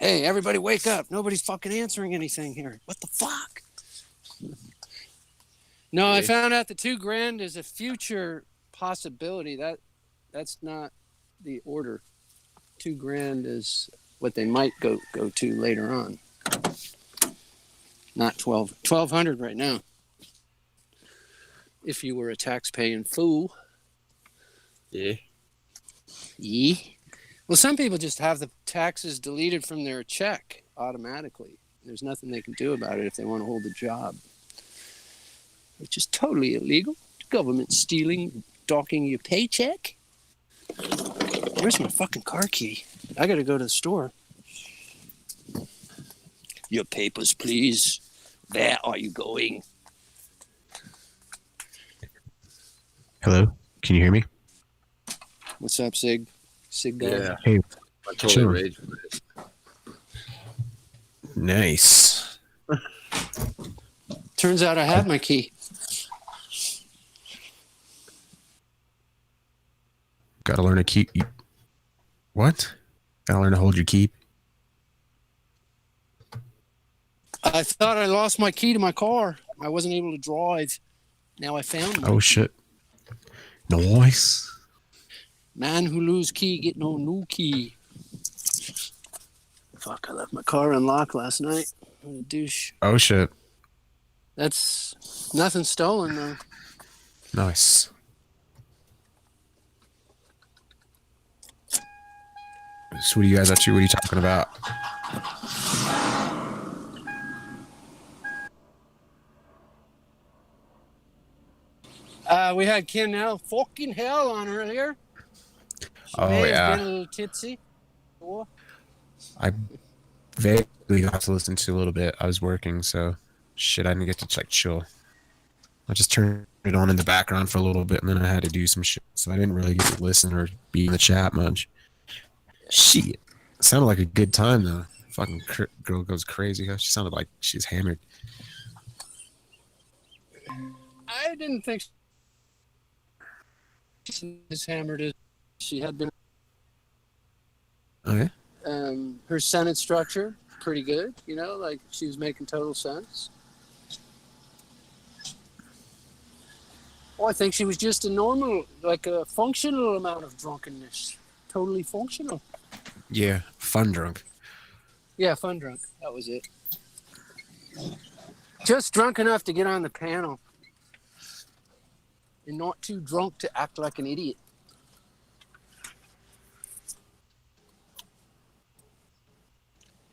Hey, everybody wake up. Nobody's fucking answering anything here. What the fuck? No, I found out the $2,000 is a future possibility. That's not the order. $2,000 is what they might go to later on. Not 1,200 right now. If you were a tax-paying fool. Yeah. Yeah. Well, some people just have the taxes deleted from their check automatically. There's nothing they can do about it if they want to hold a job, which is totally illegal. The government stealing, docking your paycheck. Where's my fucking car key? I got to go to the store. Your papers, please. Where are you going? Hello? Can you hear me? What's up, Sig? Sig God? Yeah. Hey. I totally rage with it. Nice. Turns out I have my key. Gotta learn to keep. What? Gotta learn to hold your keep. I thought I lost my key to my car. I wasn't able to drive. Now I found it. Oh, shit. Nice. Man who lose key get no new key. Fuck, I left my car unlocked last night. What a douche. Oh, shit. That's nothing stolen, though. Nice. So what are you guys up to? What are you talking about? We had Ken fucking hell on earlier. She Oh, may have yeah. been a little tipsy. Oh. I vaguely got to listen to a little bit. I was working, so shit, I didn't get to chill. I just turned it on in the background for a little bit, and then I had to do some shit, so I didn't really get to listen or be in the chat much. Shit. It sounded like a good time, though. Fucking girl goes crazy. She sounded like she's hammered. I didn't think she was hammered as she had been. Okay. Her sentence structure, pretty good. You know, like she was making total sense. Oh, I think she was just a normal, like a functional amount of drunkenness. Totally functional. Yeah, fun drunk. Yeah, fun drunk. That was it. Just drunk enough to get on the panel. And not too drunk to act like an idiot.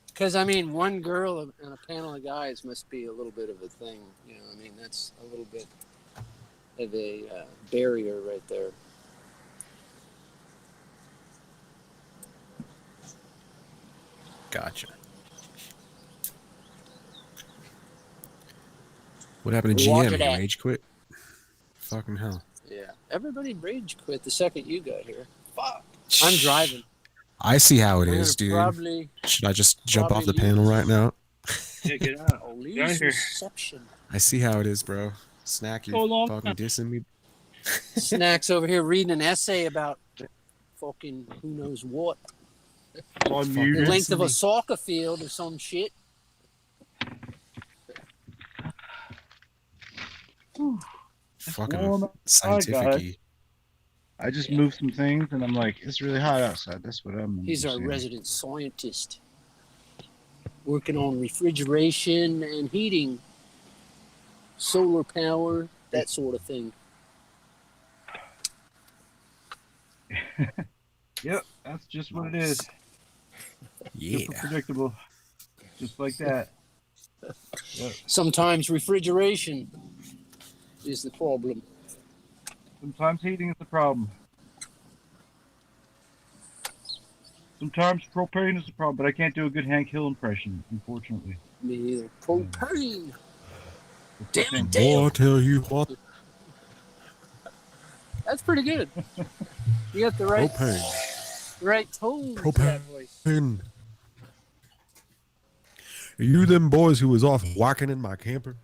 Because, I mean, one girl and a panel of guys must be a little bit of a thing. You know, I mean, that's a little bit of a barrier right there. Gotcha. What happened to Roger GM? He that. rage quit? Fucking hell. Yeah. Everybody rage quit the second you got here. Fuck. I'm driving. I see how it I'm is, dude. probably Should I just jump off the lose. panel right now? Yeah, get out. I'll Get out lose here. reception. I see how it is, bro. Snack, you So long. fucking dissing me. Snacks over here reading an essay about fucking who knows what. On The mute. length of a soccer field or some shit. warm Fucking outside, scientific-y. I just moved some things, and I'm like, it's really hot outside. That's what I'm. He's our understanding. resident scientist. Working on refrigeration and heating. Solar power, that sort of thing. Yep, that's just what it is. Yeah. Super predictable. Just like that. Yep. Sometimes refrigeration is the problem. Sometimes heating is the problem. Sometimes propane is the problem, but I can't do a good Hank Hill impression, unfortunately. Me either. Propane. Damn it, Boy, Dale. I tell you what. That's pretty good. You got the right tone to that voice. Propane. Are you them boys who was off whacking in my camper?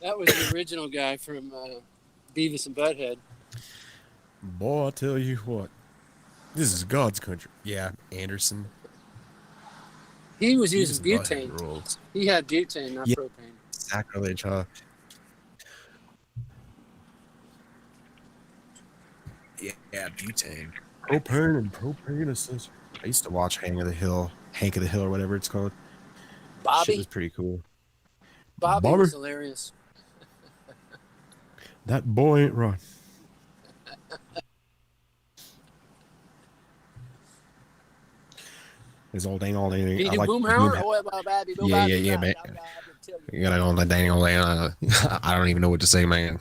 That was the original guy from Beavis and Butthead. Boy, I tell you what. This is God's country. Yeah, Anderson. He was He using was butthead butane. rules. He had butane, not Yeah. propane. Sacrilege, huh? Yeah, butane. Propane and propane accessory. I used to watch Hank of the Hill, or whatever it's called. Shit Bobby, was pretty cool. Bobby was hilarious. That boy ain't right. His old dang old dang. He I do like Boomhauer? Oh, well, Bobby, Yeah, man. You gotta go on the dang old dang. I don't even know what to say, man.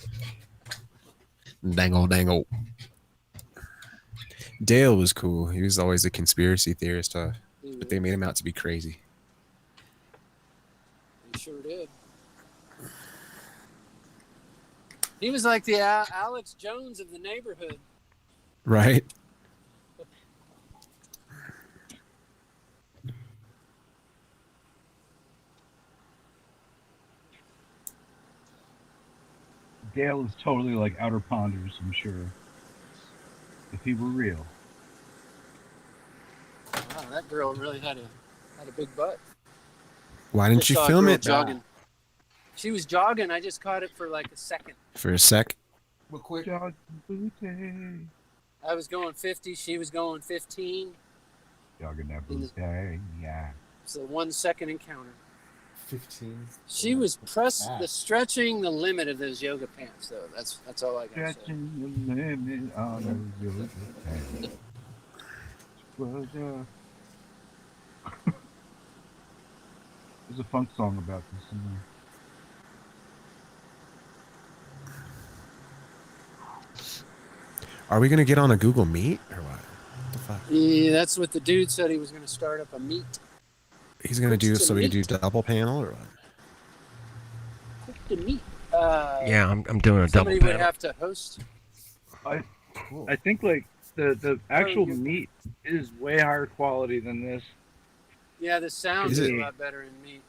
Dang old dang old. Dale was cool. He was always a conspiracy theorist, but they made him out to be crazy. He sure did. He was like the Alex Jones of the neighborhood. Right? Dale is totally like Outer Ponders, I'm sure. If he were real. Wow, that girl really had a big butt. Why didn't Just you saw a film girl it? jogging. She was jogging. I just caught it for like a second. For a sec? Real quick. Jogging booty. I was going 50. She was going 15. Jogging that booty. Yeah. It's a 1 second encounter. 15. She was stretching the limit of those yoga pants, though. That's all I got to say. Stretching the limit on those yoga pants. There's a funk song about this somewhere. Are we gonna get on a Google Meet or what? What the fuck? Yeah, that's what the dude said. He was going to start up a meet. He's gonna do What's so to we can do meet? double panel or what? Quick to meet. Yeah, I'm doing a double Somebody would panel. have to host. Cool. I think like the actual you're- meat is way higher quality than this. Yeah, the sound Is is it? a lot better in meet.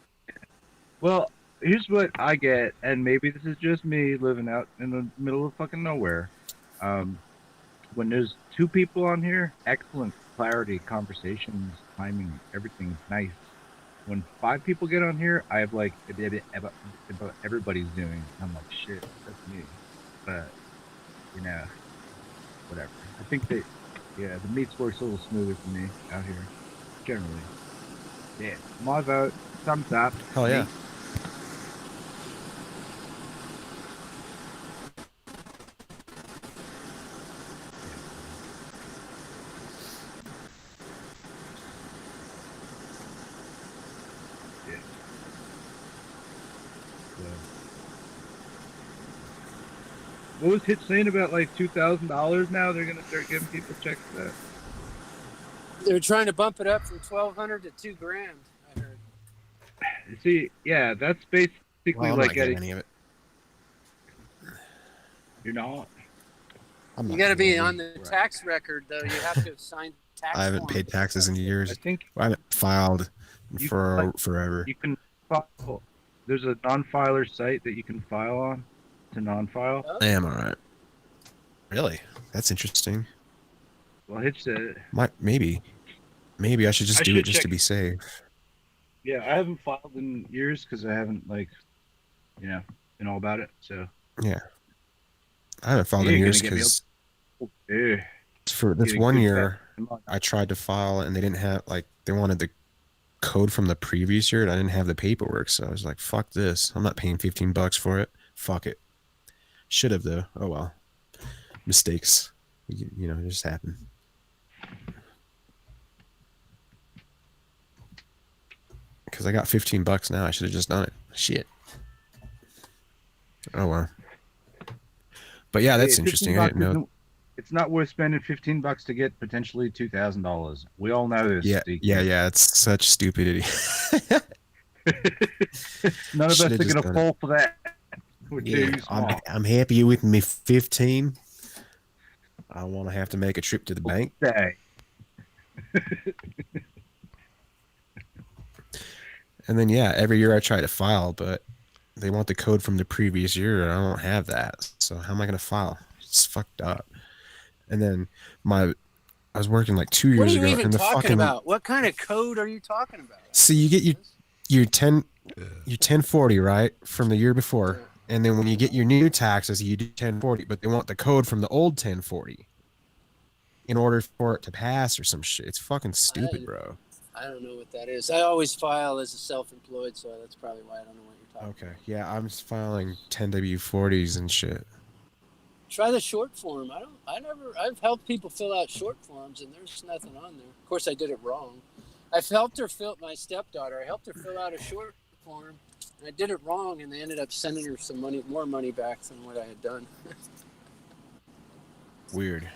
Well, here's what I get, and maybe this is just me living out in the middle of fucking nowhere. When there's two people on here, excellent clarity, conversations, timing, everything's nice. When 5 people get on here, I have like everybody's doing. I'm like, shit, that's me. But you know, whatever. I think that the meats works a little smoother for me out here, generally. Yeah, my vote. Thumbs up. Hell yeah. Meat. Yeah. What was Hit saying about like $2,000 now? They're gonna start giving people checks for that. They're trying to bump it up from 1,200 to $2,000. I heard. See, yeah, that's basically Well, I'm like not getting getting. any of it. You're not. I'm You not got to getting be any. on the tax record, though. You have to sign tax. I haven't forms. paid taxes in I years. think I haven't filed You for can, forever. you can file. There's a non-filer site that you can file on to non-file. Oh, I am alright. Really? That's interesting. Well, Hitch said, Maybe I should just I do should it just check. to be safe. yeah, I haven't filed in years because I haven't been all about it. So Yeah. I haven't filed You in ain't years gonna get me because yeah, for this getting one good year back. I tried to file and they didn't have they wanted the code from the previous year and I didn't have the paperwork, so I was like, fuck this. I'm not paying $15 for it. Fuck it. Should have though. Oh well. Mistakes. You know, just happen. Because I got $15 now. I should have just done it. Shit. Oh well. But yeah, that's Hey, interesting. I didn't know. It's not worth spending $15 to get potentially $2,000. We all know this. Yeah, Steve. yeah. It's such stupidity. None of us Should've are just gonna done it. fall for that. We're Yeah, too small. I'm happy with me 15. I want to have to make a trip to the bank. Day. And then yeah, every year I try to file, but they want the code from the previous year, and I don't have that. So how am I gonna file? It's fucked up. And then I was working like 2 What years are you ago, even and the talking fucking about? What kind of code are you talking about? see, you get your 1040 right from the year before, and then when you get your new taxes, you do 1040, but they want the code from the old 1040 in order for it to pass or some shit. It's fucking stupid, bro. I don't know what that is. I always file as a self-employed, so that's probably why I don't know what you're talking about. Okay, yeah, I'm just filing 10W40s and shit. Try the short form. I've helped people fill out short forms and there's nothing on there. Of course I did it wrong. I've helped her my stepdaughter. I helped her fill out a short form and I did it wrong and they ended up sending her more money back than what I had done. Weird.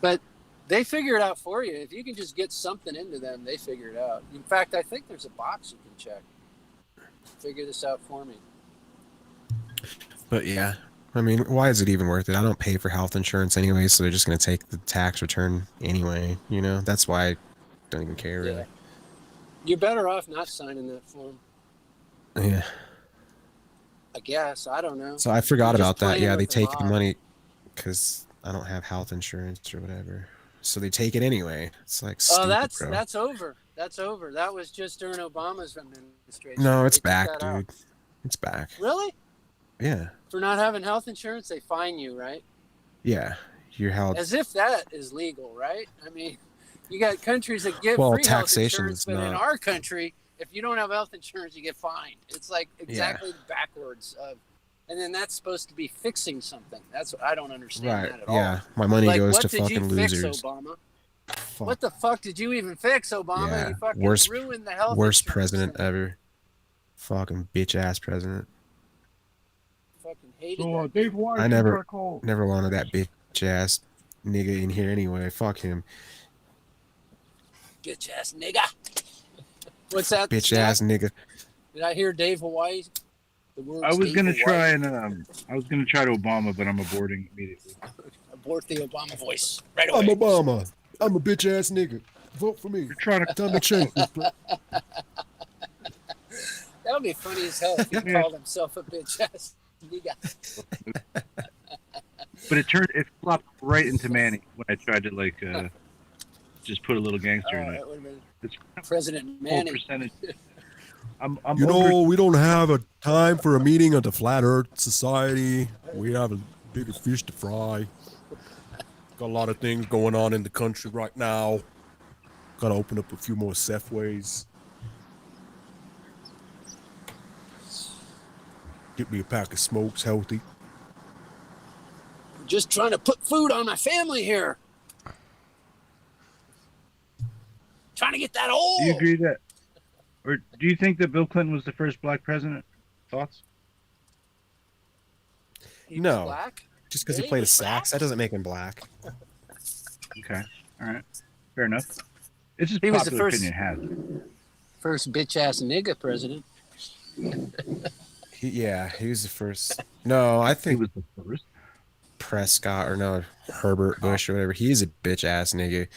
But they figure it out for you. If you can just get something into them, they figure it out. In fact, I think there's a box you can check. Figure this out for me. But yeah, I mean, why is it even worth it? I don't pay for health insurance anyway, so they're just going to take the tax return anyway. You know, that's why I don't even care, really. You're better off not signing that form. Yeah. I guess. I don't know. So I forgot You're about just that. playing Yeah, with they the take the mob. money because I don't have health insurance or whatever. So they take it anyway. It's like stupid, bro. That's over. That's over. That was just during Obama's administration. No, it's They took back, that dude. out. It's back. Really? Yeah. For not having health insurance, they fine you, right? Yeah. You're held. As if that is legal, right? I mean, you got countries that give Well, free health taxation insurance, is but in not. our country, if you don't have health insurance, you get fined. It's like exactly backwards of, and then that's supposed to be fixing something. That's what I don't understand Right. that at all. Yeah. My money Like, goes what to did you fucking fix, losers. Obama? Fuck. What the fuck did you even fix, Obama? Yeah. You fucking ruined the health Worst insurance president thing. ever. Fucking bitch ass president. Fucking hated So, that. Dave White, I never wanted that bitch ass nigga in here anyway. Fuck him. Bitch ass nigga. What's that? Bitch Snack? ass nigga. Did I hear Dave Hawaii? The words I was Dave gonna Hawaii? try and I was gonna try to Obama, but I'm aborting immediately. Abort the Obama voice right I'm away. Obama. I'm a bitch ass nigga. Vote for me. You're trying to Time to change this. That would be funny as hell if he called himself a bitch ass nigga. But it flopped right into Manny when I tried to just put a little gangster in it. That would have been It's President full Manning. percentage. I'm You over, know, we don't have a time for a meeting of the Flat Earth Society. We have a bigger fish to fry. Got a lot of things going on in the country right now. Gotta open up a few more Safeways. Get me a pack of smokes, healthy. Just trying to put food on my family here. Trying to get that old. Do you agree that, or do you think that Bill Clinton was the first black president? Thoughts? He was No. black? Just because he Really? played a Was sax, black? that doesn't make him black. Okay, all right, fair enough. It's just He was the popular first- opinion has. First bitch ass nigga president. He was the first. No, I He think was the first. Prescott or no, Herbert Bush or whatever. He's a bitch ass nigga.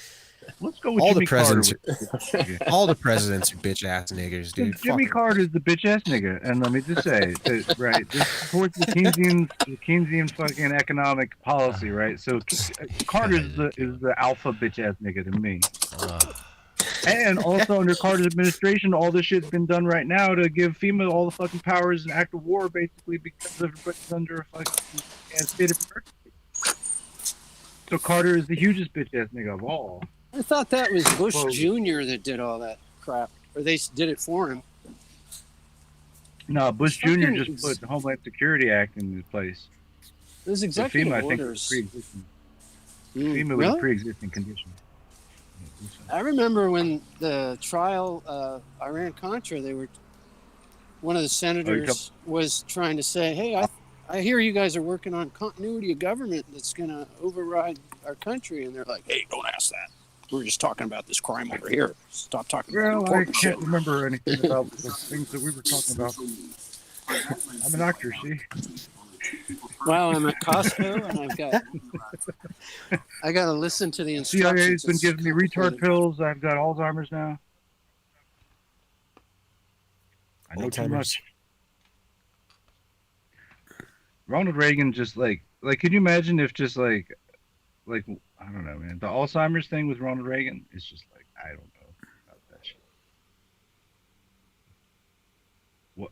Let's go with All the Jimmy Carter. presidents, all the presidents are bitch ass niggas, dude. Jimmy Fuck 'em. Carter is the bitch ass nigga, and let me just say, that, right, this supports the Keynesian fucking economic policy, right? So Carter is the alpha bitch ass nigga to me. And also under Carter's administration, all this shit's been done right now to give FEMA all the fucking powers and act of war, basically because everybody's under a fucking state of emergency. So Carter is the hugest bitch ass nigga of all. I thought that was Bush Well- Jr. that did all that crap. Or they did it for him. No, Bush Jr. Fucking- just put the Homeland Security Act into place. Those So executive FEMA, I think, was orders. pre-existing. Mm, FEMA was a really? pre-existing condition. I remember when the trial, Iran-Contra, one of the senators was trying to say, hey, I hear you guys are working on continuity of government that's going to override our country. And they're like, hey, don't ask that. We're just talking about this crime over here. Stop talking about Well, I important shit. can't remember anything about the things that we were talking about. I'm an actor, see? Well, I'm at Costco and I got to listen to the instructions. CIA's been It's giving me retard complicated. pills. I've got Alzheimer's now. I know too Alzheimer's. much. Ronald Reagan just like, can you imagine if just like like I don't know, man. The Alzheimer's thing with Ronald Reagan is just like I don't know about that shit.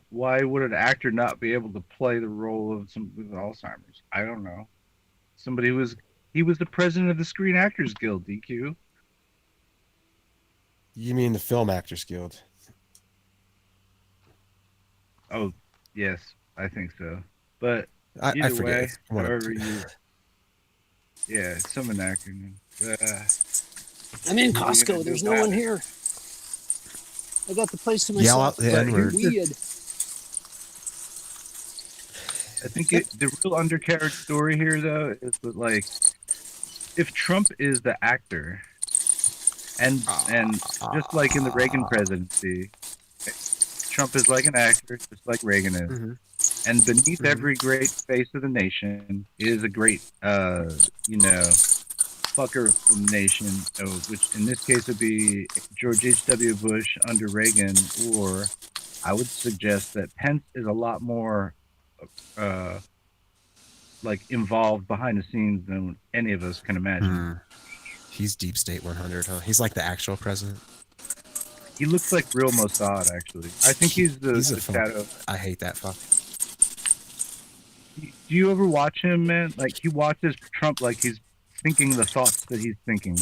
Why would an actor not be able to play the role of somebody with Alzheimer's? I don't know. Somebody who was he was the president of the Screen Actors Guild, DQ. You mean the Film Actors Guild? Oh, yes, I think so. But I either forget. way, It's one of however you, yeah, some an acronym. I'm in What are you gonna Costco. do There's no about one it? here. I got the place to Yell myself. out the But N-word. Weird. I think the real undercarriage story here, though, is that like if Trump is the actor, and just like in the Reagan presidency, Trump is like an actor, just like Reagan is. Mhm. And beneath Mhm. every great face of the nation is a great, you know, fucker from the nation, which in this case would be George H.W. Bush under Reagan, or I would suggest that Pence is a lot more uh, like involved behind the scenes than any of us can imagine. Hmm. He's Deep State 100, huh? He's like the actual president. He looks like real Mossad, actually. I think he's He's a the fuck. shadow. I hate that fuck. Do you ever watch him, man? Like he watches Trump like he's thinking the thoughts that he's thinking,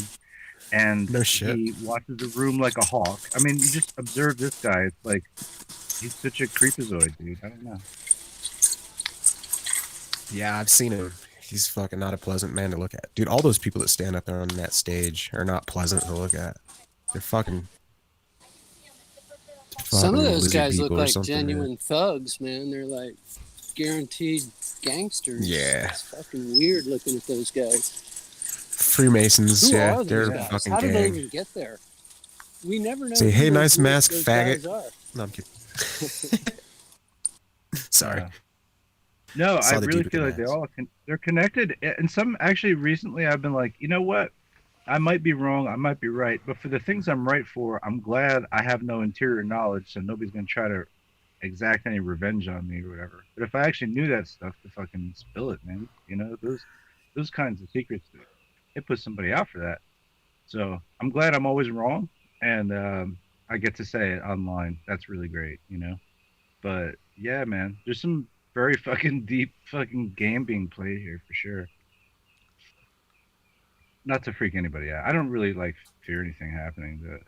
and No shit. he watches the room like a hawk. I mean, you just observe this guy. It's like he's such a creepazoid, dude. I don't know. Yeah, I've seen him. He's fucking not a pleasant man to look at. Dude, all those people that stand up there on that stage are not pleasant to look at. They're fucking Some of those lizard guys look people or like something, man. genuine thugs, man. They're like guaranteed gangsters. Yeah. It's fucking weird looking at those guys. Freemasons, Who yeah, are they're those a guys? fucking How did they gang. even get there? We never know. Say, who hey, those nice groups- mask, those faggot. guys are. No, I'm kidding. Sorry. No, I Saw the really dude with feel the like they're mask. all they're connected. And some actually recently, I've been like, you know what? I might be wrong. I might be right. But for the things I'm right for, I'm glad I have no interior knowledge, so nobody's gonna try to exact any revenge on me or whatever. But if I actually knew that stuff, to fucking spill it, man. You know those kinds of secrets. It puts somebody out for that. So I'm glad I'm always wrong, and I get to say it online. That's really great, you know. But yeah, man, there's some very fucking deep fucking game being played here for sure. Not to freak anybody out. I don't really like fear anything happening, but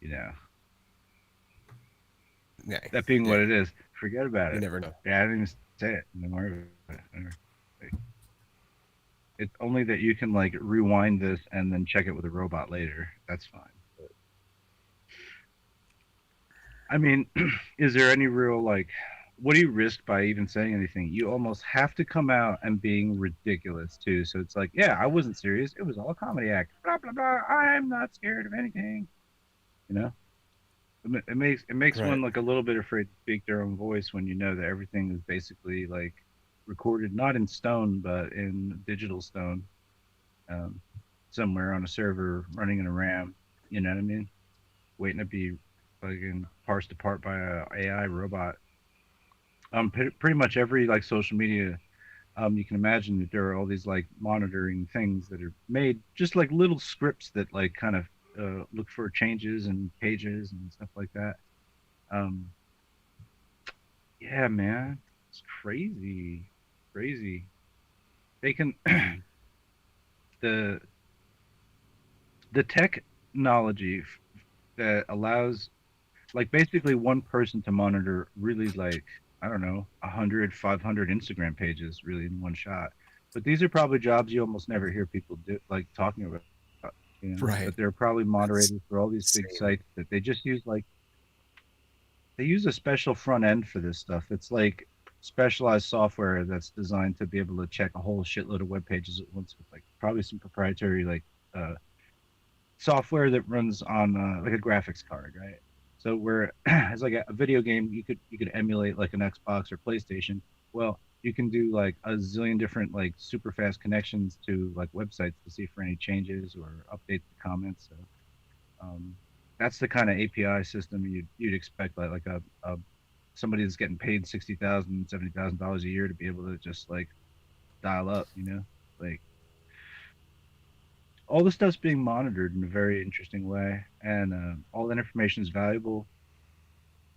you know, Yeah, that being yeah, what it is, forget about you it. never know. Yeah, I didn't even say it. Don't worry about it. It's only that you can like rewind this and then check it with a robot later. That's fine. But, I mean, is there any real like what do you risk by even saying anything? You almost have to come out and being ridiculous too. So it's like, yeah, I wasn't serious. It was all a comedy act. Blah blah blah. I'm not scared of anything. You know, it makes Right. one like a little bit afraid to speak their own voice when you know that everything is basically like recorded not in stone but in digital stone, um, somewhere on a server running in a RAM. You know what I mean? Waiting to be fucking parsed apart by a AI robot. Pretty much every like social media, you can imagine that there are all these like monitoring things that are made just like little scripts that like kind of look for changes and pages and stuff like that. Um, yeah, man, it's crazy, crazy. They can the the technology that allows like basically one person to monitor really like I don't know 100 500 Instagram pages really in one shot, but these are probably jobs you almost never hear people do like talking about, you know, Right. but they're probably That's moderators for all these big insane. sites that they just use like they use a special front end for this stuff. It's like specialized software that's designed to be able to check a whole shitload of web pages at once with like probably some proprietary like uh software that runs on like a graphics card, right? So where it's like a video game, you could emulate like an Xbox or PlayStation. Well, you can do like a zillion different like super fast connections to like websites to see for any changes or update the comments. So that's the kind of API system you'd expect like a somebody that's getting paid $60,000, $70,000 a year to be able to just like dial up, you know, like all this stuff's being monitored in a very interesting way, and all that information is valuable.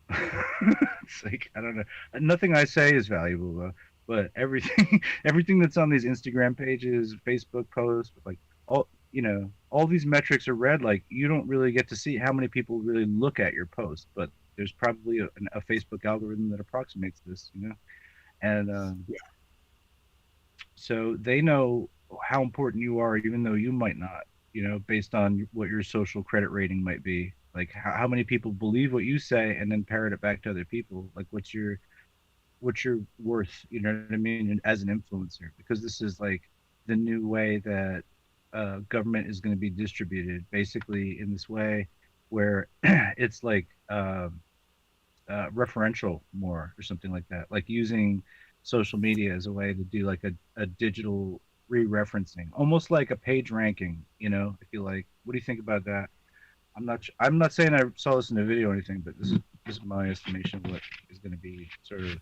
It's like I don't know, nothing I say is valuable though, but everything, everything that's on these Instagram pages, Facebook posts, like all you know, all these metrics are read. Like you don't really get to see how many people really look at your post, but there's probably a Facebook algorithm that approximates this, you know, and so they know how important you are, even though you might not, you know, based on what your social credit rating might be. Like how many people believe what you say and then parrot it back to other people. Like what's your worth, you know what I mean, and as an influencer, because this is like the new way that government is going to be distributed, basically in this way where it's like referential more or something like that, like using social media as a way to do like a digital re-referencing, almost like a page ranking, you know. If you like, what do you think about that? I'm not saying I saw this in a video or anything, but this is my estimation of what is going to be sort of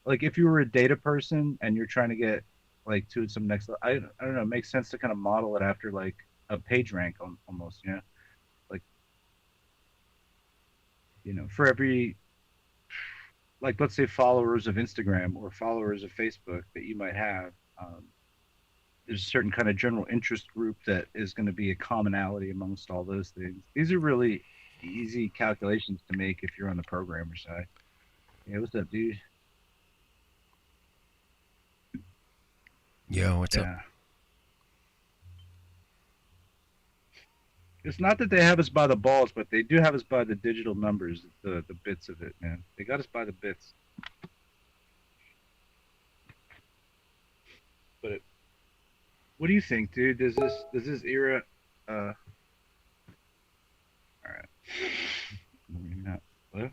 like if you were a data person and you're trying to get like to some next level. I don't know, it makes sense to kind of model it after like a page rank almost, you know, like, you know, for every, like, let's say followers of Instagram or followers of Facebook that you might have, there's a certain kind of general interest group that is going to be a commonality amongst all those things. These are really easy calculations to make if you're on the programmer side. Yeah, what's up, dude? Yo, what's up? It's not that they have us by the balls, but they do have us by the digital numbers, the bits of it, man. They got us by the bits. But what do you think, dude? Does this era? All right. Maybe not. What?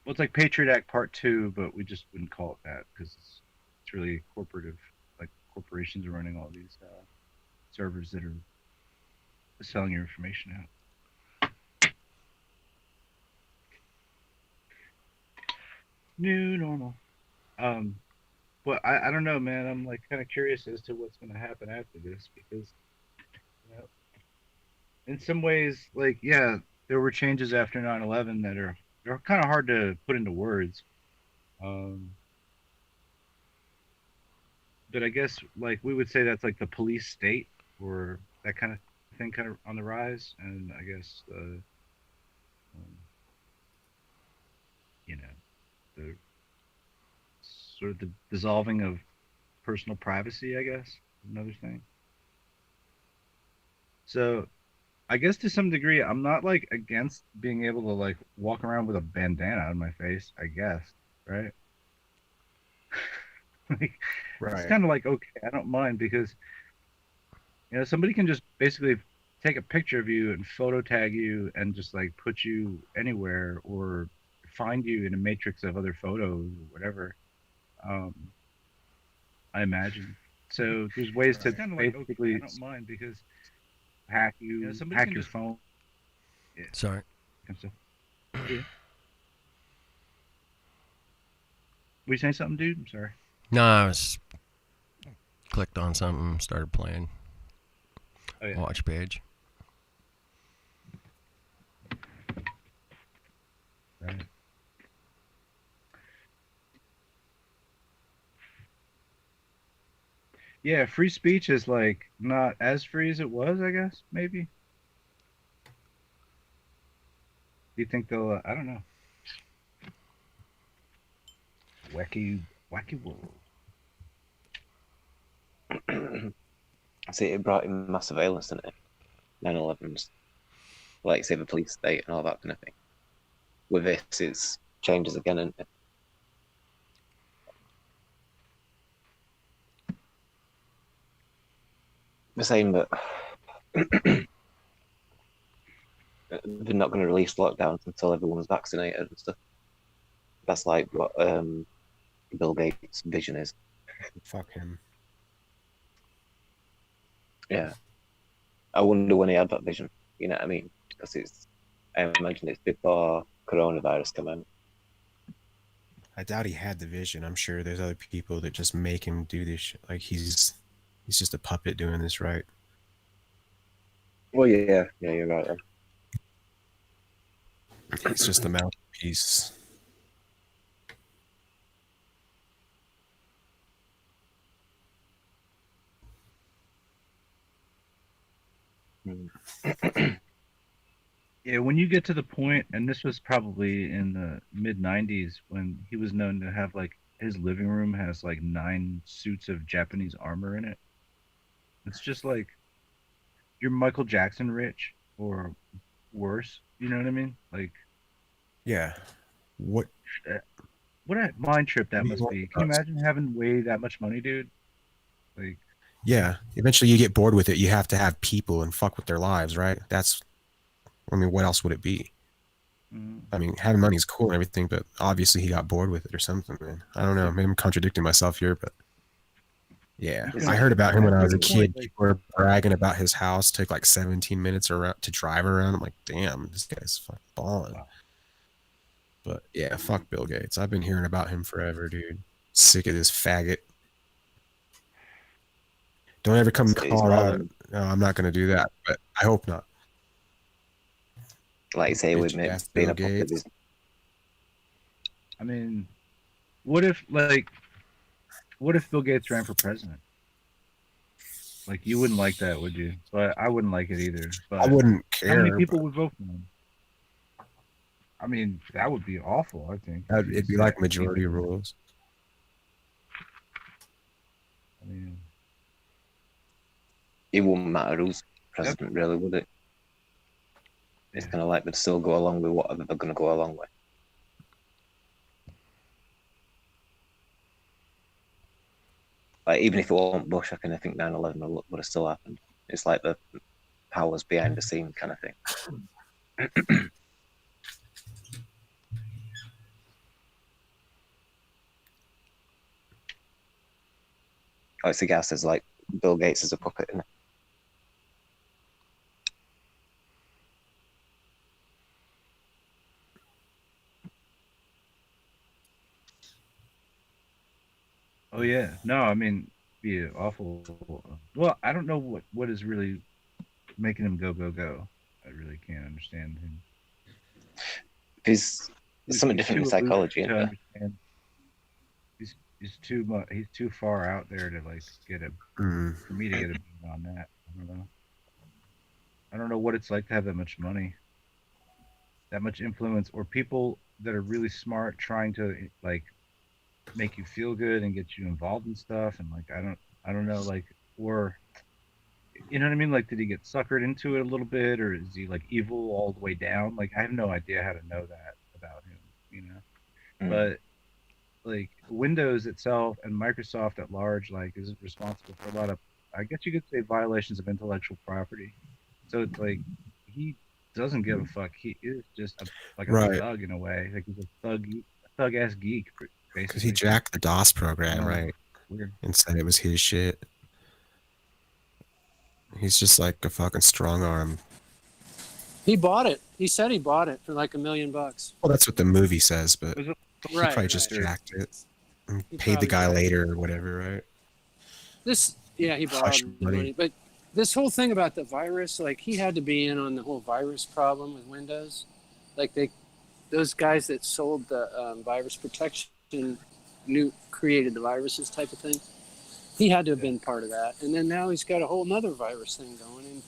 Well, it's like Patriot Act Part 2, but we just wouldn't call it that because it's really corporative. Like corporations are running all these servers that are selling your information out. New normal. But I don't know, man. I'm like kind of curious as to what's going to happen after this because, you know, in some ways, like yeah, there were changes after 9/11 that are they're kind of hard to put into words. Um, but I guess like we would say that's like the police state or that kind of thing, kind of on the rise, and I guess you know, the sort of the dissolving of personal privacy, I guess, is another thing. So I guess to some degree, I'm not like against being able to like walk around with a bandana on my face, I guess, right? Like, it's kind of like okay, I don't mind because you know somebody can just basically take a picture of you and photo tag you and just like put you anywhere or find you in a matrix of other photos or whatever. Um, I imagine. So there's ways to Kind of like basically okay, I don't mind because hack you, you know, somebody hack can your just- phone. Sorry. And stuff. Yeah. Were you saying something, dude? I'm sorry. No, I was clicked on something, started playing. Oh yeah. Watch page. Right. Yeah, free speech is like not as free as it was, I guess, maybe. Do you think they'll I don't know. Wacky world. See, it brought in mass surveillance, didn't it? 9/11's, like, say, the police state and all that kind of thing. With this, it's changes again, isn't it? They're saying that they're not going to release lockdowns until everyone's vaccinated and stuff. That's like what Bill Gates' vision is. Fuck him. Yeah. I wonder when he had that vision. You know what I mean? Because I imagine it's before coronavirus came out. I doubt he had the vision. I'm sure there's other people that just make him do this shit. Like he's just a puppet doing this, right? Well, yeah, you're right. Then. He's just a mouthpiece. Yeah, when you get to the point, and this was probably in the mid '90s when he was known to have like his living room has like 9 suits of Japanese armor in it. It's just like you're Michael Jackson rich or worse. You know what I mean? Like, Yeah. What? what a mind trip What that do you must want be. Can from you us? imagine having way that much money, dude? Like, Yeah. Eventually, you get bored with it. You have to have people and fuck with their lives, right? That's. I mean, what else would it be? mm, I mean, having money is cool and everything, but obviously he got bored with it or something, man. I don't know. Maybe I'm contradicting myself here, but yeah. he's I gonna heard about him get when I to was the a point, kid. like, People were bragging about his house. Took like 17 minutes around to drive around. I'm like, damn, this guy's fucking balling. wow. But yeah, fuck Bill Gates. I've been hearing about him forever, dude. Sick of this faggot. Don't ever come to It's more Colorado. than, No, I'm not going to do that, but I hope not. like you say, with Bitch ass being Bill a puppet. Gates. I mean, what if Bill Gates ran for president? Like, you wouldn't like that, would you? But I wouldn't like it either. I But wouldn't how many care, people but would vote for him? I mean, that would be awful. I think. If it'd be he's like that majority evil. rules. I mean, It wouldn't matter who's president, really, would it? It's yeah. kind of like they'd still go along with whatever they're going to go along with. Like, even if it wasn't Bush, I kind of think 9/11 would have still happened. It's like the powers behind the scene kind of thing. Like, the guy says, like, Bill Gates is a puppet, innit? Oh yeah. No, I mean, be awful. Well, I don't know what is really making him go. I really can't understand him. There's something different in too aloof psychology, to isn't there? understand. He's too much. He's too far out there to like get a. Mm. For me to get a beat on that, I don't know. I don't know what it's like to have that much money, that much influence, or people that are really smart trying to like make you feel good and get you involved in stuff. And like, I don't know, like, or you know what I mean? Like, did he get suckered into it a little bit, or is he like evil all the way down? Like, I have no idea how to know that about him, you know. Mm. But like Windows itself and Microsoft at large, like, is responsible for a lot of, I guess you could say, violations of intellectual property. So it's like he doesn't give a fuck. He is just like a Right. thug in a way. Like, he's a thug ass geek, Because he basically. jacked the DOS program, right? Weird. And said it was his shit. He's just like a fucking strong arm. He bought it. He said he bought it for like $1 million. Well, that's what the movie says, but Was it- he Right, probably just right. jacked it and He paid the probably guy jacked later or whatever, right? He borrowed Hush the money. money. But this whole thing about the virus, like he had to be in on the whole virus problem with Windows. Like those guys that sold the virus protection created the viruses type of thing. He had to have been part of that. And then now he's got a whole nother virus thing going and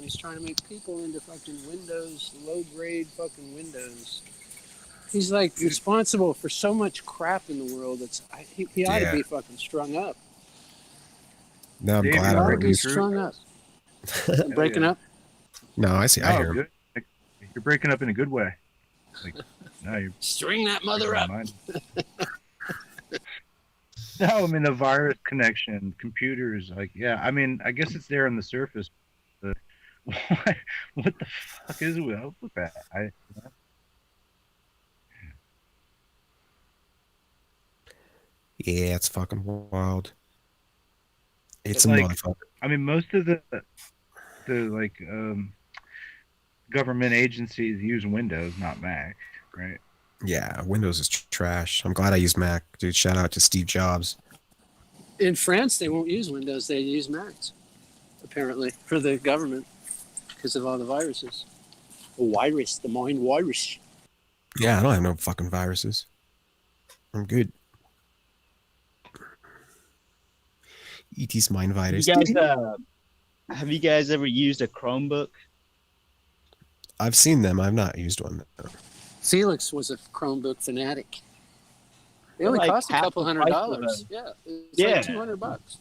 he's trying to make people into fucking Windows, low grade fucking Windows. He's like responsible for so much crap in the world. He ought to Yeah. be fucking strung up. No, I'm Dave, glad you're I'm Ought to not be breaking used. through. strung up. Hell Breaking yeah. up. No, I see. I No, hear him. good. Like, you're breaking up in a good way. Like, no, you're String that mother up. No, I mean, the virus connection, computers, like, yeah, I mean, I guess it's there on the surface, but what the fuck is up with that? Yeah, it's fucking wild. It's But, a like, motherfucker. I mean, most of the like government agencies use Windows, not Mac, right? Yeah, Windows is trash. I'm glad I use Mac, dude. Shout out to Steve Jobs. In France, they won't use Windows; they use Macs, apparently, for the government because of all the viruses. The virus, the mind virus. Yeah, I don't have no fucking viruses. I'm good. ET's mind Have you virus. guys have you guys ever used a Chromebook? I've seen them. I've not used one. Felix was a Chromebook fanatic. They They're only like cost a half couple the $100. price of a- Yeah, it's Yeah. like $200.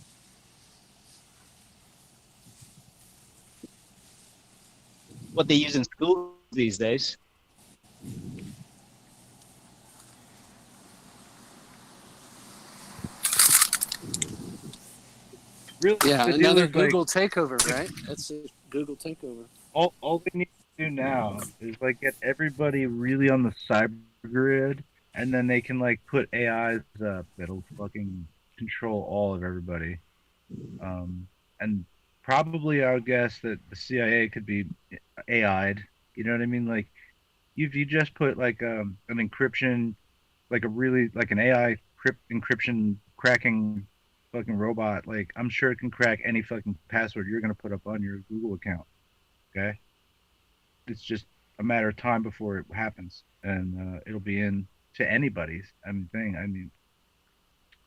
What they use in school these days. Really, Yeah, the deal another is, like, Google takeover, right? That's a Google takeover. all they need to do now is like get everybody really on the cyber grid, and then they can like put AIs up that'll fucking control all of everybody. And probably I would guess that the CIA could be AI'd. You know what I mean? Like if you just put like an encryption, like a really like an AI encryption cracking fucking robot, like I'm sure it can crack any fucking password you're gonna put up on your Google account. Okay, it's just a matter of time before it happens, and it'll be in to anybody's thing. I mean,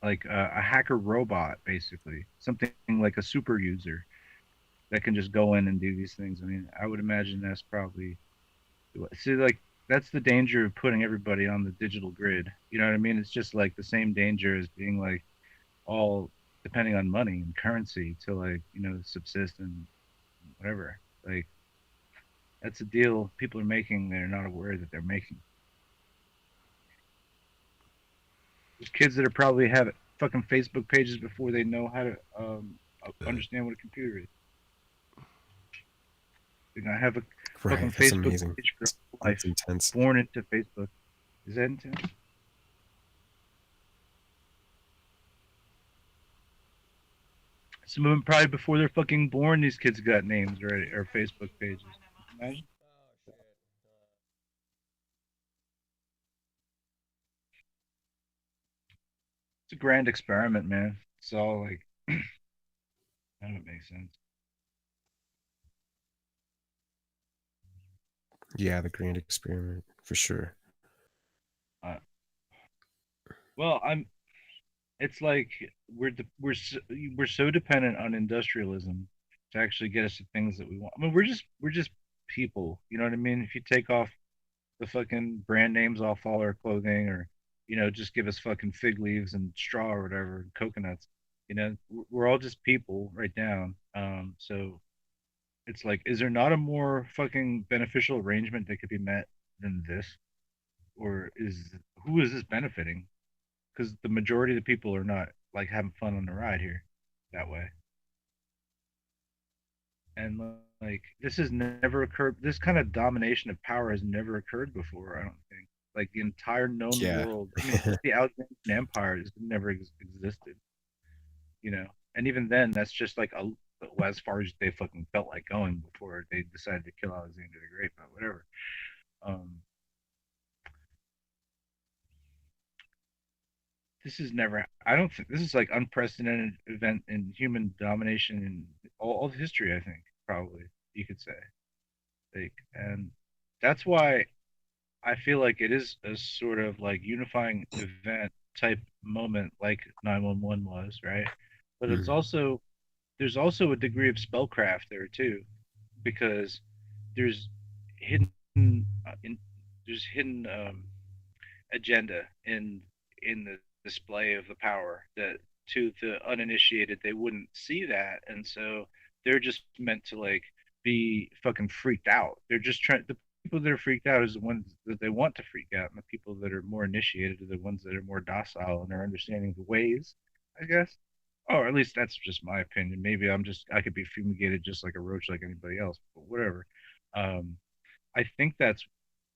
like a hacker robot, basically, something like a super user that can just go in and do these things. I mean, I would imagine that's probably see like that's the danger of putting everybody on the digital grid. You know what I mean? It's just like the same danger as being like all depending on money and currency to like subsist and whatever. Like that's a deal people are making they're not aware that they're making. There's kids that are probably have fucking Facebook pages before they know how to understand what a computer is. They're gonna have a Right, fucking that's Facebook amazing. page for life, That's intense. born into Facebook. Is that intense? Some of them probably before they're fucking born, these kids got names already or Facebook pages. Imagine. It's a grand experiment, man. It's all like, none of it makes sense. Yeah, the grand experiment for sure. Well, I'm. It's like we're so dependent on industrialism to actually get us the things that we want. I mean, we're just people. You know what I mean? If you take off the fucking brand names off all our clothing, or just give us fucking fig leaves and straw or whatever, and coconuts. We're all just people right down. So it's like, is there not a more fucking beneficial arrangement that could be met than this? Or who is this benefiting? Because the majority of the people are not like having fun on the ride here that way. And like this has never occurred. This kind of domination of power has never occurred before. I don't think. Like the entire known Yeah. world, I mean, just the Alexandrian Empire has never existed. And even then, that's just like as far as they fucking felt like going before they decided to kill Alexander the Great. But whatever. This is never. I don't think this is like unprecedented event in human domination in all of history. I think probably you could say, like, and that's why I feel like it is a sort of like unifying event type moment, like 911 was, right? But it's also there's also a degree of spellcraft there too, because there's hidden in there's hidden agenda in the display of the power that to the uninitiated they wouldn't see that, and so they're just meant to like be fucking freaked out. They're just trying. The people that are freaked out is the ones that they want to freak out, and the people that are more initiated are the ones that are more docile and are understanding the ways, I guess. Or at least that's just my opinion. Maybe I could be fumigated just like a roach like anybody else, but whatever. um I think that's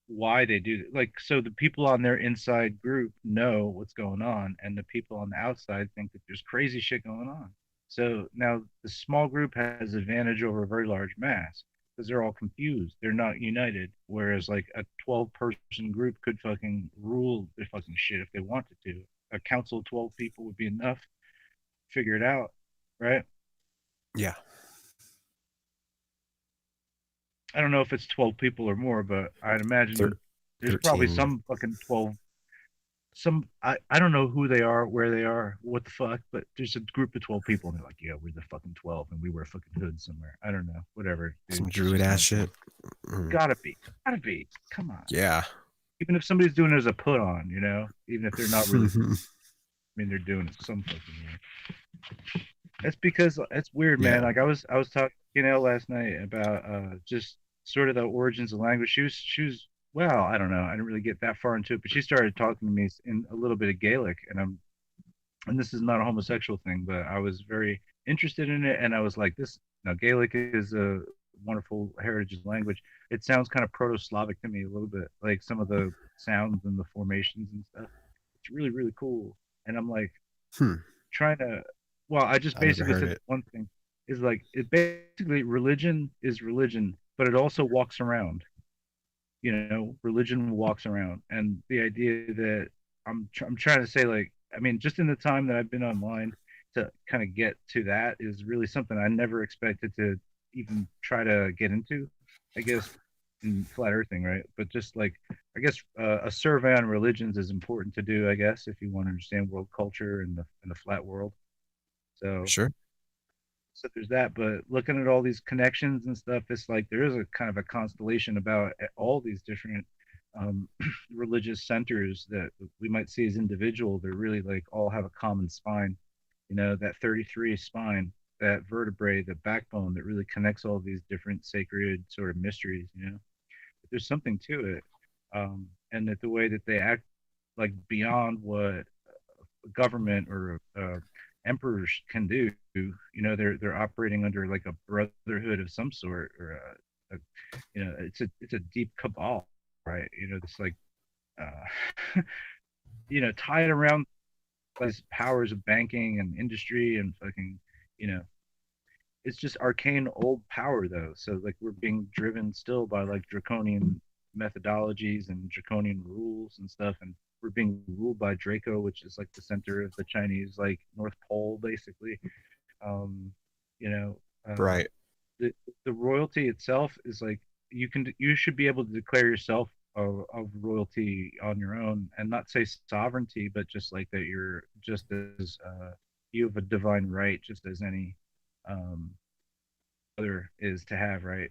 why they do like so the people on their inside group know what's going on, and the people on the outside think that there's crazy shit going on. So now the small group has advantage over a very large mass, because they're all confused. They're not united. Whereas like a 12-person group could fucking rule their fucking shit if they wanted to. A council of 12 people would be enough. Figure it out, right? Yeah. I don't know if it's 12 people or more, but I'd imagine Thir- there's probably 13. some fucking 12. I don't know who they are, where they are, what the fuck, but there's a group of 12 people and they're like, yeah, we're the fucking 12 and we wear fucking hoods somewhere. I don't know, whatever. Dude, Some it's druid just ass not shit. cool. Mm. Gotta be. Come on. Yeah. Even if somebody's doing it as a put on, you know, even if they're not really, I mean, they're doing it some fucking way. That's because it's weird, man. Yeah. Like I was talking to last night about just sort of the origins of language. She was well, I don't know. I didn't really get that far into it, but she started talking to me in a little bit of Gaelic, and this is not a homosexual thing, but I was very interested in it, and I was like, this. Now Gaelic is a wonderful heritage language. It sounds kind of Proto-Slavic to me a little bit, like some of the sounds and the formations and stuff. It's really really cool, and I'm like Hmm. trying to. Well, I just I never basically heard said it. one thing is like it basically religion is religion, but it also walks around. You know, religion walks around, and the idea that I'm trying to say, like, I mean, just in the time that I've been online to kind of get to that is really something I never expected to even try to get into. I guess in flat earthing, right? But just like I guess a survey on religions is important to do. I guess if you want to understand world culture and the flat world. So Sure. there's that, but looking at all these connections and stuff, it's like there is a kind of a constellation about all these different um, religious centers that we might see as individual. They're really like all have a common spine, you know, that 33 spine, that vertebrae, the backbone that really connects all these different sacred sort of mysteries, you know. But there's something to it, and that the way that they act like beyond what government or emperors can do. You know, they're operating under like a brotherhood of some sort, or you know, it's a deep cabal, right? You know, it's like you know, tied around these powers of banking and industry and fucking, you know, it's just arcane old power though. So like we're being driven still by like draconian methodologies and draconian rules and stuff, and we're being ruled by Draco, which is like the center of the Chinese like North Pole, basically. Um, you know, Right. the the royalty itself is like you should be able to declare yourself of royalty on your own and not say sovereignty, but just like that you're just as you have a divine right, just as any um, other is to have, right?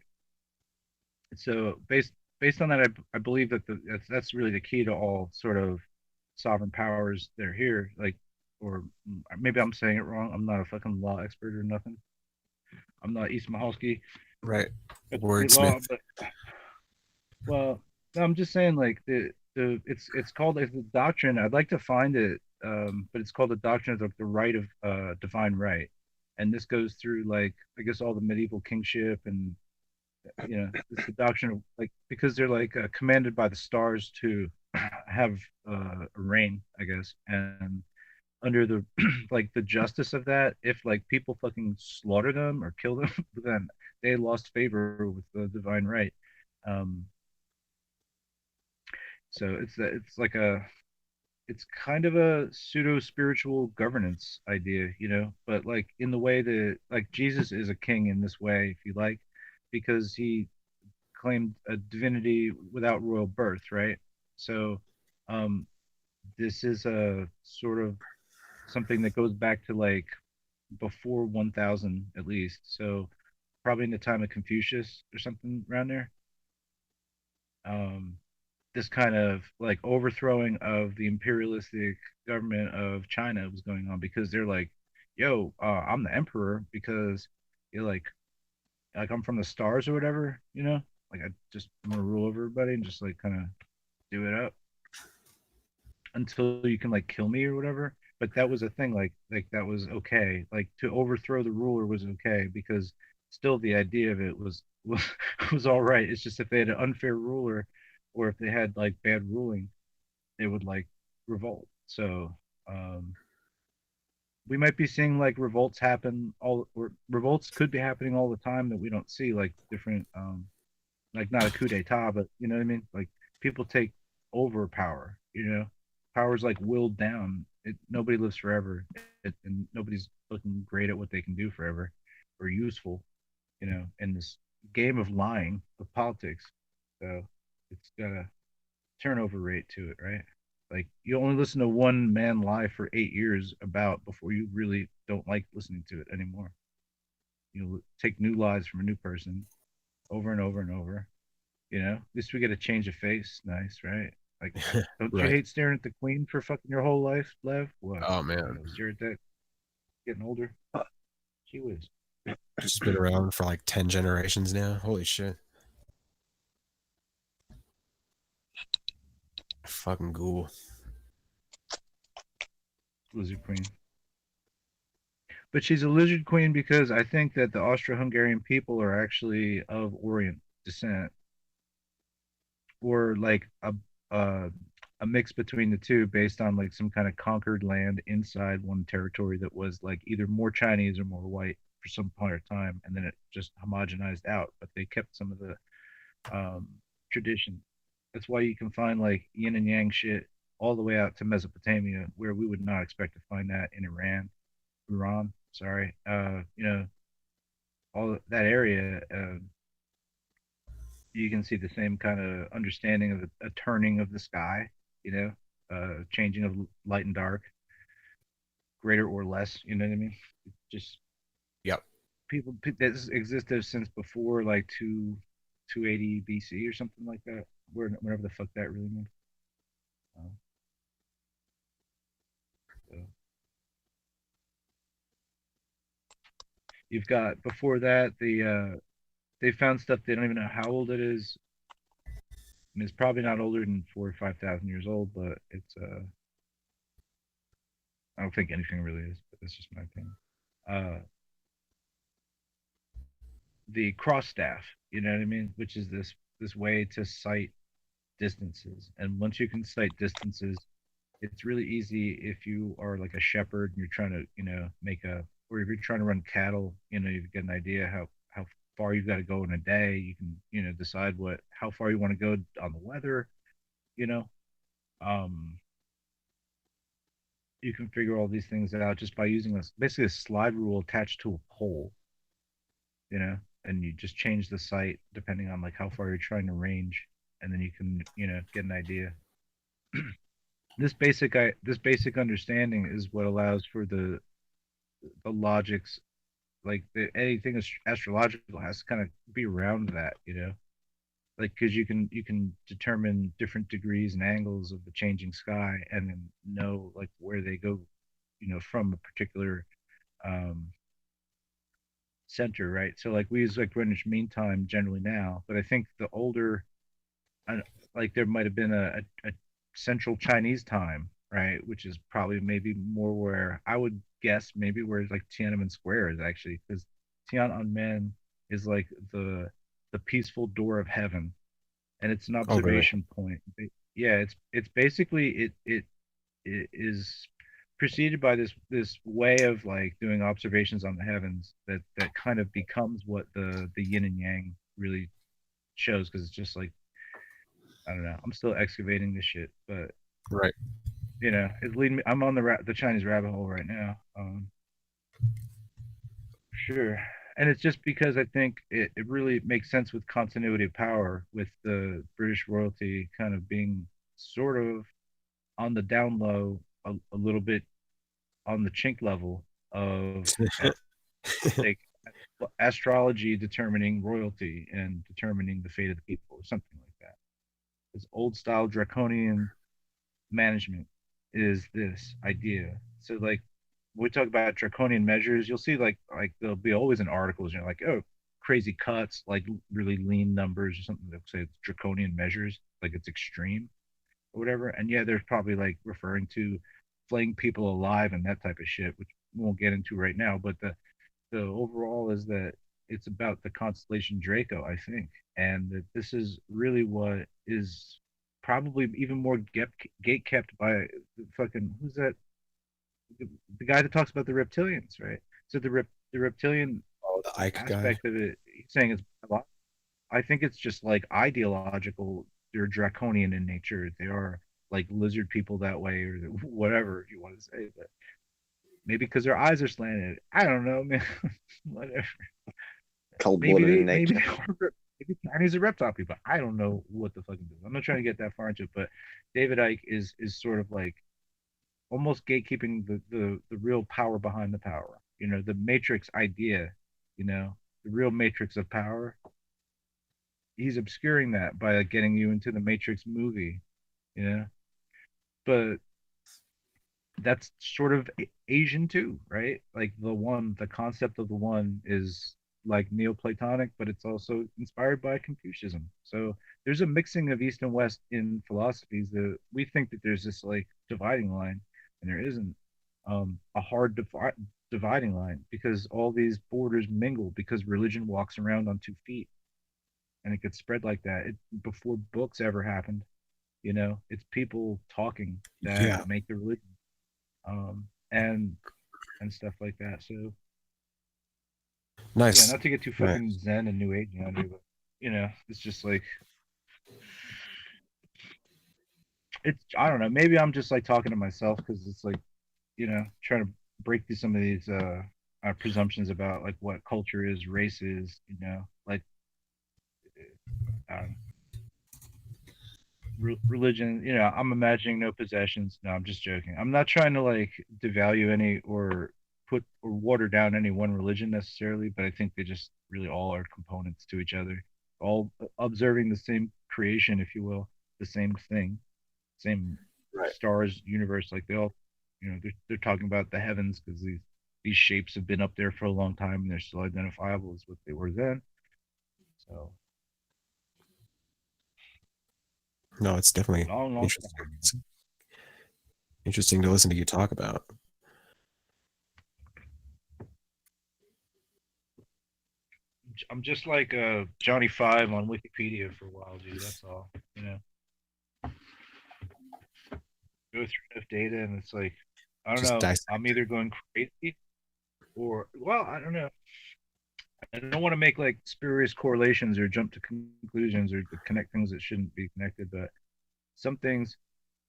So based on that, I believe that that's really the key to all sort of sovereign powers that are here. Like, or maybe I'm saying it wrong. I'm not a fucking law expert or nothing. I'm not East Mahalski Right. at state law, Wordsmith. but well, no, I'm just saying like the it's called like the doctrine. I'd like to find it, but it's called the doctrine of the right of divine right, and this goes through like I guess all the medieval kingship and you know it's the doctrine of like because they're like commanded by the stars to have a reign, I guess, and under the like the justice of that, if like people fucking slaughter them or kill them, then they lost favor with the divine right. Um, so it's like a it's kind of a pseudo spiritual governance idea, you know, but like in the way that like Jesus is a king in this way, if you like, because he claimed a divinity without royal birth, right? So um, this is a sort of something that goes back to like before 1000 at least. So probably in the time of Confucius or something around there. Um, this kind of like overthrowing of the imperialistic government of China was going on because they're like, yo, I'm the emperor because you're like I'm from the stars or whatever, you know? Like I'm gonna rule over everybody and just like kind of do it up until you can like kill me or whatever. But that was a thing, like that was okay. Like to overthrow the ruler was okay because still the idea of it was all right. It's just if they had an unfair ruler or if they had like bad ruling, they would like revolt. So um we might be seeing like revolts happen all, or revolts could be happening all the time that we don't see, like different like not a coup d'etat, but you know what I mean? Like people take over power, you know. Power's like willed down. Nobody lives forever, and nobody's looking great at what they can do forever or useful, you know, in this game of lying of politics. So it's got a turnover rate to it, right? Like you only listen to one man lie for 8 years about before you really don't like listening to it anymore. You take new lies from a new person over and over and over. You know, at least we get a change of face. Nice, right? Like, don't you Right. hate staring at the queen for fucking your whole life, Lev? What? Oh You man, know, stare at that getting older. She was. she's been around for like 10 generations now. Holy shit. Fucking ghoul. Lizard queen. But she's a lizard queen because I think that the Austro-Hungarian people are actually of Orient descent, or like a a mix between the two, based on like some kind of conquered land inside one territory that was like either more Chinese or more white for some point of time, and then it just homogenized out. But they kept some of the um, tradition. That's why you can find like yin and yang shit all the way out to Mesopotamia, where we would not expect to find that in Iran. Sorry, you know, all that area. You can see the same kind of understanding of a turning of the sky. You know, changing of light and dark, greater or less. You know what I mean? Just Yep. people that existed since before like 280 BC or something like that. Wherever the fuck that really means. Uh, so. You've got before that they found stuff they don't even know how old it is. I mean, it's probably not older than 4 or 5 thousand years old, but it's I don't think anything really is, but that's just my opinion. Uh, the cross staff, you know what I mean, which is this way to cite distances, and once you can cite distances, it's really easy if you are like a shepherd and you're trying to, you know, make a, or if you're trying to run cattle, you know, you get an idea how far you've got to go in a day. You can, you know, decide what how far you want to go on the weather. You know, um, you can figure all these things out just by using basically a slide rule attached to a pole. You know, and you just change the site depending on like how far you're trying to range, and then you can, you know, get an idea. This basic understanding is what allows for the logics, like anything astrological has to kind of be around that, you know, like because you can determine different degrees and angles of the changing sky, and then know like where they go, you know, from a particular um center, right? So like we use like Greenwich Mean Time generally now, but I think the older, I, like there might have been a central Chinese time, right? Which is probably maybe more where I would guess maybe where like Tiananmen Square is actually, because Tiananmen is like the peaceful door of heaven, and it's an Oh, really? observation point. Yeah, it's basically it is preceded by this way of like doing observations on the heavens that kind of becomes what the yin and yang really shows, because it's just like I don't know. I'm still excavating this shit, but Right. you know, it's leading me. I'm on the Chinese rabbit hole right now. Sure. And it's just because I think it really makes sense with continuity of power, with the British royalty kind of being sort of on the down low, a little bit on the chink level of like astrology determining royalty and determining the fate of the people, or something like that. This old style draconian management is this idea. So like when we talk about draconian measures, you'll see like there'll be always in articles, you know, like, oh, crazy cuts, like really lean numbers or something that say it's draconian measures, like it's extreme or whatever. And yeah, there's probably like referring to flaying people alive and that type of shit, which we won't get into right now. But the overall is that it's about the constellation Draco, I think, and that this is really what is probably even more gate kept by the fucking who's that the guy that talks about the reptilians, right? So the reptilian Oh, the Ike guy. aspect of it, he's saying is a lot. I think it's just like ideological. They're draconian in nature. They are like lizard people that way, or whatever you want to say. But maybe because their eyes are slanted. I don't know, man. Whatever. Cold Maybe blooded in maybe nature. they are, maybe Chinese are reptile people. I don't know what the fucking. I'm not trying to get that far into it, but David Icke is sort of like almost gatekeeping the real power behind the power. You know, the matrix idea, you know, the real matrix of power. He's obscuring that by like, getting you into the Matrix movie, you know. But that's sort of Asian too, right? Like the concept of the one is like Neoplatonic, but it's also inspired by Confucianism. So there's a mixing of East and West in philosophies that we think that there's this like dividing line, and there isn't a hard dividing line because all these borders mingle because religion walks around on 2 feet and it gets spread like that. Before books ever happened, you know, it's people talking that Yeah. make the religion, um, and and stuff like that. So yeah, Nice. not to get too Nice. fucking zen and new age on you, but you know, it's just like it's. I don't know. Maybe I'm just like talking to myself because it's like you know trying to break through some of these presumptions about like what culture is, race is. You know, like um, religion. You know, I'm imagining no possessions. No, I'm just joking. I'm not trying to like devalue any or put or water down any one religion necessarily, but I think they just really all are components to each other, all observing the same creation, if you will, the same thing, same Right. stars, universe. Like they all, you know, they're talking about the heavens because these shapes have been up there for a long time and they're still identifiable as what they were then. So No, it's definitely long, long interesting. time. It's interesting to listen to you talk about. I'm just like Johnny Five on Wikipedia for a while, dude. That's all. You know, go through enough data, and it's like, I don't Just know. dissect. I'm either going crazy or, well, I don't know. I don't want to make like spurious correlations or jump to conclusions or to connect things that shouldn't be connected, but some things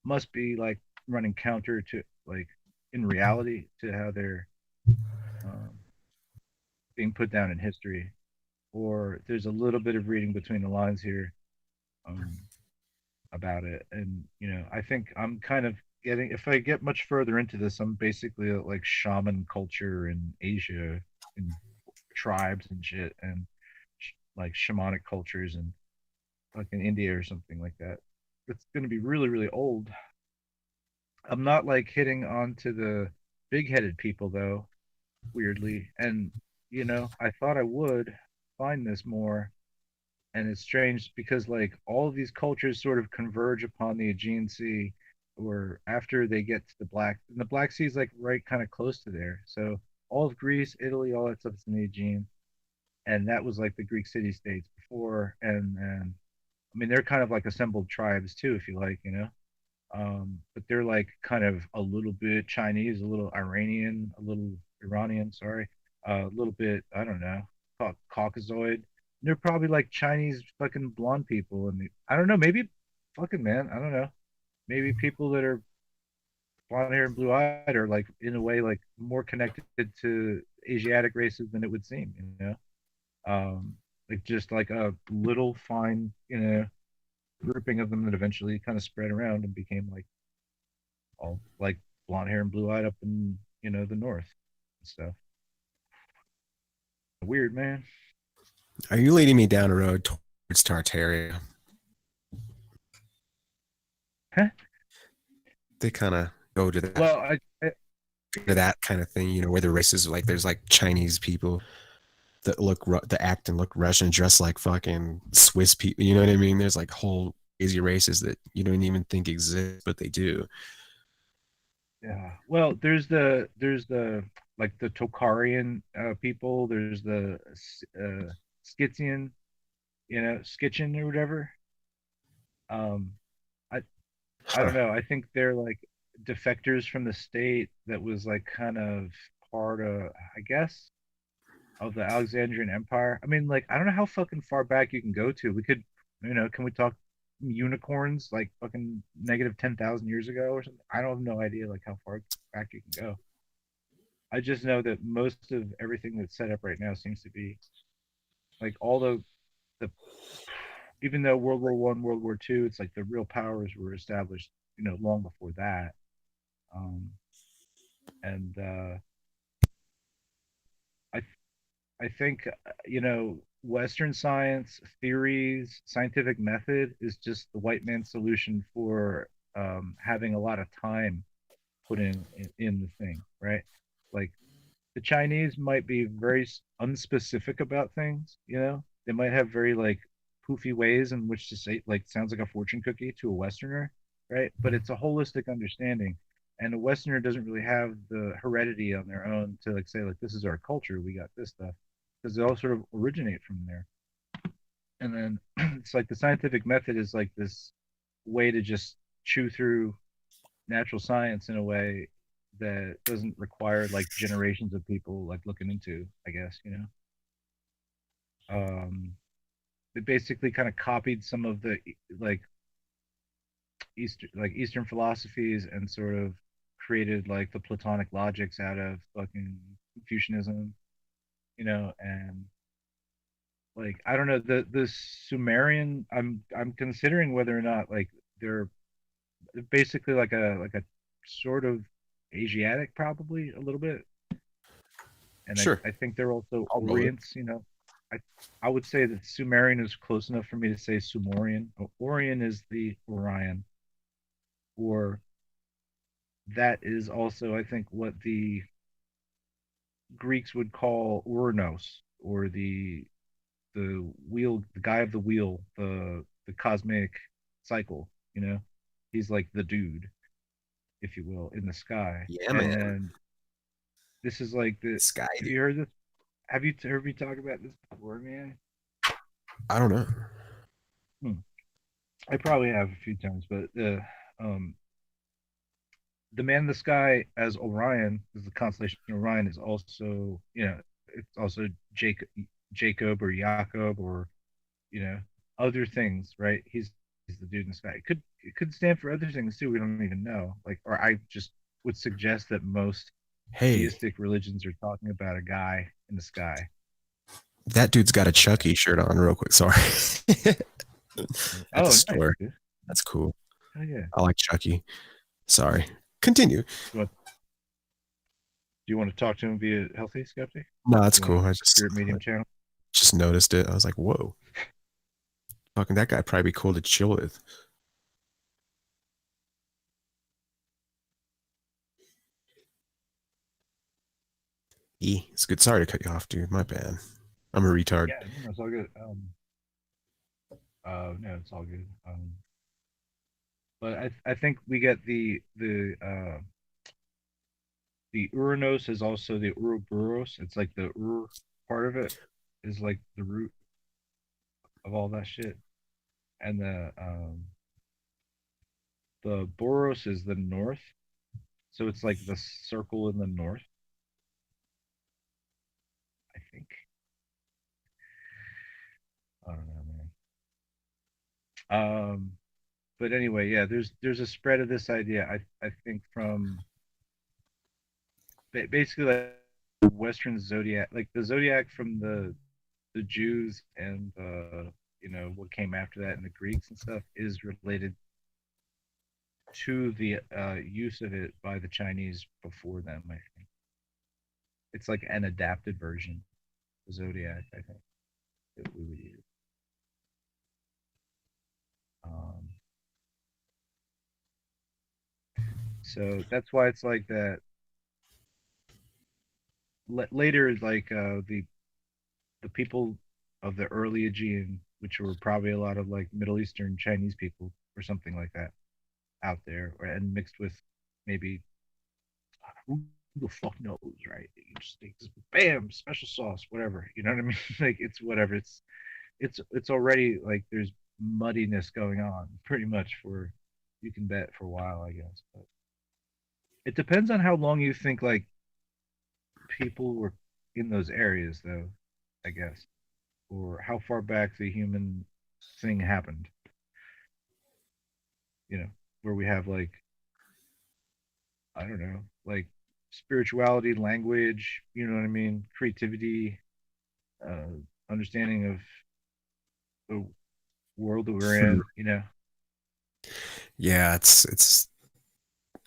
must be like running counter to like in reality to how they're um, being put down in history, or there's a little bit of reading between the lines here. Um, about it. And, you know, I think I'm kind of getting, if I get much further into this, I'm basically like shaman culture in Asia and tribes and shit and like shamanic cultures and like in India or something like that. It's going to be really, really old. I'm not like hitting onto the big headed people though, weirdly. And, you know, I thought I would find this more, and it's strange because like all of these cultures sort of converge upon the Aegean Sea, or after they get to the Black Sea is like right kind of close to there. So all of Greece, Italy, all that stuff's in the Aegean, and that was like the Greek city states before, and I mean they're kind of like assembled tribes too, if you like, you know. But they're like kind of a little bit Chinese, a little Iranian, a little Iranian, sorry, a little bit, I don't know, Caucasoid. They're probably like Chinese fucking blonde people, and I don't know, maybe fucking man, I don't know, maybe people that are blonde hair and blue eyed are like in a way like more connected to Asiatic races than it would seem, you know. Like just like a little fine, you know, grouping of them that eventually kind of spread around and became like all like blonde hair and blue eyed up in you know the north and stuff. Weird, man. Are you leading me down a road towards Tartaria? Huh? They kind of go to Well, that kind of thing, you know, where the races like there's like Chinese people that that act and look Russian, dress like fucking Swiss people. You know what I mean? There's like whole crazy races that you don't even think exist, but they do. yeah. Well, there's the like the Tokarian people. There's the Scythian, you know, Scythian or whatever. Um, I I Huh. don't know. I think they're like defectors from the state that was like kind of part of, I guess, of the Alexandrian Empire. I mean, like, I don't know how fucking far back you can go to. We could, can we talk unicorns like fucking negative 10,000 years ago or something? I don't have no idea like how far back you can go. I just know that most of everything that's set up right now seems to be like all the even though World War One, World War Two, it's like the real powers were established, long before that. Um, and I I think Western science theories, scientific method is just the white man's solution for having a lot of time put in the thing, right? Like the Chinese might be very unspecific about things. They might have very like poofy ways in which to say like sounds like a fortune cookie to a Westerner, right? But it's a holistic understanding, and a Westerner doesn't really have the heredity on their own to like say like this is our culture, we got this stuff, because they all sort of originate from there. And then it's like the scientific method is like this way to just chew through natural science in a way that doesn't require like generations of people like looking into, I guess, um it basically kind of copied some of the like Eastern philosophies and sort of created like the Platonic logics out of fucking Confucianism, and like I don't know, the Sumerian, I'm considering whether or not like they're basically like a sort of Asiatic, probably a little bit. And Sure. I think they're also I'll roll it. Orients. I I would say that Sumerian is close enough for me to say Sumerian. Orion is the Orion, or that is also I think what the Greeks would call Uranos, or the guy of the wheel, the cosmic cycle. He's like the dude, if you will, in the sky. Yeah, And man. then this is like the. Sky. Have you heard this? Have you heard me talk about this before, man? I don't know. Hmm. I probably have a few times, but um, the man in the sky as Orion, is the constellation Orion, is also, it's also Jacob or Jacob, or you know, other things, right? He's the dude in the sky. It could stand for other things too. We don't even know. Like, or I just would suggest that most Hey, theistic religions are talking about a guy in the sky. that dude's got a Like that. Chucky shirt on, real quick. Sorry. At the Oh, nice, store. dude. That's cool. Oh yeah. I like Chucky. Sorry. Continue. Do you want to talk to him via Healthy Skeptic? No, that's You want cool. a I Spirit Medium channel? just noticed it. I was like, whoa. Fucking that guy probably be cool to chill with. It's good. Sorry to cut you off, dude. My bad. I'm a retard. Yeah, no, it's all good. No, it's all good. But I think we get the Uranos is also the Ouroboros. It's like the Ur part of it is like the root of all that shit, and the Boros is the north, so it's like the circle in the north. I think. I don't know, man. But anyway, yeah, there's a spread of this idea. I think from basically like Western zodiac, like the zodiac from the Jews and what came after that and the Greeks and stuff is related to the use of it by the Chinese before them. I think it's like an adapted version of the zodiac. I think that we would use. Um, so that's why it's like that. Later, like the people of the early Aegean, which were probably a lot of like Middle Eastern Chinese people or something like that out there, and mixed with maybe who the fuck knows, right? You just think, bam, special sauce, whatever. You know what I mean? Like it's whatever. It's already like there's muddiness going on, pretty much for you can bet for a while, I guess. But It depends on how long you think like people were in those areas, though. I guess, or how far back the human thing happened. Where we have like I don't know, like spirituality, language. You know what I mean? Creativity, uh, understanding of the world that we're Hmm. in. Yeah,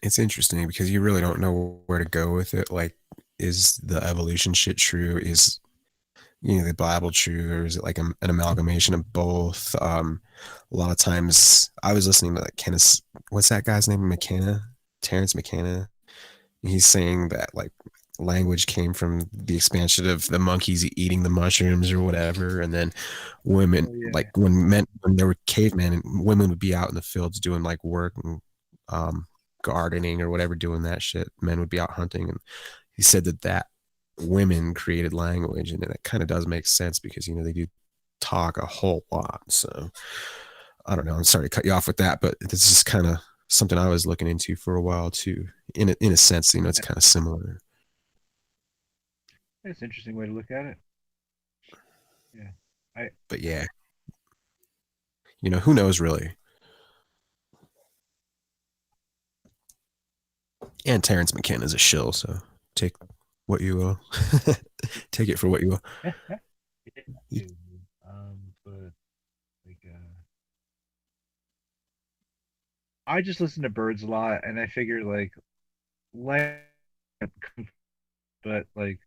it's interesting because you really don't know where to go with it. Like, is the evolution shit true? Is the Bible true, or is it like an amalgamation of both? A lot of times, I was listening to like Kenneth, what's that guy's name? McKenna, Terrence McKenna. He's saying that like language came from the expansion of the monkeys eating the mushrooms or whatever, and then women, Oh yeah. like when there were cavemen, and women would be out in the fields doing like work and um, gardening or whatever, doing that shit. Men would be out hunting, and he said that women created language, and it kind of does make sense because they do talk a whole lot. So I don't know. I'm sorry to cut you off with that, but this is kind of something I was looking into for a while too. In a sense, it's kind of similar. It's an interesting way to look at it. Yeah. I But yeah, who knows really? And Terrence McKenna is a shill, so take what you will. Take it for what you will. yeah, dude. But like I just listen to birds a lot, and I figure like land, but like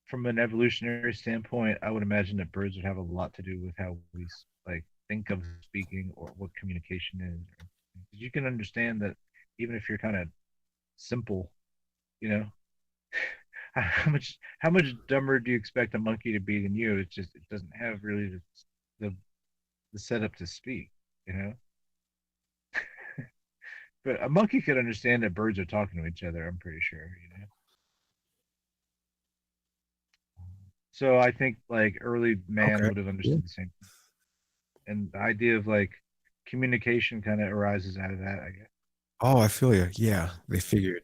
from an evolutionary standpoint, I would imagine that birds would have a lot to do with how we like think of speaking or what communication is. Because you can understand that even if you're kind of simple, you know, how much dumber do you expect a monkey to be than you? It's just it doesn't have really the, the setup to speak, you know. But a monkey could understand that birds are talking to each other. I'm pretty sure. So I think like early man Okay. would have Yeah. understood the same thing. And the idea of like communication kind of arises out of that, I guess. Oh, I feel you. Yeah, they figured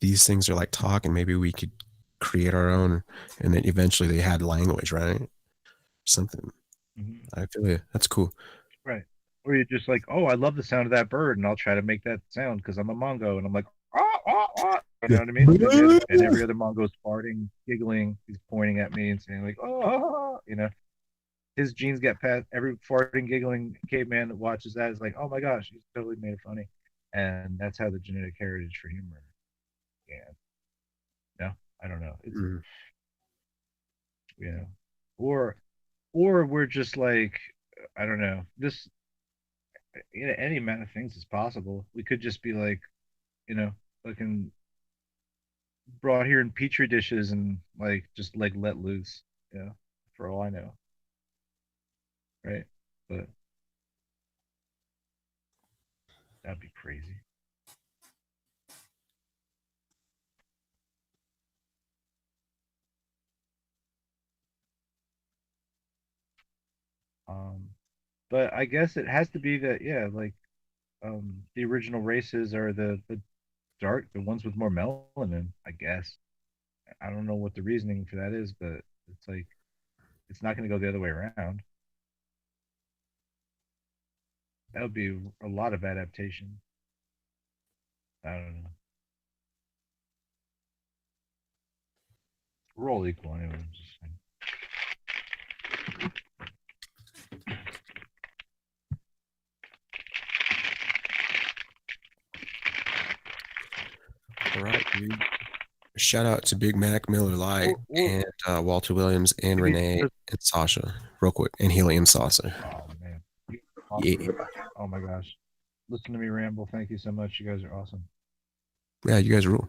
these things are like talking. Maybe we could create our own, and then eventually they had language, right? Something. Hmm. I feel you. That's cool. Right. Or you're just like, oh, I love the sound of that bird, and I'll try to make that sound because I'm a Mongo, and I'm like, ah, ah, ah. You know Yeah. what I mean? And every other Mongo is farting, giggling, he's pointing at me and saying like, oh. His genes get passed. Every farting, giggling caveman that watches that is like, oh my gosh, he's totally made it funny, and that's how the genetic heritage for humor. Yeah. No, I don't know. It's Mm. you know, or or we're just like, I don't know. This any amount of things is possible. We could just be like, fucking brought here in petri dishes and like just like let loose. For all I know, right? But that'd be crazy. Um, but I guess it has to be that, yeah, like the original races are the dark, the ones with more melanin. I guess I don't know what the reasoning for that is, but it's like it's not going to go the other way around. That would be a lot of adaptation. I don't know. We're all equal anyway. I'm just saying. All right, dude. Shout out to Big Mac, Miller Lite, Or and Walter Williams, and maybe Renee, just, and Sasha, real quick, and Helium Saucer. oh man, Yeah, awesome. Oh my gosh, listen to me ramble. Thank you so much. You guys are awesome. yeah, you guys rule.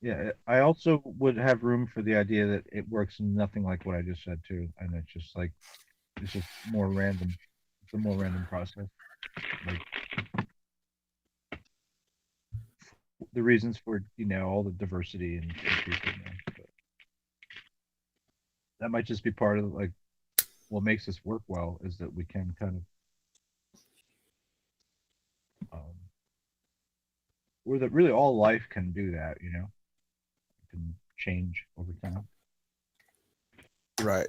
Yeah, I also would have room for the idea that it works nothing like what I just said too, and it's just more random. It's a more random process. Like the reasons for all the diversity and people. But that might just be part of like what makes us work well is that we can kind of where that really all life can do that, you know, it can change over time. Right.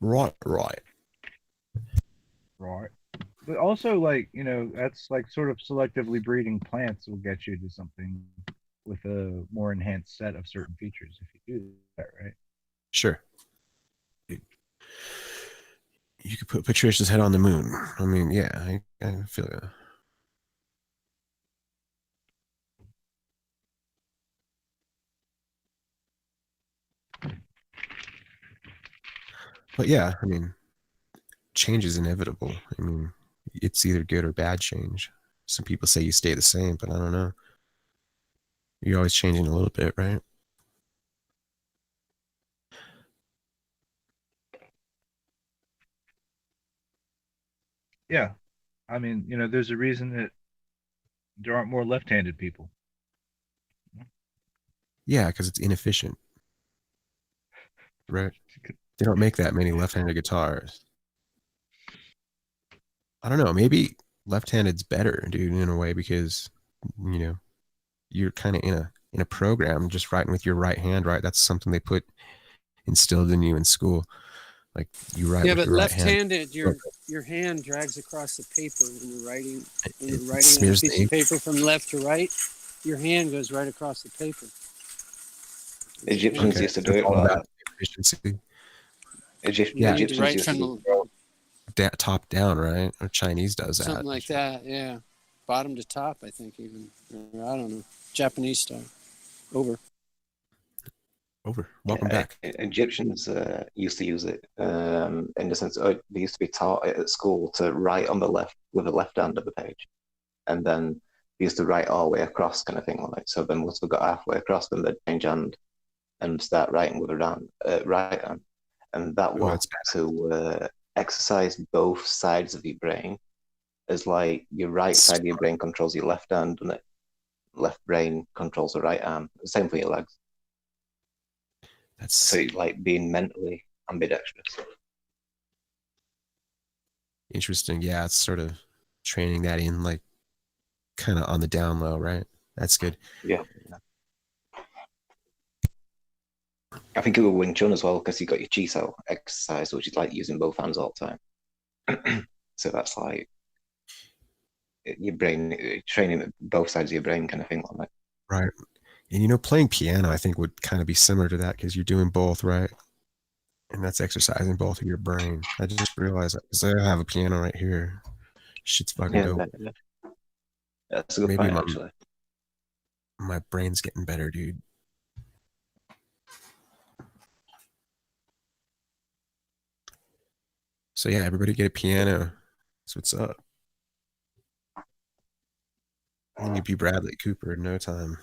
Right. Right. But also, like, you know, that's like sort of selectively breeding plants will get you to something with a more enhanced set of certain features if you do that, right? Sure. You could put Patricia's head on the moon. I mean, yeah, I feel it. But yeah, I mean, change is inevitable. I mean, it's either good or bad change. Some people say you stay the same, but I don't know. You're always changing a little bit, right? Yeah. I mean, you know, there's a reason that there aren't more left-handed people. Yeah, because it's inefficient, right? They don't make that many left-handed guitars. I don't know. Maybe left-handed's better, dude, in a way, because you know you're kind of in a program just writing with your right hand, right? That's something they put instilled in you in school. Like you write Yeah, with but your right hand. left-handed, your hand drags across the paper when you're writing. When you're It writing on a smears the piece of ink. paper from left to right, your hand goes right across the paper. Egyptians Okay, used to so do it's it all like about that. efficiency. You Yeah, need to Egyptians write used to from do top down, right? Or Chinese does that. something like that. Yeah, bottom to top, I think even. Or I don't know, Japanese style. Over. Welcome back. Egyptians used to use it in the sense they used to be taught it at school to write on the left with the left hand of the page, and then they used to write all the way across, kind of thing like that. So then once they got halfway across, then they'd change hand and start writing with the right hand, and that Oh, was to exercise both sides of your brain, as like your right side of your brain controls your left hand, and the left brain controls the right arm. The same for your legs. That's So like being mentally ambidextrous. interesting. Yeah, it's sort of training that in, like, kind of on the down low, right? That's good. Yeah. I think it was Wing Chun as well, because you got your chi sao exercise, which is like using both hands all the time. So that's like your brain training both sides of your brain, kind of thing like that. Right. And you know, playing piano, I think, would kind of be similar to that because you're doing both, right? And that's exercising both of your brain. I just realized that because I have a piano right here. Shit's fucking Yeah, dope. that's a good Maybe point, actually. my brain's getting better, dude. So yeah, everybody get a piano. That's what's up. And you'd be Bradley Cooper in no time.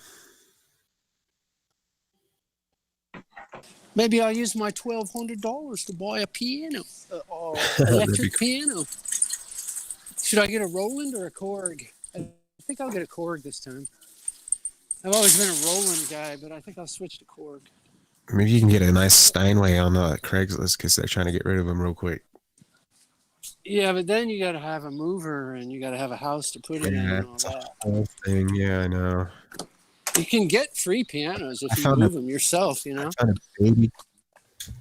Maybe I'll use my $1,200 to buy a piano, That'd be electric cool. piano. Should I get a Roland or a Korg? I think I'll get a Korg this time. I've always been a Roland guy, but I think I'll switch to Korg. Maybe you can get a nice Steinway on Craigslist because they're trying to get rid of them real quick. Yeah, but then you got to have a mover and you got to have a house to put it in Yeah, and all it's a that. whole thing. Yeah, I know. You can get free pianos if I you found move them yourself, you know? I found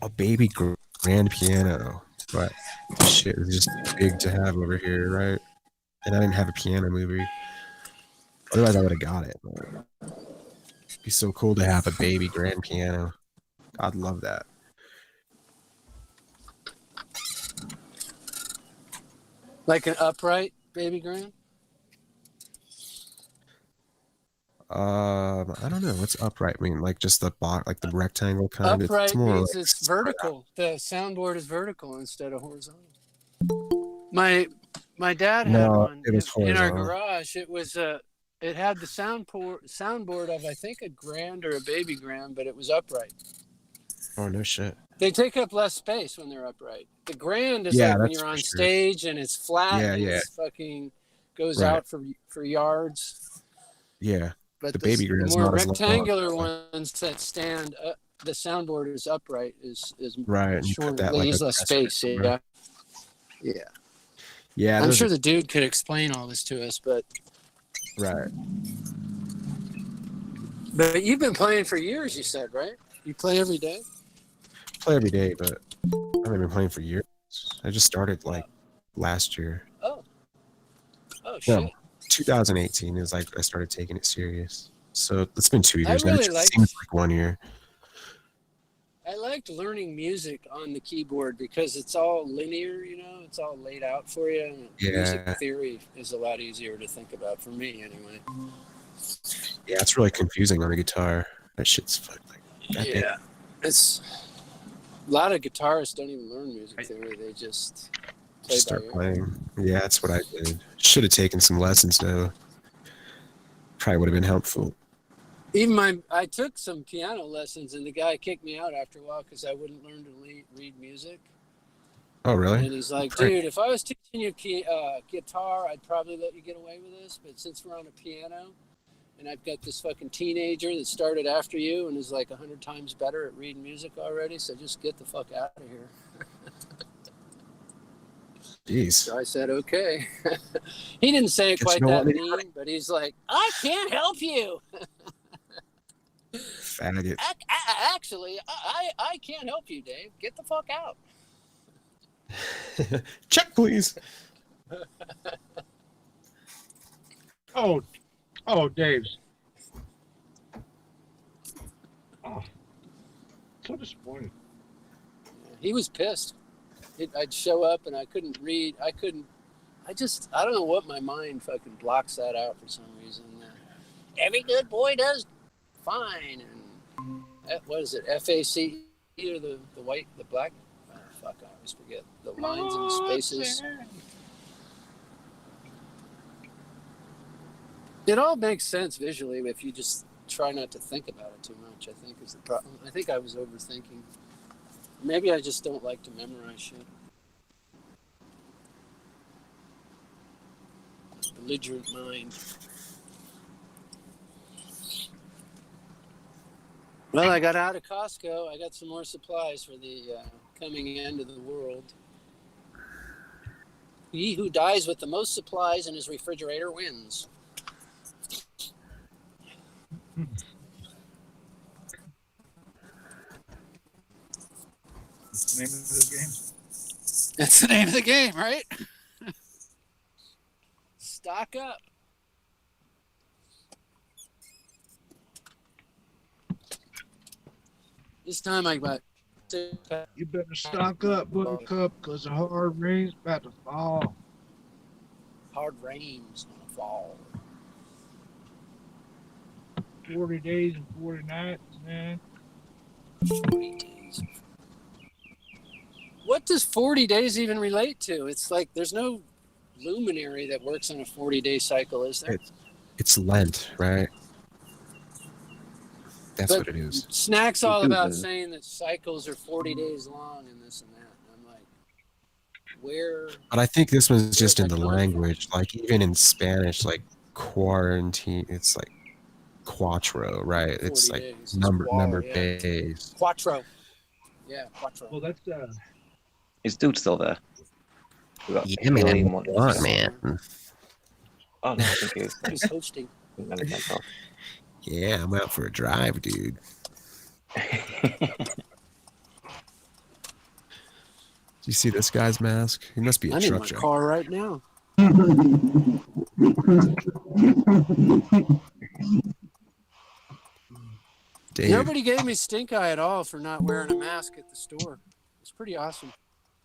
a baby grand piano, but the shit is just big to have over here, right? And I didn't have a piano mover. Otherwise, I would have got it. It'd be so cool to have a baby grand piano. I'd love that. Like an upright baby grand? I don't know. What's upright mean? Like just the box, like the rectangle kind? It's Upright more means like it's vertical. The soundboard is vertical instead of horizontal. My dad had No, one it was in our horizontal. garage. It had the soundboard of I think a grand or a baby grand, but it was upright. Oh no shit. They take up less space when they're upright. The grand is Yeah, like when that's you're for on sure. stage and it's flat Yeah, and yeah. it's fucking goes Right. out for yards. Yeah. But The baby the grand's more not as long. rectangular ones that stand up, the soundboard is upright is Right, and you put short, that like leaves a less space. somewhere. Yeah. Yeah, I'm those sure are the dude could explain all this to us, but right. you've been playing for years, you said, right? You play every day? Play every day, but I haven't been playing for years. I just started like last year. Oh. Oh No, shit. 2018 is like I started taking it serious. So it's been 2 I years now. It really just seems like 1 year. I liked learning music on the keyboard because it's all linear, you know, it's all laid out for you. And music Yeah. theory is a lot easier to think about for me anyway. Yeah, it's really confusing on the guitar. That shit's fucked. Like, goddamn. Yeah. It's a lot of guitarists don't even learn music theory, they just play Just by start ear. playing. Yeah, that's what I did. Should have taken some lessons though. Probably would have been helpful. Even I took some piano lessons, and the guy kicked me out after a while because I wouldn't learn to read music. Oh, really? And he's like, Right. dude, if I was teaching you guitar, I'd probably let you get away with this. But since we're on a piano, and I've got this fucking teenager that started after you and is like 100 times better at reading music already, so just get the fuck out of here. Jeez. So I said, okay. He didn't say it Guess quite you know that what, mean, but he's like, I can't help you. Faggot. Actually, I can't help you, Dave. Get the fuck out. Check, please. Oh, Dave's. Oh, so disappointed. He was pissed. I'd show up and I couldn't read. I don't know what my mind fucking blocks that out for some reason. Every good boy does fine. And what is it? FACE or the white, the black? Oh, fuck, I always forget the lines and spaces. It all makes sense visually if you just try not to think about it too much, I think is the problem. I think I was overthinking. Maybe I just don't like to memorize shit. Belligerent mind. Well, I got out of Costco. I got some more supplies for the coming end of the world. He who dies with the most supplies in his refrigerator wins. What's the name of this game? That's the name of the game, right? Stock up. This time I got. You better stock up, Buttercup, because the hard rain's about to fall. Hard rain's gonna fall. 40 days and 40 nights, man. 40 days. What does 40 days even relate to? It's like there's no luminary that works on a 40-day cycle, is there? It's Lent, right? That's But what it is. Snack's all about saying that cycles are 40 days long and this and that. And I'm like, where? But I think this one's just in that the coming from? language. Like even in Spanish, like quarantine, it's like cuatro, right? It's 40 like days. It's number yeah. days. Quattro. Yeah, quattro. Well, that's Is Dude still there? We got Yeah, man. Alien One. What, man? Oh no, I think he was. He's hosting. Yeah, I'm out for a drive, dude. Do you see this guy's mask? He must be a I'm in truck my driver. car right now. Dave, Nobody gave me stink eye at all for not wearing a mask at the store. It's pretty awesome.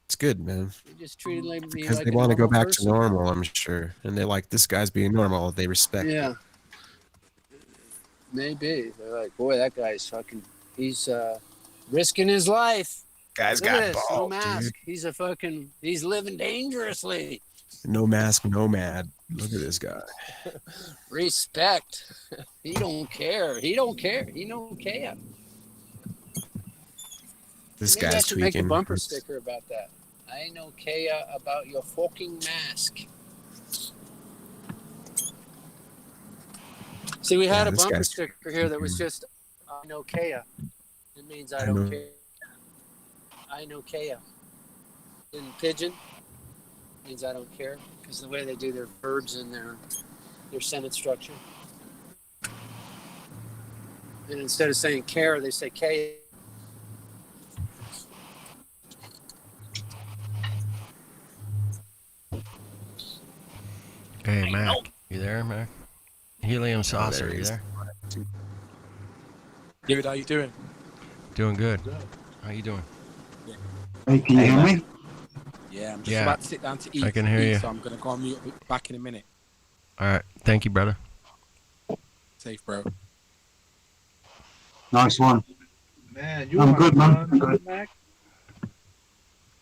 it's good, man. They just treated me Because like they a want to go normal back person. to normal, I'm sure. And they like this guy's being normal. They respect Yeah. it. Maybe. They're like, boy, that guy's fucking, he's risking his life. Guy's Look at got this, no balls, mask. He's living dangerously. dude. No mask, nomad. Look at this guy. Respect. He don't care. He don't care. He don't care. This Maybe I guy's should make a tweaking. bumper sticker about that. I know care about your fucking mask. See, we had a this bumper guy's sticker here that was tweaking. just I know Kea. It means I don't care. I know care. In Pigeon, it means I don't care because the way they do their verbs in their sentence structure. And instead of saying care, they say K. Hey, Mac. You there, Mac? Helium saucer, he you is. there? David, how you doing? Doing good. How you doing? Hey, can you hear me? Yeah, I'm just Yeah. about to sit down to eat. I can hear you. So I'm gonna go on mute back in a minute. All right. Thank you, brother. Safe, bro. Nice one. Man, you I'm are good, man. fun, I'm good. Mac.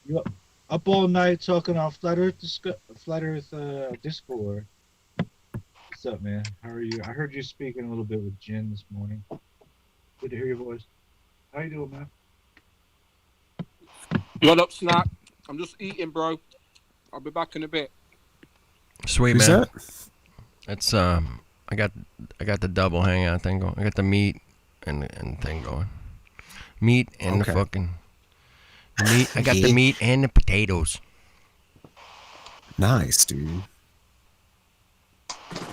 You up all night talking on Flat Earth Discord. What's up, man? How are you? I heard you speaking a little bit with Jen this morning. Good to hear your voice. How you doing, man? What up, Snack? I'm just eating, bro. I'll be back in a bit. Sweet, Who's man. that? It's I got the double hangout thing going. I got the meat and thing going. Meat and the Okay. fucking meat. I got the Yeah. meat and the potatoes. Nice, dude.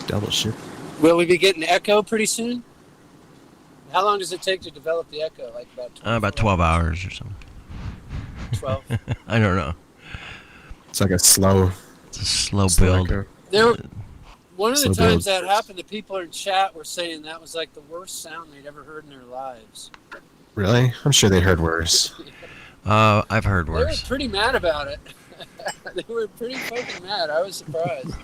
Double ship. Will we be getting Echo pretty soon? How long does it take to develop the Echo? Like About 12 hours or something. 12. I don't know. It's like a slow It's a slow build. echo. There, one of the So times build. that happened, the people in chat were saying that was like the worst sound they'd ever heard in their lives. Really? I'm sure they heard worse. I've heard They were worse. pretty mad about it. They were pretty fucking mad. I was surprised.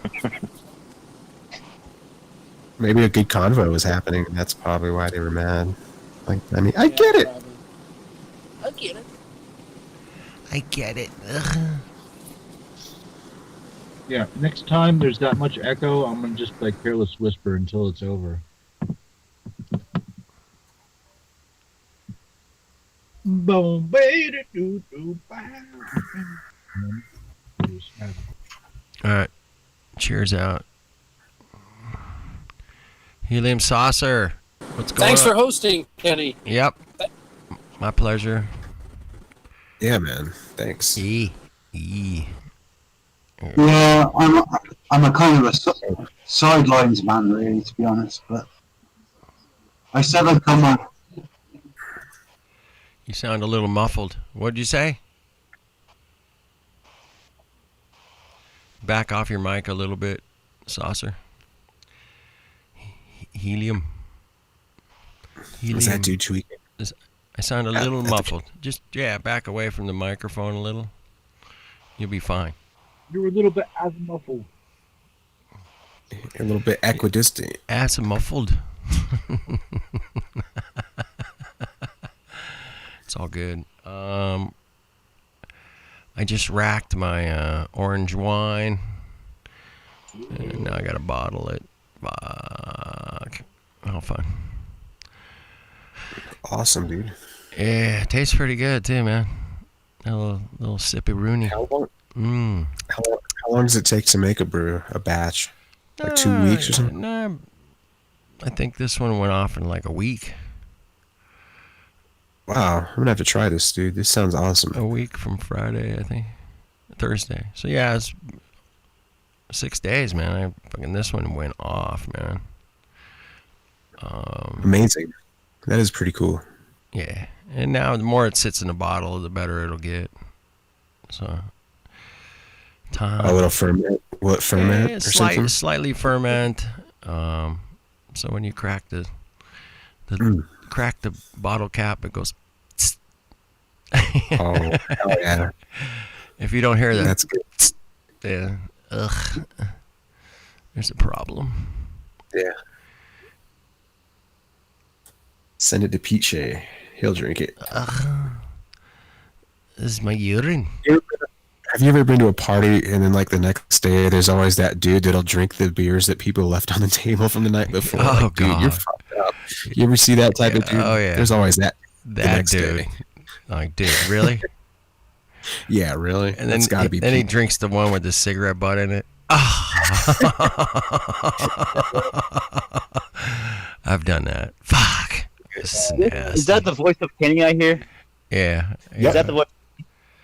Maybe a good convo was happening, and that's probably why they were mad. Like, I mean, I Yeah, get it. probably. I get it. I get it. Ugh. Yeah, next time there's that much echo, I'm gonna just play Careless Whisper until it's over. Boom, baby, doo doo, bow. All right. Cheers out. Helium saucer. What's going Thanks on? for hosting, Kenny. Yep. My pleasure. Yeah, man. Thanks. E. Yeah, I'm a kind of a sidelines man, really, to be honest. But I said I'd come on. You sound a little muffled. What'd you say? Back off your mic a little bit, saucer. Helium. Was that dude tweaking? I sound a Yeah, little that's muffled. Just, back away from the microphone a little. You'll be fine. You were a little bit as muffled. A little bit equidistant. Ass muffled. It's all good. I just racked my orange wine, and now I gotta bottle it. Fuck. Oh, fun. Awesome, dude. Yeah, it tastes pretty good too, man. A little sippy Rooney. How long? Mmm. How long does it take to make a brew, a batch? Like 2 weeks or something? Nah, I think this one went off in like a week. Wow, I'm gonna have to try this, dude. This sounds awesome. A week from Friday, I think. Thursday. So yeah, it's 6 days, man. This one went off, man. Amazing. That is pretty cool. Yeah, and now the more it sits in the bottle, the better it'll get. So time. A little ferment. What ferment or something? Slightly ferment. So when you crack the bottle cap, it goes. Oh, hell yeah. If you don't hear that, That's good. yeah, there's a problem. Yeah. Send it to Pete Shea. He'll drink it. This is my urine. Have you ever been to a party and then like the next day there's always that dude that'll drink the beers that people left on the table from the night before? Oh, like, dude, God. you're fucked up. You ever see that type of dude? Oh, yeah. There's always that. the That next dude. day. Like, dude, really? Yeah, really. And then, That's gotta be. then he Pete. drinks the one with the cigarette butt in it. I've done that. Fuck. This is Is nasty. that the voice of Kenny I hear? Yeah. Is that the voice?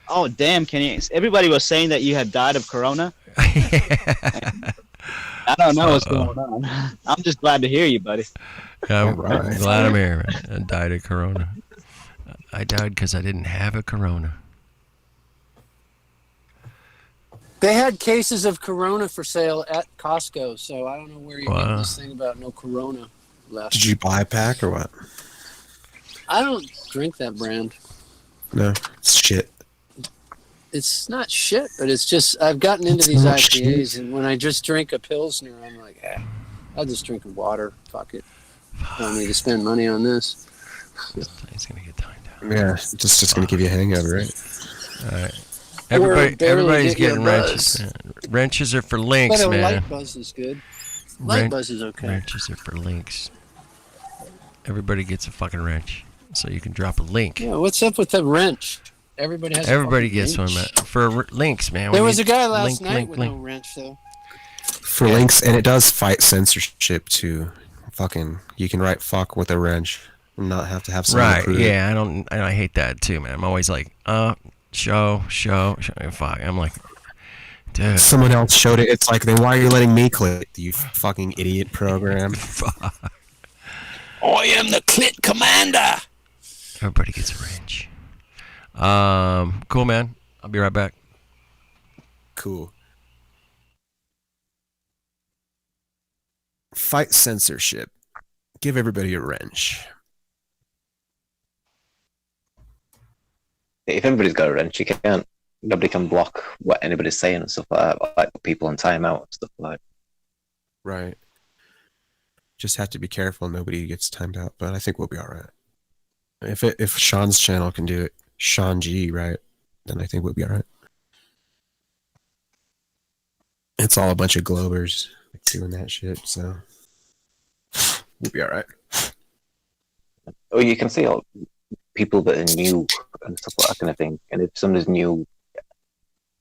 Oh, damn, Kenny. Everybody was saying that you had died of corona. I don't know what's Uh-oh. going on. I'm just glad to hear you, buddy. I'm Alright. glad I'm here, man. I died of corona. I died because I didn't have a corona. They had cases of Corona for sale at Costco, so I don't know where you're getting Wow. this thing about no Corona left. Did you buy a pack or what? I don't drink that brand. No, it's shit. It's not shit, but it's just I've gotten into It's these not IPAs, and when I just drink a Pilsner, I'm like, I'll just drink water. Fuck it. I don't need to spend money on this. He's gonna get timed out. Yeah, just gonna give you a hangover, right? All right. Or barely Everybody's get you a getting wrenches. buzz. Wrenches are for links, But a man. light buzz is good. Light Wren- buzz is okay. Wrenches are for links. Everybody gets a fucking wrench, so you can drop a link. Yeah, what's up with the wrench? Everybody has. Everybody a fucking gets wrench. one, man. For links, man. There We was a need guy last link, night link, with link. no wrench though. For links, and it does fight censorship too. Fucking, you can write "fuck" with a wrench and not have to have someone Right? approve it. Yeah, I hate that too, man. I'm always like, show. Fuck. I'm like, dude. Someone else showed it. It's like, then why are you letting me click? You fucking idiot program. Fuck. I am the clit commander. Everybody gets a wrench. Cool, man. I'll be right back. Cool. Fight censorship. Give everybody a wrench. If everybody's got a wrench, you can't. Nobody can block what anybody's saying and stuff like that. Like people on timeout and stuff like. Right. Just have to be careful. Nobody gets timed out, but I think we'll be all right. If Sean's channel can do it, Sean G, right? Then I think we'll be all right. It's all a bunch of Globers doing that shit, so we'll be all right. Oh, you can see all people that are new and stuff like that kind of thing. And if somebody's new,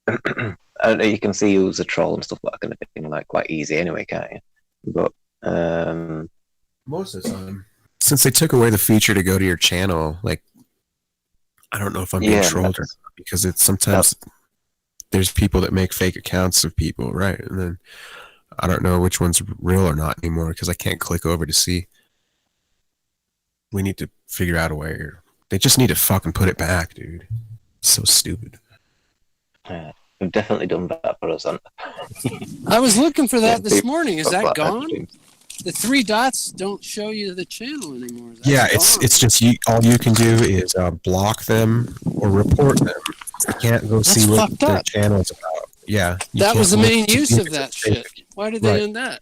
you can see who's a troll and stuff like that kind of thing, like quite easy anyway, can't you? But most of the time, since they took away the feature to go to your channel, like I don't know if I'm being trolled or not, because it's sometimes there's people that make fake accounts of people, right? And then I don't know which one's real or not anymore because I can't click over to see. We need to figure out a way. They just need to fucking put it back, dude. It's so stupid. We've definitely done that for us. I was looking for that this morning. Is that But- gone? The 3 dots don't show you the channel anymore. That's Yeah, gone. it's just you. All you can do is block them or report them. You can't go see what fucked their up. channel's about. Yeah, you That can't was the look main to use see of if that it's fake. shit. Why did they Right. end that?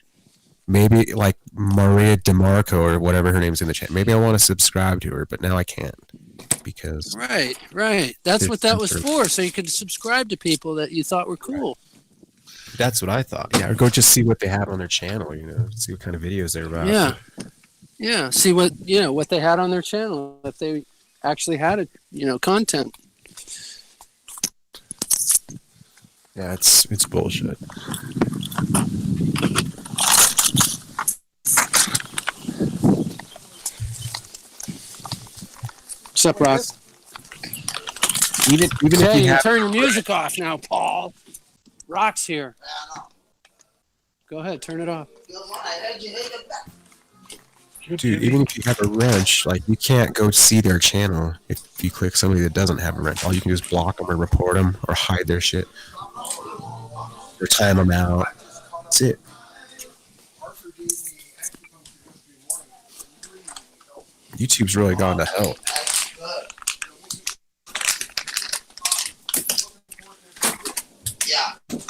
Maybe like Maria DeMarco or whatever her name's in the chat. Maybe I want to subscribe to her, but now I can't because Right. That's It's what that was censored. for, so you could subscribe to people that you thought were cool. that's what I thought. Yeah, or go just see what they have on their channel. See what kind of videos they're about. Yeah. See what what they had on their channel, if they actually had it, content. Yeah, it's bullshit. What's up, Rock? Even Okay, if you you have, turn your music off now, Paul. Rock's here. Go ahead, turn it off. dude, even if you have a wrench, like you can't go see their channel if you click somebody that doesn't have a wrench. All you can do is block them or report them or hide their shit or time them out. That's it. YouTube's really gone to hell.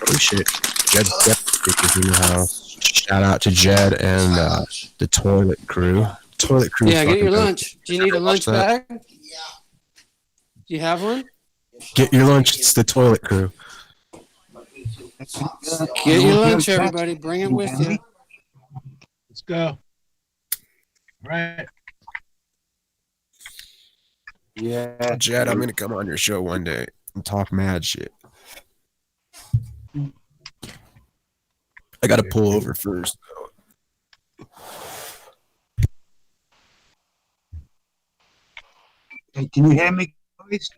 Oh shit. Jed Skeptic is in the house. Shout out to Jed and the toilet crew. Toilet crew. Yeah, get your fucking dope. lunch. Do you need a lunch that. bag? Do you have one? Get your lunch. It's the toilet crew. Get your lunch, everybody. Bring it with you. Let's go. Right. Yeah. Jed, I'm gonna come on your show one day and talk mad shit. I gotta pull over first. Hey, can you hear me, guys?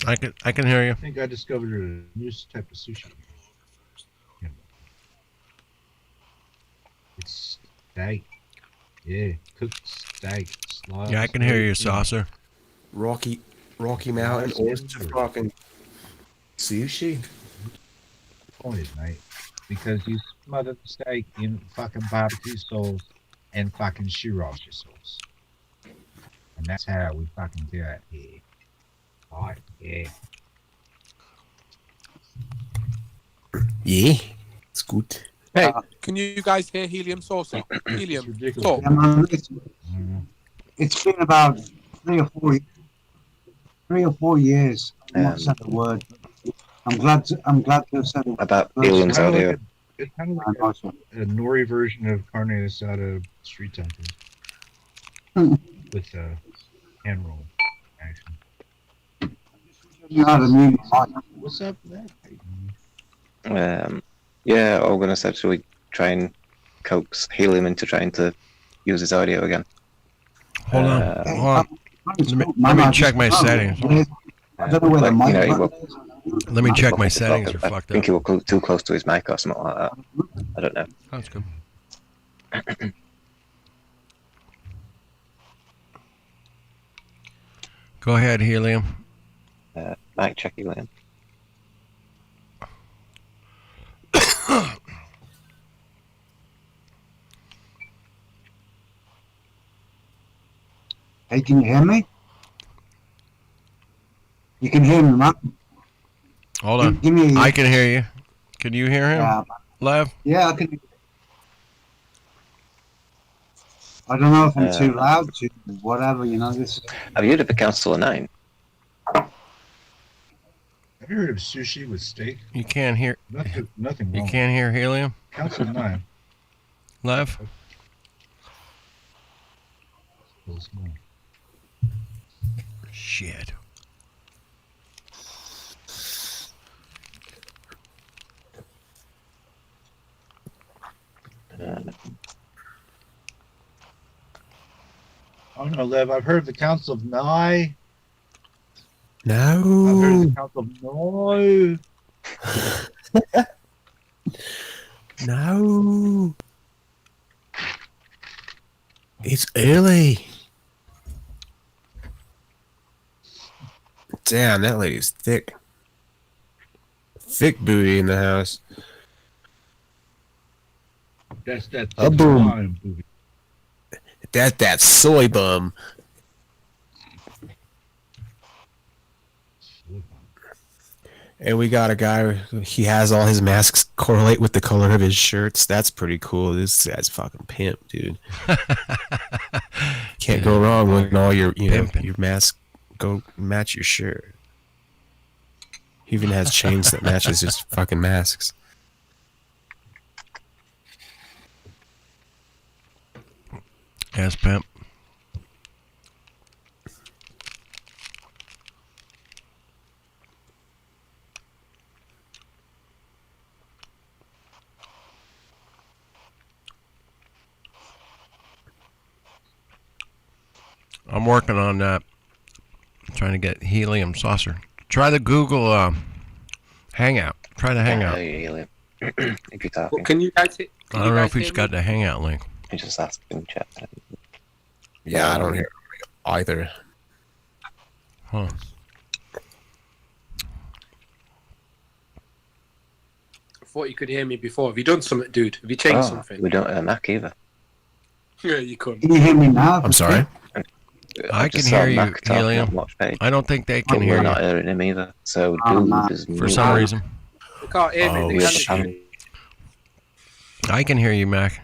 I can hear you. I think I discovered a new type of sushi. Yeah. It's steak. Yeah, cooked steak. Sliced Yeah, I can hear you, steak. Saucer. Rocky Mountain oyster fucking sushi. Point is, mate, because you smother the steak in fucking barbecue sauce and fucking sriracha sauce, and that's how we fucking do it here. Right? Yeah. Yeah, it's good. Hey, can you guys hear Helium Saucer? It's Helium, ridiculous. talk. Yeah, man, Mm. it's been about 3 or 4 years. I've not said a word. I'm glad to have said a word. About First Helium's time. audio. It's kind of I like know, so. a nori version of carne asada street tacos with hand roll action. You had a new mic. What's up, man? Yeah, I'm gonna say, should we try and coax Helium into trying to use his audio again? Hold on. Hey, Hold on. man, Let me I check my just- settings. I don't know where the Like, mic you know, he button is. Let me check my I settings are fucked think up. he was too close to his mic or something like that. I don't know. That's good. Go ahead, Helium. Mic check, Helium. Hey, can you hear me? You can hear me, man. Hold on. Give me a I can hear you. Can you hear him, yeah, Lev? yeah, I can. I don't know if I'm too loud to whatever, you know. This. Have you heard of the Council of Nine? Have you heard of sushi with steak? You can't hear. Nothing You wrong. can't hear Helium, Council 9. Lev. Still small. Shit. Oh no, Lev, I've heard of the Council of Nye. I've heard of No. the Council of No. No. It's early. Damn, that lady's thick. Thick booty in the house. That's that A boom. time movie. That soy bum. And we got a guy, he has all his masks correlate with the color of his shirts. That's pretty cool. This guy's fucking pimp, dude. Can't go wrong when all your, your masks go match your shirt. He even has chains that matches his fucking masks. Yes, pimp. I'm working on that. Trying to get Helium Saucer. Try the Google Hangout. Try the Hangout. Helium. If you're talking, Well, can you guys hear? I don't know if he's got the Hangout link. you just ask in chat. Yeah, I don't hear either. Huh. I thought you could hear me before. Have you done something, dude? Have you changed something? We don't Mac either. Yeah, you could. Can you hear me now? I'm sorry. I can just saw hear you, Mac talking on Helium. Watch page. I don't think they can We're hear not you hearing him either. So Oh, dude no. is for mute. some reason. They can't hear me. Oh, They Weird can channel. I can hear you, Mac.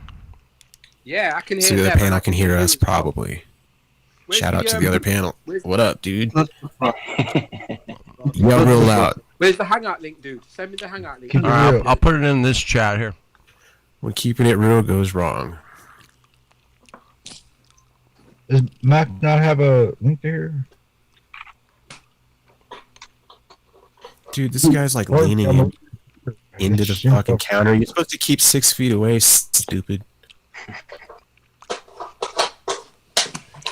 Yeah, I can hear So the other them. panel can hear us, you as well. probably. Where's Shout out to the other panel. where's- What up, dude? What the fuck? Yell real loud. Where's the Hangout link, dude? Send me the Hangout link. Can All right, I'll put it in this chat here. When keeping it real goes wrong. Does Mac not have a link there? Dude, this guy's like leaning into the fucking counter. You're supposed to keep 6 feet away, stupid.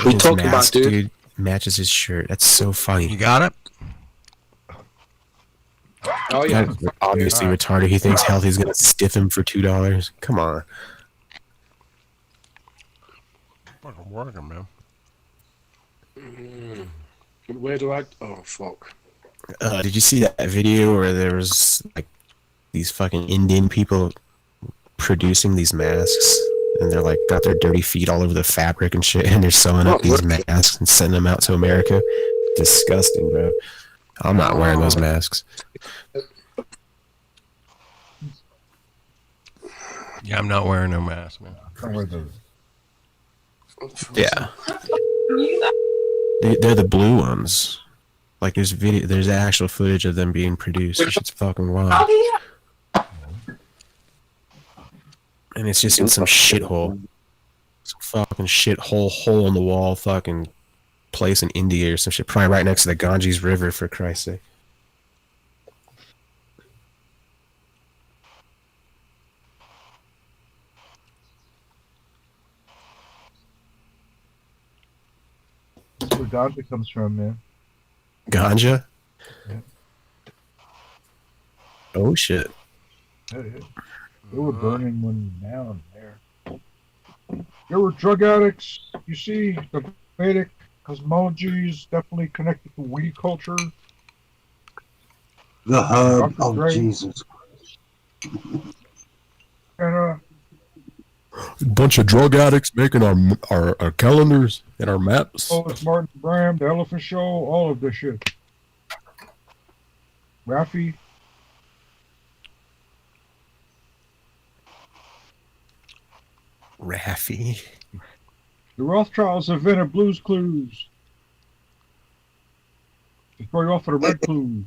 His talking about, mask, dude? matches his shirt. That's so funny. You got it? Oh yeah. That is obviously retarded. He thinks Healthy's gonna stiff him for $2. Come on. Fucking working, man. Where do I? Oh fuck. Did you see that video where there was like these fucking Indian people producing these masks, and they're like got their dirty feet all over the fabric and shit, and they're sewing up these masks and sending them out to America? Disgusting, bro. I'm not wearing those masks. Yeah, I'm not wearing no mask, man. Yeah. They're the blue ones. Like there's actual footage of them being produced. That shit's fucking wild. And it's just in some shithole. Some fucking shithole hole in the wall fucking place in India or some shit. Probably right next to the Ganges River, for Christ's sake. That's where ganja comes from, man. Ganja? Yeah. Oh shit. Yeah. They were burning one now and there. There were drug addicts. You see, the Vedic cosmology is definitely connected to weed culture. The herb. Dr. Oh, Dre. Jesus. And A bunch of drug addicts making our calendars and our maps. oh, it's Martin Bram, The Elephant Show, all of this shit. Raffy. Raffy. The Rothschilds invented Blues Clues. To throw you off of the red clues.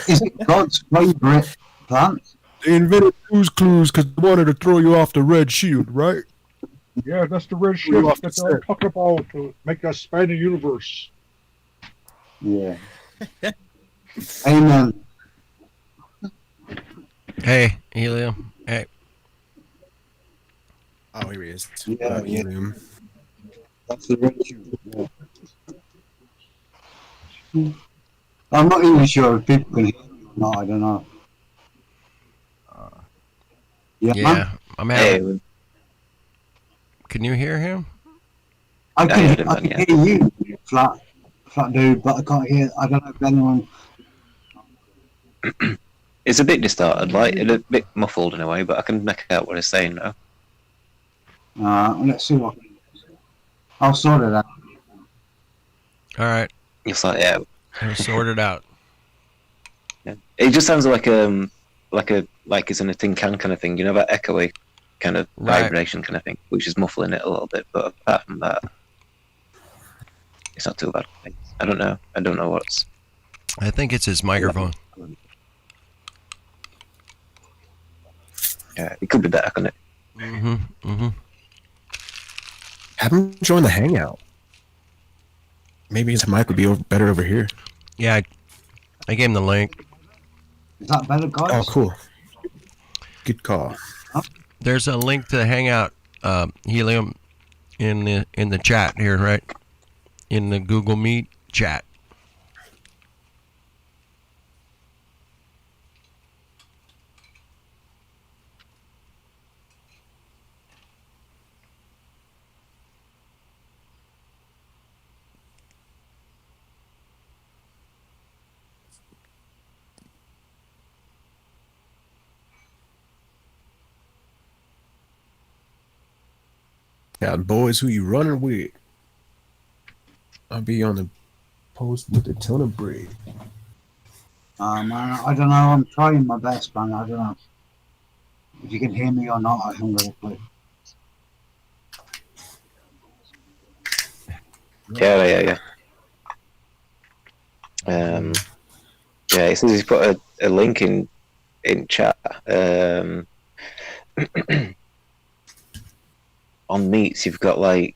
Is it God's favourite plant? They invented Blue's Clues because they wanted to throw you off the red shield, right? Yeah, that's the red shit that they'll talk about to make us span the universe. Yeah. Amen. Hey, Helium. Hey. Oh, here he is. Yeah, yeah. Helium. That's the red shield. Yeah. I'm not even sure if people can hear me or not. I don't know. Yeah, man. Yeah, I'm having. Hey, Can you hear him? I I can, heard him I then, can hear you, flat dude, but I can't hear. I don't know if anyone. it's a bit distorted, like it's a bit muffled in a way, but I can make out what he's saying now. Let's see what. I'll sort it out. All right, It's like yeah, we'll sort it out. yeah. It just sounds like it's in a tin can kind of thing, you know, that echoey kind of Right. vibration kind of thing, which is muffling it a little bit. But apart from that, it's not too bad. I don't know. I don't know what's. I think it's his microphone. Yeah, it could be better, couldn't it? Mm-hmm. Mm-hmm. Have him join the Hangout. Maybe his mic would be better over here. Yeah, I gave him the link. Is that better, guys? Oh, cool. Good call. There's a link to Hangout, Helium, in the chat here, right? In the Google Meet chat. Yeah, boys, who you running with? I'll be on the post with a ton of bread. Man, I don't know. I'm trying my best, man. I don't know if you can hear me or not. I can really quick. Yeah. Yeah, it says he's put a link in chat. On meets, you've got like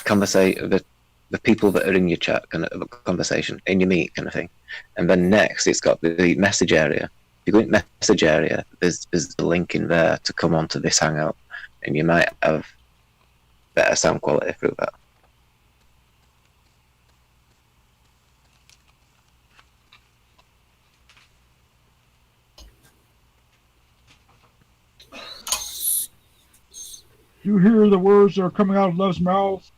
the people that are in your chat kind of conversation in your meet kind of thing, and then next it's got the message area. If you go in message area, there's a link in there to come onto this Hangout, and you might have better sound quality through that. You hear the words that are coming out of Love's mouth?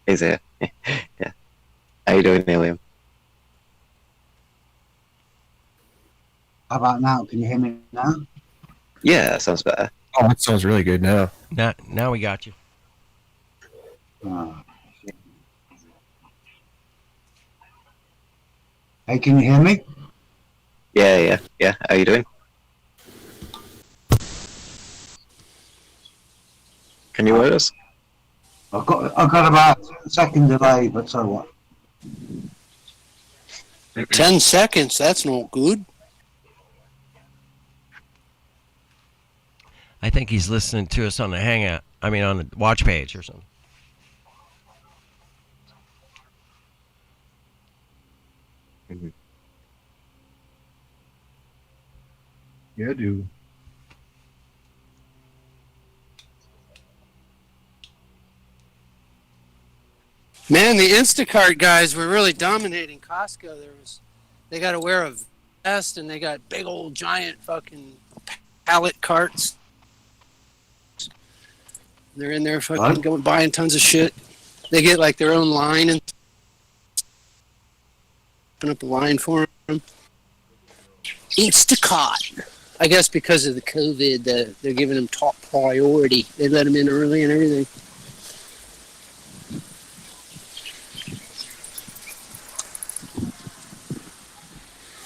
Is it? Yeah. How you doing, William? How about now? Can you hear me now? Yeah, that sounds better. Oh, that sounds really good now. Now we got you. Hey, can you hear me? Yeah. How you doing? Can you hear us? I've got about a second delay, but so what? 10 seconds. That's not good. I think he's listening to us on the Hangout. I mean, on the watch page or something. Yeah, dude. Man, the Instacart guys were really dominating Costco. They got to wear a vest, and they got big old giant fucking pallet carts. They're in there fucking going buying tons of shit. They get like their own line and open up a line for them. Instacart. I guess because of the COVID, they're giving them top priority. They let them in early and everything.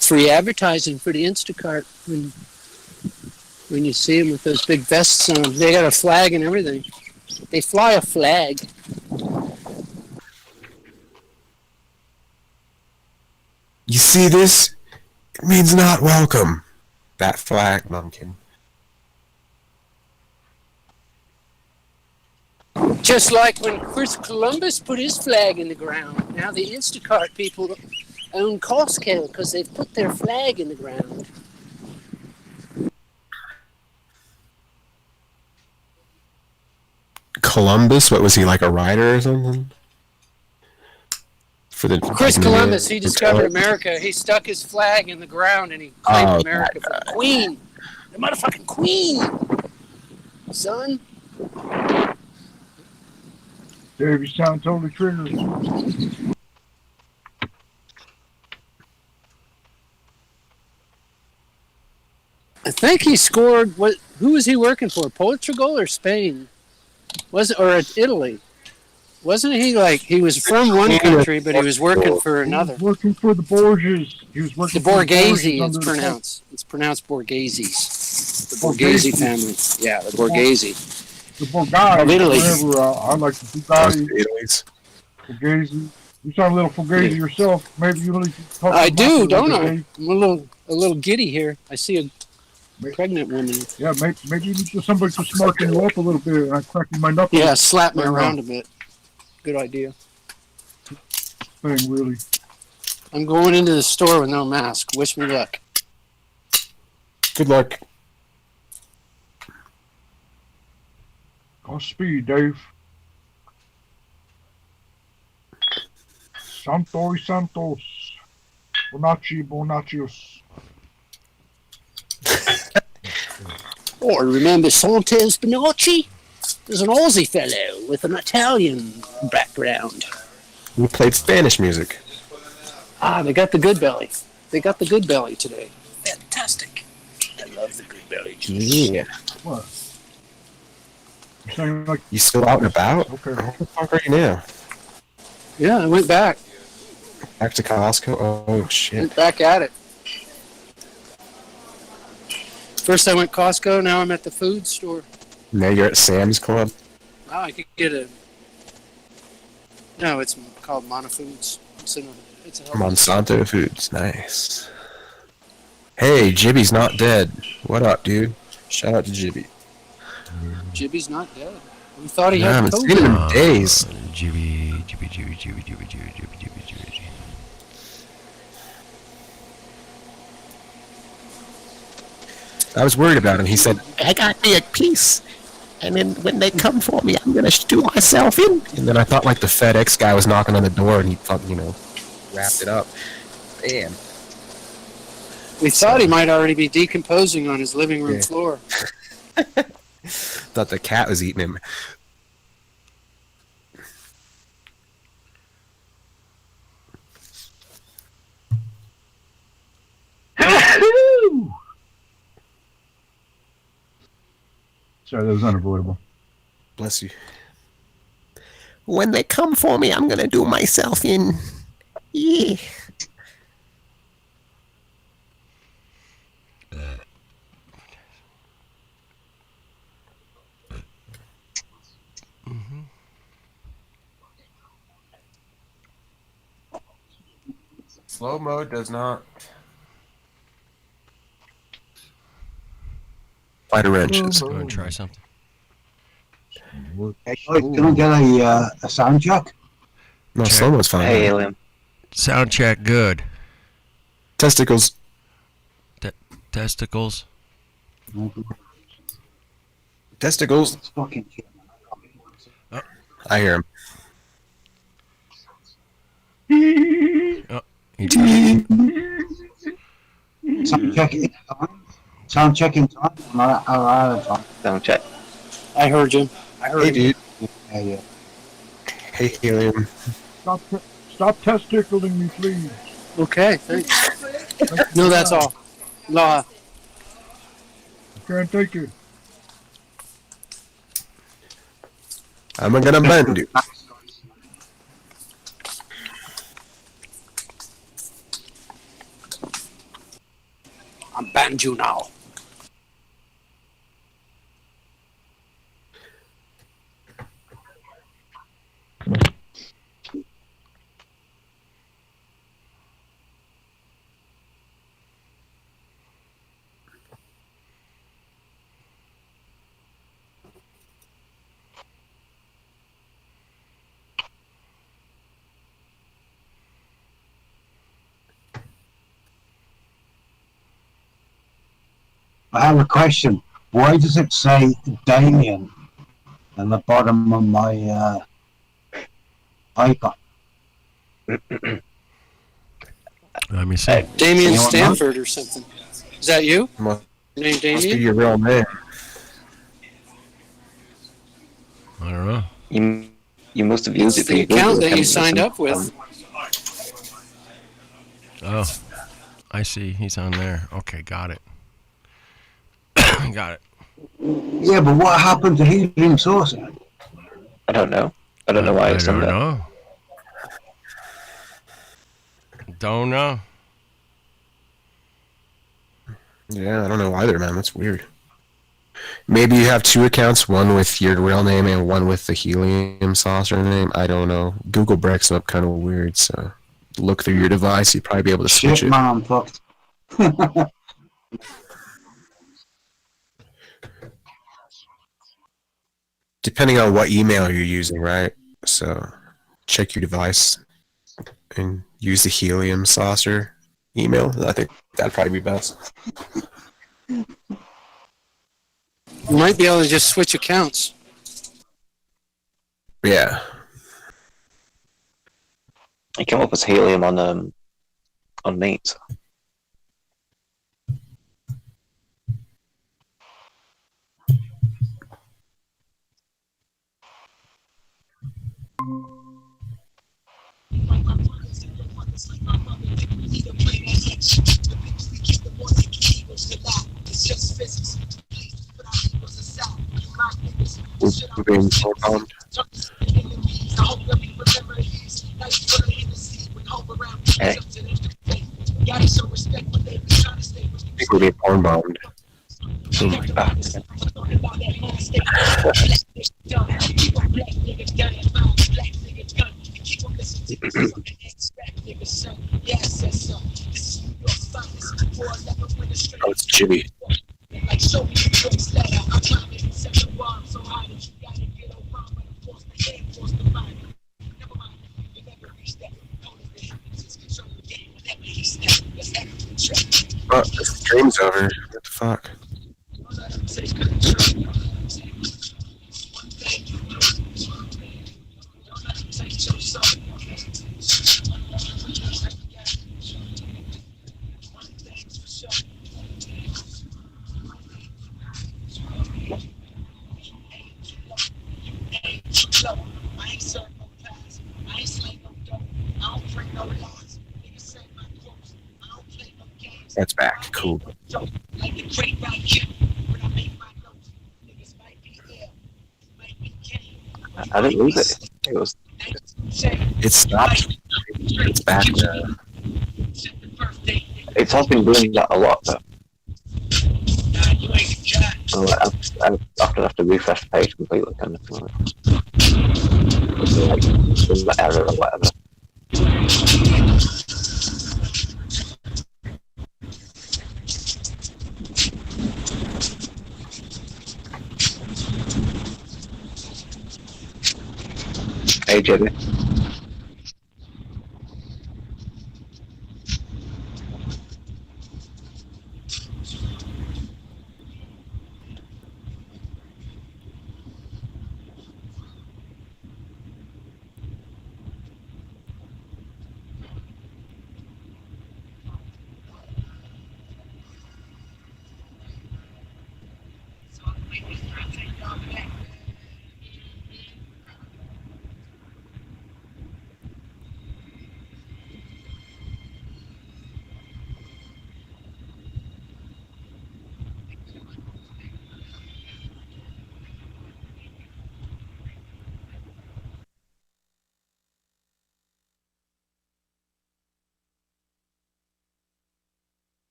Free advertising for the Instacart when you see them with those big vests on. They got a flag and everything. They fly a flag. You see this? It means not welcome. That flag, no, I'm kidding. Just like when Chris Columbus put his flag in the ground. Now the Instacart people own Costco because they've put their flag in the ground. Columbus? What was he, like a writer or something? For the Chris Columbus, he discovered America. He stuck his flag in the ground and he claimed America for the Queen. The motherfucking Queen, son. Dave, you sound totally triggered. I think he scored. Who was he working for? Portugal or Spain? Was it or Italy? Wasn't he like he was from one country, but he was working for another? He was working for the Borgias. He was working The for Borghese. the It's pronounced. It's pronounced Borgheses. The Borghese family. Yeah, the Borghese. The Borghese. Of Italy. Whatever. I like the Borghese. Borghese. You sound a little Borghese yourself. Maybe you really. I do, don't I? I'm a little giddy here. I see a pregnant woman. Yeah, maybe you need somebody to smarten you up a little bit. I'm cracking my knuckles. Yeah, slap me around a bit. Good idea. Thing, really. I'm going into the store with no mask. Wish me luck. Good luck. Godspeed, Dave. Santos. Bonacios. Or remember Santos Bonacci? There's an Aussie fellow with an Italian background. We played Spanish music. Ah, they got the good belly. They got the good belly today. Fantastic. I love the good belly. Yeah. What? You sound like You still out and about? Okay. Where the fuck are you now? Yeah, I went back. Back to Costco? Oh, shit. Went back at it. First I went Costco, now I'm at the food store. Now you're at Sam's Club? Wow, I could get a... No, it's called Monofoods. It's a Monsanto Foods. Nice. Hey, Jibby's not dead. What up, dude? Shout out to Jibby. Jibby's not dead. We thought he I had haven't seen him COVID. in days. Jibby. I was worried about him. He said, I got me a piece. And then when they come for me, I'm going to shoot myself in. And then I thought like the FedEx guy was knocking on the door and he thought, wrapped it up. Damn. We thought he might already be decomposing on his living room floor. Thought the cat was eating him. Sorry, that was unavoidable. Bless you. When they come for me, I'm gonna do myself in. Yeah. Slow mode does not. Fighter wrenches. I'm gonna try something. Hey, guys, can I get a sound check? No, Check. slow mode's fine. Hey, Alien. Sound check good. Testicles. Testicles. Testicles. It's fucking shit. I hear him. He touched. Sound check in time. Sound check in time. I'm out of time. Sound check. I heard you. I heard Hey, you. dude. Yeah. Hey, helium. Stop testicling me, please. Okay, thanks. No, that's all. Aloha. I can't take it. I'm gonna bend you. I'm banned you now. I have a question. Why does it say Damien in the bottom of my paper? Let me see. Damien You want Stanford or something. Is that you? Must Your name be Damien? your real name. I don't know. You must have used It's it for the your Google account that you account or signed up something. with. Oh, I see. He's on there. Okay, got it. Got it. Yeah, but what happened to helium saucer? I don't know. I don't know why it's I on don't there. know. Don't know. Yeah, I don't know either, man. That's weird. Maybe you have two accounts, one with your real name and one with the helium saucer name. I don't know. Google breaks them up kind of weird, so look through your device. You'd probably be able to switch Shit, it. man, I'm fucked. Depending on what email you're using, right? So check your device and use the helium saucer email. I think that'd probably be best. You might be able to just switch accounts. Yeah. It came up as helium on Meet. Moving compound. Hey. I think we're being porn bombed. Ah. Oh, it's Jimmy. Oh, the stream's over. What the fuck? That's back. Cool. I didn't lose it. It was. It stopped. It's back. It has been doing that a lot though. So I've often have to refresh the page completely, kind of thing. Like some error or whatever. Hey, Jimmy.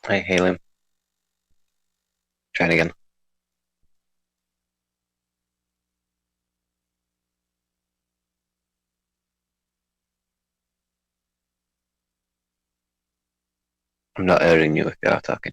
Hey, Helium. Trying again. I'm not hearing you if you are talking.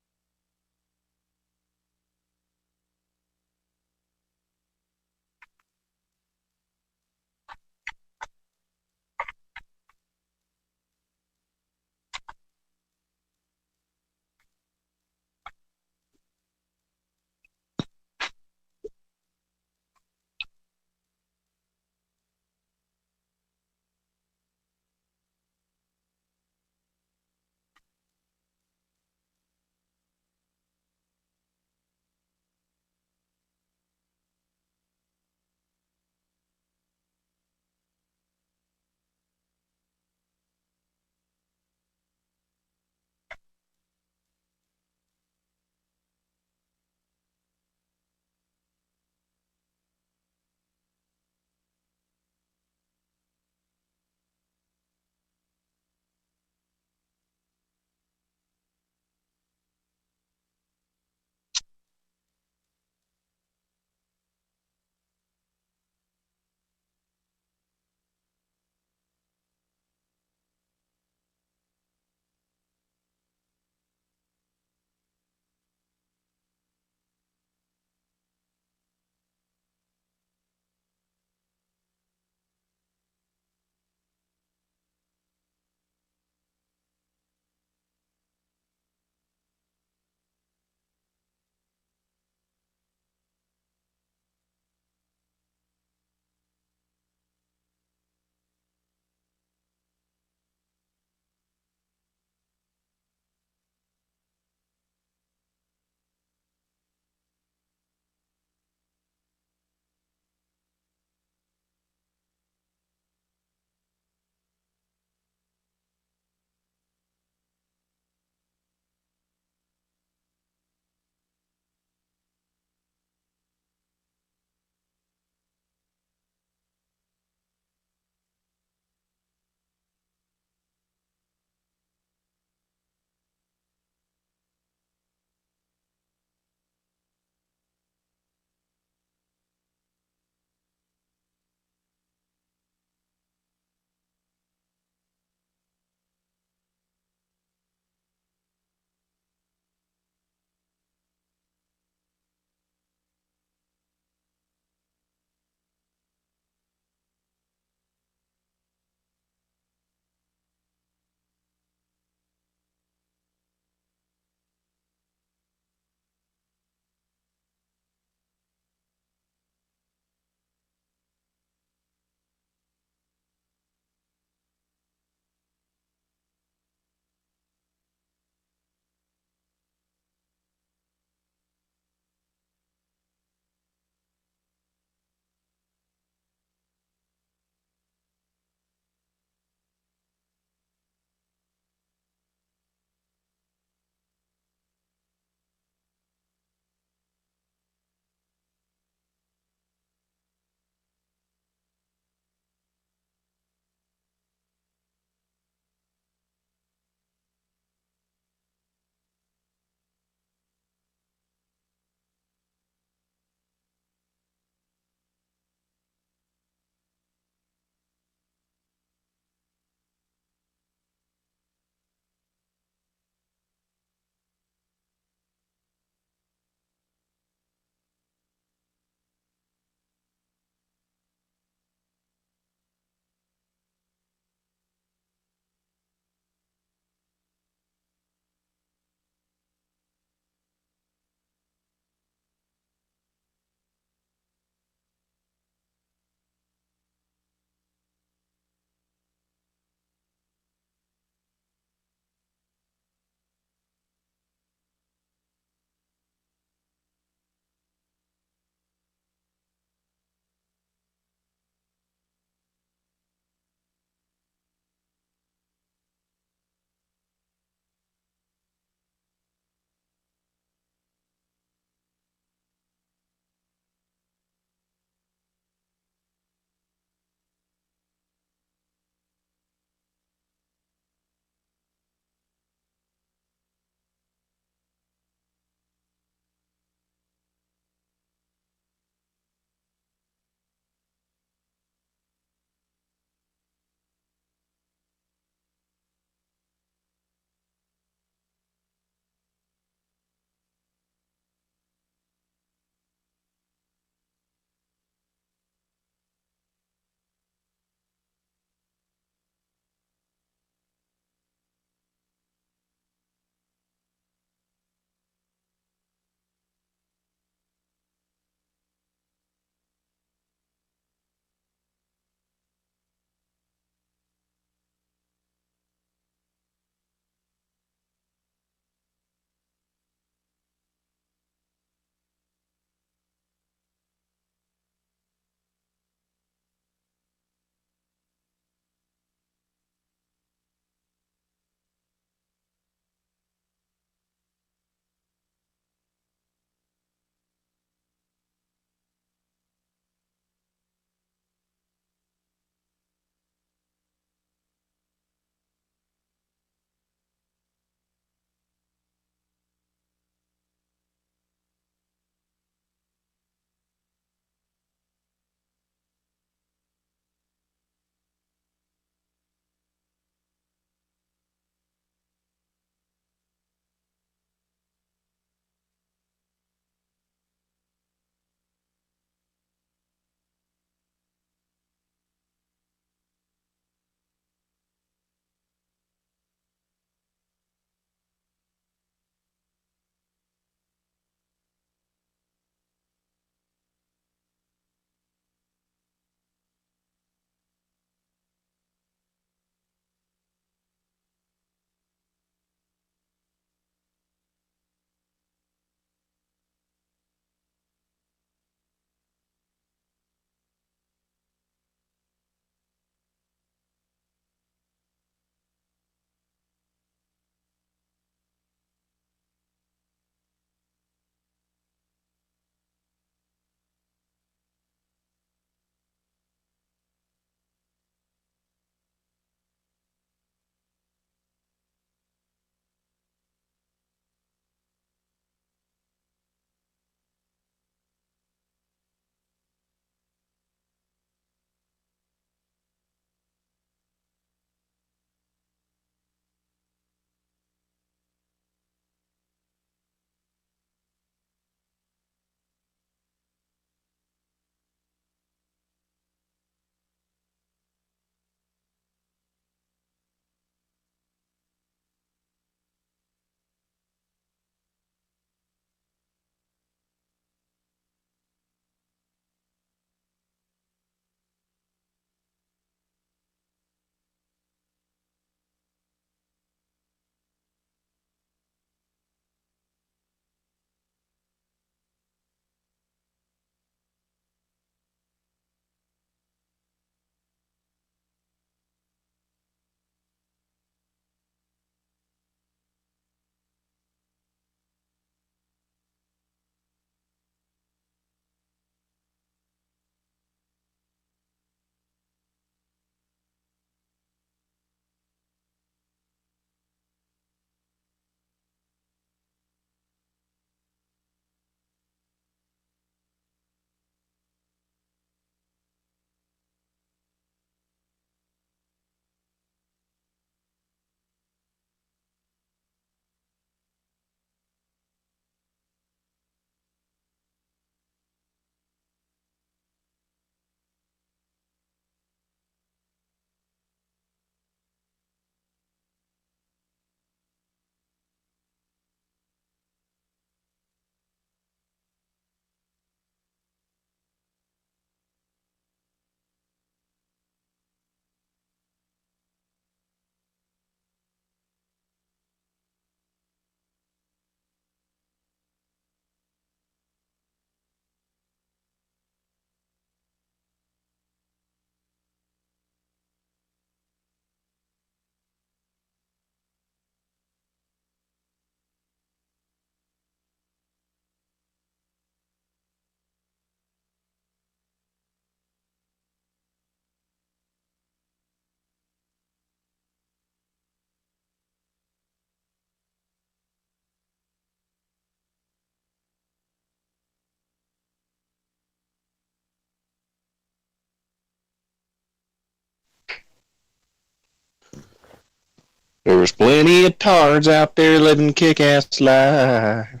plenty of tards out there living kick-ass lives.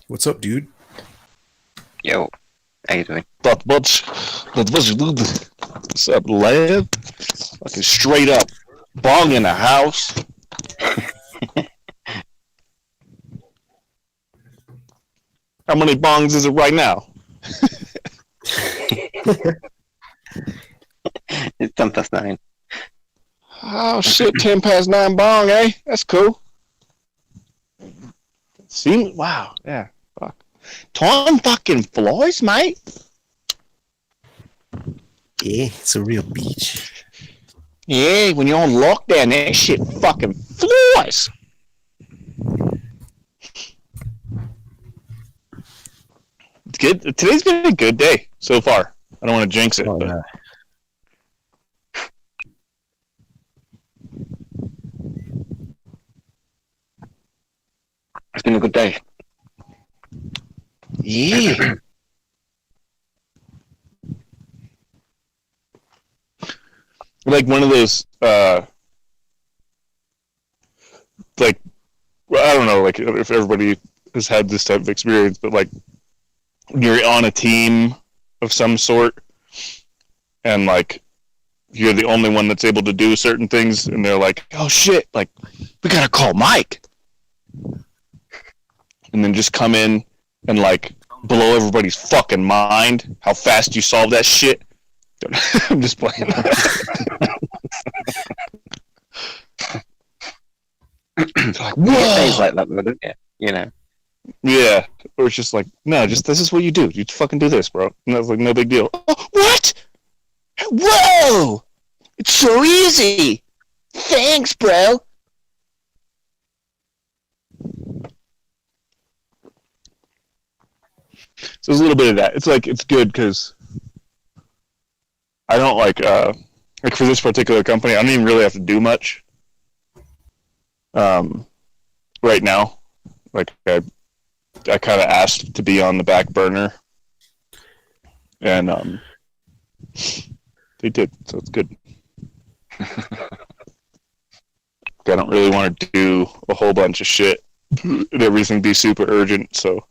What's up, dude? Yo, how you doing? Not much. What's up, lad? Fucking straight up bong in the house. How many bongs is it right now? It's 9:10. Oh shit, 10 past 9 bong, eh? That's cool. See? Wow, yeah, fuck. 10 fucking floors, mate? Yeah, it's a real beach. Yeah, when you're on lockdown, that shit fucking floors. It's good. Today's been a good day so far. I don't want to jinx it, Oh, but yeah. It's been a good day. yeah. Like one of those, like, I don't know, like if everybody has had this type of experience, but like you're on a team of some sort and like you're the only one that's able to do certain things and they're like, oh shit, like we gotta call Mike. And then just come in and like blow everybody's fucking mind how fast you solve that shit. I'm just playing. It's like, Things whoa! like that, don't you? You know. Yeah, or it's just like, no, just this is what you do. You fucking do this, bro. And that's like no big deal. Oh, what? Whoa! It's so easy. Thanks, bro. So there's a little bit of that. It's like it's good because I don't like for this particular company, I don't even really have to do much. Right now, like I kind of asked to be on the back burner, and they did, so it's good. I don't really want to do a whole bunch of shit and everything be super urgent, so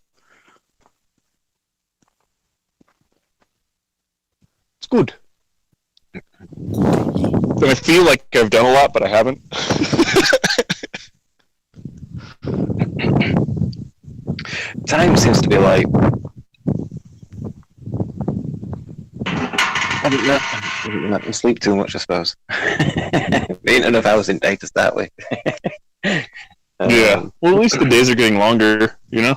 it's good. And I feel like I've done a lot, but I haven't. Time seems to be like, I don't know. You sleep too much, I suppose. Ain't enough hours in day to start with. Yeah. Well, at least the days are getting longer, you know?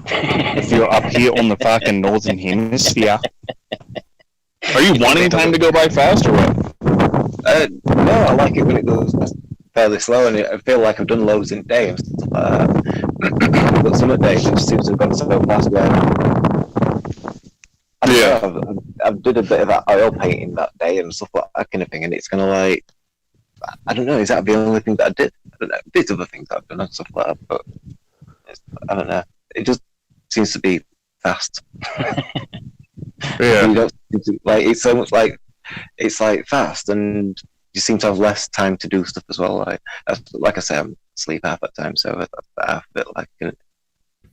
If you're up here on the fucking northern hemisphere. Are you wanting time to go by fast or what? No, I like it when it goes fairly slow, and I feel like I've done loads in a day and stuff like that. But some of the days it just seems to have gone so fast where I don't know, I've did a bit of that oil painting that day and stuff like that kind of thing, and it's kind of like, I don't know, is that the only thing that I did? I don't know. There's other things I've done and stuff like that, but I don't know. It just seems to be fast. Yeah. You don't seem to, like, it's so much like, it's like fast, and you seem to have less time to do stuff as well. Like I say, I'm asleep half the time, so that's half of it. Like,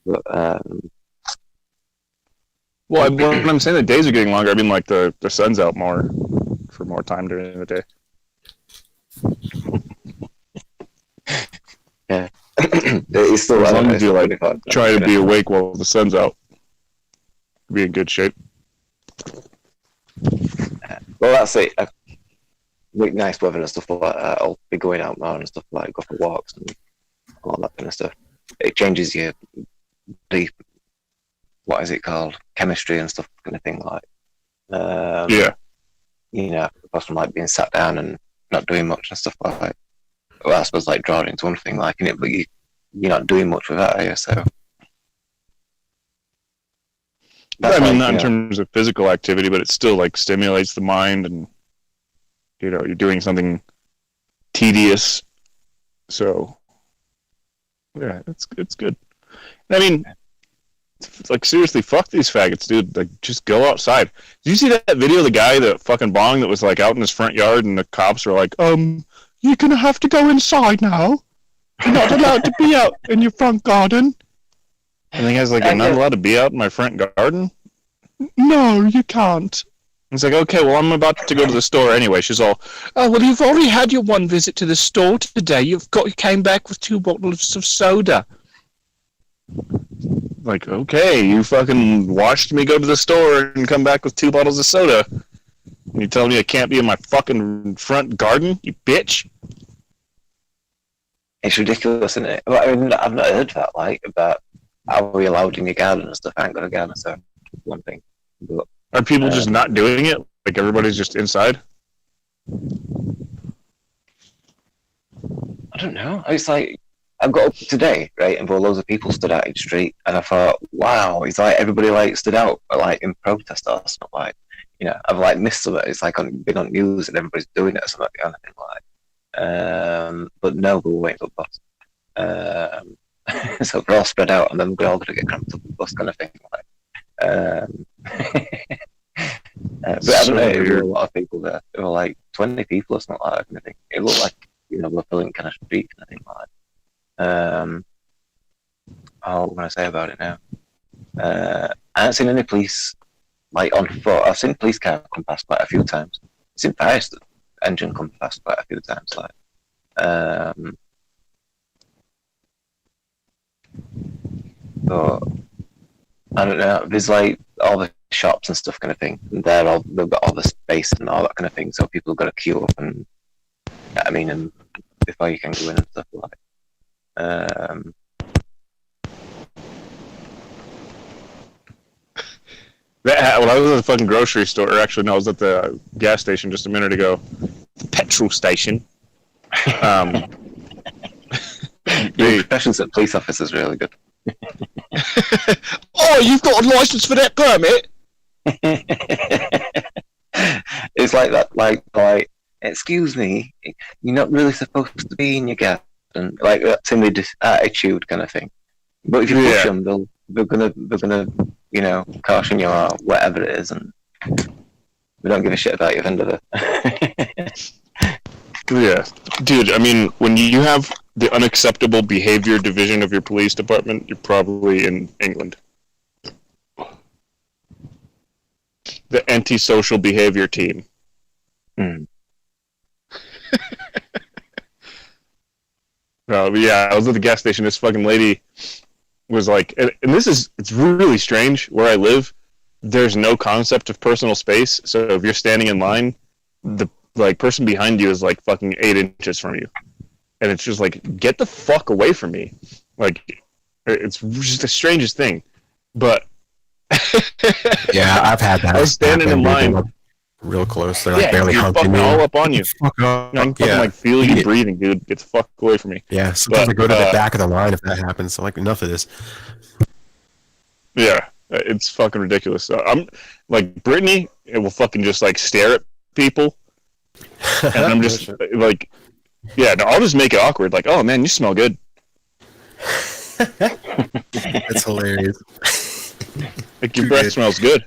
but well, when I'm saying the days are getting longer, I mean like the sun's out more for more time during the day. Yeah, it's still as long as you like fun. try to be awake while the sun's out, be in good shape. Well, that's it. With nice weather and stuff like that, I'll be going out more and stuff like go for walks and all that kind of stuff. It changes your what is it called, chemistry and stuff kind of thing. Like, yeah, you know, apart from like being sat down and not doing much and stuff like that. Well, I suppose like drawing's one thing, like in it, but you're not doing much with that, are you? So. I mean, not in terms of physical activity, but it still like stimulates the mind, and you know, you're doing something tedious. So, yeah, it's good. I mean, like seriously, fuck these faggots, dude. Like, just go outside. Did you see that video of the guy that fucking bonged that was like out in his front yard, and the cops were like, you're gonna have to go inside now. You're not allowed to be out in your front garden. And the guy's like, I'm not allowed to be out in my front garden? No, you can't. He's like, okay, well, I'm about to go to the store anyway. She's all, oh, well, you've already had your one visit to the store today. You came back with 2 bottles of soda. Like, okay, you fucking watched me go to the store and come back with 2 bottles of soda. And you tell me I can't be in my fucking front garden, you bitch? It's ridiculous, isn't it? Well, I mean, I've not heard that, like, about are we allowed in your garden and stuff. I ain't got a garden, so one thing. But, are people just not doing it? Like, everybody's just inside? I don't know. It's like, I got up today, right, and loads of people stood out in the street, and I thought, wow, it's like everybody, like, stood out, like, in protest or something, like, you know, I've, like, missed some of it. It's like been on news and everybody's doing it or something, kind of thing, like. But no, we were waiting for the bus. So we're all spread out, and then we're all going to get cramped up in the bus, kind of thing. Like, but I don't know, there were a lot of people there. There were like 20 people or something like that, kind of thing. It looked like, you know, we're filling kind of street, kind of thing. Like, what can I say about it now? I haven't seen any police like on foot. I've seen police car come past quite a few times. I've seen fire engine come past quite a few times. Like, but I don't know. There's like all the shops and stuff, kind of thing. And they've got all the space and all that kind of thing. So people have got to queue up and and before you can go in and stuff like. When I was at the fucking grocery store, or actually, no, I was at the gas station just a minute ago. The petrol station. The impressions at police officers are really good. Oh, you've got a license for that permit? It's like that, like, excuse me, you're not really supposed to be in your garden, like that timid attitude kind of thing. But if you push them, they're gonna, you know, caution you or whatever it is, and we don't give a shit about you at the end of it. Yeah, dude. I mean, when you have the unacceptable behavior division of your police department, you're probably in England. The antisocial behavior team. Yeah, I was at the gas station. This fucking lady was like, and it's really strange. Where I live, there's no concept of personal space. So if you're standing in line, the person behind you is like fucking 8 inches from you, and it's just like, get the fuck away from me. Like, it's just the strangest thing. But yeah, I've had that. I was standing in line, real close. They're like barely hugging me, all up on you. Fuck up. I can fucking like feel you breathing, dude. Get the fuck away from me. Yeah, sometimes I go to the back of the line if that happens. So like, enough of this. Yeah, it's fucking ridiculous. I'm like, Brittany, it will fucking just like stare at people, and I'm just like, yeah, no, I'll just make it awkward. Like, oh man, you smell good. That's hilarious. Like, your breath smells good.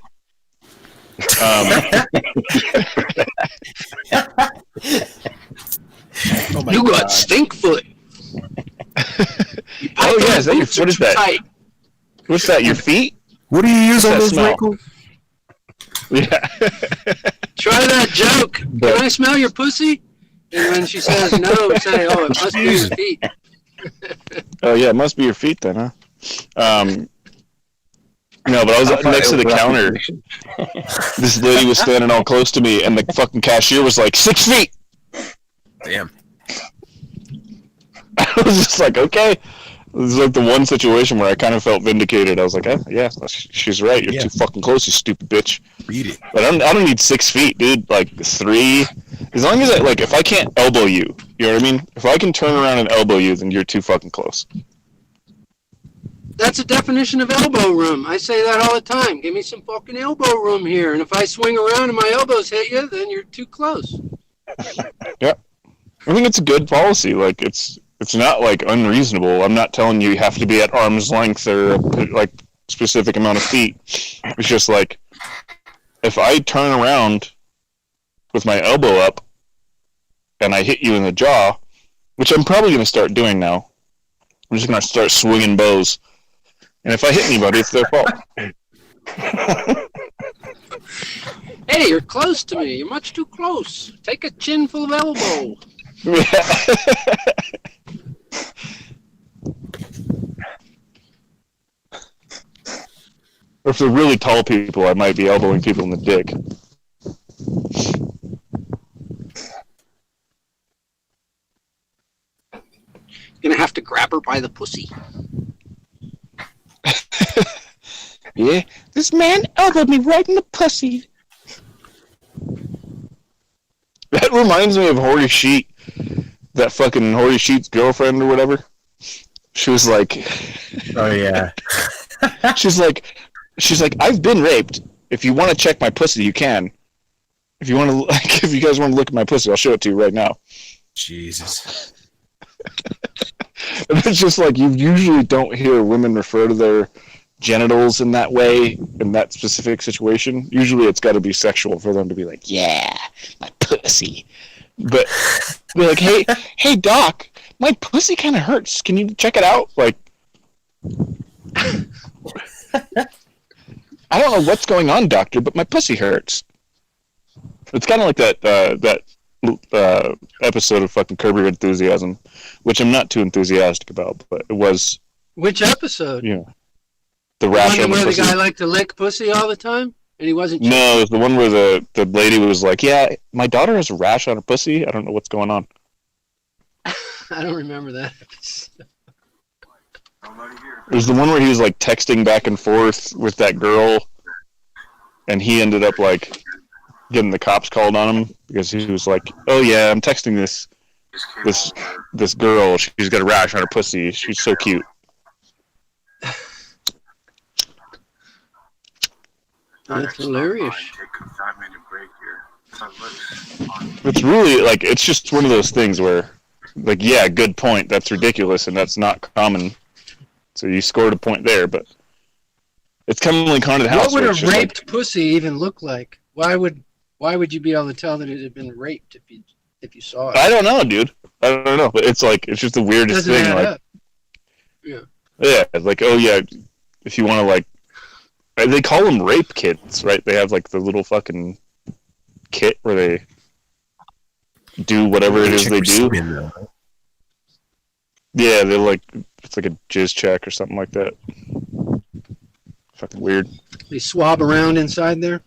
You got stink foot. Oh yeah, is that your foot? Is that? Tight. What's that? Your feet? What do you use on those, Michael? Yeah. Try that joke. Can I smell your pussy? And when she says no, say, "Oh, it must be your feet." Oh yeah, it must be your feet then, huh? No, but I was next to the counter. This lady was standing all close to me, and the fucking cashier was like, 6 feet. Damn. I was just like, okay. It was like the one situation where I kind of felt vindicated. I was like, oh, yeah, she's right. You're too fucking close, you stupid bitch. Read it. But I don't need 6 feet, dude. Like 3. As long as if I can't elbow you, you know what I mean? If I can turn around and elbow you, then you're too fucking close. That's a definition of elbow room. I say that all the time. Give me some fucking elbow room here. And if I swing around and my elbows hit you, then you're too close. Yeah. I think it's a good policy. Like, it's not, like, unreasonable. I'm not telling you have to be at arm's length or, like, specific amount of feet. It's just like, if I turn around with my elbow up and I hit you in the jaw, which I'm probably going to start doing now. I'm just going to start swinging bows. And if I hit anybody, it's their fault. Hey, you're close to me. You're much too close. Take a chin full of elbow. Yeah. Or if they're really tall people, I might be elbowing people in the dick. Gonna have to grab her by the pussy. Yeah, this man elbowed me right in the pussy. That reminds me of Hoary Sheet. That fucking Hoary Sheet's girlfriend or whatever. She was like, Oh yeah. she's like, I've been raped. If you want to check my pussy, you can. If you want to, like, if you guys want to look at my pussy, I'll show it to you right now. Jesus. And it's just like, you usually don't hear women refer to their genitals in that way, in that specific situation. Usually it's got to be sexual for them to be like, yeah, my pussy. But they're like, hey doc, my pussy kind of hurts. Can you check it out? Like, I don't know what's going on, doctor, but my pussy hurts. It's kind of like that episode of fucking Curb Your Enthusiasm, which I'm not too enthusiastic about, but it was. Which episode? Yeah. The rash one on the where pussy. the guy liked to lick pussy all the time, and he wasn't. No, it was the one where the lady was like, "Yeah, my daughter has a rash on her pussy. I don't know what's going on." I don't remember that. It was the one where he was like texting back and forth with that girl, and he ended up like getting the cops called on him because he was like, "Oh yeah, I'm texting this girl. She's got a rash on her pussy. She's so cute." That's hilarious. It's really like, it's just one of those things where, like, yeah, good point. That's ridiculous, and that's not common. So you scored a point there, but it's kind of like Haunted House. What would where a it's just raped pussy even look like? Why would you be able to tell that it had been raped if you saw it? I don't know, dude. I don't know, but it's like, it's just the weirdest Doesn't thing. add Like, up. Yeah. yeah, it's like, oh yeah, if you want to, like, they call them rape kits, right? They have like the little fucking kit where they do whatever it is they do. Yeah, they're like, it's like a jizz check or something like that. Fucking weird. They swab around inside there.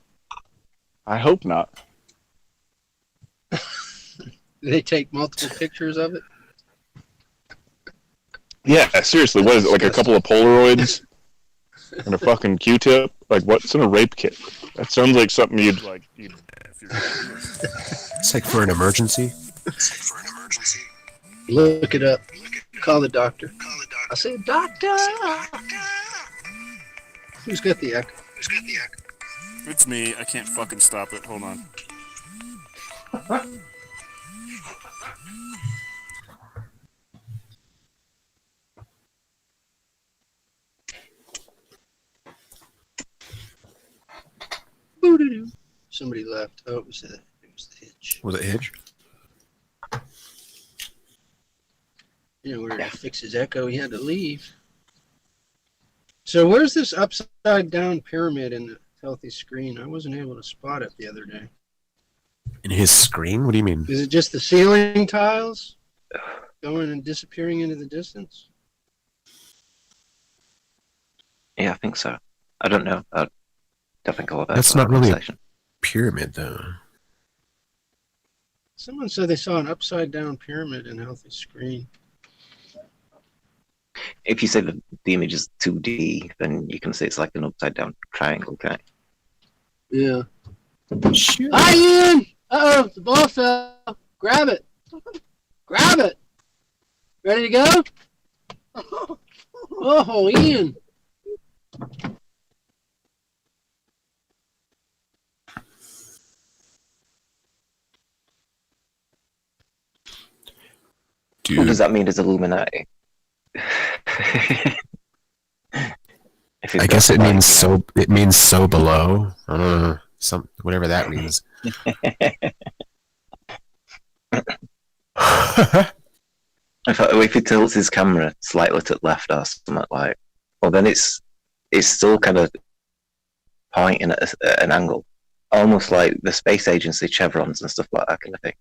I hope not. Do they take multiple pictures of it? Yeah, seriously, what is it? Like a couple of Polaroids and a fucking Q-tip? Like, what's in a rape kit? That sounds like something you'd like. It's like for an emergency. Look it up. Call the doctor. I said, doctor. Who's got the echo? It's me. I can't fucking stop it. Hold on. Boo-doo-doo. Somebody left. Oh, it was the hitch. Was it Hitch? In order to fix his echo, he had to leave. So where's this upside down pyramid in the healthy screen? I wasn't able to spot it the other day. In his screen? What do you mean? Is it just the ceiling tiles going and disappearing into the distance? Yeah, I think so. I don't know. I don't think I'll have That's not really a pyramid, though. Someone said they saw an upside down pyramid in healthy screen. If you say the image is 2D, then you can say it's like an upside down triangle, okay? Yeah. Sure. Hi, Ian! Uh-oh, the ball fell. Grab it. Grab it. Ready to go? Oh, Ian. Dude. What does that mean as Illuminati? If if he's I got, guess it like, means so. It means so below. I don't know. Whatever that means. If he tilts his camera slightly to the left or something like, well, then it's still kind of pointing at an angle, almost like the space agency chevrons and stuff like that kind of thing.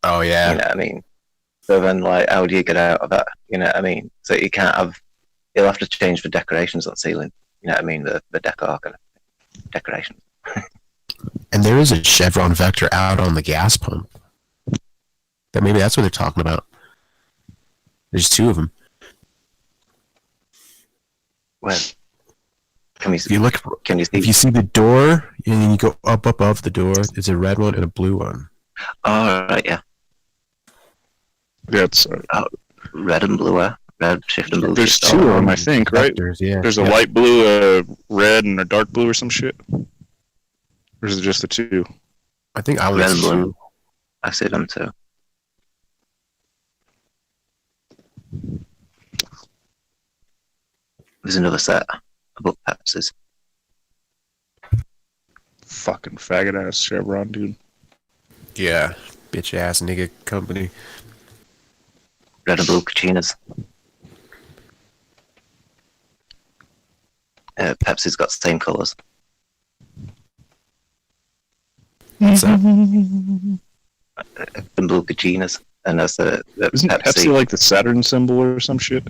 Oh yeah. You know what I mean? So then, like, how do you get out of that? You know what I mean? So you can't have. You'll have to change the decorations on the ceiling. You know what I mean? The decor kind of decorations. And there is a chevron vector out on the gas pump. Maybe that's what they're talking about. There's two of them. Well, can you see if you see the door and then you go up above the door, there's a red one and a blue one. Oh, right, yeah. Yeah, it's red and blue. Red shift and blue. There's two of them, I think, right? There's a light blue, a red, and a dark blue or some shit. Or is it just the two? I think I was red and blue. I see them too. There's another set of OPPCs. Fucking faggot ass chevron, dude. Yeah, bitch ass nigga company. Red and blue Kachinas. Pepsi's got the same colours. What's that? The blue Kachinas. And that's the Isn't Pepsi like the Saturn symbol or some shit?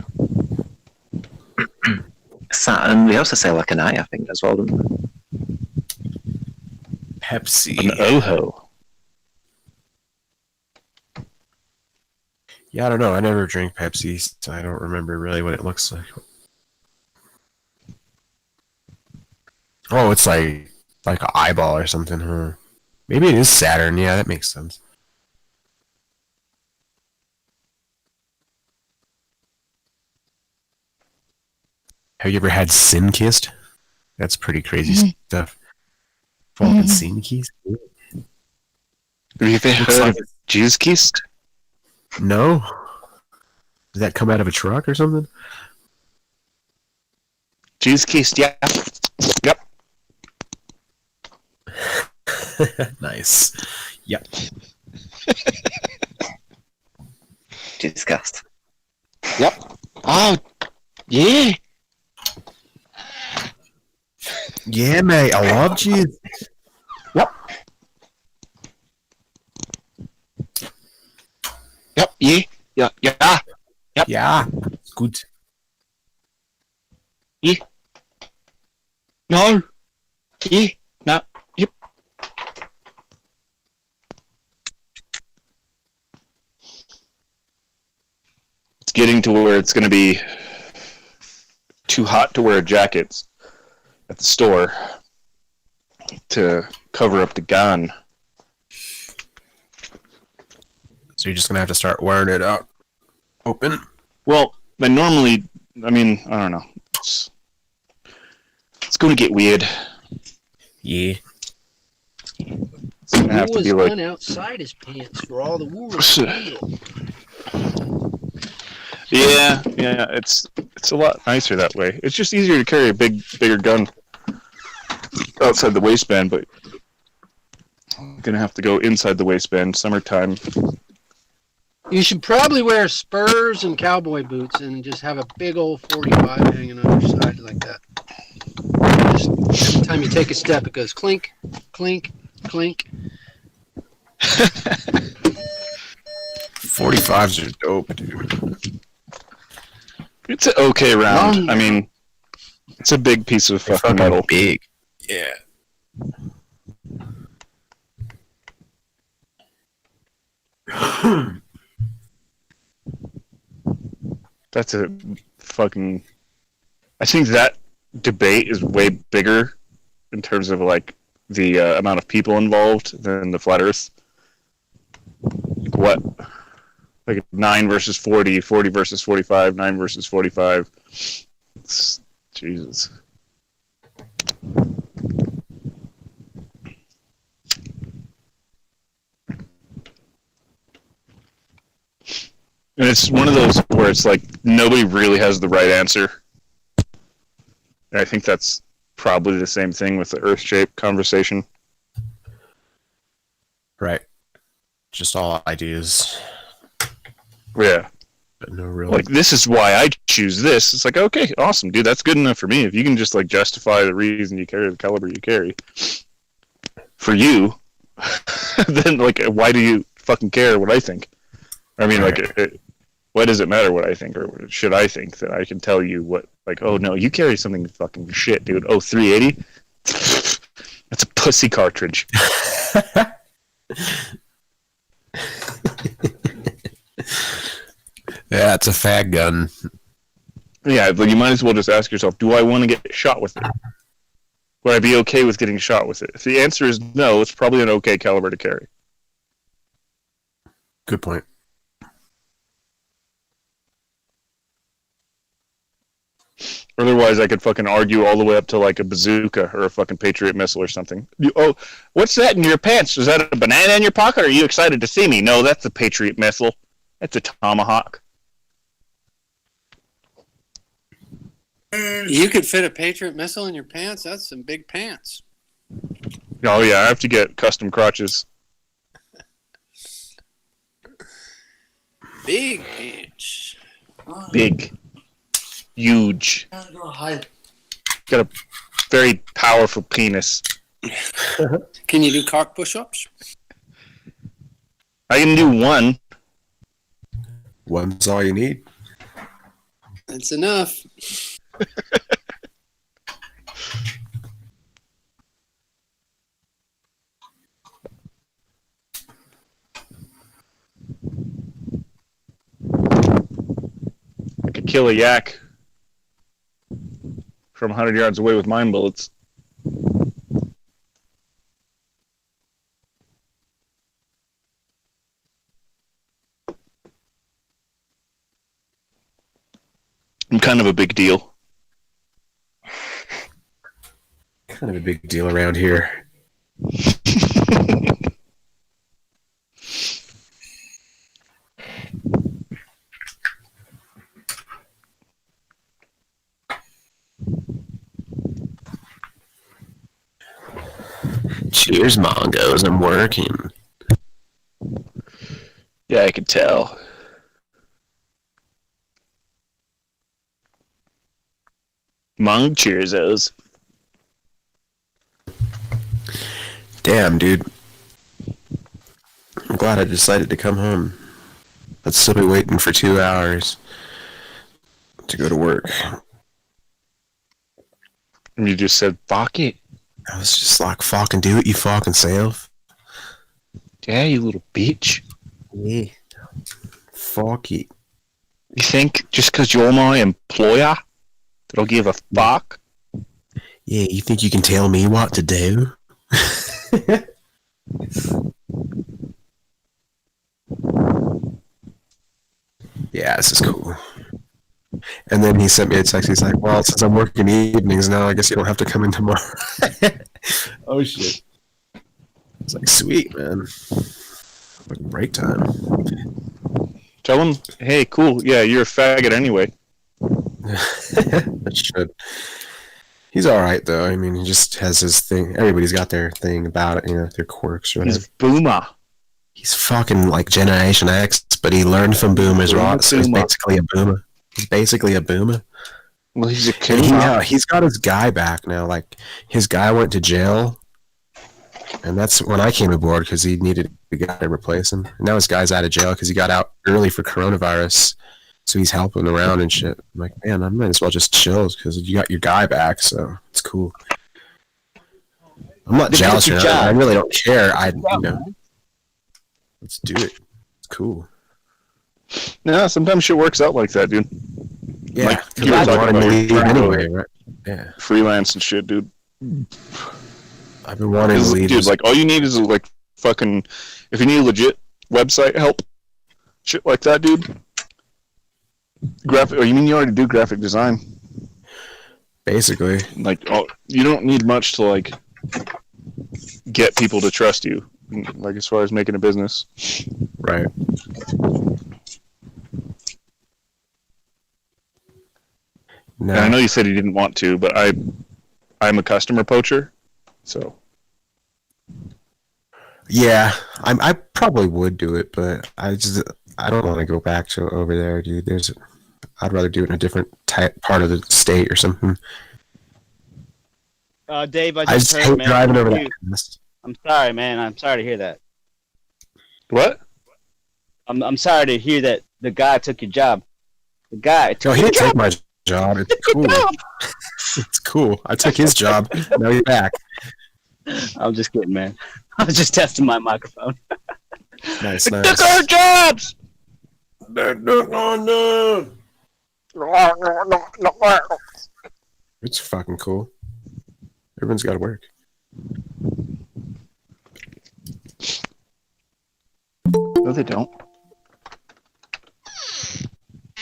Saturn, we also say like an eye, I think, as well, don't we? Pepsi. An Oho. Yeah, I don't know. I never drink Pepsi, so I don't remember really what it looks like. Oh, it's like an eyeball or something, huh? Maybe it is Saturn. Yeah, that makes sense. Have you ever had Sin Kissed? That's pretty crazy stuff. Fucking Sin Kissed? Have you ever heard of Jews Kissed? No. Does that come out of a truck or something? Jews Kissed, yeah. Yep. Nice. Yep. Jesus cast. Yep. Oh, yeah. Yeah, mate. I love cheese. Yep. Yep. Yeah. Yeah. Yeah. Yep. Yeah. Good. Yeah. No. Yeah. No. Yep. It's getting to where it's going to be too hot to wear jackets at the store to cover up the gun. So you're just gonna have to start wearing it out open. Well, but normally, I mean, I don't know. It's going to get weird. Yeah. It's going to have to be like gun outside his pants for all the wolves to feel. Yeah, it's a lot nicer that way. It's just easier to carry a bigger gun outside the waistband, but I'm gonna have to go inside the waistband. Summertime. You should probably wear spurs and cowboy boots and just have a big old 45 hanging on your side like that. Just every time you take a step, it goes clink, clink, clink. 45s are dope, dude. It's an okay round. I mean, it's a big piece of fucking metal. Big. Yeah. That's a fucking. I think that debate is way bigger in terms of like the amount of people involved than the flat Earth. Like what? Like 9 versus 40, 40 versus 45, 9 versus 45. Jesus. And it's one of those where it's like nobody really has the right answer. I think that's probably the same thing with the Earth shape conversation. Right. Just all ideas. Yeah. But no real. Like, this is why I choose this. It's like, okay, awesome, dude. That's good enough for me. If you can just, like, justify the reason you carry the caliber you carry for you, then, like, why do you fucking care what I think? I mean, Right. like, why does it matter what I think, or should I think that I can tell you what, like, oh, no, you carry something fucking shit, dude. Oh, 380? That's a pussy cartridge. Yeah, it's a fag gun. Yeah, but you might as well just ask yourself, do I want to get shot with it? Would I be okay with getting shot with it? If the answer is no, it's probably an okay caliber to carry. Good point. Otherwise, I could fucking argue all the way up to like a bazooka or a fucking Patriot missile or something. Oh, what's that in your pants? Is that a banana in your pocket? Or are you excited to see me? No, that's a Patriot missile. That's a Tomahawk. You could fit a Patriot missile in your pants? That's some big pants. Oh yeah, I have to get custom crotches. Big pants. Big. Huge. Hide. Got a very powerful penis. Can you do cock push-ups? I can do one. One's all you need. That's enough. I could kill a yak from 100 yards away with mine bullets. I'm kind of a big deal. Kind of a big deal around here. Cheers, Mongos. I'm working. Yeah, I could tell. Mong cheerzos. Damn, dude. I'm glad I decided to come home. I'd still be waiting for 2 hours to go to work. And you just said, fuck it. I was just like, fucking do it, you fucking self. Yeah, you little bitch. Yeah. Fuck it. You think just because you're my employer that I'll give a fuck? Yeah, you think you can tell me what to do? Yeah, this is cool. And then he sent me a text. He's like, well, since I'm working evenings now, I guess you don't have to come in tomorrow. Oh, shit. It's like, sweet, man. Fucking break time. Tell him, hey, cool. Yeah, you're a faggot anyway. I should. He's alright, though. I mean, he just has his thing. Everybody's got their thing about it, you know, their quirks or whatever. He's boomer. He's fucking like Generation X, but he learned from boomers, right? So he's basically a boomer. He's basically a boomer. Well, he's a And kid. he's got his guy back now. Like, his guy went to jail, and that's when I came aboard because he needed a guy to replace him. And now his guy's out of jail because he got out early for coronavirus, so he's helping around and shit. I'm like, man, I might as well just chill because you got your guy back, so it's cool. I'm not jealous, man. I really don't care. Let's do it. It's cool. Yeah, sometimes shit works out like that, dude. Yeah, like you were wanting to leave anyway, right? Yeah. Freelance and shit, dude. I've been wanting to leave. Dude, like, all you need is, like, fucking... If you need legit website help, shit like that, dude. Graphic... Oh, you mean you already do graphic design? Basically. Like, you don't need much to, like, get people to trust you. Like, as far as making a business. Right. No. And I know you said you didn't want to, but I'm a customer poacher, so. Yeah, I probably would do it, but I don't want to go back to over there, dude. I'd rather do it in a different part of the state or something. Dave, I I just just heard, hate man. driving over you- that. I'm sorry, man. I'm sorry to hear that. What? I'm sorry to hear that the guy took your job. The guy took No, he your didn't take job. my job. It's cool. It's cool. I took his job. Now he's back. I'm just kidding, man. I was just testing my microphone. Nice, Took nice. our jobs! It's fucking cool. Everyone's got to work. No, they don't.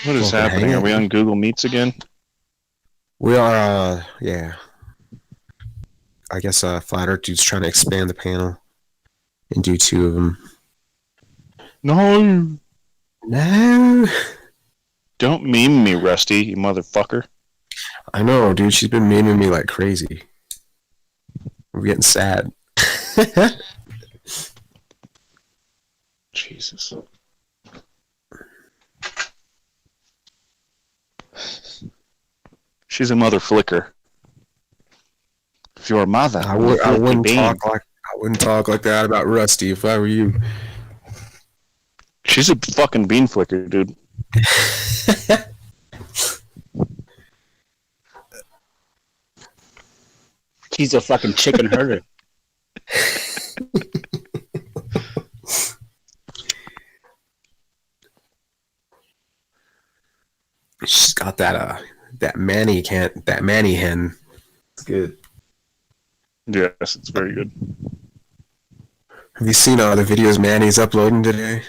What is Well, happening? hang Are we on. on Google Meets again? We are, yeah. I guess Flat Earth Dude's trying to expand the panel and do 2 of them. No. No. Don't meme me, Rusty, you motherfucker. I know, dude. She's been memeing me like crazy. I'm getting sad. Jesus. She's a mother flicker. If your mother, I wouldn't talk like that about Rusty if I were you. She's a fucking bean flicker, dude. He's a fucking chicken herder. She's got that Manny hen. It's good. Yes, it's very good. Have you seen all the videos Manny's uploading today?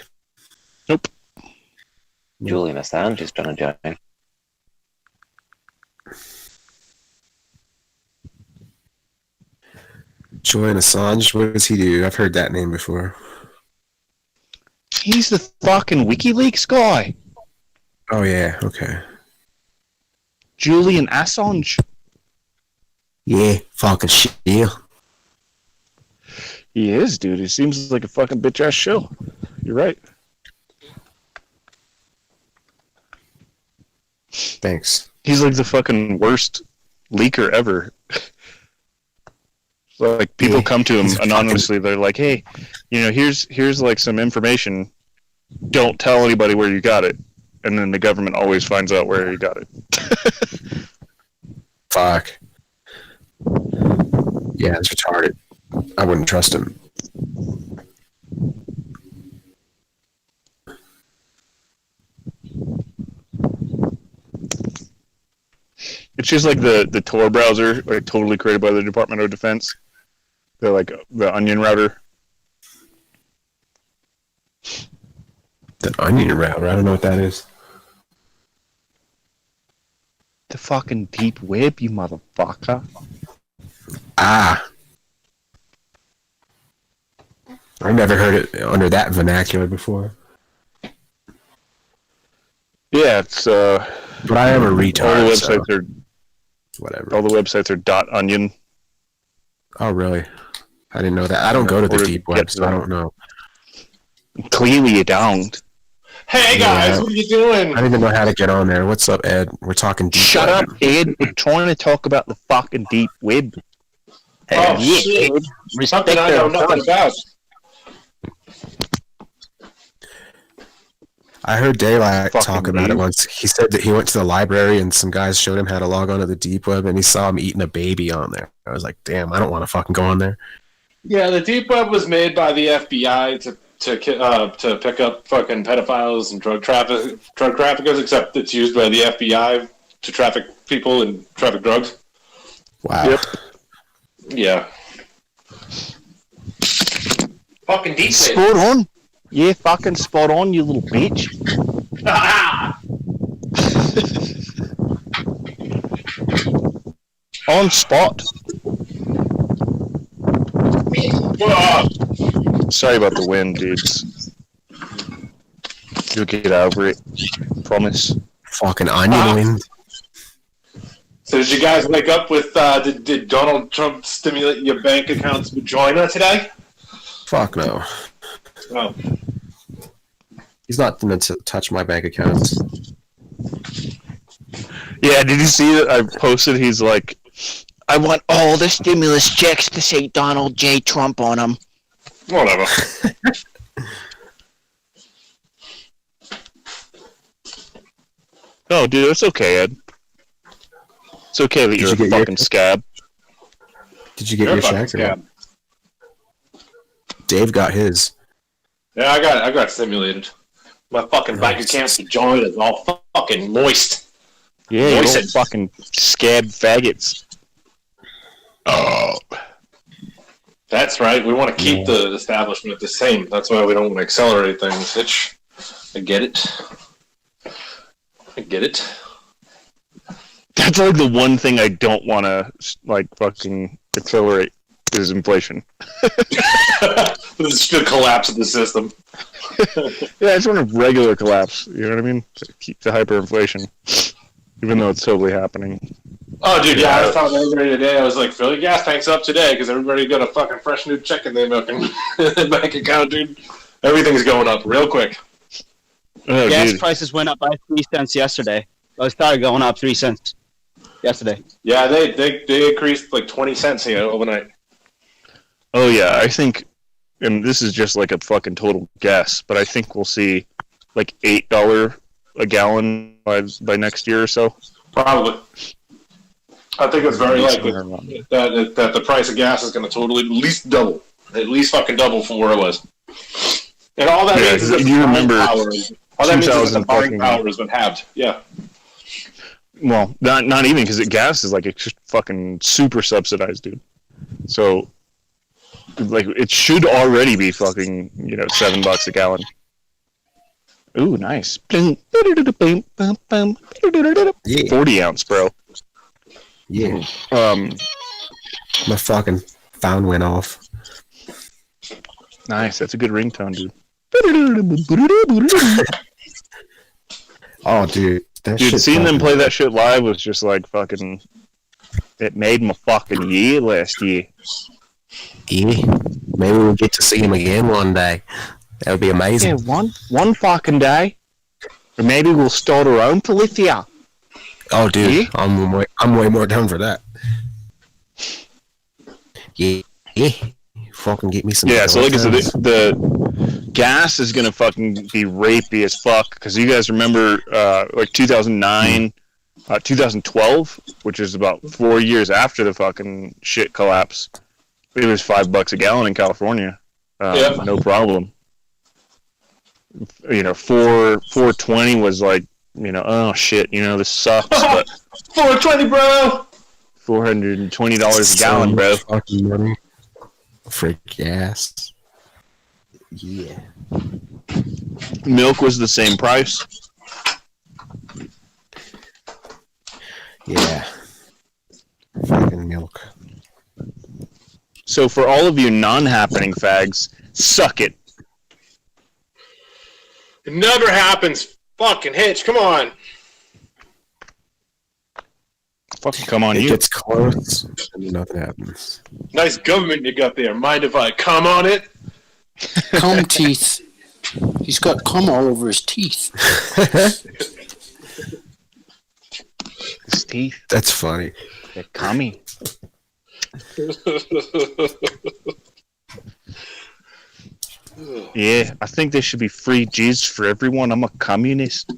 Nope. Julian Assange is trying to join. Julian Assange, what does he do? I've heard that name before. He's the fucking WikiLeaks guy. Oh yeah, okay. Julian Assange. Yeah, fucking shit. Yeah. He is, dude. He seems like a fucking bitch ass shill. You're right. Thanks. He's like the fucking worst leaker ever. So, like, people come to him anonymously. They're like, "Hey, here's like some information. Don't tell anybody where you got it." And then the government always finds out where you got it. Fuck. Yeah, it's retarded. I wouldn't trust him. It's just like the Tor browser, like totally created by the Department of Defense. They're like the Onion router. The Onion router? I don't know what that is. The fucking deep web, you motherfucker. Ah. I never heard it under that vernacular before. Yeah, it's But I am a retard. all the so websites are whatever. all the websites are .onion. Oh really? I didn't know that. I don't go to the Or deep web, so I don't know. Clearly you don't. Hey guys, what are you doing? I don't even know how to get on there. What's up, Ed? We're talking deep Shut web. up, Ed. We're trying to talk about the fucking deep web. Oh shit! Something I know nothing about. I heard Daylight Fucking talk about it meme. once. He said that he went to the library and some guys showed him how to log on to the deep web and he saw him eating a baby on there. I was like, damn, I don't want to fucking go on there. Yeah, the deep web was made by the FBI to pick up fucking pedophiles and drug traffickers. Except it's used by the FBI to traffic people and traffic drugs. Wow. Yep. Yeah. Fucking deep web. Spot on. Yeah, fucking spot on, you little bitch. On spot. Sorry about the wind, dudes. You'll get over it. Promise. Fucking onion wind. So did you guys wake up with? Did Donald Trump stimulate your bank accounts with Joyner today? Fuck no. Oh. He's not gonna touch my bank accounts. Yeah, did you see that I posted? He's like, I want all the stimulus checks to say Donald J. Trump on them. Whatever. Oh, dude, it's okay, Ed. It's okay that you're a fucking scab. Did you get your check? Or Dave got his. Yeah, I got stimulated. My fucking bank accounts with Joyner is all fucking moist. Yeah, you little fucking scab faggots. Oh. That's right. We want to keep the establishment the same. That's why we don't want to accelerate things. Bitch. I get it. I get it. That's like the one thing I don't want to like fucking accelerate is inflation. This is the collapse of the system. Yeah, I just want a regular collapse. You know what I mean? To keep the hyperinflation, even though it's totally happening. Oh, dude, yeah, I was telling everybody today. I was like, fill your gas tanks up today because everybody got a fucking fresh new check in their bank account, dude. Everything's going up real quick. Oh, gas dude. prices went up by 3 cents yesterday. It started going up 3 cents yesterday. Yeah, they increased like 20 cents here overnight. Oh yeah, I think, and this is just like a fucking total guess, but I think we'll see like $8 a gallon by next year or so. Probably. I think it's very likely that the price of gas is going to totally at least double. At least fucking double from where it was. And all that means is that the buying power has been halved. Yeah. Well, not even because gas is like it's fucking super subsidized, dude. So, like, it should already be fucking $7 a gallon. Ooh, nice. 40 ounce, bro. Yeah. My fucking phone went off. Nice. That's a good ringtone, dude. Oh, dude. Dude, seeing them play that shit live was just like fucking. It made my fucking year last year. Yeah. Maybe we'll get to see him again one day. That would be amazing. Yeah, one fucking day. Or maybe we'll start our own Polyphia. Oh, dude. Yeah? I'm way more down for that. Yeah. Fucking get me some. Yeah, so like I said, the gas is gonna fucking be rapey as fuck because you guys remember like 2009, 2012, which is about 4 years after the fucking shit collapse. It was $5 a gallon in California. No problem. 420 was like, oh shit, this sucks. But 420, bro. $420 a gallon, bro. Fucking money for gas. Yeah. Milk was the same price. Yeah. Fucking milk. So for all of you non-happening fags, suck it. It never happens. Fucking Hitch, come on. Fucking come on, it you. It gets close and nothing happens. Nice government you got there. Mind if I come on it? Cum teeth. He's got cum all over his teeth. His teeth. That's funny. They're cummy. Yeah, I think there should be free jizz for everyone. I'm a communist.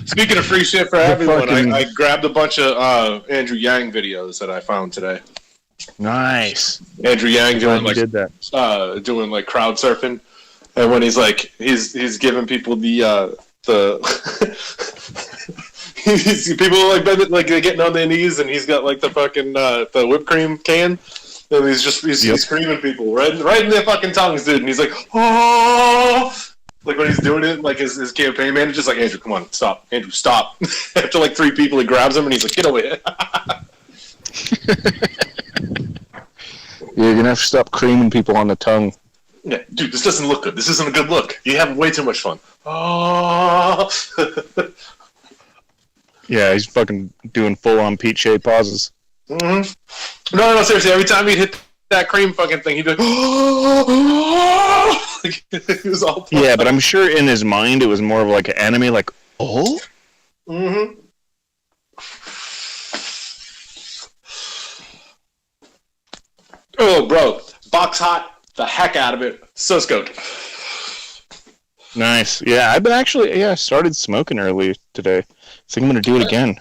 Speaking of free shit for everyone, I grabbed a bunch of Andrew Yang videos that I found today. Nice. Andrew Yang doing like crowd surfing, and when he's giving people the people like they're getting on their knees, and he's got like the fucking the whipped cream can, and he's screaming people right in their fucking tongues, dude. And he's like, oh, like when he's doing it, like his campaign manager's like, Andrew, come on, stop, Andrew, stop. After like 3 people, he grabs him and he's like, get over here. You're gonna have to stop creaming people on the tongue. Yeah, dude, this doesn't look good. This isn't a good look. You have way too much fun. Oh. Yeah, he's fucking doing full-on Pete Shea pauses. Mm-hmm. No, seriously. Every time he'd hit that cream fucking thing, he'd be like, it was all yeah, but I'm sure in his mind it was more of like an enemy, like, oh? Mm-hmm. Oh, bro. Box hot the heck out of it. So scoped. Nice. Yeah, I've been actually, I started smoking early today. I think I'm going to do it again.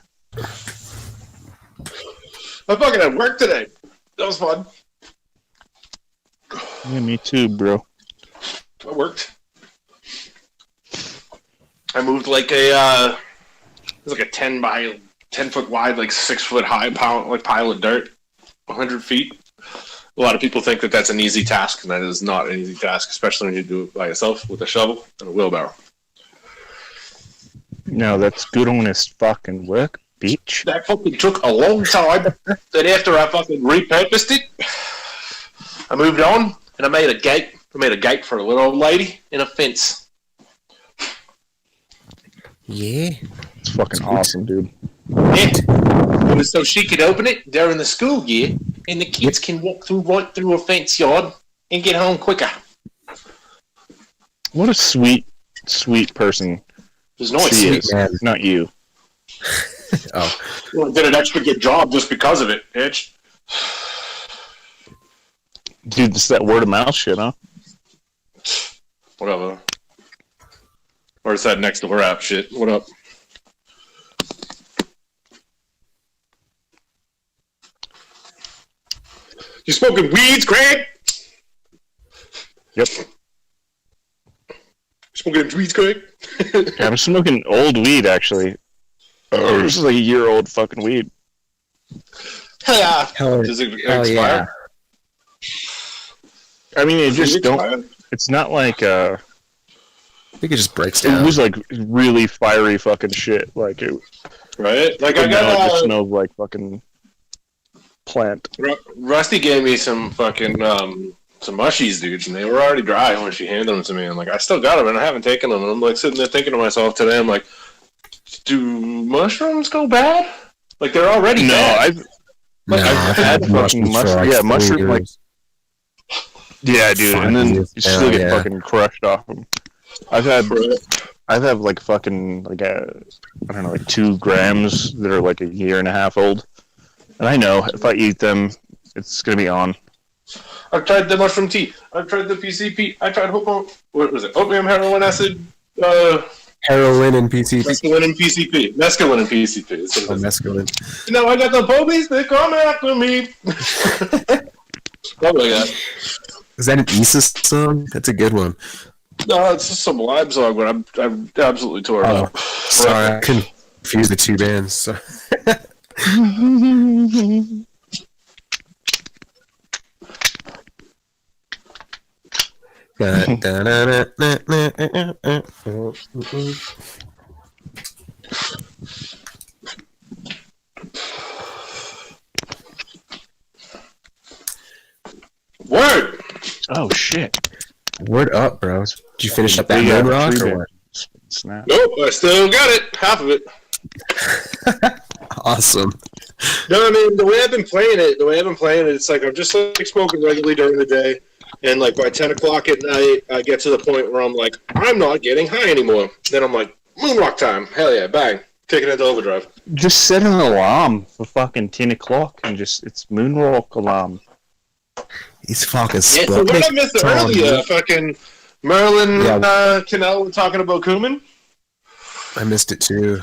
I fucking had work today. That was fun. Yeah, me too, bro. I worked. I moved like it was like a 10 foot wide, like 6 foot high pile of dirt, 100 feet. A lot of people think that that's an easy task, and that is not an easy task, especially when you do it by yourself with a shovel and a wheelbarrow. No, that's good honest fucking work, bitch. That fucking took a long time. Then after I fucking repurposed it, I moved on and I made a gate. I made a gate for a little old lady and a fence. Yeah. It's fucking awesome, dude. Yeah. It was so she could open it during the school year and the kids can walk right through a fence yard and get home quicker. What a sweet, sweet person. It was nice. She is, not you. Oh. Well, I did an extra good job just because of it, bitch. Dude, it's that word of mouth shit, huh? Whatever. Or it's that next door app shit. What up? You smoking weeds, Craig? Yep. Smoking weeds, Craig? Yeah, I'm smoking old weed, actually. This is like a year-old fucking weed. Hell yeah. Does it expire? I mean, it just don't... It's not like... I think it just breaks down. It was like really fiery fucking shit. Like it... Right? Like I it got... smelled like fucking... plant. Rusty gave me some fucking some mushies, dude, and they were already dry when she handed them to me. I'm like, I still got them, and I haven't taken them. And I'm like sitting there thinking to myself today, I'm like, do mushrooms go bad? Like they're already bad. I've had fucking mushroom. Yeah, mushroom like. Yeah, dude, and then you still get fucking crushed off them. I've had like fucking like I don't know, like 2 grams that are like a year and a half old. And I know if I eat them, it's gonna be on. I've tried the mushroom tea. I've tried the PCP. I tried opium, heroin acid. Heroin and PCP. Mescaline and PCP. Mescaline and PCP. Oh, mescaline. You know, I got the police. They come after me. Probably like that. Is that an Issa song? That's a good one. No, it's just some Lime song, but I'm absolutely tore up. Sorry, I confused the 2 bands. So. Word! Oh shit! Word up, bros. Did you finish up that moon rock or what? Snap. Nope, I still got it. Half of it. Awesome. No, I mean the way I've been playing it, it's like I'm just like smoking regularly during the day, and like by 10 o'clock at night, I get to the point where I'm like, I'm not getting high anymore. Then I'm like, moonrock time, hell yeah, bang, taking it to overdrive. Just set an alarm for fucking 10 o'clock and it's moonrock alarm. He's fucking Yeah, so what I missed earlier, fucking Merlin Cannell talking about Kuman. I missed it too.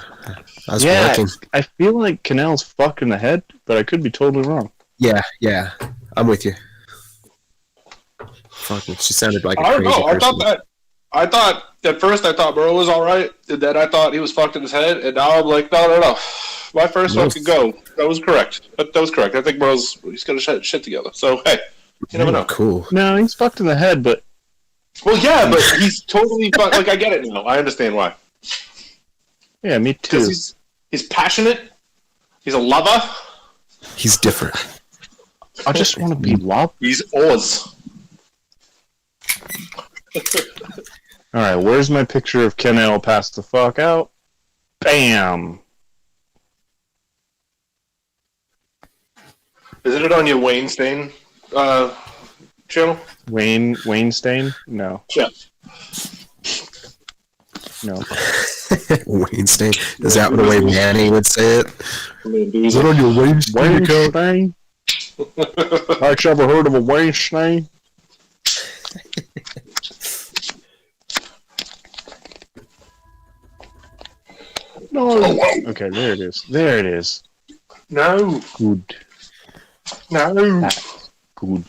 I was yeah, working. I feel like Cannell's fucked in the head, but I could be totally wrong. Yeah, I'm with you. Fuck, she sounded like a I don't crazy know. person. I thought at first Merle was all right, and then I thought he was fucked in his head, and now I'm like, no. My first fucking go. That was correct. That was correct. I think he's got his shit together. So hey, you never know. Cool. No, he's fucked in the head, but well, yeah, but he's totally fucked. Like I get it now. I understand why. Yeah, me too. He's passionate. He's a lover. He's different. I just want to be loved. He's Oz. All right, where's my picture of Ken L passed the fuck out? Bam. Isn't it on your Wayne Stain channel? Wayne Stain? No. Yeah. No. Wayne Stain. Is that the way Manny would say it? Is it on your Wayne Stain? I ever heard of a Wayne Stain? No. Okay, there it is. There it is. No. Good. No. Good.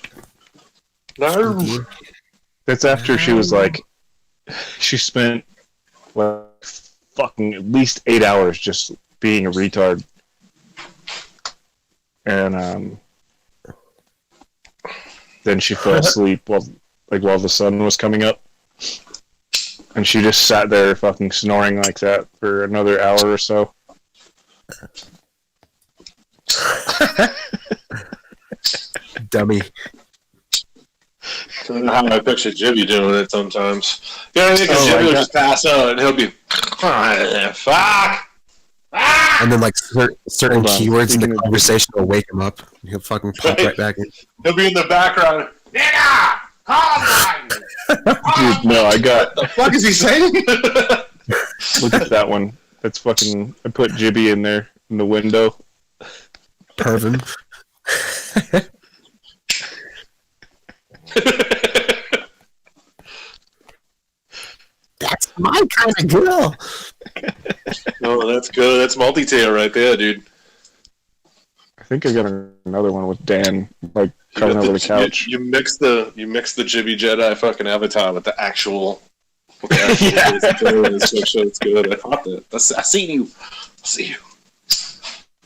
No. That's after she was like, she spent like fucking at least 8 hours just being a retard, and then she fell asleep while the sun was coming up, and she just sat there fucking snoring like that for another hour or so. Dummy. I don't know how I picture Jibby doing it sometimes. You know what I mean? Because Jibby will just pass out and he'll be, fuck! And then like certain keywords in the conversation will wake him up. He'll fucking pop right back in. He'll be in the background. Nigga! Columbine! Dude, no, I got. What the fuck is he saying? Look at that one. That's fucking. I put Jibby in there in the window. Pervin. That's my kind of girl. Oh, that's good. That's multi-tail right there, dude. I think I got another one with Dan, like coming over the couch. You mix the Jibby Jedi fucking avatar with the actual. Yeah. It's good. I caught that. I seen you. I see you.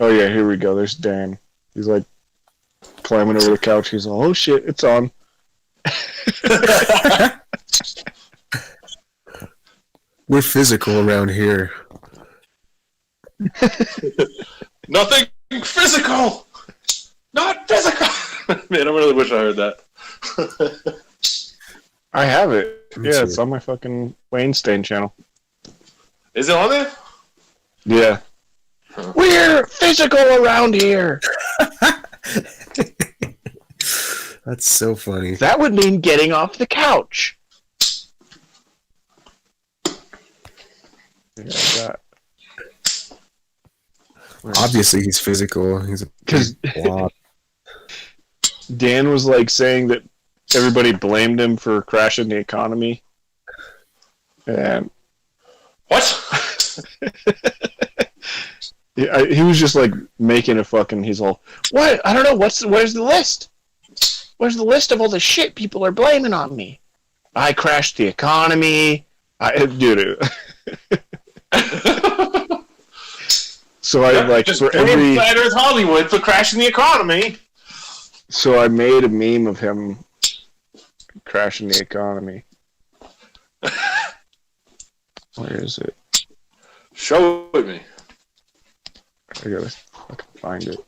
Oh yeah, here we go. There's Dan. He's like climbing over the couch. He's like, oh shit, it's on. We're physical around here. Nothing physical. Not physical. Man, I really wish I heard that. I have it. Yeah, it's on my fucking Wayne Stain channel. Is it on there? Yeah. Huh. We're physical around here. That's so funny. That would mean getting off the couch. Yeah, obviously he's physical. He's a blob. Dan was like saying that everybody blamed him for crashing the economy. And what? Yeah, he was just like making a fucking. He's all, what? I don't know. Where's the list? Where's the list of all the shit people are blaming on me? I crashed the economy. Dude. So I like just for blame every Flat Earth Hollywood for crashing the economy. So I made a meme of him crashing the economy. Where is it? Show it me. I gotta fucking find it.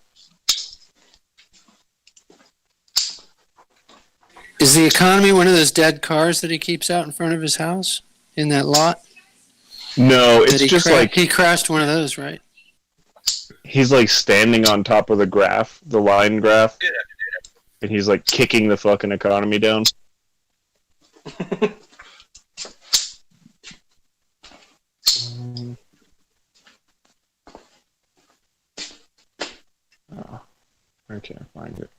Is the economy one of those dead cars that he keeps out in front of his house in that lot? No, it's just like he crashed one of those, right? He's like standing on top of the graph, the line graph, and he's like kicking the fucking economy down. Oh, I can't find it.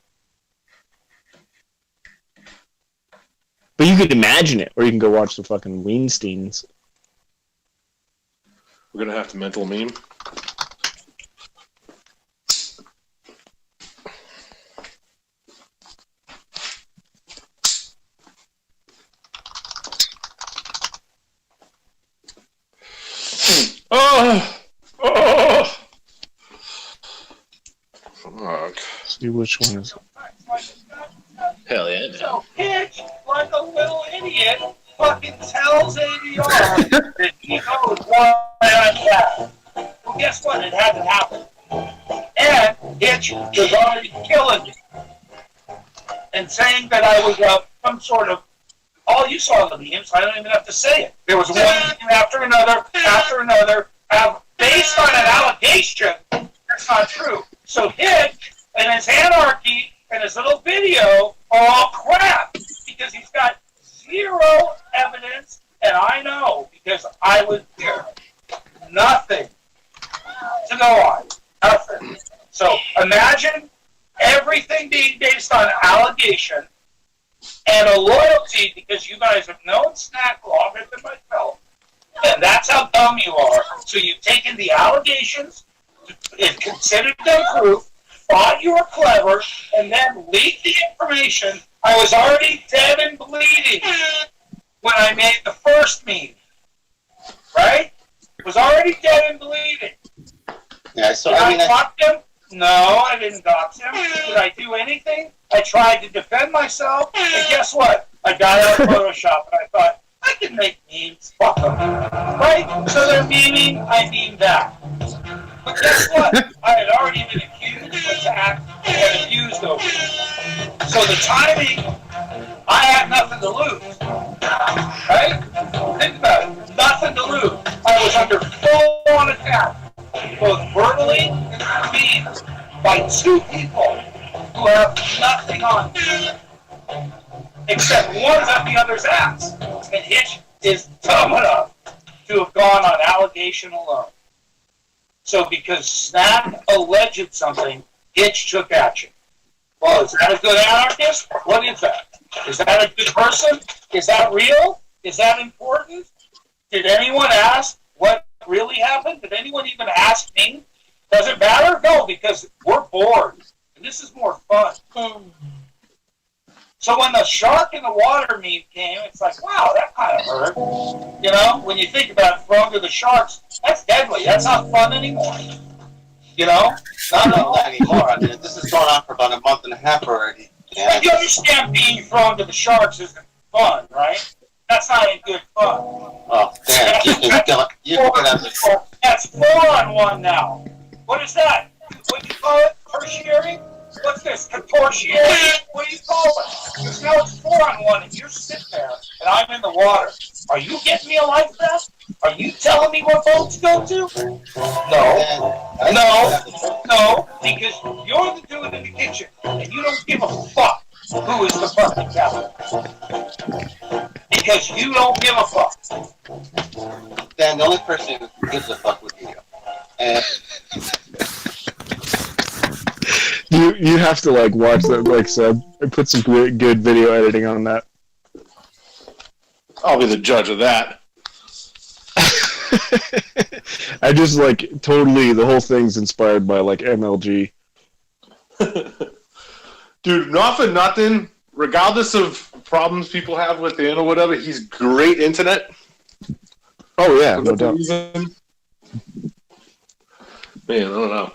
But you could imagine it, or you can go watch the fucking Weinsteins. We're gonna have to mental meme. Oh! Fuck. See which one is it. Hell yeah. So Hitch, like a little idiot, fucking tells ADR that he knows why I'm back. Well, guess what? It hasn't happened. And Hitch was already killing me and saying that I was some sort of All you saw in the memes, I don't even have to say it. There was one meme after another, based on an allegation that's not true. So Hitch and his anarchy and his little video are all crap because he's got zero evidence, and I know because I was there. Nothing to go on. Nothing. So imagine everything being based on allegation and a loyalty because you guys have known Snack longer than myself. And that's how dumb you are. So you've taken the allegations and considered them proof, thought you were clever, and then leaked the information. I was already dead and bleeding when I made the first meme. Right? Was already dead and bleeding. Yeah, so Did I dox him? No, I didn't dox him. Did I do anything? I tried to defend myself, and guess what? I got out of Photoshop, and I thought, I can make memes. Fuck them. Right? So they're memeing, I meme that. But guess what? I had already been accused, attacked, and abused over it. So the timing, I had nothing to lose. Right? Think about it. Nothing to lose. I was under full-on attack, both verbally and through memes, by two people who have nothing on me, except one's up the other's ass. And Hitch is dumb enough to have gone on allegation alone. So because Snack alleged something, Hitch took action. Well, is that a good anarchist? What is that? Is that a good person? Is that real? Is that important? Did anyone ask what really happened? Did anyone even ask me? Does it matter? No, because we're bored. And this is more fun. So when the shark in the water meme came, it's like, wow, that kind of hurt. You know, when you think about it, thrown to the sharks, that's deadly. That's not fun anymore. You know? Not anymore. I mean, this has gone on for about a month and a half already. Yeah. You understand being thrown to the sharks isn't fun, right? That's not any good fun. Oh, damn. That's 4-on-1 now. What is that? What do you call it? Tertiary? What's this? Contortiary? What do you call it? Because now it's 4-on-1 and you're sitting there and I'm in the water. Are you getting me a life vest? Are you telling me what boat to go to? No, because you're the dude in the kitchen and you don't give a fuck who is the fucking captain. Because you don't give a fuck. Dan, the only person who gives a fuck would be you. And You have to like watch that, like said, and put some good video editing on that. I'll be the judge of that. I just like totally the whole thing's inspired by like MLG. Dude, not for nothing. Regardless of problems people have with it or whatever, he's great internet. Oh yeah, no doubt. Man, I don't know.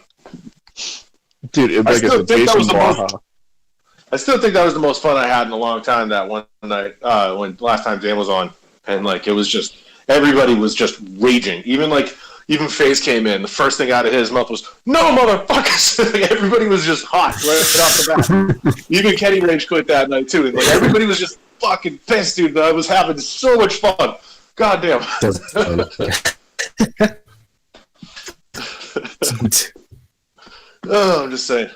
Dude, I still think that was the most fun I had in a long time. That one night, when last time Dan was on, and like it was just everybody was just raging. Even FaZe came in. The first thing out of his mouth was "No, motherfuckers!" Like, everybody was just hot right off the bat. Even Kenny rage quit that night too. And like everybody was just fucking pissed, dude. I was having so much fun. God damn. Oh, I'm just saying.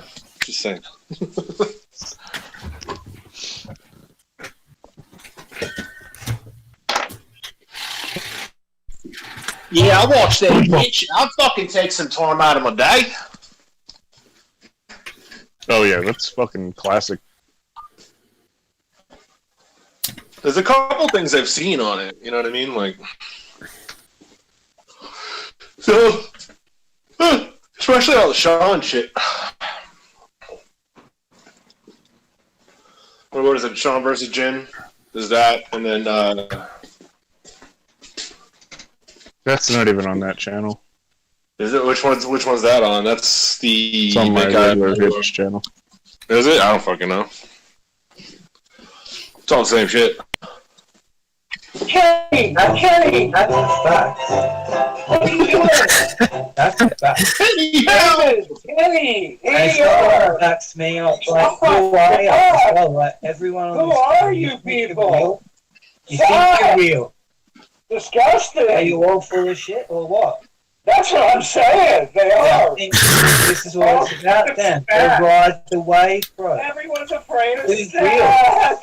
Yeah, I watched that bitch. I'll fucking take some time out of my day. Oh yeah, that's fucking classic. There's a couple things I've seen on it. You know what I mean? Like, so, especially all the Sean shit. What is it? Sean versus Jin? There's that, and then that's not even on that channel. Is it? Which one's that on? That's the it's on my regular Hitch channel. Is it? I don't fucking know. It's all the same shit. Kenny, that's the fact. What are you doing? That's the fact. Kenny, here you are. Me up like, who are you? I'll let everyone on Who are you people? You think they're real? Disgusting. Are you all full of shit or what? That's what I'm saying. They I are. think this is what it's about then. They ride the wave, bro. Everyone's afraid of Who's Stack.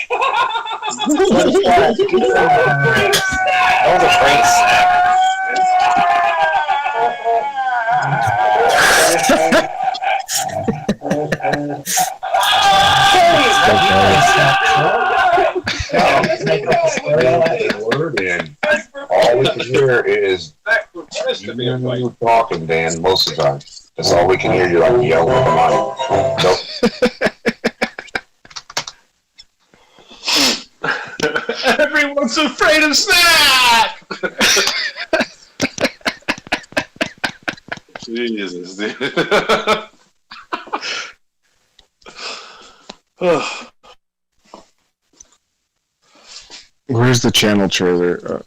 What is that? That was a great Word in. All we can hear is you talking, Dan, most of the time. That's all we can hear. You like yelling at the mic. Everyone's afraid of Snack! Jesus, dude. Where's the channel trailer?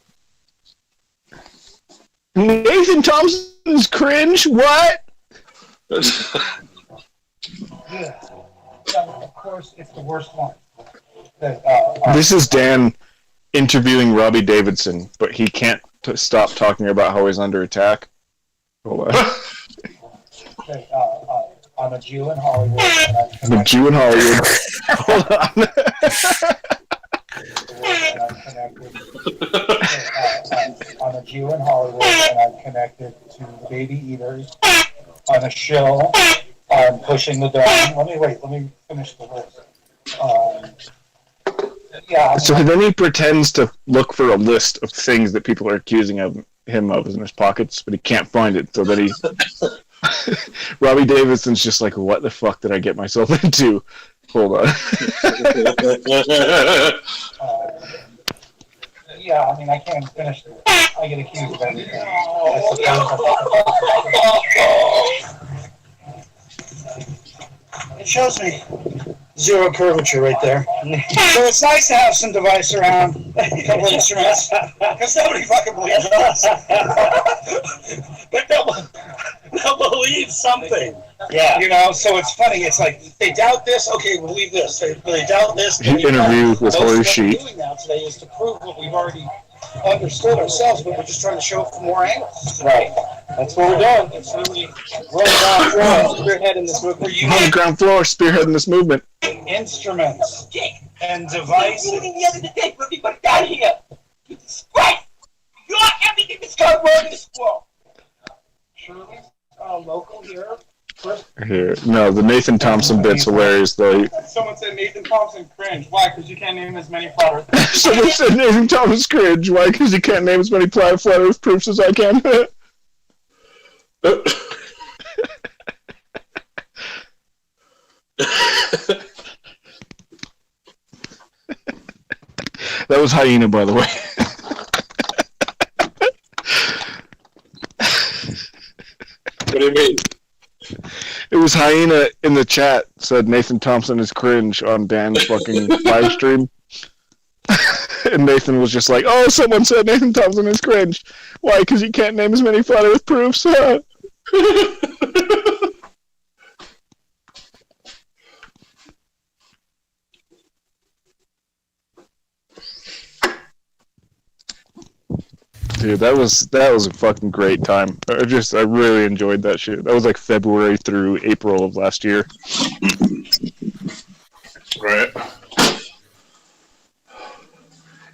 Nathan Thompson's cringe? What? Yeah. Of course, it's the worst one. This is Dan interviewing Robbie Davidson, but he can't stop talking about how he's under attack. Hold on. I'm a Jew in Hollywood. I'm a Jew in Hollywood. Hold on. I'm a Jew in Hollywood, and I'm connected to the Baby Eaters. I'm a shill. I'm pushing the dome. Let me finish the list. Yeah. So then he pretends to look for a list of things that people are accusing him of in his pockets, but he can't find it. So then he, Robbie Davidson's just like, "What the fuck did I get myself into?" Hold on. Yeah, I mean, I can't finish it. I get accused of everything. It shows me zero curvature right there. So it's nice to have some device around, a couple instruments, because nobody fucking believes us. But they'll believe something. Yeah. You know, so it's funny. It's like, they doubt this, okay, we'll believe this. They doubt this. Interview with Horace What Sheep. we're doing now today is to prove what we've already understood ourselves, but we're just trying to show it from more angles. Right. That's what we're doing. It's really Spearheading this movement. On the ground floor, spearheading this movement. Instruments and devices. The other day, everybody got here. Right. You got everything that's going wrong in this world. Truly, local here. Here, no, the Nathan Thompson bit's hilarious though. Someone said Nathan Thompson cringe. Why? Because you can't name as many flat earth. Someone said Nathan Thompson cringe. Why? Because he can't name as many flat earth proofs as I can. That was Hyena, by the way. What do you mean? It was Hyena in the chat said Nathan Thompson is cringe on Dan's fucking live stream. And Nathan was just like, "Oh, someone said Nathan Thompson is cringe. Why? Because he can't name as many flat earth proofs." Dude, that was a fucking great time. I really enjoyed that shit. That was like February through April of last year. Right.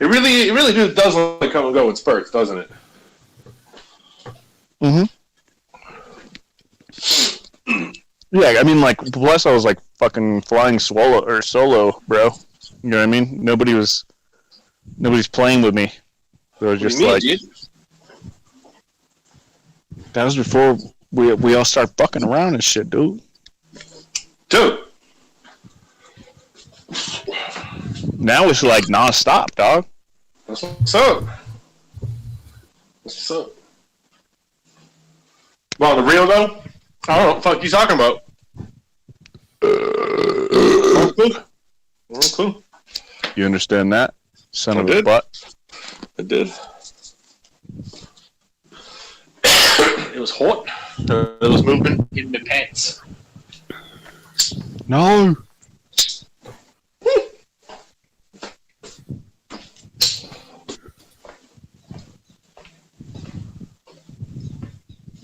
It really does like come and go in spurts, doesn't it? Mm-hmm. Yeah, I mean, like, plus I was like fucking flying solo, bro. You know what I mean? Nobody's playing with me. So it was just like, that was before we all start fucking around and shit, dude. Now it's like non-stop, dog. That's what's up. What's up? Well, the real though, I don't know what the fuck you talking about. Cool. You understand that? Son of a butt. I did. It was hot. There was movement in the pants.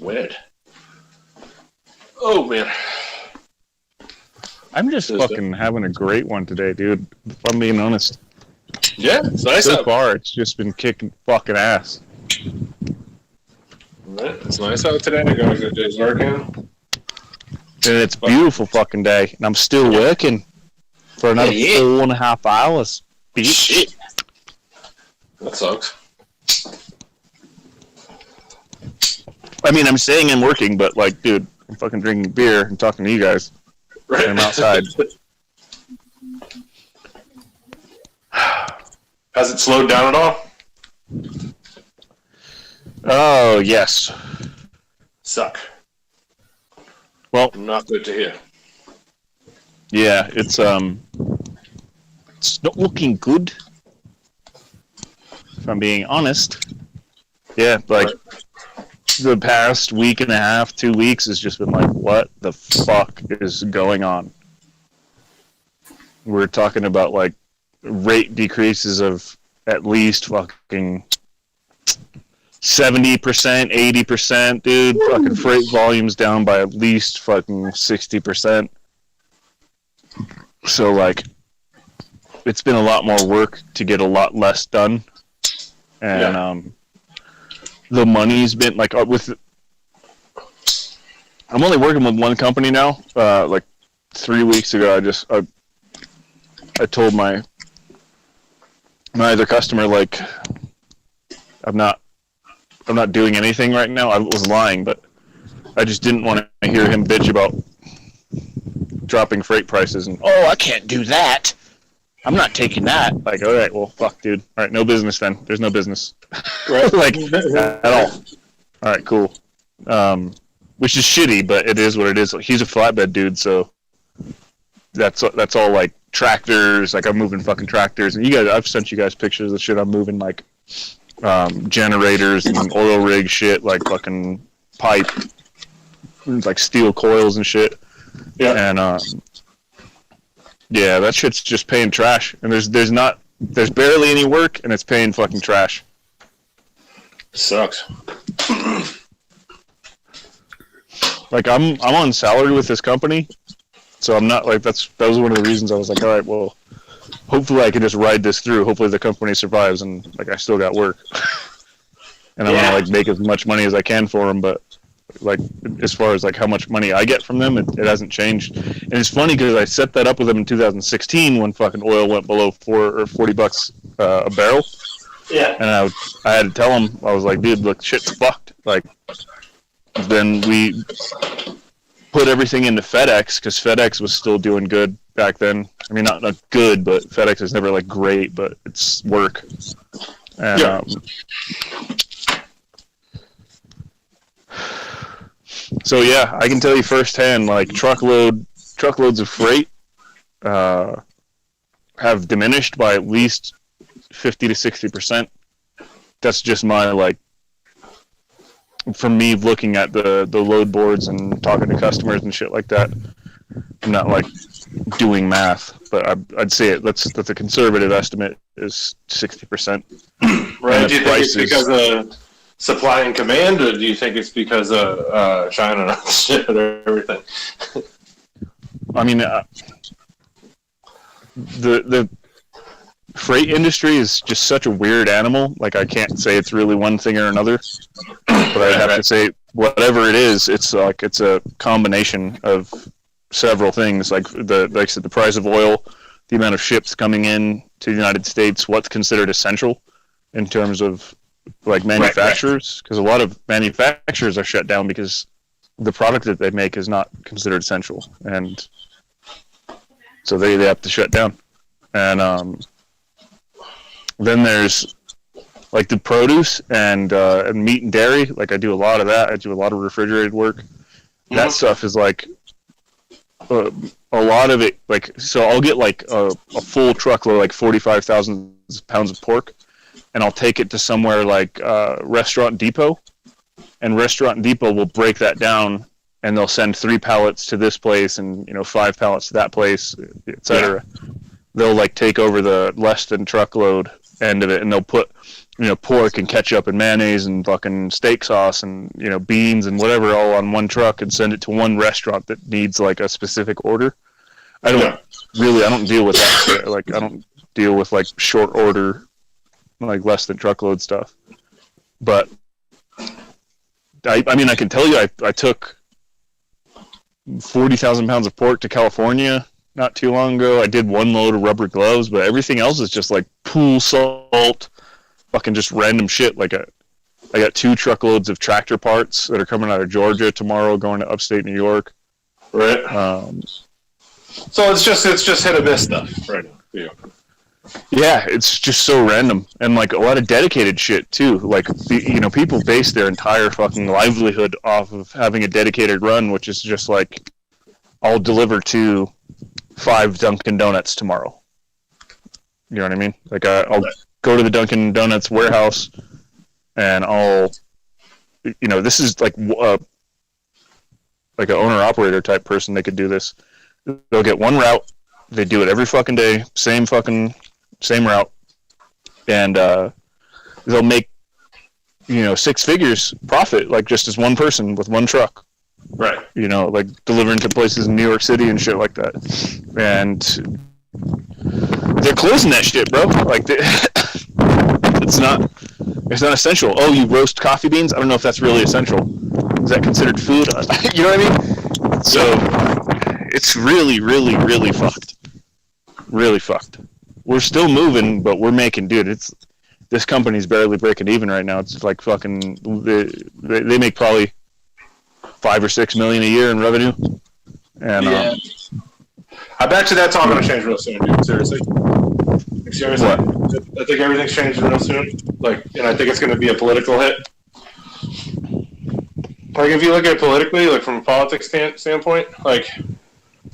Weird. Oh man. I'm just fucking having a great one today, dude. If I'm being honest. Yeah, it's nice so out. far, it's just been kicking fucking ass. Right. It's nice out today. I got a good day's work in. And it's a beautiful fucking day, and I'm still working for another 4.5 hours. Shit. That sucks. I mean, I'm saying I'm working, but like, dude, I'm fucking drinking beer and talking to you guys. Right. And I'm outside. Has it slowed down at all? Oh, yes. Suck. Well, not good to hear. Yeah, it's not looking good. If I'm being honest. Yeah, like the past week and a half, 2 weeks has just been like, what the fuck is going on? We're talking about like rate decreases of at least fucking 70%, 80%, dude. Fucking freight volumes down by at least fucking 60%. So like, it's been a lot more work to get a lot less done, and the money's been like with. I'm only working with one company now. Like 3 weeks ago, I told my other customer like I'm not doing anything right now. I was lying, but I just didn't want to hear him bitch about dropping freight prices and I can't do that. I'm not taking that. Like, all right, well, fuck, dude. All right, no business then. There's no business. Right. Like at all. All right, cool. Which is shitty, but it is what it is. He's a flatbed dude, so that's all like tractors. Like I'm moving fucking tractors, and I've sent you guys pictures of shit I'm moving, like generators and oil rig shit, like fucking pipe, like steel coils and shit. Yeah. And yeah, that shit's just paying trash, and there's barely any work, and it's paying fucking trash. Sucks. Like I'm on salary with this company, so I'm not like that was one of the reasons I was like, all right, well, hopefully I can just ride this through. Hopefully the company survives, and like I still got work, and I want to like make as much money as I can for them. But like as far as like how much money I get from them, it hasn't changed. And it's funny because I set that up with them in 2016 when fucking oil went below $40 a barrel. Yeah. And I had to tell them, I was like, dude, look, shit's fucked. Like, then we put everything into FedEx because FedEx was still doing good back then. I mean, not good, but FedEx is never like great, but it's work. And, so yeah, I can tell you firsthand, like truckloads of freight have diminished by at least 50 to 60%. That's just my like, from me looking at the load boards and talking to customers and shit like that. I'm not like doing math, but I'd say that's a conservative estimate is 60%. Right? Do you think it's because of supply and command, or do you think it's because of China and shit or everything? I mean, the freight industry is just such a weird animal. Like I can't say it's really one thing or another, but I have to say whatever it is, it's like it's a combination of several things. Like I said, the price of oil, the amount of ships coming in to the United States, what's considered essential in terms of like manufacturers, because a lot of manufacturers are shut down because the product that they make is not considered essential, and so they have to shut down. And then there's like the produce and meat and dairy. Like I do a lot of that. I do a lot of refrigerated work. That stuff is like a lot of it. Like so, I'll get like a full truckload, like 45,000 pounds of pork, and I'll take it to somewhere like Restaurant Depot, and Restaurant Depot will break that down, and they'll send 3 pallets to this place and 5 pallets to that place, etc. They'll like take over the less than truckload end of it, and they'll put pork and ketchup and mayonnaise and fucking steak sauce and beans and whatever all on one truck and send it to one restaurant that needs like a specific order. I don't deal with that shit. Like I don't deal with like short order, like less than truckload stuff. But I can tell you I took 40,000 pounds of pork to California not too long ago. I did one load of rubber gloves, but everything else is just like pool salt, fucking just random shit. Like I got 2 truckloads of tractor parts that are coming out of Georgia tomorrow, going to upstate New York. Right. So it's just hit or miss stuff right now. Yeah, it's just so random, and like a lot of dedicated shit too. Like people base their entire fucking livelihood off of having a dedicated run, which is just like, I'll deliver to 5 Dunkin' Donuts tomorrow. You know what I mean? Like I'll go to the Dunkin' Donuts warehouse, and I'll, this is like an owner operator type person. They could do this. They'll get one route. They do it every fucking day, same route, and they'll make 6 figures profit, like just as one person with one truck. Right. Like delivering to places in New York City and shit like that. And they're closing that shit, bro. Like it's not essential. Oh, you roast coffee beans? I don't know if that's really essential. Is that considered food? You know what I mean? So it's really, really, really fucked. Really fucked. We're still moving, but we're making, dude. This company's barely breaking even right now. It's like fucking. They make probably $5 or $6 million a year in revenue, and yeah. I bet you that's all going to change real soon, dude. Seriously. I think everything's changing real soon. And I think it's going to be a political hit. Like if you look at it politically, like from a politics standpoint, like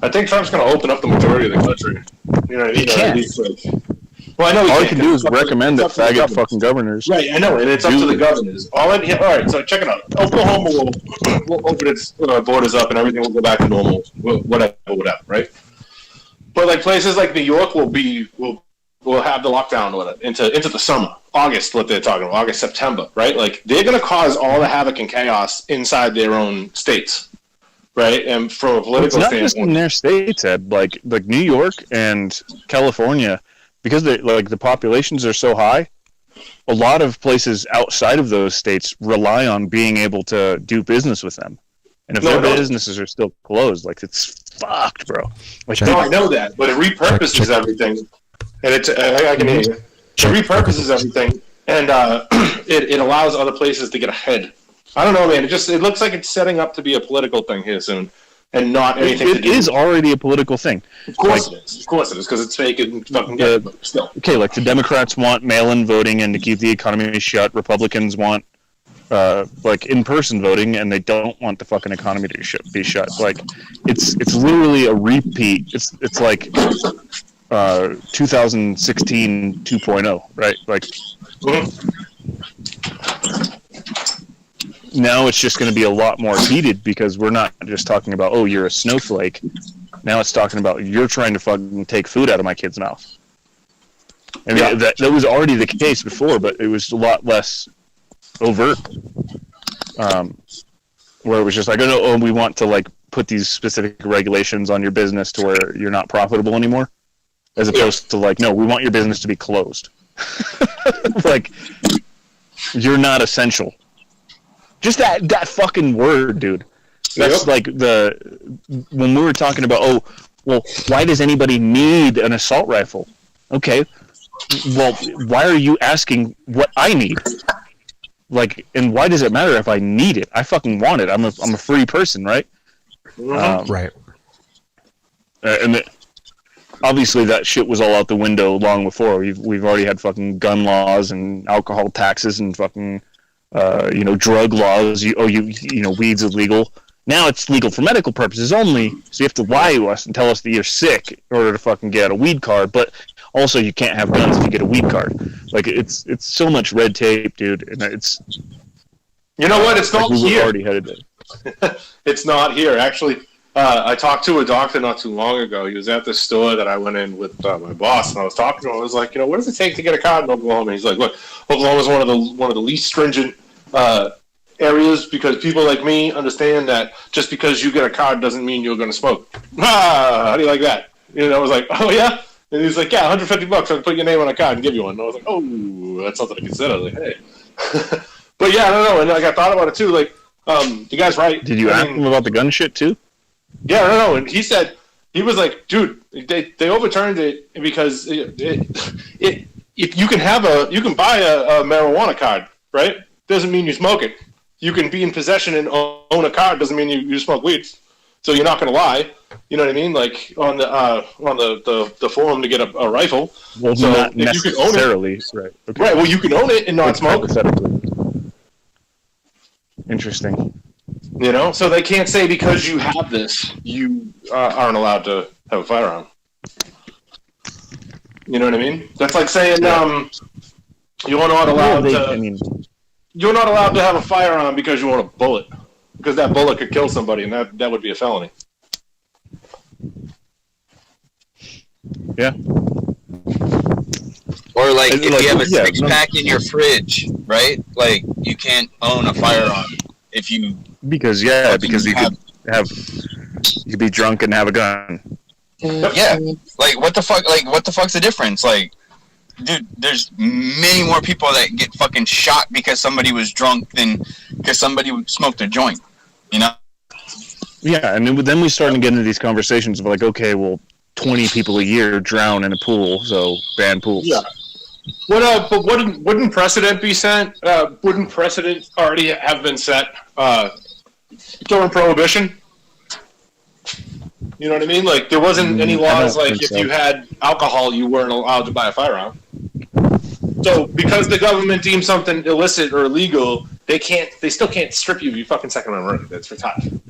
I think Trump's going to open up the majority of the country. You know what I mean? He can't. Well, I know all he can do is recommend that faggot fucking governors. Right, I know, and it's up to the governors. All right, so check it out. Oklahoma will open its borders up, and everything will go back to normal. Whatever, right? But like places like New York will have the lockdown into the summer, August. What they're talking about, August, September, right? Like they're going to cause all the havoc and chaos inside their own states, right? And from a political standpoint, it's not just in their states, Ed. Like New York and California. Because the populations are so high, a lot of places outside of those states rely on being able to do business with them. And if their businesses are still closed, like it's fucked, bro. Like, no, I know that, but it repurposes everything, and it's I can hear you. It repurposes everything, and it allows other places to get ahead. I don't know, man. It looks like it's setting up to be a political thing here soon. And not anything. It is already a political thing. Of course it is. Of course it is, because it's fake and fucking good, but still. Okay, like the Democrats want mail-in voting and to keep the economy shut. Republicans want in-person voting, and they don't want the fucking economy to be shut. Like it's literally a repeat. It's like 2016 2.0, right? Like. Now it's just going to be a lot more heated because we're not just talking about, oh, you're a snowflake. Now it's talking about you're trying to fucking take food out of my kid's mouth. I mean, that was already the case before, but it was a lot less overt. Where it was just like, oh, we want to like put these specific regulations on your business to where you're not profitable anymore, as opposed to like, no, we want your business to be closed. Like, you're not essential. Just that fucking word, dude. That's like when we were talking about, oh, well, why does anybody need an assault rifle? Okay, well, why are you asking what I need? Like, and why does it matter if I need it? I fucking want it. I'm a free person, right? Right. And obviously that shit was all out the window long before. We've already had fucking gun laws and alcohol taxes and fucking. Drug laws. Weed's illegal. Now it's legal for medical purposes only. So you have to lie to us and tell us that you're sick in order to fucking get a weed card. But also, you can't have guns if you get a weed card. Like it's so much red tape, dude. And it's. You know what? It's not we here. Already headed there. It's not here. Actually, I talked to a doctor not too long ago. He was at the store that I went in with my boss, and I was talking to him. I was like, what does it take to get a card in Oklahoma? And he's like, look, Oklahoma is one of the least stringent areas because people like me understand that just because you get a card doesn't mean you're going to smoke. How do you like that? I was like, oh yeah. And he's like, yeah, $150. I can put your name on a card and give you one. And I was like, oh, that's something to consider. I was like, hey. But yeah, I don't know. And like I thought about it too. Like, you guys right? Did you ask him about the gun shit too? Yeah, I don't know. And he said he was like, dude, they overturned it because if you can buy a marijuana card, right? Doesn't mean you smoke it. You can be in possession and own a card. Doesn't mean you smoke weed. So you're not going to lie. You know what I mean? Like on the forum to get a rifle. Well, so not if necessarily, you can own it, right? Okay. Right. Well, you can own it and not smoke. Interesting. So they can't say because you have this, you aren't allowed to have a firearm. You know what I mean? That's like saying you're not allowed you're not allowed to have a firearm because you own a bullet, because that bullet could kill somebody, and that would be a felony. Yeah. Or like if you have a six-pack in your fridge, right? Like you can't own a firearm if you because you could be drunk and have a gun. Yeah, like what the fuck? Like what the fuck's the difference? Like, dude, there's many more people that get fucking shot because somebody was drunk than because somebody smoked a joint. Yeah, and then we start to get into these conversations of like, okay, well, 20 people a year drown in a pool, so ban pools. Yeah. But wouldn't precedent be set? Wouldn't precedent already have been set during Prohibition? You know what I mean? Like there wasn't any laws like if you had alcohol, you weren't allowed to buy a firearm. So because the government deems something illicit or illegal, they still can't strip you of your fucking Second Amendment right. That's retarded.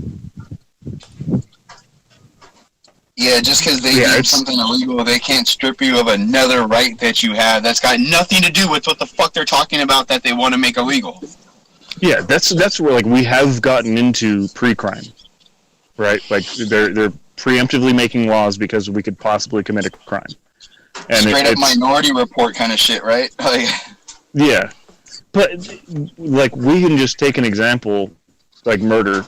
Yeah, just because they deem something illegal, they can't strip you of another right that you have. That's got nothing to do with what the fuck they're talking about that they want to make illegal. Yeah, that's where like we have gotten into pre-crime, right? Like they're preemptively making laws because we could possibly commit a crime. And straight up Minority Report kind of shit, right? Like, yeah, but like we can just take an example, like murder,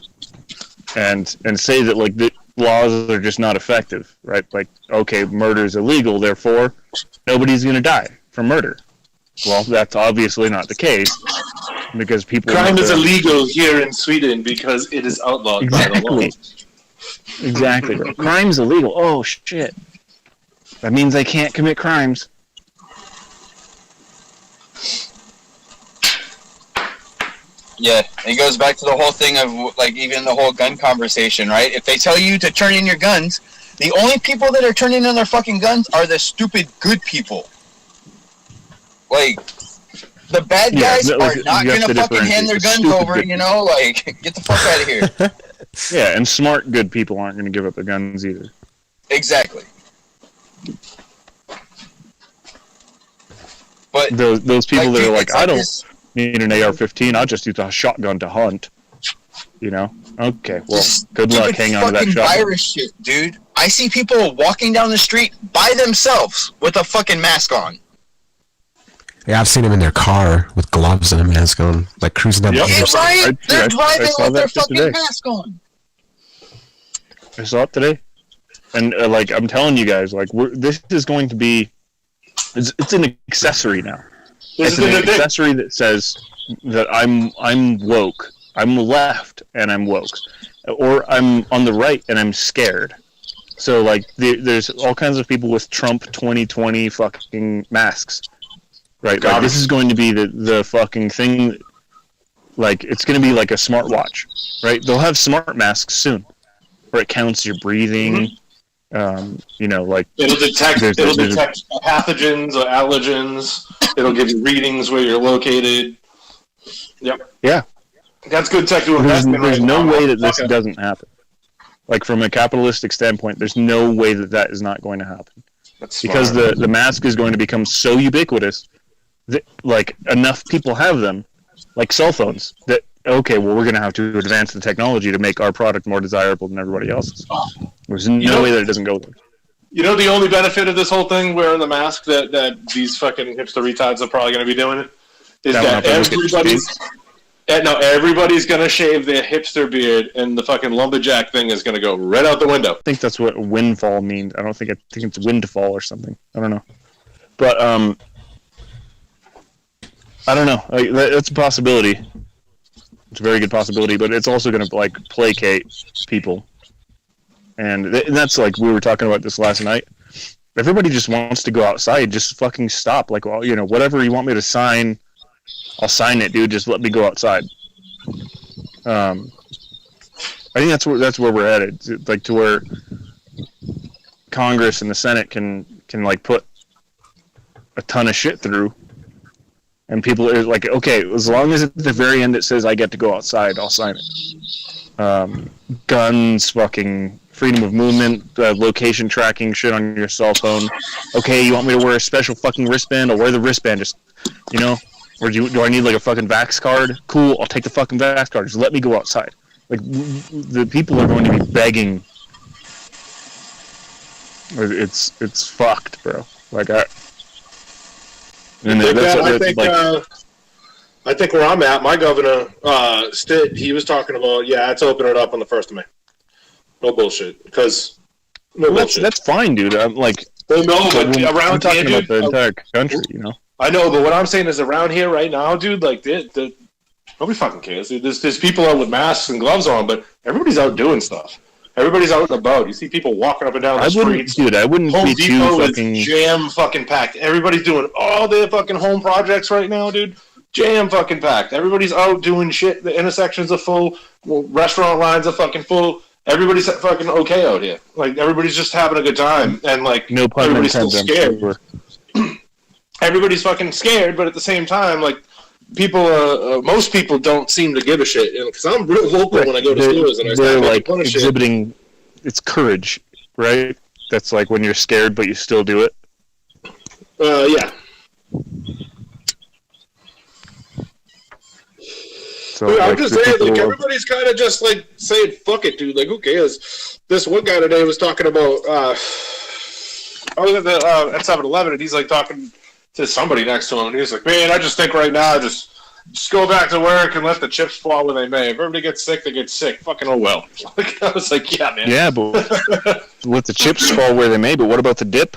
and say that like the laws are just not effective, right? Like, okay, murder is illegal, therefore nobody's going to die from murder. Well, that's obviously not the case because people. Crime is illegal here in Sweden because it is outlawed by the law. Exactly. Crime's illegal. Oh shit. That means I can't commit crimes. yeah, it goes back to the whole thing of like even the whole gun conversation, right? If they tell you to turn in your guns, the only people that are turning in their fucking guns are the stupid good people. Like, the bad guys are not gonna fucking hand their guns over, you know? Like, get the fuck out of here. Yeah, and smart good people aren't gonna give up their guns either. Exactly. But those people that are like, I don't this, need an AR-15. I'll just use a shotgun to hunt. You know? Okay, well, good luck hanging on to that shotgun. virus shit, dude. I see people walking down the street by themselves with a fucking mask on. Yeah, I've seen them in their car with gloves and a mask on, like cruising down the Yeah, right? They're driving with their fucking today. mask on. I saw it today. And, like, I'm telling you guys, like, this is going to be... It's an accessory now. It's an accessory that says that I'm woke. I'm left and I'm woke. Or I'm on the right and I'm scared. So, like, there's all kinds of people with Trump 2020 fucking masks. Right? Like, this is going to be the fucking thing. Like, it's going to be like a smartwatch. Right? They'll have smart masks soon. Where it counts your breathing. Mm-hmm. You know, like it'll detect pathogens or allergens. It'll give you readings where you're located. Yep. Yeah. That's good tech to invest in. There's no way that this doesn't happen. Like from a capitalistic standpoint, there's no way that is not going to happen. That's because the mask is going to become so ubiquitous that like enough people have them, like cell phones, that okay, well, we're going to have to advance the technology to make our product more desirable than everybody else's. There's no way that it doesn't go there. You know the only benefit of this whole thing, wearing the mask, that these fucking hipster retards are probably going to be doing it, is that everybody's going to shave their hipster beard, and the fucking lumberjack thing is going to go right out the window. I think that's what windfall means. I think it's windfall or something. I don't know. But, I don't know. That's a possibility. It's a very good possibility, but it's also going to, like, placate people. And that's like, we were talking about this last night. Everybody just wants to go outside. Just fucking stop. Like, well, you know, whatever you want me to sign, I'll sign it, dude. Just let me go outside. I think that's where we're headed. Like, to where Congress and the Senate can like put a ton of shit through, and people are like, okay, as long as at the very end it says I get to go outside, I'll sign it. Guns, fucking freedom of movement, location tracking shit on your cell phone. Okay, you want me to wear a special fucking wristband? I'll wear the wristband. Just, you know, or do I need like a fucking Vax card? Cool, I'll take the fucking Vax card. Just let me go outside. Like, the people are going to be begging. It's fucked, bro. Like, I think where I'm at, my governor, he was talking about, it's opening it up on the 1st of May. No bullshit. Because, that's fine, dude. I'm like, well, no, but around I'm talking here, about the entire country, you know? I know, but what I'm saying is around here right now, dude, like, nobody fucking cares. Dude. There's people out with masks and gloves on, but everybody's out doing stuff. Everybody's out and about. You see people walking up and down the streets. Dude, I wouldn't Home be Depot too fucking... is jam fucking packed. Everybody's doing all their fucking home projects right now, dude. Jam fucking packed. Everybody's out doing shit. The intersections are full. Restaurant lines are fucking full. Everybody's fucking okay out here. Like, everybody's just having a good time. And, like, no pun everybody's still intended, scared. Everybody's fucking scared, but at the same time, like, people, most people don't seem to give a shit. Because I'm real vocal when I go to stores and I start making like fun of shit. exhibiting, it's courage, right? That's like when you're scared, but you still do it. Yeah. So, Dude, I'm like, just the saying, like, people- everybody's kind of just, like, saying, fuck it, dude. Like, who cares? This one guy today was talking about, I was at 7-Eleven, and he's, like, talking to somebody next to him, and he's like, man, I just think right now, just go back to work and let the chips fall where they may. If everybody gets sick, they get sick. Fucking oh well. Like, I was like, yeah, man. Yeah, but let the chips fall where they may, but what about the dip?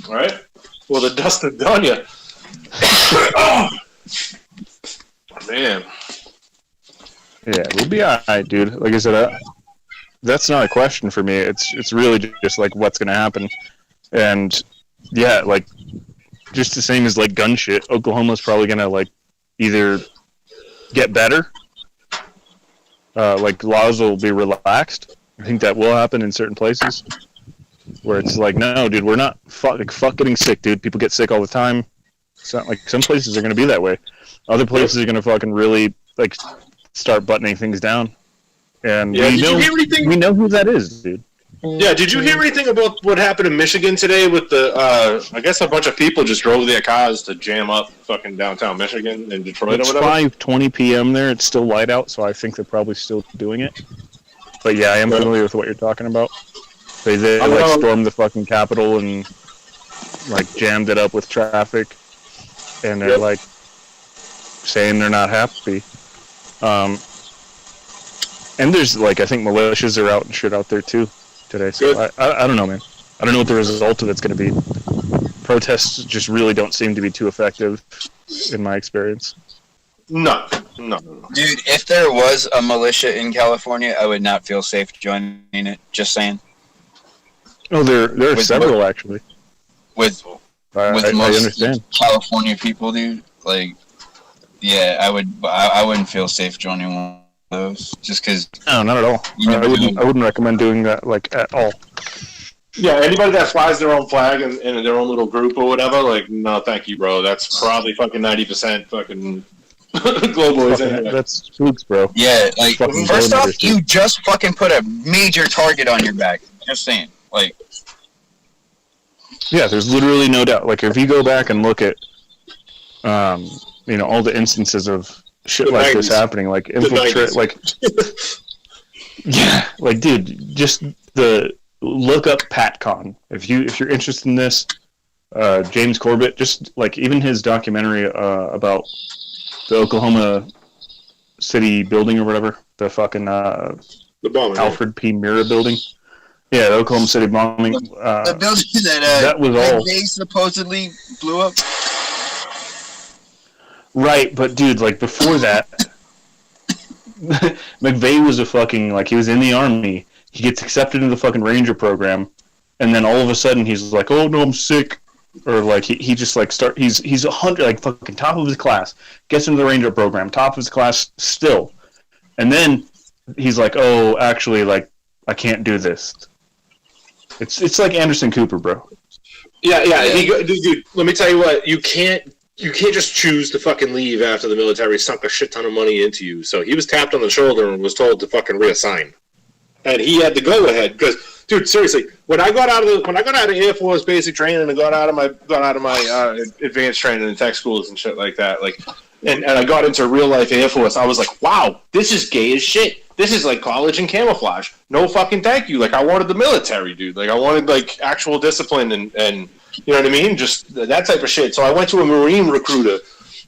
Right? Well, the dust has done you. Oh, man. Yeah, we'll be alright, dude. Like I said, that's not a question for me. It's really just like what's gonna happen, and yeah, like just the same as like gun shit. Oklahoma's probably gonna like either get better, like laws will be relaxed. I think that will happen in certain places where it's like, no, dude, we're not fuck getting sick, dude. People get sick all the time. It's not like some places are gonna be that way. Other places are gonna fucking really like start buttoning things down, and Yeah, we did know you hear anything? we know who that is, dude. Yeah, did you hear anything about what happened in Michigan today with the, I guess a bunch of people just drove their cars to jam up fucking downtown Michigan and Detroit It's or whatever? 5:20 p.m. there. It's still light out, so I think they're probably still doing it. But yeah, I am familiar with what you're talking about. They like stormed the fucking Capitol and like jammed it up with traffic, and they're like saying they're not happy. And there's like, I think militias are out and shit out there too today. So I don't know, man. I don't know what the result of it's going to be. Protests just really don't seem to be too effective, in my experience. No. Dude, if there was a militia in California, I would not feel safe joining it. Just saying. Oh, there are several actually. With I most understand. California people, dude. Like, yeah, I wouldn't feel safe joining one of those, just because. No, not at all. I wouldn't recommend doing that like at all. Yeah, anybody that flies their own flag in their own little group or whatever, like, no, thank you, bro. That's probably fucking 90% fucking globalism. Anyway. That's spooks, bro. Yeah, like, Fucking first off, boners, you dude. just fucking put a major target on your back. Just saying. Like, Yeah, there's literally no doubt. Like, if you go back and look at, all the instances of shit The like this 90s. happening, like The infiltrate, 90s. like yeah, like dude, just look up PatCon if you're interested in this. James Corbett, just like even his documentary about the Oklahoma City building or whatever, the fucking the bombing, Alfred P. Mira building. Yeah, the Oklahoma City bombing. The building that was all they supposedly blew up. right, but dude, like before that, McVeigh was a fucking like he was in the army. He gets accepted into the fucking Ranger program, and then all of a sudden he's like, "Oh no, I'm sick," or like he just like he's 100 like fucking top of his class, gets into the Ranger program, top of his class still, and then he's like, "Oh, actually, like I can't do this." It's like Anderson Cooper, bro. Yeah. Dude, let me tell you what. You can't just choose to fucking leave after the military sunk a shit ton of money into you. So he was tapped on the shoulder and was told to fucking reassign, and he had to go ahead because, dude, seriously, when I got out of Air Force basic training and got out of my advanced training in tech schools and shit like that, like, and I got into real life Air Force, I was like, wow, this is gay as shit. This is like college and camouflage. No fucking thank you. Like, I wanted the military, dude. Like, I wanted like actual discipline and you know what I mean? Just that type of shit. So I went to a Marine recruiter,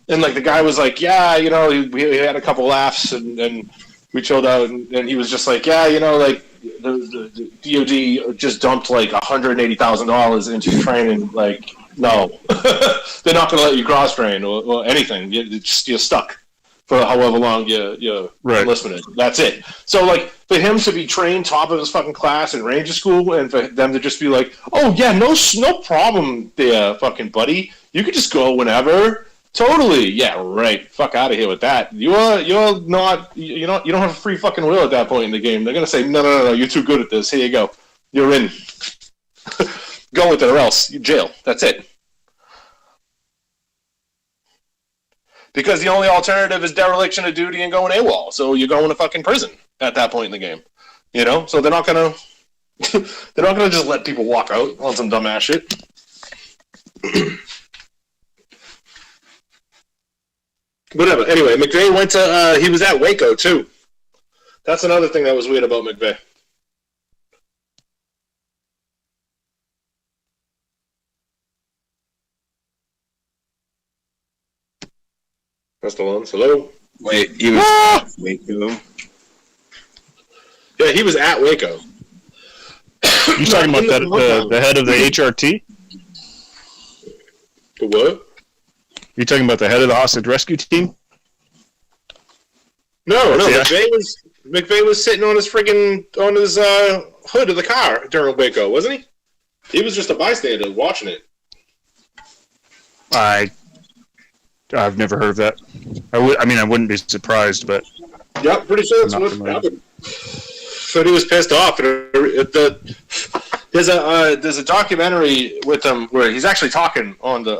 and like the guy was like, yeah, you know, we had a couple laughs and we chilled out, and he was just like, yeah, you know, like the DoD just dumped like $180,000 into training. Like, no, they're not going to let you cross train or anything. You're stuck for however long you're enlistment is. That's it. So like for him to be trained top of his fucking class in Ranger school, and for them to just be like, oh yeah, no problem there, fucking buddy. You could just go whenever. Totally. Yeah, right. Fuck out of here with that. You don't have a free fucking will at that point in the game. They're gonna say, no, you're too good at this. Here you go. You're in. Go with it or else you jail. That's it. Because the only alternative is dereliction of duty and going AWOL. So you're going to fucking prison at that point in the game. You know? So they're not gonna just let people walk out on some dumbass shit. Whatever. Anyway, McVeigh went to he was at Waco too. That's another thing that was weird about McVeigh. That's the ones. Hello? Wait, he was at Waco? Yeah, he was at Waco. You talking about the head of the HRT? The what? You talking about the head of the hostage rescue team? No. Yeah. McVeigh was sitting on his friggin' hood of the car during Waco, wasn't he? He was just a bystander watching it. I've never heard of that. I wouldn't be surprised, but yeah, pretty sure that's what happened. So he was pissed off. There's a documentary with him where he's actually talking on the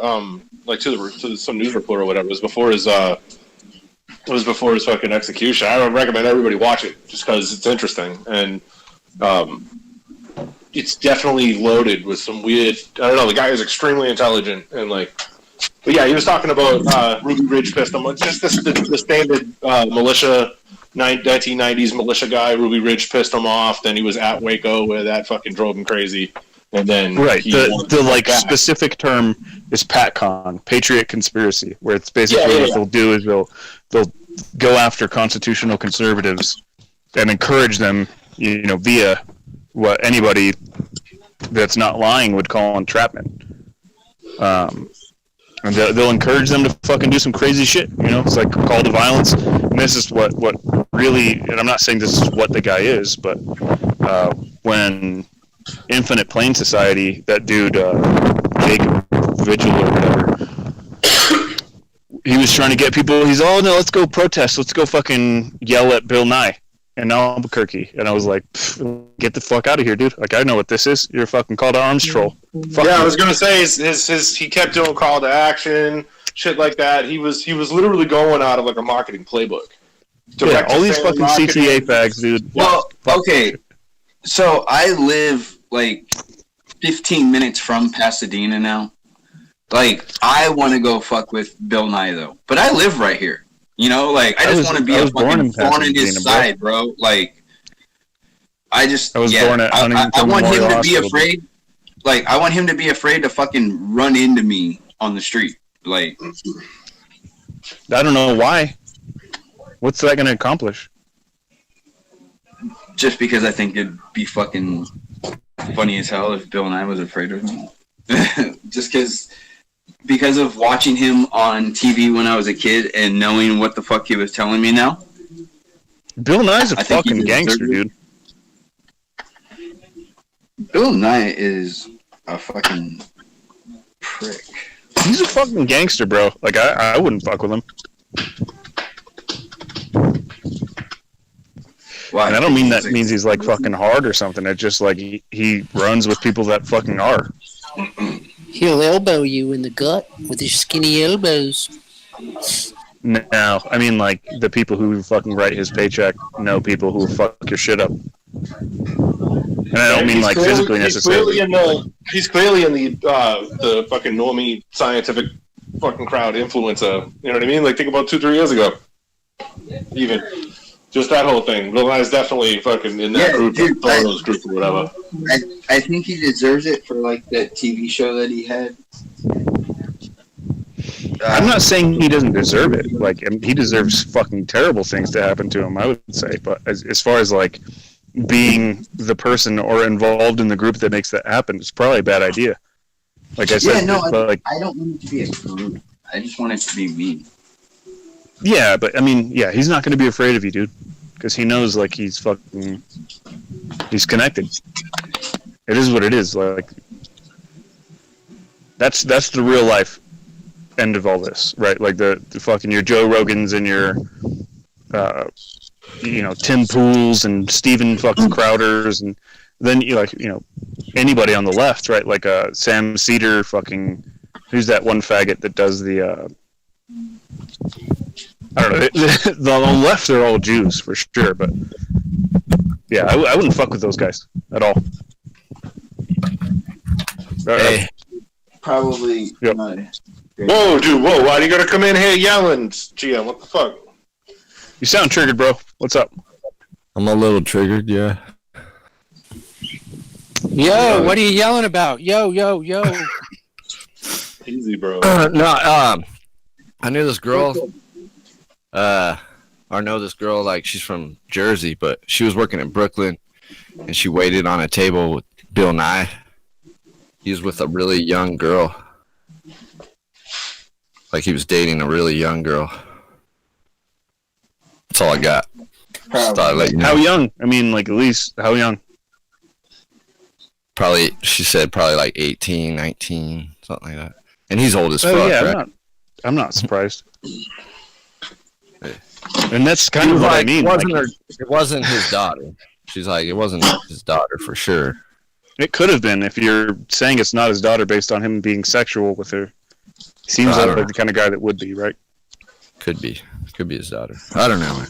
to some news report or whatever. It was before his fucking execution. I would recommend everybody watch it just because it's interesting and it's definitely loaded with some weird. I don't know. The guy is extremely intelligent and like. But yeah, he was talking about Ruby Ridge pistol. Just the standard militia, 1990s militia guy. Ruby Ridge pissed him off. Then he was at Waco where that fucking drove him crazy. And then the like specific term is PatCon, Patriot Conspiracy, where it's basically what they'll do is they'll go after constitutional conservatives and encourage them, via what anybody that's not lying would call entrapment. And they'll encourage them to fucking do some crazy shit, It's like a call to violence. And this is what really, and I'm not saying this is what the guy is, but when Infinite Plane Society, that dude, Jacob Vigil or whatever, he was trying to get people, no, let's go protest, let's go fucking yell at Bill Nye in Albuquerque. And I was like, get the fuck out of here, dude. Like, I know what this is. You're a fucking call to arms troll. Fuck yeah, you. I was gonna say he kept doing call to action, shit like that. He was literally going out of like a marketing playbook. Yeah, all these fucking CTA fags, dude. Well, okay. So I live like 15 minutes from Pasadena now. Like, I want to go fuck with Bill Nye though, but I live right here. You know, like I just want to be a fucking thorn in his side, bro. Like I was born at Huntington I want him to be afraid. Like I want him to be afraid to fucking run into me on the street. Like I don't know why. What's that going to accomplish? Just because I think it'd be fucking funny as hell if Bill Nye was afraid of him. Just because of watching him on TV when I was a kid and knowing what the fuck he was telling me now. Bill Nye's a fucking gangster, dude. Bill Nye is a fucking prick. He's a fucking gangster, bro. Like, I wouldn't fuck with him. Why? And I don't mean that means he's, like, fucking hard or something. It's just, like, he runs with people that fucking are. He'll elbow you in the gut with his skinny elbows. No, I mean, like, the people who fucking write his paycheck know people who fuck your shit up. And I don't mean, like, physically necessarily. He's clearly in the fucking normie scientific fucking crowd influencer. You know what I mean? Like, think about 2-3 years ago. Even. Just that whole thing. Bill Nye's definitely fucking in that group, dude, those group or whatever. I think he deserves it for, like, that TV show that he had. I'm not saying he doesn't deserve it. Like, he deserves fucking terrible things to happen to him, I would say. But as far as, like, being the person or involved in the group that makes that happen, it's probably a bad idea. Like I said, I don't want it to be a group. I just want it to be me. Yeah, but I mean, yeah, he's not going to be afraid of you, dude, because he knows, like, he's connected. It is what it is. Like, that's the real life end of all this, right? Like the fucking your Joe Rogans and your Tim Pools and Steven fucking Crowders, and then anybody on the left, right? Like Sam Cedar, fucking who's that one faggot that does the I don't know. The on the left, they're all Jews for sure, but yeah, I wouldn't fuck with those guys at all. Hey, probably. Yep. Whoa, dude! Whoa! Why do you gotta come in here yelling, GM? What the fuck? You sound triggered, bro. What's up? I'm a little triggered, yeah. Yo, what are you yelling about? Yo. Easy, bro. I knew this girl. I know this girl, like, she's from Jersey, but she was working in Brooklyn, and she waited on a table with Bill Nye. He was with a really young girl. Like, he was dating a really young girl. That's all I got. Just thought I'd let you know. How young? I mean, like, at least, how young? Probably, she said probably like 18, 19, something like that. And he's old as fuck, yeah, right? I'm not surprised. And that's kind of what I mean. It wasn't his daughter. She's like, it wasn't his daughter for sure. It could have been if you're saying it's not his daughter based on him being sexual with her. Seems like the kind of guy that would be, right? Could be his daughter. I don't know.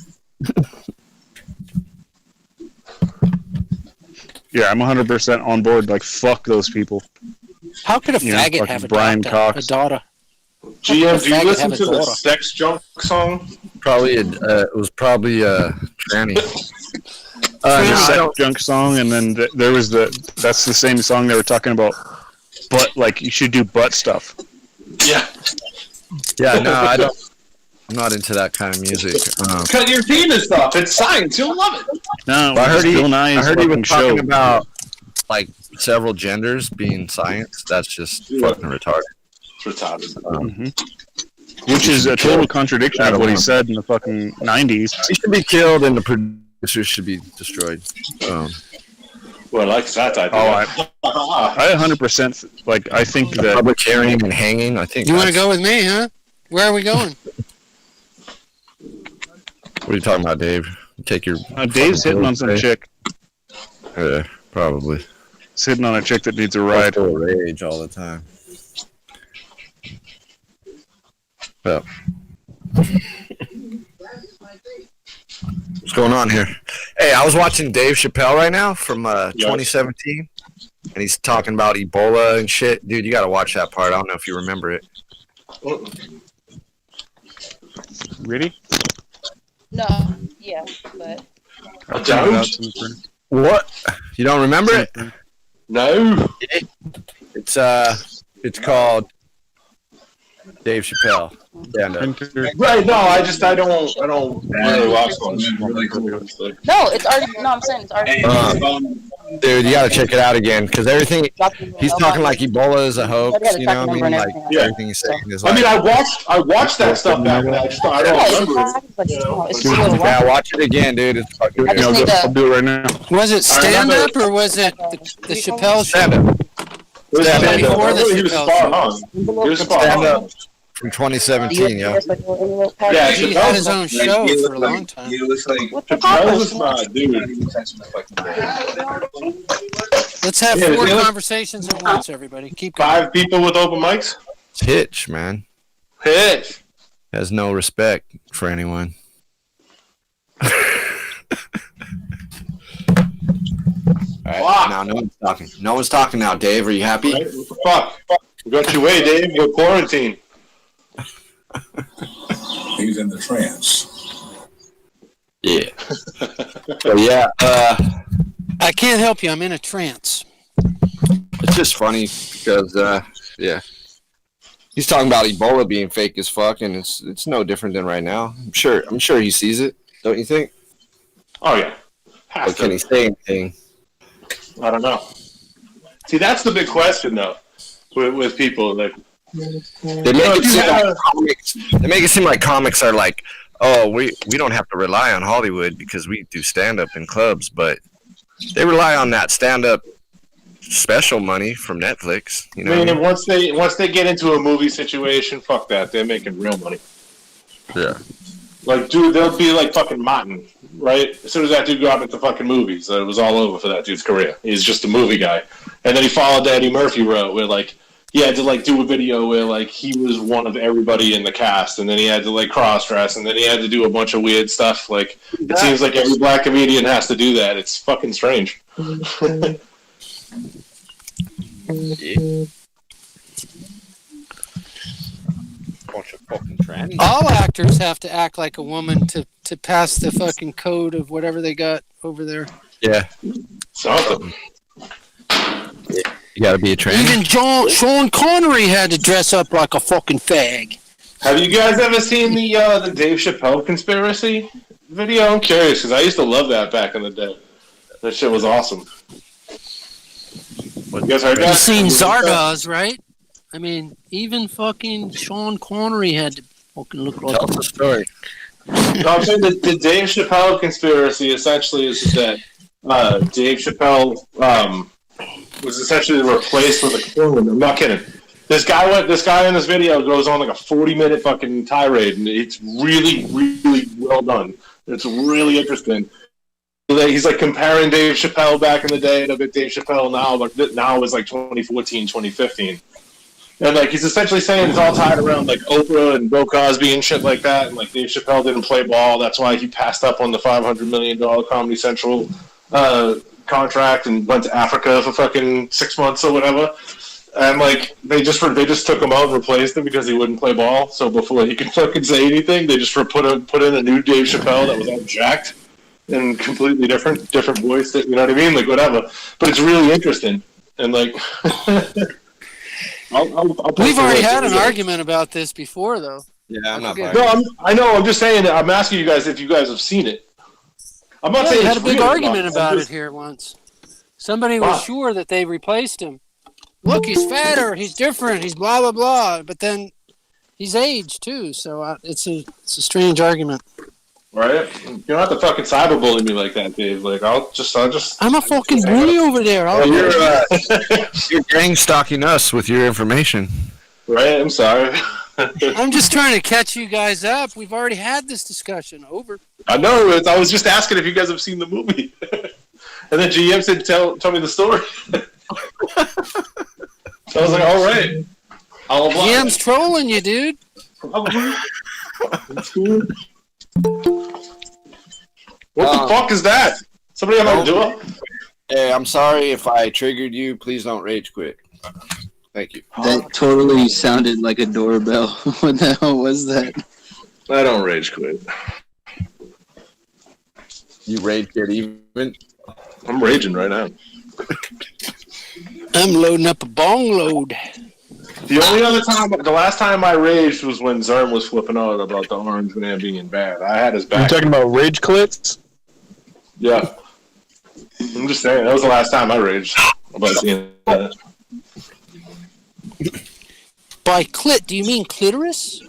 Yeah, I'm 100% on board. Like, fuck those people. How could a faggot have a daughter? GM, do you listen to the Sex Junk song? Probably it was probably tranny. The Sex Junk song, and then there was that's the same song they were talking about. But, like, you should do butt stuff. Yeah. Yeah, no, I don't. I'm not into that kind of music. Cut your penis off. It's science. You'll love it. No, I heard Bill Nye I heard he was talking show. about, like, several genders being science. That's just fucking retarded. It's retarded. Which is a total contradiction of what he said in the fucking 90s. He should be killed and the producers should be destroyed. Well, I like that idea. I 100%, like, I think that... Public hearing and hanging, I think. You want to go with me, huh? Where are we going? What are you talking about, Dave? Take your... Dave's hitting on some chick. Yeah, probably. He's hitting on a chick that needs a ride. Rage all the time. Well, what's going on here? Hey, I was watching Dave Chappelle right now from 2017, and he's talking about Ebola and shit. Dude, you got to watch that part. I don't know if you remember it. Really? No, yeah, but I don't. What? You don't remember it? No. It's called Dave Chappelle. Stand up. Right? No, I don't really watch those. Really cool. no, it's already. No, I'm saying it's already. Dude, you gotta check it out again because everything he's talking like Ebola is a hoax. You know what I mean? Like everything he's saying is like. I mean, I watched that stuff back then. I don't remember it. Yeah, watch it again, dude. It's fucking. I'll do it right now. Was it stand up or was it the Chappelle show? Stand up. Stand Before up. the He was Chappelle spot show. on. He was spot Stand on. up from 2017, yo. Yeah, He had his own show for a long time. He looks like Chappelle's a smart dude. Let's have Yeah, four they look- conversations at once, everybody. Keep going. 5 people with open mics. Hitch, man. Hitch. Has no respect for anyone. All right, now no one's talking. No one's talking now, Dave. Are you happy? Right? What the fuck? We got your way, Dave. We're quarantined. he's in the trance. Yeah. So yeah, I can't help you. I'm in a trance. it's just funny because yeah, he's talking about Ebola being fake as fuck, and it's no different than right now. I'm sure he sees it. Don't you think? Oh yeah. But can he say anything? I don't know. See, that's the big question, though, with people. Like, They make it seem like comics. They make it seem like comics are like, oh, we don't have to rely on Hollywood because we do stand up in clubs, but they rely on that stand up special money from Netflix. You know, I what I mean, mean? once they get into a movie situation, fuck that. They're making real money. Yeah. Like, dude, they'll be like fucking Martin, right? As soon as that dude got into fucking movies, it was all over for that dude's career. He's just a movie guy. And then he followed the Eddie Murphy route, where like he had to like do a video where like he was one of everybody in the cast, and then he had to like cross dress, and then he had to do a bunch of weird stuff. Like it seems like every black comedian has to do that. It's fucking strange. Yeah. Bunch of fucking trannies. All actors have to act like a woman to pass the fucking code of whatever they got over there. Yeah. Something. You gotta be a tranny. Even Sean Connery had to dress up like a fucking fag. Have you guys ever seen the Dave Chappelle conspiracy video? I'm curious because I used to love that back in the day. That shit was awesome. You guys heard that? You've seen Zardoz, right? I mean, even fucking Sean Connery had to fucking look like. Tell us the story. No, I'm saying the Dave Chappelle conspiracy essentially is that Dave Chappelle was essentially replaced with a clone. I'm not kidding. This guy in this video goes on like a 40-minute fucking tirade, and it's really, really well done. It's really interesting. He's like comparing Dave Chappelle back in the day to Dave Chappelle now, but now is like 2014, 2015. And like he's essentially saying it's all tied around like Oprah and Bill Cosby and shit like that. And like Dave Chappelle didn't play ball. That's why he passed up on the $500 million Comedy Central contract and went to Africa for fucking 6 months or whatever. And like they just took him out and replaced him because he wouldn't play ball. So before he could fucking say anything, they just put in a new Dave Chappelle that was all jacked and completely different voice. You know what I mean? Like whatever. But it's really interesting and like. We've already had an argument about this before, though. Yeah, I'm not. No, I know. I'm just saying. I'm asking you guys if you guys have seen it. I'm not saying we had it's a big real, argument I'm about just- it here once. Somebody was sure that they replaced him. Look, he's fatter. He's different. He's blah blah blah. But then he's aged too. So it's a strange argument. Right? You don't have to fucking cyberbully me like that, Dave. Like I'll just. I'm a fucking bully over there. You're gang stalking us with your information. Right? I'm sorry. I'm just trying to catch you guys up. We've already had this discussion. Over. I know. I was just asking if you guys have seen the movie. And then GM said, "Tell me the story." So I was like, "All right." GM's trolling you, dude. Probably. What the fuck is that? Somebody on my door? Hey, I'm sorry if I triggered you. Please don't rage quit. Thank you. That totally sounded like a doorbell. What the hell was that? I don't rage quit. You rage quit even? I'm raging right now. I'm loading up a bong load. The last time I raged was when Zerm was flipping out about the orange man being bad. I had his back. You talking about rage clits? Yeah. I'm just saying, that was the last time I raged about seeing that. By clit, do you mean clitoris?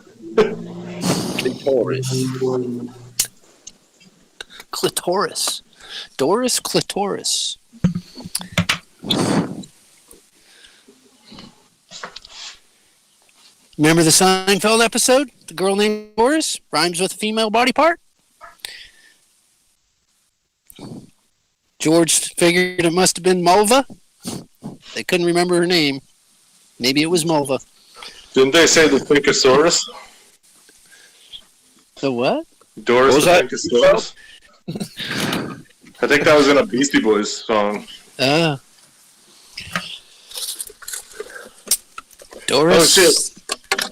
Clitoris. Clitoris. Doris clitoris. Remember the Seinfeld episode? The girl named Doris rhymes with a female body part? George figured it must have been Mulva. They couldn't remember her name. Maybe it was Mulva. Didn't they say the Thinkosaurus? The what? Doris What was the that? Thinkosaurus? I think that was in a Beastie Boys song. Doris.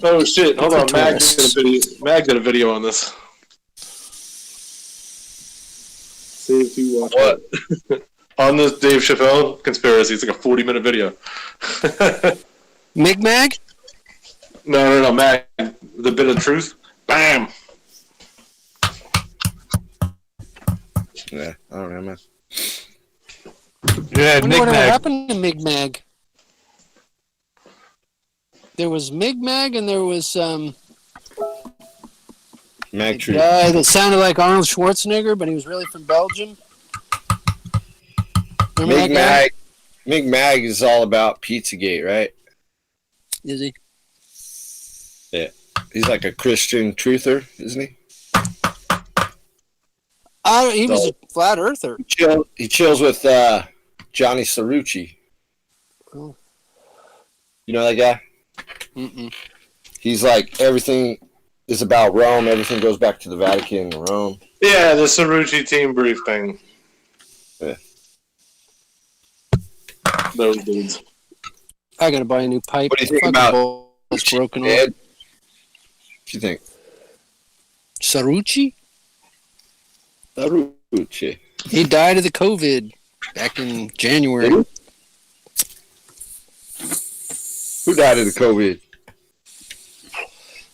Oh shit! Hold on, Mag did a video on this. Save to watch what? On this Dave Chappelle conspiracy. It's like a 40-minute video. Mig-Mag? No, Mag. The bit of truth. Bam. Yeah, I don't know, man. Yeah, I wonder what happened to Mig-Mag. There was Mig-Mag and there was Mag a Truth. guy that sounded like Arnold Schwarzenegger, but he was really from Belgium. Remember that guy? Mig-Mag is all about Pizzagate, right? Is he? Yeah. He's like a Christian truther, isn't he? He was a flat earther. He chills with Johnny Cerrucci. Oh. You know that guy? Mm-mm. He's like, everything is about Rome. Everything goes back to the Vatican and Rome. Yeah, the Cerrucci team brief thing. Yeah. Those dudes. I gotta buy a new pipe. What do you think about It's broken Ed? off. What do you think? Cerrucci? Cerrucci. He died of the COVID back in January. Who died of the COVID?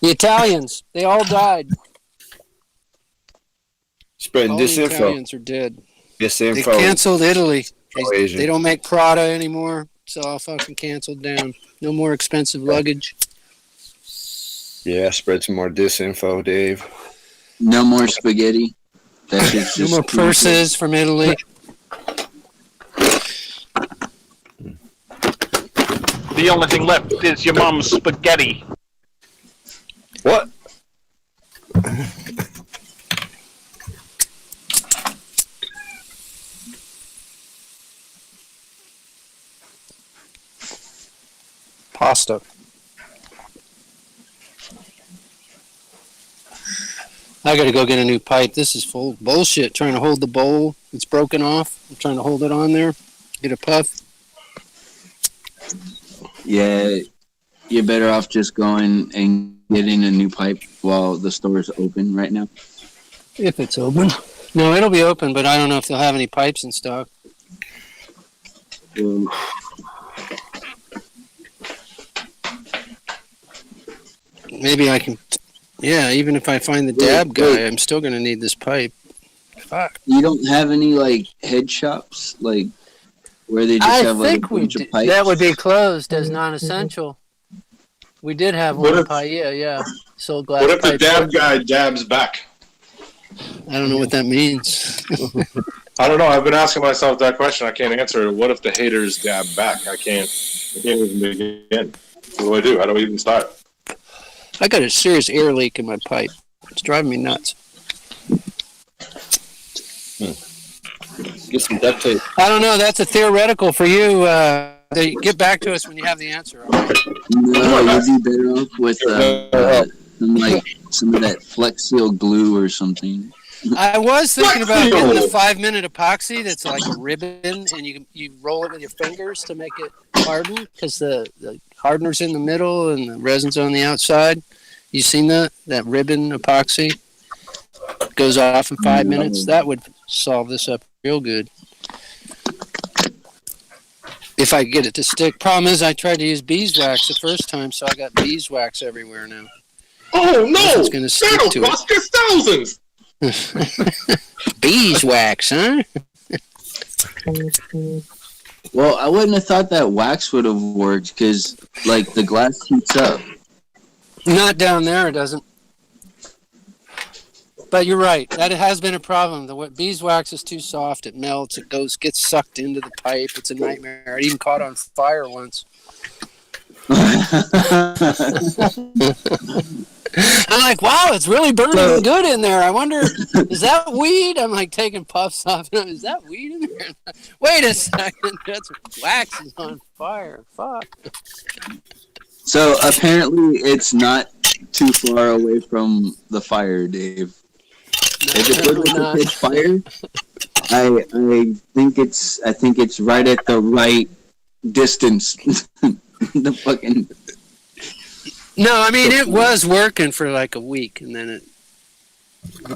The Italians. They all died. Spreading All the disinfo. Italians are dead. Disinfo. They canceled Italy. Asian. They don't make Prada anymore. It's all fucking canceled down. No more expensive luggage. Yeah, spread some more disinfo, Dave. No more spaghetti. That's just No more purses from Italy. The only thing left is your mom's spaghetti. What? Pasta. I gotta go get a new pipe. This is full of bullshit. Trying to hold the bowl. It's broken off. I'm trying to hold it on there. Get a puff. Yeah, you're better off just going and getting a new pipe while the store is open right now. If it's open. No, it'll be open, but I don't know if they'll have any pipes in stock. Maybe I can. Yeah, even if I find the dab guy, I'm still gonna need this pipe. Fuck. You don't have any like head shops like where they just have like a bunch of pipes? That would be closed as non-essential. We did have What one if- pipe. Yeah. Sold glass. What if the pipes. dab guy dabs back? I don't know what that means. I don't know. I've been asking myself that question. I can't answer it. What if the haters dab back? I can't even begin. What do? How do I even start? I got a serious air leak in my pipe. It's driving me nuts. Get some duct tape. I don't know. That's a theoretical for you. Get back to us when you have the answer. All right? No, you'd be better off with some of that Flex Seal glue or something. I was thinking about getting the 5-minute epoxy that's like a ribbon, and you roll it with your fingers to make it harden, because the hardener's in the middle and the resin's on the outside. You seen that ribbon epoxy? Goes off in 5 minutes. That would solve this up real good. If I get it to stick. Problem is, I tried to use beeswax the first time, so I got beeswax everywhere now. Oh no! It's gonna stick That'll to cost you thousands. Beeswax, huh? Well, I wouldn't have thought that wax would have worked because, like, the glass heats up. Not down there, it doesn't. But you're right. That has been a problem. The beeswax is too soft. It melts. It gets sucked into the pipe. It's a nightmare. It even caught on fire once. I'm like, wow, it's really burning good in there. I wonder, is that weed? I'm like taking puffs off. Is that weed in there? Wait a second. That's wax is on fire. Fuck. So apparently it's not too far away from the fire, Dave. If it looks like a pitch fire, I think it's right at the right distance. The fucking. No, I mean it was working for like a week, and then it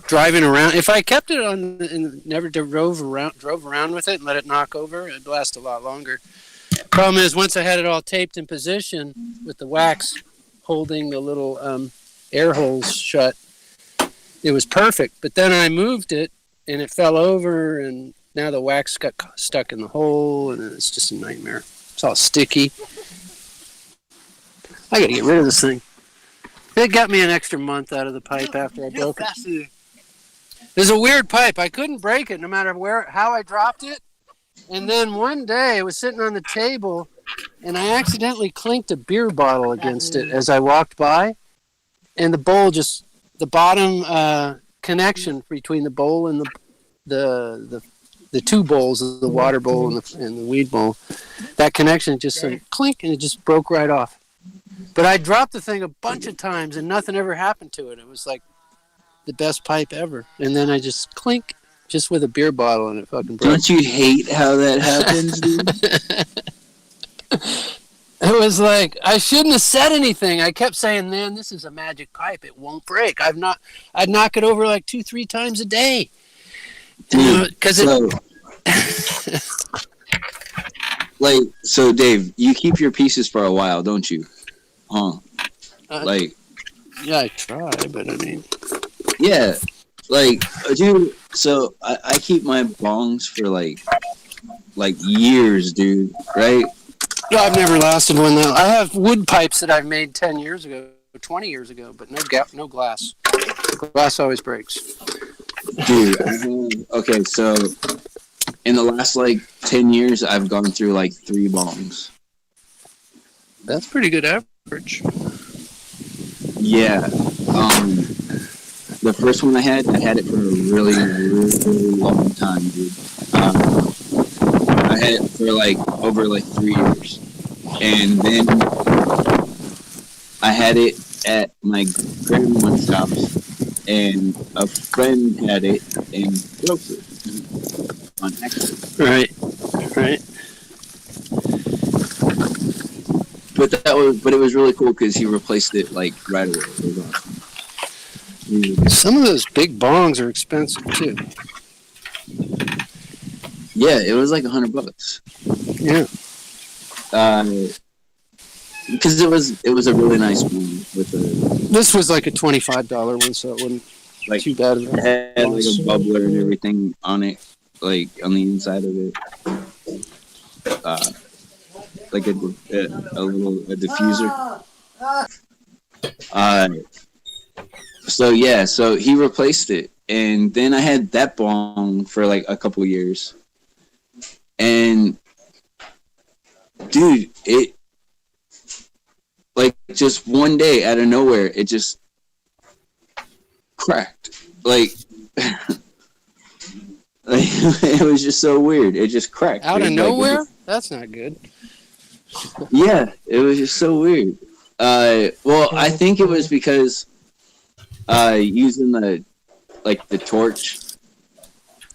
driving around. If I kept it on and never drove around with it and let it knock over, it'd last a lot longer. Problem is, once I had it all taped in position with the wax holding the little air holes shut, it was perfect. But then I moved it, and it fell over, and now the wax got stuck in the hole, and it's just a nightmare. It's all sticky. I gotta get rid of this thing. It got me an extra month out of the pipe after I broke it. There's a weird pipe. I couldn't break it no matter how I dropped it. And then one day it was sitting on the table, and I accidentally clinked a beer bottle against it as I walked by, and the bottom connection between the bowl and the two bowls, the water bowl and the weed bowl, that connection just went clink, and it just broke right off. But I dropped the thing a bunch of times, and nothing ever happened to it. It was like the best pipe ever. And then I just clink, just with a beer bottle, and it fucking broke. Don't you hate how that happens, dude? It was like, I shouldn't have said anything. I kept saying, man, this is a magic pipe. It won't break. I'd knock it over like 2-3 times a day. So Dave, you keep your pieces for a while, don't you? Huh? Yeah, I try, but I mean, yeah, like, dude. So I keep my bongs for like years, dude. Right? No, I've never lasted one though. I have wood pipes that I've made 10 years ago, 20 years ago, but no glass. Glass always breaks. Dude, okay, so in the last 10 years, I've gone through 3 bongs. That's pretty good average. Yeah. The first one I had it for a really, really, really long time, dude. I had it for over 3 years. And then I had it at my grandma's house, and a friend had it and broke it on accident. Right. But it was really cool because he replaced it right away. It was awesome. Some of those big bongs are expensive too. Yeah, it was $100. Yeah. Because it was a really nice one with a. This was like a $25 one, so it wasn't too bad. It had a bubbler and everything on it, on the inside of it. A diffuser. So he replaced it, and then I had that bong for a couple years, and dude, it just one day out of nowhere, it just cracked. It was just so weird. It just cracked out of nowhere. That's not good. Yeah, it was just so weird. Well, I think it was because using the torch,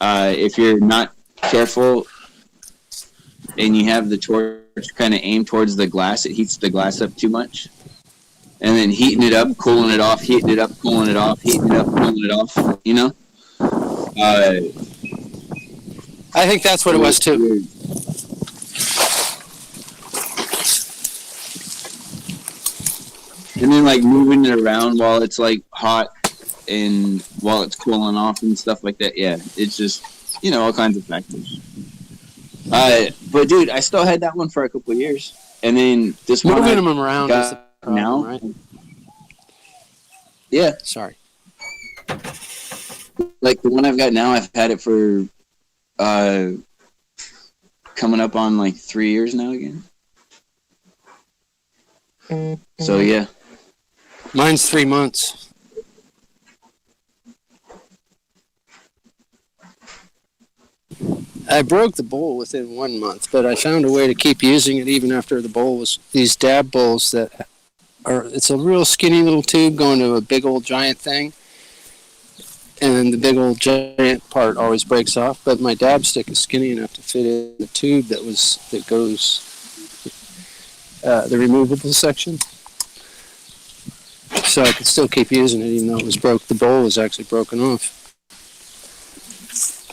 if you're not careful and you have the torch kind of aimed towards the glass, it heats the glass up too much, and then heating it up, cooling it off, heating it up, cooling it off, heating it up, cooling it off. You know. I think that's what it was too. And then like moving it around while it's like hot and while it's cooling off and stuff like that. Yeah, it's just, you know, all kinds of factors. But dude, I still had that one for a couple of years, and then this one moving them around is the problem, now, right? Yeah. Sorry. Like the one I've got now, I've had it for coming up on like 3 years now again. So yeah. Mine's 3 months. I broke the bowl within 1 month, but I found a way to keep using it even after the bowl was these dab bowls that are, it's a real skinny little tube going to a big old giant thing. And the big old giant part always breaks off, but my dab stick is skinny enough to fit in the tube that goes the removable section. So I could still keep using it even though it was broke. The bowl was actually broken off.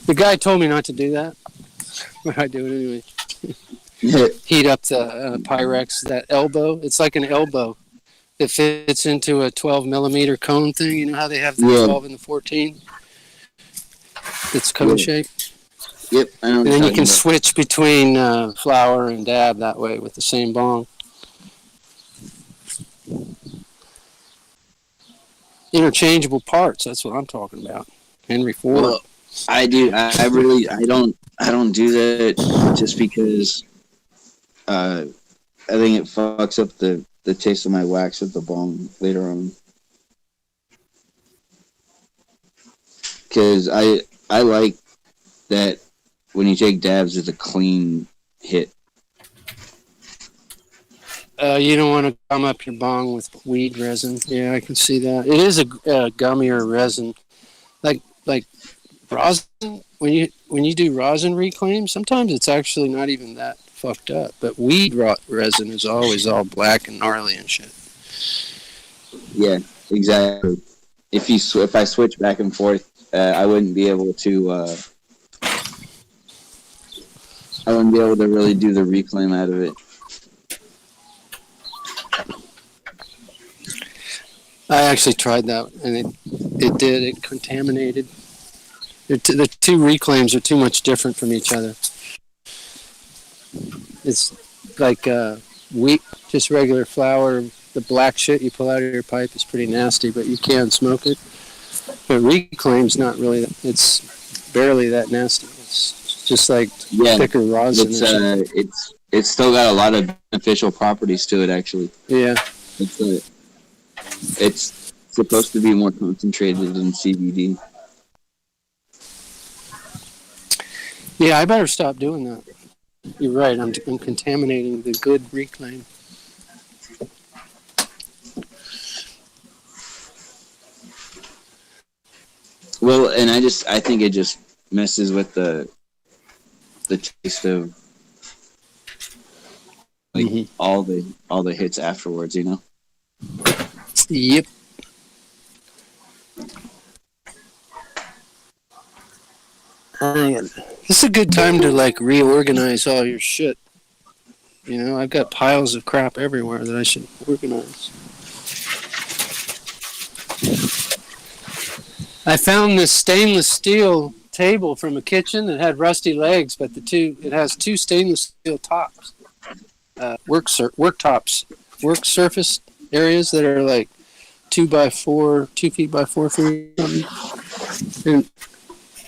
The guy told me not to do that, but I do it anyway. Heat up the Pyrex, that elbow. It's like an elbow that fits into a 12 millimeter cone thing. You know how they have the 12 and the 14? It's cone shaped. Yep. I know and then you can switch between flour and dab that way with the same bong. Interchangeable parts. That's what I'm talking about. Henry Ford. Well, I do. I don't do that just because I think it fucks up the taste of my wax with the bong later on. Because I like that when you take dabs, it's a clean hit. You don't want to gum up your bong with weed resin. Yeah, I can see that. It is a gummier resin, like rosin. When you do rosin reclaim, sometimes it's actually not even that fucked up. But weed resin is always all black and gnarly and shit. Yeah, exactly. If I switch back and forth, I wouldn't be able to. I wouldn't be able to really do the reclaim out of it. I actually tried that, and it contaminated. The two reclaims are too much different from each other. It's like wheat, just regular flour. The black shit you pull out of your pipe is pretty nasty, but you can smoke it. But reclaim's not really. It's barely that nasty. It's just like thicker rosin. It's still got a lot of beneficial properties to it, actually. Yeah. It's supposed to be more concentrated in CBD. Yeah, I better stop doing that. You're right. I'm contaminating the good reclaim. Well, and I think it just messes with the taste of like all the hits afterwards, you know. Yep. This is a good time to like reorganize all your shit. You know, I've got piles of crap everywhere that I should organize. I found this stainless steel table from a kitchen that had rusty legs, but it has two stainless steel tops, work surface areas that are like 2 feet by 4 feet. And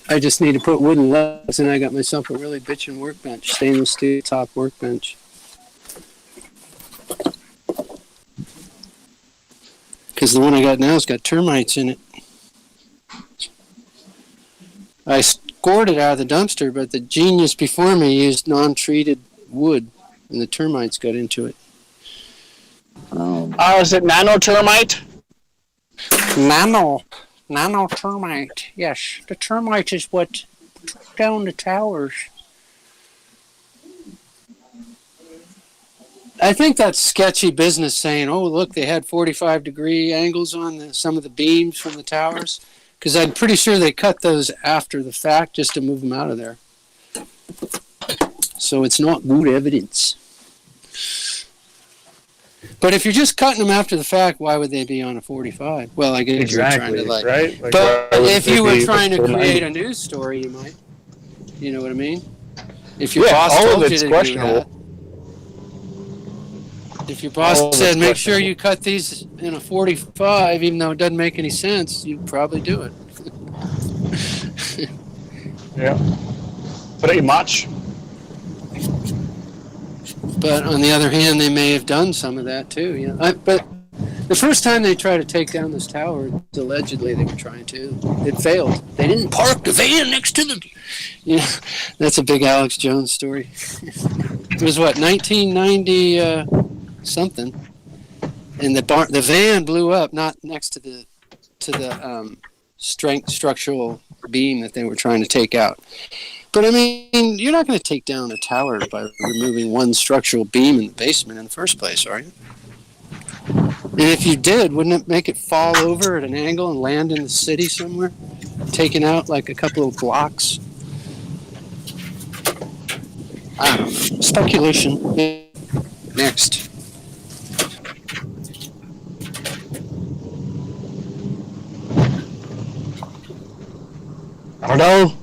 I just need to put wooden legs, and I got myself a really bitchin' workbench, stainless steel top workbench. Because the one I got now has got termites in it. I scored it out of the dumpster, but the genius before me used non-treated wood, and the termites got into it. Is it nano termite? Nano termite. Yes, the termite is what took down the towers. I think that's sketchy business saying, oh, look, they had 45-degree angles on some of the beams from the towers. Because I'm pretty sure they cut those after the fact just to move them out of there. So it's not good evidence. But if you're just cutting them after the fact, why would they be on a 45? Well, I guess Exactly, you're trying to right? Like, but why would if they you were be trying to an create angle? a news story, you might. You know what I mean? If your Yeah, boss all of told you it's to do questionable. that. If your boss All of said, it's make sure you cut these in a 45, even though it doesn't make any sense, you'd probably do it. Yeah. Pretty much. But on the other hand, they may have done some of that too. You know, but the first time they tried to take down this tower, allegedly they were trying to, it failed. They didn't park the van next to them. You know, that's a big Alex Jones story. It was what, 1990 something, and the van blew up not next to the structural beam that they were trying to take out. But I mean, you're not going to take down a tower by removing one structural beam in the basement in the first place, are you? And if you did, wouldn't it make it fall over at an angle and land in the city somewhere, taking out like a couple of blocks? I don't know. Speculation. Next. I don't know.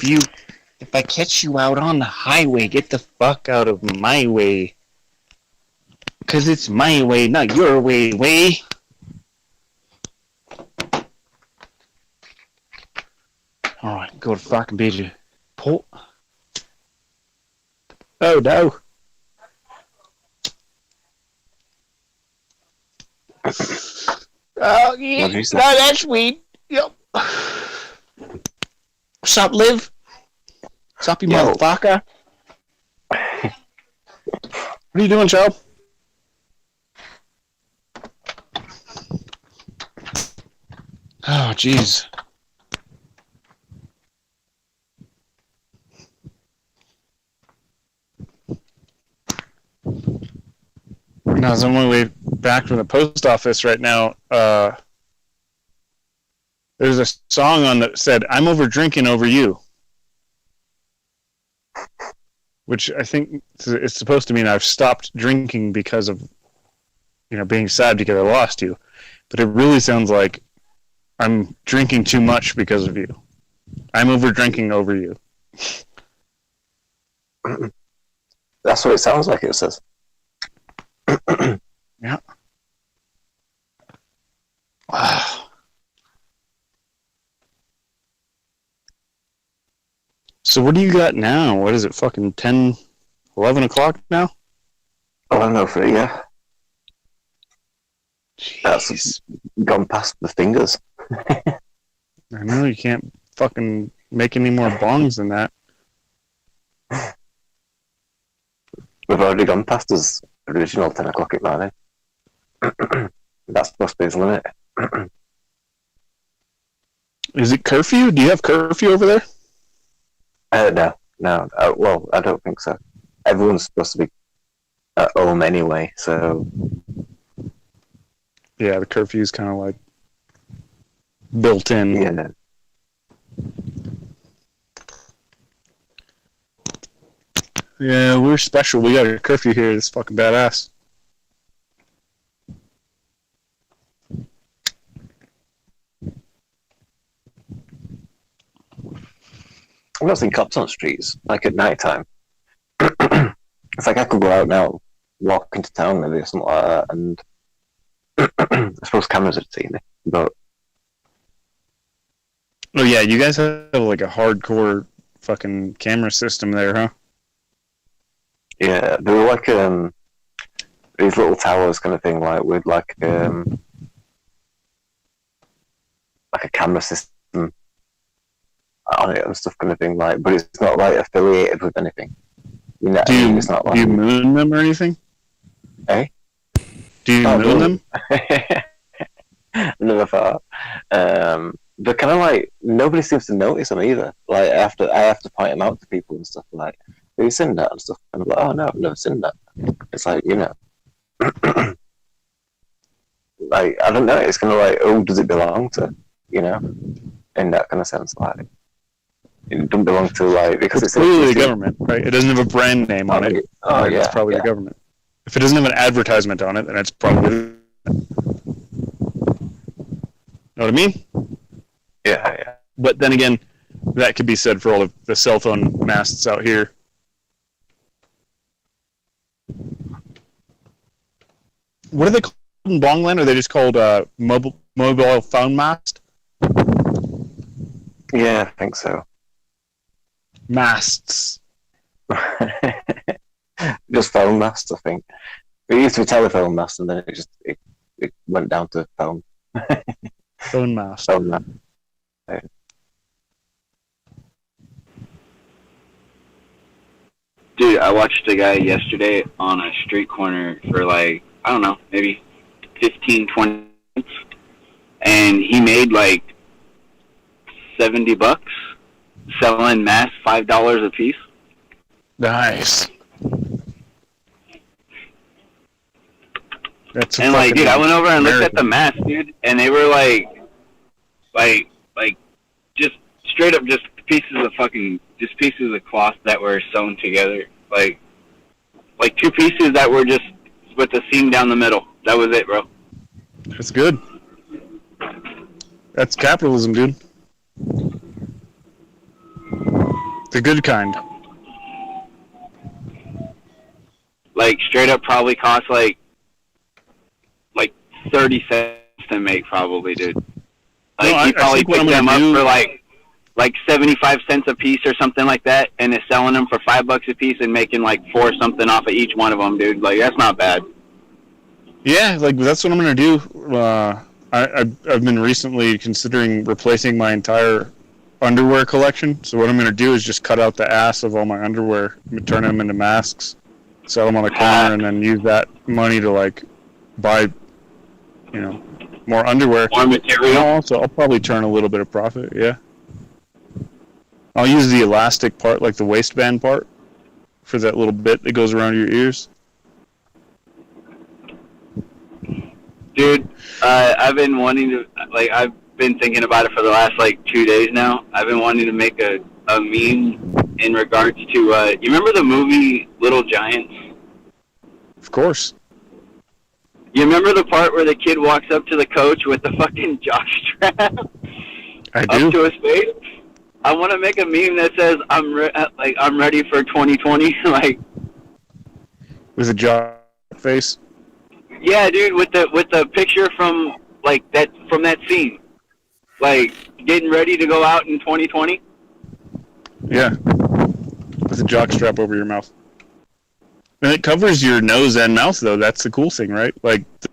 If I catch you out on the highway, get the fuck out of my way. 'Cause it's my way, not your way. Alright, go to fucking bed, you port. Oh no. Oh yeah, no, that's weed. Yep. What's up, Liv? What's up, you motherfucker? What are you doing, Joe? Oh, jeez. I was on my way back from the post office right now. There's a song on that said, "I'm over drinking over you," which I think it's supposed to mean I've stopped drinking because of, being sad because I lost you. But it really sounds like I'm drinking too much because of you. I'm over drinking over you. That's what it sounds like it says. Yeah. Wow. So what do you got now? What is it, fucking 10, 11 o'clock now? I don't know, for yeah. That's gone past the fingers. I know, you can't fucking make any more bongs than that. We've already gone past his original 10 o'clock at night. That's supposed to be his limit. Is it curfew? Do you have curfew over there? No. Well, I don't think so. Everyone's supposed to be at home anyway, so... Yeah, the curfew's kind of like built in. Yeah. Yeah, we're special. We got a curfew here. It's fucking badass. I've not seen cops on streets, like at night time. It's like I could go out now, walk into town maybe or something like that, and I suppose cameras would see me, but... Oh yeah, you guys have like a hardcore fucking camera system there, huh? Yeah, they were like these little towers kind of thing, like with like a camera system on it and stuff kind of thing, like, but it's not like affiliated with anything. You know, it's not like... Do you moon them or anything? Eh? Do you moon them? Never thought. But kind of like nobody seems to notice them either. Like I have to point them out to people and stuff, like, have you seen that and stuff? And I'm like, oh no, I've never seen that. It's like, like, I don't know, it's kind of like, oh, does it belong to, in that kind of sense, like, it doesn't belong to, like, because it's clearly the government, right? It doesn't have a brand name on it. Oh yeah, it's probably the government. If it doesn't have an advertisement on it, then it's probably. Know what I mean? Yeah. But then again, that could be said for all of the cell phone masts out here. What are they called in Bongland? Are they just called mobile phone mast? Yeah, I think so. Masts. Just phone mast, I think. It used to be telephone mast, and then it went down to phone. Phone mast. Phone mast. Yeah. Dude, I watched a guy yesterday on a street corner for like, I don't know, maybe 15, 20 minutes, and he made like $70 selling masks, $5 a piece. Nice. That's and like, dude, I went over and looked at the masks, dude, and they were like just straight up just pieces of cloth that were sewn together, like two pieces that were just with a seam down the middle. That was it, bro. That's good. That's capitalism, dude. The good kind. Like straight up, probably cost like 30 cents to make, probably, dude. Like No, he probably what I'm picked them gonna up do- for like 75 cents a piece or something like that, and is selling them for $5 a piece and making like 4 something off of each one of them, dude. Like that's not bad. Yeah, like that's what I'm gonna do. I've been recently considering replacing my entire underwear collection. So what I'm gonna do is just cut out the ass of all my underwear, turn them into masks, sell them on the corner, and then use that money to like buy, more underwear. More material. Also, I'll probably turn a little bit of profit. Yeah. I'll use the elastic part, like the waistband part, for that little bit that goes around your ears. Dude, I've been wanting to, I've been thinking about it for the last 2 days now. I've been wanting to make a meme in regards to, you remember the movie Little Giants? Of course. You remember the part where the kid walks up to the coach with the fucking jockstrap I up do. to his face? I want to make a meme that says, I'm ready for 2020. With a jaw face. Yeah, dude, with the picture from that scene, getting ready to go out in 2020. Yeah. With a jockstrap over your mouth. And it covers your nose and mouth, though. That's the cool thing, right?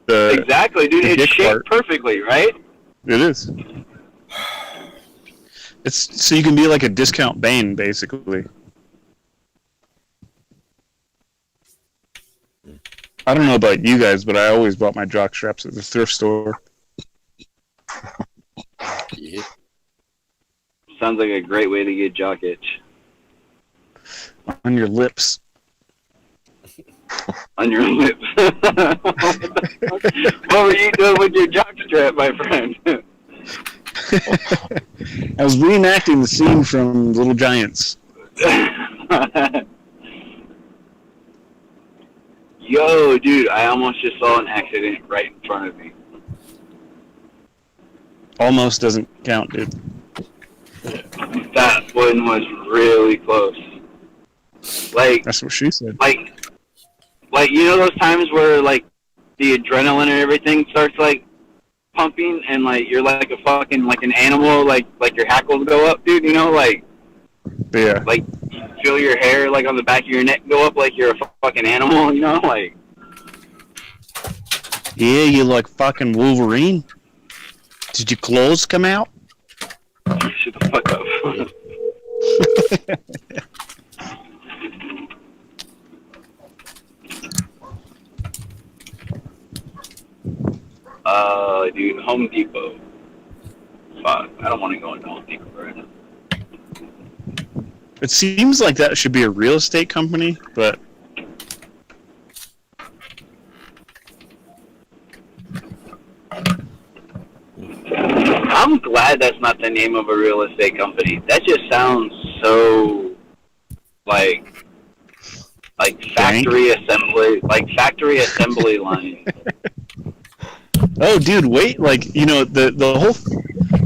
Exactly, dude. the It's dick shaped part. perfectly, right? It is. It's so you can be like a discount Bane, basically. I don't know about you guys, but I always bought my jock straps at the thrift store. Yeah. Sounds like a great way to get jock itch. On your lips. On your lips. What were you doing with your jock strap, my friend? I was reenacting the scene from Little Giants. Yo, dude, I almost just saw an accident right in front of me. Almost doesn't count, dude. That one was really close. That's what she said. You know those times where the adrenaline and everything starts pumping and you're like a fucking an animal, like your hackles go up, dude, Yeah. Feel your hair on the back of your neck go up like you're a fucking animal, Yeah, you like fucking Wolverine? Did your clothes come out? Shut the fuck up. Dude, Home Depot. Fuck, I don't want to go into Home Depot right now. It seems like that should be a real estate company, but I'm glad that's not the name of a real estate company. That just sounds so factory assembly, factory assembly line. oh, dude, wait!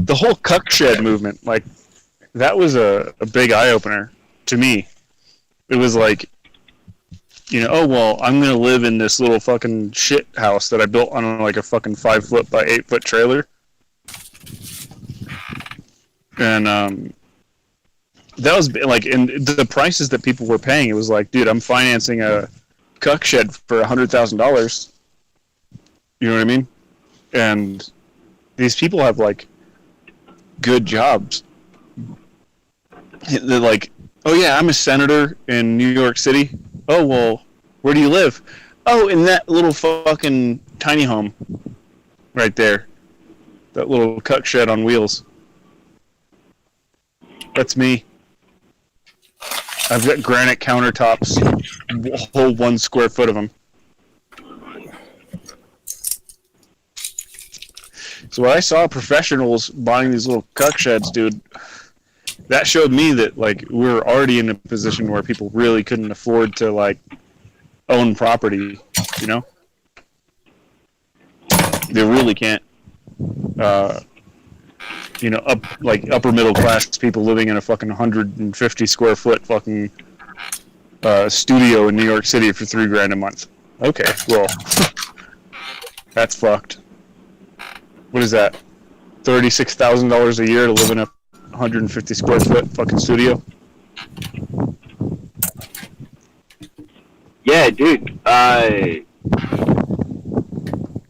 The whole cuck shed movement, that was a big eye opener to me. It was oh well, I'm gonna live in this little fucking shit house that I built on a fucking 5-foot by 8-foot trailer, and that was and the prices that people were paying. It was dude, I'm financing a cuck shed for $100,000. You know what I mean? And these people have good jobs. They're oh yeah, I'm a senator in New York City. Oh well, where do you live? Oh, in that little fucking tiny home right there. That little cuck shed on wheels. That's me. I've got granite countertops, a whole 1 square foot of them. So when I saw professionals buying these little cuck sheds, dude, that showed me that we're already in a position where people really couldn't afford to own property, you know? They really can't. upper middle class people living in a fucking 150 square foot fucking studio in New York City for $3,000 a month. Okay, well, that's fucked. What is that? $36,000 a year to live in a 150 square foot fucking studio? Yeah, dude. As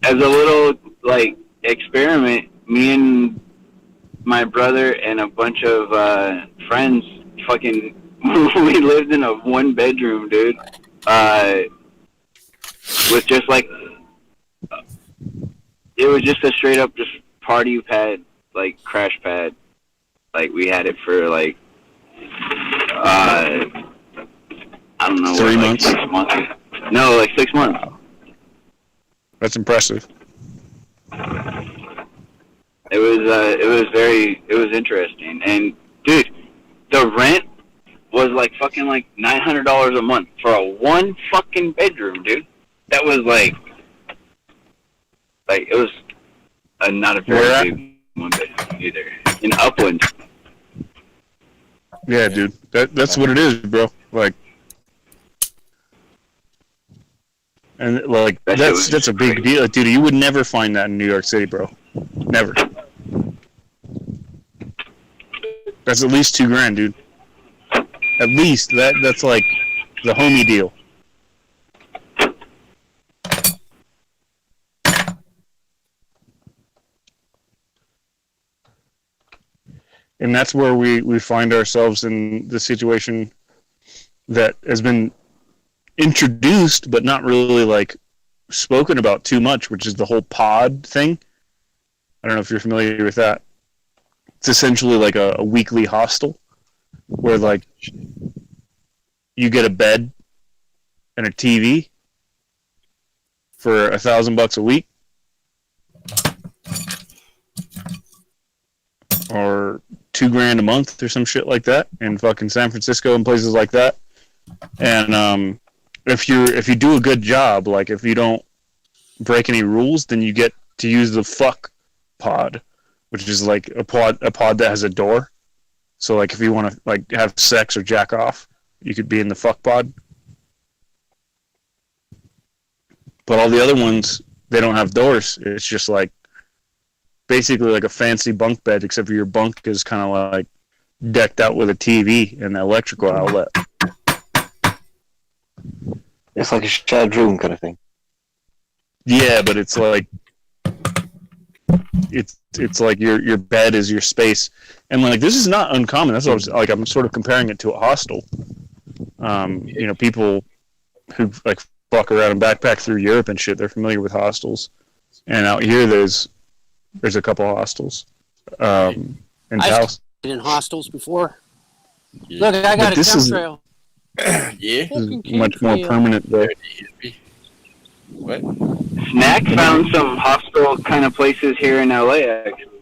a little experiment, me and my brother and a bunch of friends fucking we lived in a 1-bedroom, dude. With just it was just a straight up just party pad, crash pad. We had it for I don't know, 3 months? 6 months. No, 6 months. That's impressive. It was interesting. And dude, the rent was fucking $900 a month for a 1 fucking bedroom, dude. That was it was not a very big 1 bedroom either. In Upland. Yeah, dude. That's what it is, bro. And that's a big deal, dude. You would never find that in New York City, bro. Never. That's at least $2,000, dude. At least that's the homie deal. And that's where we find ourselves in the situation that has been introduced but not really spoken about too much, which is the whole pod thing. I don't know if you're familiar with that. It's essentially a weekly hostel where you get a bed and a TV for $1,000 a week, or $2,000 a month or some shit like that in fucking San Francisco and places like that. And if you do a good job, if you don't break any rules, then you get to use the fuck pod, which is a pod that has a door. So if you want to have sex or jack off, you could be in the fuck pod. But all the other ones, they don't have doors. It's just basically a fancy bunk bed, except for your bunk is kind of decked out with a TV and an electrical outlet. It's like a shared room kind of thing. Yeah, but it's it's your bed is your space, and this is not uncommon. That's what I was I'm sort of comparing it to a hostel. People who fuck around and backpack through Europe and shit, they're familiar with hostels, and out here there's a couple of hostels. In I've been in hostels before. Yeah. Look, I got a chemtrail. Yeah. Much more permanent though. What? Snack found some hostel kind of places here in LA. Actually.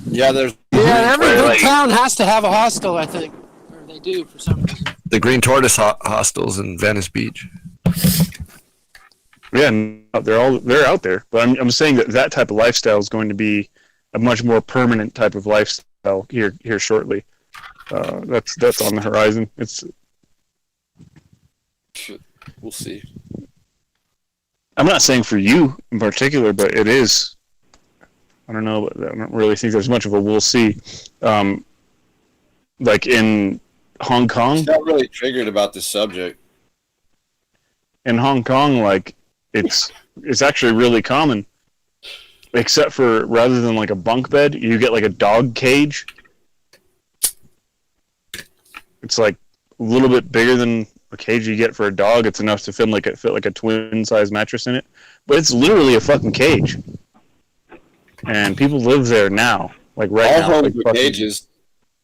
Yeah, there's. Yeah, every good town has to have a hostel, I think, or they do for some reason. The Green Tortoise hostels in Venice Beach. Yeah, they're out there, but I'm saying that type of lifestyle is going to be a much more permanent type of lifestyle here shortly. That's on the horizon. We'll see. I'm not saying for you in particular, but it is. I don't know, but I don't really think there's much of a we'll see. In Hong Kong. I'm not really triggered about this subject. In Hong Kong, it's actually really common, except for rather than a bunk bed, you get a dog cage. It's a little bit bigger than a cage you get for a dog. It's enough to fit a twin size mattress in it, but it's literally a fucking cage. And people live there now, right all now. Homes with cages.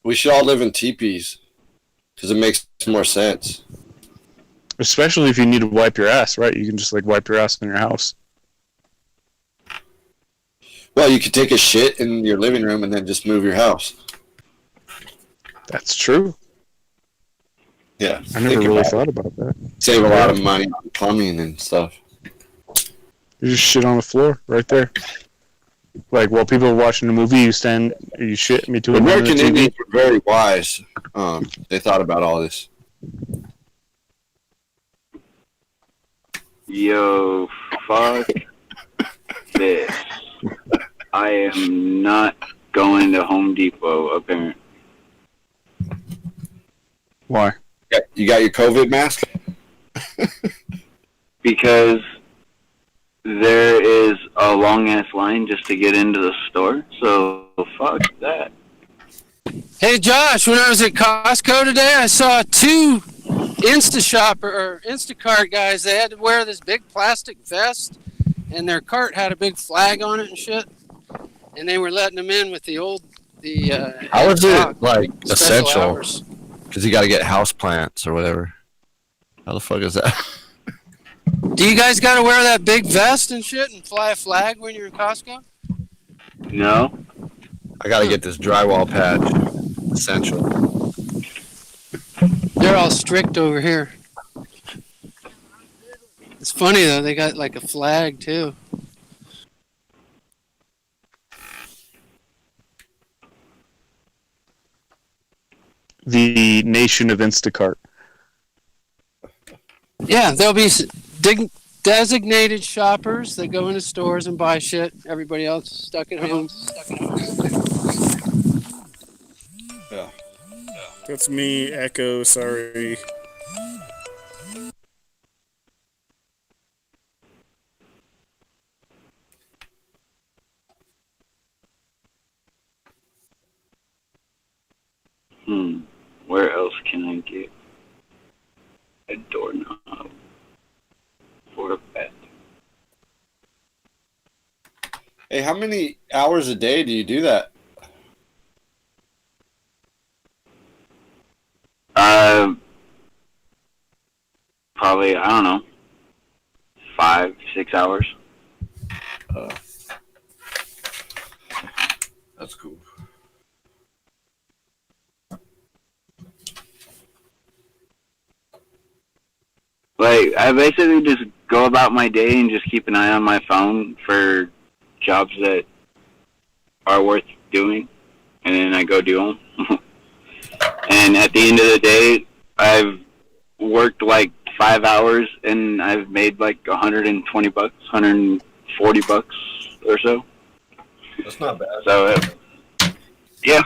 We should all live in teepees because it makes more sense. Especially if you need to wipe your ass, right? You can just wipe your ass in your house. Well, you could take a shit in your living room and then just move your house. That's true. Yeah, I never really thought about that. Save a lot of money on plumbing and stuff. You just shit on the floor right there. Like while people are watching a movie, you shit in The between. American the TV? Indians were very wise. They thought about all this. Yo, fuck this. I am not going to Home Depot, apparently. Why? You got your COVID mask? Because there is a long-ass line just to get into the store, so fuck that. Hey Josh, when I was at Costco today, I saw two Instacart guys. They had to wear this big plastic vest, and their cart had a big flag on it and shit. And they were letting them in with the How is it like special essential? hours. Because you got to get house plants or whatever. How the fuck is that? Do you guys got to wear that big vest and shit and fly a flag when you're in Costco? No. I got to get this drywall patch. Essential. They're all strict over here. It's funny though, they got like a flag too. The nation of Instacart. Yeah, there'll be designated shoppers that go into stores and buy shit. Everybody else is stuck at home. Yeah. That's me, Echo, sorry. Where else can I get a doorknob for a bed? Hey, how many hours a day do you do that? Probably, I don't know, 5-6 hours. That's cool. Like, I basically just go about my day and just keep an eye on my phone for jobs that are worth doing, and then I go do them. And at the end of the day, I've worked like 5 hours, and I've made like $120, $140 or so. That's not bad. So, yeah.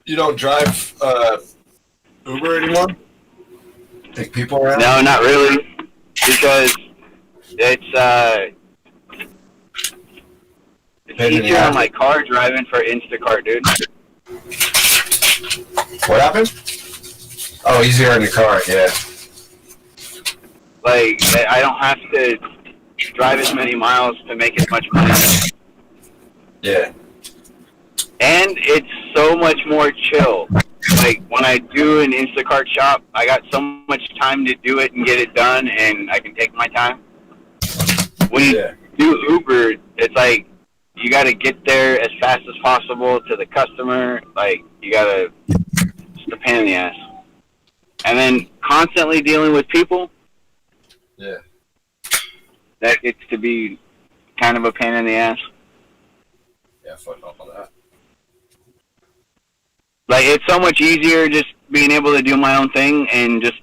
You don't drive Uber anymore? Take people around? No, not really, because it's easier on my car driving for Instacart, dude. What happened? Oh, easier in the car, yeah. Like, I don't have to drive as many miles to make as much money. Yeah. And it's so much more chill. Like, when I do an Instacart shop, I got so much time to do it and get it done, and I can take my time. When you do Uber, it's like, you got to get there as fast as possible to the customer. Like, you got to, it's a pain in the ass. And then constantly dealing with people. Yeah. That gets to be kind of a pain in the ass. Yeah, fuck all that. Like, it's so much easier just being able to do my own thing and just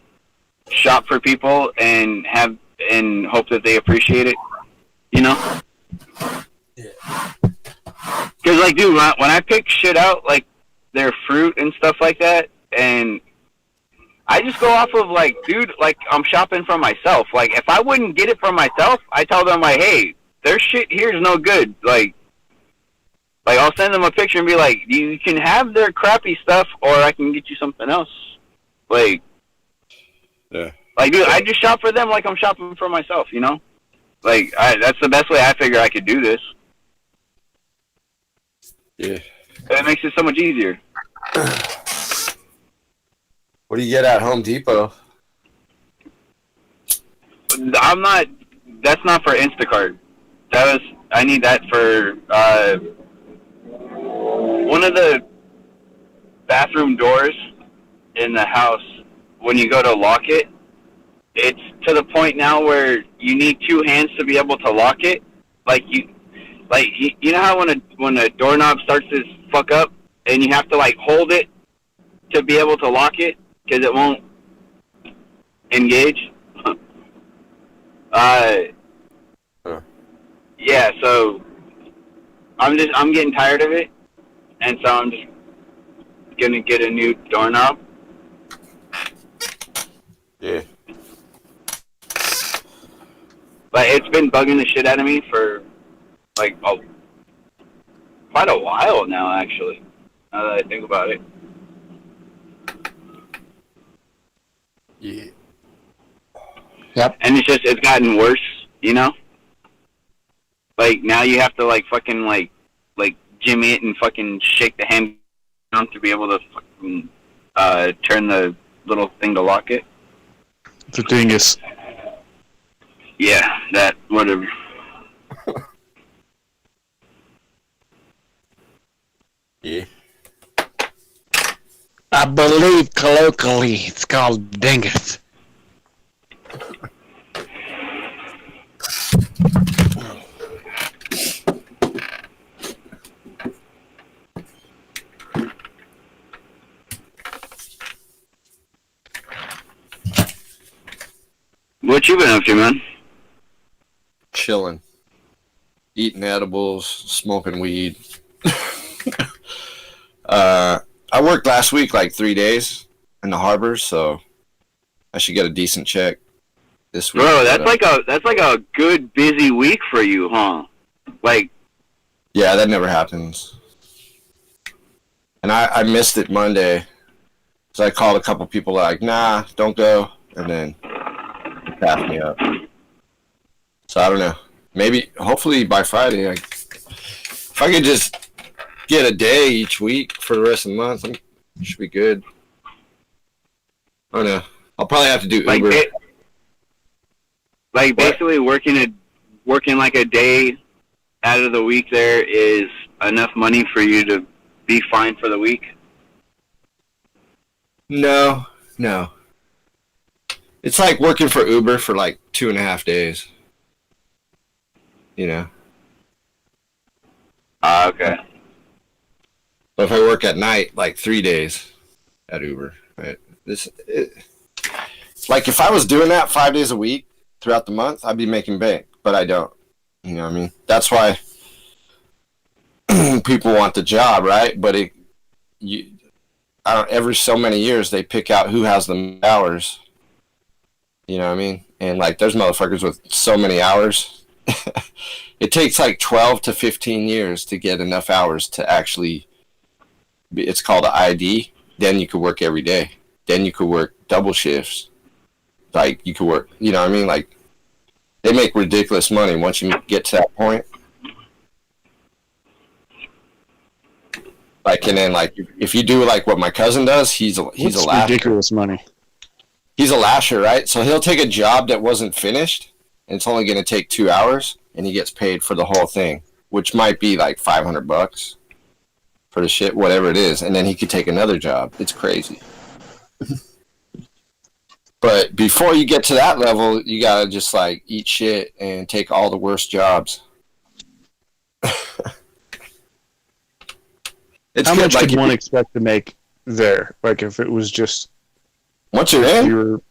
shop for people and hope that they appreciate it, you know? Yeah. Because, like, dude, when I pick shit out, like, their fruit and stuff like that, and I just go off of, like, dude, like, I'm shopping for myself. Like, if I wouldn't get it for myself, I tell them, like, hey, their shit here is no good. Like, I'll send them a picture and be like, you can have their crappy stuff, or I can get you something else. Like, yeah. Like, dude, I just shop for them like I'm shopping for myself, you know? Like, that's the best way I figure I could do this. Yeah. It makes it so much easier. What do you get at Home Depot? That's not for Instacart. I need that for, one of the bathroom doors in the house, when you go to lock it, it's to the point now where you need two hands to be able to lock it. Like, Like you know how when a doorknob starts to fuck up and you have to like hold it to be able to lock it because it won't engage. Yeah. So I'm getting tired of it, and so I'm just gonna get a new doorknob. Yeah. But it's been bugging the shit out of me for like quite a while now, actually. Now that I think about it. Yeah. Yep. And it's gotten worse, you know? Like now you have to like fucking like jimmy it and fucking shake the hand down to be able to fucking turn the little thing to lock it. It's a dingus. Yeah, that whatever. Yeah. I believe colloquially it's called dingus. What you been up to, man? Chilling. Eating edibles, smoking weed. I worked last week like 3 days in the harbor, so I should get a decent check this week. Bro, that's like a good busy week for you, huh? Like, yeah, that never happens. And I missed it Monday, so I called a couple people like, nah, don't go, and then they passed me up. So I don't know. Maybe, hopefully by Friday, if I could just get a day each week for the rest of the month, it should be good. I don't know. I'll probably have to do Uber. Basically working like a day out of the week there is enough money for you to be fine for the week? No. It's like working for Uber for like 2.5 days. You know? Okay. But if I work at night, like 3 days at Uber, right? Like if I was doing that 5 days a week throughout the month, I'd be making bank, but I don't. You know what I mean? That's why people want the job, right? But every so many years they pick out who has the hours. You know what I mean? And like there's motherfuckers with so many hours. It takes like 12 to 15 years to get enough hours to actually it's called an ID. Then you could work every day. Then you could work double shifts. Like you could work, you know what I mean? Like they make ridiculous money once you get to that point. Like and then like if you do like what my cousin does, he's a lasher. Ridiculous money. He's a lasher, right? So he'll take a job that wasn't finished, and it's only going to take 2 hours, and he gets paid for the whole thing, which might be like $500 for the shit, whatever it is, and then he could take another job. It's crazy. But before you get to that level, you gotta just like eat shit and take all the worst jobs. How much could one expect to make there? Like if it was just once you're in,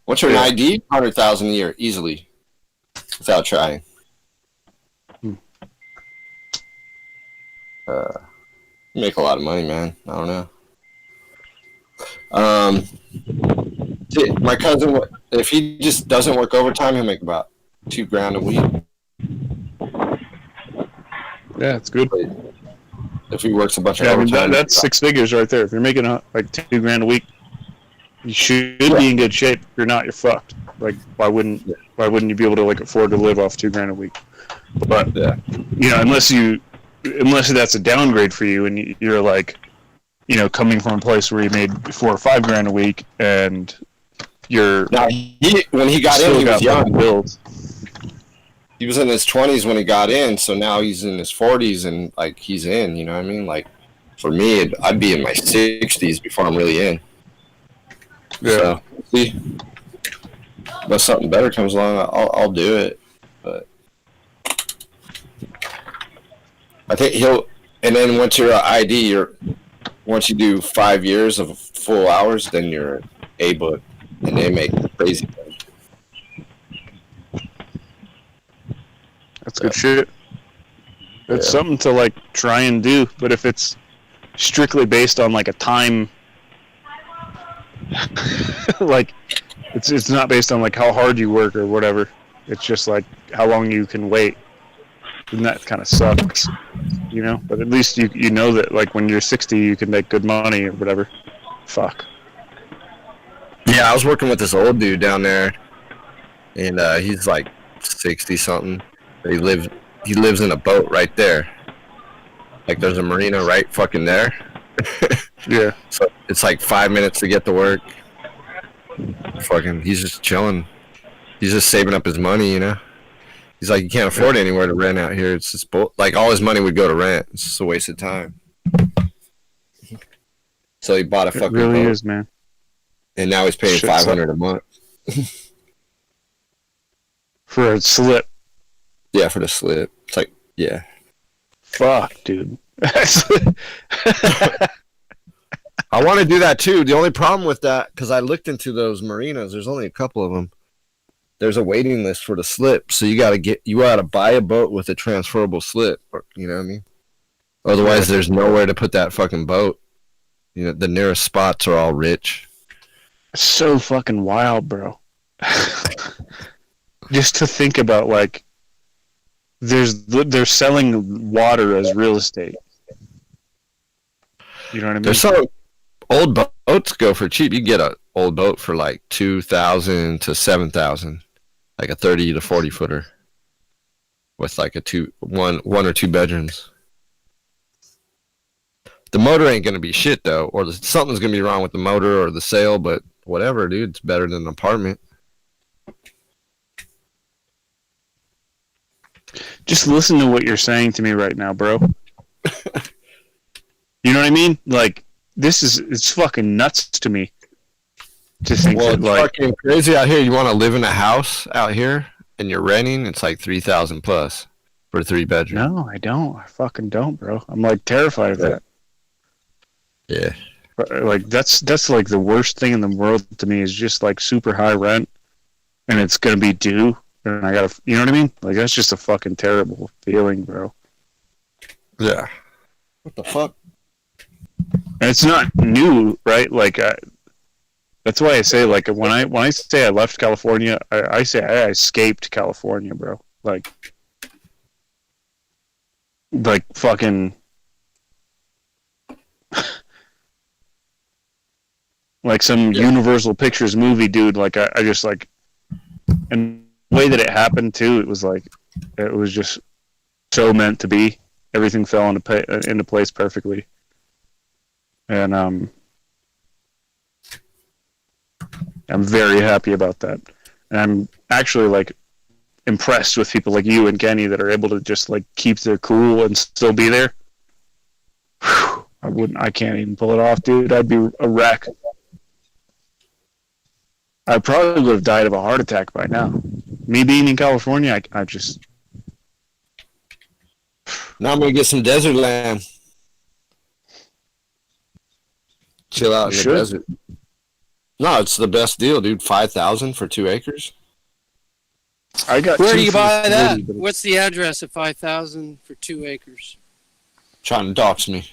once you're an ID, 100,000 a year easily, without trying. You make a lot of money, man. I don't know. My cousin, if he just doesn't work overtime, he'll make about $2,000 a week. Yeah, it's good. If he works a bunch of I mean, overtime, that's 6 figures right there. If you're making like $2,000 a week, you should be in good shape. If you're not, you're fucked. Like, why wouldn't you be able to like afford to live off $2,000 a week? But you know, unless that's a downgrade for you, and you're like, you know, coming from a place where you made $4,000 or $5,000 a week, and you're when he got in, he was young. Build. He was in his 20s when he got in, so now he's in his 40s and like he's in. You know what I mean? Like for me, I'd be in my 60s before I'm really in. Yeah. So, see, but something better comes along, I'll do it. But I think he'll, and then once you're ID, once you do 5 years of full hours, then you're A book, and they make crazy money. That's good shit. It's something to like try and do, but if it's strictly based on like a time, like it's not based on like how hard you work or whatever. It's just like how long you can wait, and that kind of sucks, you know. But at least you know that like when you're 60, you can make good money or whatever. Fuck. Yeah, I was working with this old dude down there, and he's like 60 something. He lives in a boat right there. Like there's a marina right fucking there. Yeah. So it's like 5 minutes to get to work. Fucking, he's just chilling. He's just saving up his money, you know. He's like, you can't afford anywhere to rent out here. It's just like all his money would go to rent. It's just a waste of time. So he bought a fucking boat. It really is, man. And now he's paying $500 a month for a slip. Yeah, for the slip. It's like, yeah. Fuck, dude. I want to do that too. The only problem with that, because I looked into those marinas, there's only a couple of them. There's a waiting list for the slip, so you gotta buy a boat with a transferable slip. You know what I mean? Otherwise, there's nowhere to put that fucking boat. You know, the nearest spots are all rich. So fucking wild, bro. Just to think about, like, they're selling water as real estate. You know what I mean? There's some old boats go for cheap. You can get an old boat for like $2,000 to $7,000, like a 30 to 40 footer with like one or two bedrooms. The motor ain't gonna be shit though, or something's gonna be wrong with the motor or the sail. But whatever, dude, it's better than an apartment. Just listen to what you're saying to me right now, bro. You know what I mean? Like, it's fucking nuts to me. To think Well, that, it's like, fucking crazy out here. You want to live in a house out here, and you're renting. It's like $3,000 plus for a 3-bedroom. No, I don't. I fucking don't, bro. I'm like terrified of that. Yeah. Like that's like the worst thing in the world to me is just like super high rent, and it's gonna be due, and I gotta, you know what I mean? Like that's just a fucking terrible feeling, bro. Yeah. What the fuck? And it's not new, right? Like that's why I say, like, when I say I left California, I say I escaped California, bro. Like fucking. Like some Universal Pictures movie, dude. Like I just like, and the way that it happened too, it was just so meant to be. Everything fell into place perfectly, and I'm very happy about that. And I'm actually like impressed with people like you and Kenny that are able to just like keep their cool and still be there. Whew, I can't even pull it off, dude. I'd be a wreck. I probably would have died of a heart attack by now. Me being in California, I just... Now I'm going to get some desert land. Chill out in the desert. No, it's the best deal, dude. $5,000 for 2 acres. I got. Where do you buy that? What's the address of 5,000 for 2 acres? Trying to dox me.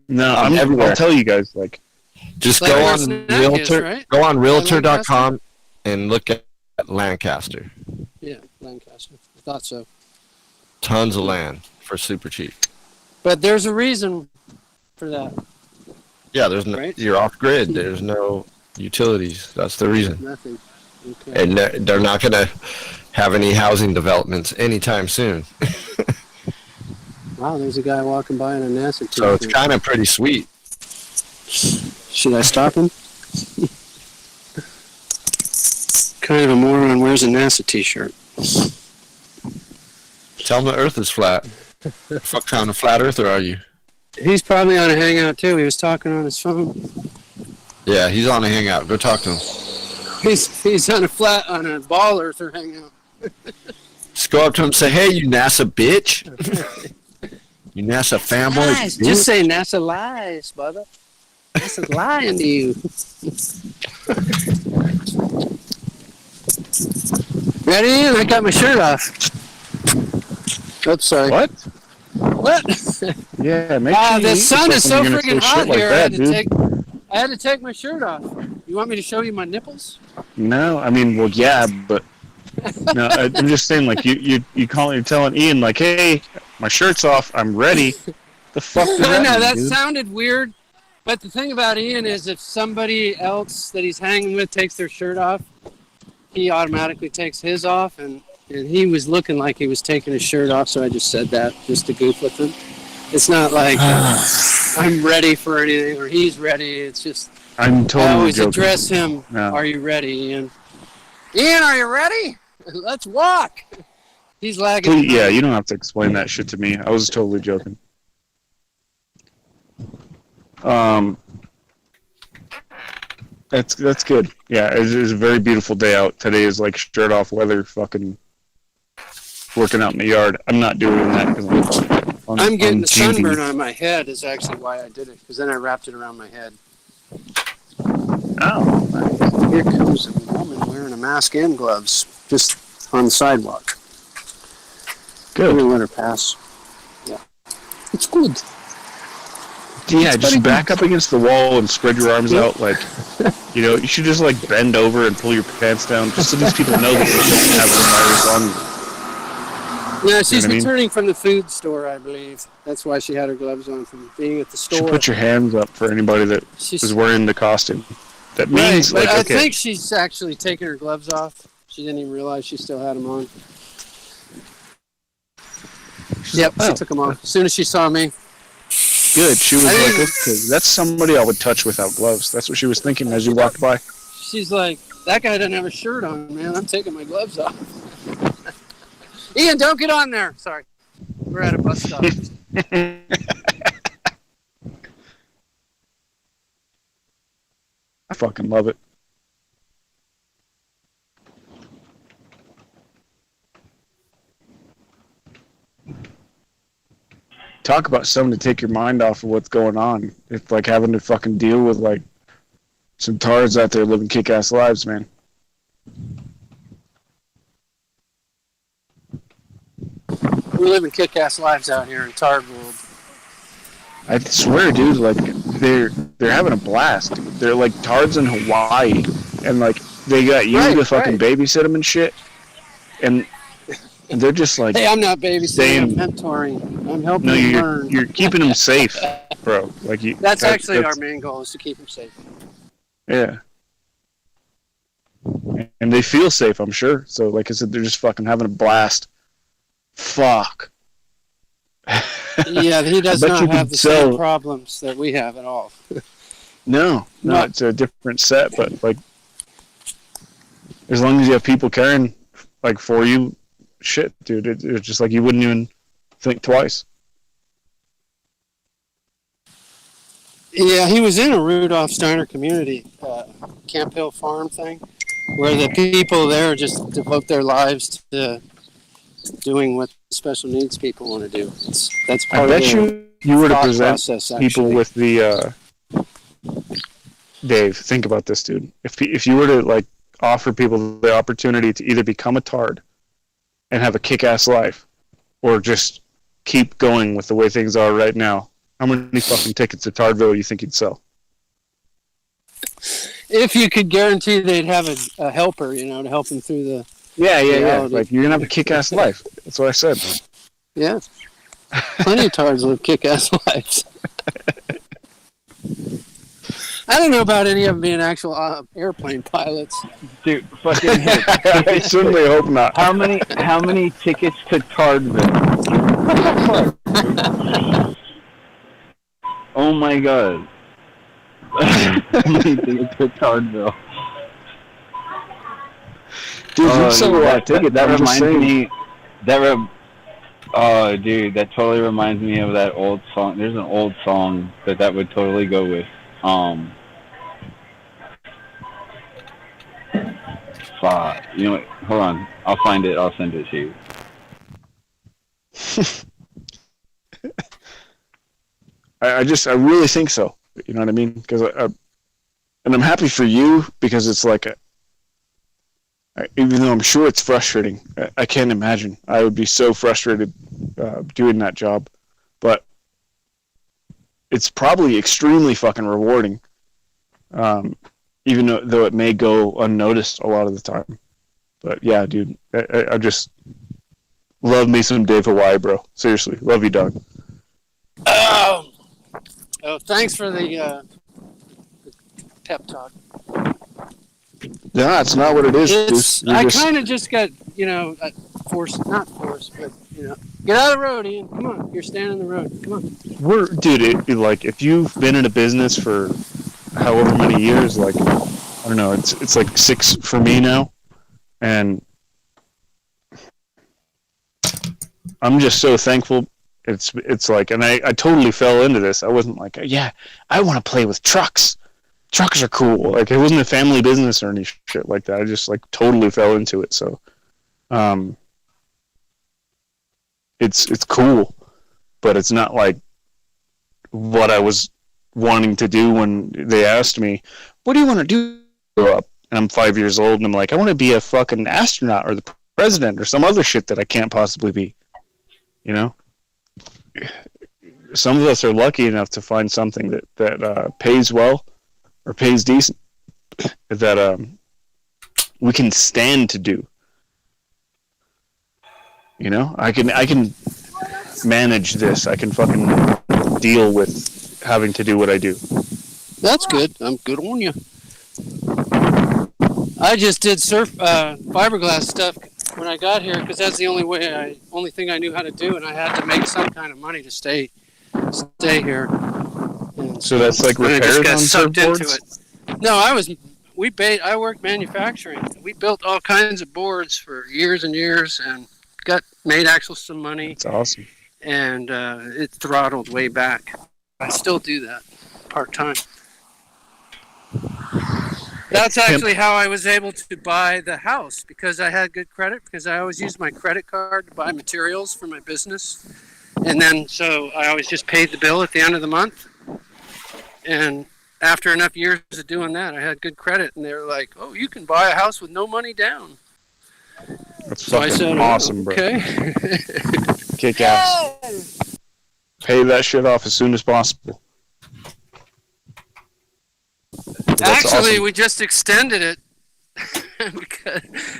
No, I'll tell you guys, like... Just like go on Realtor, right? go on Realtor.com and look at Lancaster. Yeah, Lancaster. I thought so. Tons of land for super cheap. But there's a reason for that. Yeah, there's no. Right? You're off grid. There's no utilities. That's the reason. Nothing. Okay. And they're not going to have any housing developments anytime soon. Wow, there's a guy walking by in a NASA t-shirt. So it's kind of pretty sweet. Should I stop him? Kind of a moron wears a NASA t-shirt. Tell him the Earth is flat. Fuck kind of flat earther are you? He's probably on a Hangout too. He was talking on his phone. Yeah, he's on a Hangout. Go talk to him. He's on a ball earther Hangout. Just go up to him and say, "Hey, you NASA bitch." You NASA fanboy. Lies. Just say NASA lies, brother. NASA's lying to you. Ready? And I got my shirt off. Oops, sorry. What? What? Yeah, make sure you the eat sun is so yourself when you're gonna freaking say hot shit like here. that, dude. I had to take my shirt off. You want me to show you my nipples? No, I mean, well, yeah, but no, I'm just saying, like, you're telling Ian, like, hey, my shirt's off, I'm ready. The fuck does I that know mean, that dude? sounded weird, but the thing about Ian is, if somebody else that he's hanging with takes their shirt off, he automatically takes his off, and he was looking like he was taking his shirt off, so I just said that just to goof with him. It's not like I'm ready for anything or he's ready. It's just I'm totally I always joking. address him. No. Are you ready, Ian? Ian, are you ready? Let's walk. He's lagging. Please, yeah, you don't have to explain that shit to me. I was totally joking. That's good. Yeah, it's a very beautiful day out. Today is like shirt off weather, fucking working out in the yard. I'm not doing that because I'm getting on the TNT. sunburn on my head is actually why I did it, because then I wrapped it around my head. Oh, nice. Here comes a woman wearing a mask and gloves just on the sidewalk. Good. I'm going to let her pass. Yeah. It's good. Yeah, It's just very back good. up against the wall and spread your arms out like, you should just like bend over and pull your pants down just so these people know that they don't have the virus on you. Yeah, she's what I mean? returning from the food store, I believe. That's why she had her gloves on from being at the You store. should put your hands up for anybody that is wearing the costume. That means, Right, but I okay. think she's actually taking her gloves off. She didn't even realize she still had them on. Yep, she took them off as soon as she saw me. Good. She was I like, didn't- okay, that's somebody I would touch without gloves. That's what she was thinking as you walked by. She's like, that guy doesn't have a shirt on, man. I'm taking my gloves off. Ian, don't get on there. Sorry. We're at a bus stop. I fucking love it. Talk about something to take your mind off of what's going on. It's like having to fucking deal with like some tards out there living kick-ass lives, man. We're living kick-ass lives out here in Tard World. I swear, dude, like they're having a blast. They're like tards in Hawaii, and like they got you to fucking babysit them and shit, and they're just like. Hey, I'm not babysitting. saying- I'm mentoring. I'm helping No, them you're learn. you're keeping them safe, bro. Like you. That's actually our main goal, is to keep them safe. Yeah. And they feel safe, I'm sure. So, like I said, they're just fucking having a blast. Fuck. Yeah, he does I bet you not have could the same sell- problems that we have at all. No, it's a different set, but like, as long as you have people caring, like for you, shit, dude, it's just like you wouldn't even think twice. Yeah, he was in a Rudolph Steiner community, Camp Hill Farm thing, where the people there just devote their lives to doing what special needs people want to do. That's part I bet of you were to thought present process, people actually. with the Dave, think about this, dude. If you were to like offer people the opportunity to either become a tard and have a kick-ass life, or just keep going with the way things are right now, how many fucking tickets to Tardville you think you'd sell? If you could guarantee they'd have a helper, to help them through the Yeah. reality. Like you're gonna have a kick-ass life. That's what I said. Yeah. Plenty of tards live kick-ass lives. I don't know about any of them being actual airplane pilots. Dude, fucking I certainly hope not. How many tickets to Tardville? Oh my god. How many tickets to Tardville? Dude, you sell a lot of tickets. That I'm just reminds saying. me. Oh, dude, that totally reminds me of that old song. There's an old song that would totally go with. Fuck. You know what? Hold on. I'll find it. I'll send it to you. I really think so. You know what I mean? Because and I'm happy for you because it's like even though I'm sure it's frustrating, I can't imagine. I would be so frustrated doing that job, but it's probably extremely fucking rewarding, even though it may go unnoticed a lot of the time. But yeah, dude, I just love me some Dave Hawaii, bro. Seriously, love you, dog. Oh, thanks for the pep talk. Yeah, it's not what it is. I kind of just got, not forced, but, get out of the road, Ian. Come on. You're standing in the road. Come on. Dude, like, if you've been in a business for however many years, like, I don't know, it's like 6 for me now. And I'm just so thankful. It's like, and I totally fell into this. I wasn't like, yeah, I want to play with trucks. Trucks are cool. Like, it wasn't a family business or any shit like that. I just like totally fell into it. So, it's cool, but it's not like what I was wanting to do when they asked me, "What do you want to do?" Grow up, and I'm 5 years old, and I'm like, I want to be a fucking astronaut or the president or some other shit that I can't possibly be. You know, some of us are lucky enough to find something that pays well. Or pays decent, that we can stand to do. You know, I can manage this. I can fucking deal with having to do what I do. That's good. I'm good on you. I just did fiberglass stuff when I got here because that's the only thing I knew how to do, and I had to make some kind of money to stay here. So that's like repairs on surfboards? No, I worked manufacturing. We built all kinds of boards for years and years and made actually some money. That's awesome. And it throttled way back. I still do that part-time. That's actually how I was able to buy the house, because I had good credit, because I always used my credit card to buy materials for my business. And then, so I always just paid the bill at the end of the month. And after enough years of doing that, I had good credit, and they were like, "Oh, you can buy a house with no money down." That's fucking awesome, bro. Okay. Kick ass. Pay that shit off as soon as possible. Actually, awesome. we just extended it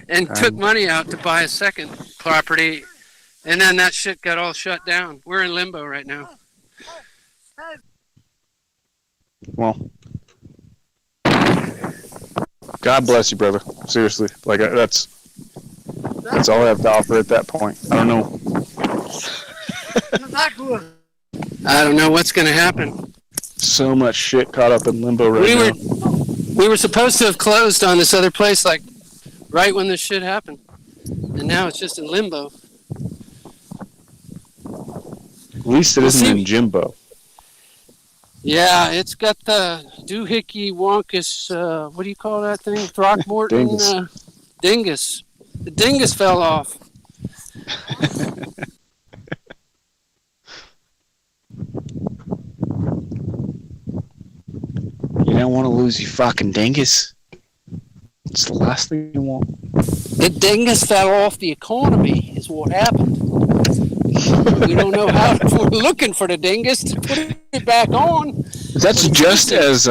and took money out to buy a second property, and then that shit got all shut down. We're in limbo right now. Well, God bless you, brother. Seriously, like that's all I have to offer at that point. I don't know. I don't know what's going to happen. So much shit caught up in limbo right now. We were supposed to have closed on this other place like right when this shit happened, and now it's just in limbo. At least it isn't in Jimbo. Yeah, it's got the doohickey wonkus, what do you call that thing? Throckmorton dingus. The dingus fell off. You don't want to lose your fucking dingus. It's the last thing you want. The dingus fell off the economy is what happened. We don't know how. We're looking for the dingus to put it back on. That's just as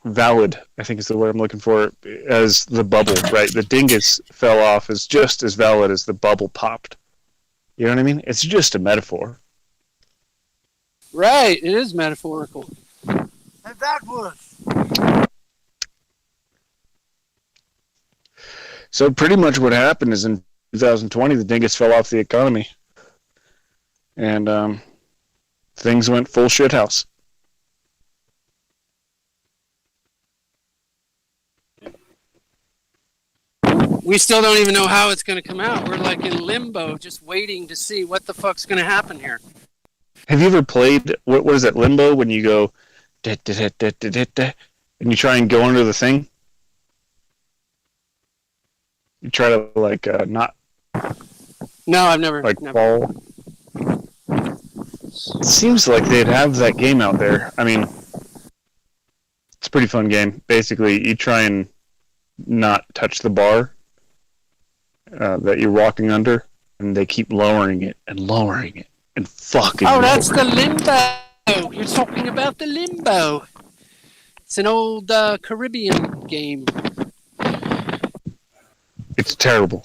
valid, I think is the word I'm looking for, as the bubble, right? The dingus fell off is just as valid as the bubble popped. You know what I mean? It's just a metaphor. Right, it is metaphorical. And that was. So pretty much what happened is in 2020, the dingus fell off the economy. And things went full shithouse. We still don't even know how it's going to come out. We're like in limbo, just waiting to see what the fuck's going to happen here. Have you ever played, what is it, Limbo, when you go, da, da, da, da, da, da, da, and you try and go under the thing? You try to, like, not... No, I've never... Like, never. fall? It seems like they'd have that game out there. I mean, it's a pretty fun game. Basically, you try and not touch the bar that you're walking under, and they keep lowering it and fucking. Oh, that's the lowering it. limbo. You're talking about the limbo. It's an old Caribbean game. It's terrible.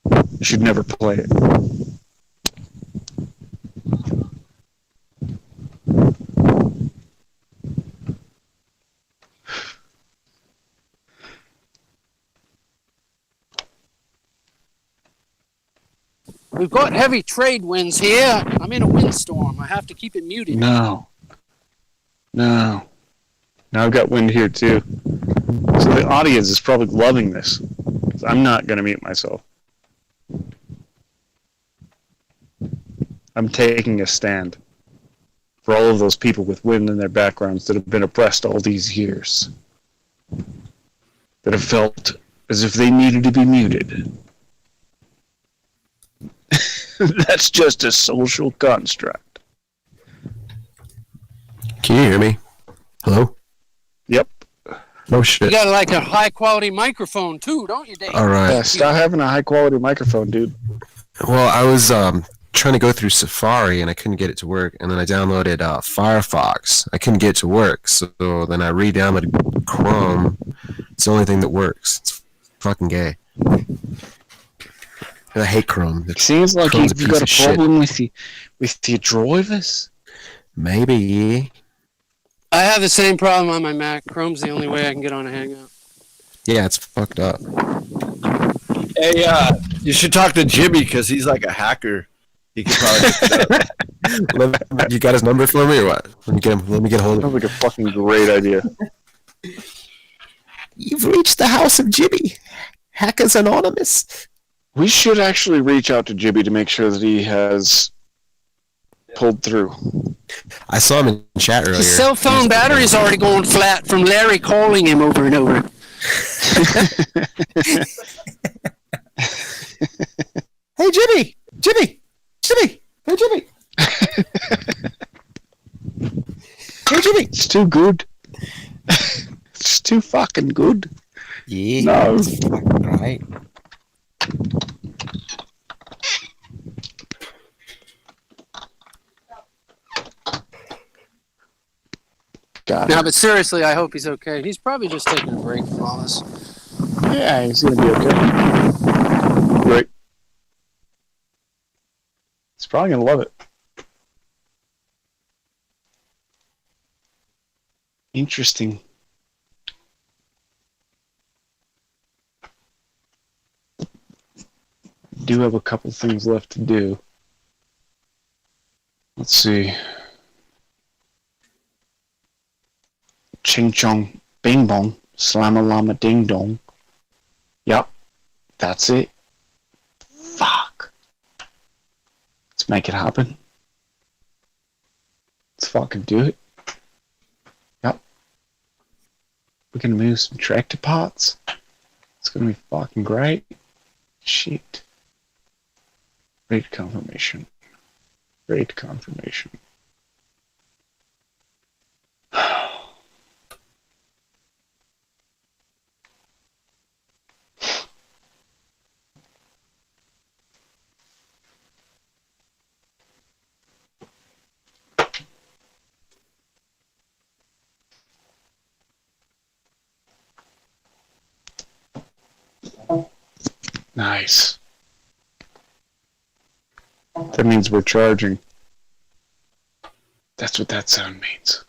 You should never play it. We've got heavy trade winds here. I'm in a windstorm. I have to keep it muted. No. Now I've got wind here too. So the audience is probably loving this. I'm not going to mute myself. I'm taking a stand for all of those people with wind in their backgrounds that have been oppressed all these years. That have felt as if they needed to be muted. That's just a social construct. Can you hear me? Hello? Yep. No You shit. got like a high quality microphone too, don't you, Dave? All right. Yeah, stop having a high quality microphone, dude. Well, I was trying to go through Safari and I couldn't get it to work, and then I downloaded Firefox. I couldn't get it to work, so then I re-downloaded Chrome. It's the only thing that works. It's fucking gay. I hate Chrome. Seems like Chrome's you've got a piece of problem with your drivers. Maybe. I have the same problem on my Mac. Chrome's the only way I can get on a Hangout. Yeah, it's fucked up. Hey, you should talk to Jimmy because he's like a hacker. He could probably hook it up. You got his number for me or what? Let me get a hold of him. Sounds like a fucking great idea. You've reached the house of Jimmy. Hackers Anonymous. We should actually reach out to Jibby to make sure that he has pulled through. I saw him in chat earlier. His cell phone battery's already going flat from Larry calling him over and over. Hey, Jimmy! Jimmy! Jimmy! Hey, Jimmy! Hey, Jimmy! It's too good. It's too fucking good. Yeah. No. It's fucking right. God. No, but seriously, I hope he's okay. He's probably just taking a break from all this. Yeah, he's gonna be okay. Great. He's probably gonna love it. Interesting. Do have a couple things left to do. Let's see. Ching chong, bing bong, slamma llama ding dong. Yep, that's it. Fuck. Let's make it happen. Let's fucking do it. Yep. We're gonna move some tractor parts. It's gonna be fucking great. Shit. Rate confirmation. Rate confirmation. Nice. That means we're charging. That's what that sound means.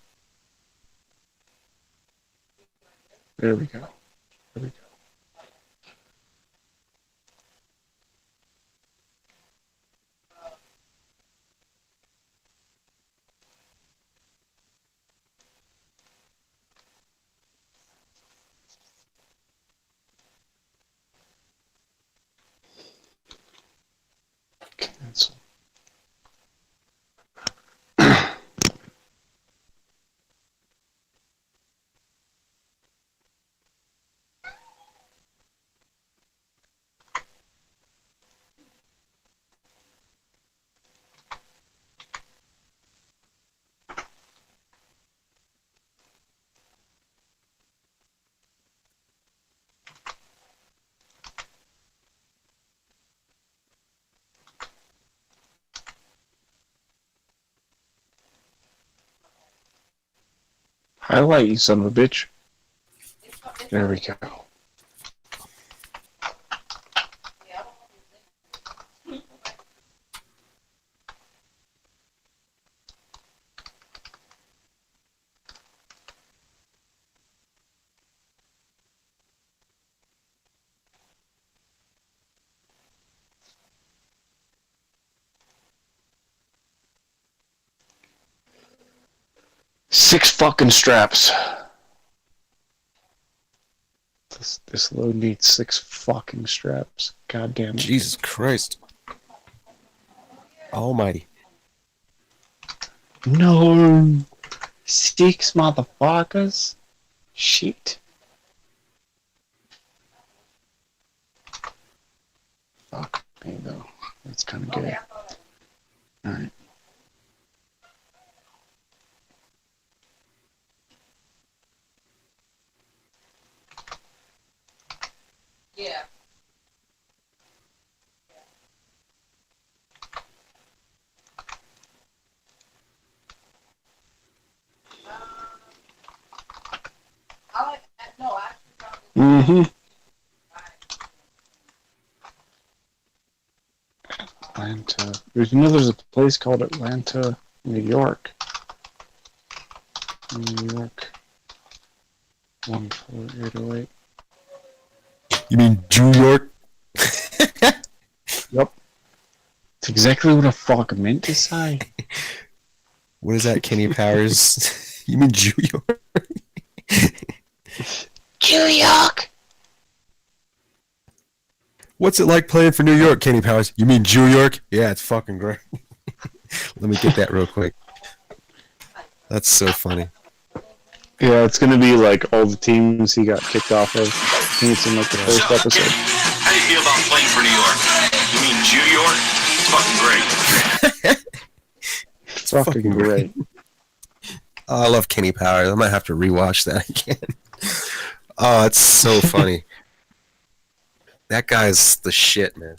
There we go. There we go. Cancel. Highlight, you son of a bitch. There we go. Six fucking straps. This load needs 6 fucking straps. God damn it. Jesus Christ. Almighty. No. 6 motherfuckers. Shit. Fuck me though. That's kind of gay. Alright. Yeah. Mm-hmm. Atlanta. There's a place called Atlanta, New York. New York. 14808. You mean New York? Yep. It's exactly what I fucking meant to say. What is that, Kenny Powers? You mean New York? New York. What's it like playing for New York, Kenny Powers? You mean New York? Yeah, it's fucking great. Let me get that real quick. That's so funny. Yeah, it's gonna be like all the teams he got kicked off of. I think it's in like the first episode. How do you feel about playing for New York? You mean New York? It's fucking great. It's fucking great. Oh, I love Kenny Powers. I might have to rewatch that again. Oh, it's so funny. That guy's the shit, man.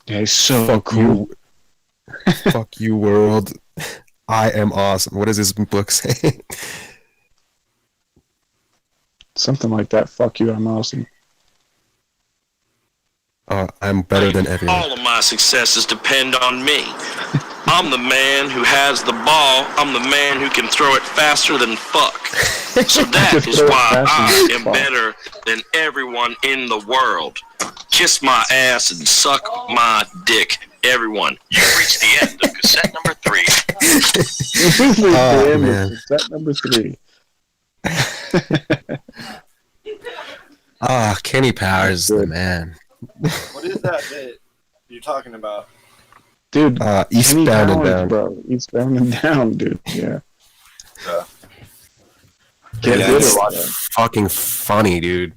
Yeah, he's so Fuck cool. You. Fuck you, world. I am awesome. What does his book say? Something like that. Fuck you, I'm awesome. I'm better than everyone. All of my successes depend on me. I'm the man who has the ball. I'm the man who can throw it faster than fuck. So that is why I am better than everyone in the world. Kiss my ass and suck my dick, everyone. You've reached the end of cassette number 3. Oh, man. Set number 3. Ah, Kenny Powers is the man. What is that you're talking about? Dude, Eastbound and Down. Bro. Eastbound and Down, dude. Yeah. It's fucking funny, dude.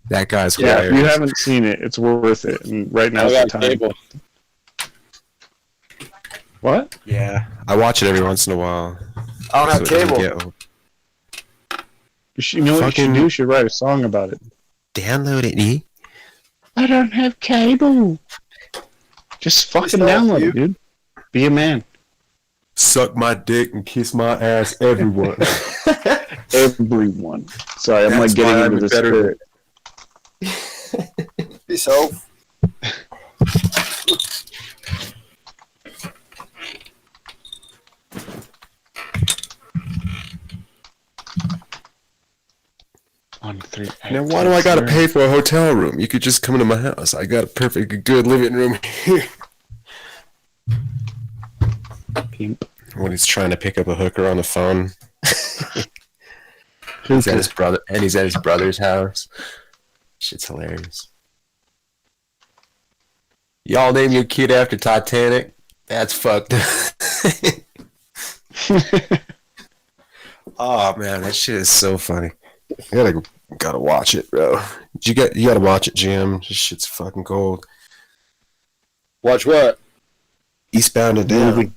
That guy's Yeah, hilarious. if you haven't seen it, it's worth it. And right now's the time. Cable. What? Yeah, I watch it every once in a while. I don't have So it doesn't cable. get old. You know what you should do? You should write a song about it. Download it, E. I don't have cable. Just fucking download it, dude. Be a man. Suck my dick and kiss my ass, everyone. Everyone. Sorry, I'm That's like getting why into I'm the better spirit. Peace out. Now, why do I gotta pay for a hotel room? You could just come to my house. I got a perfect good living room here. Pimp. When he's trying to pick up a hooker on the phone. He's at his brother, and he's at his brother's house. Shit's hilarious. Y'all name your kid after Titanic? That's fucked up. Oh man, that shit is so funny. You gotta watch it, bro. You gotta watch it, Jim. This shit's fucking gold. Watch what? Eastbound and Down.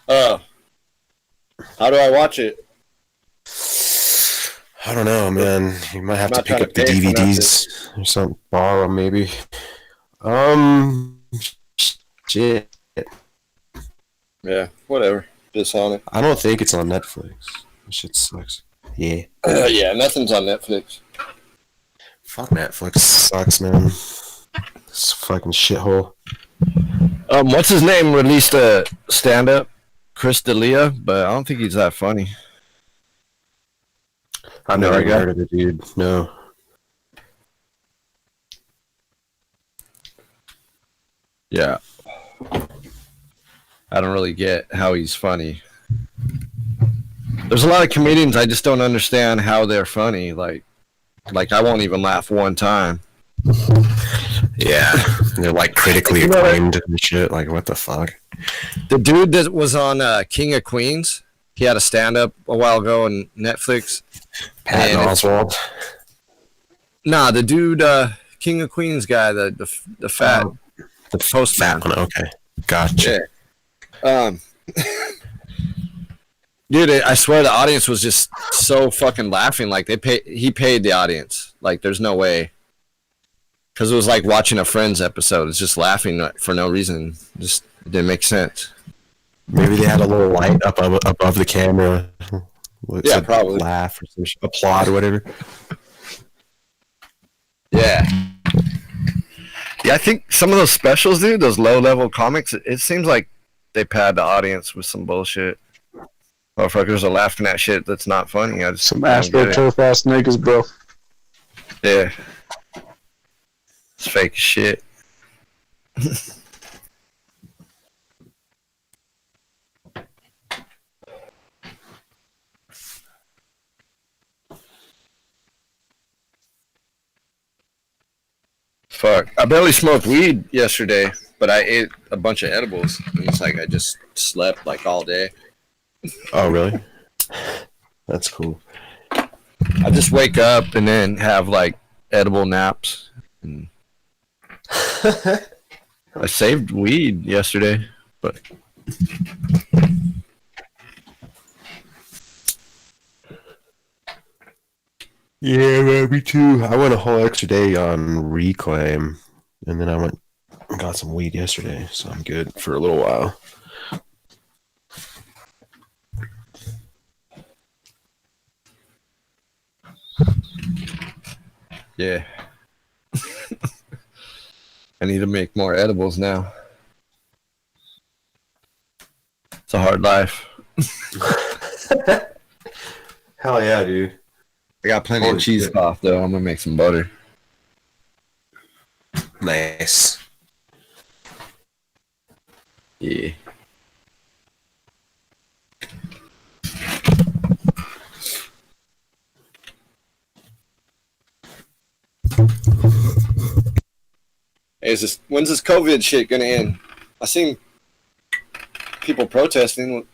How do I watch it? I don't know, man. You might have I'm to not pick trying up to the pay for DVDs or something. Borrow maybe. Shit. Yeah, whatever. Dishonest. I don't think it's on Netflix. That shit sucks. Yeah. Yeah, nothing's on Netflix. Fuck Netflix. Sucks, man. It's a fucking shithole. What's his name released a stand-up? Chris D'Elia, but I don't think he's that funny. I've never even heard of it, dude. No. Yeah. I don't really get how he's funny. There's a lot of comedians I just don't understand how they're funny. Like I won't even laugh one time. Yeah. They're like critically acclaimed and shit. Like, what the fuck? The dude that was on King of Queens, he had a stand-up a while ago on Netflix. Patton Oswalt. Nah, the dude, King of Queens guy, the fat, the postman. Fat one. Okay, gotcha. Yeah. Dude, I swear the audience was just so fucking laughing. Like he paid the audience. Like, there's no way. Because it was like watching a Friends episode. It's just laughing for no reason. Just it didn't make sense. Maybe they had a little light up above the camera. Yeah, probably. Laugh or some applaud or whatever. Yeah. Yeah, I think some of those specials, dude, those low-level comics, it seems like they pad the audience with some bullshit. Motherfuckers are laughing at shit that's not funny. Some AstroTurf-ass niggas, bro. Yeah. It's fake shit. Fuck. I barely smoked weed yesterday, but I ate a bunch of edibles. And it's like I just slept like all day. Oh, really? That's cool. I just wake up and then have like edible naps. And I saved weed yesterday, but yeah, man, me too. I went a whole extra day on Reclaim, and then I went and got some weed yesterday, so I'm good for a little while. yeah. I need to make more edibles now. It's a hard life. Hell yeah, dude. I got plenty of cheesecloth, though. I'm going to make some butter. Nice. Yeah. Hey, when's this COVID shit gonna end? I seen people protesting.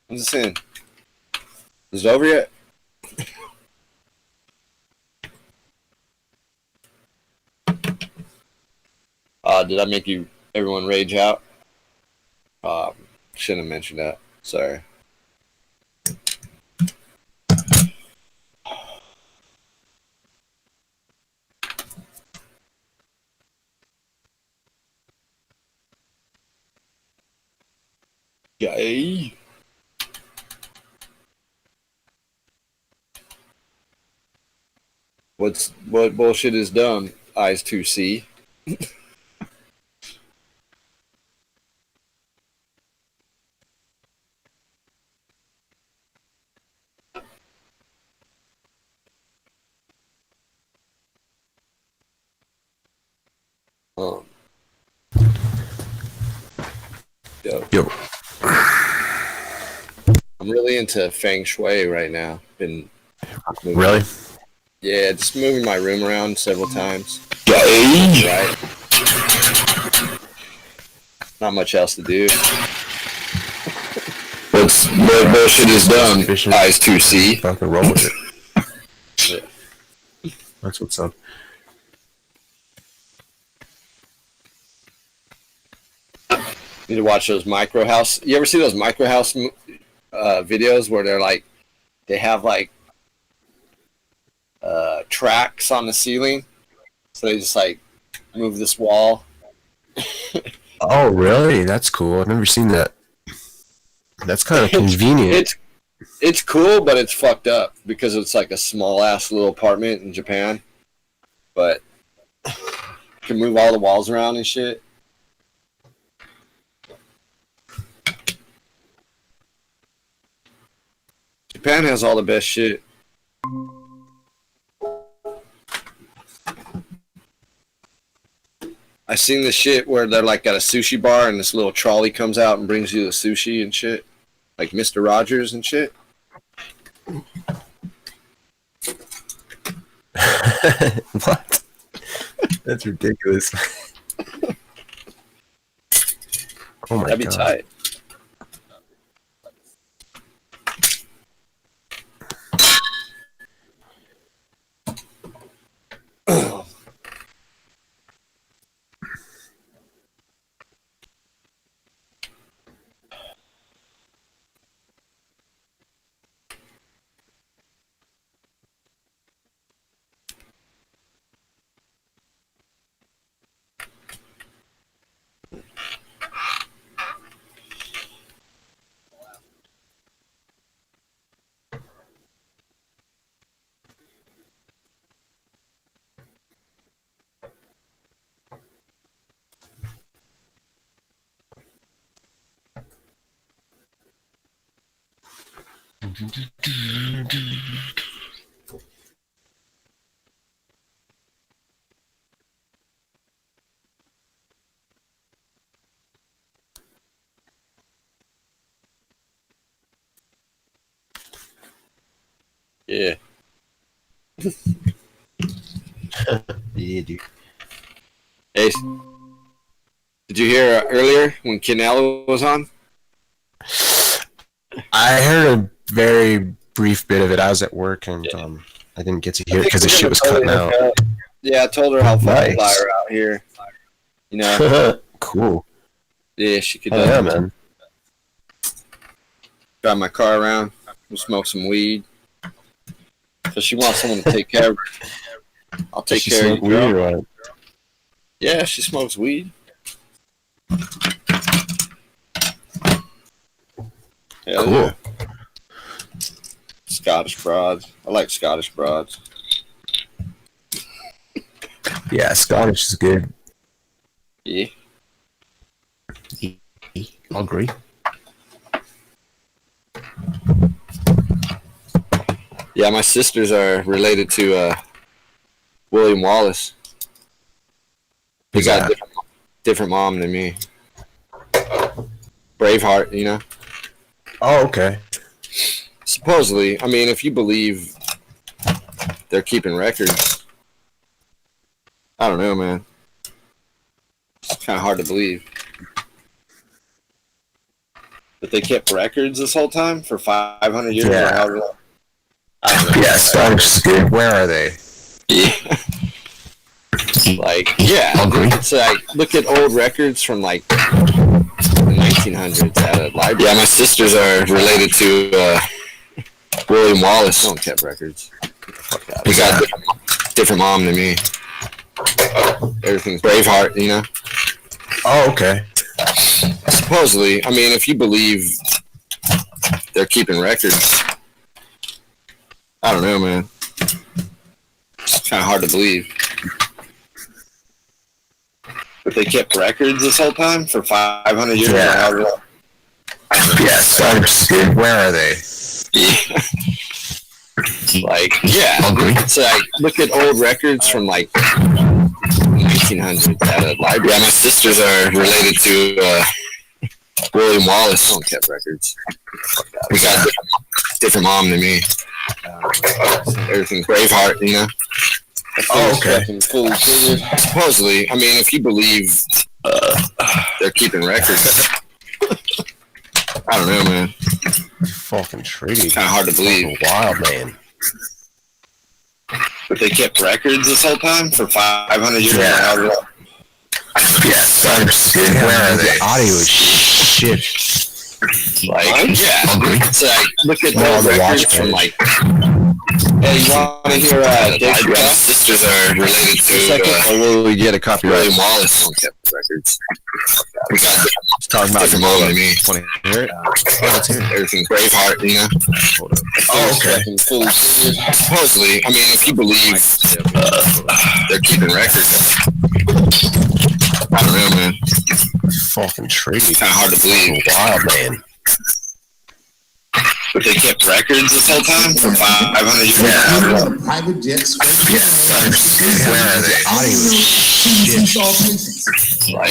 When's this end? Is it over yet? Did I make everyone rage out? Shouldn't have mentioned that. Sorry. Yay. What bullshit is dumb? Eyes to see. Yo. I'm really into feng shui right now. Really? Yeah, just moving my room around several times. Right. Not much else to do. What bullshit is done? Eyes to see. Fucking roll with it. Yeah. That's what's up. Need to watch those micro house. You ever see those micro house videos where they have tracks on the ceiling, so they just move this wall. Oh, really? That's cool. I've never seen that. That's kind of convenient. It's cool, but it's fucked up because it's like a small ass little apartment in Japan. But you can move all the walls around and shit. Japan has all the best shit. I seen this shit where they're like at a sushi bar and this little trolley comes out and brings you the sushi and shit. Like Mr. Rogers and shit. What? That's ridiculous. Oh my That'd be god. tight. Yeah. Yeah, dude. Hey, did you hear earlier when Canelo was on? I heard a very brief bit of it. I was at work and I didn't get to hear it because the shit was cutting out. Yeah, I told her I'll fucking Nice. fly her out here. You know? Cool. Yeah, she could. Oh, yeah, man. Drive my car around. We'll smoke some weed. So she wants someone to take care of her. I'll take She care of smoke you, girl. weed or what? Yeah, she smokes weed. Hell Cool. yeah. Scottish broads. I like Scottish broads. Yeah, Scottish is good. Yeah. I'll agree. Yeah, my sisters are related to William Wallace. He got a different mom than me. Braveheart, you know? Oh, okay. Supposedly, I mean, if you believe they're keeping records, I don't know, man. It's kind of hard to believe. But they kept records this whole time for 500 years? Yeah. Or however long? I don't know. Yeah, Scottish is good. Where are they? Yeah. Like, yeah. It's like, look at old records from like the 1900s at a library. Yeah, my sisters are related to William Wallace. No one kept records. Fuck that. He got a different mom than me. Everything's Braveheart, you know? Oh, okay. Supposedly, I mean, if you believe they're keeping records, I don't know, man. It's kind of hard to believe. But they kept records this whole time for 500 years? Yeah. Or however long? Yeah, Scottish is good. Where are they? Yeah. Like, yeah. It's like, look at old records from like 1900s at a library. Yeah, my sisters are related to William Wallace. No one kept records. He got a different mom than me. Everything's Braveheart, you know? Oh, okay. Fully figured. Supposedly, I mean, if you believe they're keeping records, I don't know, man. Fucking treaty. It's kind of hard to believe. Wild, man. But they kept records this whole time for 500 years? Yeah. Or however long? Yeah, Scottish is good. Where are they? The audio is shit. Like, yeah. It's like, look at Oh, old the records watch from page. like, hey, you want to hear Dave Chappelle? My sisters are related to or will we get a copyright? William Wallace. No one kept records. Talking about Samoa to me. Want to hear it? Everything Braveheart, you know. Hold up. Oh, okay. Supposedly, I mean, if you believe they're keeping records, I don't know, man. Fucking trade. Kind of hard to believe. Wild, man. But they kept records this whole time for 500 years. Yeah. Private jets. Where are they? Like,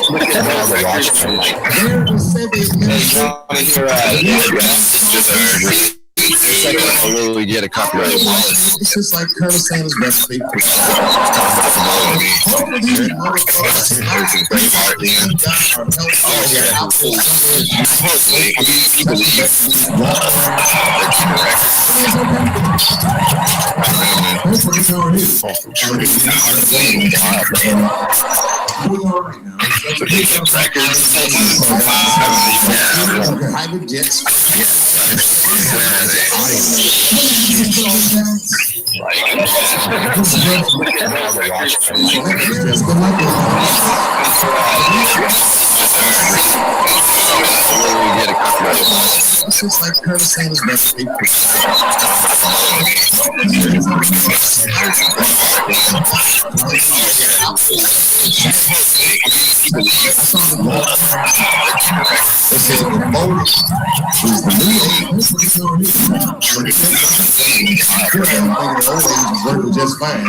look at all the records from like. It's like a little get a copyright. It's just like Colonel Sanders' recipe. Supposedly, I mean, if you believe they're keeping records. They kept records for 500 years. Private jets. Where are they? It's just like Colonel Sanders' recipe. Working just fine.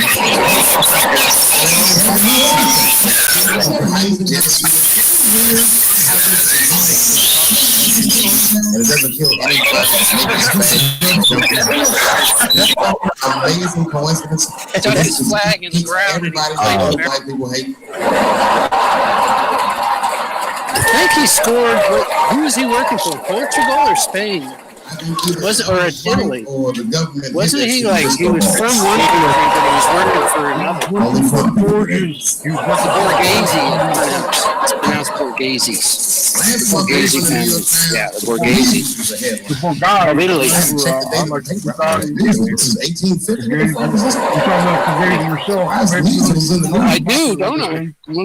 And it doesn't kill anybody. Amazing coincidence. It's on his flag in the ground. Everybody white people hate. I think he scored. Who was he working for? Portugal or Spain? Was it or Italy? Or the government. Wasn't he like he was from one country, but he was working for another? Only for Borghese. It's pronounced Borghese. Borghese family. Yeah, the Borghese. Of Italy. This is 1850. I do, don't I? I'm a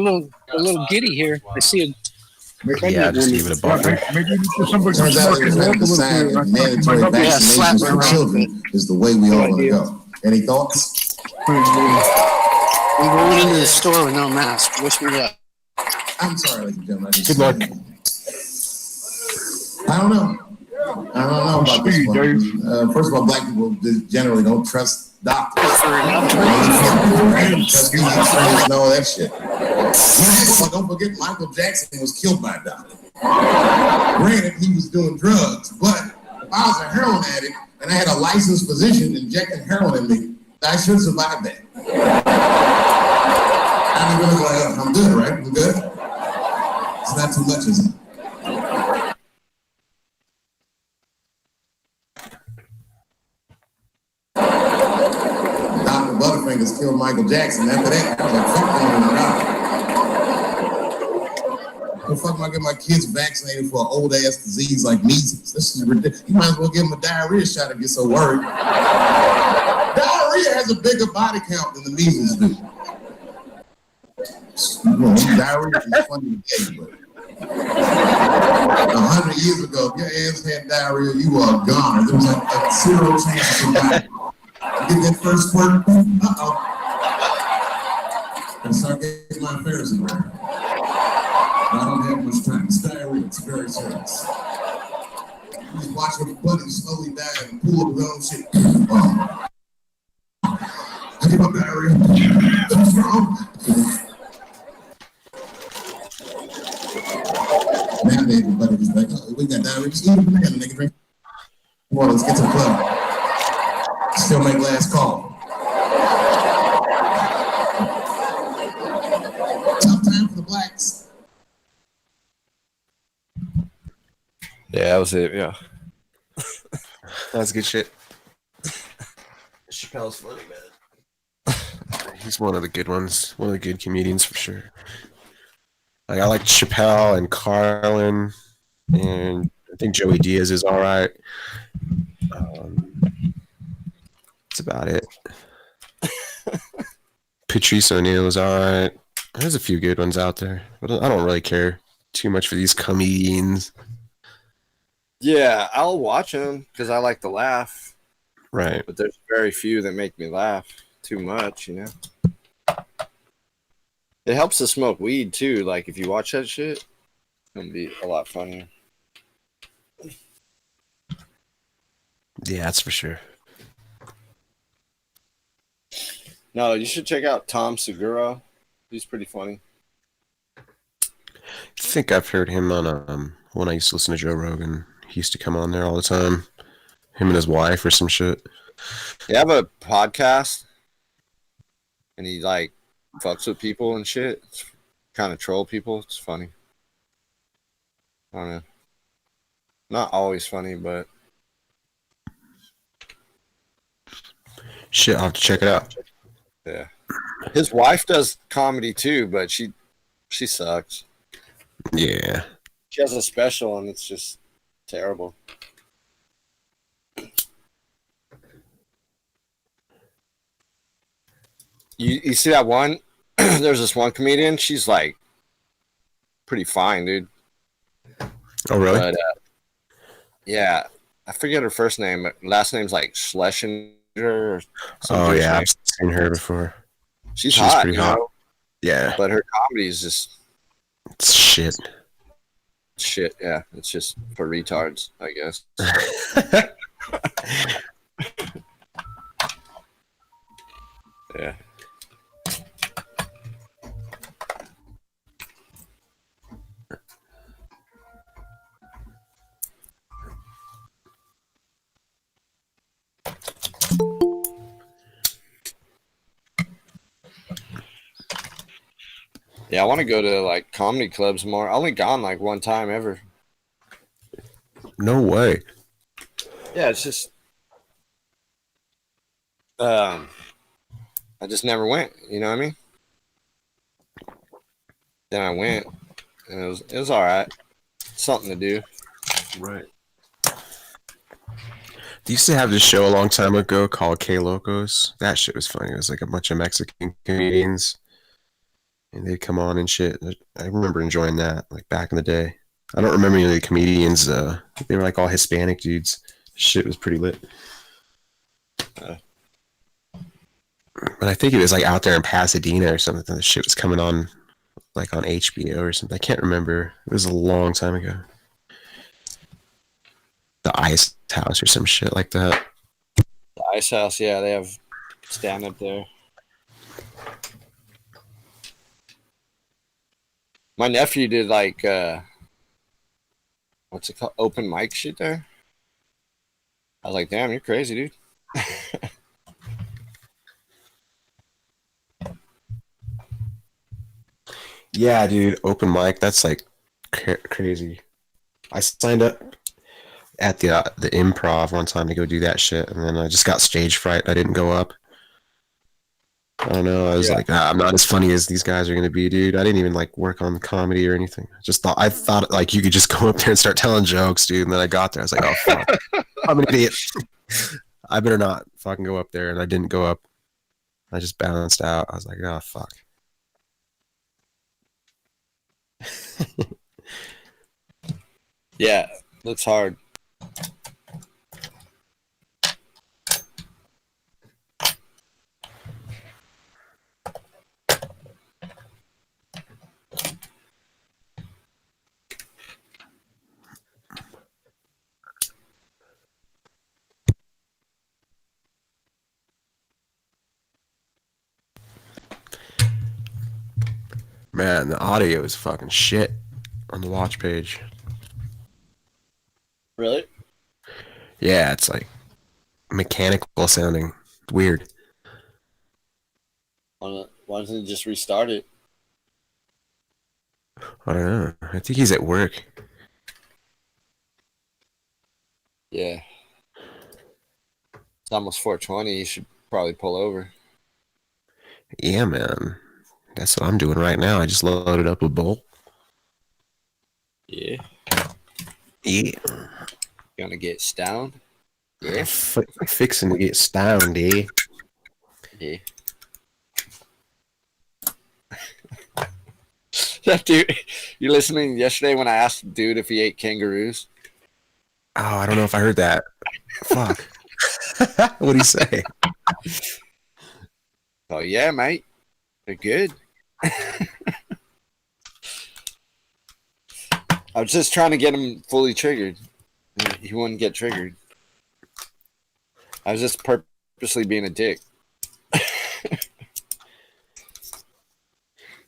little giddy here. I see a. Yeah, just give it a bump. Turns out it was like the sign that mandatory vaccinations for children is the way we all want to go. Any thoughts? I'm going into the store with no mask. Wish me luck. I'm sorry, ladies and gentlemen. Good luck. I don't know about this one. First of all, black people generally don't trust doctors. Know that shit. Well, don't forget, Michael Jackson was killed by a doctor. Granted, he was doing drugs, but if I was a heroin addict and I had a licensed physician injecting heroin in me, I should survive that. I mean, like, I'm good, right? I'm good. It's not too much, is it? Dr. Butterfingers killed Michael Jackson. After that, I was like, fuck going on around. The fuck am I getting my kids vaccinated for an old ass disease like measles? This is ridiculous. You might as well give them a diarrhea shot and get so worried. Diarrhea has a bigger body count than the measles do. You know, diarrhea is funny to get, but 100 years ago, if your ass had diarrhea, you were gone. There was like a 0 chance of survival. Get that first squirt. And start getting my affairs in order. I don't have much time. It's diarrhea. It's very serious. You just watch your buddy slowly die and pull up his own shit. I get my diarrhea. What's wrong? Nowadays, everybody just like, oh, we got diarrhea. Just eat a banana, nigga. Drink. Come on, let's get to the club. Still make last call. Tough time for the blacks. Yeah, that was it. Yeah. That's good shit. Chappelle's funny, man. He's one of the good ones. One of the good comedians for sure. Like I like Chappelle and Carlin, and I think Joey Diaz is all right. That's about it. Patrice O'Neal is all right. There's a few good ones out there, but I don't really care too much for these comedians. Yeah, I'll watch them because I like to laugh. Right. But there's very few that make me laugh too much, you know? It helps to smoke weed, too. Like, if you watch that shit, it's going to be a lot funnier. Yeah, that's for sure. No, you should check out Tom Segura. He's pretty funny. I think I've heard him on when I used to listen to Joe Rogan. He used to come on there all the time. Him and his wife or some shit. They have a podcast, and he, like, fucks with people and shit. Kind of troll people. It's funny. I don't know. Not always funny, but... Shit, I'll have to check it out. Yeah. His wife does comedy, too, but she sucks. Yeah. She has a special, and it's just terrible. You see that one? There's this one comedian. She's like pretty fine, dude. Oh, really? But yeah, I forget her first name, but last name's like Schlesinger. Or Oh, yeah, name. I've seen her before. She's hot, pretty hot. Yeah. But her comedy is just it's shit. Shit, yeah. It's just for retards, I guess. Yeah. Yeah, I want to go to like comedy clubs more. I only gone like one time ever. No way. Yeah, it's just I just never went, you know what I mean? Then I went and it was all right. Something to do. Right. They used to have this show a long time ago called K Locos. That shit was funny. It was like a bunch of Mexican comedians. And they'd come on and shit. I remember enjoying that, like back in the day. I don't remember any of the comedians. They were like all Hispanic dudes. Shit was pretty lit. But I think it was like out there in Pasadena or something. The shit was coming on like on HBO or something. I can't remember. It was a long time ago. The Ice House or some shit like that. The Ice House, yeah, they have stand up there. My nephew did like what's it called? Open mic shit there. I was like, damn, you're crazy, dude. Yeah, dude, open mic. That's like crazy. I signed up at the Improv one time to go do that shit, and then I just got stage fright. I didn't go up. I don't know. I was like, I'm not as funny as these guys are gonna be, dude. I didn't even like work on comedy or anything. I thought like you could just go up there and start telling jokes, dude. And then I got there, I was like, oh fuck, I'm an idiot. I better not fucking go up there, and I didn't go up. I just bounced out. I was like, oh fuck. Yeah, looks hard. Man, the audio is fucking shit on the watch page. Really? Yeah, it's like mechanical sounding. Weird. Why don't you just restart it? I don't know. I think he's at work. Yeah. It's almost 4:20. You should probably pull over. Yeah, man. That's what I'm doing right now. I just loaded up a bolt. Yeah. Yeah. Gonna get stoned? Yeah. Fixing to get stoned, eh? Yeah. That dude, you listening yesterday when I asked the dude if he ate kangaroos? Oh, I don't know if I heard that. Fuck. What'd he say? Oh yeah, mate. They're good. I was just trying to get him fully triggered. He wouldn't get triggered. I was just purposely being a dick.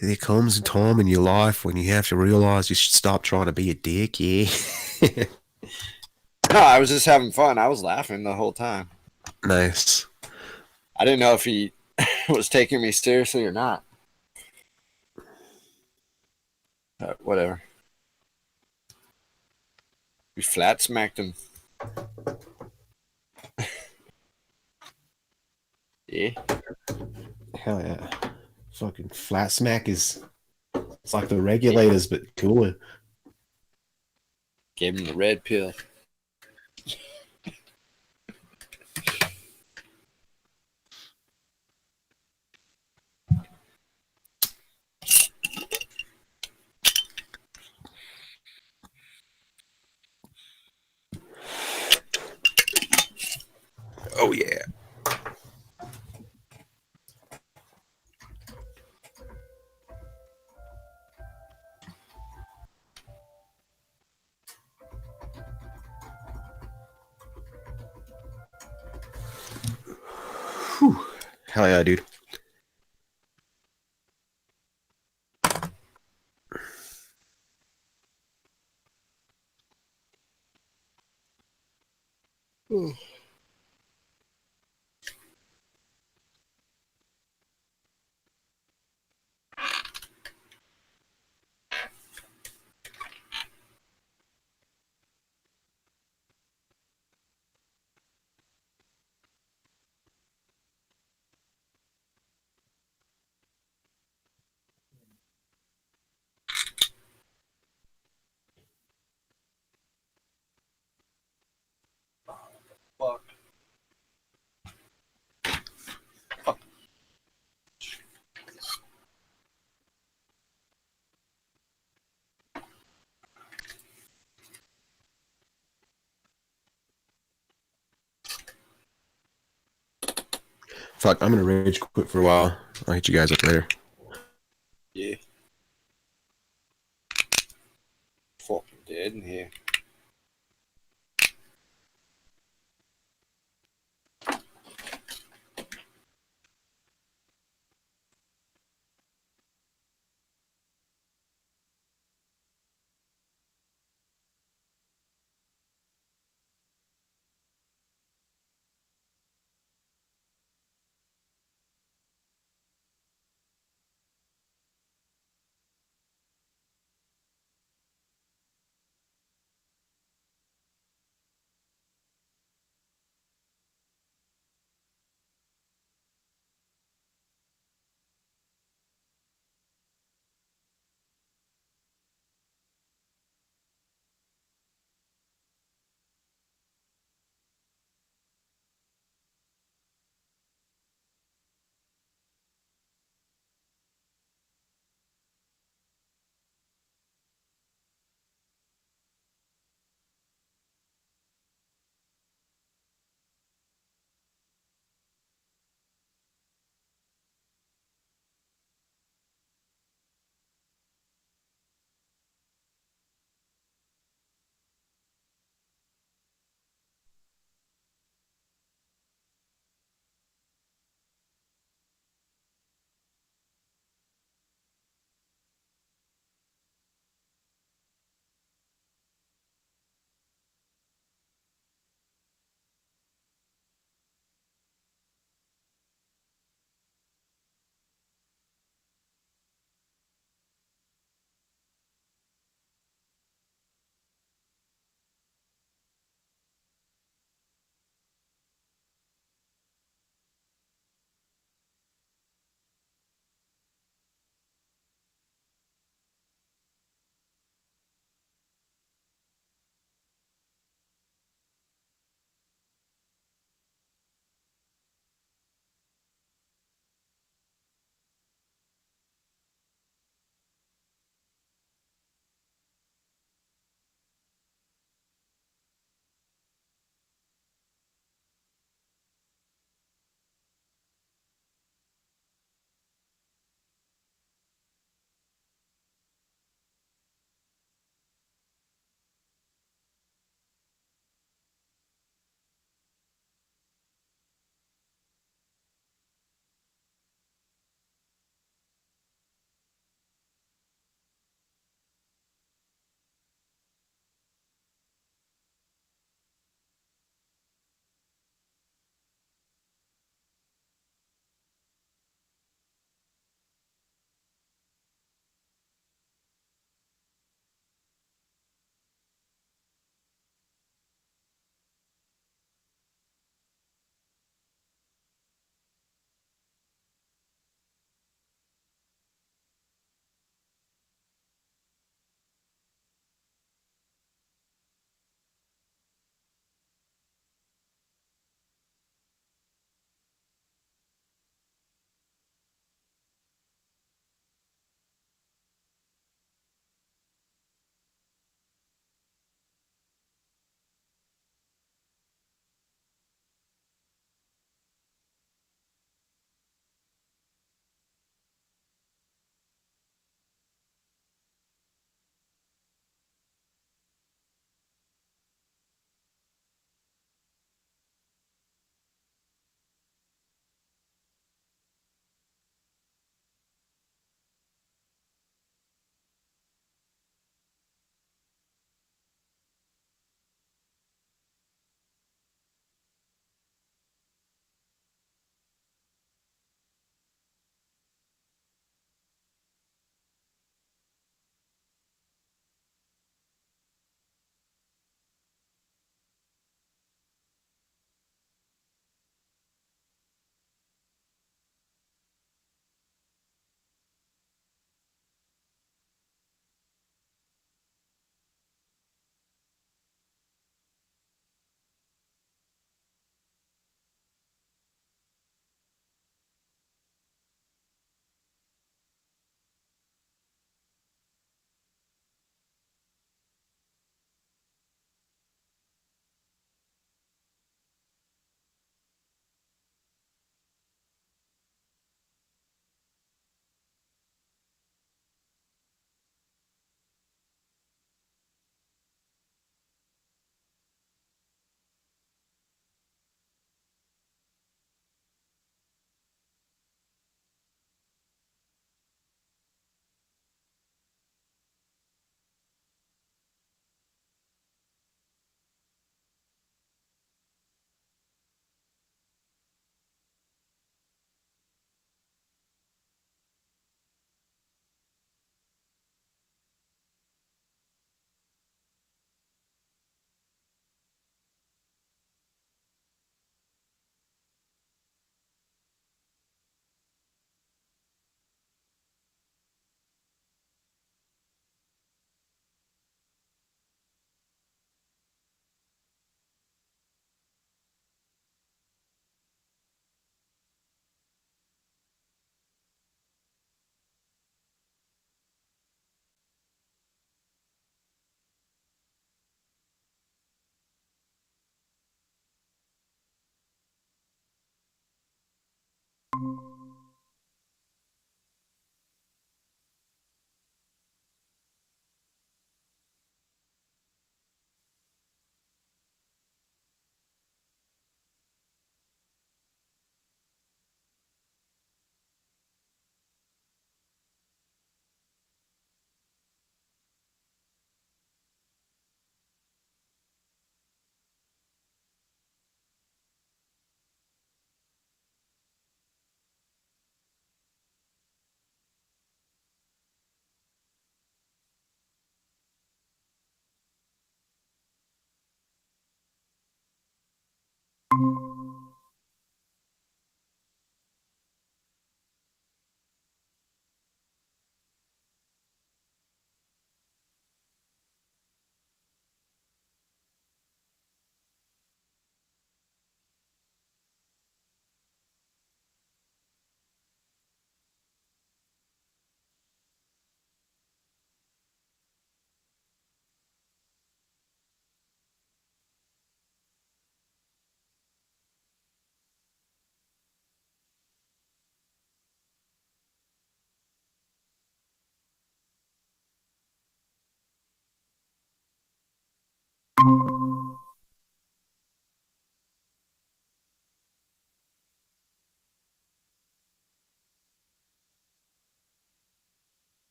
There comes a time in your life when you have to realize you should stop trying to be a dick, yeah. No, I was just having fun. I was laughing the whole time. Nice. I didn't know if he was taking me seriously or not. Whatever. We flat smacked him. Yeah. Hell yeah. Fucking flat smack is it's like the regulators, but cooler. Gave him the red pill. Oh yeah. Whew. Hell yeah, dude. Fuck. Fuck, I'm gonna rage quit for a while. I'll hit you guys up later. Yeah. Fucking dead in here.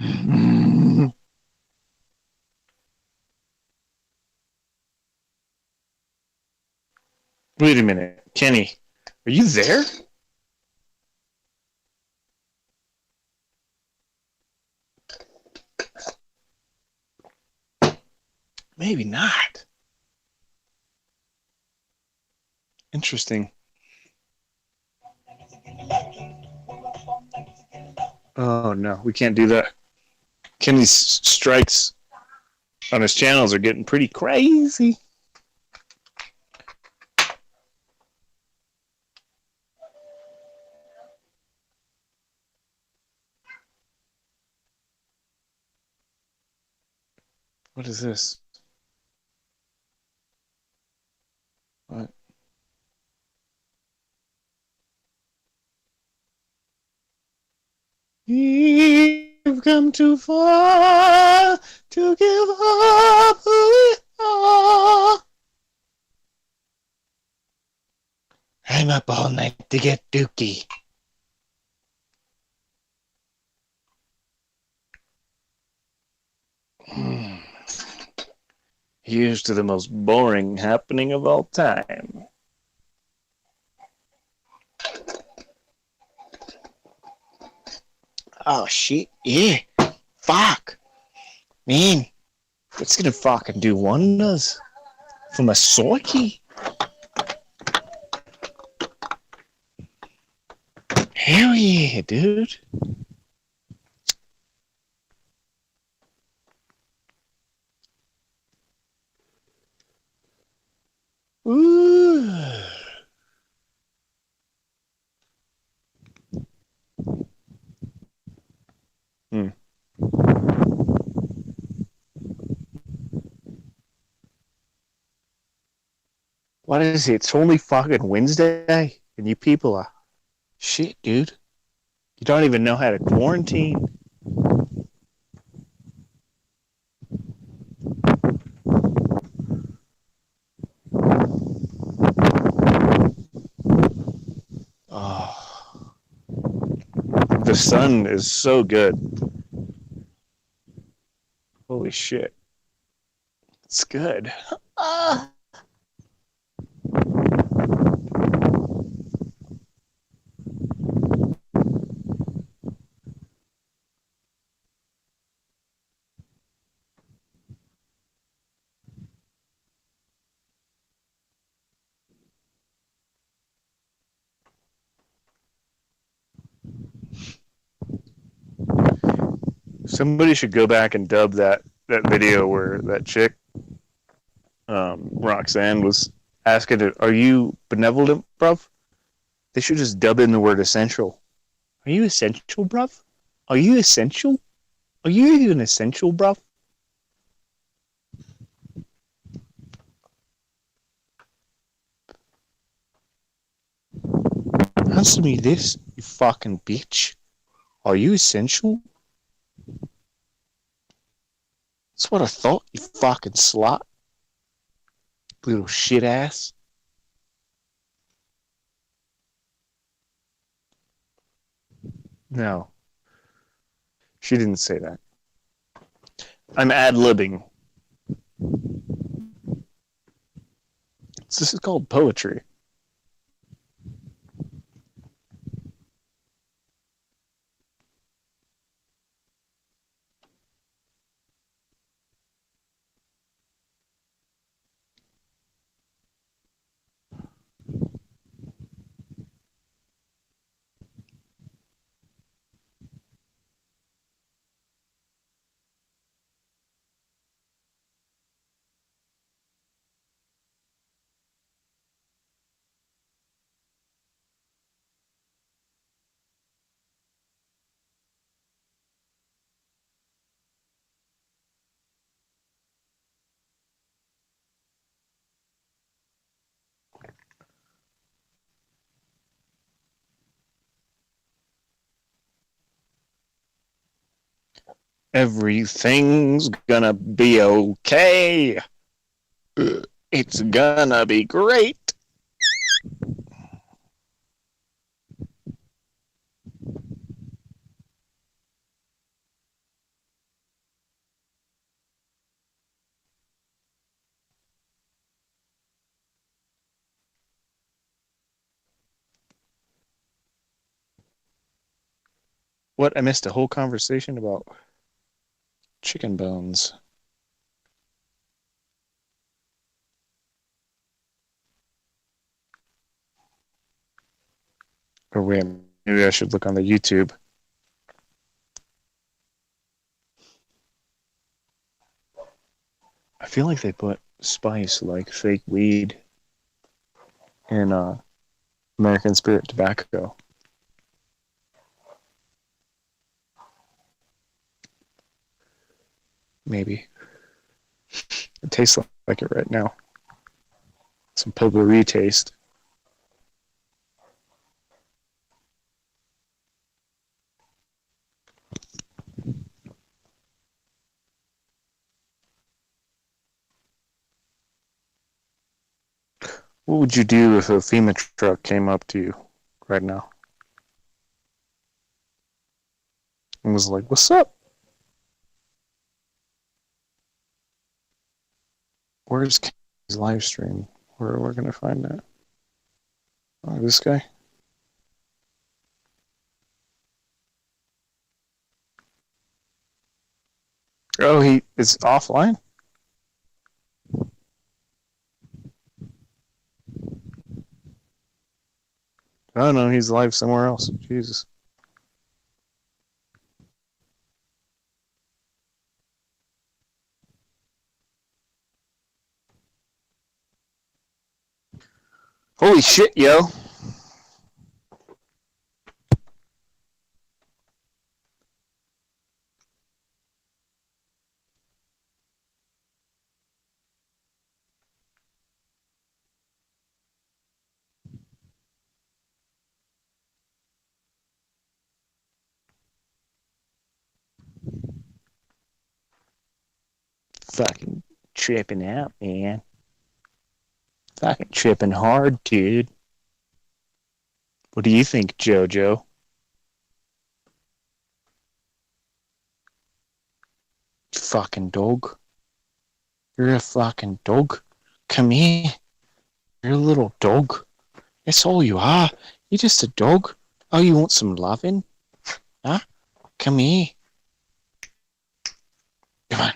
Wait a minute, Kenny, are you there? Maybe not. Interesting. Oh no, we can't do that. Kenny's strikes on his channels are getting pretty crazy. What is this? What? We've come too far to give up who we are. I'm up all night to get dookie. Here's to the most boring happening of all time. Oh shit, yeah. Fuck. Man, it's gonna fucking do wonders for my psyche. Hell yeah, dude. Ooh. What is it? It's only fucking Wednesday, and you people are shit, dude. You don't even know how to quarantine. Oh, the sun is so good. Holy shit. It's good. Somebody should go back and dub that video where that chick, Roxanne, was asking it, "Are you benevolent, bruv?" They should just dub in the word essential. Are you essential, bruv? Are you essential? Are you even essential, bruv? Answer me this, you fucking bitch. Are you essential? That's what I thought, you fucking slut. Little shit ass. No. She didn't say that. I'm ad-libbing. This is called poetry. Everything's gonna be okay. It's gonna be great. What? I missed a whole conversation about chicken bones. Or wait, maybe I should look on the YouTube. I feel like they put spice like fake weed in American Spirit tobacco. Maybe. It tastes like it right now. Some potpourri taste. What would you do if a FEMA truck came up to you right now and was like, "What's up? Where's his live stream? Where can I find that? Oh, this guy." Oh, he is offline? Oh no, he's live somewhere else. Jesus. Holy shit, yo. Fucking tripping out, man. Fucking tripping hard, dude. What do you think, JoJo? Fucking dog. You're a fucking dog. Come here. You're a little dog. That's all you are. You're just a dog. Oh, you want some loving? Huh? Come here. Come on.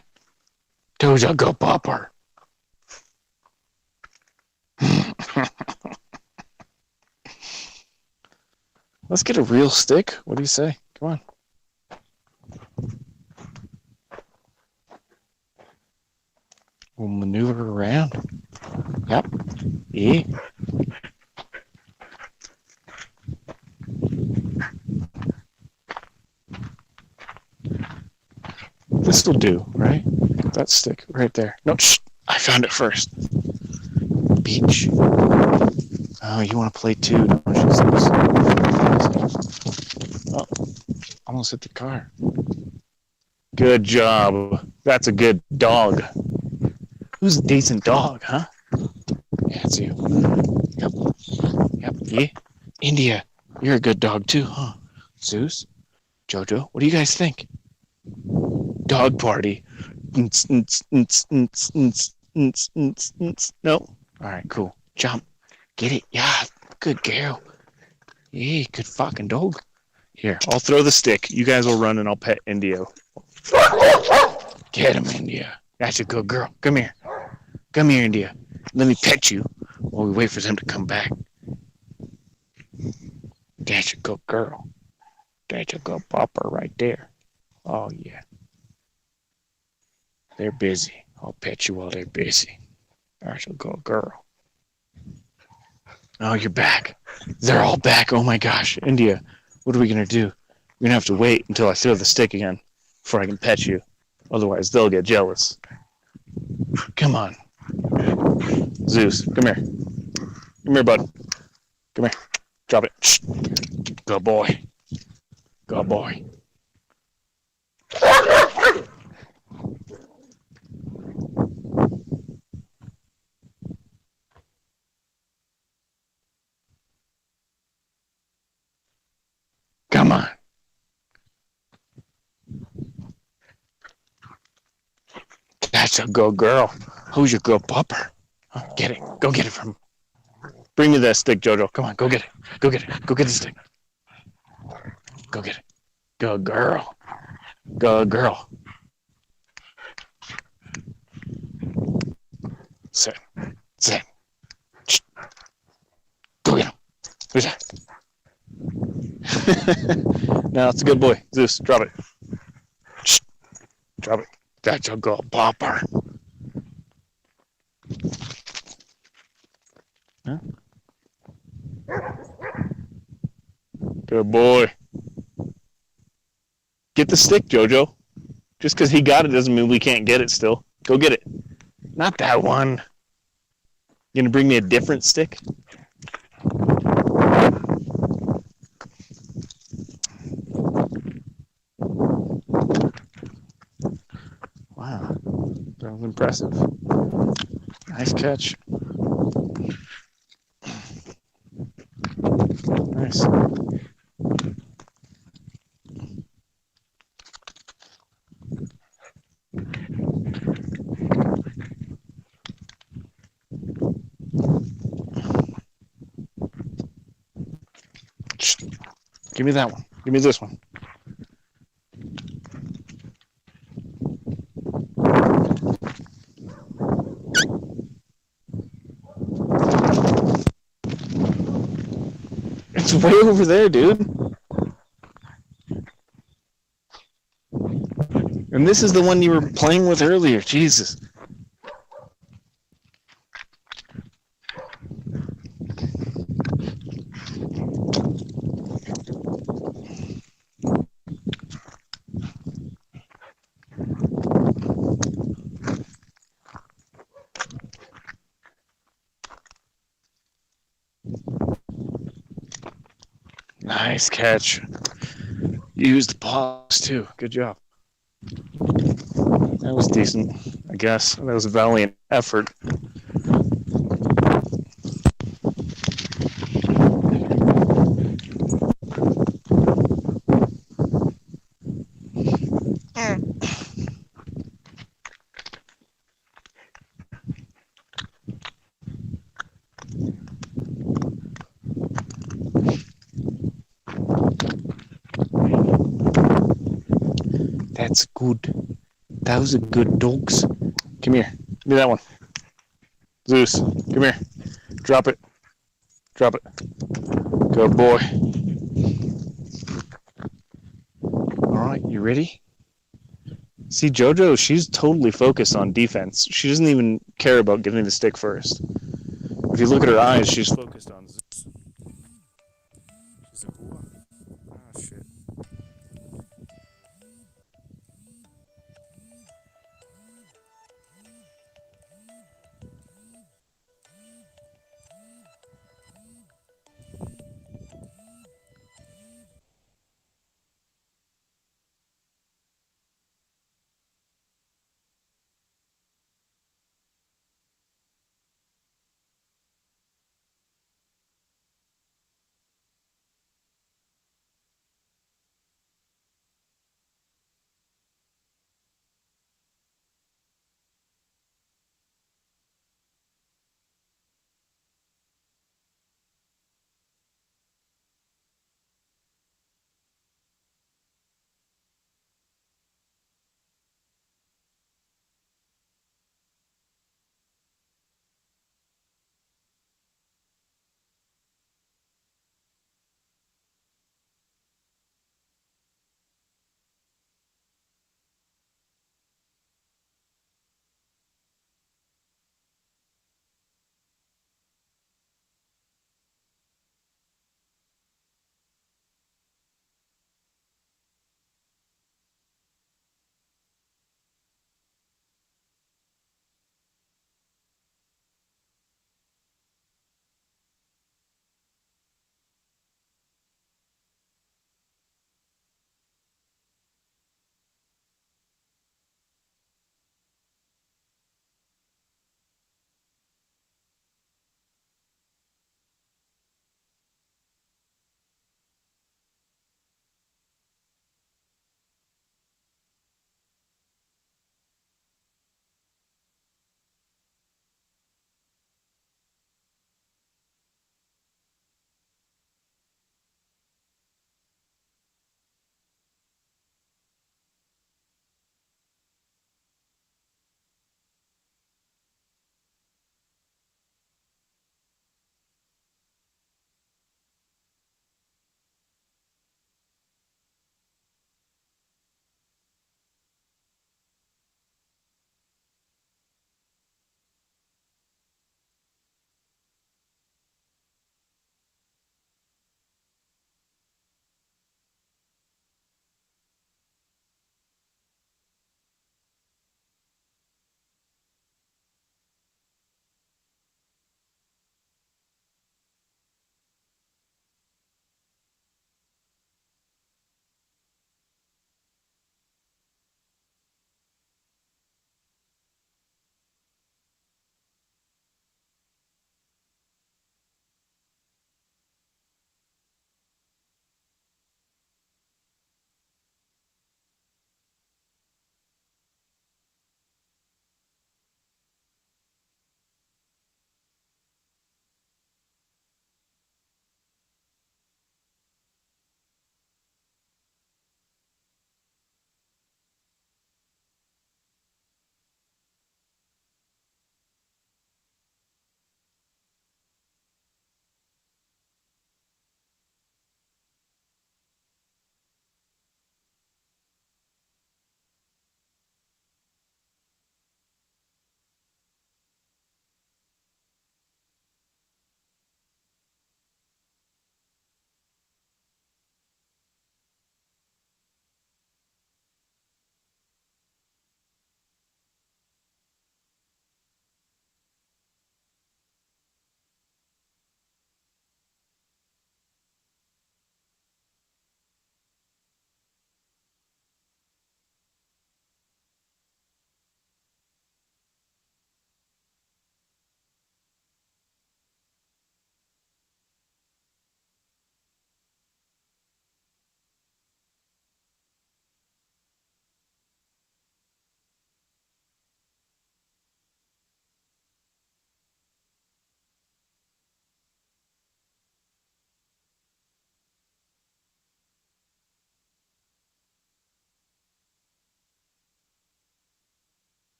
Doja, go popper. Let's get a real stick. What do you say? Come on. We'll maneuver around. Yep. Yeah. This'll do, right? That stick right there. No, shh. I found it first. Beach. Oh, you want to play too, don't you? Oh, almost hit the car. Good job. That's a good dog. Who's a decent dog, huh? Yeah, it's you. Yep. Yep. Yeah. India, you're a good dog too, huh? Zeus, Jojo, what do you guys think? Dog party. No. All right, cool. Jump. Get it. Yeah. Good girl. Yeah, good fucking dog. Here, I'll throw the stick. You guys will run and I'll pet India. Get him, India. That's a good girl. Come here. Come here, India. Let me pet you while we wait for them to come back. That's a good girl. That's a good pupper right there. Oh, yeah. They're busy. I'll pet you while they're busy. That's a good girl. Oh, you're back. They're all back. Oh, my gosh. India, what are we going to do? We're going to have to wait until I throw the stick again before I can pet you. Otherwise, they'll get jealous. Come on. Zeus, come here. Come here, bud. Come here. Drop it. Shh. Good boy. Good boy. Come on. That's a good girl. Who's your good pupper? Oh, get it. Go get it from. Bring me that stick, Jojo. Come on, go get it. Go get it. Go get the stick. Go get it. Good girl. Good girl. Sit. Sit. Shh. Go get him. Who's that? No, it's a good boy. Zeus, drop it. Shh. Drop it. That's a good popper. Huh? Good boy. Get the stick, Jojo. Just because he got it doesn't mean we can't get it still. Go get it. Not that one. You gonna bring me a different stick? Wow. That was impressive. Nice catch. Nice. Give me that one. Give me this one. It's way over there, dude. And this is the one you were playing with earlier. Jesus. Nice catch. You used paws too. Good job. That was decent, I guess. That was a valiant effort. That's good. Those are good dogs. Come here. Give me that one. Zeus, come here. Drop it. Drop it. Good boy. All right, you ready? See, JoJo, she's totally focused on defense. She doesn't even care about getting the stick first. If you look at her eyes, she's focused on Zeus. She's like, what? Oh, shit.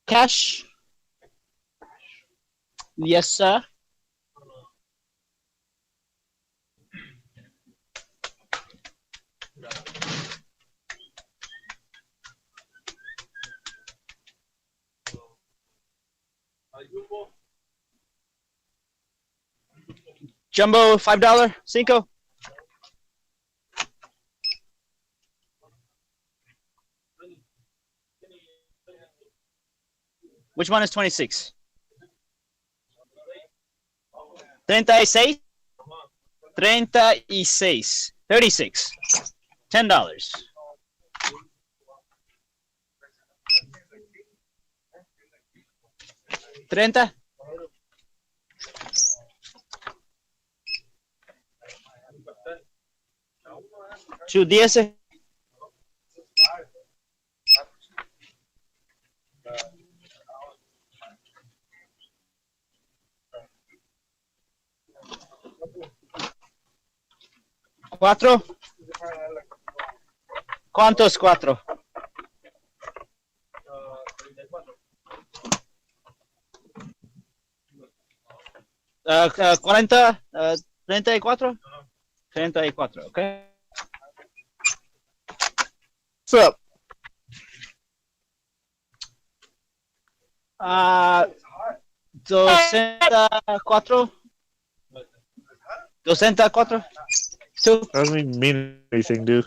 Cash? Yes, sir. Jumbo, $5, Cinco. Which one is 26? 36? 36. 36. $10. ¿30? ¿Two dieces? ¿Cuatro? ¿Cuántos cuatro? ¿40? ¿34? 34, ok. What's up? 204. 204. Two. Doesn't even mean anything, dude.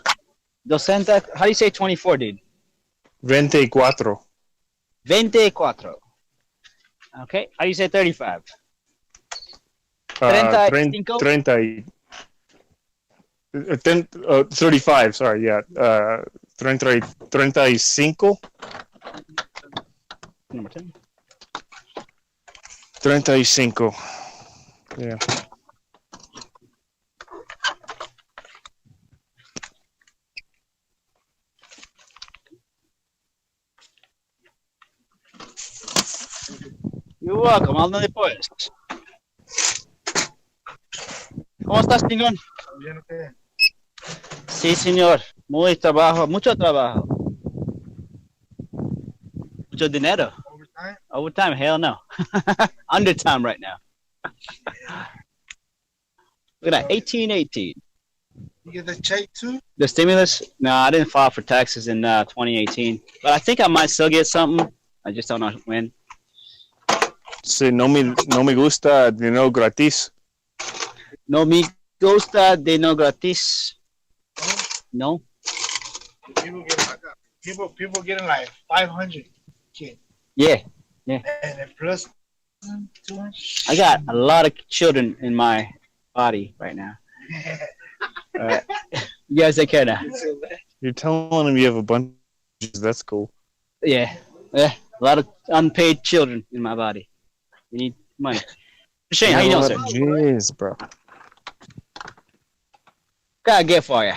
200. How do you say 24, dude? 24. 24. Okay. How do you say 35? 35, sorry, yeah. 35. Number 10. 35. Yeah. You're welcome. Hablo después. ¿Cómo estás, chingón? Sí, señor. Muy trabajo, mucho trabajo. Mucho dinero. Overtime? Hell no. Undertime right now. Look at that, 1818. You get the check too? The stimulus? No, I didn't file for taxes in 2018. But I think I might still get something. I just don't know when. Sí, no me gusta dinero gratis. No me gusta dinero gratis. No. People getting like 500 kids. Yeah. Yeah. And then plus 200. I got a lot of children in my body right now. All right. You guys take care now. You're telling them you have a bunch. That's cool. Yeah. Yeah. A lot of unpaid children in my body. You need money. Shane, how you doing, sir? Jeez, bro. Gotta get for you.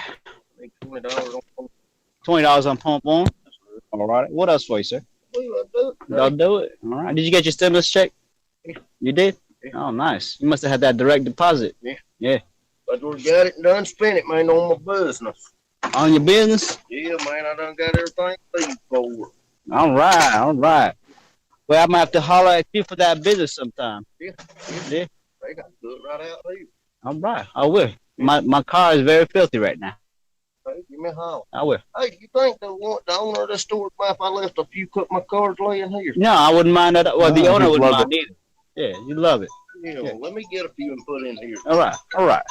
$20 on pump on. All right. What else for you, sir? I'll do it. All right. Did you get your stimulus check? You did? Oh, nice. You must have had that direct deposit. Yeah. But we got it and done spent it, man, on my business. On your business? Yeah, man, I done got everything paid for. All right. All right. Well, I might have to holler at you for that business sometime. Yeah. Yeah. They got to do it right out there. All right. I will. My car is very filthy right now. Hey, give me a holler. I will. Hey, you think the owner of the store if I left a few cut my cards laying here? No, I wouldn't mind that. Well, the owner wouldn't mind it. either. Yeah, you love it. Yeah, well, let me get a few and put in here. All right. All right.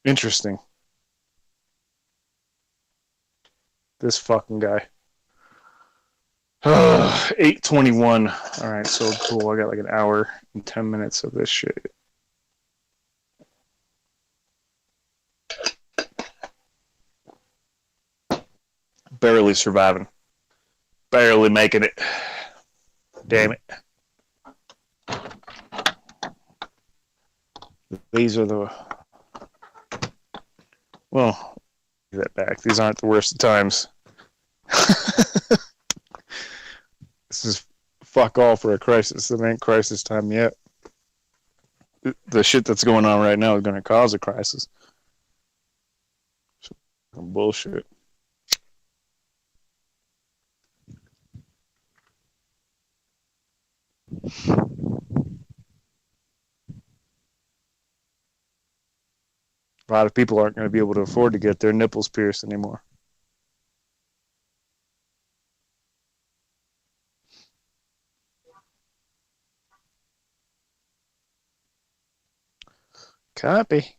Interesting. This fucking guy. 8:21. All right, so cool. I got like an hour and 10 minutes of this shit. Barely surviving. Barely making it. Damn it. These are the... Well, give that back. These aren't the worst of times. This is fuck all for a crisis. It ain't crisis time yet. The shit that's going on right now is going to cause a crisis. Bullshit. A lot of people aren't going to be able to afford to get their nipples pierced anymore. Copy.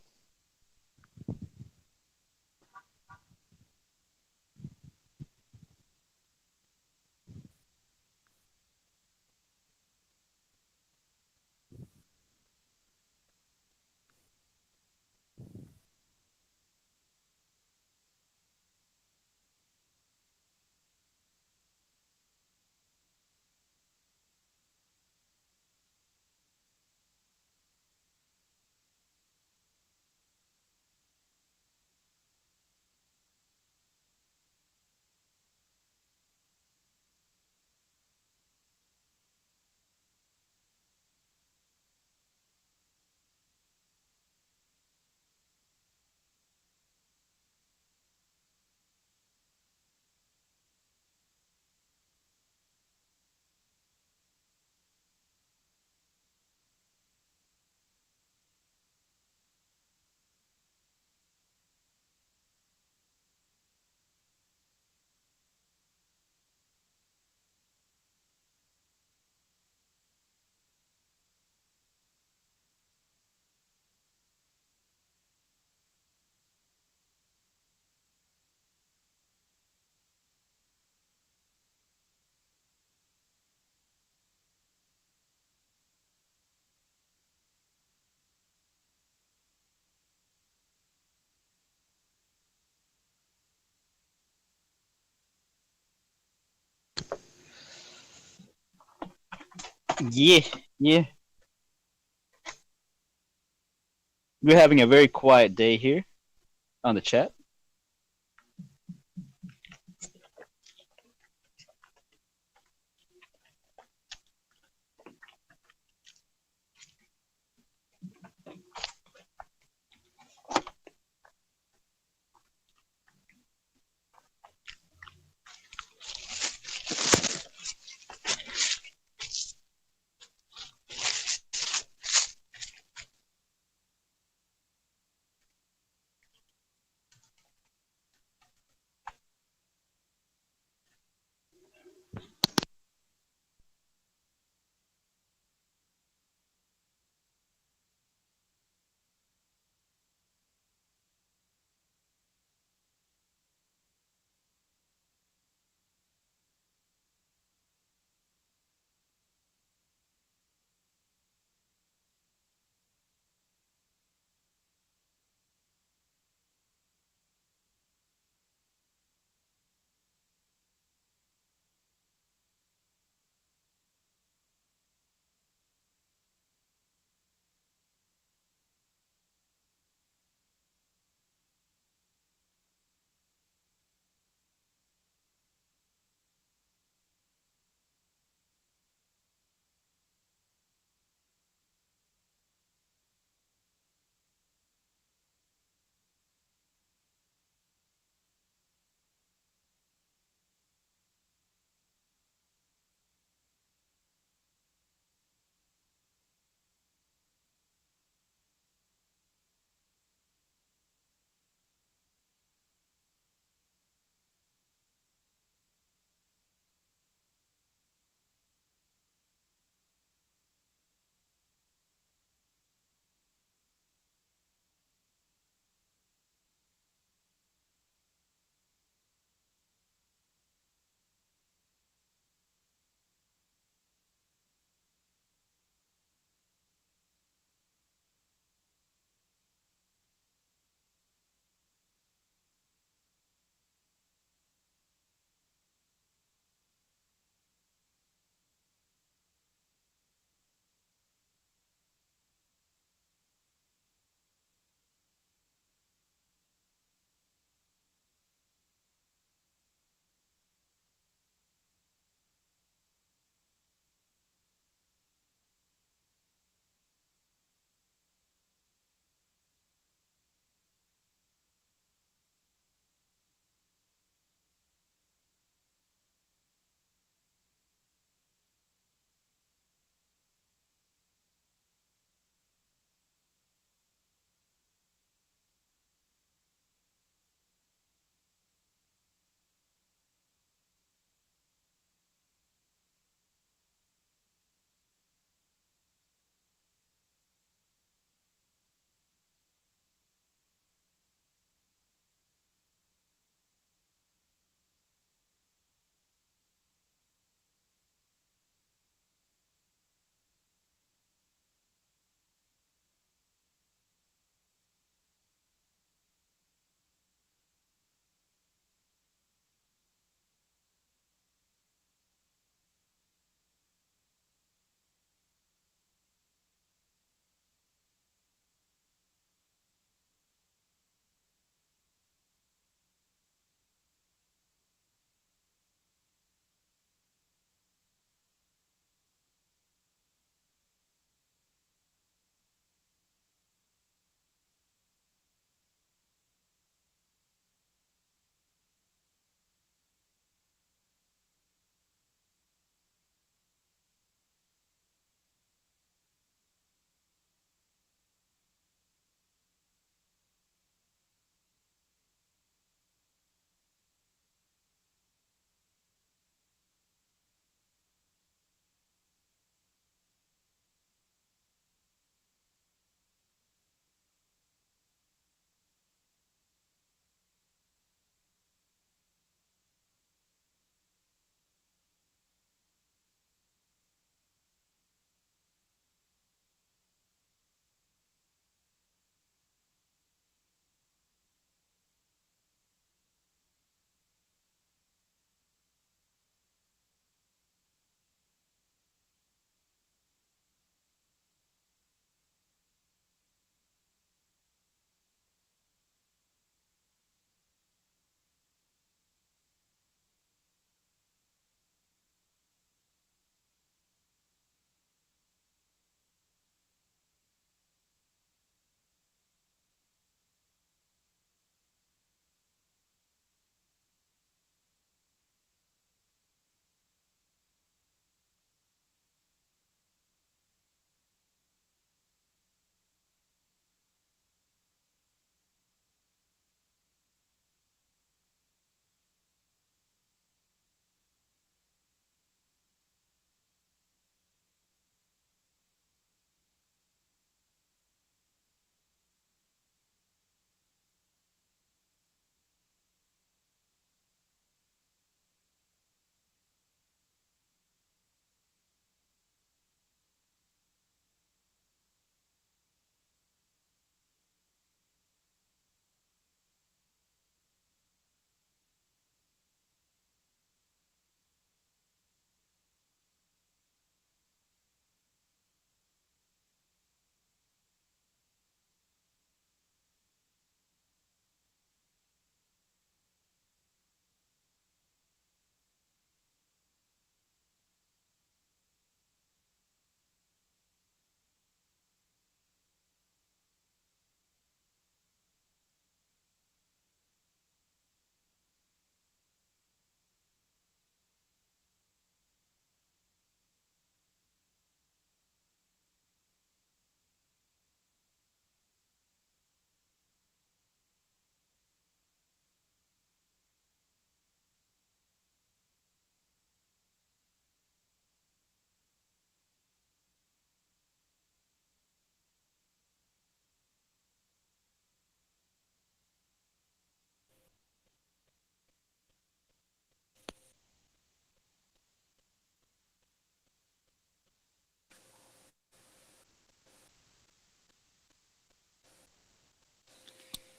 Yeah, yeah. We're having a very quiet day here on the chat.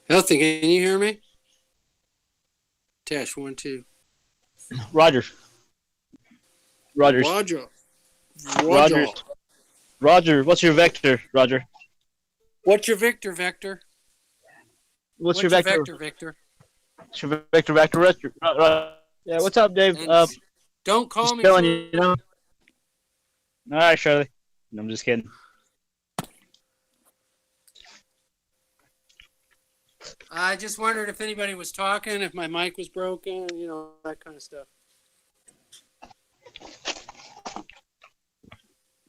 Healthy, can you hear me? Test 1 2. Roger. Rogers. Roger. Rogers. Roger, what's your vector, Roger? What's your Victor, Vector? What's your vector? Victor? What's your vector? Yeah, what's up, Dave? Don't call just me. Chilling, you know? All right, Shirley. No, I'm just kidding. I just wondered if anybody was talking, if my mic was broken, you know, that kind of stuff.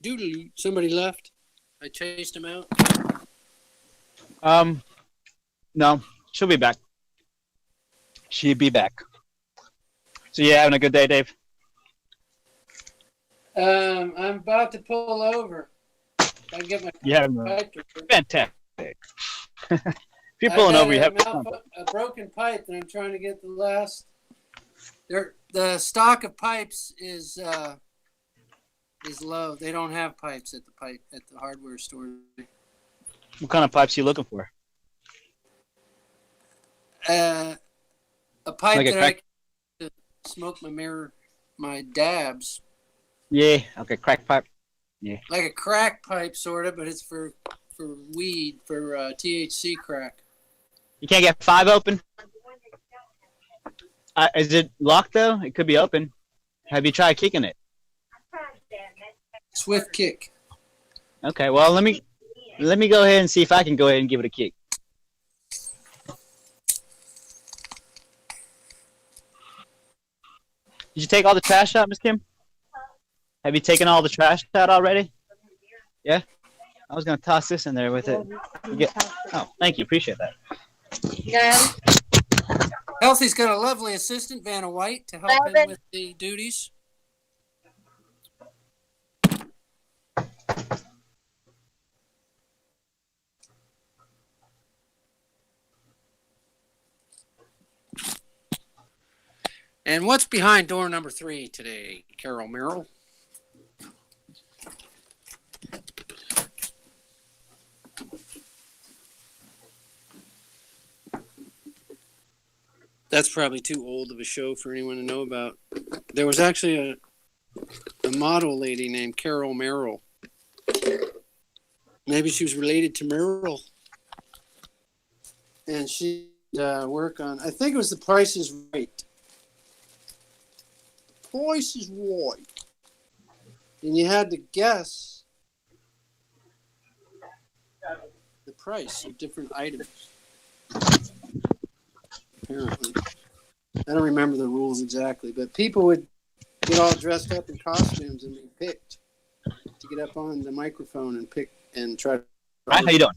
Doodly, somebody left. I chased him out. No, she'll be back. She'll be back. So yeah, having a good day, Dave. I'm about to pull over. I get my fantastic. If you're pulling over, you have a broken pipe, and I'm trying to get the last. The stock of pipes is low. They don't have pipes at the hardware store. What kind of pipes are you looking for? A pipe like that I can smoke my dabs. Yeah, okay, crack pipe. Yeah. Like a crack pipe, sort of, but it's for weed, for THC crack. You can't get 5 open? Is it locked, though? It could be open. Have you tried kicking it? Swift kick. Okay, well, let me go ahead and see if I can go ahead and give it a kick. Did you take all the trash out, Miss Kim? Have you taken all the trash out already? Yeah? I was going to toss this in there with it. Oh, thank you. Appreciate that. Yeah. Healthy's got a lovely assistant, Vanna White, to help him with the duties. And what's behind door number 3 today, Carol Merrill? That's probably too old of a show for anyone to know about. There was actually a model lady named Carol Merrill. Maybe she was related to Merrill. And she work on, I think it was The Price is Right. Price is Right. And you had to guess the price of different items. Apparently. I don't remember the rules exactly, but people would get all dressed up in costumes and be picked to get up on the microphone and pick and try to. Hi, how you doing?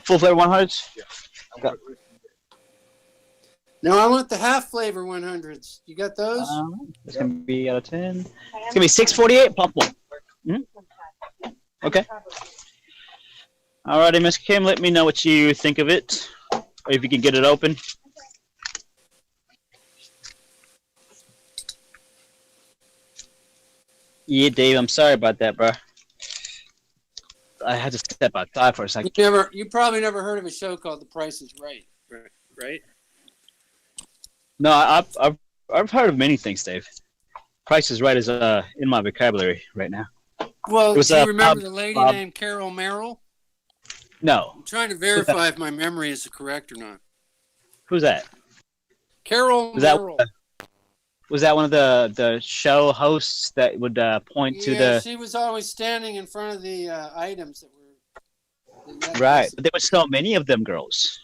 Full flavor 100s? Yeah. Okay. No, I want the half flavor 100s. You got those? It's going to be out of 10. It's going to be 648, pop one. Mm-hmm. Okay. Alrighty, Miss Kim, let me know what you think of it. Or if you can get it open. Yeah, Dave, I'm sorry about that, bro. I had to step outside for a second. You probably never heard of a show called The Price is Right, right? No, I've heard of many things, Dave. Price is Right is in my vocabulary right now. Well, do you remember the lady named Carol Merrill? No. I'm trying to verify if my memory is correct or not. Who's that? Carol Merrill. Was that one of the show hosts that would point to the... Yeah, she was always standing in front of the items that were... Right, but there were so many of them girls.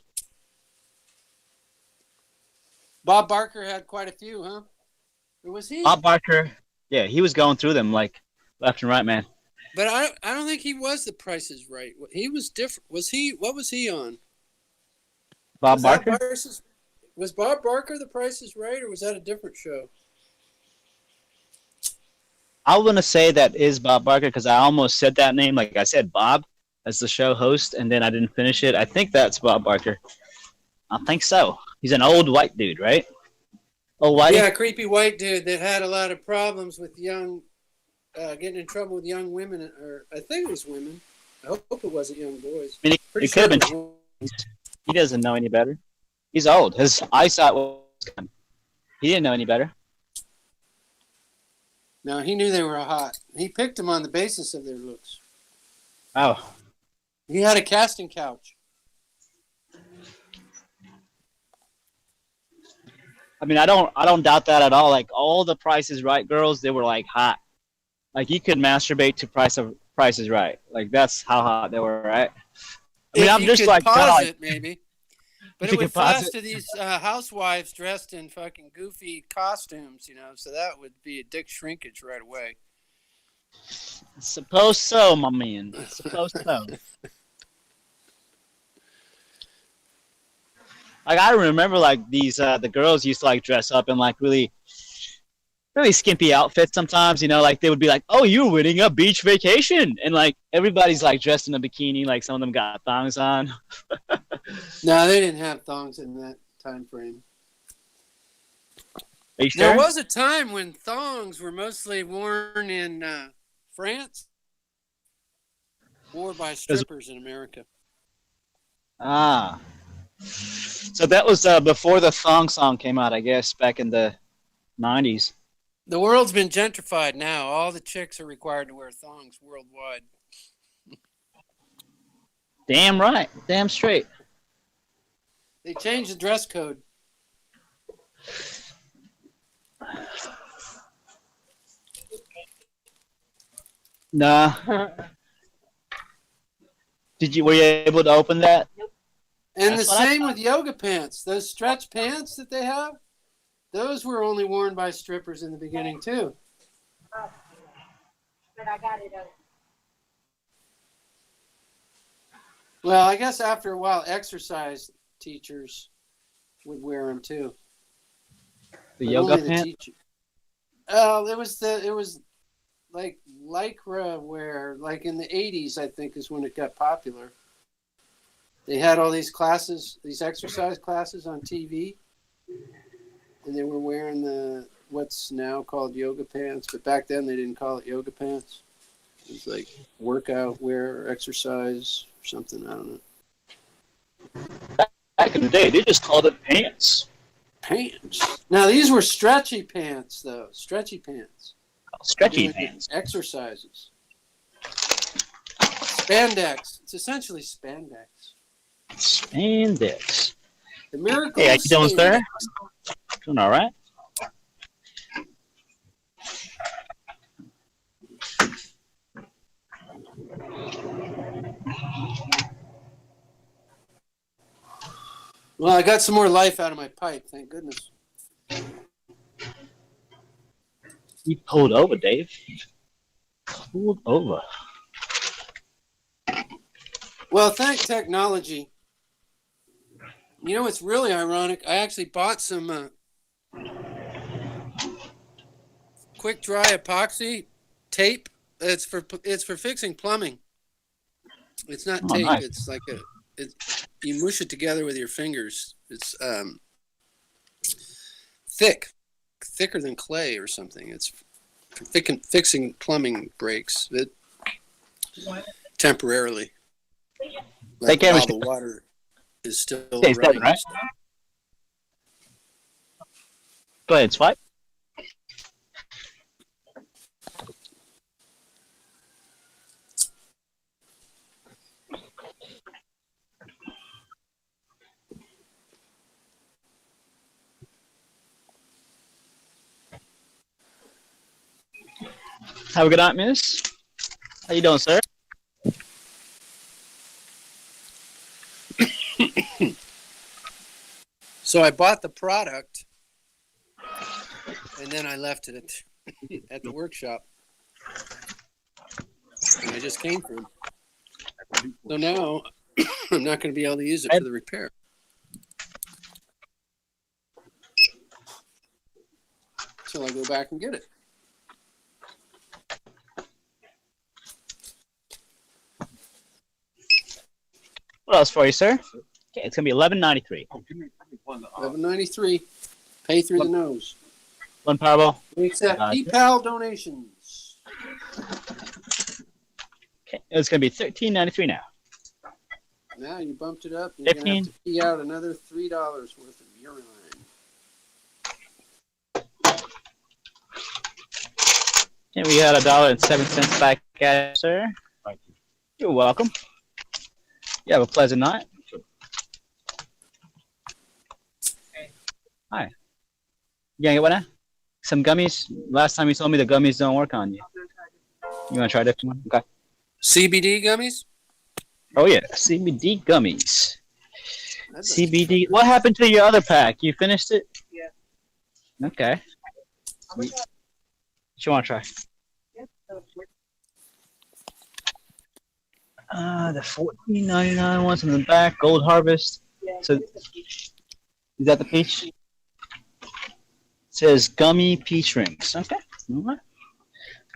Bob Barker had quite a few, huh? Or was he? Bob Barker, yeah, he was going through them like left and right, man. But I don't think he was The Price is Right. He was different. Was he? What was he on? Bob Barker? Was Bob Barker The Price is Right, or was that a different show? I want to say that is Bob Barker because I almost said that name. Like I said, Bob as the show host, and then I didn't finish it. I think that's Bob Barker. I think so. He's an old white dude, right? Old white. Yeah, creepy white dude that had a lot of problems with getting in trouble with young women, or I think it was women. I hope it wasn't young boys. I mean, it could have been He doesn't know any better. He's old. His eyesight was gone. He didn't know any better. No, he knew they were hot. He picked them on the basis of their looks. Oh. He had a casting couch. I mean, I don't doubt that at all. Like all the Price is Right girls, they were like hot. Like you could masturbate to Price is Right. Like that's how hot they were, right? I mean, If I'm you just could like pause kinda it, maybe. But If it you would could pause flash it. to these housewives dressed in fucking goofy costumes, so that would be a dick shrinkage right away. Suppose so, my man. Suppose so. Like I remember, like these the girls used to like dress up in like really skimpy outfits sometimes. Like they would be like, "Oh, you're winning a beach vacation," and like everybody's like dressed in a bikini. Like some of them got thongs on. No, they didn't have thongs in that time frame. Are you sure? There was a time when thongs were mostly worn in France, worn by strippers in America. Ah. So that was before the thong song came out, I guess, back in the 90s. The world's been gentrified now. All the chicks are required to wear thongs worldwide. Damn right. Damn straight. They changed the dress code. Nah. Were you able to open that? And That's the what I same with yoga pants. Those stretch pants that they have, those were only worn by strippers in the beginning too. But I got it. Well, I guess after a while, exercise teachers would wear them too. The But yoga only pants? teacher- it was like lycra wear, like in the 80s, I think, is when it got popular. They had all these classes, these exercise classes on TV, and they were wearing the what's now called yoga pants, but back then they didn't call it yoga pants. It was like workout wear or exercise or something, I don't know. Back in the day, they just called it pants. Pants. Now these were stretchy pants, though. Stretchy pants. Stretchy Doing pants. Exercises. Spandex. It's essentially spandex. Spandex. The miracle. Hey, how you of doing, sir? spandex. Doing all right? Well, I got some more life out of my pipe, thank goodness. You pulled over, Dave. Pulled over. Well, thank technology. You know what's really ironic? I actually bought some quick dry epoxy tape. It's for fixing plumbing. It's not tape. Nice. It's like you mush it together with your fingers. It's thicker than clay or something. It's for fixing plumbing breaks. Temporarily. Like Take care, while Mr. the water is still Stays running. right? Go ahead, Swipe. Have a good night, miss. How you doing, sir? So I bought the product, and then I left it at the workshop. And I just came from. So now I'm not going to be able to use it for the repair. Until I go back and get it. What else for you, sir? Okay, it's gonna be $11.93. $11.93. Pay through the nose. One Powerball. We accept PayPal donations. Okay, it's gonna be $13.93 now. Now you bumped it up. And you're gonna have 15. to pee out another $3 worth of urine. And we had $1.07 back at it, sir. You're welcome. You have a pleasant night. Hi. You gonna get what now? Some gummies? Last time you told me the gummies don't work on you. You wanna try a different one? Okay. CBD gummies? Oh yeah, CBD gummies. CBD. What happened to your other pack? You finished it? Yeah. Okay. What you wanna try? The $14.99 ones in the back, Gold Harvest. So, is that the peach? It says gummy peach rings. Okay. All right.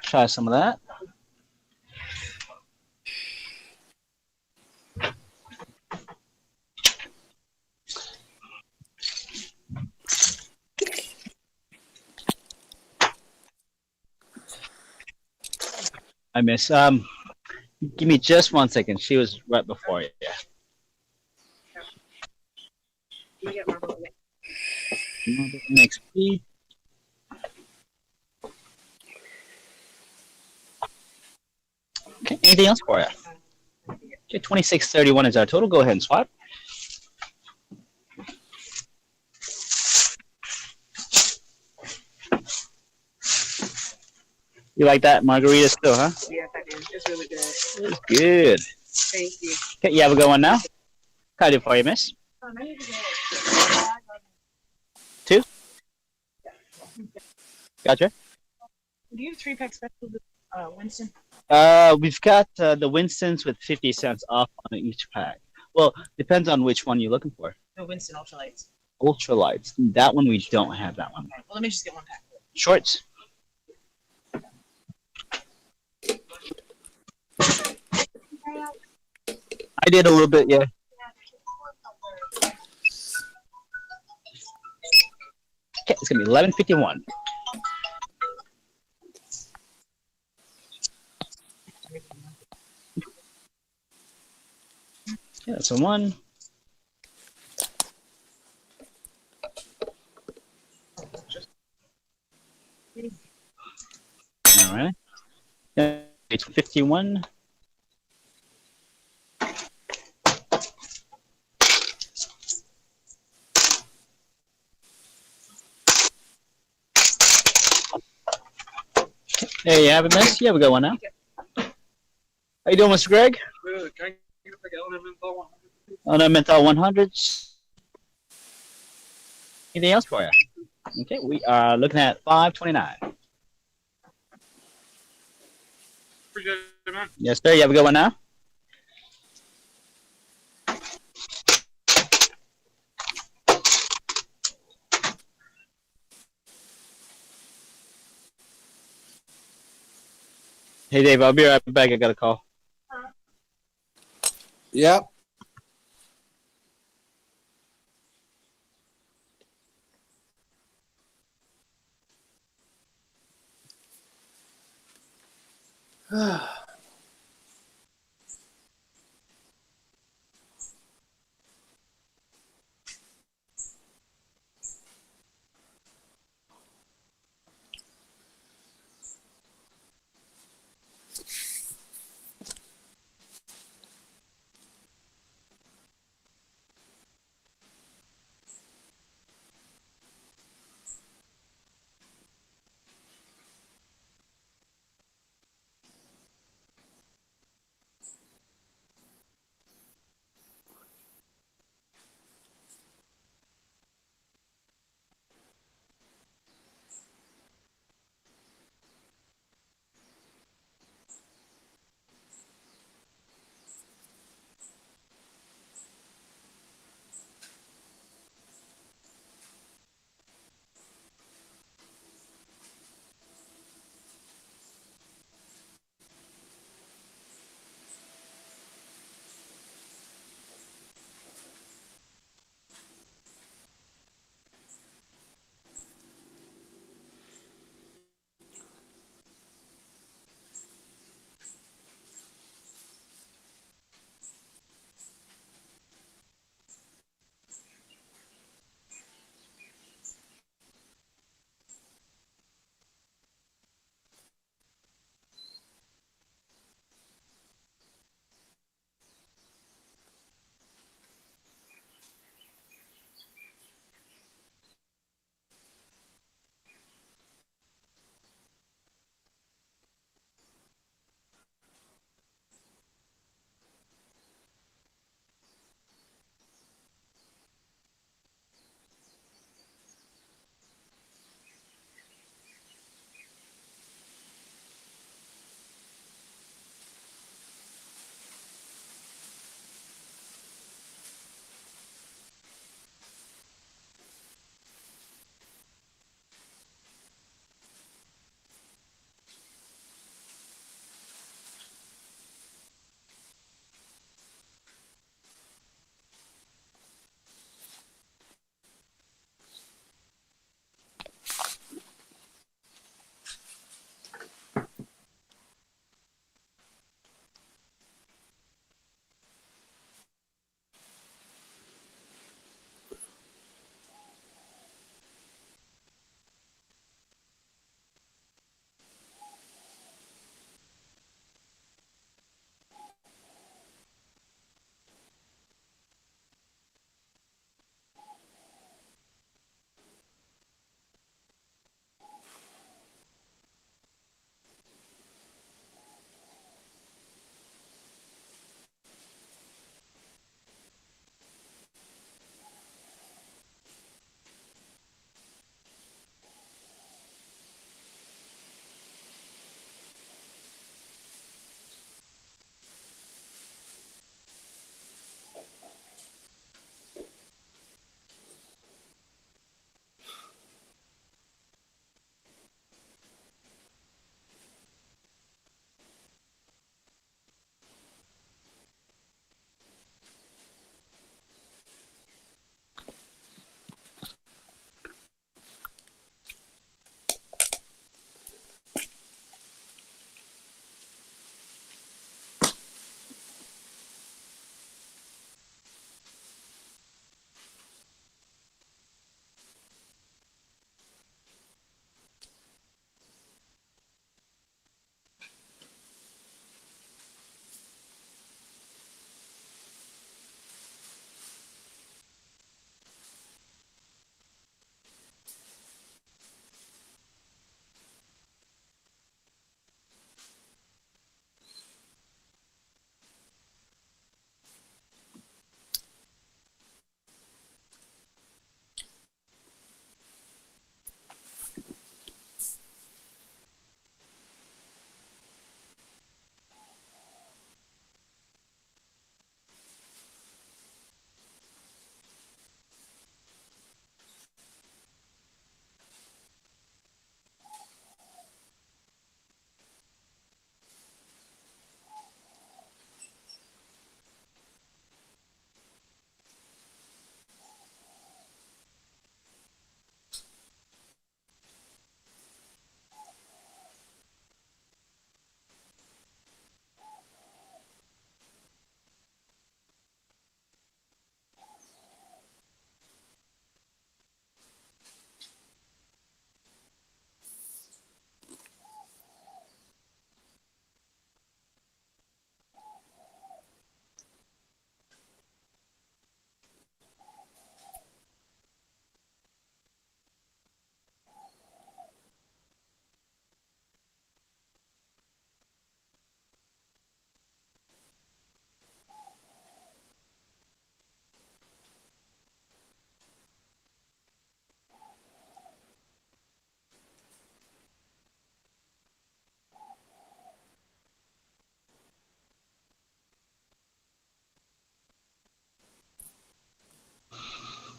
Try some of that. I miss. Give me just 1 second. She was right before you. Yeah. XP. Okay, anything else for you? Okay, 2631 is our total. Go ahead and swap. You like that margarita still, huh? Yes, I do. It's really good. It's good. Thank you. Okay, you have a good one now. Can I do for you, miss? Two? Gotcha. Do you have 3-pack special, Winston? We've got the Winstons with 50 cents off on each pack. Well, depends on which one you're looking for. The Winston Ultralights. Ultralights. That one we don't have that one. Well, let me just get 1 pack. Shorts. I did a little bit, yeah. Okay, it's gonna be 11:51. Yeah, that's a 1. All right. Yeah, it's 51. Hey, you have a miss? You have a good one now. How you doing, Mr. Greg? Good. Can I get a Ornamental 100s. Anything else for you? Okay, we are looking at 529. Appreciate it, man. Yes, sir. You have a good one now. Hey, Dave, I'll be right back. I got a call. Yep.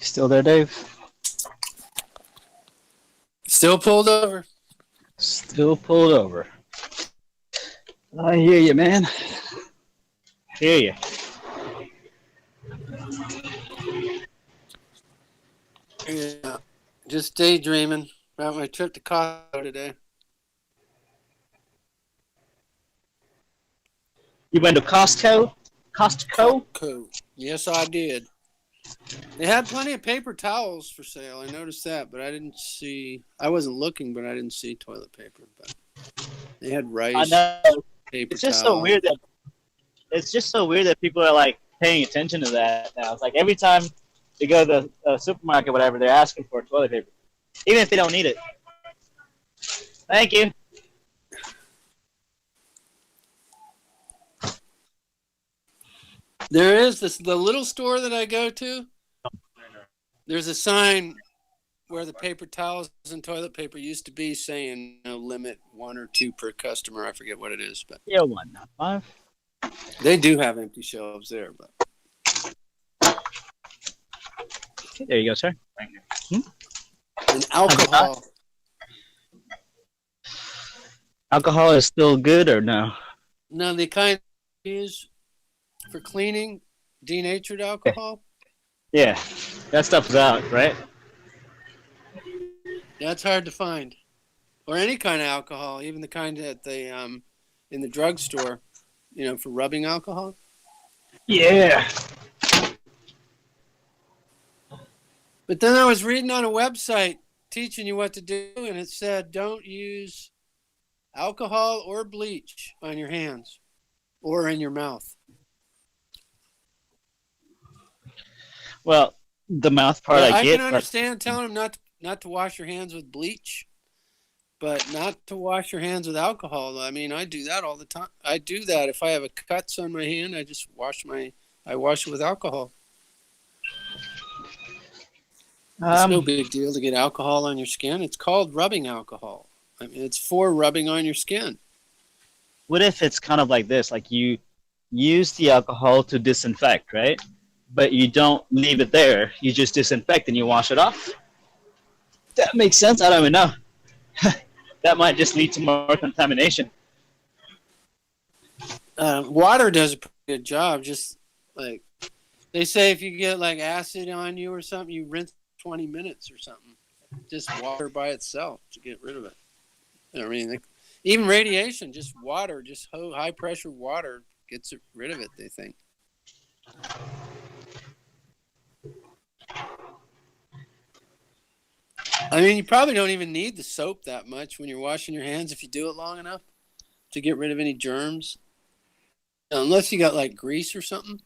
Still there, Dave? Still pulled over. Still pulled over. I hear you, man. Hear you. Yeah, just daydreaming about my trip to Costco today. You went to Costco? Costco. Yes, I did. They had plenty of paper towels for sale. I noticed that, but I didn't see. I wasn't looking, but I didn't see toilet paper. But they had rice. I know. Paper It's just towel. so weird that people are like paying attention to that now. It's like every time they go to the supermarket, whatever, they're asking for toilet paper, even if they don't need it. Thank you. There is the little store that I go to. There's a sign where the paper towels and toilet paper used to be saying, limit 1 or 2 per customer. I forget what it is, but yeah, 1, not 5. They do have empty shelves there, but there you go, sir. Thank you. And alcohol. Alcohol is still good or no? No, they kind of use for cleaning denatured alcohol. Yeah, that stuff's out, right? That's hard to find, or any kind of alcohol, even the kind that they in the drugstore, for rubbing alcohol. Yeah. But then I was reading on a website teaching you what to do, and it said don't use alcohol or bleach on your hands or in your mouth. Well, the mouth part I get. Can understand telling them not to wash your hands with bleach, but not to wash your hands with alcohol. I mean, I do that all the time. I do that if I have a cuts on my hand. I just wash it with alcohol. It's no big deal to get alcohol on your skin. It's called rubbing alcohol. I mean, it's for rubbing on your skin. What if it's kind of like this? Like you use the alcohol to disinfect, right? But you don't leave it there. You just disinfect and you wash it off. That makes sense. I don't even know. That might just lead to more contamination. Water does a pretty good job. Just like they say, if you get like acid on you or something, you rinse 20 minutes or something. Just water by itself to get rid of it. I mean, even radiation, just water, just high pressure water gets rid of it, they think. I mean, you probably don't even need the soap that much when you're washing your hands if you do it long enough to get rid of any germs. Unless you got like grease or something.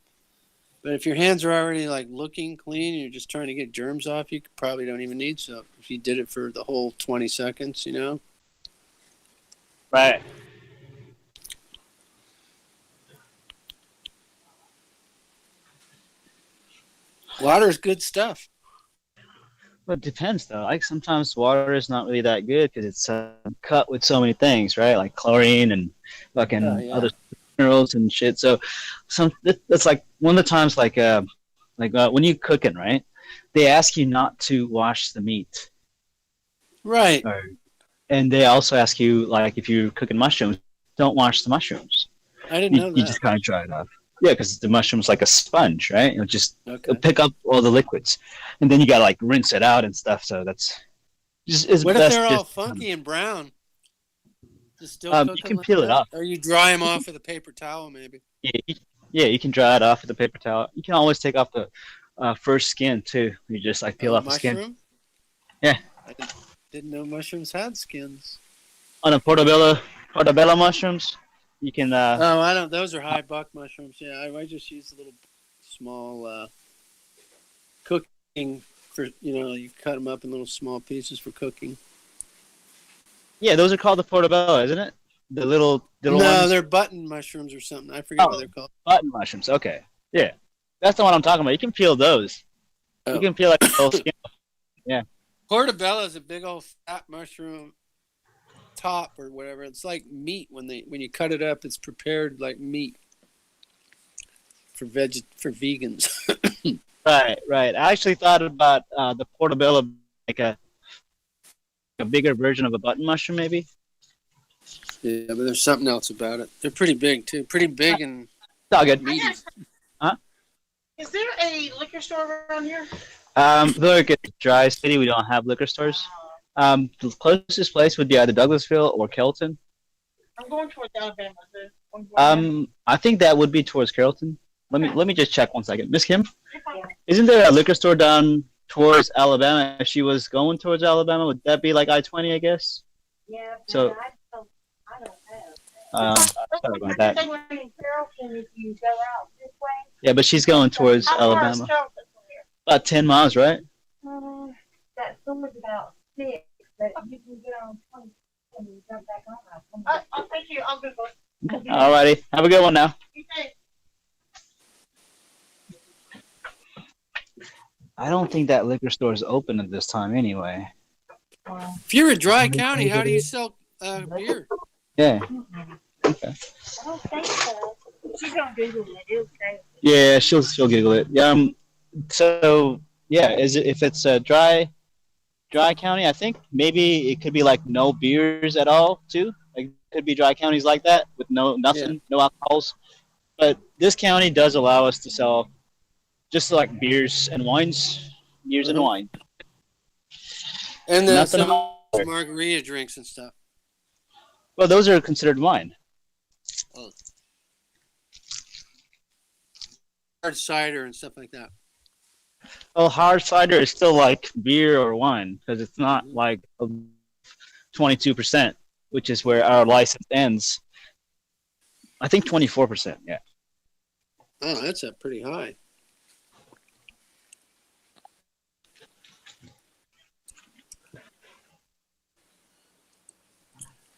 But if your hands are already like looking clean and you're just trying to get germs off, you probably don't even need soap if you did it for the whole 20 seconds, Right. Water is good stuff. But it depends, though. Like sometimes water is not really that good because it's cut with so many things, right? Like chlorine and fucking other minerals and shit. So that's like one of the times, like when you're cooking, right? They ask you not to wash the meat, right? And they also ask you, like, if you're cooking mushrooms, don't wash the mushrooms. I didn't know that. You just kind of dry it off. Yeah, because the mushroom's like a sponge, right? It'll just pick up all the liquids, and then you gotta like rinse it out and stuff. So that's just. What if they're all funky and brown? Just still cook you can like peel that? it off. Or you dry them off with a paper towel, maybe. Yeah, you can dry it off with a paper towel. You can always take off the first skin too. You just like peel off the skin. Yeah. I didn't know mushrooms had skins. On a portobello mushrooms, you can. I don't. Those are high buck mushrooms. Yeah, I just use a little small cooking for. You cut them up in little small pieces for cooking. Yeah, those are called the portobello, isn't it? The little no, ones? They're button mushrooms or something. I forget what they're called. Button mushrooms. Okay. Yeah, that's the one I'm talking about. You can peel those. You can peel like the whole skin. Yeah. Portobello is a big old fat mushroom top or whatever. It's like meat when you cut it up. It's prepared like meat for vegans. Right, right. I actually thought about the portability, like a bigger version of a button mushroom, maybe. Yeah, but there's something else about it. They're pretty big too. Pretty big and It's all good. meaty. Huh? Is there a liquor store around here? Look at Dry City. We don't have liquor stores. The closest place would be either Douglasville or Carrollton. I'm going towards Alabama. So I think that would be towards Carrollton. Let me just check one second. Miss Kim, isn't there a liquor store down towards Alabama? If she was going towards Alabama, would that be like I-20, I guess? Yeah. So, I don't know. sorry about that. In Carrollton, if you go out this way. Yeah, but she's going towards How far is Alabama. Carrollton from here? About 10 miles, right? That store's about 6, but you can get on 20 and you jump back on. I'll take you. I'll Google it. Alrighty. Have a good one now. You think? I don't think that liquor store is open at this time anyway. If you're a dry county, how do you sell beer? Yeah. Okay. I don't think so. She's gonna Google it. It'll say. Yeah, she'll Google it. So yeah, if it's a dry county, I think maybe it could be like no beers at all too. Like it could be dry counties like that with nothing, no alcohols. But this county does allow us to sell just like beers and wines, and wine. And then Nothing some else. margarita drinks and stuff. Well, those are considered wine. Oh. Hard cider and stuff like that. Well, hard cider is still like beer or wine because it's not like 22%, which is where our license ends. I think 24%. Yeah. Oh, that's pretty high.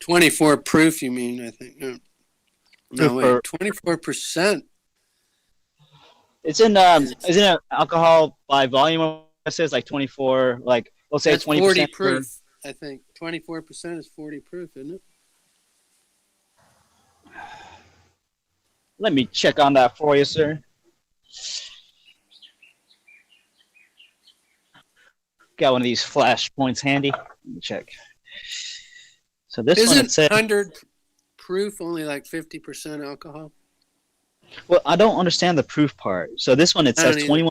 $24 proof, you mean? I think. No, wait, 24%. It's in isn't it alcohol by volume? It says like 24, like we'll say That's 20% 40 proof. I think 24% is 40 proof, isn't it? Let me check on that for you, sir. Got one of these flash points handy. Let me check. So this one it Isn't said 100 proof only like 50% alcohol? Well, I don't understand the proof part. So this one it I says don't either. 21%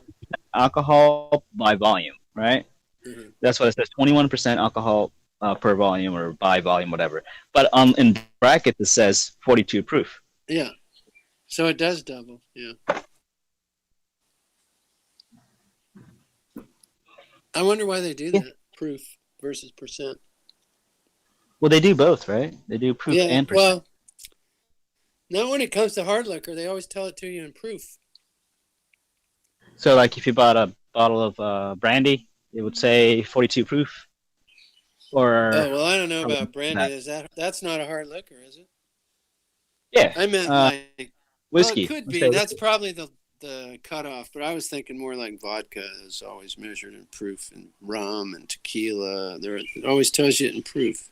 alcohol by volume, right? Mhm. That's what it says. 21% alcohol per volume or by volume, whatever. But in bracket it says 42 proof. Yeah. So it does double. Yeah. I wonder why they do that. Proof versus percent. Well, they do both, right? They do proof Yeah. and percent. Well, not when it comes to hard liquor. They always tell it to you in proof. So, like, if you bought a bottle of brandy, it would say 42 proof. Or Oh well, I don't know about brandy. That's not a hard liquor, is it? Yeah. I meant like whiskey. Well, it could Let's be. say That's whiskey. probably the cutoff. But I was thinking more like vodka is always measured in proof, and rum and tequila. It always tells you it in proof.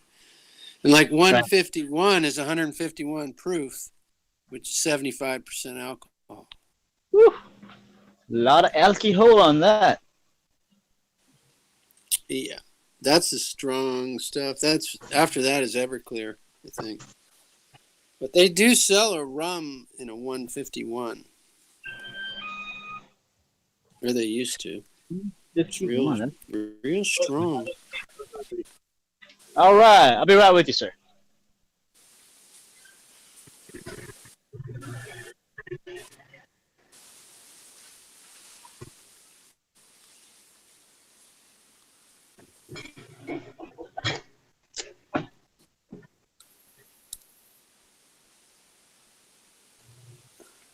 And like 151 is 151 proof, which is 75% alcohol. Woo. A lot of alcohol on that. Yeah, that's the strong stuff. That's after that is Everclear, I think. But they do sell a rum in a 151. Or they used to. It's real strong. All right. I'll be right with you, sir.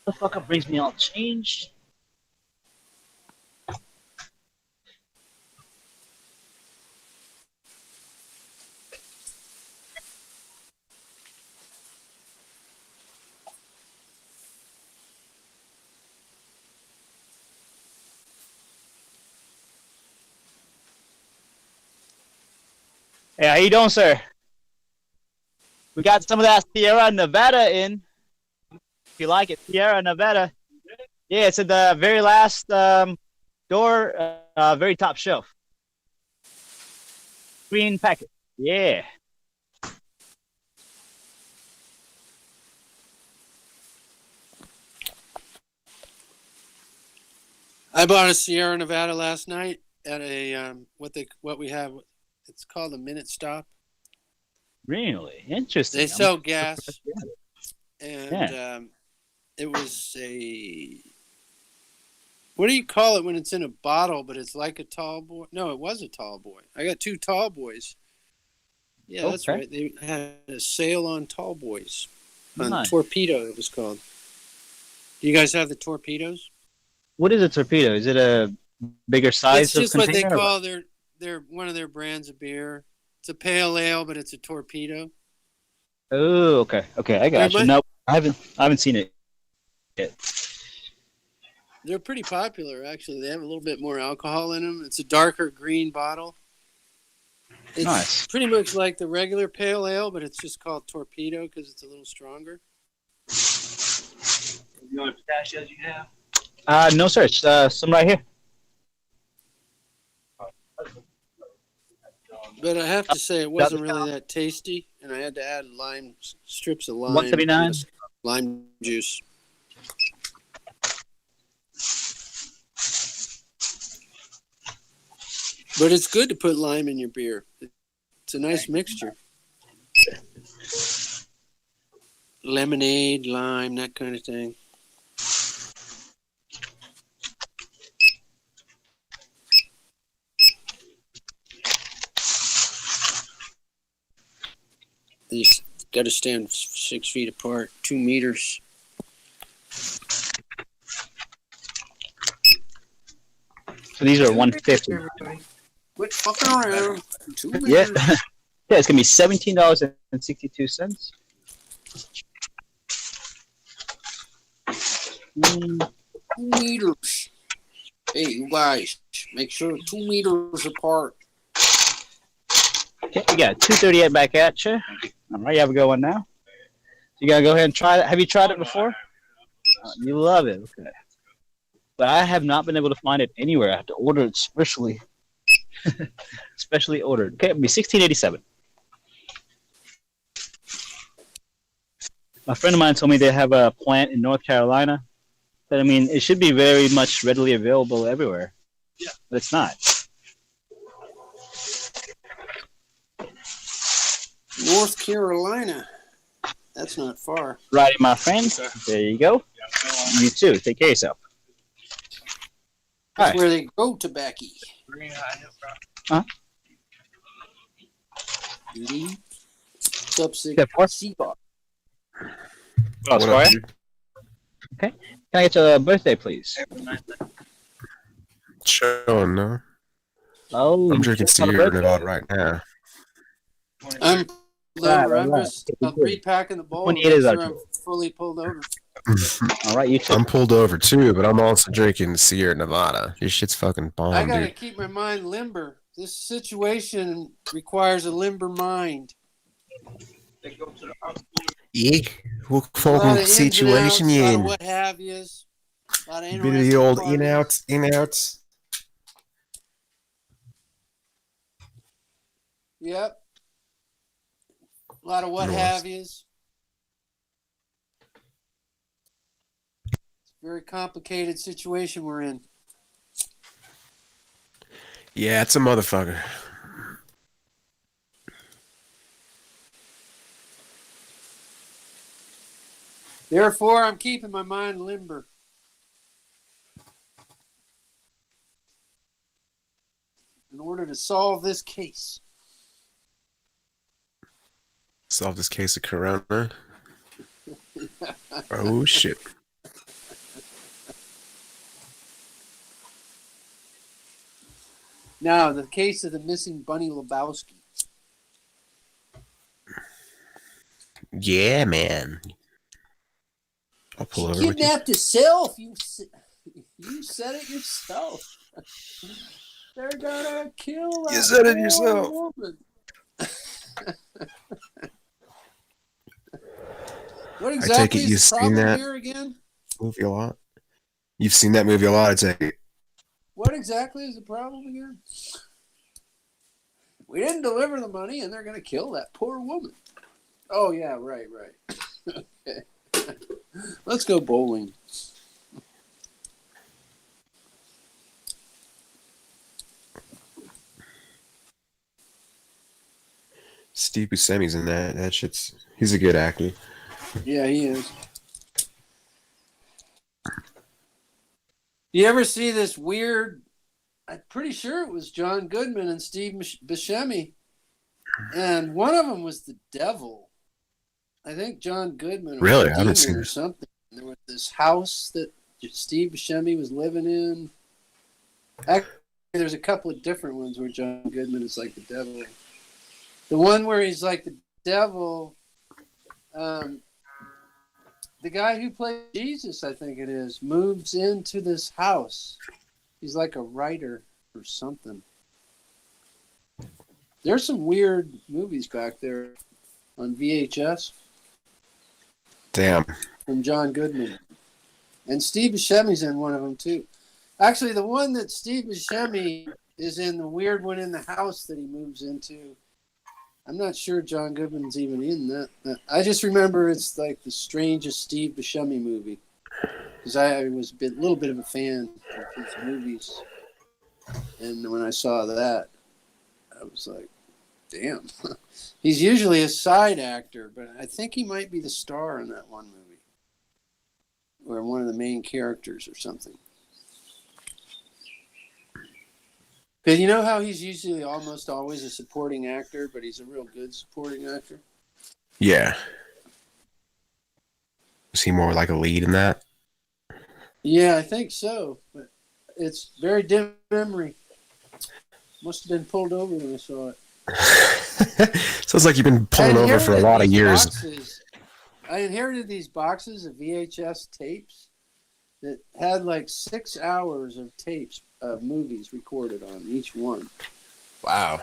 The fucker brings me all change. Hey, how you doing, sir? We got some of that Sierra Nevada in. If you like it, Sierra Nevada. Yeah, it's at the very last Door, very top shelf. Green packet. Yeah. I bought a Sierra Nevada last night at a what we have. It's called a Minute Stop. Really interesting. They sell gas, Yeah. and it was a. What do you call it when it's in a bottle, but it's like a tall boy? No, it was a tall boy. I got 2 tall boys. Yeah, that's Okay. right. They had a sale on tall boys. On Nice. Torpedo, it was called. Do you guys have the torpedoes? What is a torpedo? Is it a bigger size It's just of what they container? call their one of their brands of beer. It's a pale ale, but it's a torpedo. Oh, okay. Okay, I got you. might- Nope, I haven't seen it yet. They're pretty popular, actually. They have a little bit more alcohol in them. It's a darker green bottle. It's Nice. pretty much like the regular pale ale, but it's just called torpedo because it's a little stronger. You want pistachios you have? No, sir. It's some right here. But I have to say, it wasn't really that tasty, and I had to add strips of lime. $1.79? Lime juice. But it's good to put lime in your beer. It's a nice mixture. Lemonade, lime, that kind of thing. You got to stand 6 feet apart, 2 meters. So these are 150. Quit fucking around. 2 meters. Yeah. Yeah, it's gonna be $17.62. 2 meters. Hey, you guys, make sure 2 meters apart. Okay, we got 238 back at you. All right, you have a good one now. You gotta go ahead and try it. Have you tried it before? You love it. Okay. But I have not been able to find it anywhere. I have to order it specially. Specially ordered. Okay, it'll be $16.87. A friend of mine told me they have a plant in North Carolina. But I mean, it should be very much readily available everywhere. Yeah. But it's not. North Carolina. That's not far. Righty, my friend. There you go. You too. Take care of yourself. That's Hi. where they go to Becky. Huh? Sub-6 Seabar. Oh, sorry. Okay. Can I get your birthday, please? Sure, no. Oh, I'm drinking Sierra Nevada right now. I'm Right. just repacking the bowl. 28 Make is our sure I'm total. fully pulled over. All right, you too. I'm pulled over too, but I'm also drinking Sierra Nevada. Your shit's fucking bomb, I gotta dude. keep my mind limber. This situation requires a limber mind. Yeah, what A lot fucking of ins and situation outs, you a lot of in? what have yous. A lot of Bit of the interesting old parties. in outs. Yep. A lot of what Nice. have yous. It's a very complicated situation we're in. Yeah, it's a motherfucker. Therefore, I'm keeping my mind limber. In order to solve this case. Solve this case of Corona. Oh shit. Now, the case of the missing Bunny Lebowski. Yeah, man. I'll pull over with you. Kidnapped herself. You said it yourself. They're gonna kill that You said it poor yourself. woman. What I take exactly it is you've the seen problem that here again? movie a lot. You've seen that movie a lot, I take it. What exactly is the problem again? We didn't deliver the money, and they're going to kill that poor woman. Oh, yeah, right. Okay. Let's go bowling. Steve Buscemi's in that. That shit's. He's a good actor. Yeah, he is. You ever see this weird? I'm pretty sure it was John Goodman and Steve Buscemi, and one of them was the devil. I think John Goodman was Really? a I demon haven't seen or it. something. There was this house that Steve Buscemi was living in. Actually, there's a couple of different ones where John Goodman is like the devil. The one where he's like the devil, the guy who played Jesus, I think it is, moves into this house. He's like a writer or something. There's some weird movies back there on VHS. Damn. From John Goodman. And Steve Buscemi's in one of them, too. Actually, the one that Steve Buscemi is in, the weird one in the house that he moves into, I'm not sure John Goodman's even in that. I just remember it's like the strangest Steve Buscemi movie. Because I was a little bit of a fan of his movies. And when I saw that, I was like, damn. He's usually a side actor, but I think he might be the star in that one movie. Or one of the main characters or something. Because you know how he's usually almost always a supporting actor, but he's a real good supporting actor? Yeah. Was he more like a lead in that? Yeah, I think so. But it's very dim memory. Must have been pulled over when I saw it. Sounds like you've been pulling over for a lot of years. I inherited these boxes of VHS tapes that had like 6 hours of tapes of movies recorded on each one. Wow.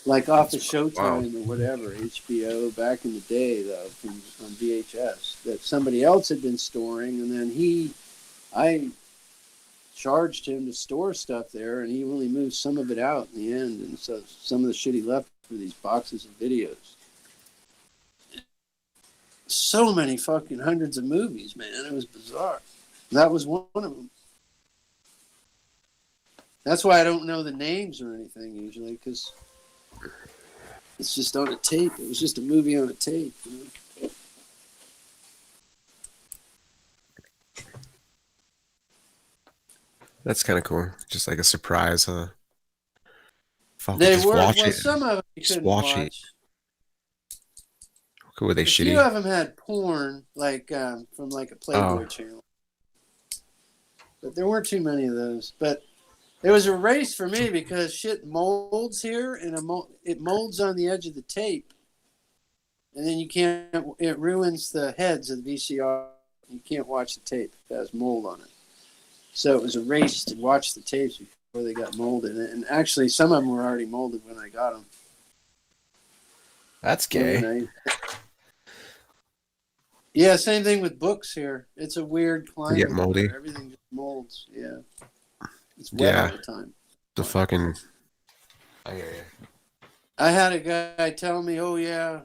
Like off of Showtime or whatever, HBO back in the day, though, on VHS, that somebody else had been storing, and then I charged him to store stuff there, and he only moved some of it out in the end, and so some of the shit he left were these boxes of videos. So many fucking hundreds of movies, man. It was bizarre. That was one of them. That's why I don't know the names or anything usually, because it's just on a tape. It was just a movie on a tape. You know? That's kind of cool. Just like a surprise, huh? Fuck, They just were. watch Well, it. some of them you Just couldn't watch watch. it. Cool, were they A few shitty? of them had porn, like from like a Playboy channel. But there weren't too many of those. But it was a race for me because shit molds here, and it molds on the edge of the tape, and then you can't. It ruins the heads of the VCR. You can't watch the tape; it has mold on it. So it was a race to watch the tapes before they got molded. And actually, some of them were already molded when I got them. That's gay. Yeah, same thing with books here. It's a weird climate. Get moldy. Where everything just molds. Yeah. It's wet all the time. The fucking. I hear you. I had a guy tell me, oh, yeah,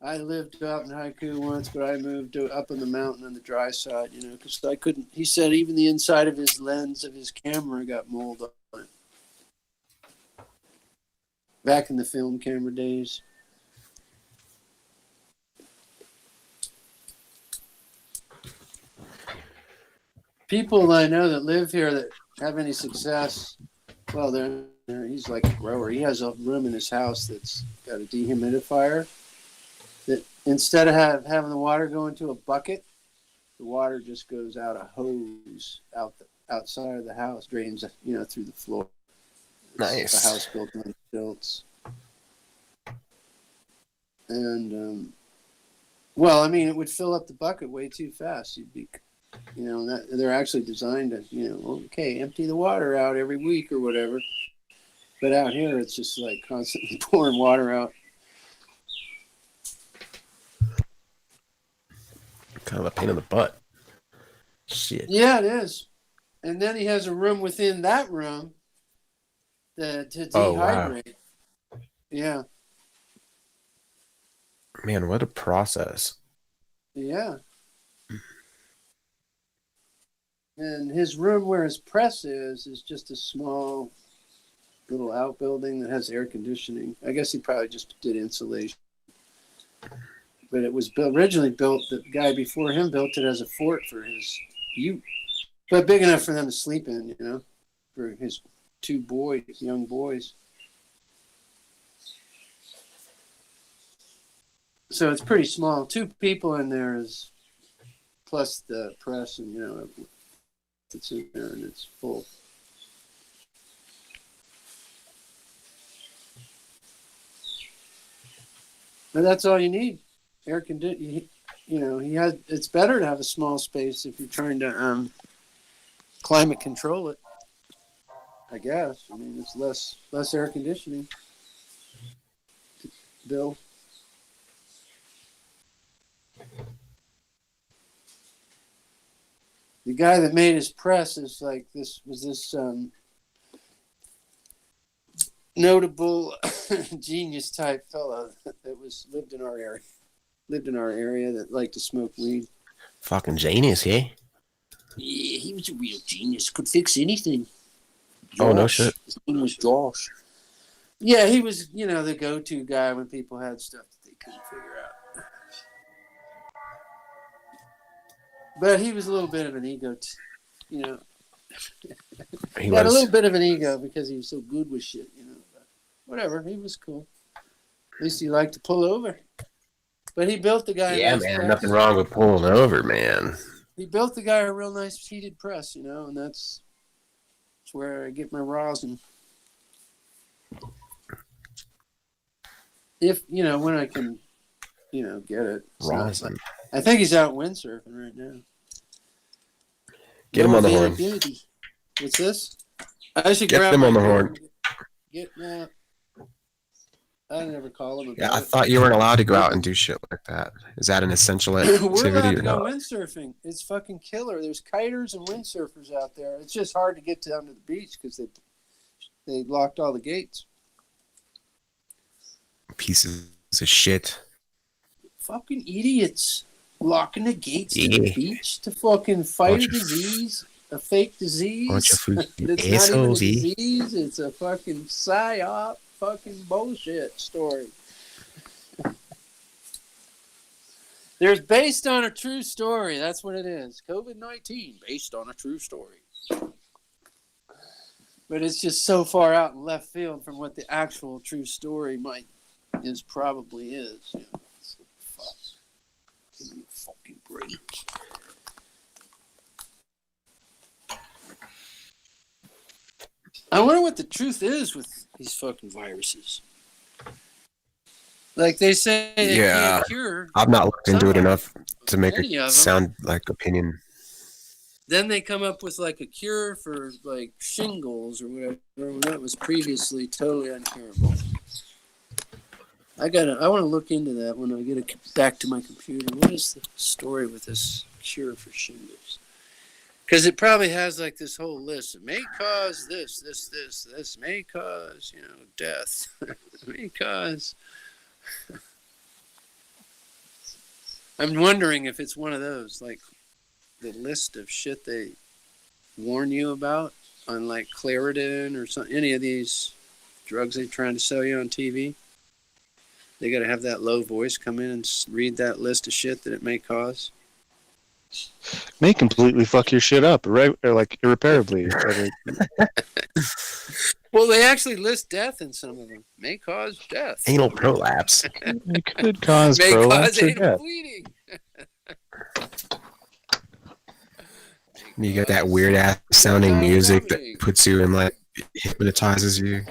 I lived out in Haiku once, but I moved up in the mountain on the dry side, you know, because I couldn't. He said even the inside of his lens of his camera got mold on it. Back in the film camera days. People I know that live here that have any success, well, he's like a grower. He has a room in his house that's got a dehumidifier that instead of having the water go into a bucket, the water just goes out a hose outside of the house, drains, you know, through the floor. Nice. It's a house built on stilts. And, well, I mean, it would fill up the bucket way too fast. You'd be... You know, they're actually designed to, you know, okay, empty the water out every week or whatever. But out here, it's just like constantly pouring water out. Kind of a pain in the butt. Shit. Yeah, it is. And then he has a room within that room to Oh, wow. dehydrate. Yeah. Man, what a process. Yeah. And his room where his press is just a small little outbuilding that has air conditioning. I guess he probably just did insulation. But it was originally built, the guy before him built it as a fort for his ute. But big enough for them to sleep in, for his two young boys. So it's pretty small. 2 people in there is plus the press, and it's in there and it's full. But that's all you need. Air conditioning. It's better to have a small space if you're trying to climate control it. I guess. I mean, it's less air conditioning. Bill. The guy that made his press is like this notable genius type fellow that lived in our area that liked to smoke weed. Fucking genius, yeah? Yeah, he was a real genius. Could fix anything. Josh. Oh, no shit. His name was Josh. Yeah, he was, the go-to guy when people had stuff that they couldn't figure out. But he was a little bit of an ego, He had a little bit of an ego because he was so good with shit, But whatever, he was cool. At least he liked to pull over. But he built the guy. Yeah, man, nothing wrong with pulling over, man. He built the guy a real nice heated press, and that's where I get my rosin. If when I can, get it. Rosin. I think he's out windsurfing right now. Get him on the horn. What's this? I should get them on the horn. I never call him. Yeah, I thought you weren't allowed to go out and do shit like that. Is that an essential activity We're allowed or to go not? windsurfing. It's fucking killer. There's kiters and windsurfers out there. It's just hard to get down to the beach because they locked all the gates. Pieces of shit. Fucking idiots. Locking the gates to the beach to fucking fight a disease, a fake disease. It's not even a disease. It's a fucking psyop, fucking bullshit story. There's based on a true story. That's what it is. COVID-19 based on a true story. But it's just so far out in left field from what the actual true story probably is. Fuck. Give me a fucking break. I wonder what the truth is with these fucking viruses. Like they say they can't cure. I've not looked into it enough to make it sound like opinion. Then they come up with like a cure for like shingles or whatever when that was previously totally uncurable. I want to look into that when I get back to my computer. What is the story with this cure for shingles? Because it probably has like this whole list. It may cause this may cause, death. May cause. I'm wondering if it's one of those, like the list of shit they warn you about on like Claritin or any of these drugs they're trying to sell you on TV. They got to have that low voice come in and read that list of shit that it may cause. May completely fuck your shit up, right? Or like irreparably. Well, they actually list death in some of them. May cause death. Anal prolapse. It could cause may prolapse cause or anal death. bleeding. You got that weird ass sounding music that puts you in like hypnotizes you.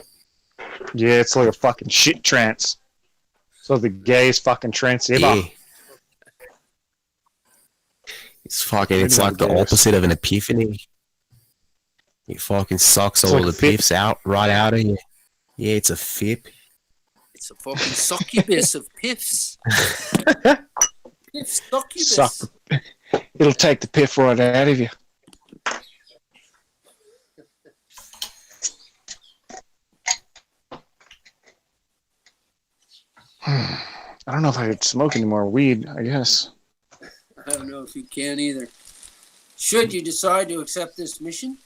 Yeah, it's like a fucking shit trance. So the gayest fucking trance ever. Yeah. It's like the opposite of an epiphany. It fucking sucks all the piffs out right out of you. Yeah, it's a fip. It's a fucking succubus of piffs. Piff succubus. It'll take the piff right out of you. I don't know if I could smoke any more weed, I guess. I don't know if you can either. Should you decide to accept this mission,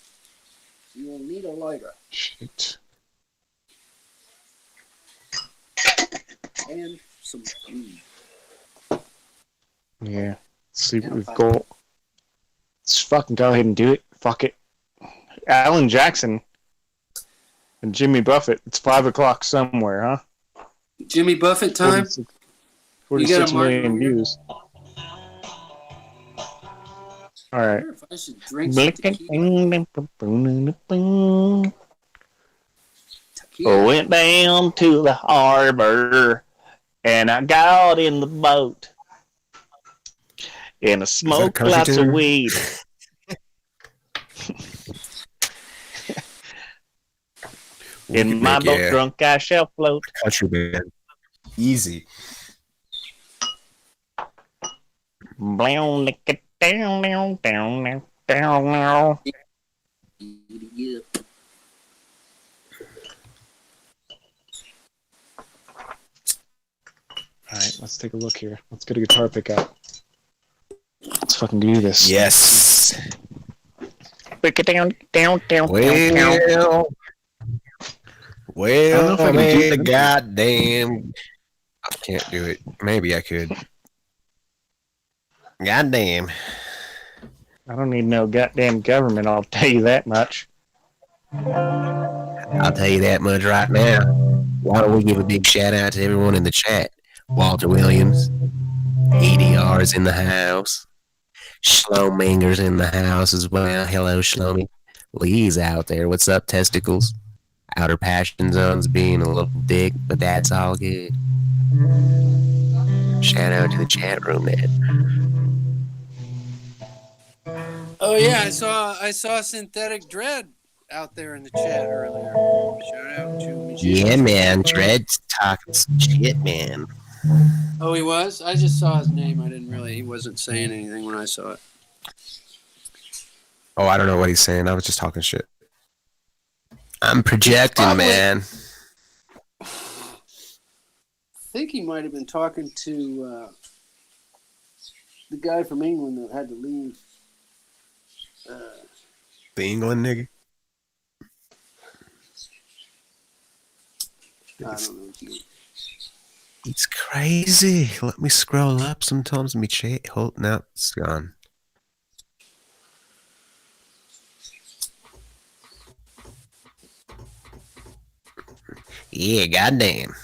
you will need a lighter. Shit. And some weed. Yeah. Let's see what we've got. Let's fucking go ahead and do it. Fuck it. Alan Jackson and Jimmy Buffett. It's 5 o'clock somewhere, huh? Jimmy Buffett time? 46 million views. All right. I wonder if I should drink some tequila. Went down to the harbor and I got in the boat and I smoked lots of weed. In my boat drunk I shall float. Country band. Easy. Blown lick it down, down, down, down, down. Alright, let's take a look here. Let's get a guitar pick out. Let's fucking do this. Yes. Break it down, down, down, down, Well, I don't know if I I can do made a that. goddamn. I can't do it. Maybe I could. Goddamn. I don't need no goddamn government, I'll tell you that much. I'll tell you that much right now. Why don't we give a big shout out to everyone in the chat? Walter Williams, EDR's in the house, Schlominger's in the house as well. Hello, Shlomi. Lee's out there. What's up, testicles? Outer Passion Zone's being a little dick, but that's all good. Shout out to the chat room, man. Oh yeah, I saw Synthetic Dread out there in the chat earlier. Shout out to me. Yeah, man. Dread's talking some shit, man. Oh, he was? I just saw his name. He wasn't saying anything when I saw it. Oh, I don't know what he's saying. I was just talking shit. I'm projecting, man. I think he might have been talking to the guy from England that had to leave. The England nigga? I don't know. It's crazy. Let me scroll up sometimes. Me chat. Hold, no, it's gone. Yeah, goddamn.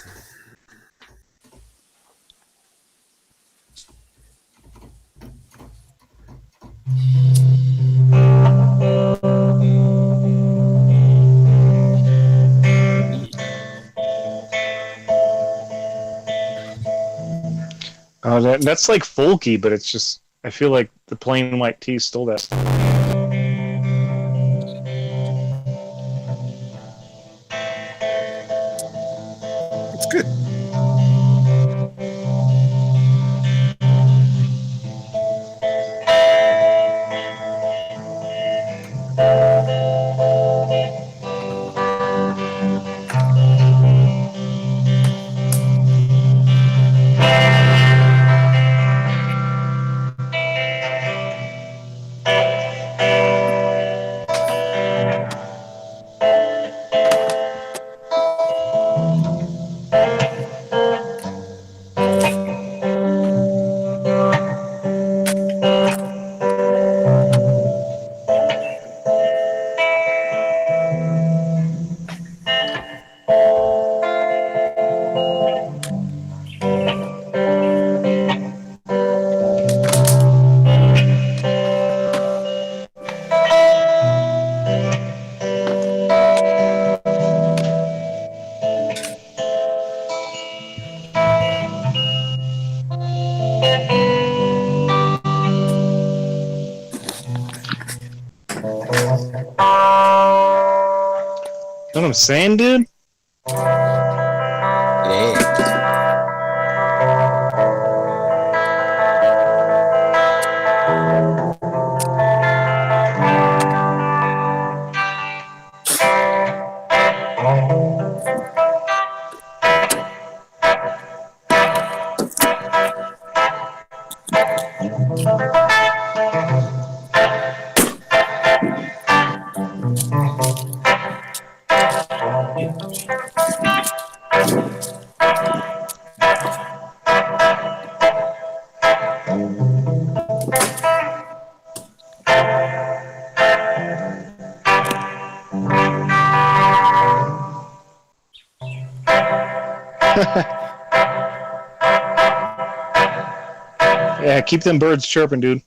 Oh, that's like folky, but it's just, I feel like the plain white tea stole that. It's good. Know what I'm saying, dude? Yeah, keep them birds chirping, dude.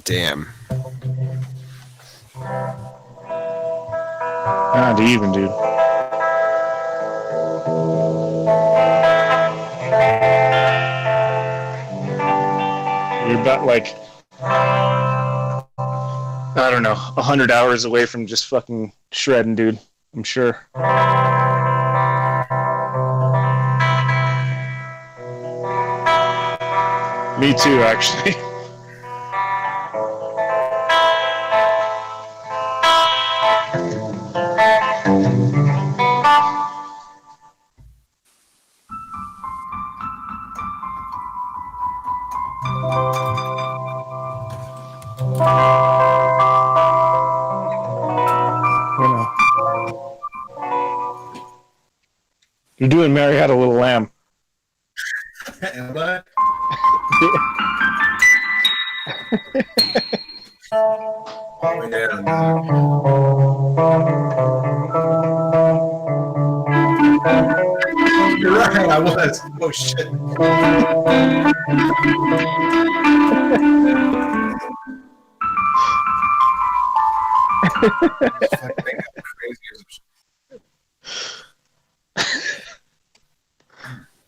Damn. Not even, dude. You're about like, I don't know, 100 hours away from just fucking shredding, dude. I'm sure. Me too, actually. You're doing Mary Had a Little Lamb. Am I? Way down. You're right, I was. Oh shit.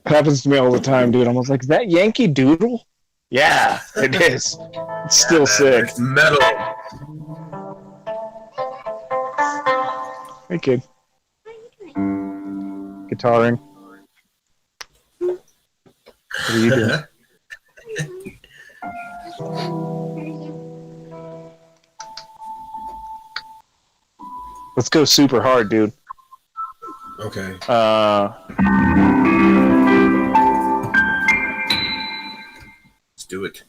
It happens to me all the time, dude. I'm like, is that Yankee Doodle? Yeah, it is. It's still sick. It's metal. Hey, kid. Guitaring. What are you doing? Let's go super hard, dude. Okay. Let's do it.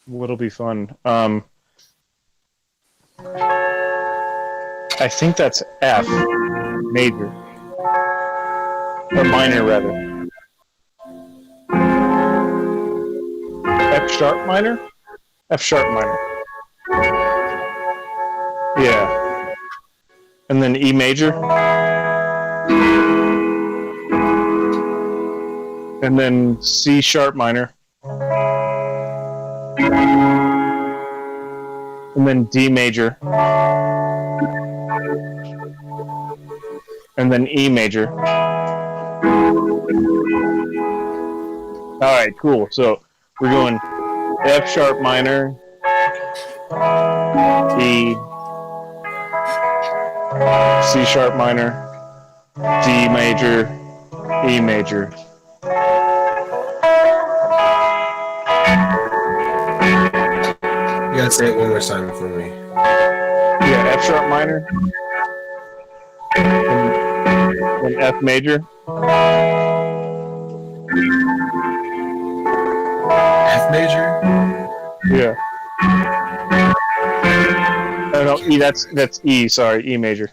What'll be fun? I think that's F major. Or minor, rather. F sharp minor? F sharp minor. Yeah. And then E major. And then C sharp minor. And then D major. And then E major. Alright, cool. So we're going F sharp minor, E, C sharp minor, D major, E major. You gotta say it one more time for me. Yeah, F sharp minor, and F major. F major? Yeah. no, E. That's E. Sorry, E major.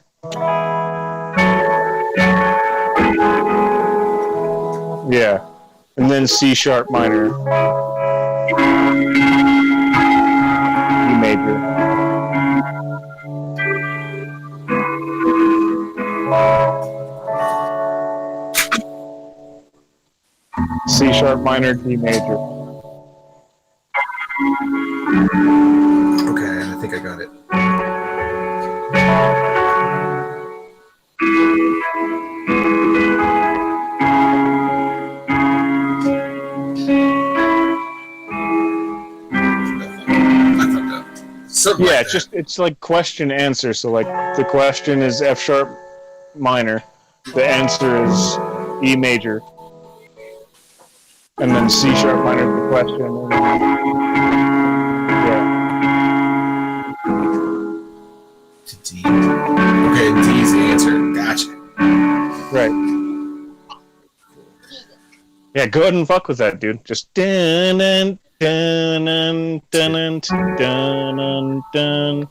Yeah, and then C sharp minor, E major. C sharp minor, D major. Okay, I think I got it. Something Yeah, like that. it's like question answer. So like the question is F sharp minor, the answer is E major, and then C sharp minor is the question. And yeah. To D. Okay, D is the answer. Gotcha. Right. Yeah, go ahead and fuck with that, dude. Just dun dun dun dun dun dun dun.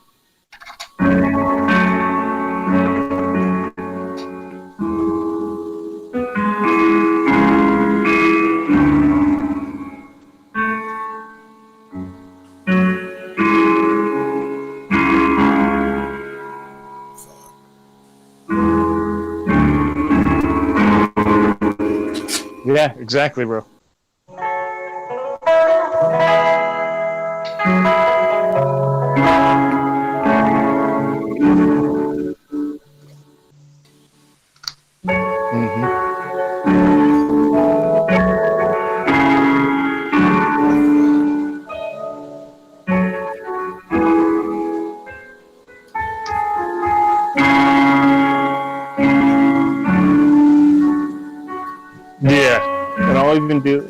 Yeah, exactly, bro. Yeah, and I'll even do.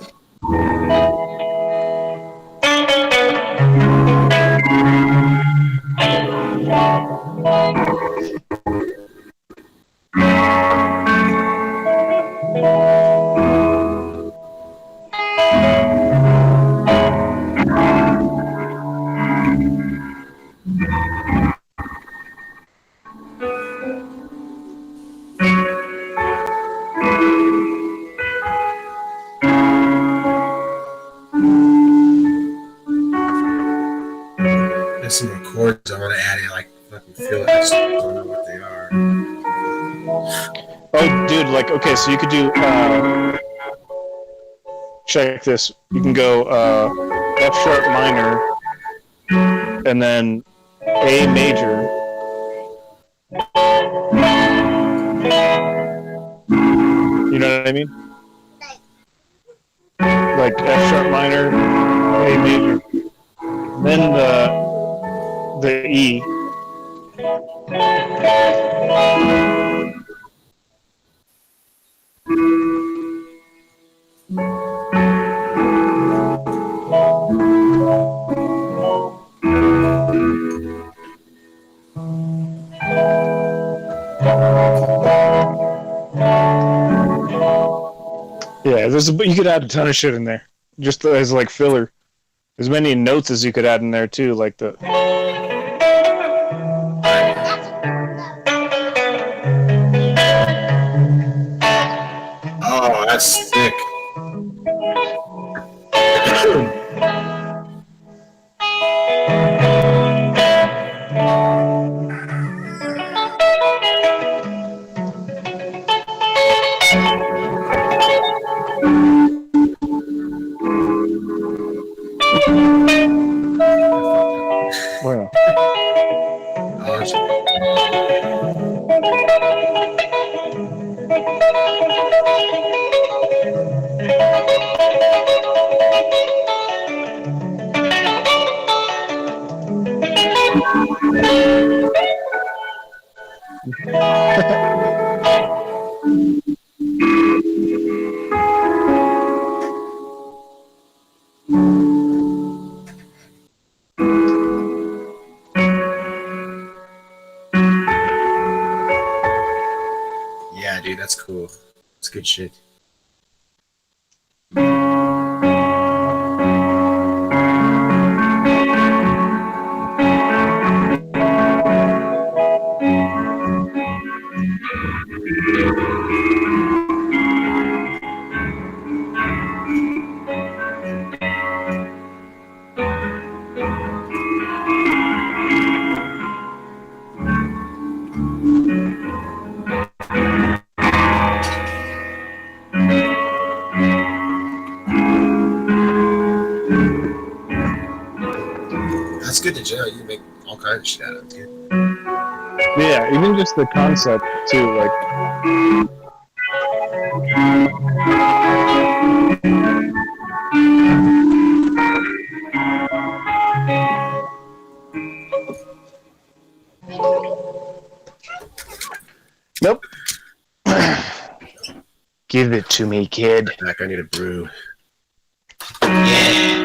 There's some more chords I want to add in, like fucking feel it. I just don't know what they are. Oh, dude, like, okay, so you could do, check this. You can go, F sharp minor, and then A major. You know what I mean? Like F sharp minor, A major, then the E. Yeah, you could add a ton of shit in there, just as like filler. As many notes as you could add in there too, like the. Oh, that's sick. Well. Yeah, dude, that's cool. It's good shit. jail, you can make all kinds of shit out of it, dude. Yeah, even just the concept too, like. Nope. Give it to me, kid. Back, I need a brew. Yeah.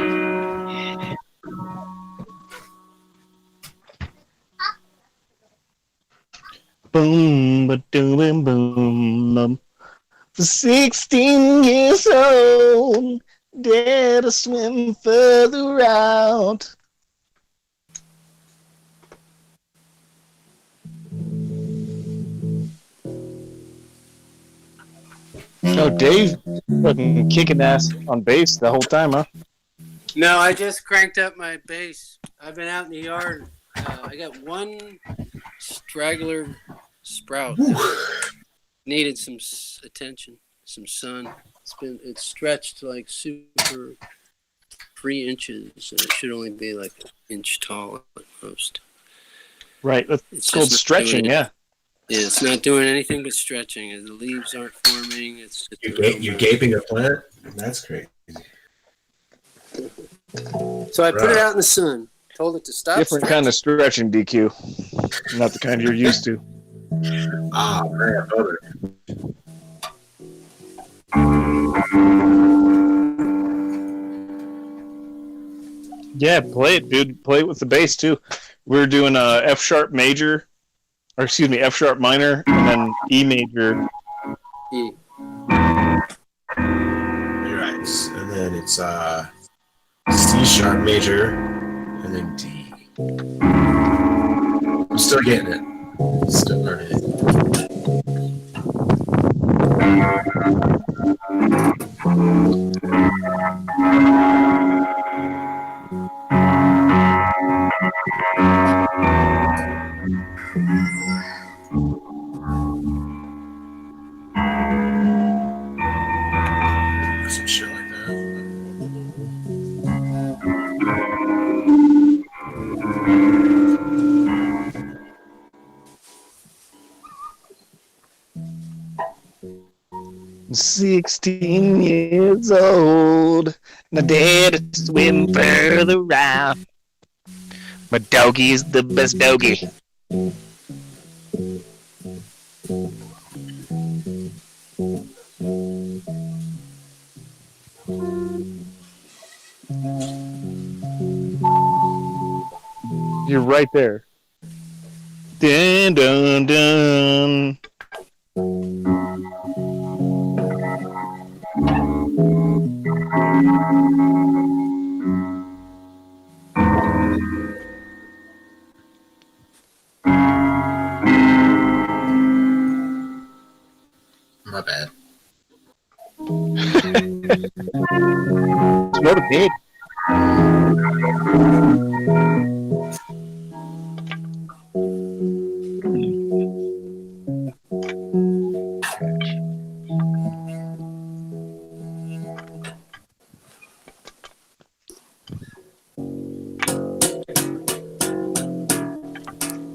Boom, ba doom, boom, boom. 16 years old, dare to swim further out. Oh, Dave, fucking kicking ass on bass the whole time, huh? No, I just cranked up my bass. I've been out in the yard. I got one straggler sprout. Needed some attention, some sun. It's stretched like super 3 inches, and it should only be like an inch tall at most. Right, it's called stretching, yeah. Yeah, it's not doing anything but stretching. The leaves aren't forming. It's You're gaping a plant? That's crazy. So I put it out in the sun. Told it to stop. Different kind of stretching, DQ. Not the kind you're used to. Ah, man, brother. Yeah, play it, dude. Play it with the bass too. We're doing a F sharp major, or excuse me, F sharp minor, and then E major. E. You're right. And then it's C sharp major, and then D. I'm still getting it. Still learning it. Some shit like that. 16 years old, and I dare to swim further out. My doggy is the best doggy. You're right there. Dun dun dun. My bad. What a pig.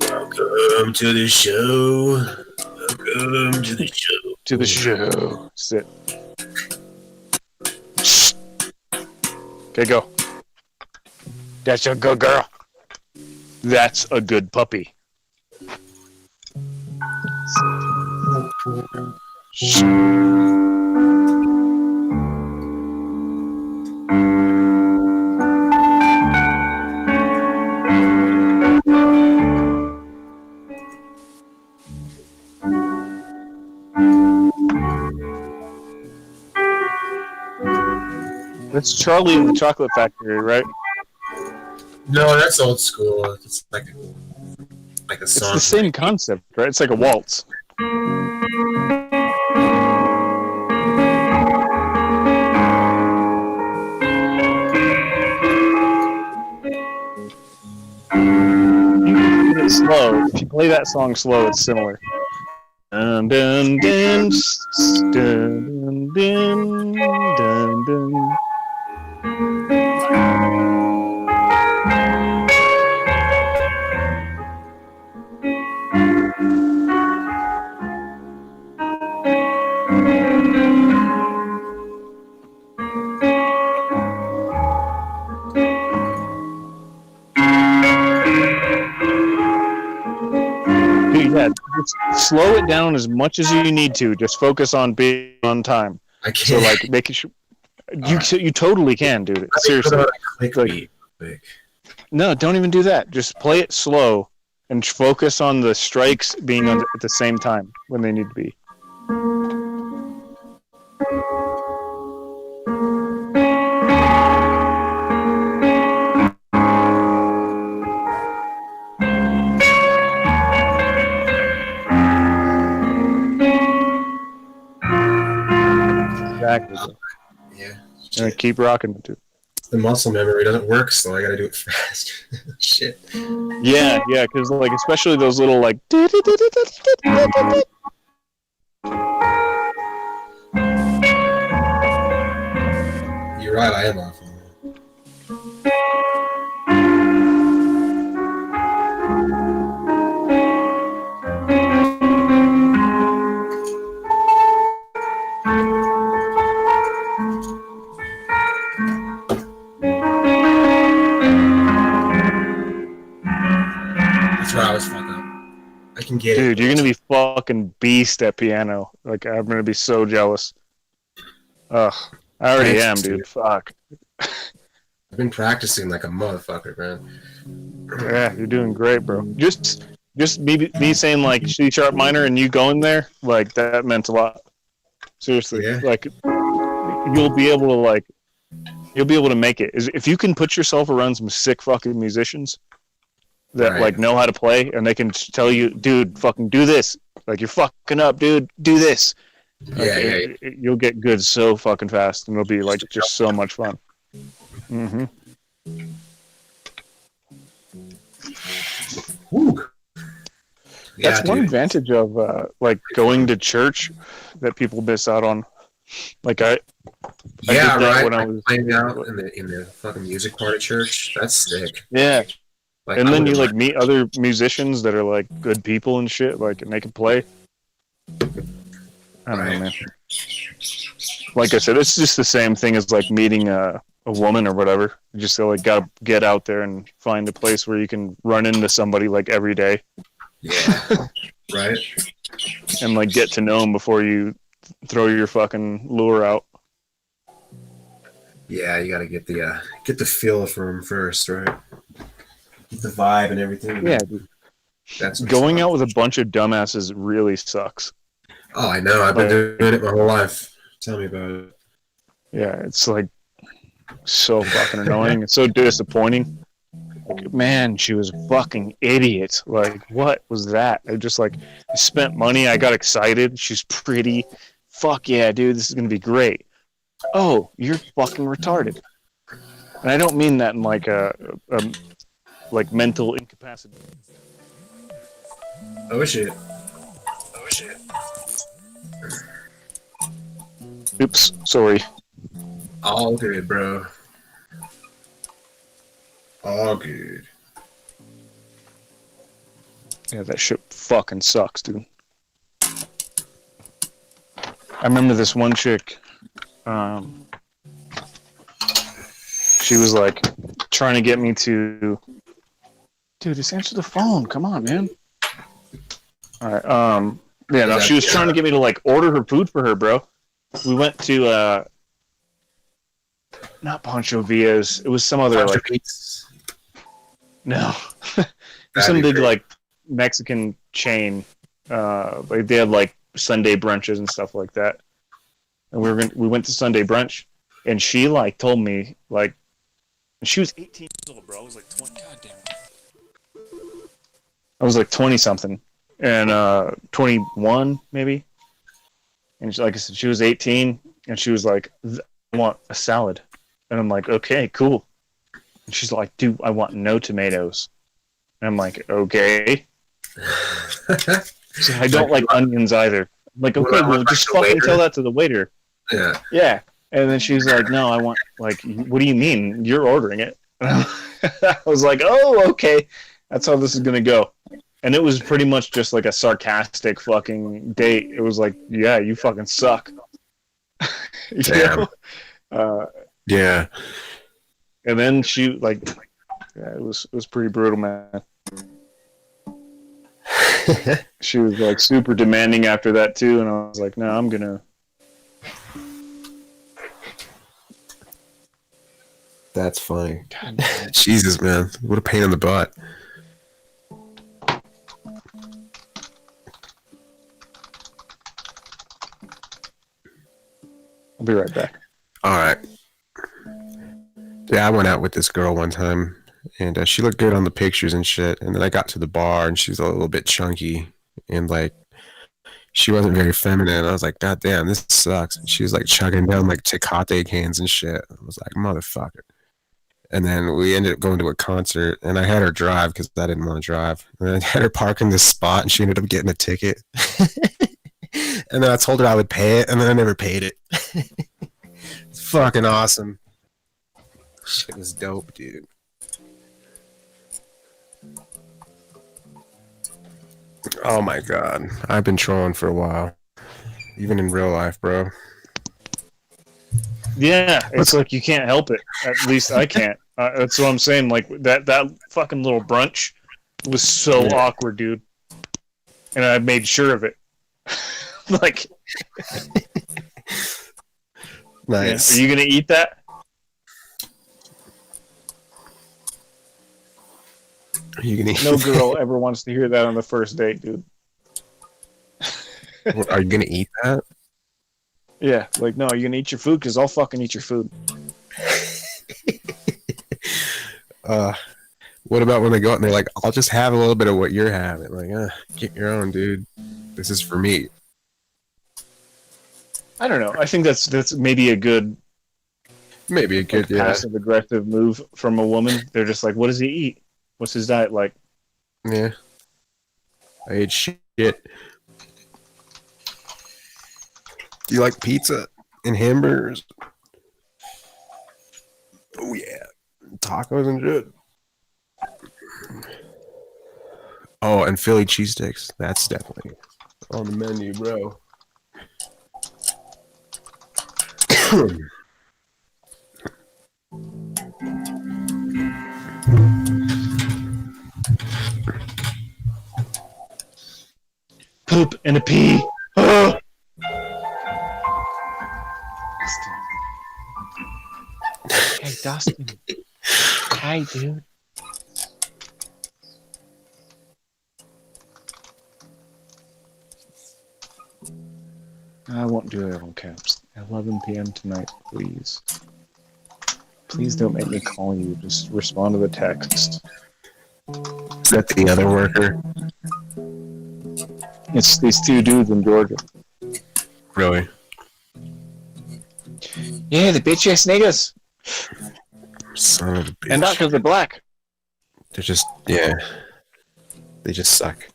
Welcome to the show. Welcome to the show. To the show. Sit. Okay, go. That's a good girl. That's a good puppy. That's Charlie and the Chocolate Factory, right? No, that's old school. It's like a It's song. the same concept, right? It's like a waltz. Slow. If you play that song slow, it's similar. Dun dun dun dun dun dun dun. just slow it down as much as you need to. Just focus on being on time. I So can't. like making sure you totally can, dude. Seriously. Clickbait. No, don't even do that. Just play it slow and focus on the strikes being on at the same time when they need to be. Exactly. Bro. Yeah. Keep rocking it, dude. The muscle memory doesn't work, so I gotta do it fast. Shit. Yeah, because like especially those little like. You're right, I am off. That's where I was fucking up. I can get Dude, it. you're gonna be fucking beast at piano. Like I'm gonna be so jealous. Ugh, I already am, dude. Fuck. I've been practicing like a motherfucker, man. Yeah, you're doing great, bro. Just me saying like C sharp minor and you going there, like that meant a lot. Seriously, like you'll be able to make it. If you can put yourself around some sick fucking musicians that like know how to play and they can tell you, dude, fucking do this. Like you're fucking up, dude. Do this. Like, you'll get good so fucking fast, and it'll be like just so much fun. Mm-hmm. That's one advantage of like going to church that people miss out on. Like I did that when I was playing out in the fucking music part of church. That's sick. Yeah. Like, And then you like meet other musicians that are like good people and shit, like, and they can play. I don't know, man. Like I said, it's just the same thing as like meeting a woman or whatever. You just like gotta get out there and find a place where you can run into somebody like every day. Yeah. Right. And like get to know them before you throw your fucking lure out. Yeah, you gotta get the feel for them first, right? Get the vibe and everything. Yeah, dude. That's going out with a bunch of dumbasses really sucks. Oh, I know. I've been doing it my whole life. Tell me about it. Yeah, it's like so fucking annoying. It's so disappointing. Like, man, she was a fucking idiot. Like, what was that? I just like I spent money. I got excited. She's pretty. Fuck yeah, dude. This is gonna be great. Oh, you're fucking retarded. And I don't mean that in like a like mental incapacity. Oh shit. Oops, sorry. All good, bro. All good. Yeah, that shit fucking sucks, dude. I remember this one chick. She was like trying to get me to. Dude, just answer the phone. Come on, man. All right. Yeah, no, she was trying to get me to like order her food for her, bro. We went to not Pancho Villa's. It was some other like. No, some big like Mexican chain. Like they had like Sunday brunches and stuff like that. And we went to Sunday brunch, and she like told me like, she was 18 years old, bro. I was like 20. Goddamn. I was like 20 something, and 21 maybe. And she, like I said, she was 18, and she was like, "I want a salad," and I'm like, "Okay, cool." And she's like, "Dude, I want no tomatoes," and I'm like, "Okay." So I don't like onions either. I'm like, okay, well, just fucking tell that to the waiter. Yeah. Yeah. And then she's like, "No, I want like, what do you mean? You're ordering it?" I was like, "Oh, okay, that's how this is gonna go." And it was pretty much just like a sarcastic fucking date. It was like, "Yeah, you fucking suck." Damn. Yeah. And then she like, yeah, it was pretty brutal, man. She was like super demanding after that too, and I was like, no, I'm gonna. That's funny. Jesus, man. What a pain in the butt. I'll be right back. All right. Yeah, I went out with this girl one time, and she looked good on the pictures and shit. And then I got to the bar, and she was a little bit chunky, and like, she wasn't very feminine. I was like, God damn, this sucks. And she was like chugging down like Tecate cans and shit. I was like, motherfucker. And then we ended up going to a concert, and I had her drive because I didn't want to drive. And I had her park in this spot, and she ended up getting a ticket. And then I told her I would pay it, and then I never paid it. It's fucking awesome. Shit was dope, dude. Oh my god. I've been trolling for a while. Even in real life, bro. Yeah, it's like you can't help it. At least I can't. That's what I'm saying. Like that fucking little brunch was so awkward, dude. And I made sure of it. Like, nice. Yeah. Are you gonna eat that? Are you gonna eat No girl ever wants to hear that on the first date, dude. Are you gonna eat that? Yeah, like, no, you're gonna eat your food because I'll fucking eat your food. What about when they go out and they're like, I'll just have a little bit of what you're having? Like, get your own, dude. This is for me. I don't know. I think that's maybe a good passive aggressive move from a woman. They're just like, what does he eat? What's his diet like? Yeah. I ate shit. Do you like pizza and hamburgers? Oh yeah. Tacos and shit. Oh, and Philly cheesesteaks. That's definitely on the menu, bro. Poop and a pee. Oh! Hey, Dustin. Hey, dude. I won't do it on caps. 11 p.m. tonight, please. Please don't make me call you. Just respond to the text. Is that the other worker? It's these two dudes in Georgia. Really? Yeah, the bitch ass niggas. Son of a bitch. And not because they're black. They're just, yeah. They just suck.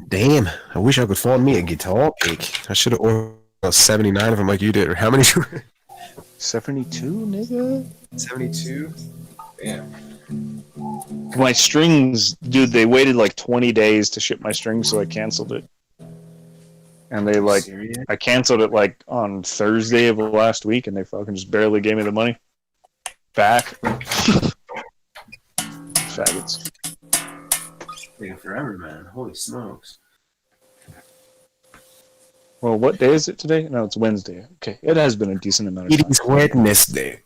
Damn, I wish I could find me a guitar pick. I should have ordered 79 of them like you did. Or how many? 72, nigga? 72? Damn. My strings, dude, they waited like 20 days to ship my strings, so I canceled it. And they like, I canceled it like on Thursday of last week, and they fucking just barely gave me the money back. Faggots. Taking forever, man. Holy smokes. Well, what day is it today? No, it's Wednesday. Okay, it has been a decent amount of time. It is Wednesday.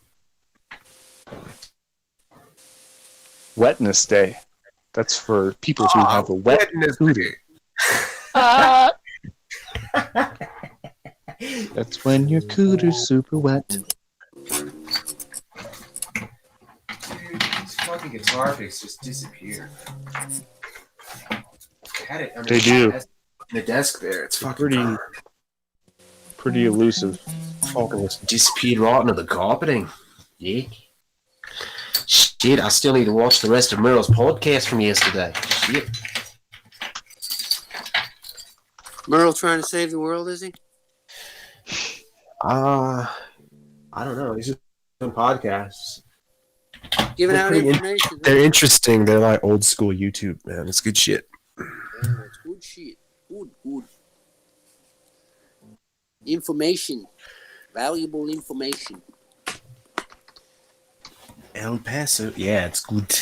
Wetness Day. That's for people who have a wet booty. That's when your cooter's super wet. Dude, these fucking guitar picks just disappear. I had it under They do. The desk there. It's fucking pretty elusive. Fucking disappeared right into the carpeting. Yeah. Shit, I still need to watch the rest of Merle's podcast from yesterday. Shit. Merle trying to save the world, is he? I don't know. He's just doing podcasts. Giving out information. They're interesting. They're like old school YouTube, man. It's good shit. Yeah, it's good shit. Good. Information. Valuable information. El Paso. Yeah, it's good.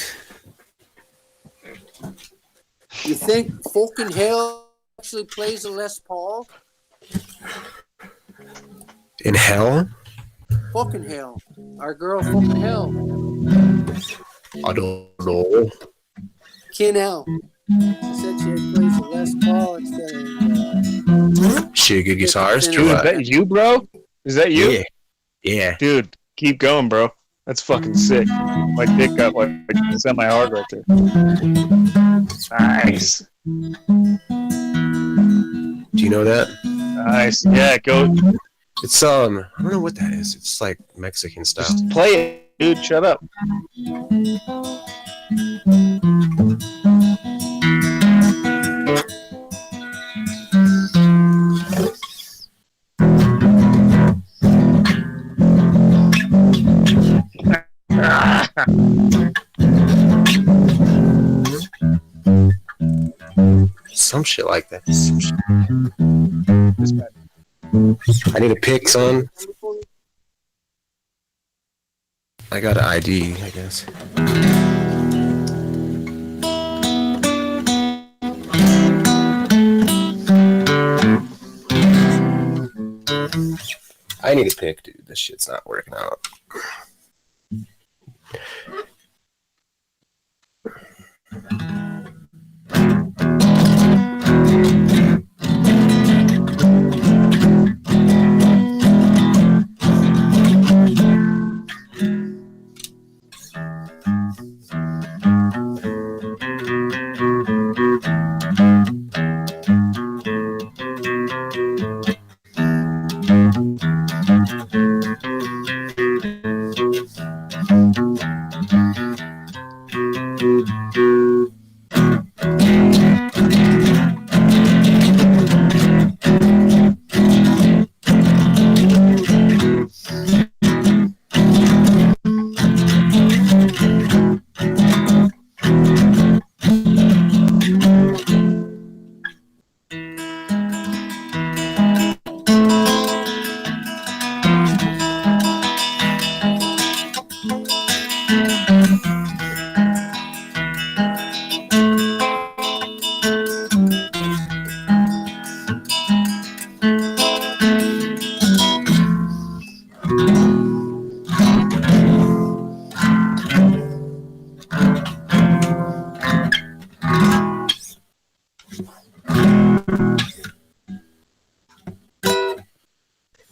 You think fucking hell actually plays a Les Paul? In hell? Fucking hell. Our girl fucking hell. I don't know. Kinell. She said she plays a Les Paul instead of. She a good guitarist? Dude, is that you, bro? Is that you? Yeah. Yeah. Dude, keep going, bro. That's fucking sick. My dick got like semi-hard right there. Nice. Do you know that? Nice. Yeah, go. It's I don't know what that is. It's like Mexican style. Just play it, dude. Shut up. Some shit like that. I need a pick, son. I got an ID, I guess. I need a pick, dude. This shit's not working out.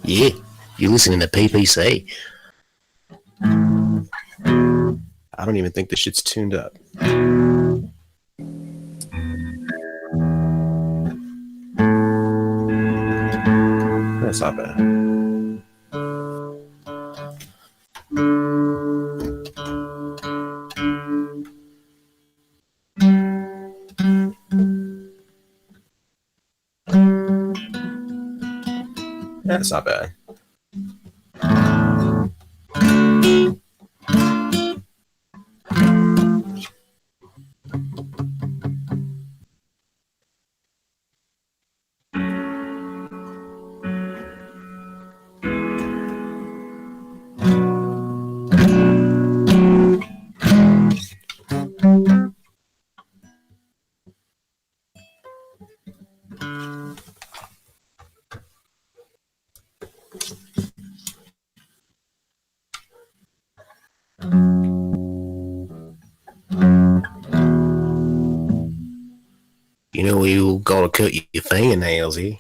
Yeah, you're listening to PPC. I don't even think this shit's tuned up. That's not bad. That's not bad. You know you gotta cut your fingernails, eh?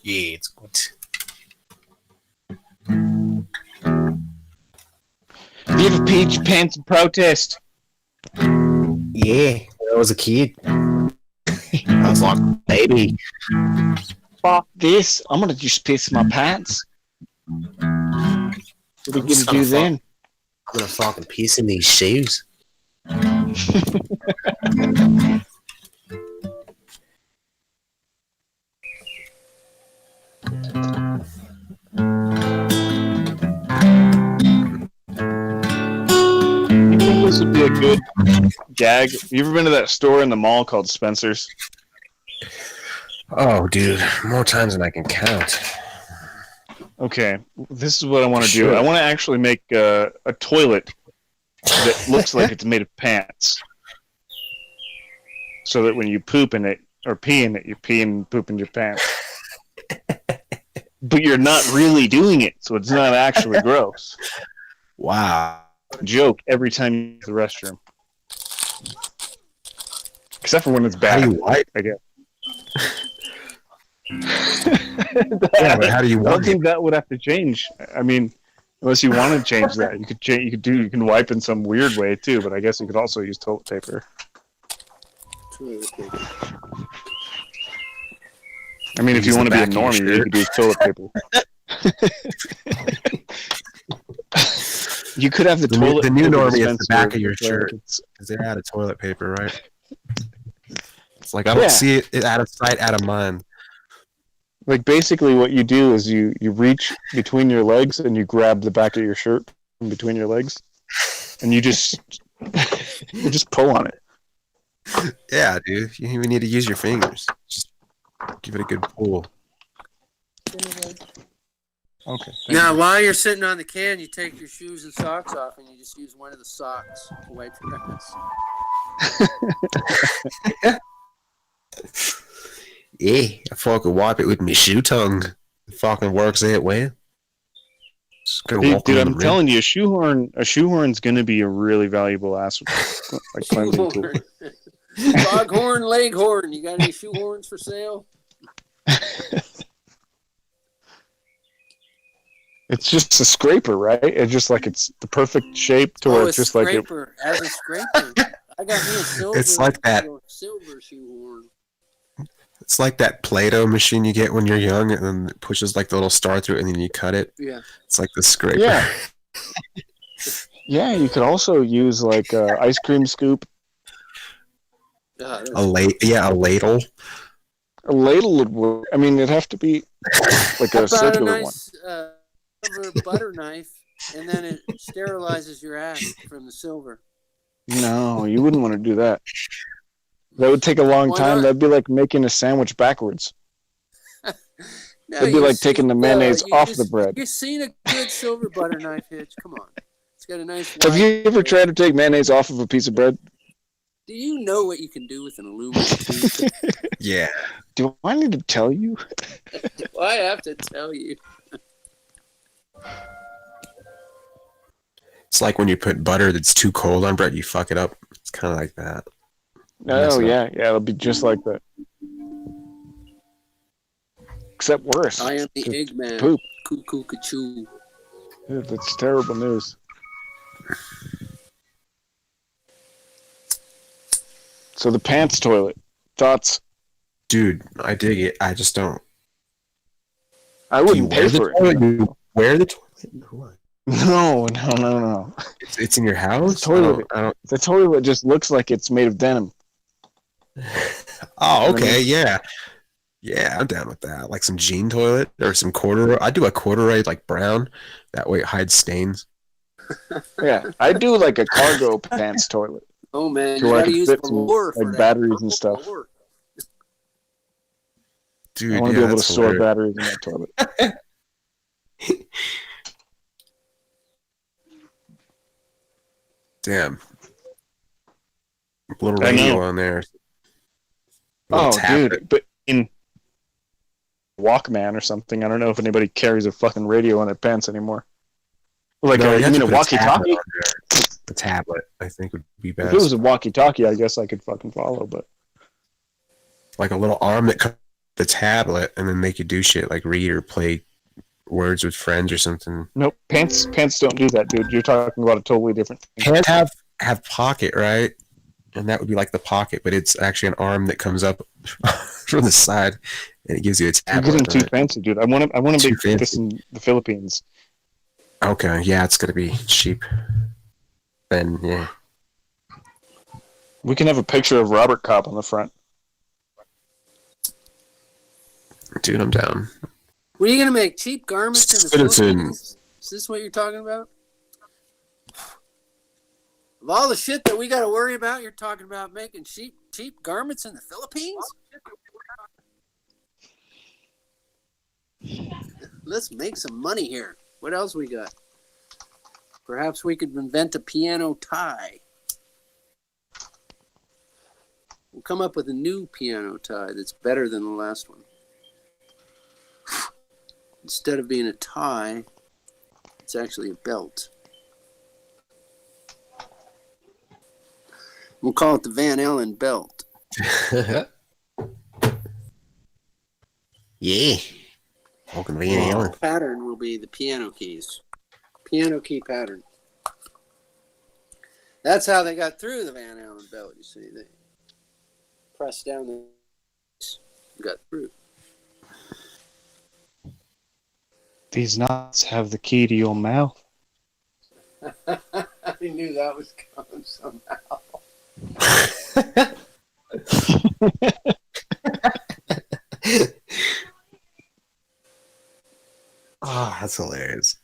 Yeah, it's good. Have you ever peed your pants in protest? Yeah, when I was a kid. I was like, baby. Fuck this. I'm gonna just piss my pants. What are you gonna do then? I'm gonna fucking piss in these shoes. this would be a good gag. You ever been to that store in the mall called Spencer's? Oh, dude, more times than I can count. Okay, this is what I want to do. Sure. I want to actually make a toilet that looks like it's made of pants, so that when you poop in it or pee in it, you pee and poop in your pants. But you're not really doing it, so it's not actually gross. Wow. Joke every time you use the restroom. Except for when it's bad. How do you wipe? I guess. Yeah, but how do you I wipe? don't think that would have to change. I mean, unless you want to change that, you could change. You can wipe in some weird way too. But I guess you could also use toilet paper. I mean, if you want to be a normie, you could use toilet paper. You could have the toilet. The new paper normie is the dispenser, back of your like, shirt it's- because they're out of toilet paper, right? It's like I don't see it out of sight, out of mind. Like basically, what you do is you reach between your legs and you grab the back of your shirt in between your legs, and you just pull on it. Yeah, dude. You don't even need to use your fingers. Just give it a good pull. Okay. Now, while you're sitting on the can, you take your shoes and socks off, and you just use one of the socks to wipe your ass. Yeah, I fucking wipe it with my shoe tongue. It fucking works that way. Dude, I'm telling you, a shoehorn's gonna be a really valuable ass like cleansing tool. Foghorn, leghorn. You got any shoehorns for sale? It's just a scraper, right? It's just like it's the perfect shape to where it's just like it. As a scraper. I got me a silver. It's like that. Silver shoehorn. It's like that Play-Doh machine you get when you're young, and then it pushes like the little star through it, and then you cut it. Yeah. It's like the scraper. Yeah. Yeah, you could also use like a ice cream scoop. A ladle. A ladle would work. I mean, it'd have to be like a circular one. Silver butter knife, and then it sterilizes your ass from the silver. No, you wouldn't want to do that. That would take a long Why time. not? That'd be like making a sandwich backwards. No, It'd be you've like taking the seen, mayonnaise you off just- the bread. You've seen a good silver butter knife, Hitch. Come on. It's got a nice Have wide- you ever tried to take mayonnaise off of a piece of bread? Do you know what you can do with an aluminum tube? Yeah. Do I need to tell you? Well, I have to tell you. It's like when you put butter that's too cold on bread, you fuck it up. It's kind of like that. Oh, yeah. Yeah, it'll be just like that. Except worse. I am the Just Eggman. Poop. Cuckoo, cachoo. Yeah, that's terrible news. So the pants toilet. Thoughts? Dude, I dig it. I just don't. I wouldn't pay for it. You wear the toilet? No. It's in your house? Toilet. I don't... The toilet just looks like it's made of denim. Oh, okay, yeah. Yeah, I'm down with that. Like some jean toilet or some corduroy. I do a corduroy like brown. That way it hides stains. Yeah, I do like a cargo pants toilet. Oh, man. To You where I gotta can use fit some velour for like that. batteries and stuff. Velour. Dude, I want to yeah, be able to that's store hilarious. batteries in that toilet. Damn. A little I radio know. on there. Oh, tablet. dude, but in Walkman or something, I don't know if anybody carries a fucking radio in their pants anymore. Like, No, you have mean to a put tablet walkie-talkie? on there. A tablet, I think, would be If best. it was a walkie-talkie, I guess I could fucking follow, but Like a little arm that comes with the tablet and then make you do shit like read or play Words with Friends or something. nope. Pants don't do that, dude. You're talking about a totally different thing. Pants have pocket, right? And that would be like the pocket, but it's actually an arm that comes up from the side and it gives you a You're tablet. getting too right? fancy, dude. I want to Too make this fancy. in the Philippines. Okay, yeah, it's gonna be cheap. Then yeah. We can have a picture of Robert Cobb on the front. Dude, I'm down. What are you going to make? Cheap garments in the Citizen. Philippines? Is this what you're talking about? Of all the shit that we got to worry about, you're talking about making cheap garments in the Philippines? Let's make some money here. What else we got? Perhaps we could invent a piano tie. We'll come up with a new piano tie that's better than the last one. Instead of being a tie, it's actually a belt. We'll call it the Van Allen belt. Yeah. Fucking Van Allen. The pattern will be the piano keys. Piano key pattern. That's how they got through the Van Allen belt, you see. They pressed down the got through. These nuts have the key to your mouth. I knew that was coming somehow. Oh, that's hilarious.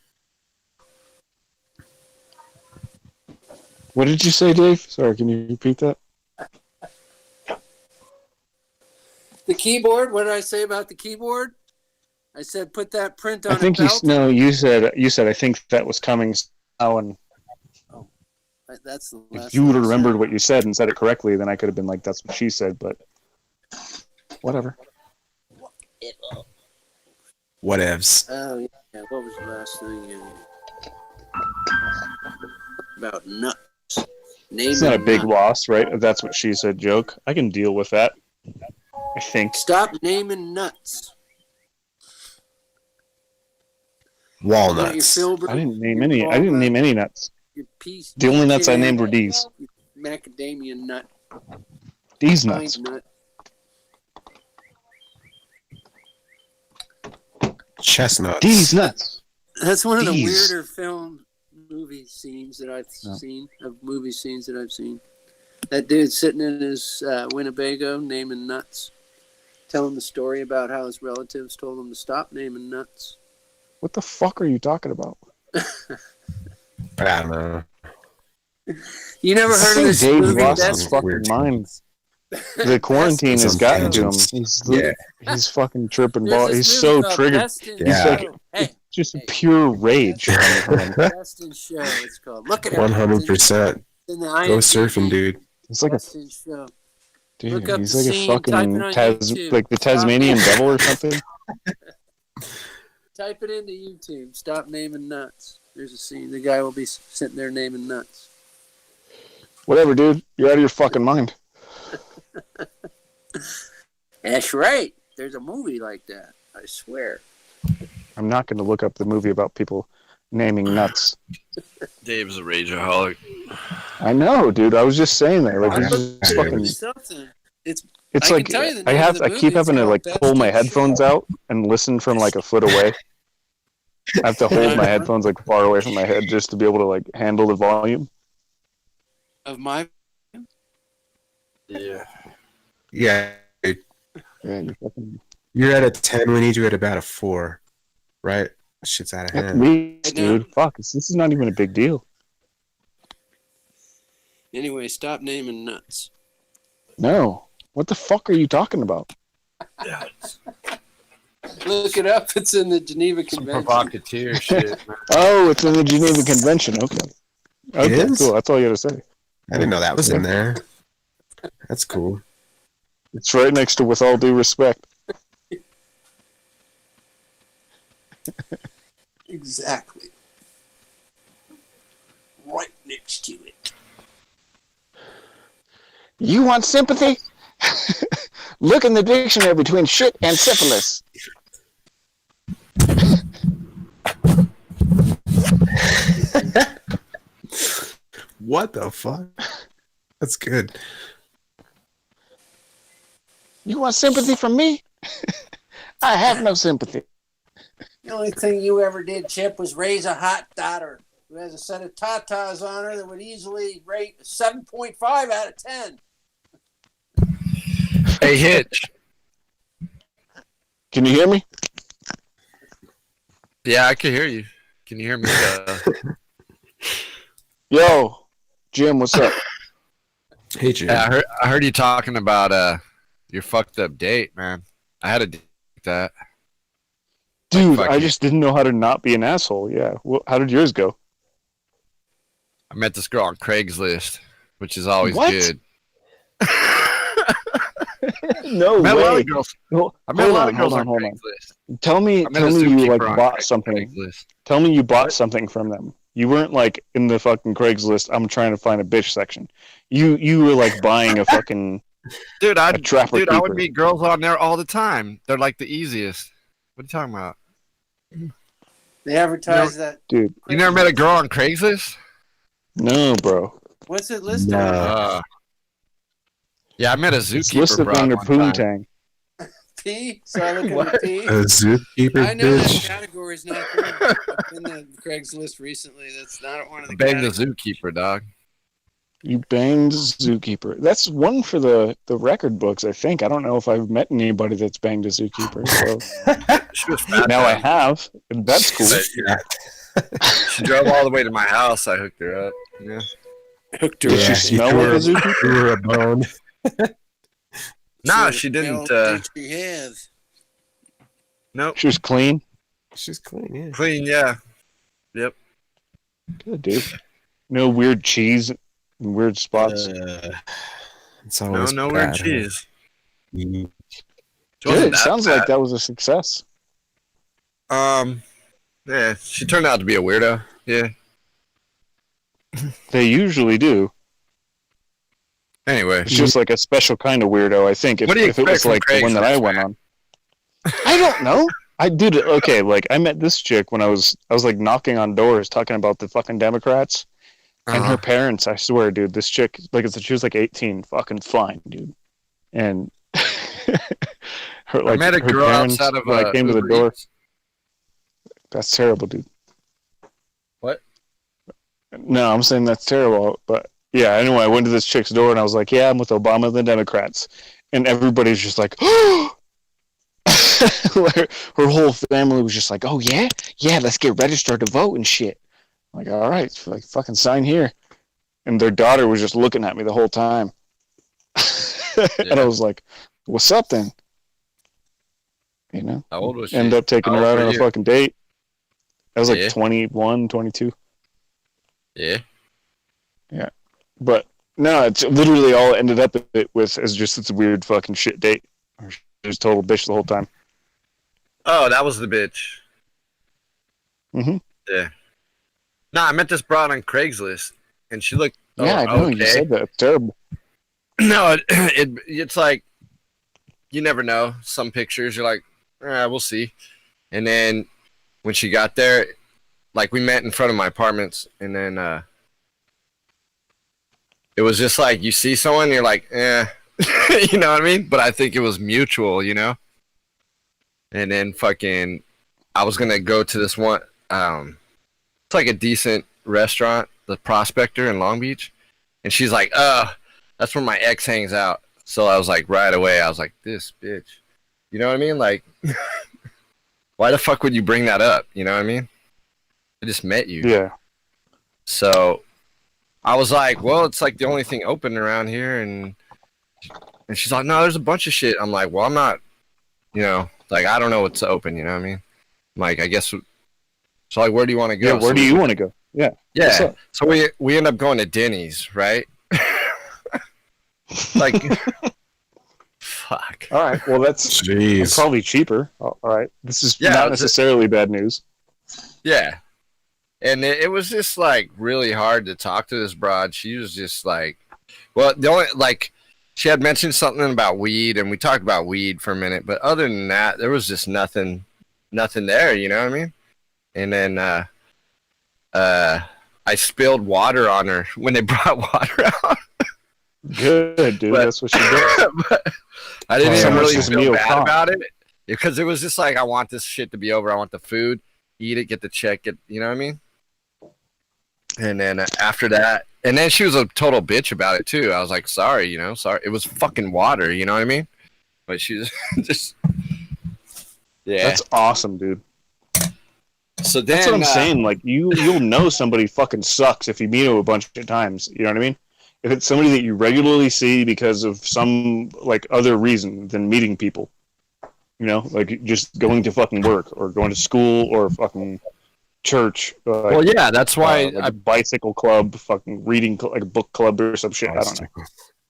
What did you say, Dave? Sorry, can you repeat that? The keyboard, what did I say about the keyboard? I said put that print on I think a belt. you said I think that was coming now, and That's the if last you would have one I remembered said. what you said and said it correctly, then I could have been like, that's what she said, but whatever. Whatevs. Oh, yeah. What was the last thing? About nuts. It's not a big loss, right? If that's what she said joke. I can deal with that. I think. Stop naming nuts. Walnuts. Your filbert, I didn't name your any. I didn't walnut, name any nuts. Your piece, The only nuts I pecan, named were D's. your macadamia nut. D's Pine nuts. nut. Chestnuts. D's nuts. That's one of the D's. weirder film movie scenes that I've seen. Of movie scenes that I've seen. That dude sitting in his Winnebago naming nuts, telling the story about how his relatives told him to stop naming nuts. What the fuck are you talking about? I don't know. You never heard of this Dave movie? lost That's his fucking mind. The quarantine has gotten to him. He's fucking tripping ball. He's so triggered. He's like just pure rage. Best in Show, it's called. Look at it. 100%. In the Go IMDb. surfing, dude. It's like a Best in Show. dude. Look up He's the like a scene, type it fucking on YouTube. like the Tasmanian devil or something. Type it into YouTube. Stop naming nuts. There's a scene. The guy will be sitting there naming nuts. Whatever, dude. You're out of your fucking mind. That's right. There's a movie like that. I swear. I'm not going to look up the movie about people naming nuts. Dave's a rageaholic. I know, dude. I was just saying that. Like, I he's just fucking. Something. It's It's I like can tell you the I name have. of the I movie. keep It's having to called like Best pull my in headphones Show. out and listen from like a foot away. I have to hold my headphones like far away from my head just to be able to like handle the volume. Of my. Yeah. Yeah. Dude. Yeah, you're fucking. You're at a 10. We need you at about a 4. Right? Shit's out of At hand. least, dude. Fuck. This is not even a big deal. Anyway, stop naming nuts. No. What the fuck are you talking about? Look it up. It's in the Geneva Convention. Provocateur shit. Oh, it's in the Geneva Convention. Okay. Okay, is? cool. That's all you gotta say. I didn't know that was in there. That's cool. It's right next to "With all due respect." Exactly. Right next to it. You want sympathy? Look in the dictionary between shit and syphilis. What the fuck? That's good. You want sympathy from me? I have no sympathy. The only thing you ever did, Chip, was raise a hot daughter who has a set of tatas on her that would easily rate 7.5 out of 10. Hey, Hitch. Can you hear me? Yeah, I can hear you. Can you hear me? Yo, Jim, what's up? Hey, Jim. Yeah, I heard you talking about your fucked up date, man. I had a date like that. Dude, Like, I just didn't know how to not be an asshole. Yeah. Well, how did yours go? I met this girl on Craigslist, which is always What? good. No I met way. a lot of girls. I met a lot of girls on Hold on. Craigslist. Tell me I met a you like zookeeper on bought something. Craigslist. Tell me you bought something from them. You weren't like in the fucking Craigslist, I'm trying to find a bitch section. You were like buying a fucking Dude, a trapper I would keeper. meet girls on there all the time. They're like the easiest. What are you talking about? They advertise that. Dude, you never met a girl on Craigslist? No, bro. What's it listed? Yeah, I met a It's zookeeper listed broad under one time. Poontang. P? So I look at the P? A zookeeper I know that bitch. category's not good. I've been to Craigslist recently. That's not one of the Bang the categories. zookeeper, dog. You banged zookeeper. That's one for the record books, I think. I don't know if I've met anybody that's banged a zookeeper. So She was fat. now I then. have. And that's cool. She drove all the way to my house. I hooked her up. Yeah. Hooked her Did up. she smell like a zookeeper? You were a bone. No, So, she didn't. did she have? Nope. She was clean. She's clean, yeah. Clean, yeah. Yep. Good, dude. No weird cheese in weird spots. It's always No bad, weird huh? cheese. Mm. She wasn't Good. that Sounds bad. like that was a success. Yeah, she turned out to be a weirdo. Yeah. They usually do. Anyway, It's just like a special kind of weirdo, I think. If, What do you if it was expect like from the one that I Craigslist, went man? on. I don't know. I did it. Okay, like I met this chick when I was like knocking on doors talking about the fucking Democrats and her parents. I swear, dude, this chick she was like 18, fucking fine, dude. And her I met a her girl parents outside of like came to the Uber door. Eats. That's terrible, dude. What? No, I'm saying that's terrible. But yeah, anyway, I went to this chick's door and I was like, "Yeah, I'm with Obama and the Democrats," and everybody's just like, "Oh." Her whole family was just like, "Oh yeah, let's get registered to vote and shit." I'm like, all right, like fucking sign here. And their daughter was just looking at me the whole time, and I was like, "What's up then?" You know. How old was she? End up taking How her old out were on a you? fucking date. I was like Yeah. 21, 22. Yeah. Yeah, but no, it's literally all it ended up with is just it's a weird fucking shit date. She was a total bitch the whole time. Oh, that was the bitch. Mm-hmm. Yeah. No, I met this broad on Craigslist, and she looked. Yeah, I know. You said that. It's terrible. No, it's like you never know. Some pictures you're like, we'll see. And then when she got there, like we met in front of my apartments, and then it was just like you see someone, you're like, you know what I mean? But I think it was mutual, you know. And then fucking, I was gonna go to this one. It's like a decent restaurant, the Prospector in Long Beach, and she's like, that's where my ex hangs out. So I was like, right away, I was like, this bitch. You know what I mean? Like, why the fuck would you bring that up? You know what I mean? I just met you. Yeah. So I was like, well, it's like the only thing open around here. And she's like, no, there's a bunch of shit. I'm like, well, I'm not, you know, like, I don't know what's open. You know what I mean? I'm like, I guess. So like, where do you want to go? Yeah, where do you want to go? Yeah. What's Yeah. up? So we end up going to Denny's, right? Like, fuck. All right. Well, that's probably cheaper. All right. This is Yeah, not it was- necessarily bad news. Yeah. And it was just like really hard to talk to this broad. She was just like, well, the only like she had mentioned something about weed, and we talked about weed for a minute, but other than that, there was just nothing there. You know what I mean? And then I spilled water on her when they brought water out. Good, dude. That's what she did. But I didn't So even much really is feel meal bad calm. about it because it was just like I want this shit to be over. I want the food, eat it, get the check, you know what I mean? And then after that, and then she was a total bitch about it too. I was like, sorry, you know, sorry. It was fucking water, you know what I mean? But she was just, yeah. That's awesome, dude. So then, that's what I'm saying. Like you'll know somebody fucking sucks if you meet him a bunch of times. You know what I mean? If it's somebody that you regularly see because of some like other reason than meeting people, you know, like just going to fucking work or going to school or fucking church. Like, well, yeah, that's why like a bicycle club, fucking reading like a book club or some shit. I don't know.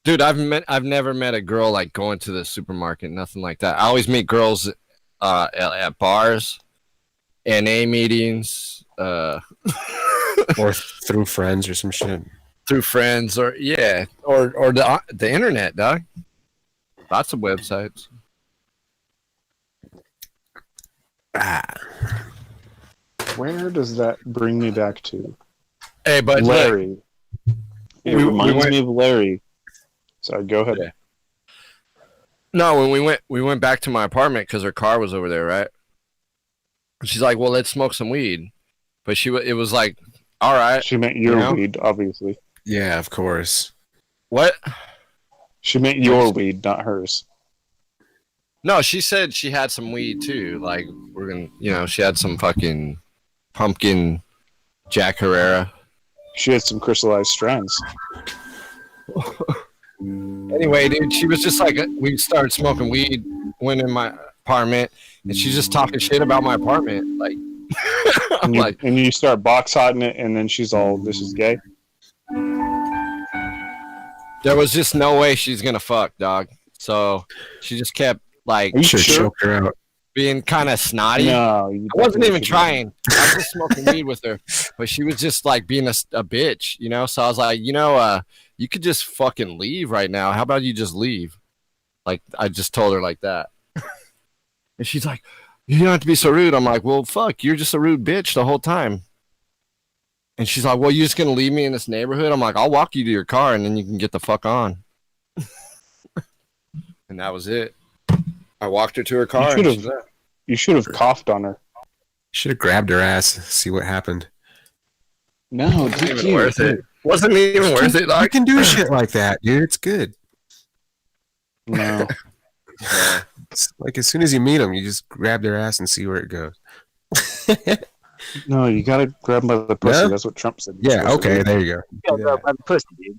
Dude, I've never met a girl like going to the supermarket, nothing like that. I always meet girls at bars, NA meetings, or through friends or some shit. Through friends, or the internet, dog. Lots of websites. Where does that bring me back to? Hey, but Larry. It reminds me of Larry. Sorry, go ahead. Yeah. No, when we went back to my apartment because her car was over there, right? She's like, "Well, let's smoke some weed," but it was like, "All right." She meant your weed, obviously. Yeah, of course. What? She meant your weed, not hers. No, she said she had some weed too. Like we're gonna, she had some fucking pumpkin Jack Herrera. She had some crystallized strands. Anyway, dude, she was just like, we started smoking weed, went in my apartment, and she's just talking shit about my apartment. Like, and you start box hotting it, and then she's all, "This is gay." There was just no way she's gonna fuck, dog. So she just kept like, choked her out. Being kind of snotty. No, I wasn't even trying. I was just smoking weed with her, but she was just like being a bitch, you know. So I was like, you could just fucking leave right now. How about you just leave? Like I just told her like that, and she's like, "You don't have to be so rude." I'm like, "Well, fuck, you're just a rude bitch the whole time." And she's like, "Well, you're just gonna leave me in this neighborhood?" I'm like, "I'll walk you to your car, and then you can get the fuck on." And that was it. I walked her to her car. You should have coughed on her. Should have grabbed her ass. See what happened. No, it wasn't even worth it. Wasn't even worth it. You can do shit like that, dude. It's good. No. It's like as soon as you meet them, you just grab their ass and see where it goes. No, you gotta grab them by the pussy. No? That's what Trump said. Yeah. Okay. There you go. You gotta grab by the pussy, dude.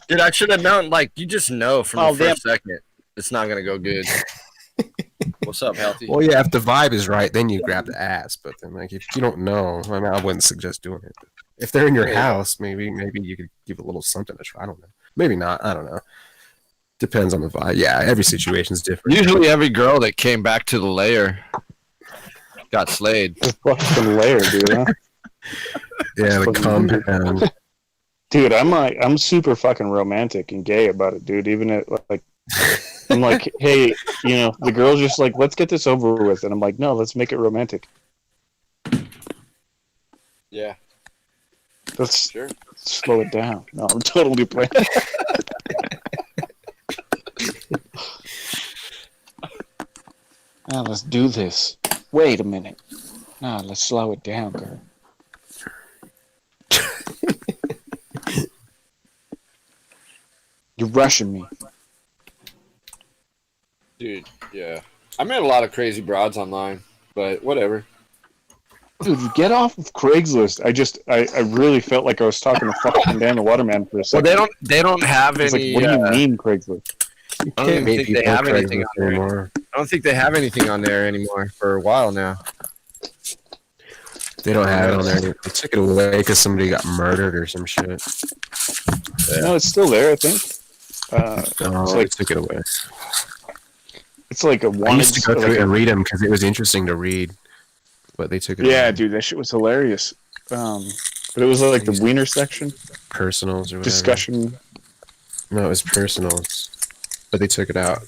Dude, I should have known. Like, you just know from the first second it's not gonna go good. What's up, Healthy? Well, yeah. If the vibe is right, then you grab the ass. But then, like, if you don't know, I mean, I wouldn't suggest doing it. If they're in your house, maybe you could give a little something to try. I don't know. Maybe not. I don't know. Depends on the vibe. Yeah, every situation's different. Usually, every girl that came back to the lair got slayed. The fucking lair, dude. Huh? Yeah, the compound. Dude, I'm super fucking romantic and gay about it, dude. Even at like, I'm like, hey, the girl's just like, let's get this over with, and I'm like, no, let's make it romantic. Yeah. Let's slow it down. No, I'm totally playing. Now let's do this. Wait a minute. No, let's slow it down, girl. You're rushing me. Dude, yeah. I met a lot of crazy broads online, but whatever. Dude, get off of Craigslist. I really felt like I was talking to fucking Dan the Waterman for a second. Well, they don't have any. Like, what do you mean Craigslist? I don't think they have anything on there anymore. I don't think they have anything on there anymore for a while now. They don't have it on there. They took it away because somebody got murdered or some shit. Yeah. No, it's still there, I think. They took it away. It's like a wanted. I used to go through it and read them because it was interesting to read, but they took it away. Yeah, dude, that shit was hilarious. But it was like the wiener section. Personals or whatever. Discussion. No, it was personals, but they took it out.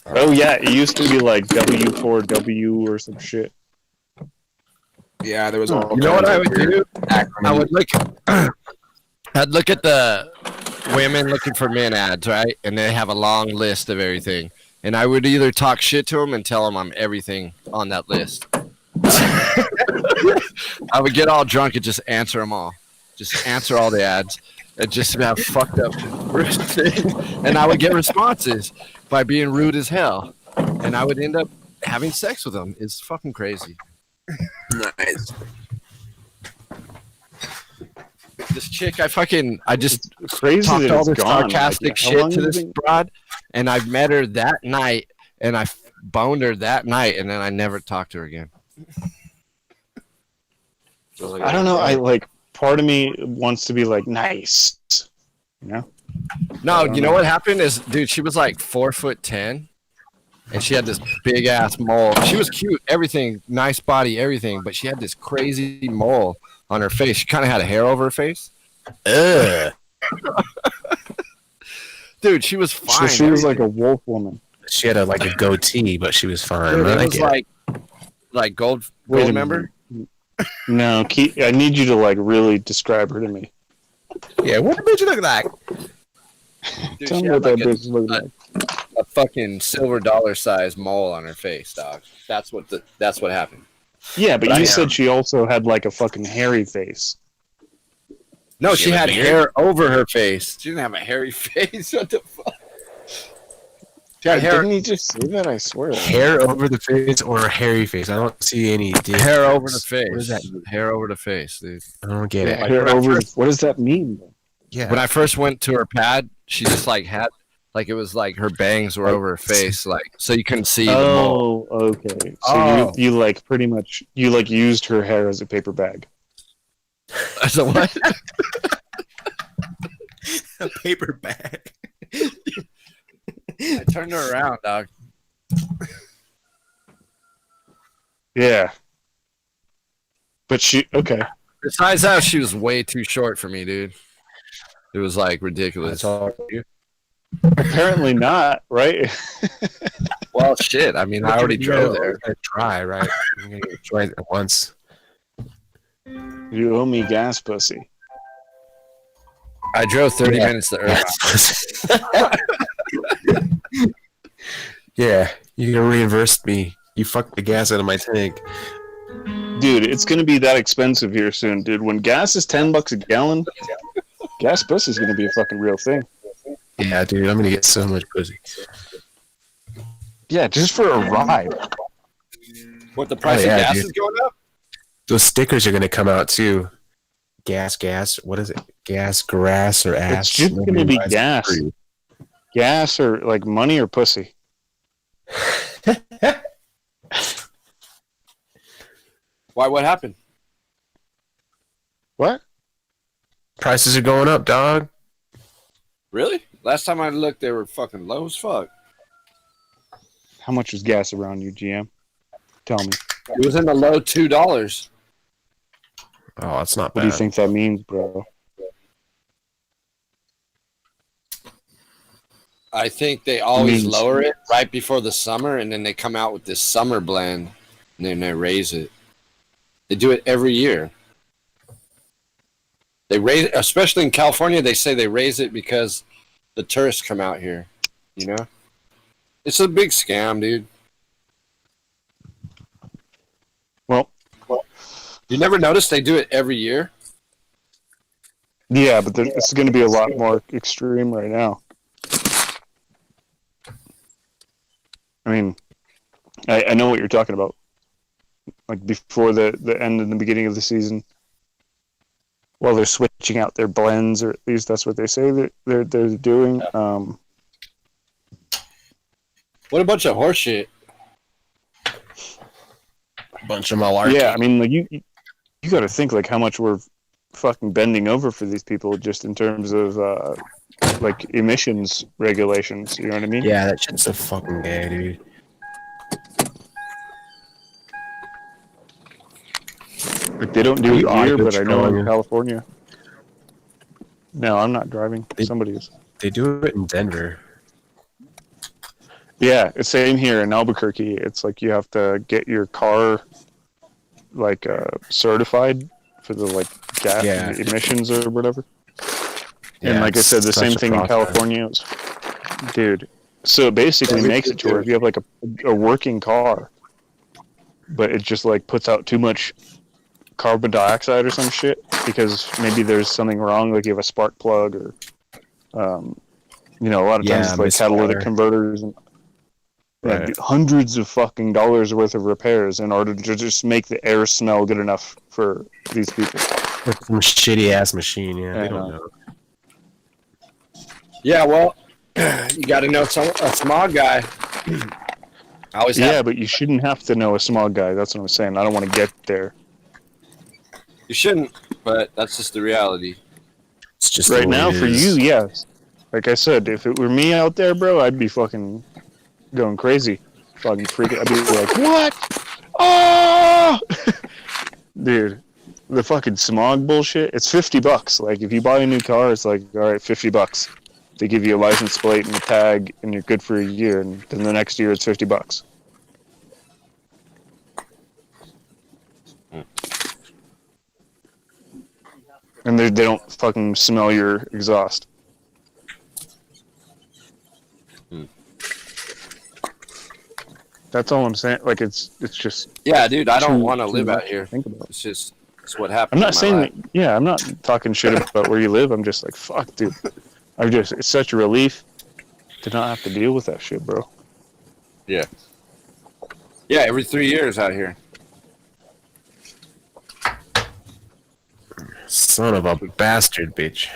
Oh yeah, it used to be like W4W or some shit. Yeah, there was all. You know what I would do? I would look. I'd look at the women looking for men ads, right? And they have a long list of everything. And I would either talk shit to them and tell them I'm everything on that list. I would get all drunk and just answer them all. Just answer all the ads. And just have fucked up. And I would get responses by being rude as hell. and I would end up having sex with them. It's fucking crazy. Nice. This chick, I just crazy talked that all it's this gone. sarcastic Like, how shit long to has it this been- broad, and I met her that night, and I boned her that night, and then I never talked to her again. I don't know. I like part of me wants to be like nice, you know. No, you know what happened is, dude, she was like 4'10", and she had this big ass mole. She was cute, everything, nice body, everything, but she had this crazy mole on her face. She kind of had a hair over her face. Ugh. Dude, she was fine. So she was like a wolf woman. She had a goatee, but she was fine. Dude, I it was get like gold Wait a member. No, I need you to like really describe her to me. Yeah, what did you look like? Dude, Tell she me had what that like bitch looked like. a fucking silver dollar size mole on her face, dog. That's what happened. Yeah, but But you I- said she also had like a fucking hairy face. No, She she had had a beard? hair over her face. She didn't have a hairy face. What the fuck? She had hair, Didn't he just say that? I swear. Hair over the face or a hairy face? I don't see any difference. hair over the face. What does that mean? Hair over the face, dude. I don't get it. Like, Hair when I over. first- What does that mean? Yeah. When I first went to her pad, she just like had like it was like her bangs were over her face, like so you couldn't see the mole. Oh, okay. So Oh. you like pretty much used her hair as a paper bag. So what? A paper bag. I turned her around, dog. Yeah. But she okay. Besides that, she was way too short for me, dude. It was like ridiculous. That's all you. Apparently not, right? Well, shit. I mean, I already drove there. Gotta try, right? I'm gonna try it once. You owe me gas, pussy. I drove 30 Yeah. minutes to Earth. Yeah, you reimbursed me. You fucked the gas out of my tank. Dude, it's gonna be that expensive here soon, dude. When gas is $10 a gallon, gas pussy is gonna be a fucking real thing. Yeah, dude, I'm gonna get so much pussy. Yeah, just for a ride. What, the price Oh, yeah, of gas dude. is going up? Those stickers are gonna come out too. Gas. What is it? Gas, grass, or ass? It's just Nobody gonna be buys it gas. free. Gas or like money or pussy. Why? What happened? What? Prices are going up, dog. Really? Last time I looked, they were fucking low as fuck. How much is gas around you, GM? Tell me. It was in the low $2. Oh, that's not bad. What do you think that means, bro? I think they always Means- lower it right before the summer, and then they come out with this summer blend, and then they raise it. They do it every year. They raise, especially in California, they say they raise it because the tourists come out here. You know, it's a big scam, dude. Well, you never notice they do it every year? yeah, but it's going to be a lot more extreme right now. I mean, I know what you're talking about. Like before the end and the beginning of the season, while they're switching out their blends, or at least that's what they say that they're doing. What a bunch of horseshit. Bunch of malarkey. Yeah, I mean, like you got to think like how much we're fucking bending over for these people just in terms of like emissions regulations. You know what I mean? Yeah, that shit's so fucking gay, dude. Like they don't do Are it you here, audio but I know in trolling? California. No, I'm not driving. Somebody is. They do it in Denver. Yeah, it's same here in Albuquerque. It's like you have to get your car like certified for the like gas Yeah. emissions or whatever. And Yeah, like I said, the it's same such a thing in process. California. Dude, so it basically makes it to where if you have like a working car, but it just like puts out too much carbon dioxide or some shit because maybe there's something wrong, like you have a spark plug or, you know, a lot of times Yeah, it's like catalytic misfire. converters and Yeah, Right. hundreds of fucking dollars worth of repairs in order to just make the air smell good enough for these people. With some shitty ass machine, yeah, they And, don't know. Yeah, well, you got to know a smog guy. I always yeah, have. but you shouldn't have to know a small guy. That's what I'm saying. I don't want to get there. You shouldn't, but that's just the reality. It's just Right now, for you, yes. Like I said, if it were me out there, bro, I'd be fucking going crazy. Fucking freaking. I'd be like, what? Oh! Dude, the fucking smog bullshit, it's $50. Like, if you buy a new car, it's like, all right, $50. They give you a license plate and a tag, and you're good for a year, and then the next year it's $50. And they don't fucking smell your exhaust. That's all I'm saying. Like, it's just. Yeah, dude, I don't too- want to too live out much here. to think about. It's what happened. I'm not saying that. Yeah, I'm not talking shit about where you live. I'm just like, fuck, dude. It's such a relief to not have to deal with that shit, bro. Yeah. Yeah, every 3 years out here. Son of a bastard, bitch.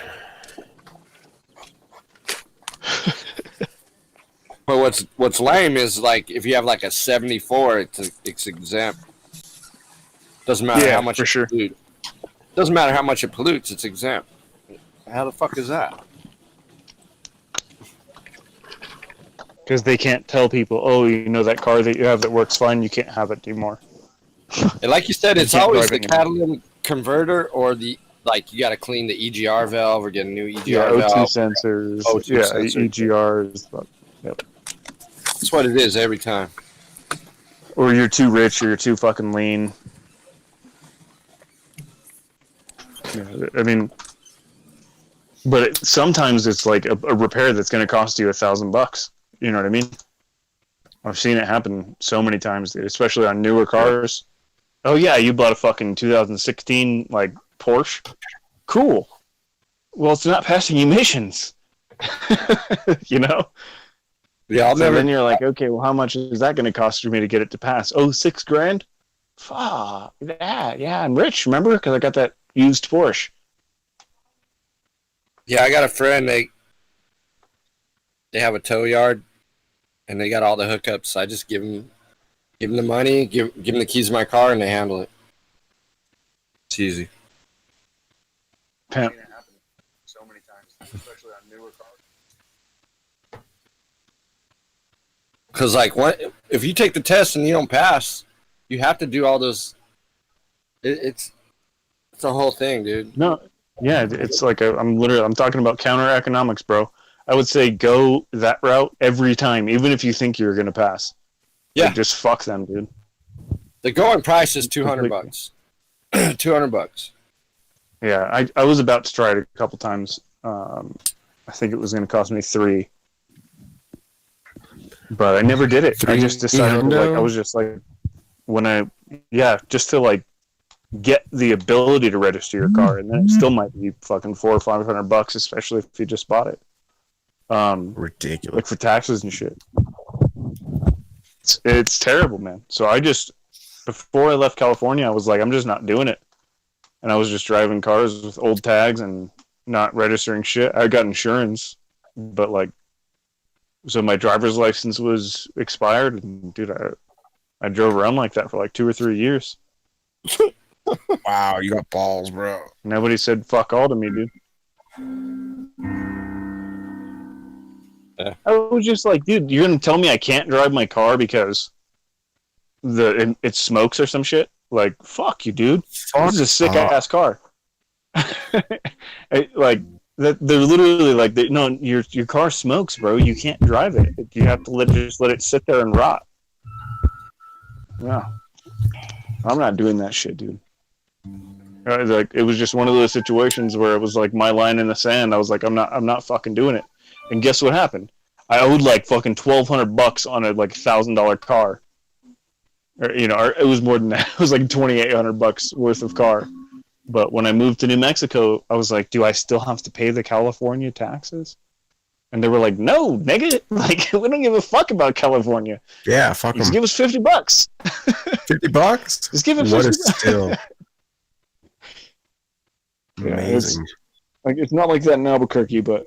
But what's lame is like if you have like a 74, it's exempt. Doesn't matter how much it pollutes. Doesn't matter how much it pollutes, it's exempt. How the fuck is that? Because they can't tell people, oh, you know that car that you have that works fine, you can't have it anymore. And like you said, You it's can't always drive the it anymore. catalytic converter or the like. You got to clean the EGR valve or get a new EGR Yeah, O2 valve. sensors. O2 yeah, sensors. EGRs. But, yep. That's what it is every time. Or you're too rich or you're too fucking lean. Yeah, I mean, but sometimes it's like a repair that's going to cost you $1,000. You know what I mean? I've seen it happen so many times, especially on newer cars. Oh yeah, you bought a fucking 2016 like Porsche. Cool. Well, it's not passing emissions. You know? Yeah, Then you're like, okay, well, how much is that going to cost for me to get it to pass? Oh, $6,000. Fuck yeah, I'm rich. Remember? Because I got that used Porsche. Yeah, I got a friend. They have a tow yard, and they got all the hookups. I just give them the money, give them the keys to my car, and they handle it. It's easy. Pimp. So many times, especially on newer cars. Because like, what if you take the test and you don't pass? You have to do all those. It's a whole thing, dude. No, yeah, it's like I'm talking about counter economics, bro. I would say go that route every time, even if you think you're gonna pass. Yeah, like, just fuck them, dude. The going price is $200. $200. Yeah, I was about to try it a couple times. I think it was gonna cost me $3, but I never did it. I just decided, like, I was just like, just to like get the ability to register your car, and then it still might be fucking $400 or $500, especially if you just bought it. Ridiculous. Like for taxes and shit. It's terrible, man. So I just, before I left California, I was like, I'm just not doing it. And I was just driving cars with old tags and not registering shit. I got insurance, but like, so my driver's license was expired, and dude, I drove around like that for like 2 or 3 years. Wow, you got balls, bro. Nobody said fuck all to me, dude. Yeah. I was just like, dude, you're gonna tell me I can't drive my car because it smokes or some shit? Like, fuck you, dude. This is a sick ass car. Like that, they're literally like, no, your car smokes, bro. You can't drive it. You have to just let it sit there and rot. Yeah, I'm not doing that shit, dude. Like, it was just one of those situations where it was like my line in the sand. I was like, I'm not fucking doing it. And guess what happened? I owed like fucking $1,200 on a like $1,000 car. Or, you know, or it was more than that. It was like $2,800 worth of car. But when I moved to New Mexico, I was like, do I still have to pay the California taxes? And they were like, no, nigga, like we don't give a fuck about California. Yeah, fuck Just them. give us $50. $50? Just give it What a 50 steal. Yeah, Amazing. it's not like that in Albuquerque, but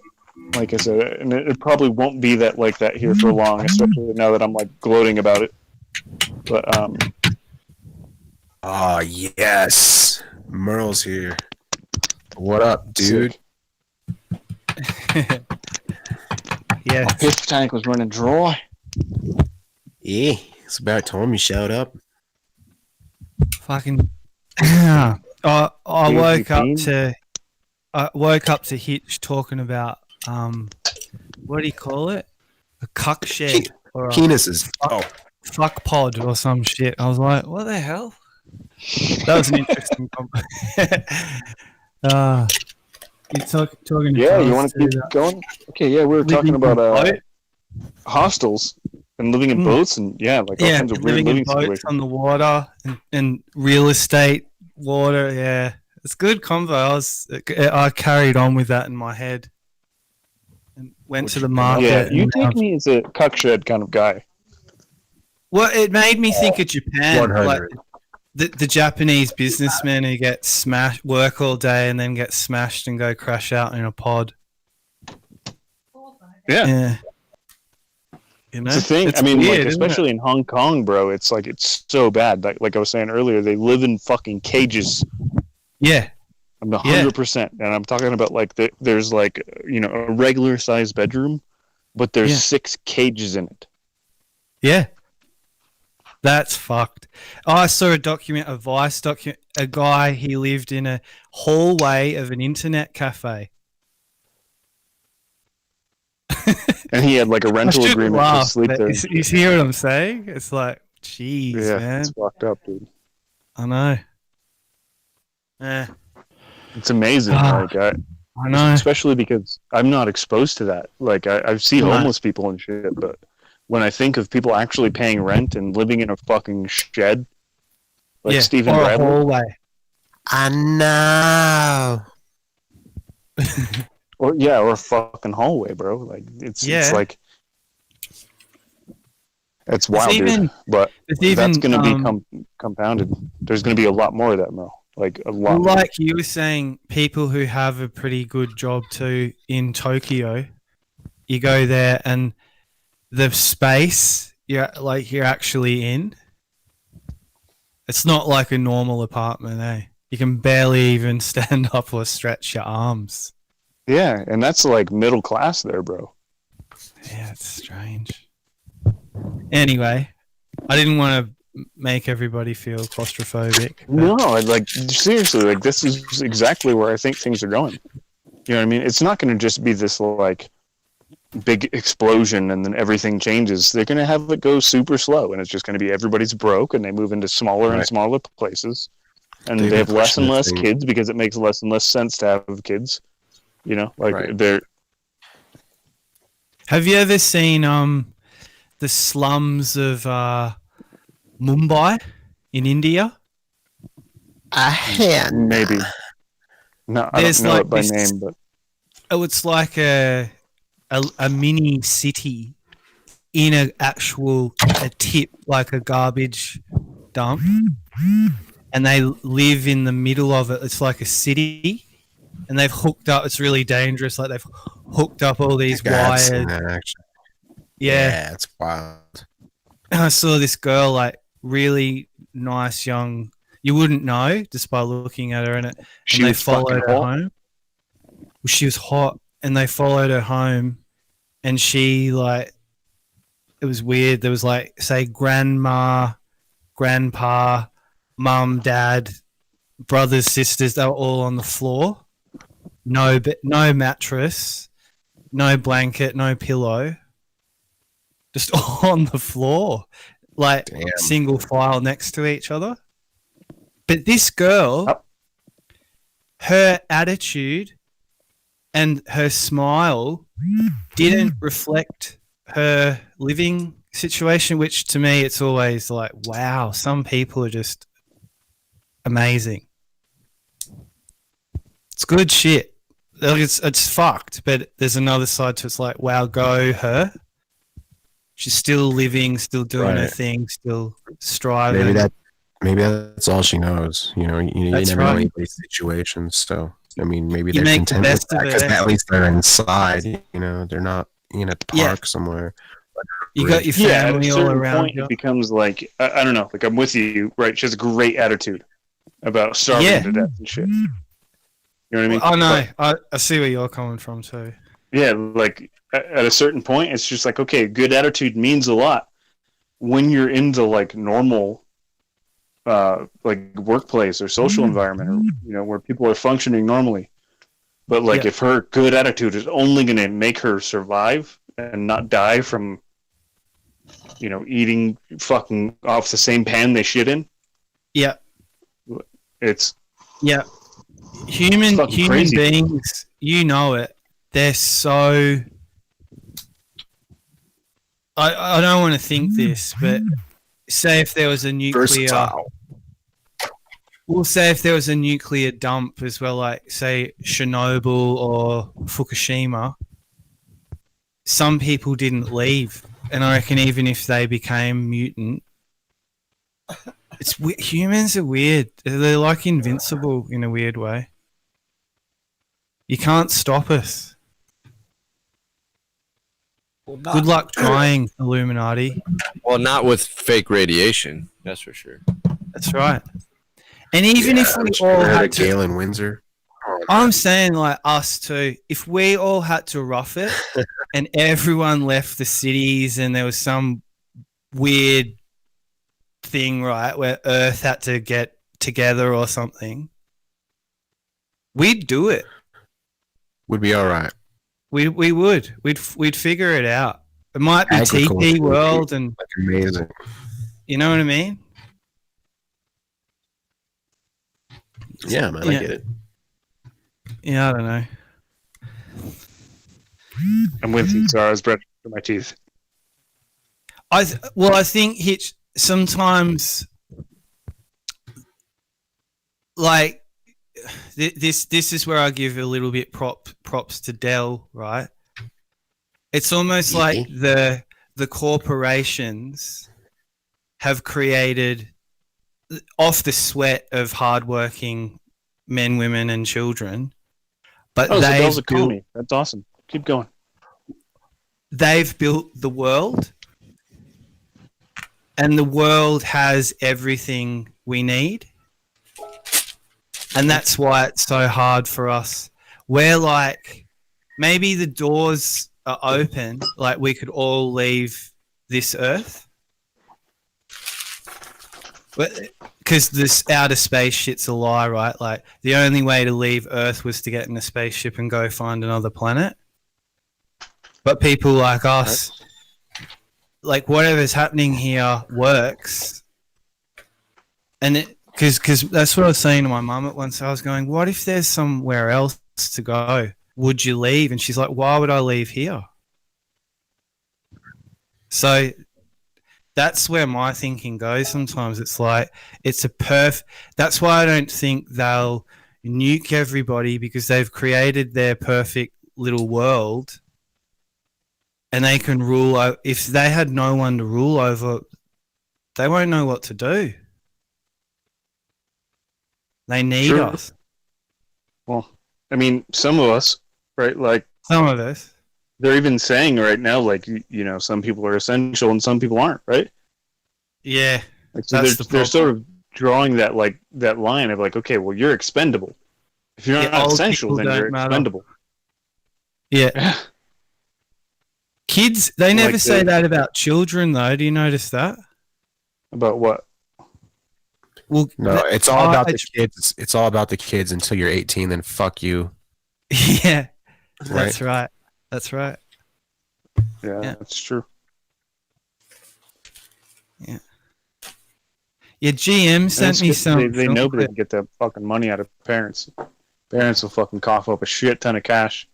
like I said, and it probably won't be that like that here for long, especially now that I'm like gloating about it. But Oh, yes. Merle's here. What up, dude? yeah, my fish tank was running dry. Yeah, it's about time you showed up. Fucking. I woke up to Hitch talking about what do you call it? A cuck shed or Penises. Fuck pod or some shit. I was like, what the hell? That was an interesting you're talking to Yeah, you want fellas to keep too, going? Okay, yeah, we were talking about hostels and living in boats and all kinds of weird living in living boats situations. on the water and real estate water. Yeah, it's good convo. I carried on with that in my head and went to the market. Yeah, you and, take me as a cuck shed kind of guy. well, it made me think of Japan. 100. Like the Japanese businessmen who get smashed, work all day, and then get smashed and go crash out in a pod. Yeah. You know? It's a thing. It's I mean, weird, like, isn't especially in Hong Kong, bro. It's like it's so bad. Like I was saying earlier, they live in fucking cages. Yeah. I'm 100%, and I'm talking about like there's like a regular sized bedroom, but there's 6 cages in it. Yeah. That's fucked. I saw a Vice document, a guy, he lived in a hallway of an internet cafe. And he had like a rental agreement to sleep there. You hear what I'm saying? It's like, jeez, man. It's fucked up, dude. I know. Yeah. It's amazing. Like I know. Especially because I'm not exposed to that. Like I see No. homeless people and shit, but when I think of people actually paying rent and living in a fucking shed, like Stephen or a Bradley, hallway. I know. or a fucking hallway, bro. Like it's like it's wild, even- dude. But it's that's even, going to be compounded. There's going to be a lot more of that, Mel. Like a lot. Well, more. like you were saying, people who have a pretty good job too in Tokyo, you go there and the space you're actually in, it's not like a normal apartment, eh? You can barely even stand up or stretch your arms. Yeah, and that's like middle class there, bro. Yeah, it's strange. Anyway, I didn't want to make everybody feel claustrophobic. No, like seriously, like this is exactly where I think things are going. You know what I mean? It's not going to just be this like big explosion and then everything changes. They're going to have it go super slow, and it's just going to be everybody's broke, and they move into smaller and smaller places, and they have less and less kids because it makes less and less sense to have kids. You know, like they're. Have you ever seen the slums of Mumbai in India? Maybe. No, I don't know it by name, but oh, it's like a mini city in a tip, like a garbage dump, and they live in the middle of it. It's like a city, and they've hooked up. It's really dangerous. Like they've hooked up all these wired. Yeah, it's wild. I saw this girl, like really nice young. You wouldn't know just by looking at her, and they followed her home. Well, she was hot, and they followed her home, and she it was weird. There was say grandma, grandpa, mum, dad, brothers, sisters. They were all on the floor. No mattress, no blanket, no pillow. Just on the floor, single file next to each other. But this girl, her attitude and her smile didn't reflect her living situation, which to me, it's always like, wow, some people are just amazing. It's good shit. like it's fucked. But there's another side to it's like, wow, go her. She's still living, still doing her Right. thing, still striving. Maybe that's all she knows. You That's never know right. anybody's situations. So I mean, maybe You they're make the content with best of that because it. at least they're inside. They're not in a park somewhere. You got your Yeah, at a family all certain around point, you. it becomes like I don't know. Like I'm with you, right? She has a great attitude about starving to death and shit. You know what I mean? Oh no, I see where you're coming from too. Yeah, like at a certain point, it's just like, okay, good attitude means a lot when you're into like normal, like workplace or social environment, or where people are functioning normally. But like, if her good attitude is only going to make her survive and not die from, eating fucking off the same pan they shit in, Yeah, it's human crazy. beings. You know it. They're so. I don't want to think this, but say if there was a nuclear. Versatile. We'll say if there was a nuclear dump as well, like say Chernobyl or Fukushima, some people didn't leave, and I reckon even if they became mutant, humans are weird. They're like invincible in a weird way. You can't stop us. Good luck trying, Illuminati. Well, not with fake radiation. That's for sure. That's right. And even if we all had to, Galen Windsor. I'm saying like us too. If we all had to rough it, and everyone left the cities, and there was some weird thing, right, where Earth had to get together or something, we'd do it. Would be all right. We would. We'd figure it out. It might be Agriculture TP would be, world, and amazing. you know what I mean? Yeah, man, I get it. Yeah, I don't know. I'm with you. Sorry, I was brushing my teeth. I think Hitch sometimes like this is where I give a little bit props to Dell, right? It's almost like the corporations have created off the sweat of hardworking men, women, and children, but so they've Dell's built, economy. That's awesome. Keep going. they've built the world, and the world has everything we need. And that's why it's so hard for us. We're like, maybe the doors are open, like we could all leave this earth. Because this outer space shit's a lie, right? Like, the only way to leave Earth was to get in a spaceship and go find another planet. But people like us, like, whatever's happening here works. And because that's what I was saying to my mum at once. I was going, what if there's somewhere else to go? Would you leave? And she's like, why would I leave here? So that's where my thinking goes sometimes. It's like, it's a that's why I don't think they'll nuke everybody, because they've created their perfect little world and they can rule. If they had no one to rule over, they won't know what to do. They need us. Well, I mean, some of us, right? Like some of us. They're even saying right now, like, some people are essential and some people aren't, right? Yeah. Like, so they're sort of drawing that line of like, okay, well, you're expendable. If you're not essential, then you're expendable. Yeah. Kids, they never say that about children, though. Do you notice that? About what? Well, no, it's all about the kids. It's all about the kids until you're 18. Then fuck you. Yeah, that's right. That's right. Yeah, that's true. Yeah. Yeah, GM sent me some. They know they can get that fucking money out of parents. Parents will fucking cough up a shit ton of cash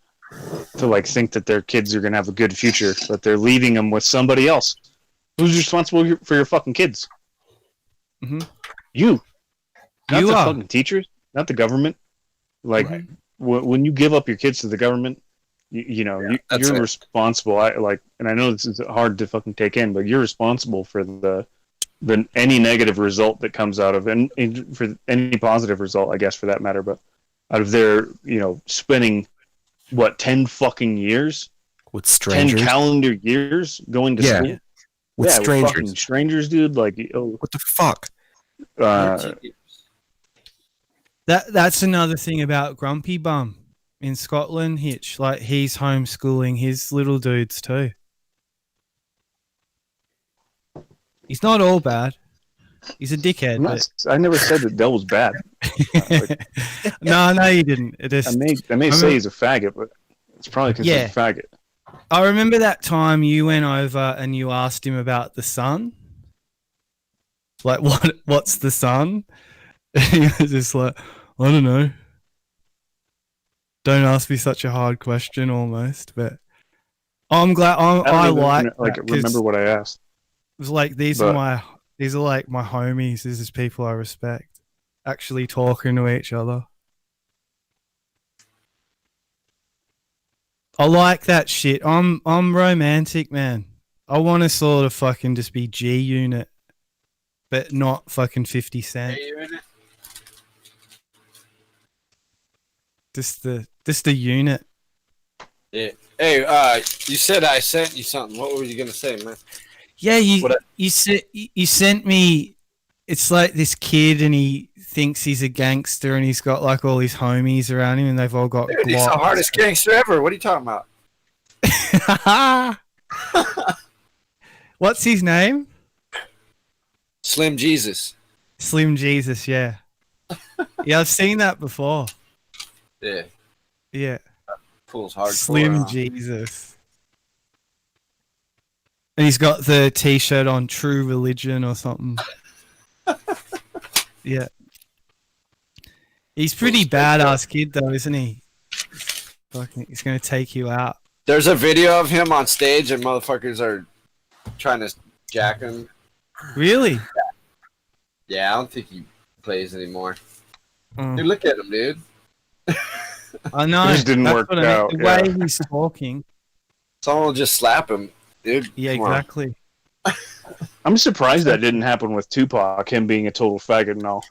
to like think that their kids are gonna have a good future, but they're leaving them with somebody else. Who's responsible for your fucking kids? Mm-hmm. You. Not you the are. fucking teachers, not the government. Like, when you give up your kids to the government, you're responsible. And I know this is hard to fucking take in, but you're responsible for the any negative result that comes out of, and for any positive result, I guess, for that matter. But out of their, spending 10 fucking years with strangers, 10 calendar years going to school. With strangers. With fucking strangers, dude. Like, what the fuck? That's another thing about Grumpy Bum in Scotland, Hitch. Like, he's homeschooling his little dudes too. He's not all bad. He's a dickhead. I never said that Dell was bad. No, you didn't. I may say he's a faggot, but it's probably because he's a faggot. I remember that time you went over and you asked him about the sun. Like, what's the sun? He was just like, I don't know. Don't ask me such a hard question, almost. But I'm glad. I remember what I asked. It was like these are like my homies. This is people I respect. Actually talking to each other. I like that shit. I'm romantic, man. I want to sort of fucking just be G Unit, but not fucking 50 Cent. Just the unit. Yeah. Hey, you said I sent you something. What were you gonna say, man? Yeah, you sent me. It's like this kid, and he thinks he's a gangster, and he's got like all his homies around him, and they've all got. Dude, he's the hardest gangster ever. What are you talking about? What's his name? Slim Jesus. Slim Jesus, yeah. Yeah, I've seen that before. Yeah. Yeah. Fool's hardcore. Slim Jesus. And he's got the T-shirt on True Religion or something. Yeah. He's pretty badass kid though, isn't he? Fucking, he's gonna take you out. There's a video of him on stage and motherfuckers are trying to jack him. Really? Yeah, I don't think he plays anymore. Dude, look at him, dude. I know. It just didn't work out. The way he's talking. Someone will just slap him, dude. Yeah, exactly. I'm surprised that didn't happen with Tupac, him being a total faggot and all.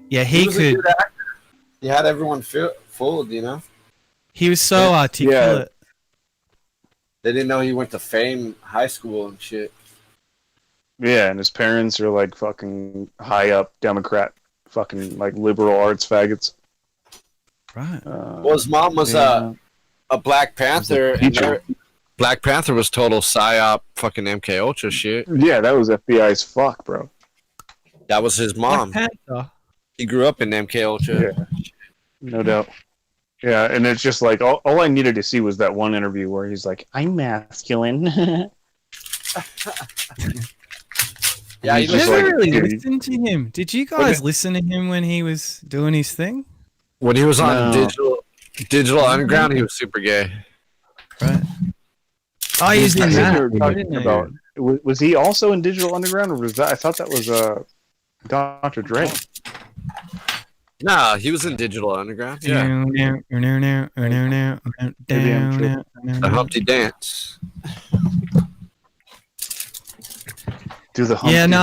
Yeah, he was a could. good actor. He had everyone fooled, you know? He was so articulate. Yeah. They didn't know he went to Fame High School and shit. Yeah, and his parents are like fucking high up Democrat, fucking like liberal arts faggots. Right. Well, his mom was a Black Panther. And Black Panther was total psyop, fucking MK Ultra shit. Yeah, that was FBI's fuck, bro. That was his mom. Black Panther. He grew up in MK Ultra. Yeah, no doubt. Yeah, and it's just like all I needed to see was that one interview where he's like, "I'm masculine." Yeah, you never really listened to him. Did you guys listen to him when he was doing his thing? When he was on Digital Underground, he was super gay. Right. Oh, he's in that. About, was he also in Digital Underground, or was that? I thought that was Dr. Dre. Nah, he was in Digital Underground. Yeah. The Humpty Dance. Do the Humpty yeah, no,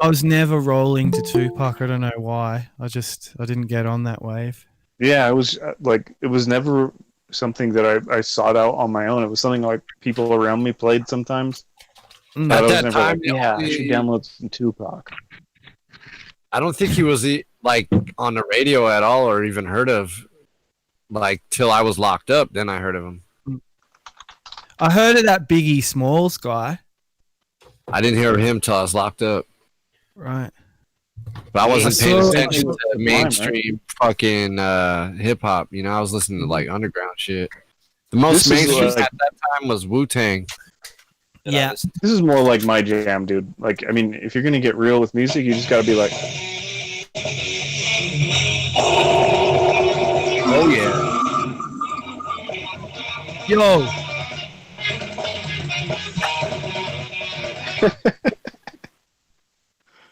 I was never rolling to Tupac. I don't know why. I didn't get on that wave. Yeah, it was it was never something that I sought out on my own. It was something like people around me played sometimes. At that time, I should download some Tupac. I don't think he was like on the radio at all, or even heard of, like, till I was locked up. Then I heard of him. I heard of that Biggie Smalls guy. I didn't hear of him till I was locked up. Right. But I wasn't paying attention to mainstream fucking hip hop. You know, I was listening to like underground shit. The most mainstream at that time was Wu-Tang. Yeah. This is more like my jam, dude. Like, I mean, if you're gonna get real with music, you just gotta be like, oh yeah. Yo.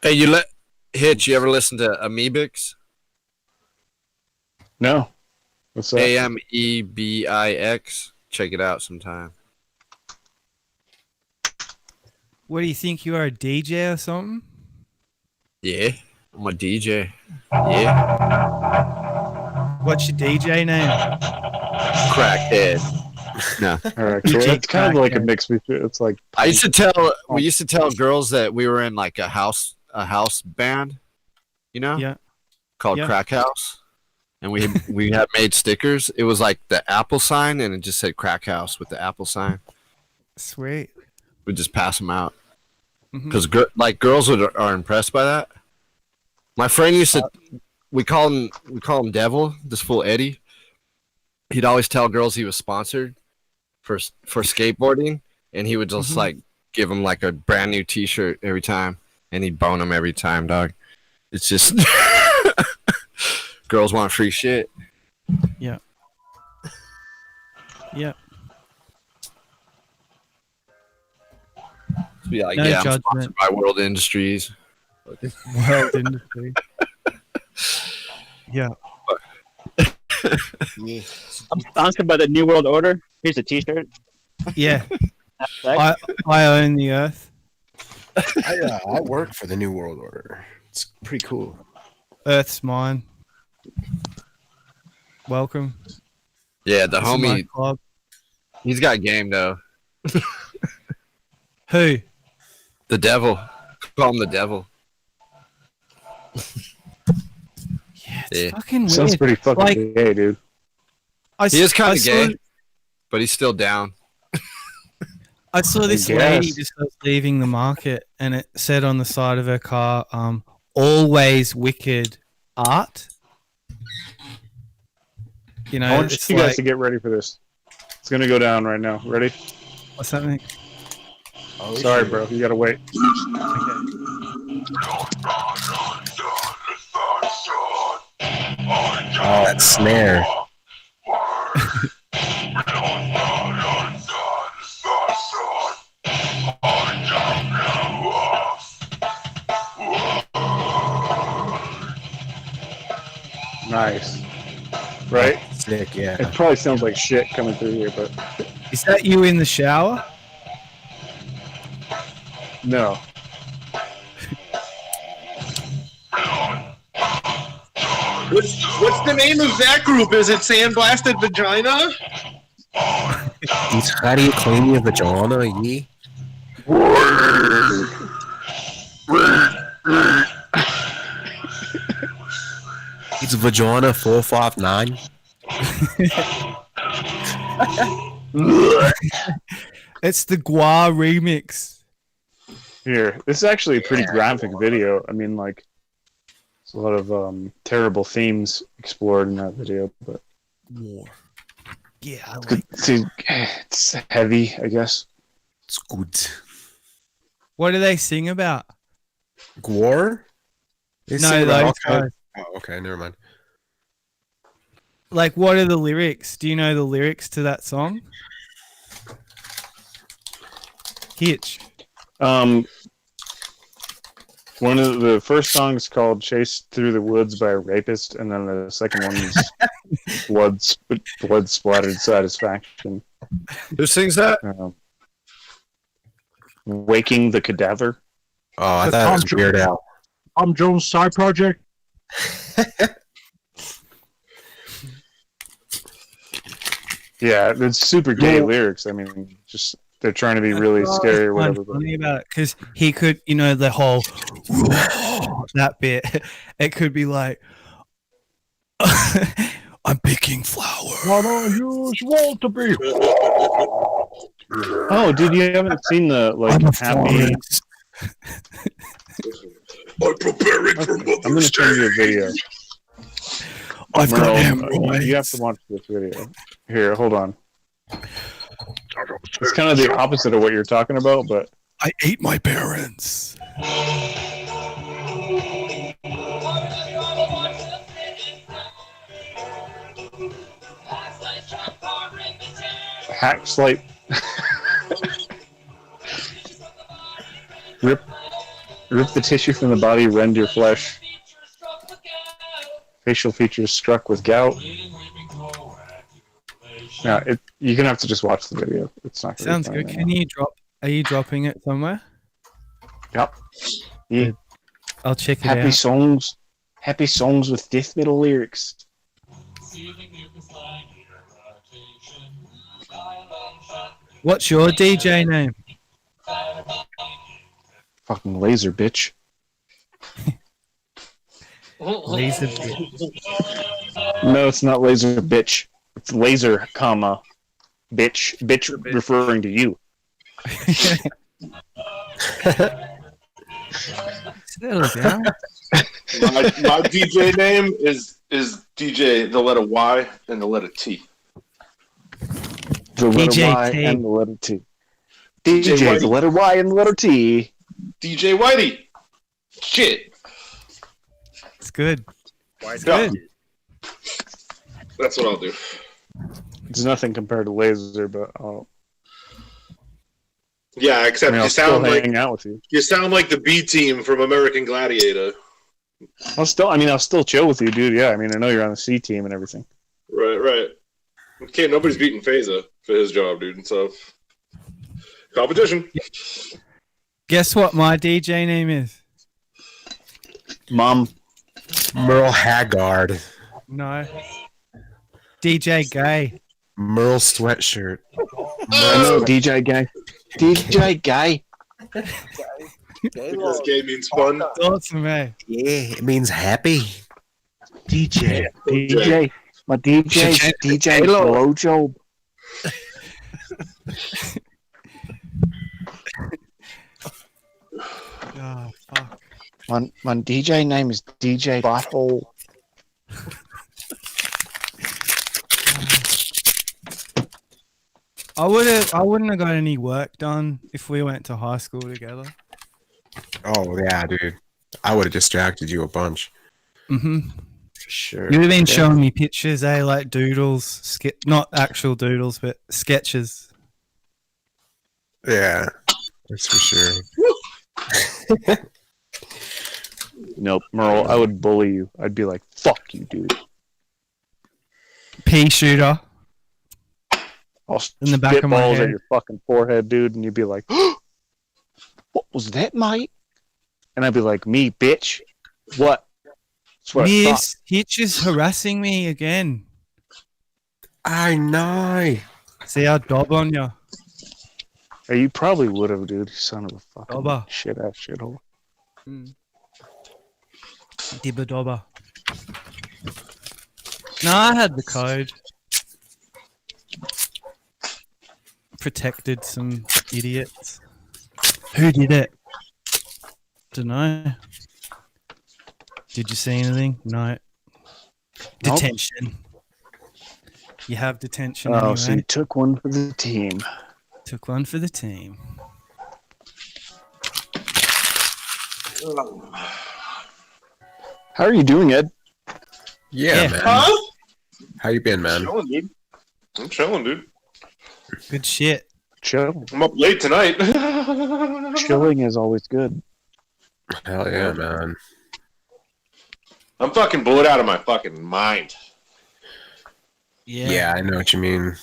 Hey, Hitch, you ever listen to Amoebix? No. What's that? AMEBIX. Check it out sometime. What do you think? You are a DJ or something? Yeah, I'm a DJ. Yeah. What's your DJ name? Crackhead. No. Alright, cool. It's kind of like a mix between. It's like We used to tell girls that we were in like a house band, you know? Yeah. Called Crack House. And we had made stickers. It was like the apple sign and it just said Crack House with the apple sign. Sweet. We'd just pass them out. Because girls are impressed by that. My friend used to, we call him Devil, this fool Eddie. He'd always tell girls he was sponsored for skateboarding, and he would just like give them like a brand new T-shirt every time, and he'd bone them every time, dog. It's just girls want free shit. Yeah. Yeah. Be like, No yeah, I'm judgment. sponsored by World Industries. World Industry. Yeah. I'm sponsored by the New World Order. Here's a T-shirt. Yeah. I own the earth. I work for the New World Order. It's pretty cool. Earth's mine. Welcome. Yeah, the This is my homie. club. He's got game though. Who? The Devil. Call him the Devil. It's fucking weird. Sounds pretty fucking Like, gay, dude. He is kind I of saw- gay, but he's still down. I saw this lady just leaving the market, and it said on the side of her car, "Always wicked art." You know, I want it's you guys like, to get ready for this. It's gonna go down right now. Ready? what's that mean? Sorry, bro. You gotta wait. Oh, that snare. Nice. Right? Sick, yeah. It probably sounds like shit coming through here, but Is that you in the shower? no. What's the name of that group? Is it Sandblasted Vagina? It's how do you clean your vagina, yeah? It's vagina 459. It's the Gua remix. Here, this is actually a pretty graphic video. I mean, like, there's a lot of terrible themes explored in that video, but War. Yeah, I it's, good. It's heavy, I guess. It's good. What do they sing about? Gore? They No, sing about all those kinds- guys. Oh, okay, never mind. Like, what are the lyrics? Do you know the lyrics to that song? Hitch. One of the first songs called "Chased Through the Woods by a Rapist," and then the second one is blood splattered satisfaction. Who sings that? Waking the Cadaver. Oh, I thought it was Weird Al. Tom Jones side project. Yeah, it's super gay lyrics. I mean, just they're trying to be really scary or whatever. But Funny about it because he could, you know, the whole that bit. It could be like, "I'm picking flowers." What unusual to be. oh, dude, you haven't seen the like happy? I'm preparing for I'm gonna show you a video. I've got Merle, hemorrhoids. you have to watch this video. Here, hold on. It's kind of the opposite of what you're talking about, but I ate my parents. hack slight. Rip the tissue from the body, rend your flesh. Facial features struck with gout. No, you're gonna have to just watch the video. It's not. Sounds good. Can you drop? Are you dropping it somewhere? Yep. Yeah. I'll check it Happy out. songs. Happy songs with death metal lyrics. What's your DJ name? Fucking laser bitch. Laser bitch. No, it's not laser bitch. It's laser, comma, bitch. Bitch referring to you. Settle down. My DJ name is DJ the letter Y and the letter T. The letter DJ Y T. and the letter T. DJ the letter Y and the letter T. DJ Whitey. Shit. It's good. It's good. That's what I'll do. It's nothing compared to laser, but Yeah, except I'll you still sound like hang out with you. you sound like the B team from American Gladiator. I'll still chill with you, dude. Yeah, I mean, I know you're on the C team and everything. Right. Okay, nobody's beating Phaser for his job, dude. So competition. Guess what my DJ name is? Mom. Merle Haggard. No. DJ Gay. Merle Sweatshirt. I know, DJ Guy. DJ Guy. Because gay means fun. Awesome, eh? Yeah, it means happy. DJ. My DJ. DJ Blowjob. Oh, fuck. My DJ name is DJ Butthole. I wouldn't have got any work done if we went to high school together. Oh yeah, dude. I would have distracted you a bunch. Mm-hmm. For sure. You would have been Yeah. showing me pictures, like doodles, not actual doodles, but sketches. Yeah, that's for sure. Nope, Merle, I would bully you. I'd be like, fuck you, dude. Pea shooter. I'll In the back of my balls head. at your fucking forehead, dude, and you'd be like, what was that, mate? And I'd be like, me, bitch. What? That's what I thought. Miss Hitch is harassing me again. I know. See, I dob on you. Hey, you probably would have, dude. You son of a fucking Dobber. shit-ass shithole. Dibba dobber. No, I had the code. Protected some idiots. Who did it? Dunno. Did you see anything? No. Nope. Detention. You have detention Oh, anyway. so you took one for the team. Took one for the team. How are you doing, Ed? Yeah, man. Huh? How you been, man? Chilling, dude. I'm chilling, dude. Good shit. Chill. I'm up late tonight. Chilling is always good. Hell yeah, man. I'm fucking bored out of my fucking mind. Yeah, I know what you mean.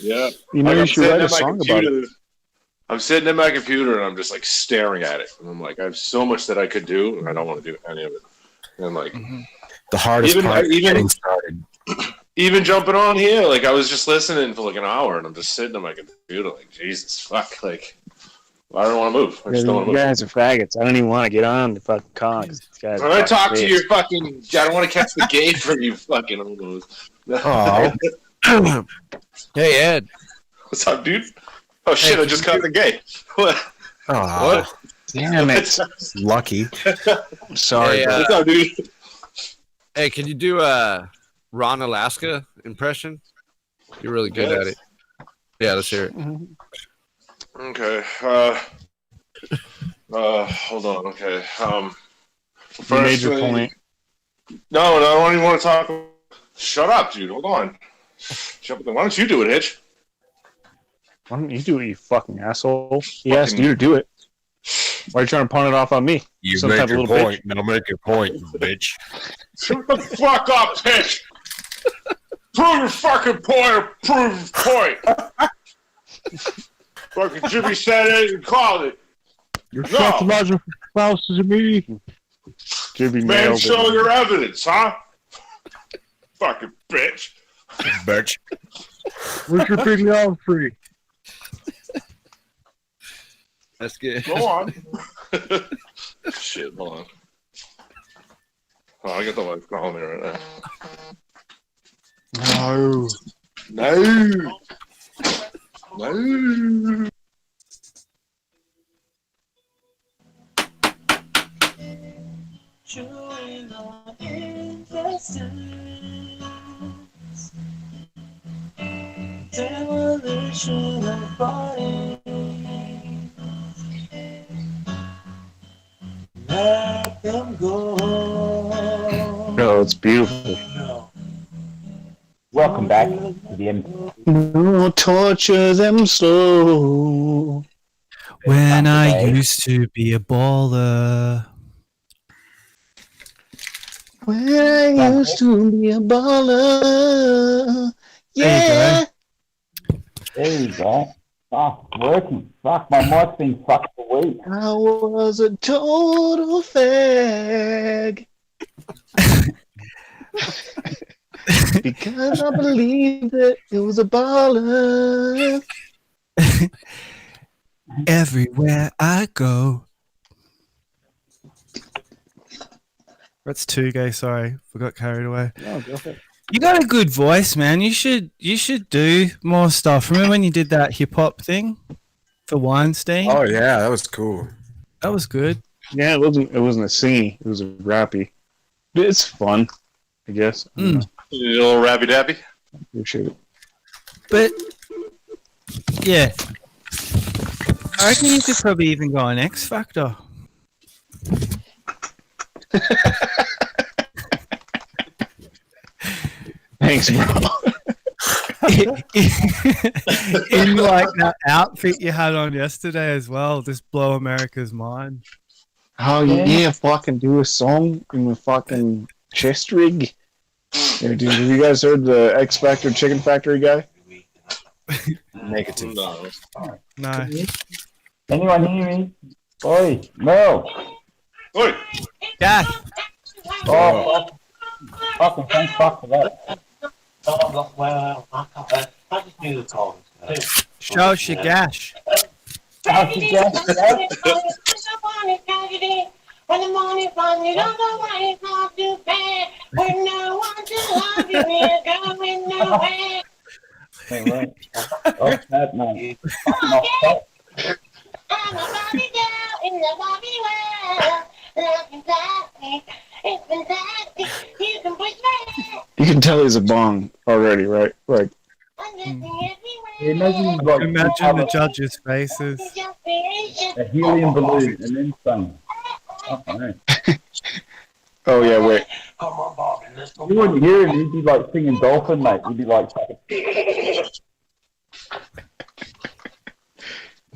Yeah. You know, Like, you I'm should sitting write a at my song about computer. it. I'm sitting at my computer and I'm just like staring at it. And I'm like, I have so much that I could do and I don't want to do any of it. And like, The hardest part is getting started. even jumping on here, like I was just listening for like an hour and I'm just sitting at my computer like, Jesus, fuck. Like, I don't want to move. I just don't want You to move. guys are faggots. I don't even want to get on the fucking con. These guys When are I talk fucking to your bitches. fucking, I don't want to catch the gate from you fucking. Oh. Hey, Ed. What's up, dude? Oh shit, I just caught the gate. What? Oh, What? Damn it. lucky. I'm sorry, Hey, bro. What's up, dude? Hey, can you do a Ron Alaska impression? You're really good Yes. at it. Yeah, let's hear it. Okay. Hold on. Okay. You made your point. No, I don't even want to talk. Shut up, dude. Hold on. Shut up. Why don't you do it, Hitch? Why don't you do it, you fucking asshole? He asked you to do it. Why are you trying to pawn it off on me? You some make type of your little point. Now make your point, bitch. Shut the fuck up, bitch! Prove your fucking point or prove your point! Fucking Jimmy said it and called it. You're No. psychological spouses of me. Jimmy Man, nailed show it. your evidence, huh? Fucking bitch. Bitch. Where's your big yellow free? That's good. Go on. Shit, hold on. Oh, I got the wife calling me right now. No. No. Showing our intestines. Demolition of bodies. Let them go. No, it's beautiful. Welcome back to the end. No, torture them slow. When I used to be a baller. When I used to be a baller. There Yeah. There you go. Fuck, working. Fuck, my mic's been fucked for weeks. I was a total fag. Because I believed that it was a baller. Everywhere I go. That's too gay. Sorry, forgot carried away. No, go for it. You got a good voice, man. You should do more stuff. Remember when you did that hip hop thing for Weinstein? Oh yeah, that was cool. That was good. Yeah, it wasn't a singy. It was a rappy. But it's fun, I guess. I don't know. You little rappy dappy? Appreciate it. But yeah, I reckon you could probably even go on X Factor. Thanks, bro. In like that outfit you had on yesterday as well, just blow America's mind. Oh yeah, fucking do a song in the fucking chest rig. Yeah, dude, have you guys heard the X Factor Chicken Factory guy? Negative. No. Anyone hear me? Oi, Mel. Oi. Yeah. Oh, fucking thanks fuck for that. Well, I just knew the call. Show us your gash. How's the guest? When the morning comes, you don't know why it's not too bad. When no one to love you, we're going nowhere. Hey, right. Oh, that man. Fucking off top. I'm a Barbie girl in the Barbie world. Love fantastic, it's fantastic. You can push my You can tell he's a bong already, right? Like, Imagine, like, Imagine the judges' faces. a helium balloon and then some. Okay. oh yeah, wait. You wouldn't hear him. He'd be like singing dolphin, mate. He'd be like,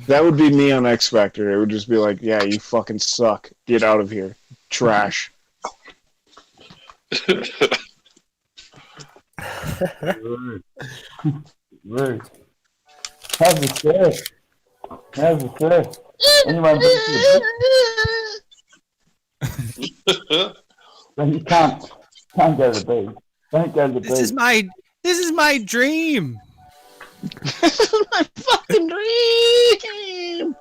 That would be me on X Factor. It would just be like, yeah, you fucking suck. Get out of here. Trash. rude. How's the surf? How's the surf? Anyone been to the beach? But you can't go to the beach. Don't go to the beach. This is my dream. This is my fucking dream.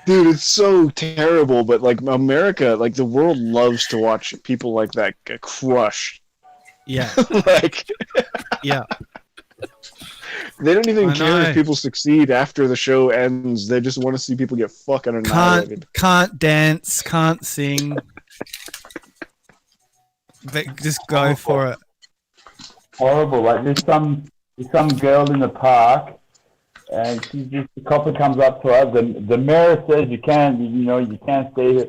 Dude, it's so terrible, but like America, like the world loves to watch people like that get crushed. Yeah. Like, yeah. They don't even I care know. if people succeed after the show ends. They just want to see people get fucking annihilated. Can't dance, can't sing. But just go for it. Horrible. Like there's some girl in the park, and the copper comes up to her. The mayor says you can't stay here,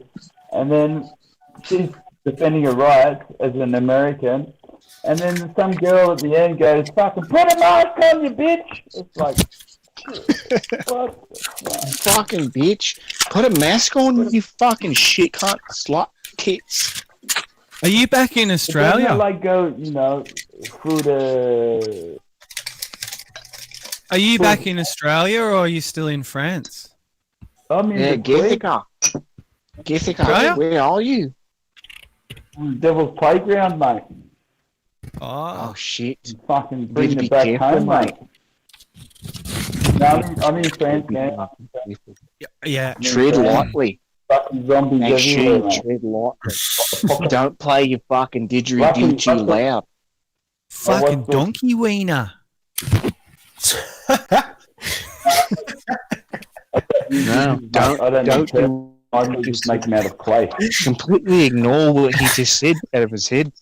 and then she's defending her rights as an American, and then some girl at the end goes, "Fucking put a mask on, you bitch!" It's like, Fucking bitch. Put a mask on, you fucking shit cunt slut tits. Are you back in It Australia? doesn't like go, through the. Are you back in Australia or are you still in France? I'm in Yeah, the place. Jessica, where are you? Devil's Playground, mate. Oh shit. Fucking Better bringing be it back careful, home, mate. No, I'm in France now. Yeah. Tread lightly. Fucking zombies Make sure everywhere, you mate. tread lightly. Don't play your fucking didgeridoo too loud. Fucking donkey wiener. No, don't do. I'm just making out of clay. Completely ignore what he just said out of his head.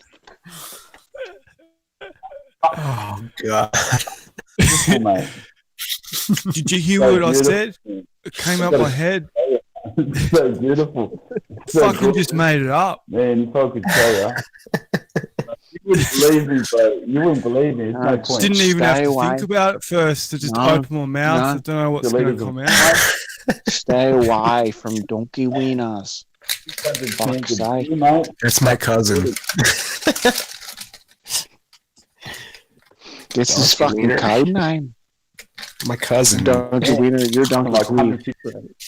Oh god. Mate. Did you hear So what I beautiful. said? It came out my head. It's so beautiful. It's so Fucking beautiful. just made it up. Man, if I could tell you. You wouldn't believe me, bro. You wouldn't believe me. There's no point. Didn't even have to away. think about it first. I just opened my mouth. I don't know what's going to come out. Stay away from donkey wieners. Fuck's sake. That's my cousin. That's his fucking code name. My cousin. Donkey wiener, you're donkey wiener.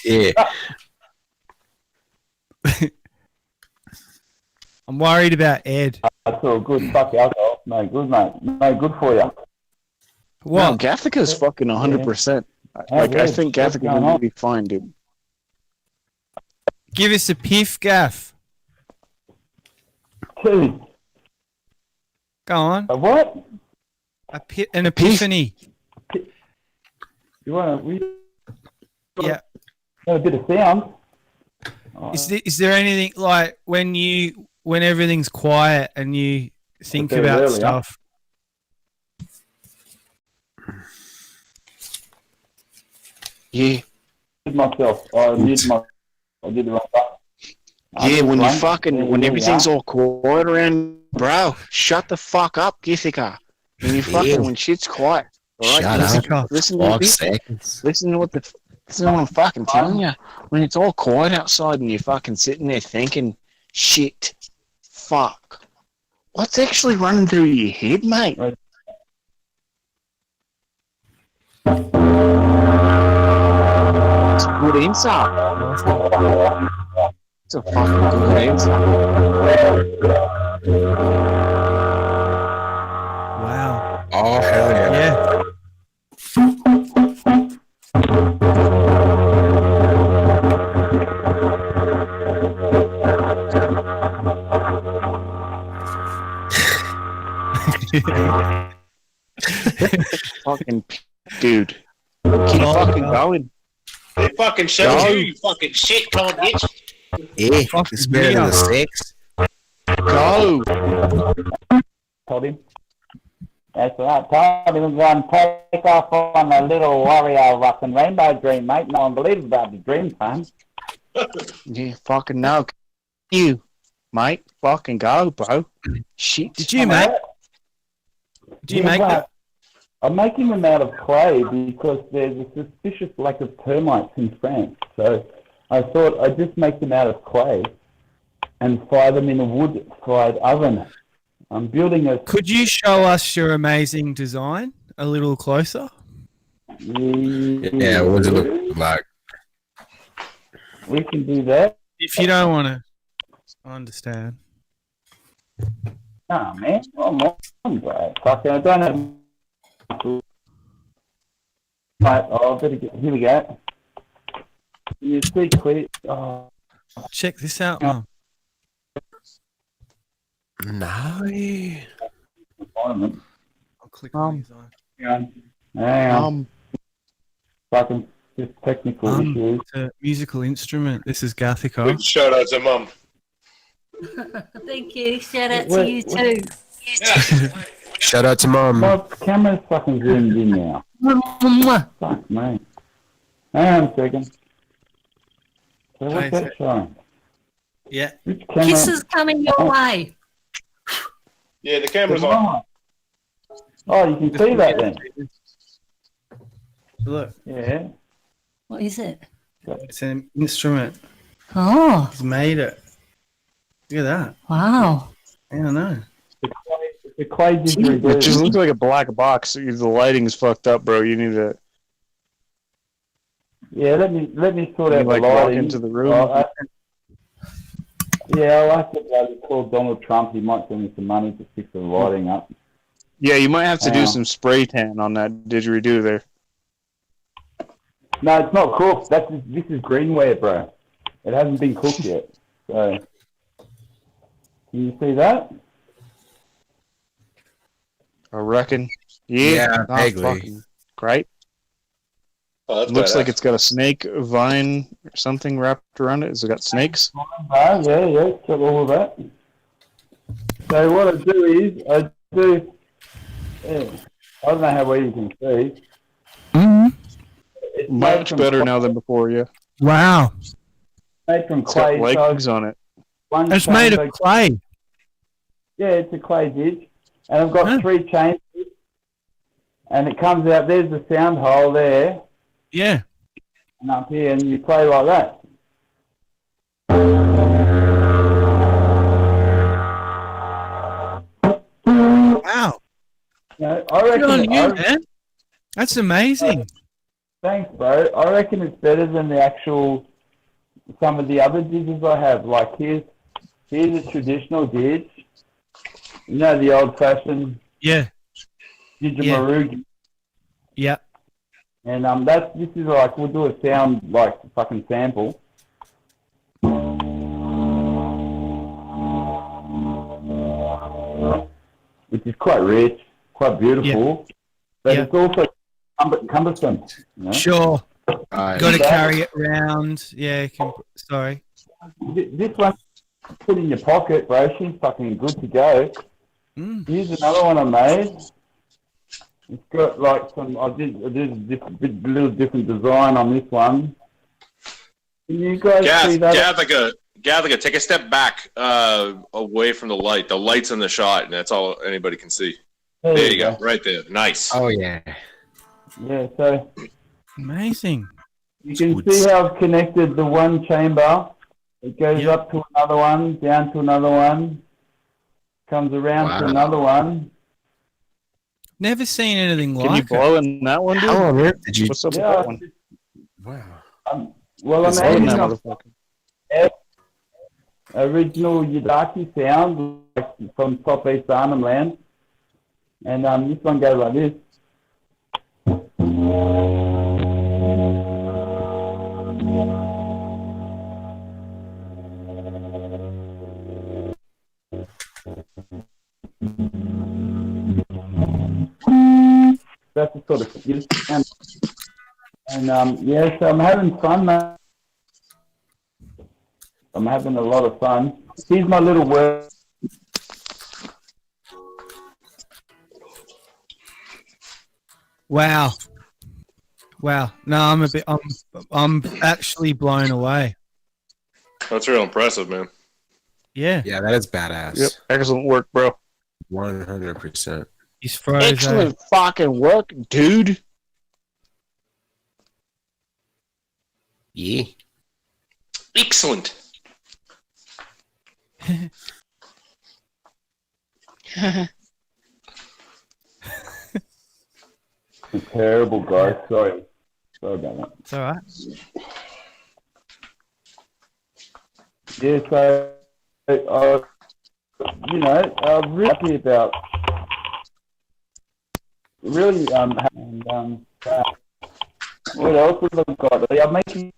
Yeah. I'm worried about Ed. That's all good. Fuck alcohol. No good, mate. No good for you. What? No, Gathica's fucking 100%. Like, I think Gathica will be fine, dude. Give us a piff, Gaff. Two. Go on. A what? An epiphany. You want to? Yeah. A bit of sound. Is there anything like when everything's quiet and you think about earlier. stuff? Yeah. Myself. I did the wrong button. Yeah, when you fucking, when everything's all quiet around, bro, shut the fuck up, Gathica. When you fucking, when shit's quiet. All right, Shut up. listen to 5 this. seconds. Listen to what I'm fucking telling you. When it's all quiet outside and you're fucking sitting there thinking, shit, fuck. What's actually running through your head, mate? It's a good answer. It's a fucking good answer. Wow. Oh, hell yeah. Yeah. Fucking dude. Keep fucking going. They fucking showed you fucking shit, cone bitch. Yeah, it's better than the 6. Go. Told him. That's right. Told him to go and take off on a little warrior rockin' rainbow dream, mate. No one believes about the dream time. Yeah, fucking no. You, mate. Fucking go, bro. Shit. Did you, mate? Did you make that? I'm making them out of clay because there's a suspicious lack of termites in France. So I thought I'd just make them out of clay and fry them in a wood-fired oven. I'm building a... Could you show us your amazing design a little closer? Yeah, what does it look like? We can do that. If you don't want to, I understand. Nah, man. I'm bro. Fucking, I don't have... Right, oh, I better get... Here we go. You see clear... Oh. Check this out, Mum. No. I'll click on design. Hang on. Fucking just technical issues. It's a musical instrument. This is Gathica. Big shout out to Mum. Thank you. Shout out to you too. Shout out to Mom. My camera's fucking zoomed in now. Fuck me. Hang on a second. So what's that showing? Yeah. Which camera? Kisses coming your way. Yeah, the camera's on. Oh, you can see that then. Look. Yeah. What is it? It's an instrument. Oh. He's made it. Look at that. Wow. I don't know. The clay It didgeridoo. just looks like a black box. The lighting's fucked up, bro. You need to. Yeah, let me sort You out the like walk lighting. into the room. I'll have to call Donald Trump. He might send me some money to fix the lighting up. Yeah, you might have to do some spray tan on that didgeridoo there. No, it's not cooked. This is greenware, bro. It hasn't been cooked yet. So, can you see that? I reckon. Yeah, vaguely. fucking great. Oh, that's Looks badass. like it's got a snake vine or something wrapped around it. Has it got snakes? Yeah, it's got all of that. So what I do is, I don't know how well you can see. It's made Much from better clay- now than before, yeah. Wow. Made from It's got clay. legs on it. It's made of clay. Yeah, it's a clay dig. And I've got 3 chains. And it comes out, there's the sound hole there. Yeah. And up here, and you play like that. Wow. I reckon, Good on you, man. That's amazing. Thanks, bro. I reckon it's better than the actual, some of the other digs I have. Like here's a traditional dig. You know, the old-fashioned Yeah. didgeridoo. Yeah. And this is like, we'll do a sound like fucking sample. Which is quite rich, quite beautiful, but it's also cumbersome. You know? Sure. Got to carry it around. Yeah. Sorry. This one, put in your pocket, bro. She's fucking good to go. Here's another one I made. It's got like some. I did a little different design on this one. Can you guys see that? Gathica, take a step back away from the light. The light's in the shot, and that's all anybody can see. There you go. Right there. Nice. Oh, yeah. Yeah, so amazing. You can see how I've connected the one chamber. It goes up to another one, down to another one, comes around to another one. Never seen anything like Can you blow in that one, dude? How on earth did you? What's up with that one? Wow. Well, It's I'm loading adding that up motherfucker. original Yidaki sound like from Top East Arnhem Land. And this one goes like this. That's the sort of sound. And yeah, so I'm having fun, man. I'm having a lot of fun. Here's my little word. Wow. Wow. No, I'm actually blown away. That's real impressive, man. Yeah. Yeah, that is badass. Yep. Excellent work, bro. 100%. He's frozen. Excellent fucking work, dude. Yeah. Excellent. Terrible, guys. Sorry about that. It's all right. Yeah, so you know, I'm really happy about what else have I got? I'm making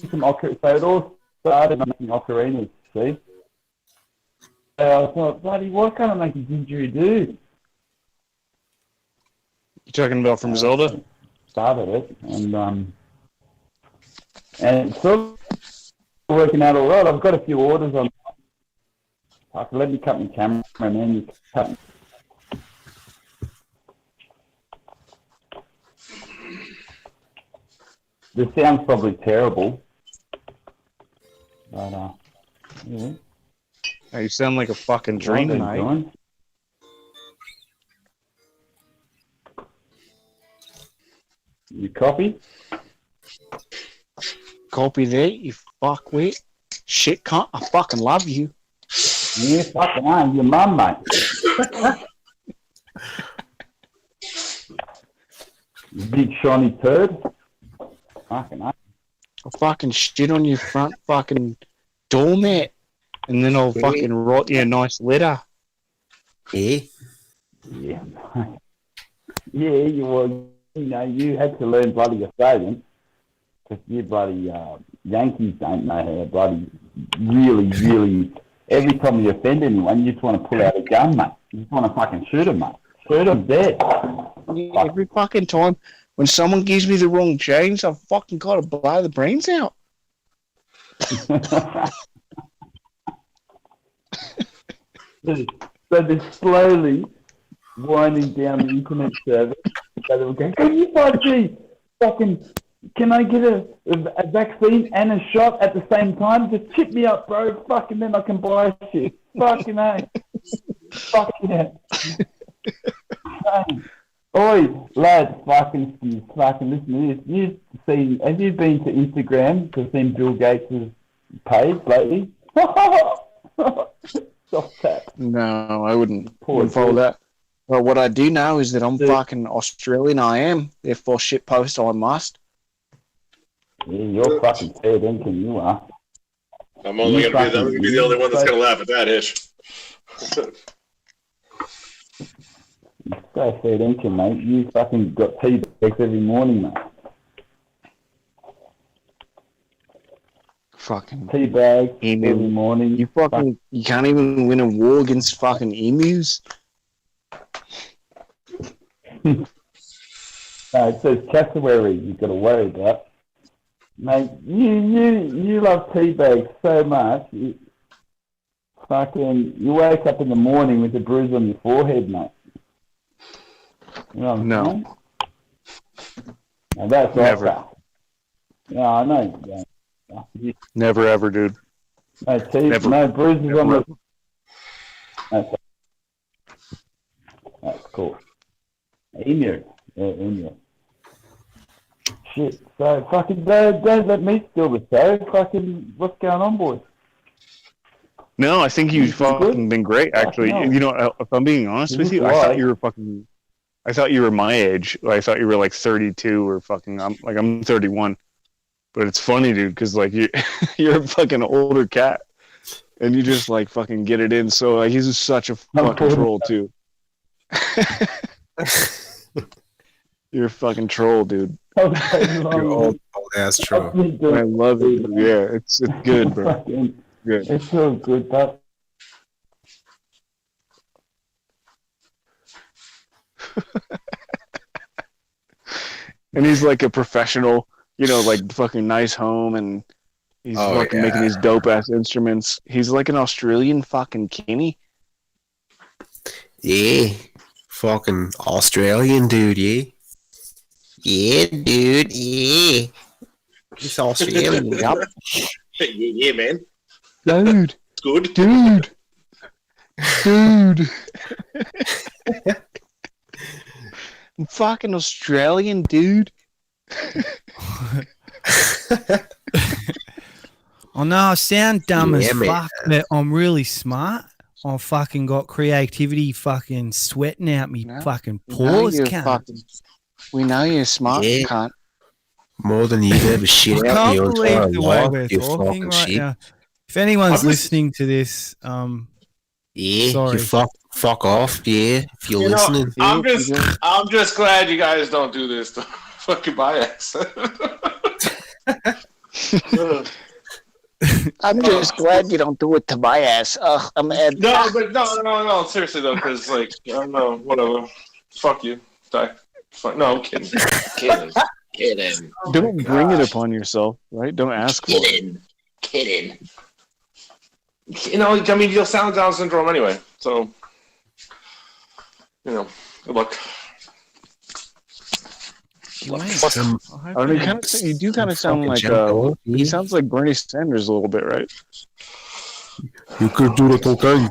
some ocarina. So it all started making ocarinas. See, I thought, bloody, what can I make a didgeridoo? You talking about from Zelda? Started it, and it's sort of working out all right. I've got a few orders on. Let me cut my camera, man. You cut. The sound's probably terrible, but yeah. Hey, you sound like a fucking dream tonight. copy? Copy that, you fuckwit. Shit cunt, I fucking love you. Yeah, fucking your mum, mate. You big shiny turd. Fucking I'll fucking shit on your front fucking doormat. And then I'll fucking write you a nice letter. Yeah. Yeah. Yeah, you had to learn bloody Australian. Because you bloody Yankees don't know how bloody really, every time you offend anyone, you just want to pull out a gun, mate. You just want to fucking shoot them, mate. Shoot them dead. Yeah, every fucking time when someone gives me the wrong change, I've fucking got to blow the brains out. So they're slowly winding down the internet service. So they were going, can you 5G? Fucking, can I get a vaccine and a shot at the same time? Just chip me up, bro. Fucking then I can buy shit. Fucking A. Fucking yeah. Oi, lads, fucking listen to this. Have you been to Instagram to see Bill Gates' page lately? Soft tap. No, I wouldn't follow that. Well, what I do know is that I'm fucking Australian. I am. Therefore, shit post I must. Yeah, you're fucking fair dinkum, you are. I'm only going to be the only one that's going to laugh at that, Ish. So fair dinkum, mate. You fucking got tea bags every morning, mate. Fucking tea bags every morning. You fucking you can't even win a war against fucking emus. No, it says cassowary you've got to worry about. Mate, you love tea bags so much. You wake up in the morning with a bruise on your forehead, mate. You know what I'm saying? No, that's Never. Right. Yeah, I know. Yeah. Never ever, dude. No, Never. no bruises Never on the... ever. That's cool. Emu. Yeah, emu. Shit. So, fucking, don't let me steal the show. Fucking, what's going on, boys? No, I think you've fucking been great, actually. Fuck no. You know, if I'm being honest with you, Why? I thought you were my age. I thought you were like 32 or fucking, I'm 31. But it's funny, dude, because like you're a fucking older cat, and you just like fucking get it in. So like he's such a fucking troll too. You're a fucking troll, dude. You're old ass troll. I love it. Yeah, it's good, bro. Good. It's so good, but And he's like a professional, you know, like fucking nice home, and he's fucking making these dope ass instruments. He's like an Australian fucking Kenny. Yeah. Fucking Australian dude, yeah. Yeah, dude, yeah. He's Australian, yup. Yeah, man. Dude. Good. Dude. I'm fucking Australian, dude. Oh no, I sound dumb as man. fuck, but I'm really smart. I've fucking got creativity fucking sweating out me fucking pores, cunt. We know you're smart, cunt. More than you've ever shit I out can't your entire believe the way life, we're you talking fucking right shit. now. If anyone's listening to this, Yeah, sorry. you fuck off, yeah, if you're You know, listening. I'm just glad you guys don't do this to fucking bias. I'm just glad you don't do it to my ass. Ugh, I'm Ed. No, seriously though, because like I don't know, whatever. Fuck you. Die. Fuck. No, I'm kidding. Kidding. Don't bring it upon yourself, right? Don't ask for it. Kidding. You know, I mean, you'll sound Down syndrome anyway, so you know, good luck. I mean, you do kind of sound like he sounds like Bernie Sanders a little bit, right? You could do the whole thing.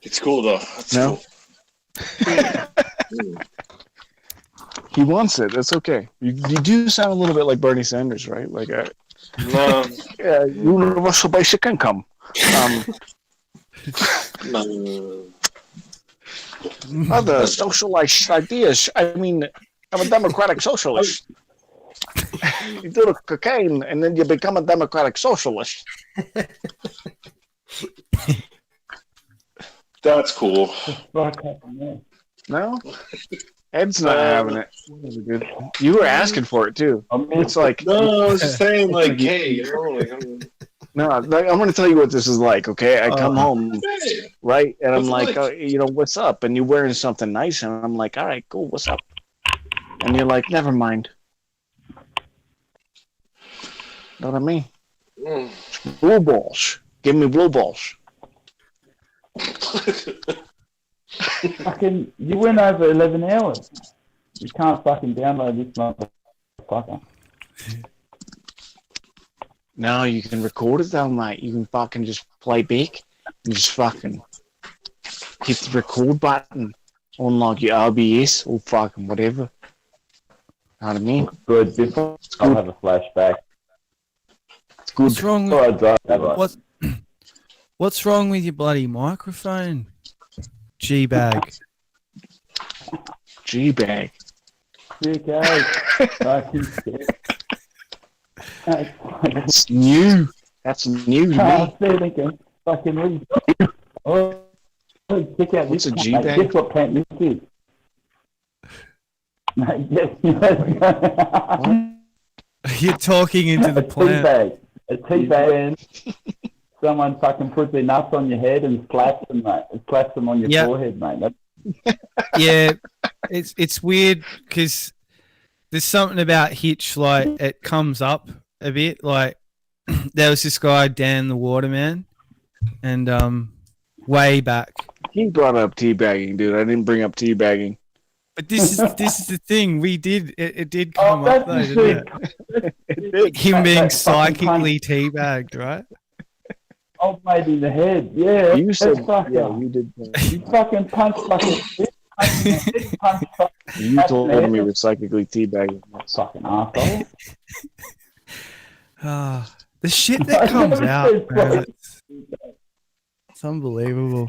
It's cool though. It's cool. He wants it. That's okay. You do sound a little bit like Bernie Sanders, right? Like No. yeah, universal basic income. No. Other socialist ideas. I mean, I'm a democratic socialist. You do the cocaine, and then you become a democratic socialist. That's cool. No, Ed's not having it. You were asking for it too. It's like No, I was just saying, like, hey, you know, like, no, like, I'm going to tell you what this is like. Okay, I come home, right, and I'm What's like, like? you know, what's up? And you're wearing something nice, and I'm like, all right, cool, what's up? And you're like, never mind. Know what I mean? Blue balls. Give me blue balls. Fucking, you went over 11 hours. You can't fucking download this motherfucker. No, you can record it though, mate. You can fucking just play back and just fucking hit the record button on like your OBS or fucking whatever. Know what I mean? Good. Before I'll have a flashback. It's good. What's wrong with what's wrong with your bloody microphone? G-bag. G-bag. That's new. That's new to me. Fucking read. Oh, check out What's this a plant, G-bag? mate. Guess what plant this is? Mate, yes. You're talking into the A plant. tea bag. A tea bag. Someone fucking puts their nuts on your head and slaps them, mate. It slaps them on your Yep. forehead, mate. Yeah, it's weird because there's something about Hitch, like it comes up a bit. Like there was this guy Dan the Waterman, and way back. He brought up teabagging, dude. I didn't bring up teabagging. But this is the thing we did. It did come up though, didn't it? Him being psychically teabagged, right? Old mate in the head, yeah. You said, fucker. yeah, you did. You fucking punch fucking. You told me you were psychically teabagging. Fucking asshole. The shit that comes out, man, it's unbelievable.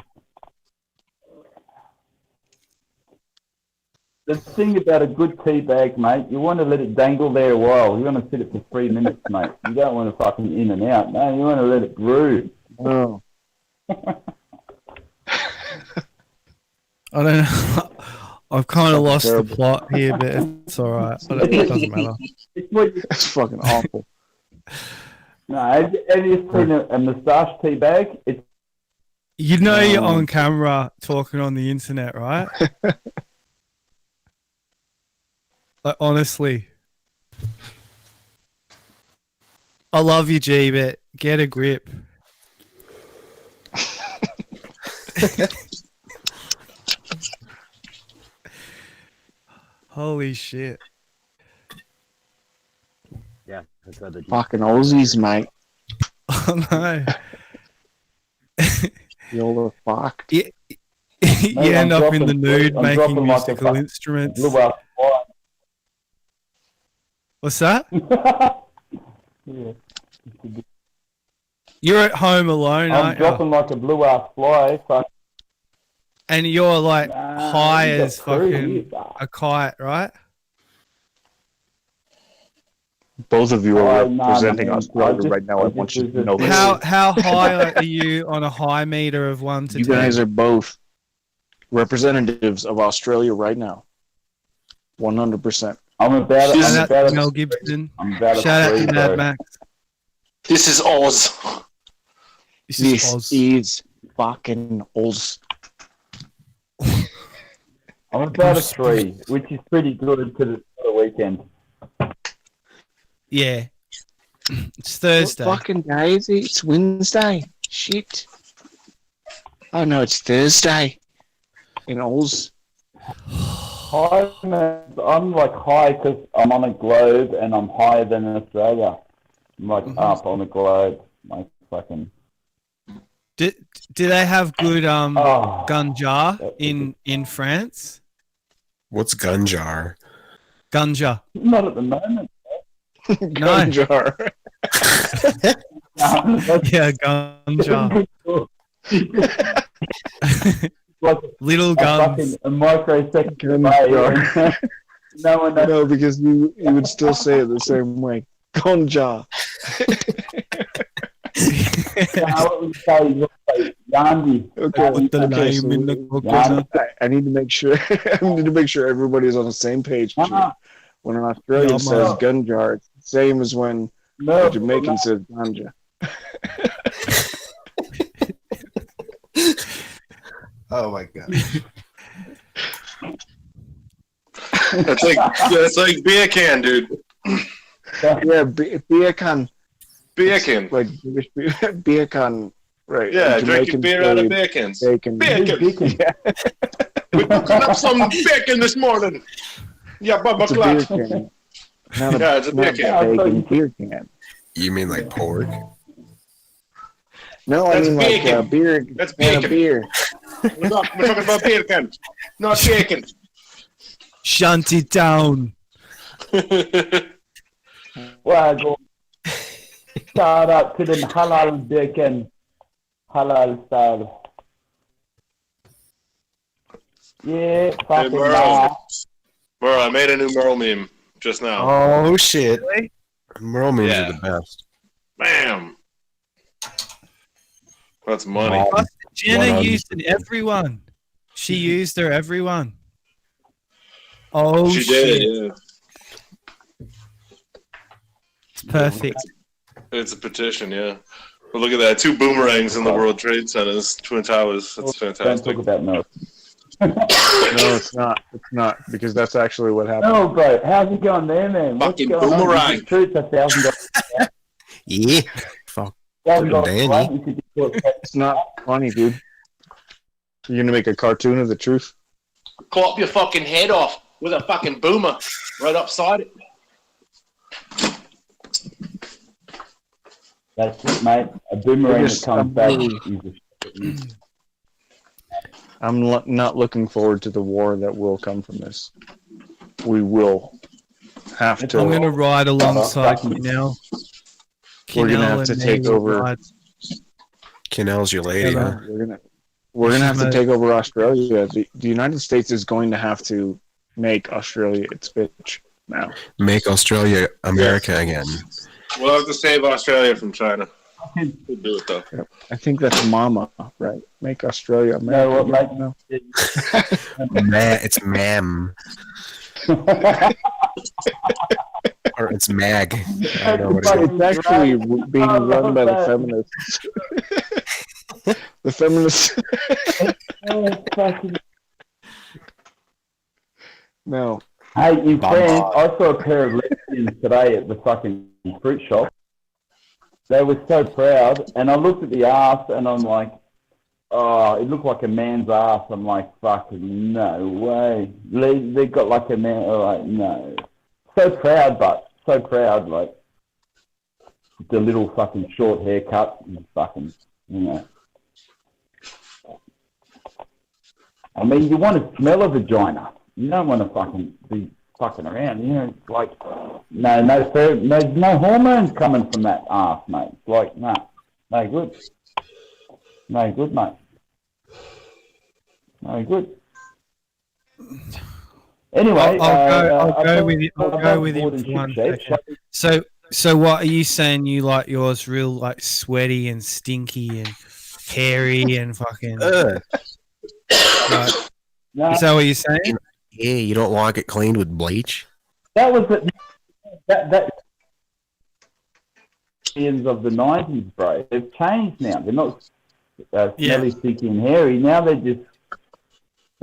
The thing about a good tea bag, mate, you want to let it dangle there a while. You want to sit it for 3 minutes, mate. You don't want to fucking in and out. No, you want to let it brew. Oh. I don't know. I've kind of lost the plot here, but it's all right. It doesn't matter. That's fucking awful. No, have you seen a moustache tea bag? You know you're on camera talking on the internet, right? Like, honestly. I love you, G, but get a grip. Holy shit. Yeah, that's what Fucking Aussies, mate. Oh no. You're fucked. You end up in the nude making musical instruments. What's that? Yeah. You're at home alone, I'm aren't dropping like a blue ass fly. Fuck. And you're like high you got as crew fucking here. a kite, right? Both of you are nah, representing man. Australia right now. I want you to know this. How high are you on a high meter of 1 to 10? You guys are both representatives of Australia right now. 100%. I'm about it. Shout out to Mel Gibson. Shout out to Mad Max. This is Oz. This is fucking Oz. I'm about a 3, which is pretty good because it's the weekend. Yeah. It's Thursday. What fucking day is it? It's Wednesday. Shit. Oh no, it's Thursday. In Oz. High, man. I'm like high because I'm on a globe and I'm higher than Australia. I'm like up on a globe. Like fucking. Do they have good ganja in France? What's gun jar? Ganja. Not at the moment. No. jar. Yeah, ganja. Little guns. A microsecond away. No one knows. No, because you would still say it the same way. Gonja. Yandi. Okay. Put the Okay, lime so in the coconut. I need to make sure. I need to make sure everybody's on the same page. When an Australian Yeah, says man. gun jar, it's the same as when a Jamaican says ganja. Oh my god. That's like beer can, dude. Yeah, beer can. Beer can. Like beer can. Right. Yeah, drinking Jamaicans beer out of say beer cans. Bacon. Bacon. Yeah. We're cooking up some bacon this morning. Yeah, Bubba It's a beer Clock. can. Not Yeah, it's a beer not can. Bacon beer can. You mean like pork? No, I That's mean bacon. like beer. That's can of bacon. beer. We're talking about beer cans, not bacon. Shanty town. Well, start up to the halal bacon. Halal style. Yeah, Hey, fucking Merle. Merle, I made a new Merle meme just now. Oh shit! Merle memes Yeah. are the best. Bam. That's money. Jenna used it, everyone. She used her everyone. Oh, She shit. did, yeah. It's perfect. It's a petition, yeah. But look at that. 2 boomerangs in the World Trade Centers, Twin Towers. That's Don't fantastic. talk about no. No, it's not. It's not because that's actually what happened. No, bro. How's it going there, man? What's Fucking going boomerang. on? The truth, $1,000. Yeah. Fuck. $1,000, Danny. right? You could just put- It's not funny, dude. You're gonna make a cartoon of the truth. Clop your fucking head off with a fucking boomer right upside it. That's it, mate. A boomerang that Just comes back. I'm not looking forward to the war that will come from this. We will have to. I'm going to ride alongside you now. We're gonna have to take over. Kinnell's your lady, huh? We're gonna have to take over Australia. The United States is going to have to make Australia its bitch now. Make Australia America again. We'll have to save Australia from China. We'll do it, though. Yep. I think that's Mama, right? Make Australia America. No, what, mate? No. It's ma'am. Or it's mag. I don't know what it is. It's actually being run by the feminists. The feminists. No. Hey, in France, I saw a pair of lesbians today at the fucking fruit shop. They were so proud, and I looked at the ass, and I'm like, oh, it looked like a man's ass. I'm like, fucking no way. They got like a man, like, no. So proud, like, the little fucking short haircut, and fucking, you know. I mean, you want to smell a vagina. You don't want to fucking be fucking around. You know, it's like, there's no hormones coming from that ass, mate. It's like, no good. No good, mate. No good. Anyway, I'll go with you. I'll go with you for one second. So what are you saying? You like yours real like sweaty and stinky and hairy and fucking. Right. Is that what you're saying? Yeah, you don't want to get cleaned with bleach? That was that years of the 90s, bro. They've changed now. They're not smelly, sticky, and hairy. Now they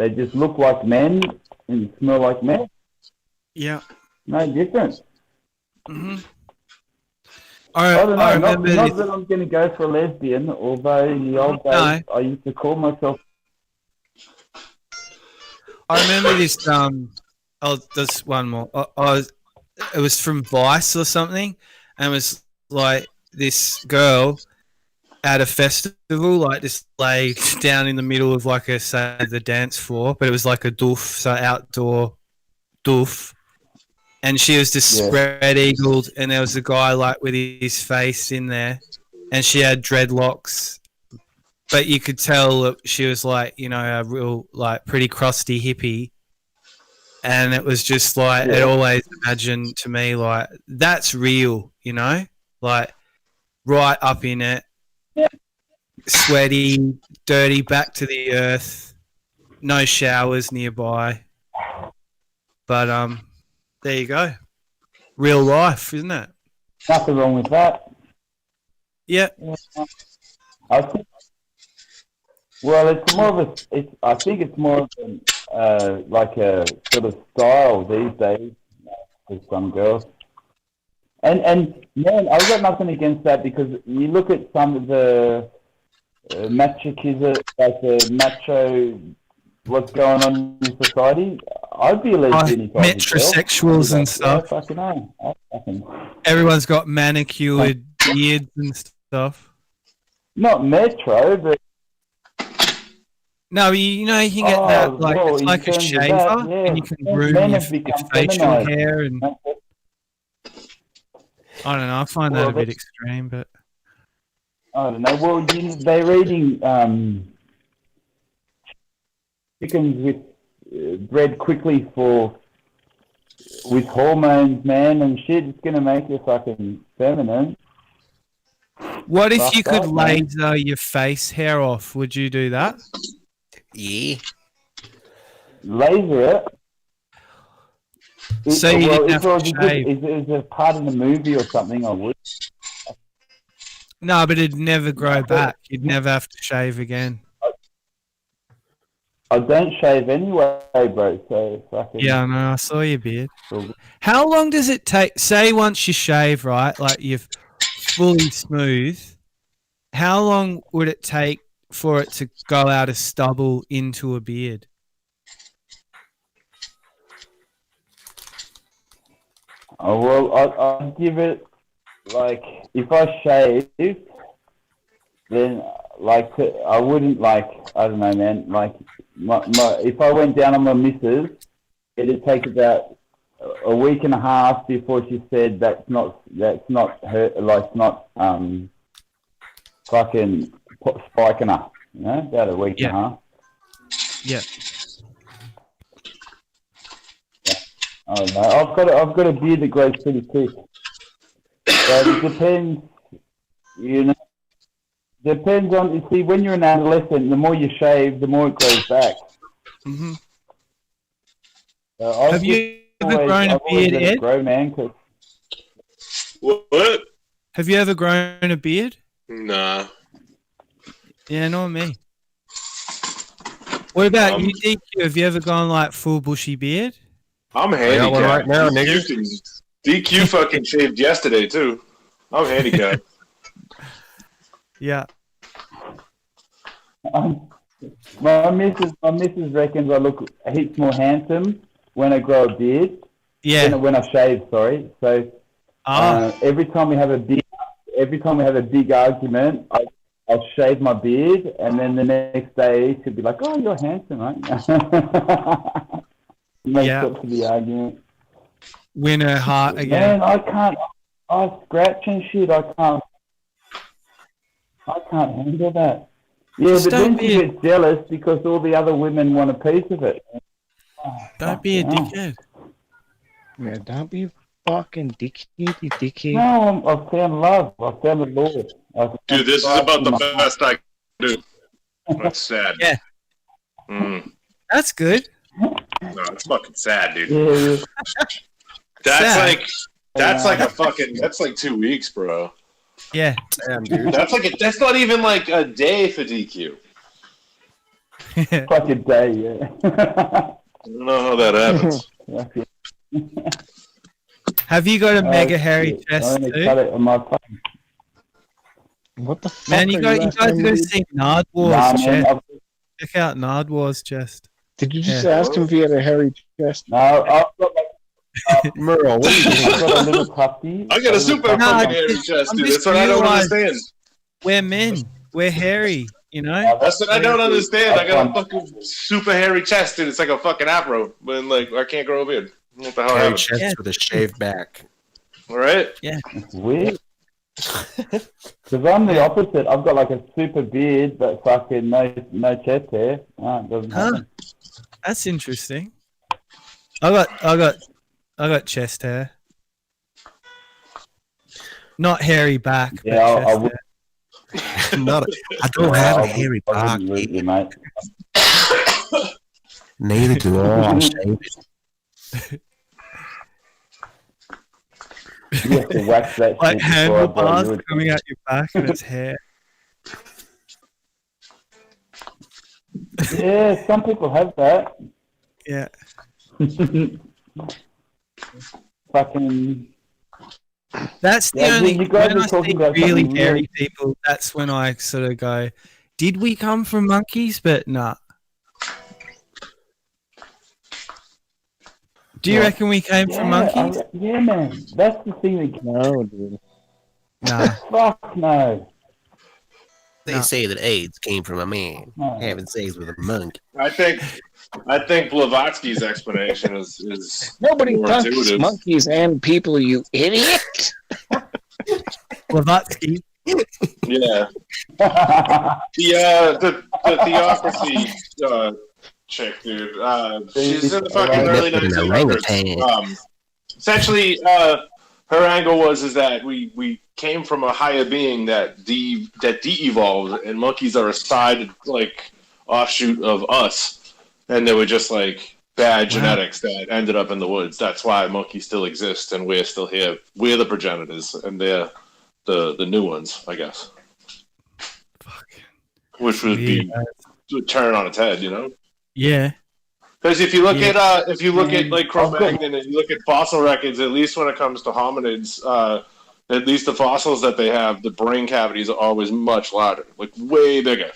just look like men and smell like men. Yeah. No difference. Mm-hmm. I don't know. Not this. that I'm going to go for a lesbian, although in the old days I used to call myself. I remember this. There's one more. It was from Vice or something, and it was like this girl at a festival, like just lay down in the middle of like the dance floor, but it was like a doof, so outdoor doof. And she was just spread eagled, and there was a guy like with his face in there, and she had dreadlocks, but you could tell that she was like, you know, a real like pretty crusty hippie. And it was just like it always imagined to me like that's real, you know, like right up in it, sweaty, dirty, back to the earth, no showers nearby, but there you go. Real life, isn't it? Nothing wrong with that. Yeah. I think, well, it's more of a. I think it's more of like a sort of style these days for some girls. And man, I've got nothing against that because you look at some of the macho kids, like the macho, what's going on in society. I'd be a lesbian if I was a girl. Metrosexuals and stuff. Fucking hell. Everyone's got manicured beards and stuff. Not metro, but no, you know, you can get that like it's like a shaver, and you can groom your facial hair, and I don't know. I find that a bit extreme, but I don't know. Well, they're eating chickens with bred quickly with hormones, man, and shit. It's gonna make you fucking feminine. What if you could laser your face hair off? Would you do that? Yeah. Laser it? So you didn't have to shave. If it was a part of the movie or something, I would. No, but it'd never grow back. You'd never have to shave again. I don't shave anyway, bro. So fucking. Yeah, I know. I saw your beard. How long does it take? Say once you shave, right? Like you're fully smooth. How long would it take for it to go out of stubble into a beard? Oh, well, I'd give it, like, if I shaved, then, like, I wouldn't, like, I don't know, man, like, if I went down on my missus, it'd take about a week and a half before she said that's not her, like, not, fucking spiking her, you know, about a week and a half. Yeah. I don't know. I've got a beard that grows pretty quick. But it depends, you know. Depends on, you see, when you're an adolescent, the more you shave, the more it grows back. Mm-hmm. Have you ever grown a beard, Ed? Grow, man, What? Have you ever grown a beard? Nah. Yeah, not me. What about you, DQ? Have you ever gone like full bushy beard? I'm handicapped. Right now, DQ fucking shaved yesterday too. I'm handicapped. Yeah. My missus reckons I look heaps more handsome when I grow a beard. Yeah. When I shave, sorry. So every time we have a big argument, I'll shave my beard, and then the next day she'll be like, "Oh, you're handsome, right?" Makes up for the argument. Win her heart again. Man, I can't. I scratch and shit. I can't handle that. Yeah, but then she gets jealous because all the other women want a piece of it. Don't be a dickhead. Yeah, don't be fucking dickhead, you dickhead. No, I found love. I found the Lord. Dude, this is about the best I can do. That's sad. Yeah. That's good. No, it's fucking sad, dude. Yeah. That's like 2 weeks, bro. Yeah. Damn, dude. That's not even like a day for DQ. Like a day, yeah. I don't know how that happens. Have you got a mega hairy chest too? What the fuck? Man, you guys go see Nardwar's chest. Check out Nardwar's chest. Did you just ask him if he had a hairy chest? No, I've got Merle, what are you doing? I've got a little puppy. I got a super fucking hairy chest, dude. That's what I don't understand. We're men. we're hairy, you know. That's what I don't understand. I got a fucking super hairy chest, and it's like a fucking afro, but like I can't grow a beard. What the hell Hairy happened? chest with a shaved back. All right. Yeah. It's weird. Because I'm the opposite. I've got like a super beard, but fucking no chest hair. It doesn't happen. That's interesting. I got chest hair. Not hairy back. But Yeah, chest would. Not. I don't have a hairy back. You, mate. Neither do I. I shave it. You have to wax that like shit before I blow handlebars you. coming out your back and it's hair. Yeah, some people have that. Yeah. Fucking. That's the Yeah, only. you guys When are I talking see about really something hairy really- people, that's when I sort of go, "Did we come from monkeys?" But nah. Do you reckon we came from monkeys? Yeah, man. That's the thing that. No, dude. Nah. Fuck no. They say that AIDS came from a man having sex with a monkey. I think Blavatsky's explanation is Nobody more touches intuitive. monkeys and people, you idiot. Blavatsky. Yeah. The theocracy chick, dude. She's in the fucking early 1900s. Essentially, her angle was that we came from a higher being that de-evolved, and monkeys are a side like offshoot of us, and they were just like bad genetics that ended up in the woods. That's why monkeys still exist, and we're still here. We're the progenitors, and they're the new ones, I guess. Which would be would turn on its head, you know. Yeah. Because if you look at like Cro-Magnon and you look at fossil records, at least when it comes to hominids, at least the fossils that they have, the brain cavities are always much larger, like way bigger.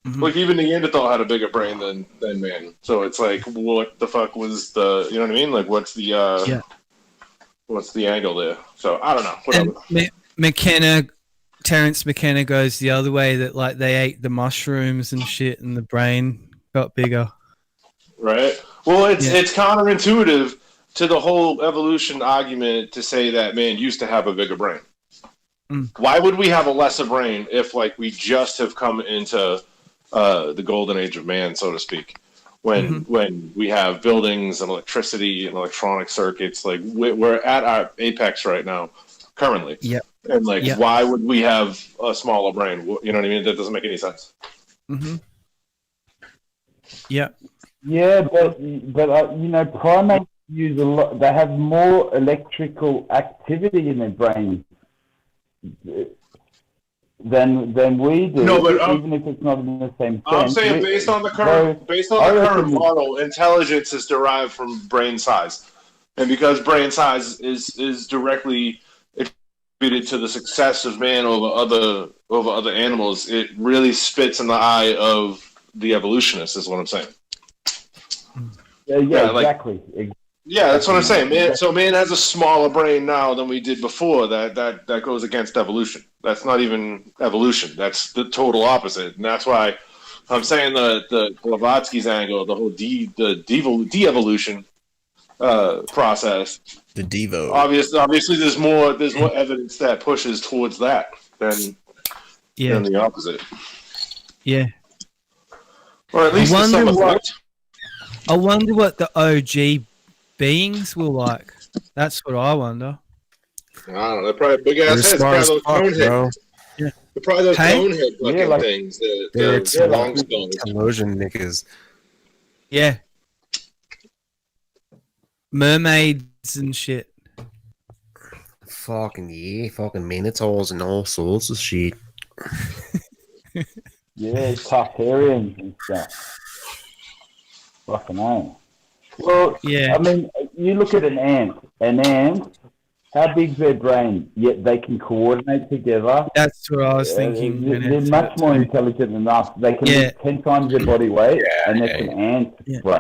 Mm-hmm. Like even Neanderthal had a bigger brain than man. So it's like, what the fuck was the? You know what I mean? Like, what's the what's the angle there? So I don't know. Whatever. And Terence McKenna goes the other way, that like they ate the mushrooms and shit, and the brain got bigger. Right. Well, it's counterintuitive to the whole evolution argument to say that man used to have a bigger brain. Why would we have a lesser brain if, like, we just have come into the golden age of man, so to speak? When we have buildings and electricity and electronic circuits, like we're at our apex right now, currently. Yeah. And like, why would we have a smaller brain? You know what I mean? That doesn't make any sense. Mm-hmm. Yeah. Yeah, but you know, primates use a lot. They have more electrical activity in their brain than we do. No, but even if it's not in the same sense. I'm saying based on the current model, intelligence is derived from brain size, and because brain size is directly attributed to the success of man over other animals, it really spits in the eye of the evolutionists. Is what I'm saying. Yeah, exactly. Yeah, that's what I'm saying, man. So man has a smaller brain now than we did before. That goes against evolution. That's not even evolution. That's the total opposite, and that's why I'm saying the Blavatsky's angle, the whole de-evolution process. The Devo. Obviously, there's more evidence that pushes towards that than the opposite. Yeah. Or at least to some effect. I wonder what the OG beings were like. That's what I wonder. I don't know. They're probably big ass heads. Probably those cone heads. Yeah. They're probably those cone head looking like- things. They're The long stones. Illusion niggas. Yeah. Mermaids and shit. Fucking yeah, fucking minotaurs and all sorts of shit. Yeah, Tartarians and stuff. Fucking hell. Well, yeah. I mean, you look at an ant. An ant, how big's their brain? Yet they can coordinate together. That's what I was thinking. They're much more intelligent than us. They can lift 10 times their body weight, and that's an ant brain.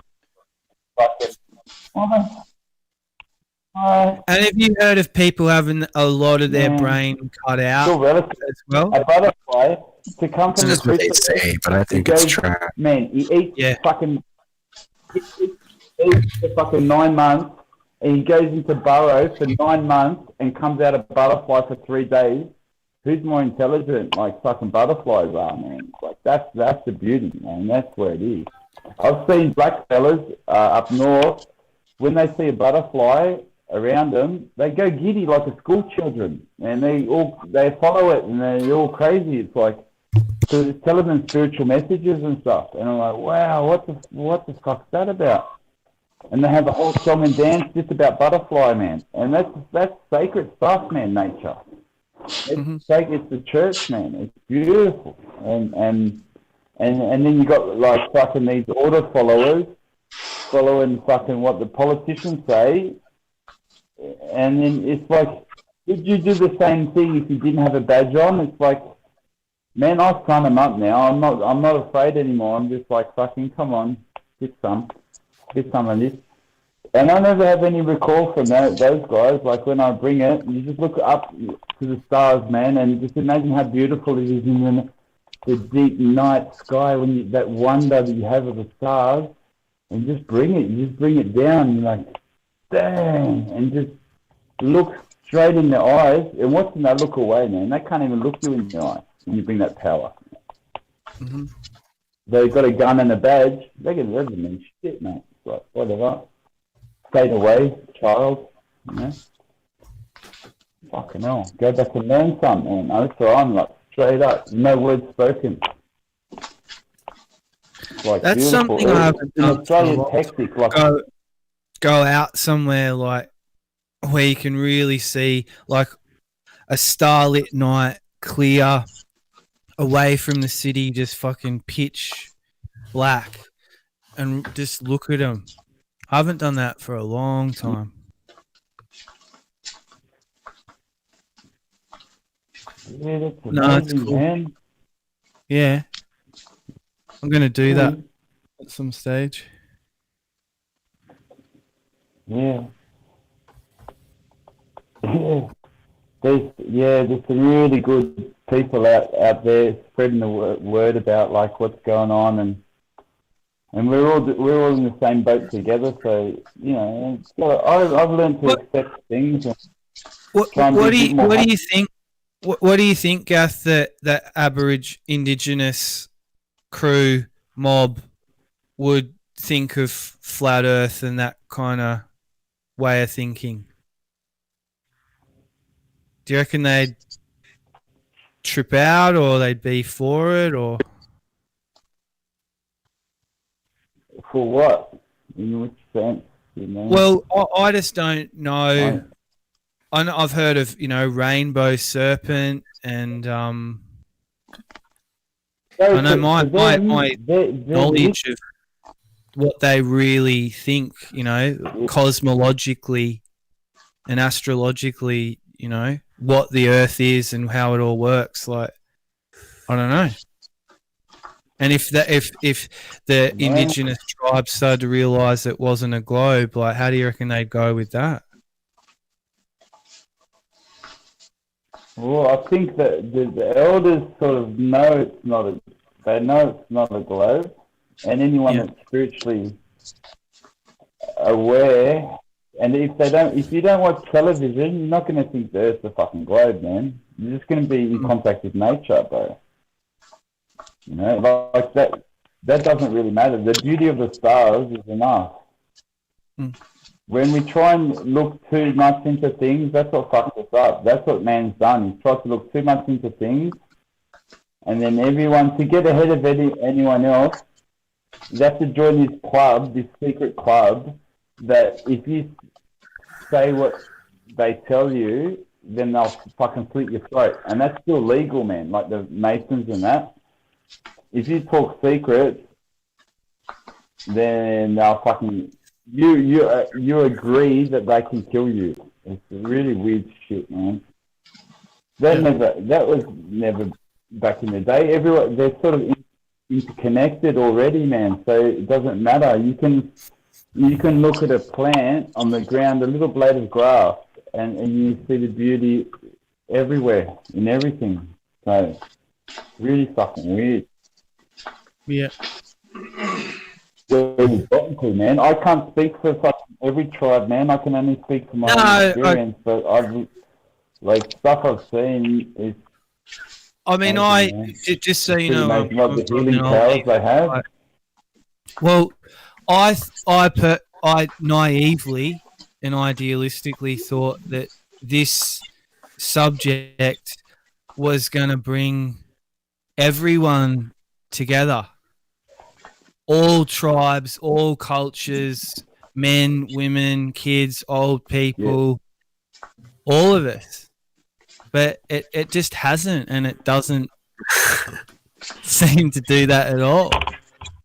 And have you heard of people having a lot of their brain cut out Still relative. as well? A butterfly to come from That's the what they Christopher, say, but I he think it's goes, trash. man, he eats fucking he eats for fucking 9 months, and he goes into burrow for 9 months and comes out a butterfly for 3 days. Who's more intelligent, like fucking butterflies are, man? Like that's the beauty, man. That's where it is. I've seen black fellas up north when they see a butterfly around them, they go giddy like a school children, and they follow it, and they're all crazy. It's like, because it's telling them spiritual messages and stuff, and I'm like, wow, what the fuck's that about? And they have a whole song and dance just about butterfly, man, and that's sacred stuff, man. Nature, it's sacred. It's the church, man. It's beautiful, and then you got like fucking these order followers following fucking what the politicians say. And then it's like, would you do the same thing if you didn't have a badge on? It's like, man, I've signed them up now. I'm not afraid anymore. I'm just like, fucking, come on, get some of this. And I never have any recall from those guys. Like when I bring it, you just look up to the stars, man, and just imagine how beautiful it is in the deep night sky when that wonder that you have of the stars, and just bring it. You just bring it down. You're like, dang, and just look straight in their eyes, and watch them look away, man. They can't even look you in the eye when you bring that power. They've got a gun and a badge. They can live in me shit, mate. It's like, whatever. Stay away, child. You know? Fucking hell. Go back and learn something, man. That's what I'm like, straight up. No words spoken. Like, that's beautiful. something I haven't done. Australian hectic, like go out somewhere like where you can really see like a starlit night, clear, away from the city, just fucking pitch black, and just look at them. I haven't done that for a long time. Yeah, that's amazing, No, it's cool. man. Yeah, I'm gonna do that at some stage. Yeah. There's some really good people out there spreading the word about like what's going on, and we're all in the same boat together. So you know, I've learned to accept things. And what do you think? What do you think, Gath? That Indigenous crew mob would think of flat Earth and that kind of way of thinking? Do you reckon they'd trip out, or they'd be for it, or for what? In which sense? You know? Well, I just don't know. I've heard of rainbow serpent, and I know my knowledge of what they really think, cosmologically and astrologically, what the Earth is and how it all works. Like, I don't know. And if the indigenous tribes started to realise it wasn't a globe, like, how do you reckon they'd go with that? Well, I think that the elders sort of know it's not a globe, and anyone that's spiritually aware, and if you don't watch television, you're not going to think the Earth's a fucking globe, man. You're just going to be in contact with nature, bro. Like that doesn't really matter. The beauty of the stars is enough. When we try and look too much into things, that's what fucks us up. That's what man's done. He's tried to look too much into things, and then to get ahead of anyone else, you have to join this club, this secret club, that if you say what they tell you, then they'll fucking slit your throat. And that's still legal, man, like the Masons and that. If you talk secrets, then they'll fucking... You agree that they can kill you. It's really weird shit, man. That was never back in the day. Everyone, they're sort of interconnected already, man. So it doesn't matter. You can look at a plant on the ground, a little blade of grass, and you see the beauty everywhere in everything. So really fucking weird. Yeah. Where we've gotten to, man. I can't speak for fucking every tribe, man. I can only speak from my own experience, but I've like stuff I've seen is. I mean, just so you know, like the healing powers they have. Well, I naively and idealistically thought that this subject was going to bring everyone together. All tribes, all cultures, men, women, kids, old people, all of us. But it just hasn't, and it doesn't seem to do that at all.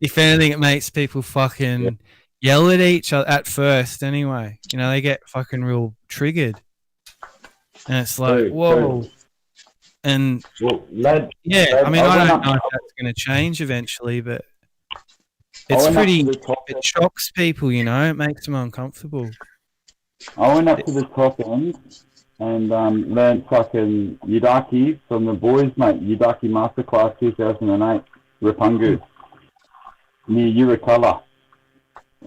If anything, it makes people fucking yell at each other at first anyway. You know, they get fucking real triggered. And it's like, whoa. And I mean, I don't know if that's going to change eventually, but it's it shocks people, you know, it makes them uncomfortable. I went up to the top end and learned fucking Yidaki from the boys, mate. Yidaki Masterclass 2008, Rapungu, near Urakala.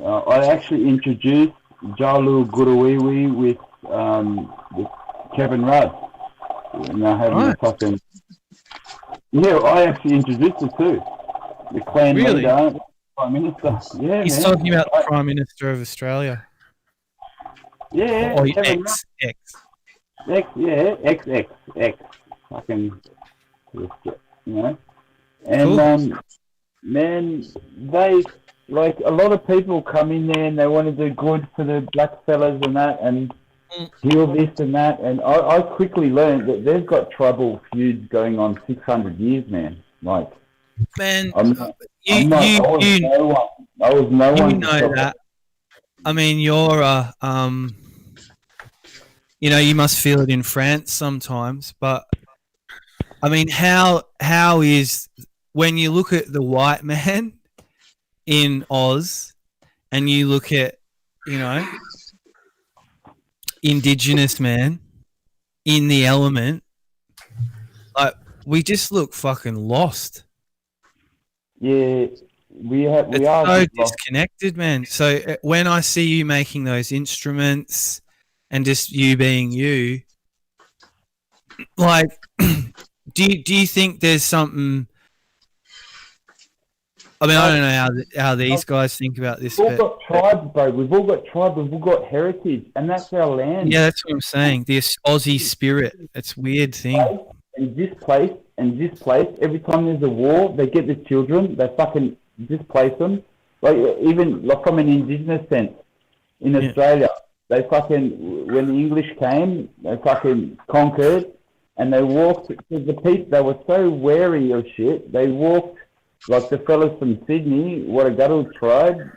I actually introduced Jalu Guruwiwi with Kevin Rudd. And they're having a fucking... Yeah, I actually introduced it too. The clan leader, Prime Minister. Yeah, He's talking about the Prime Minister of Australia. Yeah, or Kevin X. X. Fucking, you know. And man, they like a lot of people come in there and they want to do good for the black fellas and that, and heal this and that. And I quickly learned that they've got tribal feuds going on 600 years, man. Like, man, I was no one. You know that. I mean, you're you know, you must feel it in France sometimes, but I mean, how is when you look at the white man in Oz and you look at, you know, Indigenous man in the element, like we just look fucking lost. Yeah, we are so disconnected, man. So when I see you making those instruments and just you being you, like, do you think there's something? I mean, I don't know how these guys think about this. We've all got tribes, bro. We've all got tribes. We've all got heritage, and that's our land. Yeah, that's what I'm saying. The Aussie spirit. It's a weird thing. And displace. Every time there's a war, they get the children. They fucking displace them. Like even like from an indigenous sense in Australia, they fucking when the English came, they fucking conquered, and they walked. Because the people they were so wary of shit. They walked. Like the fellas from Sydney, Warraguttle tribe,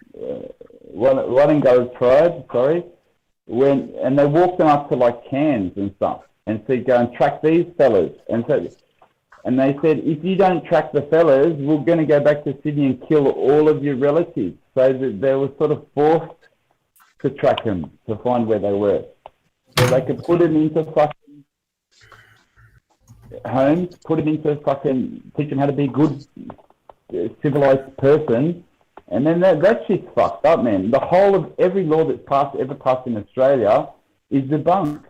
sorry, and they walked them up to like Cairns and stuff, and said, "Go and track these fellas." And they said, "If you don't track the fellas, we're going to go back to Sydney and kill all of your relatives." So that they were sort of forced to track them to find where they were, so they could put them into fucking homes, put them into fucking teach them how to be good. Civilized person, and then that shit's fucked up, man. The whole of every law that's ever passed in Australia is debunked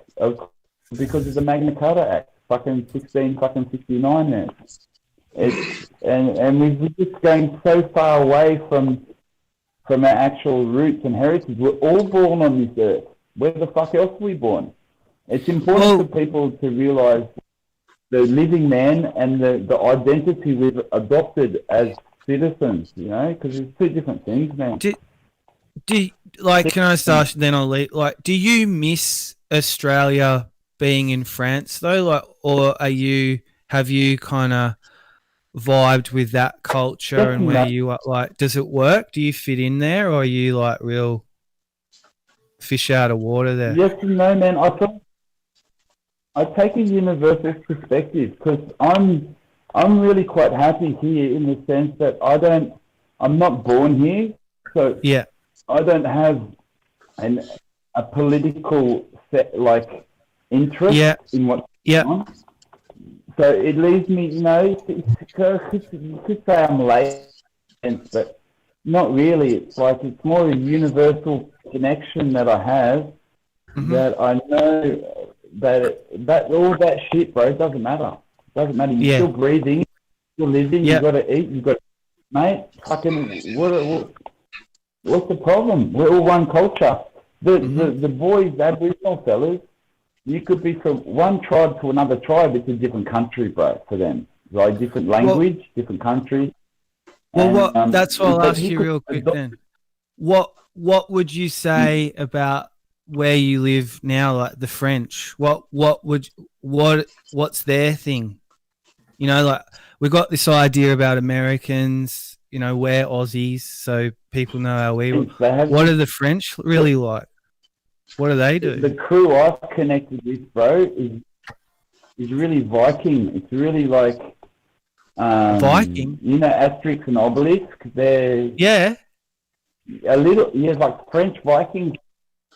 because of the Magna Carta Act, fucking 1669, man. And we're just going so far away from our actual roots and heritage. We're all born on this earth. Where the fuck else are we born? It's important for people to realise the living man and the identity we've adopted as citizens, you know, because it's two different things, man. Can I start? Then I'll leave. Like, do you miss Australia being in France though? Like, or have you kind of vibed with that culture and where you are? Like, does it work? Do you fit in there, or are you like real fish out of water there? Yes and no, man. I take a universal perspective because I'm really quite happy here in the sense that I'm not born here, so I don't have a political interest in what's going on. So it leaves me, you could say I'm late, but not really. It's like it's more a universal connection that I have that I know that all that shit, bro, doesn't matter. Doesn't matter. You're still breathing, still living. You got to eat. You got, mate. Fucking what's the problem? We're all one culture. The boys, the Aboriginal fellas, you could be from one tribe to another tribe. It's a different country, bro. For them, like different language, different country. Well, And, that's what I'll but ask he you could- real quick then. What would you say about where you live now, like the French? What's their thing? Like we got this idea about Americans. We're Aussies, so people know how we. What are the French really like? What do they do? The crew I've connected with, bro, is really Viking. It's really like Viking. Asterix and Obelix. They're a little like French Vikings.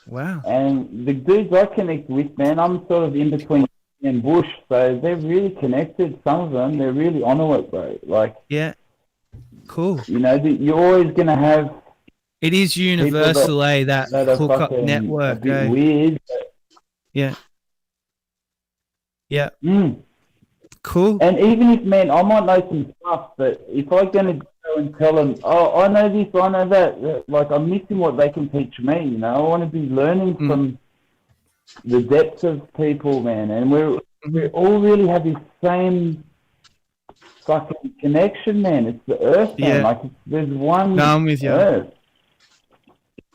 Wow. And the dudes I connect with, man, I'm sort of in between and bush, so they're really connected. Some of them, they're really onto it, bro. Like, cool. You're always gonna have. It is universal, that are hookup fucking network. a bit weird. Yeah. Cool. And even if, man, I might know some stuff, but if I'm gonna go and tell them, oh, I know this, I know that, like I'm missing what they can teach me. I want to be learning from the depths of people, man, and we all really have this same fucking connection, man. It's the earth, man. Like there's one. No, I'm with you. Earth.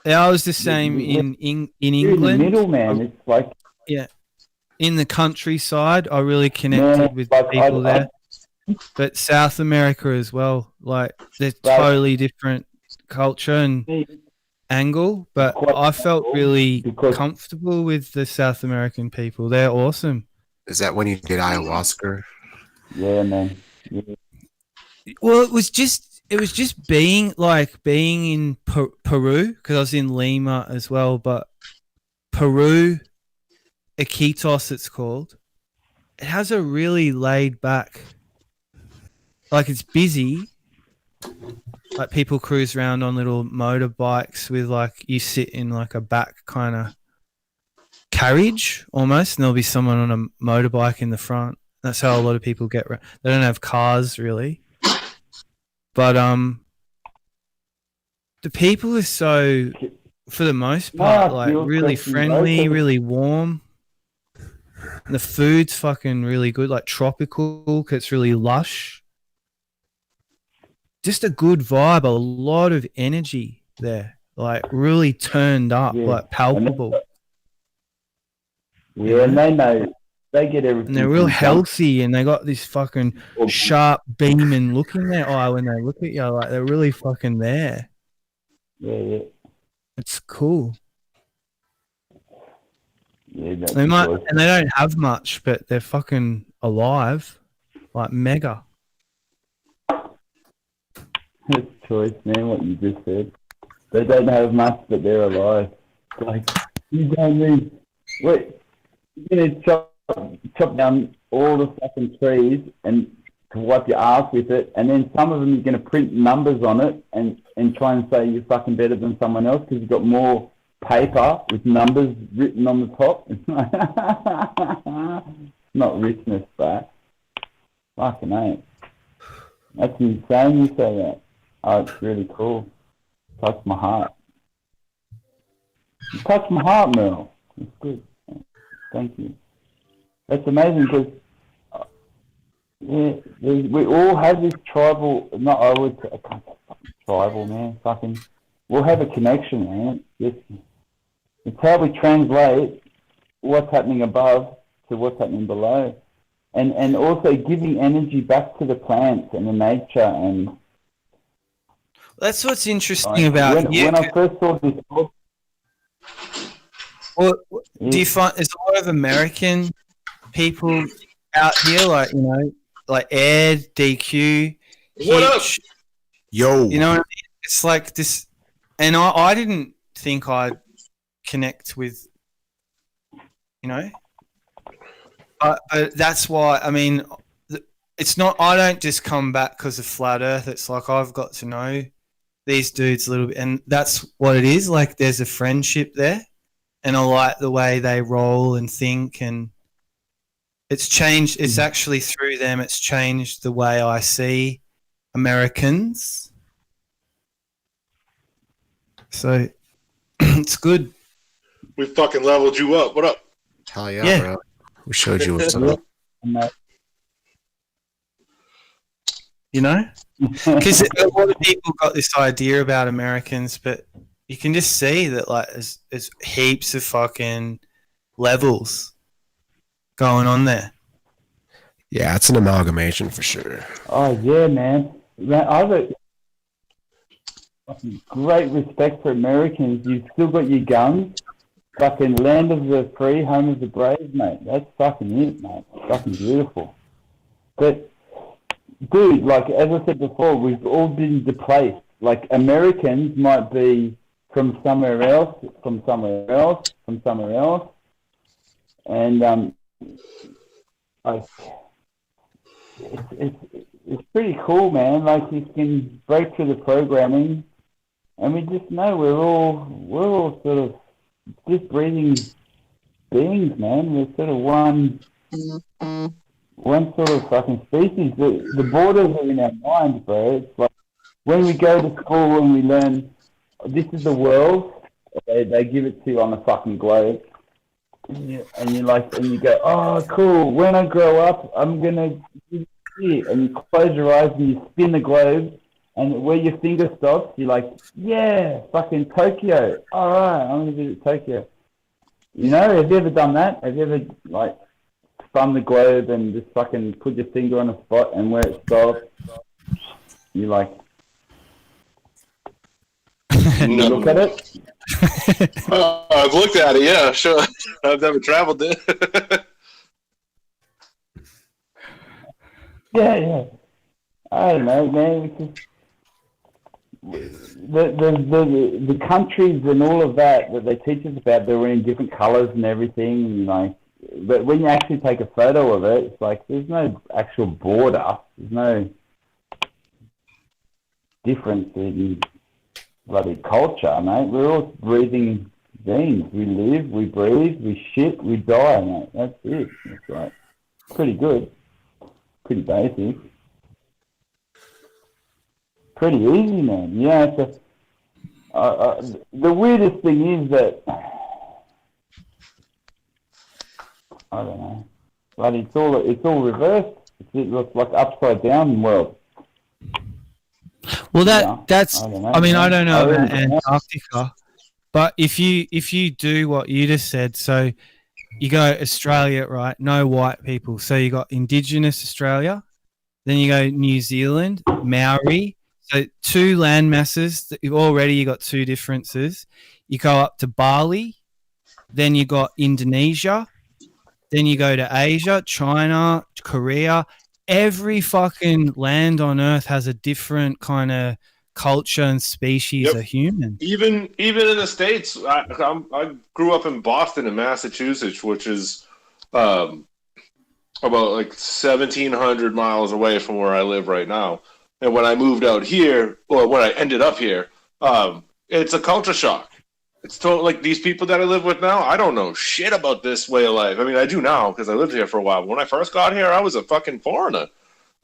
Yeah, I was the same in England. In the middle, man. It's like in the countryside, I really connected with people there. But South America as well, like they're totally different culture and angle. But I felt really comfortable with the South American people. They're awesome. Is that when you did ayahuasca? Yeah, man. Yeah. Well, it was just being in Peru, because I was in Lima as well. But Peru, Iquitos, it's called. It has a really laid back. Like it's busy. Like people cruise around on little motorbikes with like you sit in like a back kind of carriage almost, and there'll be someone on a motorbike in the front. That's how a lot of people get around. They don't have cars really, but the people are so, for the most part, like really friendly, really warm. And the food's fucking really good, like tropical, 'cause it's really lush. Just a good vibe, a lot of energy there, like really turned up, like palpable. Yeah, and they know, they get everything. And they're real healthy, and they got this fucking sharp beaming look in their eye when they look at you, like they're really fucking there. Yeah. It's cool. Yeah, They might, and they don't have much, but they're fucking alive, like mega. It's choice, man, what you just said. They don't have much, but they're alive. Like, you don't need... Wait, you're going to chop down all the fucking trees and to wipe your ass with it, and then some of them you're going to print numbers on it and try and say you're fucking better than someone else because you've got more paper with numbers written on the top. Not richness, but fucking ain't. That's insane you say that. Oh, it's really cool. Touched my heart. You touched my heart, Merle. It's good. Thank you. That's amazing because we all have this tribal. I can't say fucking tribal, man. Fucking, we'll have a connection, man. It's how we translate what's happening above to what's happening below, and also giving energy back to the plants and the nature. And that's what's interesting about you. When I first saw this book, well, do you find there's a lot of American people out here, like like Ed, DQ, What up? Hitch, Yo, you know what I mean? It's like this, and I didn't think I'd connect with, but that's why. I mean, it's not. I don't just come back because of flat Earth. It's like I've got to know these dudes a little bit, and that's what it is. Like there's a friendship there, and I like the way they roll and think, and it's changed. It's actually through them. It's changed the way I see Americans. So it's good. We fucking leveled you up. What up? Hell yeah, Yeah. bro. We showed you what's up. You know, because a lot of people got this idea about Americans, but you can just see that like there's heaps of fucking levels going on there. Yeah, it's an amalgamation for sure. Oh yeah, man. I have a fucking great respect for Americans. You've still got your guns. Fucking land of the free, home of the brave, mate. That's fucking it, mate. Fucking beautiful. But, dude, like, as I said before, we've all been displaced. Like, Americans might be from somewhere else, from somewhere else, from somewhere else. And, it's pretty cool, man. Like, you can break through the programming, and we just know we're all sort of just breathing beings, man. We're sort of one sort of fucking species. The borders are in our minds, bro. It's like when we go to school and we learn this is the world, they give it to you on a fucking globe. And you go, oh, cool. When I grow up, I'm gonna do this. And you close your eyes and you spin the globe, and where your finger stops, you're like, yeah, fucking Tokyo. All right, I'm gonna visit Tokyo. You know, have you ever done that? Have you ever like spun the globe and just fucking put your finger on a spot, and where it stops, you like you look at it? I've looked at it, yeah, sure. I've never traveled there. Yeah. I don't know, man. It's just, the countries and all of that they teach us about, they're in different colours and everything, and like, but when you actually take a photo of it, it's like there's no actual border. There's no difference in bloody culture, mate. We're all breathing beings. We live, we breathe, we shit, we die, mate. That's it. It's like pretty good, pretty basic, pretty easy, man. Yeah. The weirdest thing is that I don't know. But it's all reversed. It looks like upside down world. Well, that's. I don't know, I mean, man. I don't know I about really don't know. Antarctica, but if you do what you just said, so you go Australia, right? No white people. So you got Indigenous Australia, then you go New Zealand, Maori. So two land masses. That you got two differences. You go up to Bali, then you got Indonesia. Then you go to Asia, China, Korea. Every fucking land on Earth has a different kind of culture and species of human. Even in the States, I grew up in Boston and Massachusetts, which is about like 1,700 miles away from where I live right now. And when I moved out here, or when I ended up here, it's a culture shock. It's totally like these people that I live with now. I don't know shit about this way of life. I mean, I do now because I lived here for a while. But when I first got here, I was a fucking foreigner.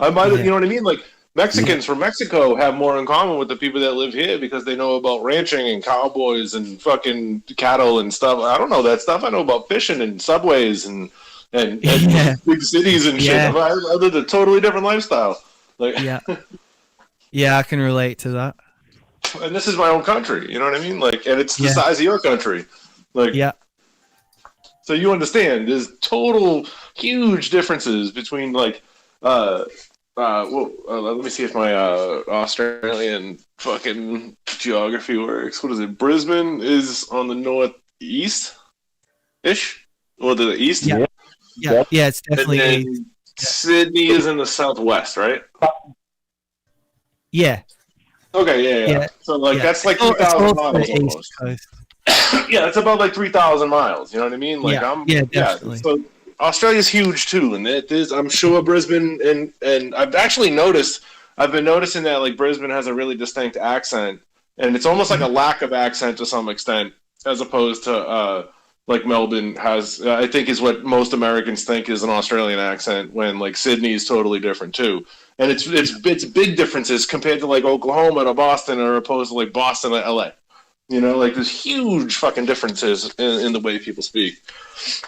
You know what I mean? Like Mexicans from Mexico have more in common with the people that live here because they know about ranching and cowboys and fucking cattle and stuff. I don't know that stuff. I know about fishing and subways and big cities and shit. Yeah. I lived a totally different lifestyle. Like, yeah, I can relate to that. And this is my own country, you know what I mean? Like, and it's the size of your country. Like, so you understand, there's total huge differences between like, let me see if my Australian fucking geography works. What is it? Brisbane is on the northeast ish, or the east. Yeah, it's definitely. And then Sydney is in the southwest, right? Yeah. Okay, yeah. So like that's like 3,000 miles almost. Yeah, it's about like 3,000 miles. You know what I mean? Like definitely. So Australia's huge too, and it is. I'm sure Brisbane and I've been noticing that like Brisbane has a really distinct accent, and it's almost like a lack of accent to some extent, as opposed to like Melbourne has. I think is what most Americans think is an Australian accent, when like Sydney is totally different too. And it's big differences compared to like Oklahoma to Boston, or opposed to like Boston to LA. You know, like there's huge fucking differences in the way people speak.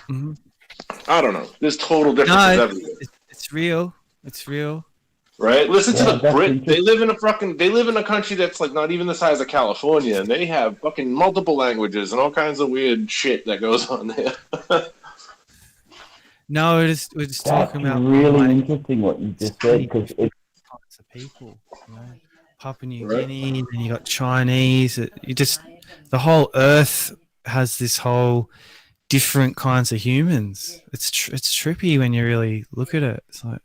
Mm-hmm. I don't know. There's total differences everywhere. It's real. It's real. Right? Listen to the Brit. They live in a country that's like not even the size of California, and they have fucking multiple languages and all kinds of weird shit that goes on there. No, we're just talking about really interesting what you just said, because it's types of people. You know? Papua New Guinea, and you got Chinese. The whole Earth has this whole different kinds of humans. It's trippy when you really look at it. It's like,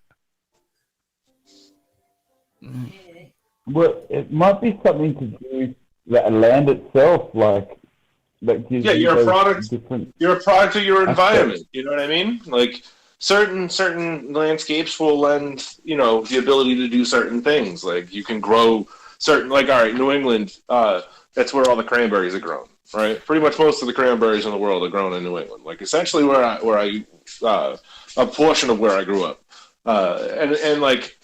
well, it might be something to do with the land itself, like yeah, you're a product. You're a product of your environment. You know what I mean? Like certain landscapes will lend, you know, the ability to do certain things. Like you can grow certain, like, all right, New England, that's where all the cranberries are grown, right? Pretty much most of the cranberries in the world are grown in New England. Like essentially where I a portion of where I grew up, and like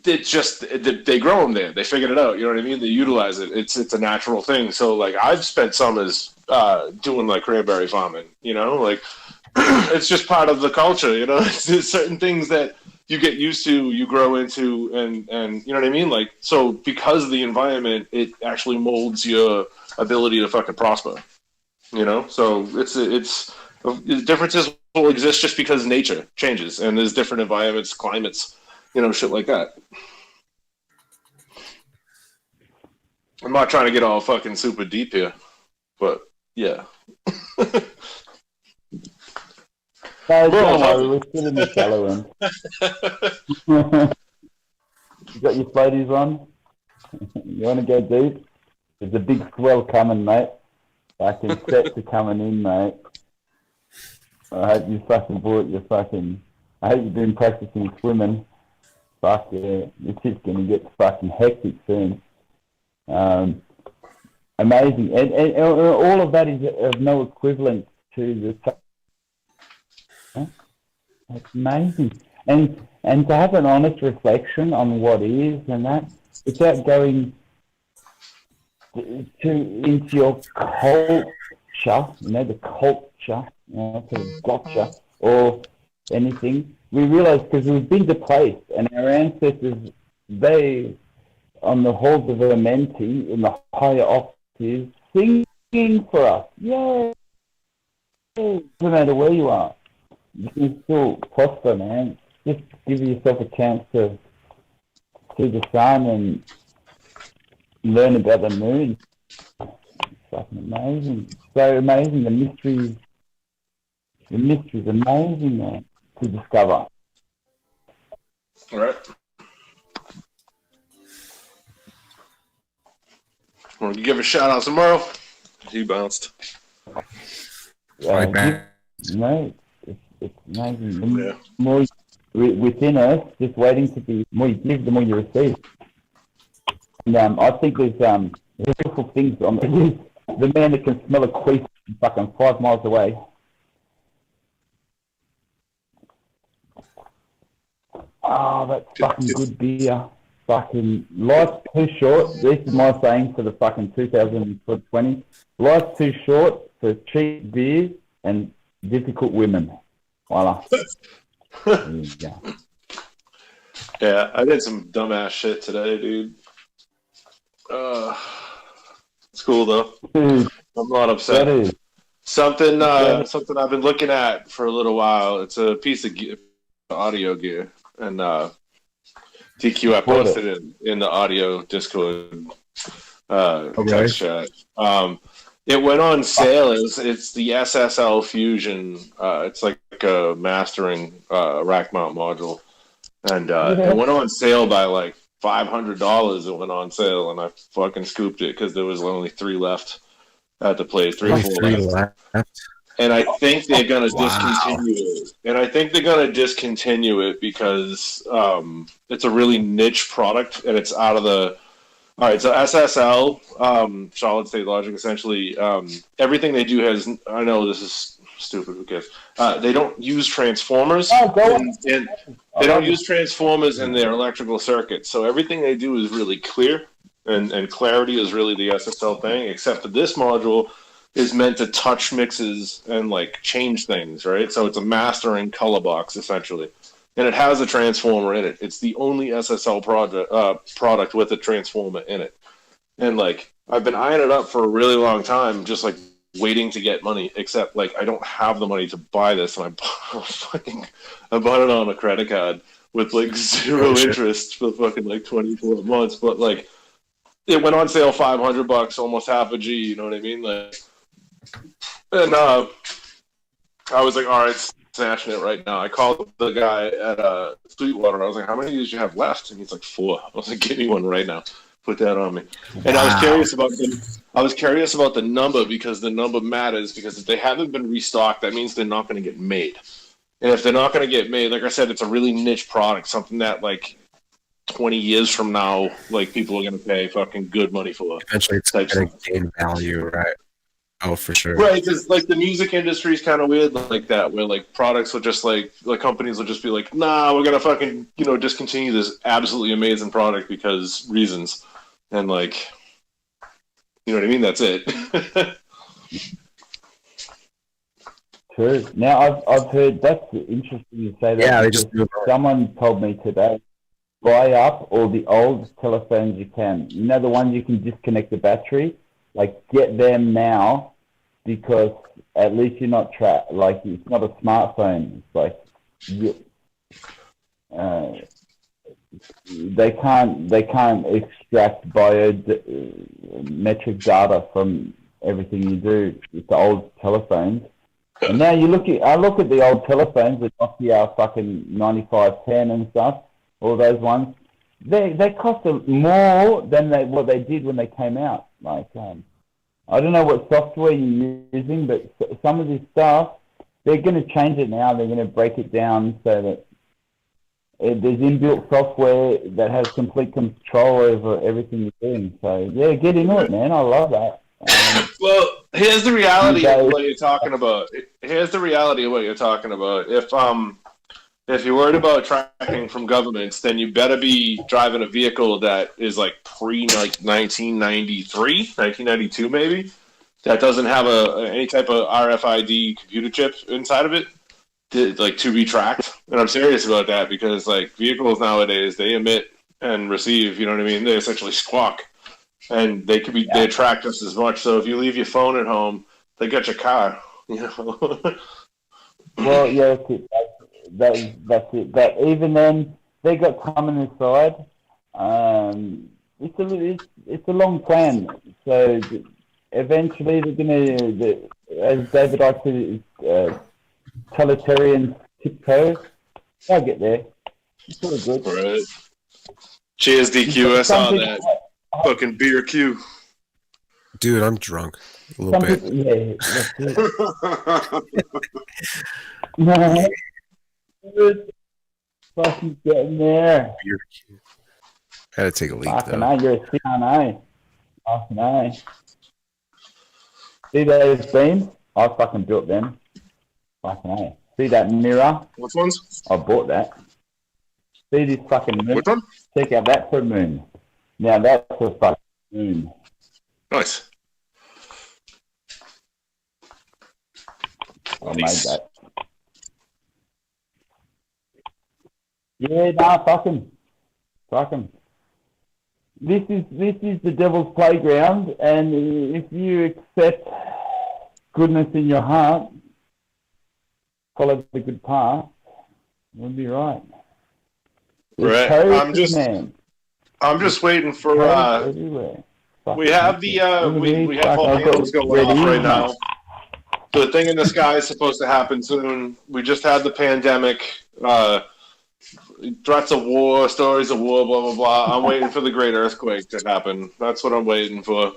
it's just they grow them there. They figured it out. You know what I mean? They utilize it. It's a natural thing. So like I've spent summers doing like cranberry farming. You know, like it's just part of the culture. You know, it's certain things that you get used to, you grow into, and you know what I mean? Like, so because of the environment, it actually molds your ability to fucking prosper. You know? So it's differences will exist just because nature changes and there's different environments, climates, you know, shit like that. I'm not trying to get all fucking super deep here, but yeah. Don't worry, we're still in the shallow end. You got your floaties on? You want to go deep? There's a big swell coming, mate. I can set to coming in, mate. I hope you fucking bought your fucking... I hope you've been practicing swimming. Fuck yeah. This shit's going to get fucking hectic soon. Amazing. And all of that is of no equivalent to the... It's amazing. And to have an honest reflection on what is and that, without going into your culture, you know, the culture, you know, sort of gotcha, or anything, we realize because we've been displaced, and our ancestors, they, on the halls of Amenti, in the higher octaves, singing for us. Yay! No matter where you are, you can still prosper, man. Just give yourself a chance to see the sun and learn about the moon. It's fucking amazing. So amazing. The mystery is amazing, man, to discover. All right. Want to give a shout out tomorrow? He bounced. No, it's amazing. The more within us, just waiting to be, the more you give, the more you receive. And I think there's beautiful things on the man that can smell a queef fucking 5 miles away. Oh, that's fucking good beer. Fucking life's too short. This is my saying for the fucking 2020. Life's too short for cheap beers and difficult women. Voila. There you go. Yeah, I did some dumbass shit today, dude. It's cool though. I'm not upset. Something I've been looking at for a little while. It's a piece of audio gear, and TQ, I posted it in the audio Discord text chat. It went on sale. It's the SSL Fusion. It's like a mastering rack mount module, and it went on sale by like $500. It went on sale, and I fucking scooped it because there was only 3 left. I had to play 3 or 4 left. and I think they're going to discontinue it. And I think they're going to discontinue it because it's a really niche product, and it's out of the. All right, so SSL, solid state logic, essentially, everything they do has. I know this is stupid. Who cares? They don't use transformers, and they don't use transformers in their electrical circuits. So everything they do is really clear, and clarity is really the SSL thing. Except for this module is meant to touch mixes and like change things, right? So it's a mastering color box essentially, and it has a transformer in it. It's the only SSL product with a transformer in it, and like I've been eyeing it up for a really long time, just like waiting to get money. Except like I don't have the money to buy this, and I bought it on a credit card with like zero interest for fucking like 24 months, but like it went on sale $500, almost half a G. You know what I mean? Like. And I was like, all right, snatching it right now. I called the guy at Sweetwater. I was like, how many do you have left? And he's like, 4. I was like, give me one right now. Put that on me. And I was curious about the number, because the number matters, because if they haven't been restocked, that means they're not going to get made. And if they're not going to get made, like I said, it's a really niche product, something that like 20 years from now, like people are going to pay fucking good money for. Eventually it's going to gain value, right? Oh, for sure. Right, because like the music industry is kind of weird like that, where like products will just like companies will just be like, nah, we're gonna fucking discontinue this absolutely amazing product because reasons, and like, you know what I mean? That's it. True. Now I've heard, that's interesting you say that. Yeah, they just do it. Someone told me today, buy up all the old telephones you can. You know, the ones you can disconnect the battery. Like, get them now, because at least you're not trapped. Like, it's not a smartphone. It's like they can't extract biometric data from everything you do. It's the old telephones. And now I look at the old telephones, the Nokia fucking 9510 and stuff. All those ones. They cost more than what they did when they came out. Like, I don't know what software you're using, but some of this stuff, they're going to change it now. They're going to break it down so that there's inbuilt software that has complete control over everything you're doing. So, yeah, get into it, man. I love that. Well, here's the reality of what you're talking about. If you're worried about tracking from governments, then you better be driving a vehicle that is like pre-1993, 1992 maybe, that doesn't have any type of RFID computer chip inside of it to be tracked. And I'm serious about that, because like vehicles nowadays, they emit and receive, you know what I mean? They essentially squawk, and they could be they're tracked just as much. So if you leave your phone at home, they got your car, you know. Well, yeah, that's it. But even then, they got time on their side. It's a long plan. So eventually, they're gonna, as David Icke said, totalitarian tiptoe. They'll get there. It's all good. Right. Cheers, DQ. I saw that. Fucking beer Q. Dude, I'm drunk a little bit. Yeah, that's it. No. Fucking getting there. Had to take a leak, Fucking though. you're a CNA. Fucking A. See those beams? I fucking built them. Fucking A. See that mirror? Which ones? I bought that. See this fucking moon? Which one? Check out that for a moon. Now that's a fucking moon. Nice. I made that. Yeah, nah, fuck him. This is the devil's playground, and if you accept goodness in your heart, follow the good path, you'll be right. Right. I'm just waiting for. We have the we have volcanoes going off right now. The thing in the sky is supposed to happen soon. We just had the pandemic. Threats of war, stories of war, blah, blah, blah. I'm waiting for the great earthquake to happen. That's what I'm waiting for.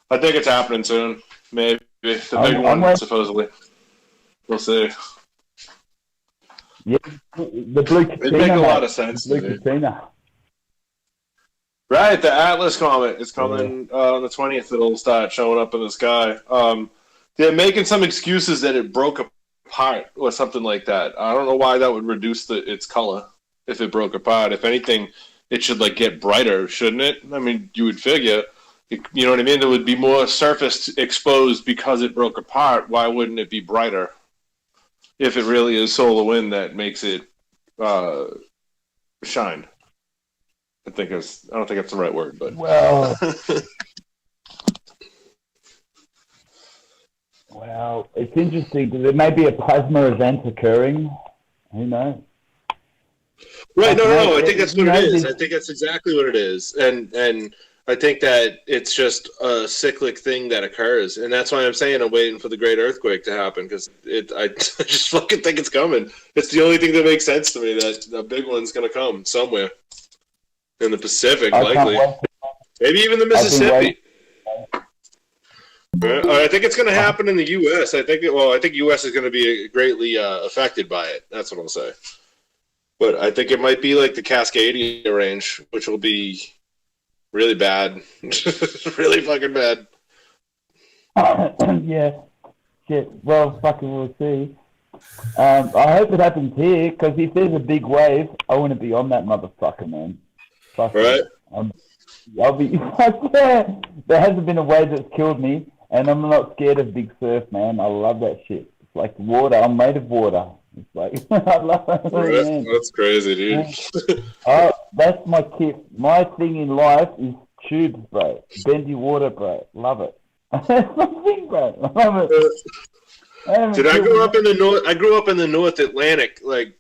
I think it's happening soon. Maybe. The big one, supposedly. We'll see. Yeah, the blue Katina. It'd make a lot of sense to me. Katina. Right, the Atlas comet is coming on the 20th. It'll start showing up in the sky. They're making some excuses that it broke apart or something like that. I don't know why that would reduce its color if it broke apart. If anything, it should like get brighter, shouldn't it? I mean, you would figure. You know what I mean? There would be more surface exposed because it broke apart. Why wouldn't it be brighter? If it really is solar wind that makes it shine. I don't think that's the right word, but well, well, it's interesting because there may be a plasma event occurring. Who knows? Right? No. I think that's what it is. I think that's exactly what it is, and I think that it's just a cyclic thing that occurs, and that's why I'm saying I'm waiting for the great earthquake to happen because I just fucking think it's coming. It's the only thing that makes sense to me that a big one's gonna come somewhere in the Pacific, likely, maybe even the Mississippi. I think it's going to happen in the U.S. I think U.S. is going to be greatly affected by it. That's what I'll say. But I think it might be like the Cascadia range, which will be really bad, really fucking bad. Yeah, shit. Well, fucking we'll see. I hope it happens here because if there's a big wave, I want to be on that motherfucker, man. Right. I'll be. Yeah, there hasn't been a wave that's killed me, and I'm not scared of big surf, man. I love that shit. It's like water. I'm made of water. It's like I love it. Man. That's crazy, dude. That's my kit. My thing in life is tubes, bro. Bendy water, bro. Love it. That's my thing, bro. I love it. Dude, I grew up in the north. I grew up in the North Atlantic, like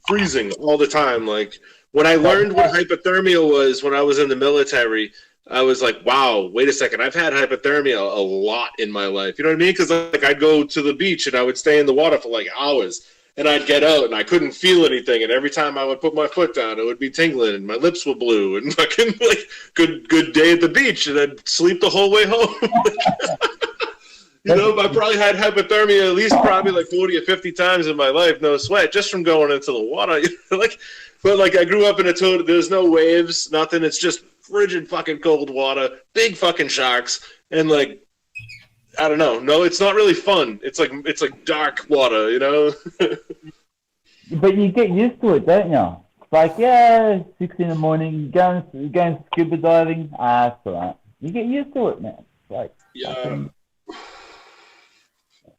freezing all the time. Like when I learned what hypothermia was when I was in the military, I was like, "Wow, wait a second! I've had hypothermia a lot in my life." You know what I mean? Because like I'd go to the beach and I would stay in the water for like hours, and I'd get out and I couldn't feel anything. And every time I would put my foot down, it would be tingling, and my lips were blue, and fucking like good day at the beach, and I'd sleep the whole way home. You know, I probably had hypothermia at least probably like 40 or 50 times in my life, no sweat, just from going into the water. But I grew up in a total, there's no waves, nothing. It's just frigid fucking cold water, big fucking sharks, and like, I don't know. No, it's not really fun. It's like dark water, you know? But you get used to it, don't you? It's like, yeah, 6 in the morning, going scuba diving. That's all right. You get used to it, man. It's like, yeah.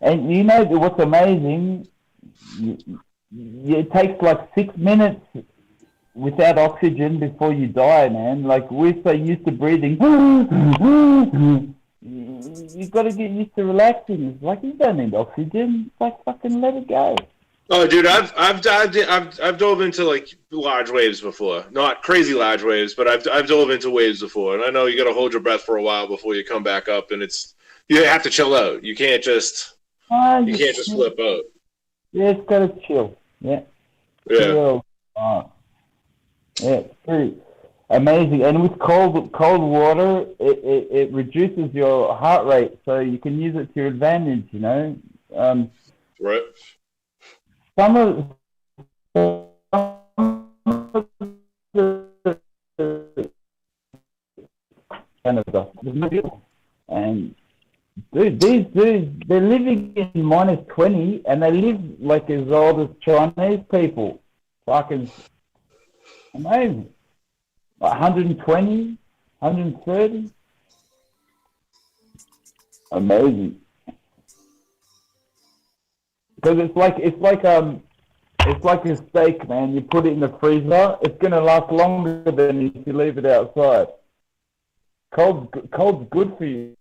And you know what's amazing? It takes like 6 minutes without oxygen before you die, man. Like we're so used to breathing. You've got to get used to relaxing. It's like you don't need oxygen. It's like fucking let it go. Oh, dude, I've dove into like large waves before. Not crazy large waves, but I've dove into waves before, and I know you got to hold your breath for a while before you come back up, and you have to chill out. You can't just flip out. Yeah, it's got to chill. Yeah. Yeah. Chill. Yeah, it's pretty amazing. And with cold water, it reduces your heart rate, so you can use it to your advantage. You know. Right. Some of Canada, and dude, these dudes, they're living in -20, and they live like as old as Chinese people. Fucking amazing. 120, 130. Amazing. Because it's like a steak, man. You put it in the freezer, it's gonna last longer than if you leave it outside. Cold's good for you.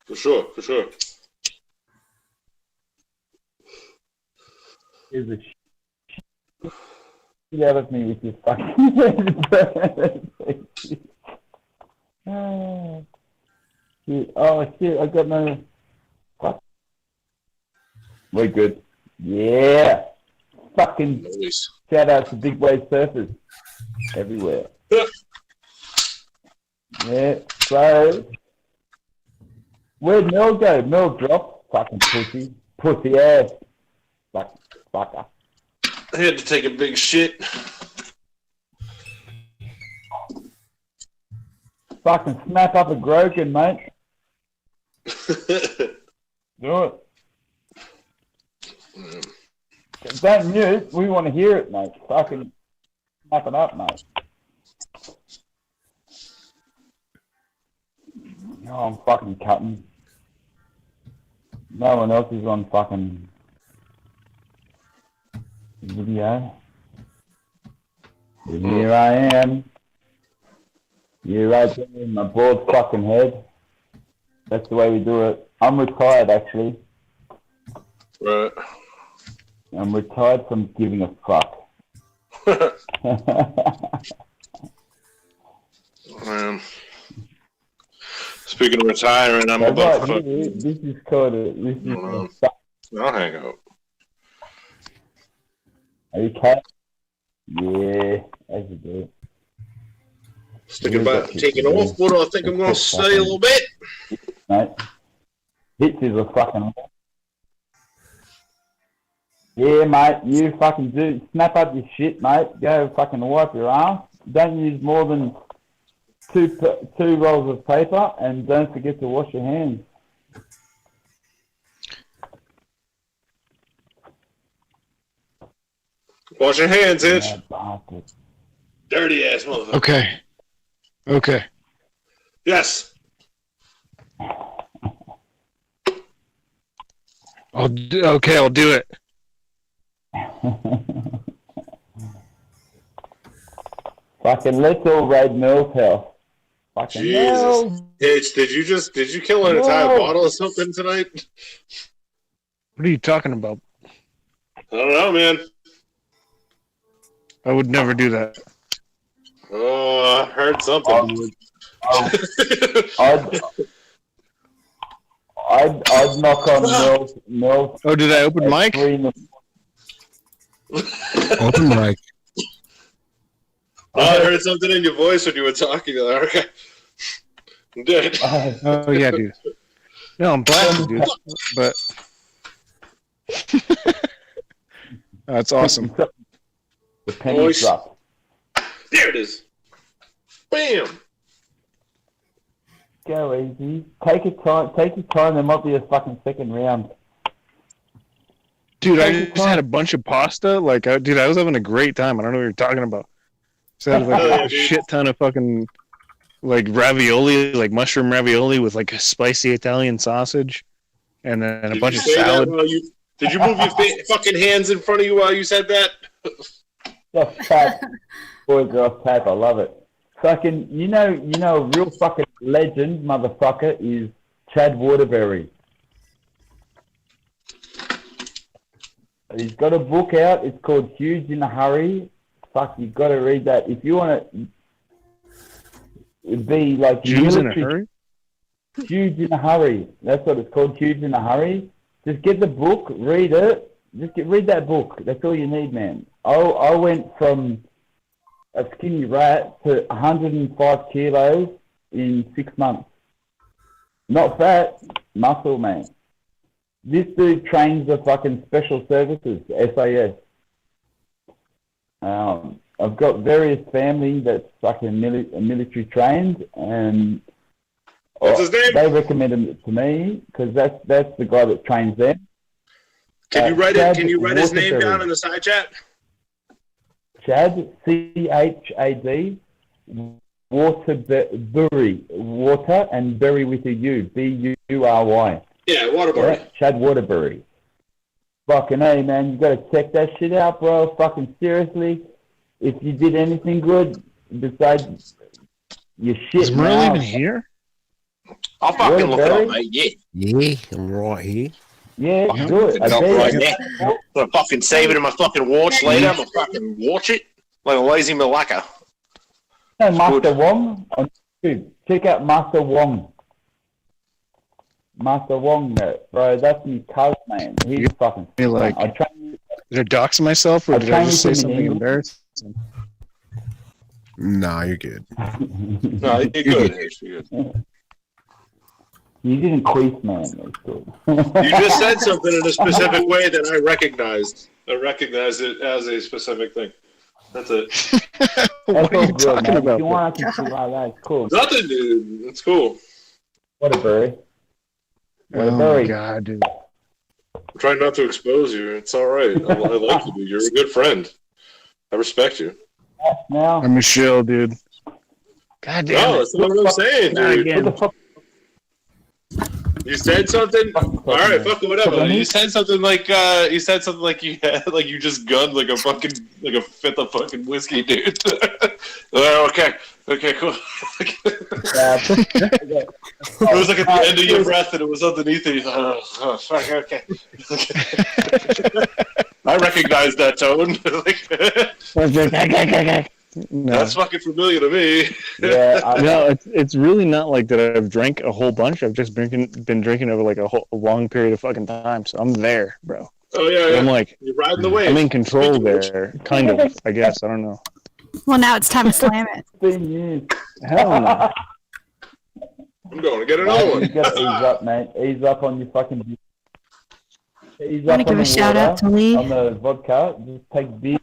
For sure. Here's a shit out of me with your fucking. Oh shit! I got no. We're good. Yeah. Fucking nice. Shout out to big wave surfers everywhere. Yeah. So Where'd Mel go? Mel dropped. Fucking pussy. Pussy ass. Fucker. I had to take a big shit. Fucking snap up a Grogan, mate. Do it. Don't mute. We want to hear it, mate. Fucking snap it up, mate. No, I'm fucking cutting. No one else is on fucking video. And here I am. You right there in my broad fucking head. That's the way we do it. I'm retired, actually. Right. I'm retired from giving a fuck. Speaking of retiring, I'm about to This is called a... This is I'll hang out. Are you okay? Yeah, as you do. Thinking about taking off, but I think I'm going to stay a little bit. Mate, hits is a fucking... Yeah, mate, you fucking do. Snap up your shit, mate. Go fucking wipe your ass. Don't use more than two rolls of paper, and don't forget to wash your hands. Wash your hands, Hitch. Dirty ass motherfucker. Okay. Okay. Yes. I'll do it. Fucking let's all raid Mel's house. Fucking Jesus. Mel. Hitch, did you kill an entire bottle of something tonight? What are you talking about? I don't know, man. I would never do that. Oh, I heard something. I'd knock on Mel's. Oh, did I open mic? Open mic. Oh, I heard something in your voice when you were talking. Okay. I'm dead. Oh yeah, dude. No, I'm blasted, dude. But that's awesome. The penny drop. There it is. Bam. Go easy. Take your time. Take your time. There might be a fucking second round. Dude, I just had a bunch of pasta. Like, I was having a great time. I don't know what you're talking about. So I had like a shit ton of fucking like ravioli, like mushroom ravioli with like a spicy Italian sausage, and then a bunch of salad. Did you move your fucking hands in front of you while you said that? Just tap. Boy, girl, tap. I love it. Fucking, you know, a real fucking legend, motherfucker, is Chad Waterbury. He's got a book out. It's called Huge in a Hurry. Fuck, you've got to read that. If you want to be like Jews in a hurry? Huge in a Hurry. That's what it's called, Huge in a Hurry. Just get the book, read it. Read that book. That's all you need, man. I went from a skinny rat to 105 kilos in 6 months. Not fat, muscle, man. This dude trains the fucking special services, SAS. I've got various family that's fucking military trained, and what's his name? They recommended it to me because that's the guy that trains them. Can you write Chad it? Can you write his name Waterbury. down in the side chat? Chad, C-H-A-D, Waterbury, water and berry with a U, B-U-R-Y. Yeah, Waterbury. Yeah, Chad Waterbury. Fucking hey, man, you gotta check that shit out, bro. Fucking seriously, if you did anything good besides your shit, Is Merle even here? I'll fucking look it up, mate. Yeah. Yeah, I'm right here. Yeah, Fucking do it. look it up right there. I'm gonna fucking save it in my fucking watch later. I'm gonna fucking watch it like a lazy malacca. Hey, Master Wong on YouTube. Check out Master Wong. Master Wong, bro. That's my cousin, man. He's fucking. Like, I train. Did I dox myself or did I just say something embarrassing? Nah, you're good. No, you're good. You're good. You didn't queef, man. That's good. You just said something in a specific way that I recognized. I recognized it as a specific thing. That's it. What are you talking about? If you want to like that, it's cool. Nothing, dude. It's cool. What a berry. What a Oh berry. my god, dude. I'm trying not to expose you. It's all right. I like you, dude. You're a good friend. I respect you. Now. I'm Michelle, dude. God damn No, it. that's what I'm saying, Not dude. again. You said something. All right, fuck it, whatever. You said something like you had like you just gunned like a fifth of fucking whiskey, dude. Okay, cool. It was like at the end of your breath, and it was underneath it. Fuck. Okay. I recognize that tone. No. That's fucking familiar to me. No, it's really not like that. I've drank a whole bunch. I've just been drinking over like a long period of fucking time. So I'm there, bro. Oh yeah. I'm like, you're riding the wave. I'm in control there, kind of. I guess I don't know. Well, now it's time to slam it. Hell no. I'm going to get another one. You gotta ease up, mate. Ease up on your fucking. Ease Want up to on give a the shout water, out to Lee? on the vodka. Just take beer.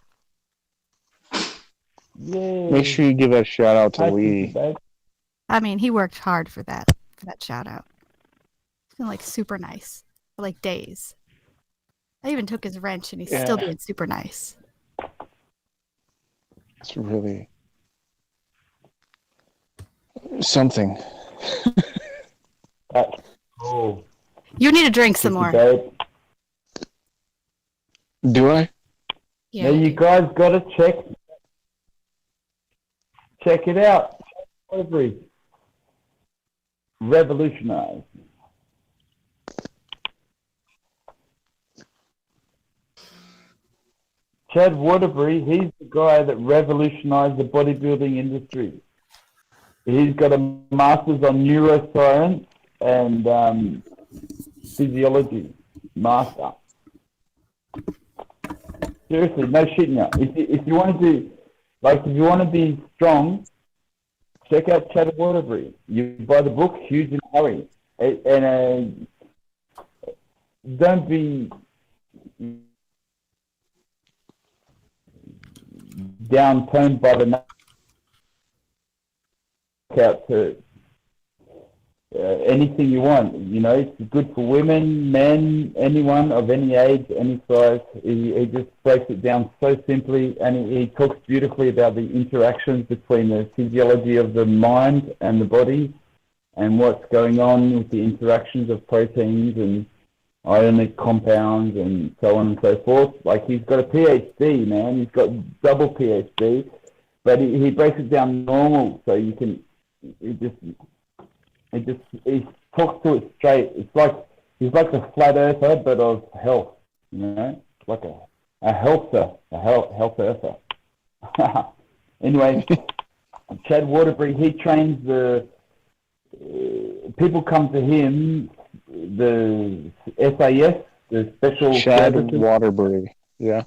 Yay. Make sure you give a shout out to Hi, Lee. babe. I mean, he worked hard for that shout out. It's been like super nice for like days. I even took his wrench and he's still being super nice. It's really something. Oh. You need to drink some more. Babe. Do I? Yeah. Now you guys gotta check it out. Revolutionize. Chad Waterbury, he's the guy that revolutionized the bodybuilding industry. He's got a master's on neuroscience and physiology. Master. Seriously, no shitting you. If you want to do, like, if you want to be strong, check out Chad Waterbury. You buy the book, Huge in a Hurry. And don't be downtoned by the knockout to anything you want. You know, it's good for women, men, anyone of any age, any size. He just breaks it down so simply, and he talks beautifully about the interactions between the physiology of the mind and the body, and what's going on with the interactions of proteins and ionic compounds and so on and so forth. Like, he's got a PhD, man. He's got double PhD, but he breaks it down normal, so you can. He talks to it straight. It's like he's like the flat earther, but of health. You know, it's like a health earther. Anyway, Chad Waterbury, he trains the people come to him. The SAS, the special Chad services. Waterbury. Yeah.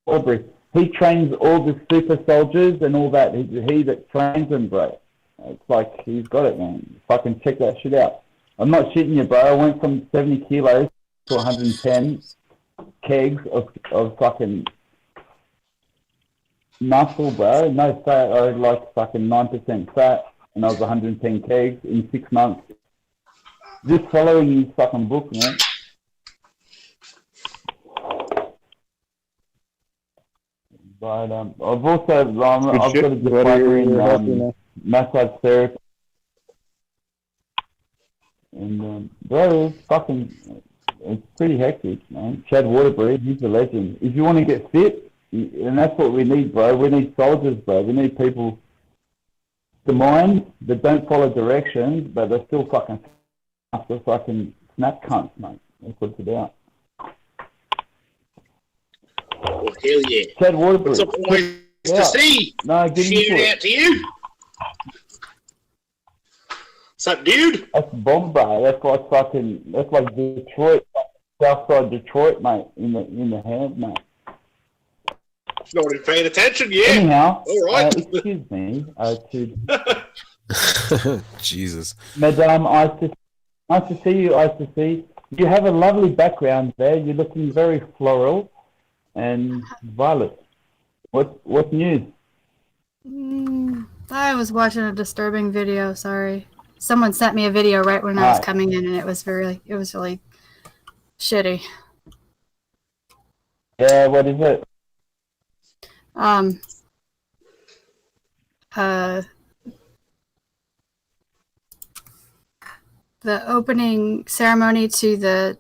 Waterbury. He trains all the super soldiers and all that. He that trains them, bro. It's like, he's got it, man. Fucking check that shit out. I'm not shitting you, bro. I went from 70 kilos to 110 kegs of fucking muscle, bro. No fat. I had like fucking 9% fat, and I was 110 kegs in 6 months. Just following his fucking book, man. But I've also I've got a diploma in massage therapy, and bro, it's pretty hectic, man. Chad Waterbury, he's a legend. If you want to get fit, and that's what we need, bro. We need soldiers, bro. We need people, the mind that don't follow directions, but they're still fucking after fucking snap cunts, mate. That's what it's about. Well, hell yeah. Chad Waterbury. What's up, boys? To see. No, give me shout out to you. What's up, dude? That's Bombay. That's like Detroit, Southside Detroit, mate. In the hand, mate. Not even paying attention yet. Anyhow, All right. Excuse me, to Jesus. Madame Isis. Nice to see you, Nice to see. You have a lovely background there. You're looking very floral and violet. What news? I was watching a disturbing video. Sorry, someone sent me a video right when I was Hi. coming in, and it was really shitty. Yeah, what is it? The opening ceremony to the,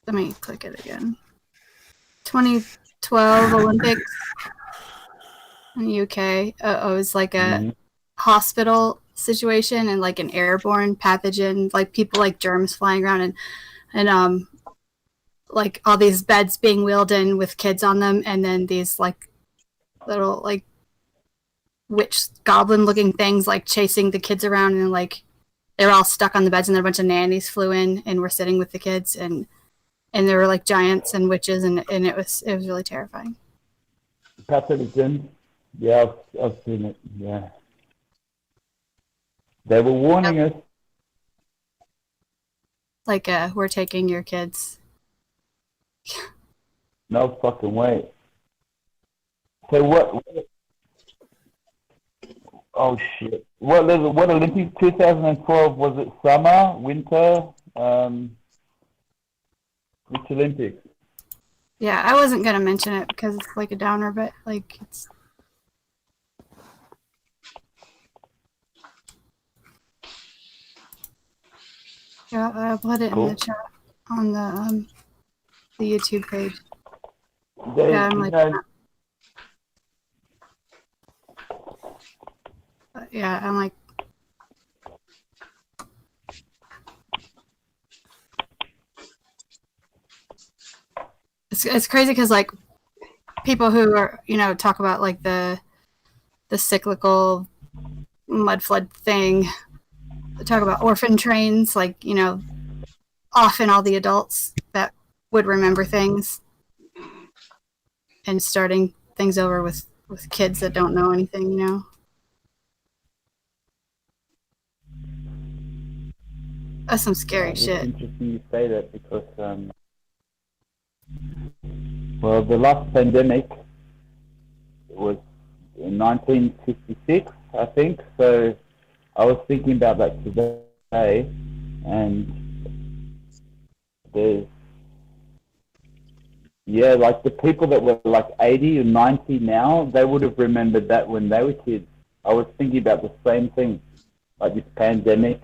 let me click it again, 2012 Olympics in the UK. It was like a hospital situation and like an airborne pathogen, like people like germs flying around and like all these beds being wheeled in with kids on them, and then these like little like witch goblin looking things like chasing the kids around, and like they were all stuck on the beds, and then a bunch of nannies flew in and were sitting with the kids, and there were like giants and witches, and it was really terrifying. Pathogen. Yeah, I've seen it. Yeah. They were warning us. Like, we're taking your kids. No fucking way. So what? Oh shit! What Olympics 2012 was it? Summer, winter? Which Olympics? Yeah, I wasn't gonna mention it because it's like a downer, but like it's. Yeah, I'll put it in the chat on the YouTube page. Yeah, I'm like. Yeah, I'm like. It's crazy because like people who are talk about like the cyclical mud flood thing, they talk about orphan trains, like often all the adults that would remember things and starting things over with kids that don't know anything. That's some scary shit. It's interesting you say that because well, the last pandemic was in 1956, I think. So I was thinking about that today, and there's like the people that were like 80 or 90 now, they would have remembered that when they were kids. I was thinking about the same thing, like this pandemic,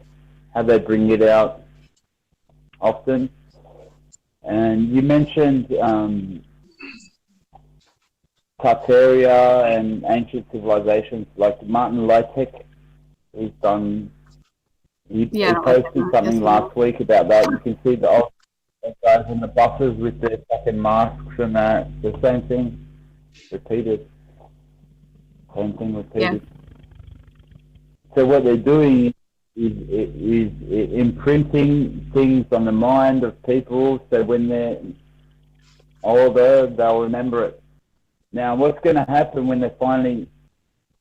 how they bring it out often. And you mentioned Tartaria and ancient civilizations, like Martin Litek. He posted something last week about that. You can see the old guys in the buses with their fucking masks and that. The same thing repeated. Same thing repeated. Yeah. So what they're doing is imprinting things on the mind of people, so when they're older, they'll remember it. Now, what's going to happen when they finally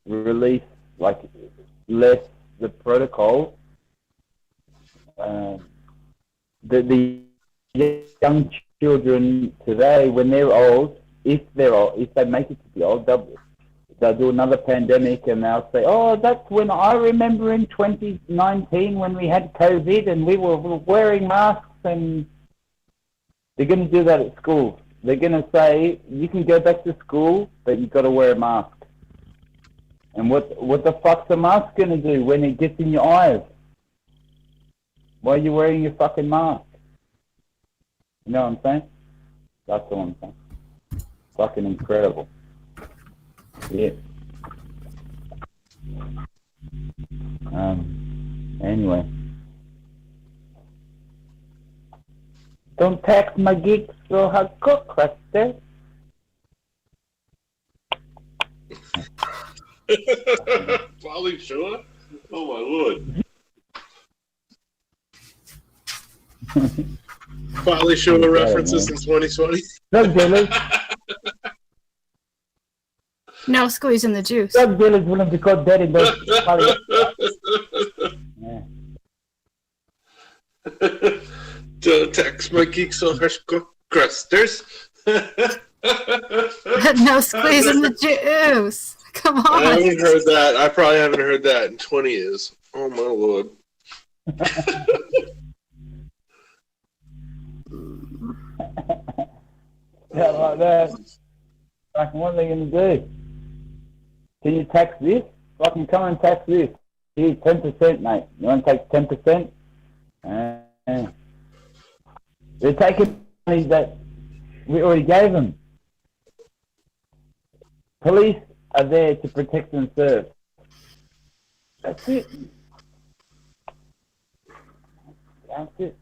release, like, the protocol? The young children today, when they're old, if they make it to be old, they'll do another pandemic and they'll say, oh, that's when I remember in 2019 when we had COVID and we were wearing masks, and they're going to do that at school. They're going to say, you can go back to school, but you've got to wear a mask. And what the fuck's a mask going to do when it gets in your eyes? Why are you wearing your fucking mask? You know what I'm saying? That's all I'm saying. Fucking incredible. Yeah. Anyway. Don't tax my geeks so hard cook, Lester. Polly Shore? Oh my lord. Polly Shore references in 2020. Drug dealers. No squeezing the juice. Drug dealers will have to got dead in those. Yeah. Don't text my geeks on her crusters. No squeezing the juice. Come on. I haven't heard that. I probably haven't heard that in 20 years. Oh my lord. Yeah, like that. Like, what are they going to do? Can you tax this? Fucking come and tax this. Here's 10%, mate. You want to take 10%? They're taking money that we already gave them. Police are there to protect and serve. That's it. That's it.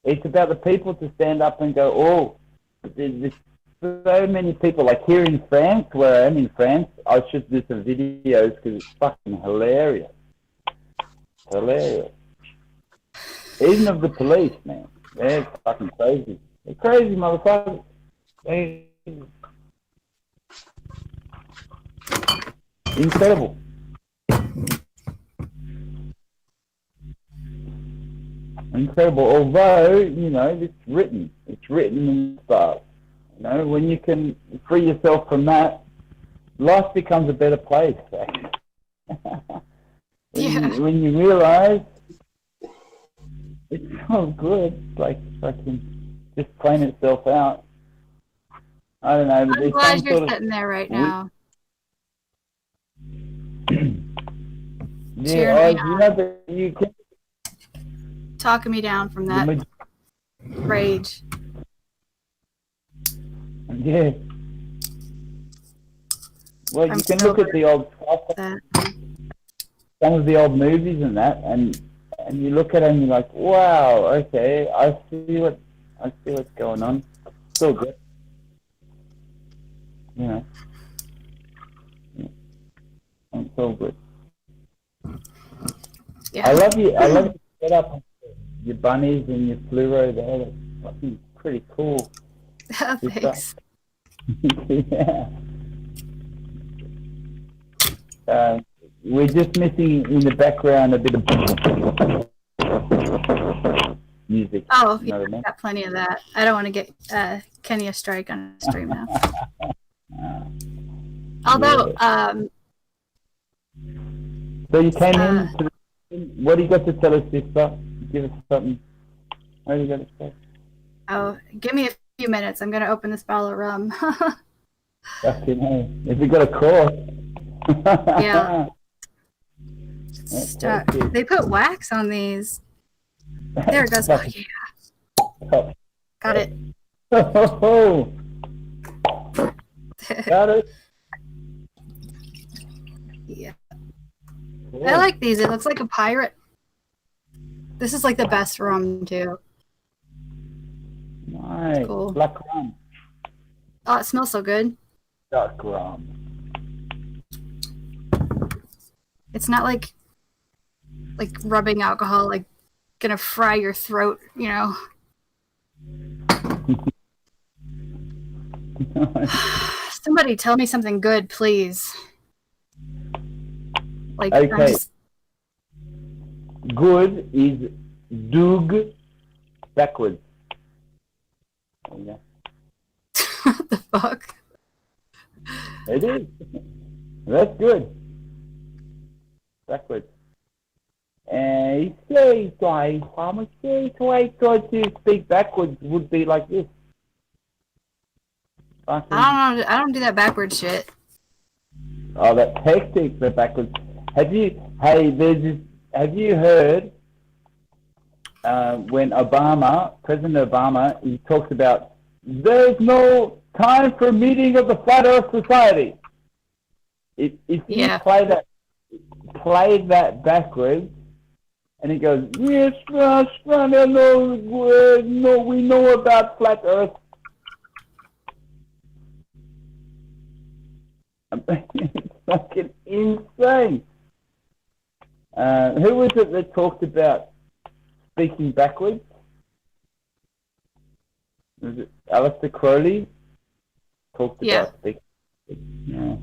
It's about the people to stand up and go, oh, there's so many people. Like here in France, where I am in France, I should do some videos because it's fucking hilarious. Hilarious. Even of the police, man. They're fucking crazy. They're crazy, motherfuckers. Incredible. Incredible. Although, you know, it's written in stars. You know, when you can free yourself from that, life becomes a better place. When you realize it's so good, like fucking just playing itself out. I don't know. But I'm glad you're sitting there right now. Yeah, you know that you can talking me down from that rage. Yeah. Well, you can look at the old stuff, some of the old movies and that, and you look at it and you're like, wow, okay, I see what's going on. Still good. You know. It's all good. Yeah. I love you set up your bunnies and your fluoro there. That's fucking pretty cool. Thanks. Yeah. We're just missing in the background a bit of music. Oh, you know yeah, what I mean? got plenty of that. I don't want to get Kenny a strike on stream now. Although, so you came in. What do you got to tell us, sister? Give us something. What do you got to say? Oh, give me a few minutes. I'm gonna open this bottle of rum. Fucking hell. If you got a cork. Yeah. They put wax on these. There it goes. Oh, yeah. Got it. Oh. Got it. Yeah. Cool. I like these. It looks like a pirate. This is like the best rum too. Nice. Cool. Black rum. Oh, it smells so good. Dark rum. It's not like rubbing alcohol, like gonna fry your throat, you know. Somebody tell me something good, please. Like, okay. Good is Doog backwards. Yeah. What the fuck? It is. That's good. Backwards. And say twice. How much say twice to speak backwards would be like this? I don't know. I don't do that backwards shit. Oh, that hectic, the backwards. Have you heard when President Obama, he talks about there's no time for a meeting of the Flat Earth Society. If you play that backwards, and he goes, yes, no, we know about Flat Earth. It's fucking insane. Who was it that talked about speaking backwards? Was it Aleister Crowley? Talked about speaking. Yeah.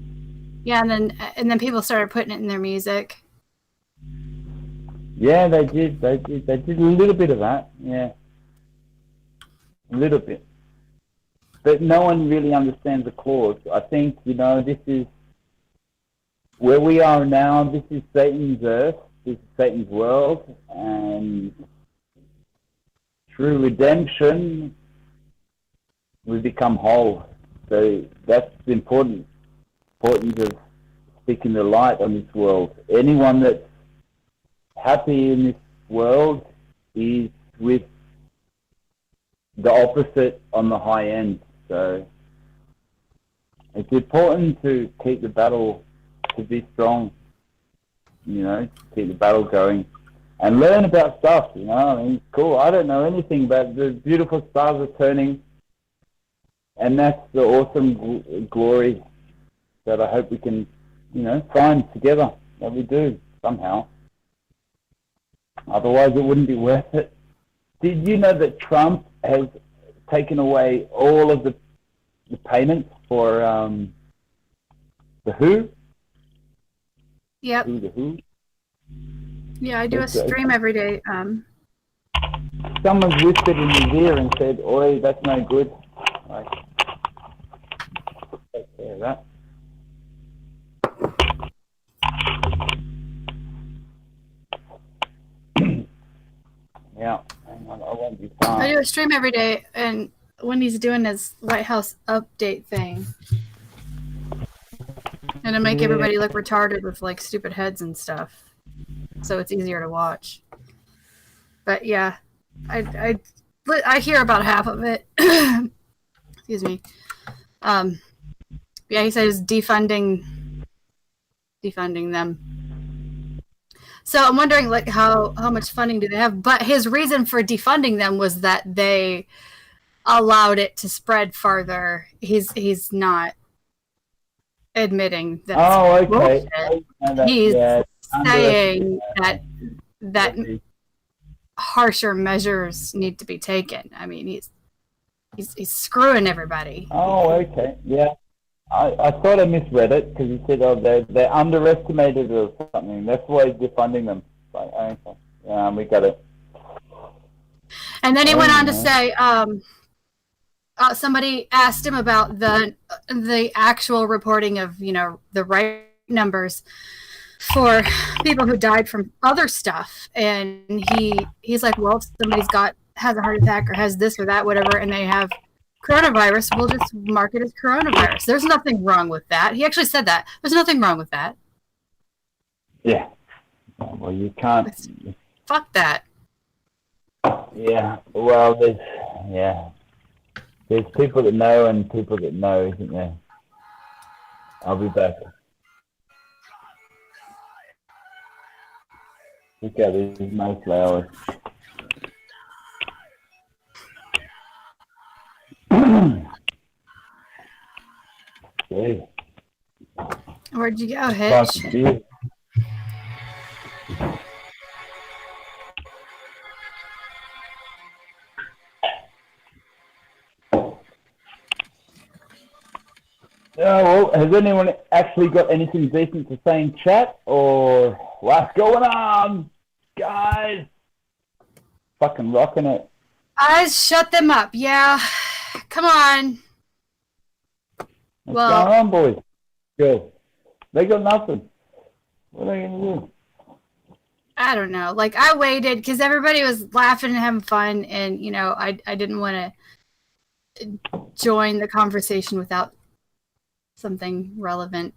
Yeah, and then people started putting it in their music. Yeah, they did. They did a little bit of that. Yeah, a little bit. But no one really understands the clause. I think, this is where we are now. This is Satan's earth. This is Satan's world. And through redemption, we become whole. So that's the importance of speaking the light on this world. Anyone that's happy in this world is with the opposite on the high end. So it's important to keep the battle, to be strong, to keep the battle going and learn about stuff, I mean, it's cool. I don't know anything, but the beautiful stars are turning, and that's the awesome glory that I hope we can, find together, that we do somehow. Otherwise, it wouldn't be worth it. Did you know that Trump has taken away all of the payments for the WHO? Yep. The WHO? Yeah, I do a stream every day. Someone's whispered in his ear and said, "Oi, that's no good." Like, take care of that. Yeah, hang on, I won't be far. I do a stream every day, and when he's doing his White House update thing, and I make everybody look retarded with like stupid heads and stuff, so it's easier to watch. But yeah, I hear about half of it. Excuse me. Yeah, he says defunding them. So I'm wondering, like, how much funding do they have? But his reason for defunding them was that they allowed it to spread farther. He's not admitting that. Oh, okay. He's saying that harsher measures need to be taken. I mean, he's screwing everybody. Oh, okay. Yeah. I thought I misread it because he said, "Oh, they're underestimated or something." That's why he's defunding them. Like, okay, yeah, we got it. And then he went on to say, somebody asked him about the actual reporting of the right numbers for people who died from other stuff, and he's like, well, if somebody's has a heart attack or has this or that, whatever, and they have coronavirus, we'll just mark it as coronavirus. There's nothing wrong with that. He actually said that. There's nothing wrong with that. Yeah. Well, you can't. Fuck that. Yeah. Well, there's people that know and people that know, isn't there? I'll be back. Look at these nice flowers. Okay. Where'd you go, Hitch? Well, has anyone actually got anything decent to say in chat, or what's going on, guys? Fucking rocking it. Guys, shut them up. Yeah. Come on. What's going on, boys? Good. They got nothing. What are they going to do? I don't know. Like, I waited because everybody was laughing and having fun, and, I didn't want to join the conversation without something relevant.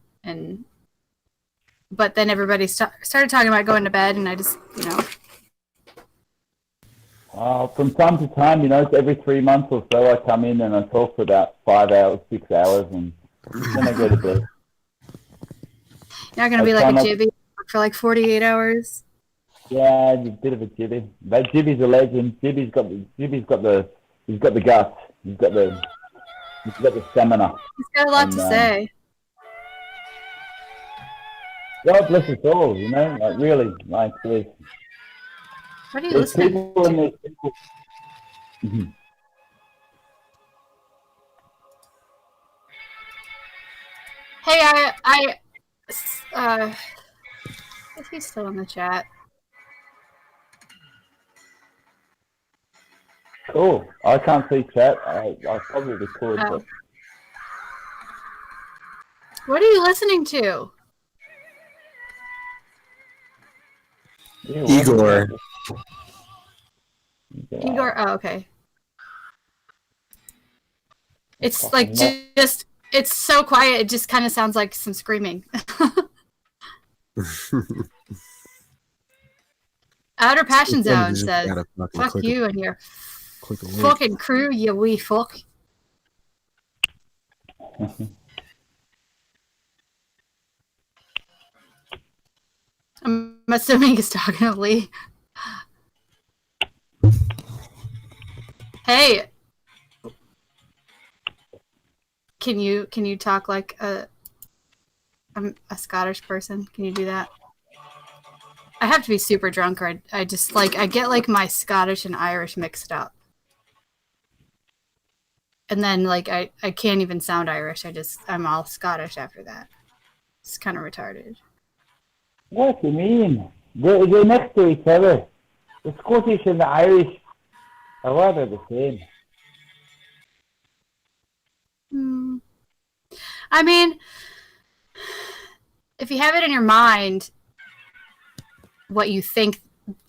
But then everybody started talking about going to bed, and I just, From time to time, it's every 3 months or so I come in and I talk for about 5 hours, 6 hours, and then I go to bed. You're not going to be like a Jibby for like 48 hours? Yeah, a bit of a Jibby. But Jibby's a legend. Jibby's got the guts. He's got the stamina. He's got a lot to say. God bless us all, like really, like this. What are you listening to? Hey, is he still in the chat? Oh, I can't see chat. I probably could, Oh. but What are you listening to? yeah, what is Igor. that? Igor. Oh, okay. It's Fucking like not- just it's so quiet. It just kind of sounds like some screaming. Outer Passion It's funny to Zone just says, gotta fucking "Fuck click you and your click a link. fucking crew, you wee fuck." I'm assuming he's talking to Lee. Hey, can you talk like a Scottish person? Can you do that? I have to be super drunk, or I just like I get like my Scottish and Irish mixed up, and then like I can't even sound Irish. I'm all Scottish after that. It's kind of retarded. What do you mean? They're next to each other. The Scottish and the Irish are rather the same. Hmm. I mean, if you have it in your mind what you think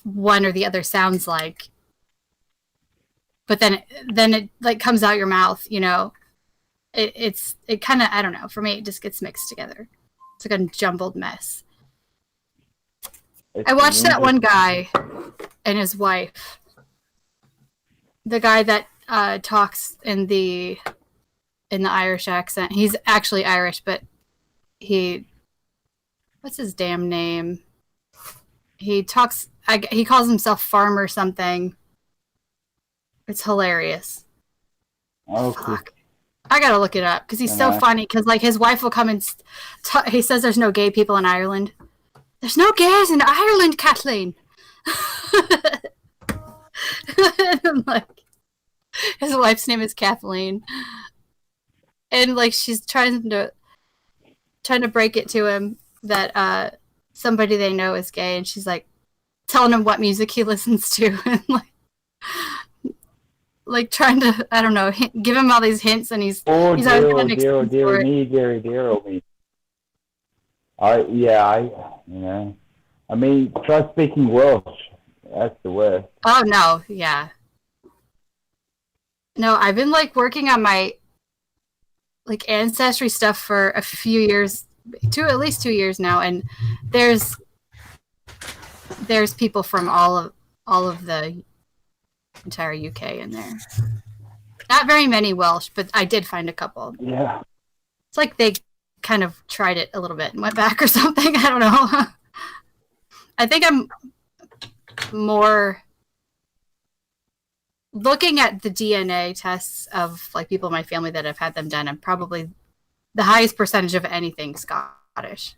one or the other sounds like, but then it like comes out your mouth, you know, it kind of, I don't know, for me it just gets mixed together. It's like a jumbled mess. I watched that one guy and his wife, the guy that talks in the Irish accent. He's actually Irish, but what's his damn name? He talks. He calls himself Farmer something. It's hilarious. Okay. Fuck. I gotta look it up because he's so funny. Because like his wife will come and he says there's no gay people in Ireland. There's no gays in Ireland, Kathleen. And, like his wife's name is Kathleen, and like she's trying to break it to him that somebody they know is gay, and she's like telling him what music he listens to, and like trying to, I don't know, give him all these hints, and he's always trying to explain for it. dear me. I mean, try speaking Welsh. That's the way. Oh no, yeah. No, I've been like working on my like ancestry stuff for a few years, at least 2 years now, and there's people from all of the entire UK in there. Not very many Welsh, but I did find a couple. Yeah. It's like they kind of tried it a little bit and went back or something. I don't know. I think I'm more looking at the DNA tests of like people in my family that have had them done. I'm probably the highest percentage of anything Scottish.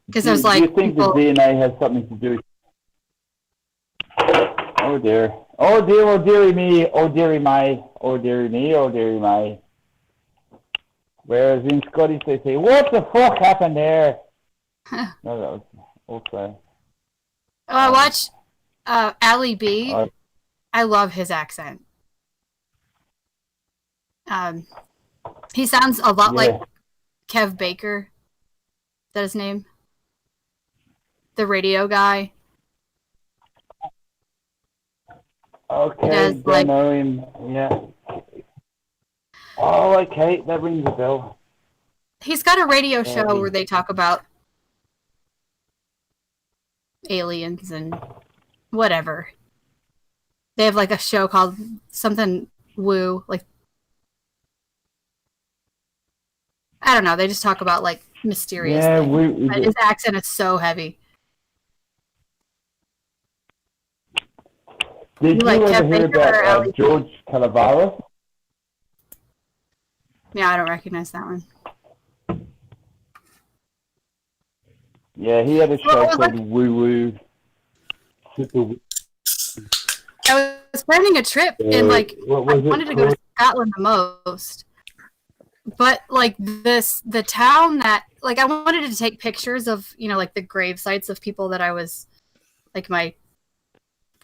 Because there's like do you think people... the DNA has something to do? Oh dear! Oh dear! Oh dearie me! Oh dearie my! Oh dearie me! Oh dearie my! Whereas in Scottish they say, "What the fuck happened there?" No, that was okay. Oh, I watched Ali B. I love his accent. He sounds a lot like Kev Baker. Is that his name? The radio guy. Okay, does, don't like- know him. Yeah. Oh, okay, that rings a bell. He's got a radio show where they talk about aliens and whatever. They have like a show called something Woo, like I don't know. They just talk about like mysterious things. But his accent is so heavy. Did you like ever Kev hear Baker or about Ali? George Calavaris? Yeah, I don't recognize that one. Yeah, he had a show called Woo Woo. I was planning a trip and like I wanted to go to Scotland the most. But like the town that like I wanted to take pictures of, you know, like the grave sites of people that I was like my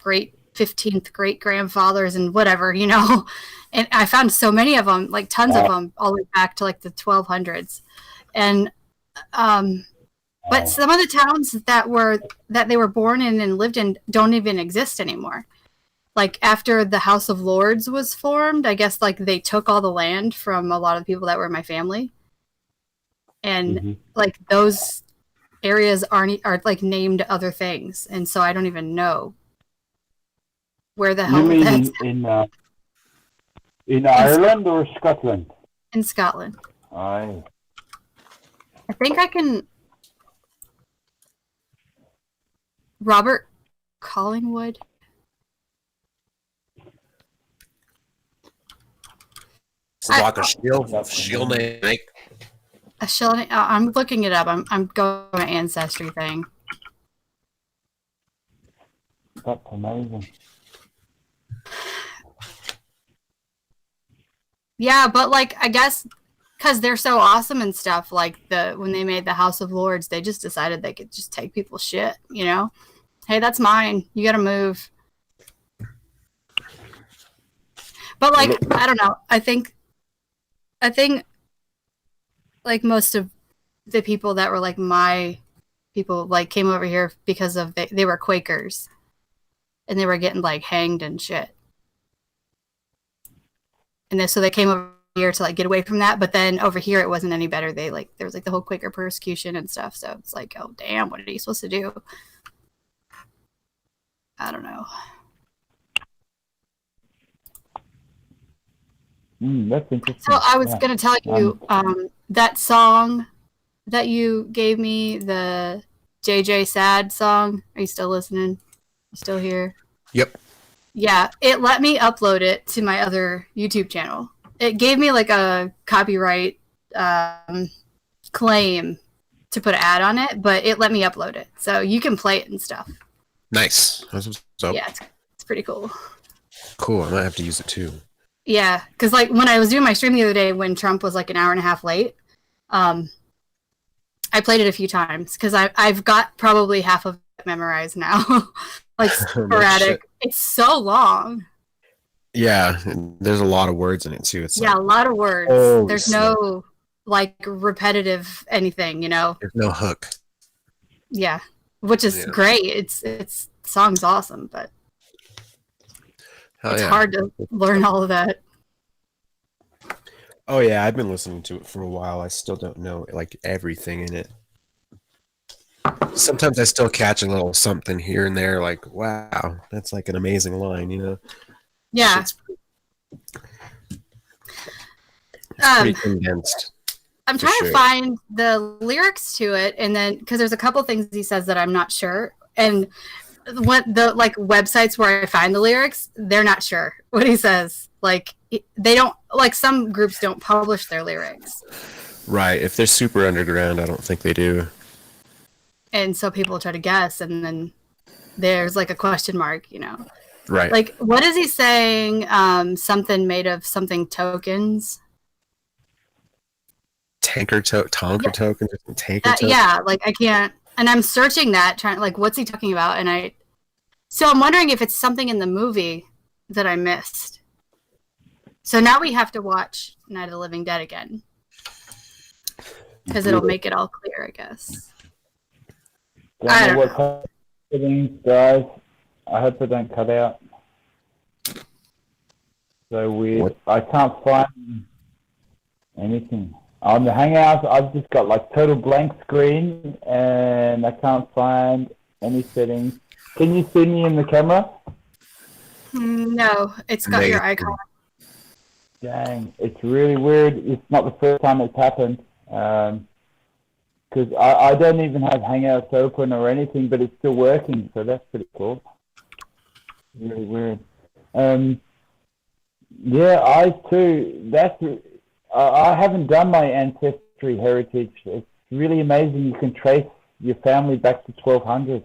great 15th great grandfathers and whatever, you know. And I found so many of them, like tons of them, all the way back to like the 1200s. And but some of the towns that they were born in and lived in don't even exist anymore. Like after the House of Lords was formed, I guess like they took all the land from a lot of the people that were my family, and like those areas are like named other things, and so I don't even know where the hell You that's mean in Ireland or Scotland? in Scotland. Aye. I think I can. Robert Collingwood. It's like a shield name. A shell. I'm looking it up. I'm going to ancestry thing. That's amazing. Yeah, but like I guess because they're so awesome and stuff, like when they made the House of Lords, they just decided they could just take people's shit, you know? Hey, that's mine. You gotta move. But like, I don't know. I think like most of the people that were like my people like came over here because of they were Quakers. And they were getting like hanged and shit. And so they came over here to like get away from that, but then over here it wasn't any better. There was like the whole Quaker persecution and stuff. So it's like, oh damn, what are you supposed to do? I don't know. That's interesting. So I was gonna tell you that song that you gave me, the JJ Sad song. Are you still listening? You still here? Yep. Yeah, it let me upload it to my other YouTube channel. It gave me like a copyright claim to put an ad on it, but it let me upload it. So you can play it and stuff. Nice. So Yeah, it's pretty cool. cool. I might have to use it too. Yeah, because like when I was doing my stream the other day when Trump was like an hour and a half late, I played it a few times because I've got probably half of it memorized now. Like sporadic. It's so long. Yeah, there's a lot of words in it too. It's Yeah, like, a lot of words. oh, There's no like repetitive anything, you know. there's no hook. Yeah, which is great. It's the song's awesome, but Hell it's yeah. hard to learn all of that. Oh yeah, I've been listening to it for a while. I still don't know like everything in it. Sometimes I still catch a little something here and there, like, wow, that's like an amazing line, you know? Yeah. It's pretty condensed. I'm for trying sure. to find the lyrics to it, and then because there's a couple things he says that I'm not sure, and what the like websites where I find the lyrics, they're not sure what he says. Like they don't like some groups don't publish their lyrics, Right. If they're super underground, I don't think they do. and so people try to guess, and then there's like a question mark, you know. Right. Like what is he saying? Something made of something tokens. Tonker token, tanker token. Yeah, like I can't, and I'm searching that, trying like what's he talking about, and so I'm wondering if it's something in the movie that I missed. So now we have to watch Night of the Living Dead again because it'll make it all clear, I guess. I don't know. Settings, guys. I hope they don't cut out. So weird. What? I can't find anything. On the Hangout, I've just got like total blank screen and I can't find any settings. Can you see me in the camera? No, it's got your icon. Dang, it's really weird. It's not the first time it's happened. Because I don't even have Hangouts open or anything, but it's still working, so that's pretty cool. Really weird. Yeah, I too. I haven't done my ancestry heritage. It's really amazing. You can trace your family back to 1200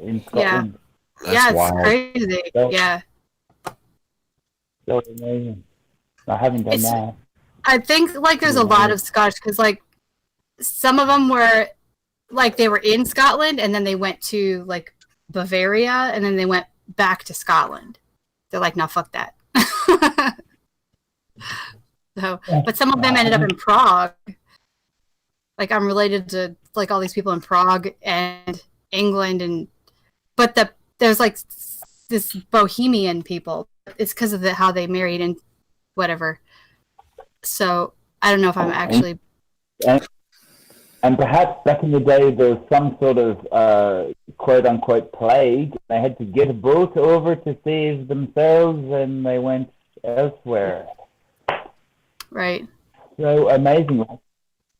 in Scotland. Yeah, it's crazy. Yeah. So amazing. I haven't done that. I think like there's a lot of Scotch because like some of them were like they were in Scotland and then they went to like Bavaria and then they went back to Scotland. They're like, no, fuck that. So, but some of them ended up in Prague. Like, I'm related to like all these people in Prague and England, but there's like this Bohemian people. It's because of how they married and whatever. So I don't know if I'm actually. And perhaps back in the day there was some sort of quote unquote plague. They had to get brought over to save themselves, and they went elsewhere. Right. So amazing.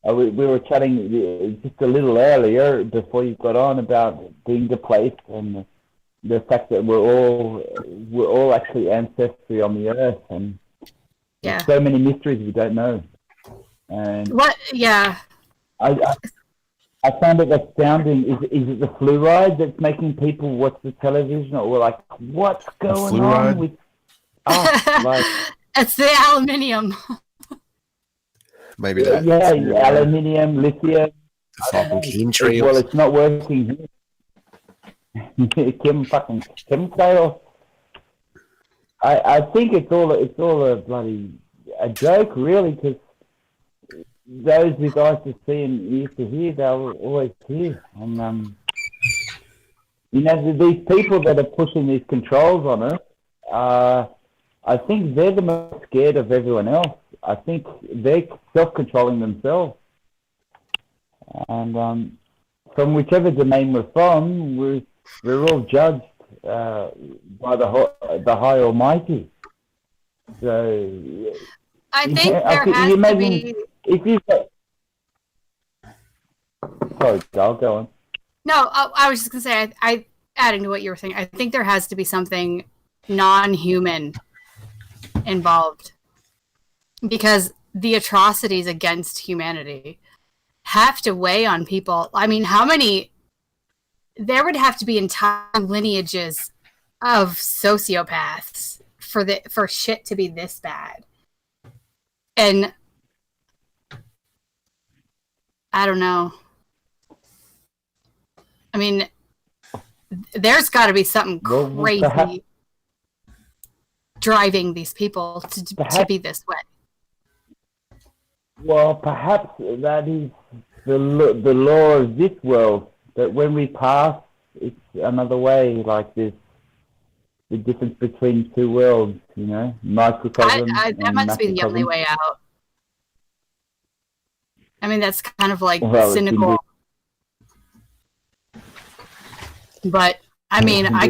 We were chatting just a little earlier before you got on about being displaced and the fact that we're all actually ancestry on the earth, and there's so many mysteries we don't know. And what? Yeah. I found it astounding. Is it the fluoride that's making people watch the television, or we're like, what's going on with us? Like, it's the aluminium. Maybe that. Yeah, aluminium, lithium. Chemtrails. Well, it's not working here. Chemtrails. I think it's all a bloody a joke, really, because those with eyes to see and ears to hear, they were always here. And these people that are pushing these controls on us, I think they're the most scared of everyone else. I think they're self-controlling themselves. And from whichever domain we're from, we're all judged by the High Almighty. So I think there has to be. If you sorry, I'll go on. No, I was just gonna say, I adding to what you were saying, I think there has to be something non-human involved, because the atrocities against humanity have to weigh on people. I mean, how many? There would have to be entire lineages of sociopaths for shit to be this bad, and I don't know. I mean, there's got to be something crazy driving these people to be this way. Well, perhaps that is the law of this world, that when we pass, it's another way, like this, the difference between two worlds, microcosm. That must be the only way out. I mean, that's kind of like cynical. But I mean, I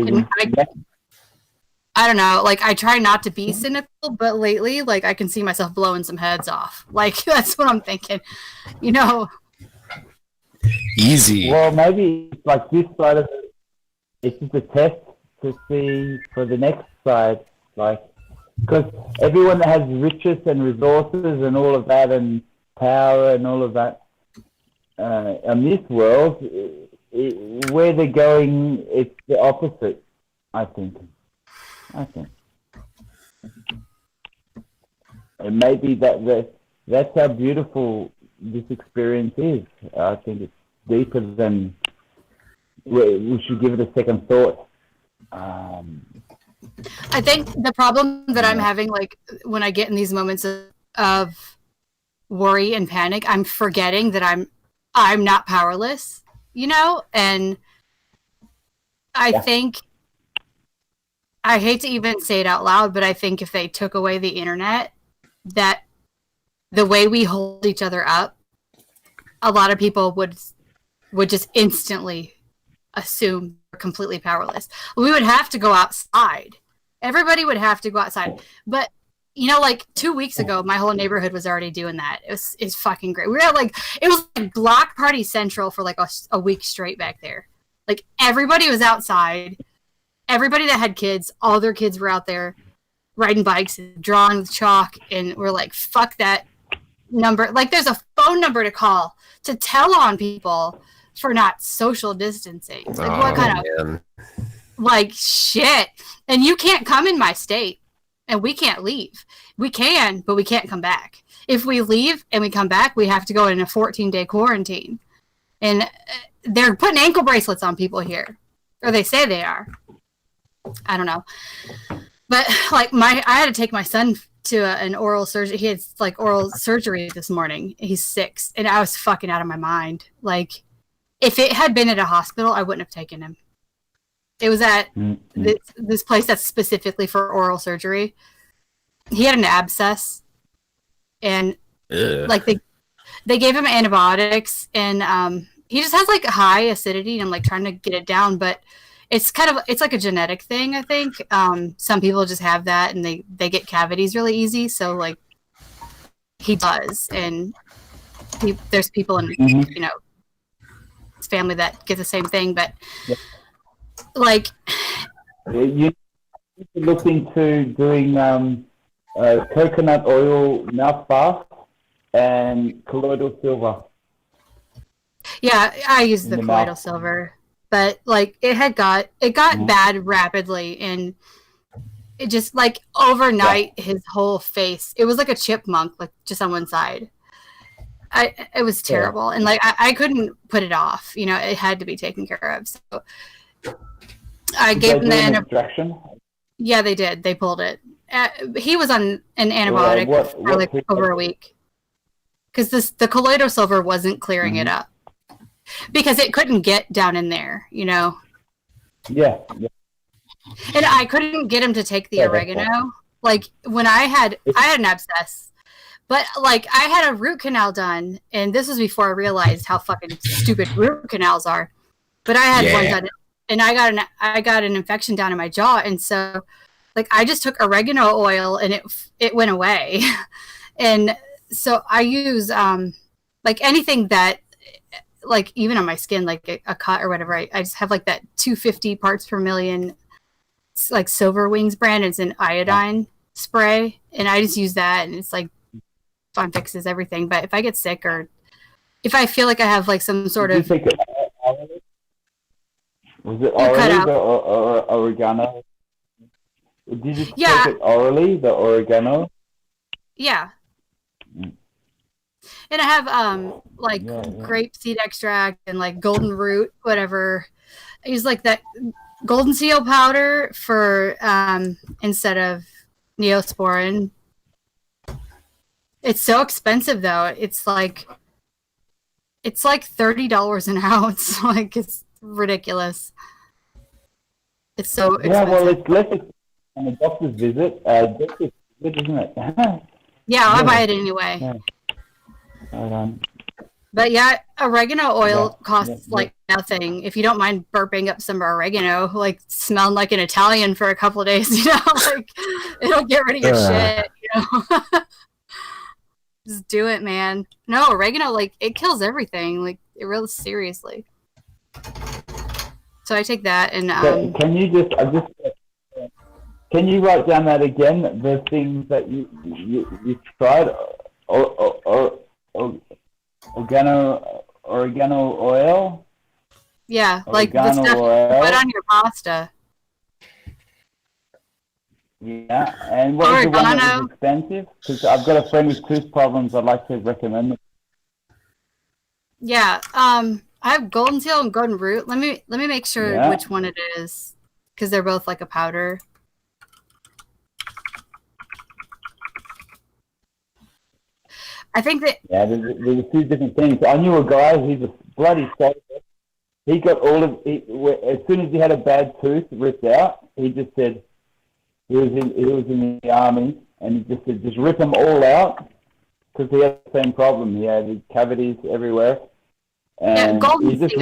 don't know. Like, I try not to be cynical, but lately, like, I can see myself blowing some heads off. Like, that's what I'm thinking. Easy. Well, maybe like this side of it, it's just a test to see for the next side, like, because everyone that has riches and resources and all of that and power and all of that in this world, where they're going, it's the opposite, I think. And maybe that's how beautiful this experience is. I think it's deeper than we should give it a second thought. I think the problem that I'm having, like, when I get in these moments of worry and panic, I'm forgetting that I'm not powerless, and I think, I hate to even say it out loud, but I think if they took away the internet, that the way we hold each other up, a lot of people would just instantly assume we're completely powerless. We would have to go outside. Everybody would have to go outside. But like 2 weeks ago, my whole neighborhood was already doing that. It's fucking great. We were it was like Block Party Central for like a week straight back there. Like, everybody was outside. Everybody that had kids, all their kids were out there riding bikes, drawing with chalk, and we're like, fuck that number. Like, there's a phone number to call to tell on people for not social distancing. Like, what kind of like shit? And you can't come in my state, and we can't leave. We can, but we can't come back. If we leave and we come back, we have to go in a 14-day quarantine. And they're putting ankle bracelets on people here, or they say they are. I don't know. But like I had to take my son to an oral surgery. He had like oral surgery this morning. He's 6, and I was fucking out of my mind. Like, if it had been at a hospital, I wouldn't have taken him. It was at this place that's specifically for oral surgery. He had an abscess, and like they gave him antibiotics, and he just has like high acidity, and I'm like trying to get it down, but it's like a genetic thing, I think. Some people just have that, and they get cavities really easy. So like he does, and there's people in his family that get the same thing, but like you should look into doing coconut oil mouth bath and colloidal silver. Yeah, I use the colloidal silver, but like it got bad rapidly, and it just like overnight his whole face, it was like a chipmunk, like just on one side. It was terrible, and like I couldn't put it off. It had to be taken care of. So I gave him the extraction. Yeah, they did. They pulled it. He was on an antibiotic for like over a week because the colloidal silver wasn't clearing it up because it couldn't get down in there. Yeah. And I couldn't get him to take the oregano. Like when I had an abscess, but like I had a root canal done, and this was before I realized how fucking stupid root canals are. But I had one done, and I got an infection down in my jaw, and so like I just took oregano oil, and it went away. And so I use like anything that, like even on my skin, like a cut or whatever, I just have like that 250 parts per million, like Silver Wings brand. It's an iodine spray, and I just use that, and it's like fun fixes everything. But if I get sick or if I feel like I have like some sort of was it orally or oregano? Did you take it orally, the oregano? Yeah. And I have like grape seed extract and like golden root, whatever. I use like that golden seal powder for instead of Neosporin. It's so expensive though. It's like $30 an ounce. Like it's ridiculous. It's so expensive. Yeah, well, it's less on a doctor's visit. Isn't it? Yeah, I'll buy it anyway. Yeah. But yeah, oregano oil costs like nothing. If you don't mind burping up some oregano, like smelling like an Italian for a couple of days, like it'll get rid of your shit, Just do it, man. No, oregano, like it kills everything, like it really seriously. So I take that and can you can you write down that again? The things that you tried, oregano oil. Yeah, like the stuff you put on your pasta. Yeah, and what is the one that was expensive? Because I've got a friend with tooth problems. I'd like to recommend it. Yeah, I have golden seal and golden root. Let me make sure which one it is, because they're both like a powder. I think that there's two different things. I knew a guy. He's a bloody soldier. He got all of as soon as he had a bad tooth ripped out. He just said he was in the army, and he just said just rip them all out because he had the same problem. He had cavities everywhere, and he just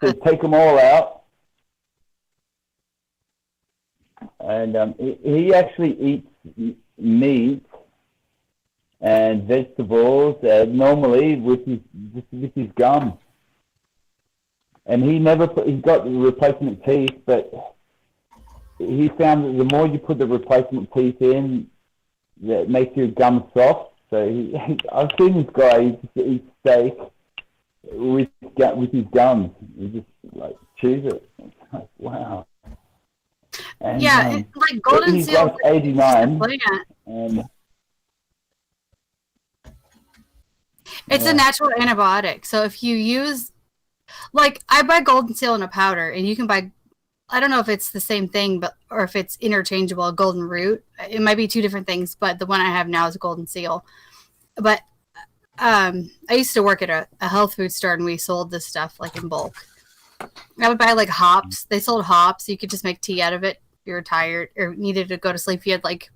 said take them all out. And he actually eats meat and vegetables normally with his gum. And he got the replacement teeth, but he found that the more you put the replacement teeth in, that makes your gum soft. So I've seen this guy, he just eats steak with his gums. He just like chews it. It's like, wow. And, it's like golden seal. He's 89. And it's a natural antibiotic. So if you use, like, I buy golden seal in a powder, and you can buy I don't know if it's the same thing, but or if it's interchangeable. A golden root. It might be two different things, but the one I have now is a golden seal. But I used to work at a health food store, and we sold this stuff like in bulk. I would buy like hops. They sold hops. You could just make tea out of it. If you were tired or needed to go to sleep. You had like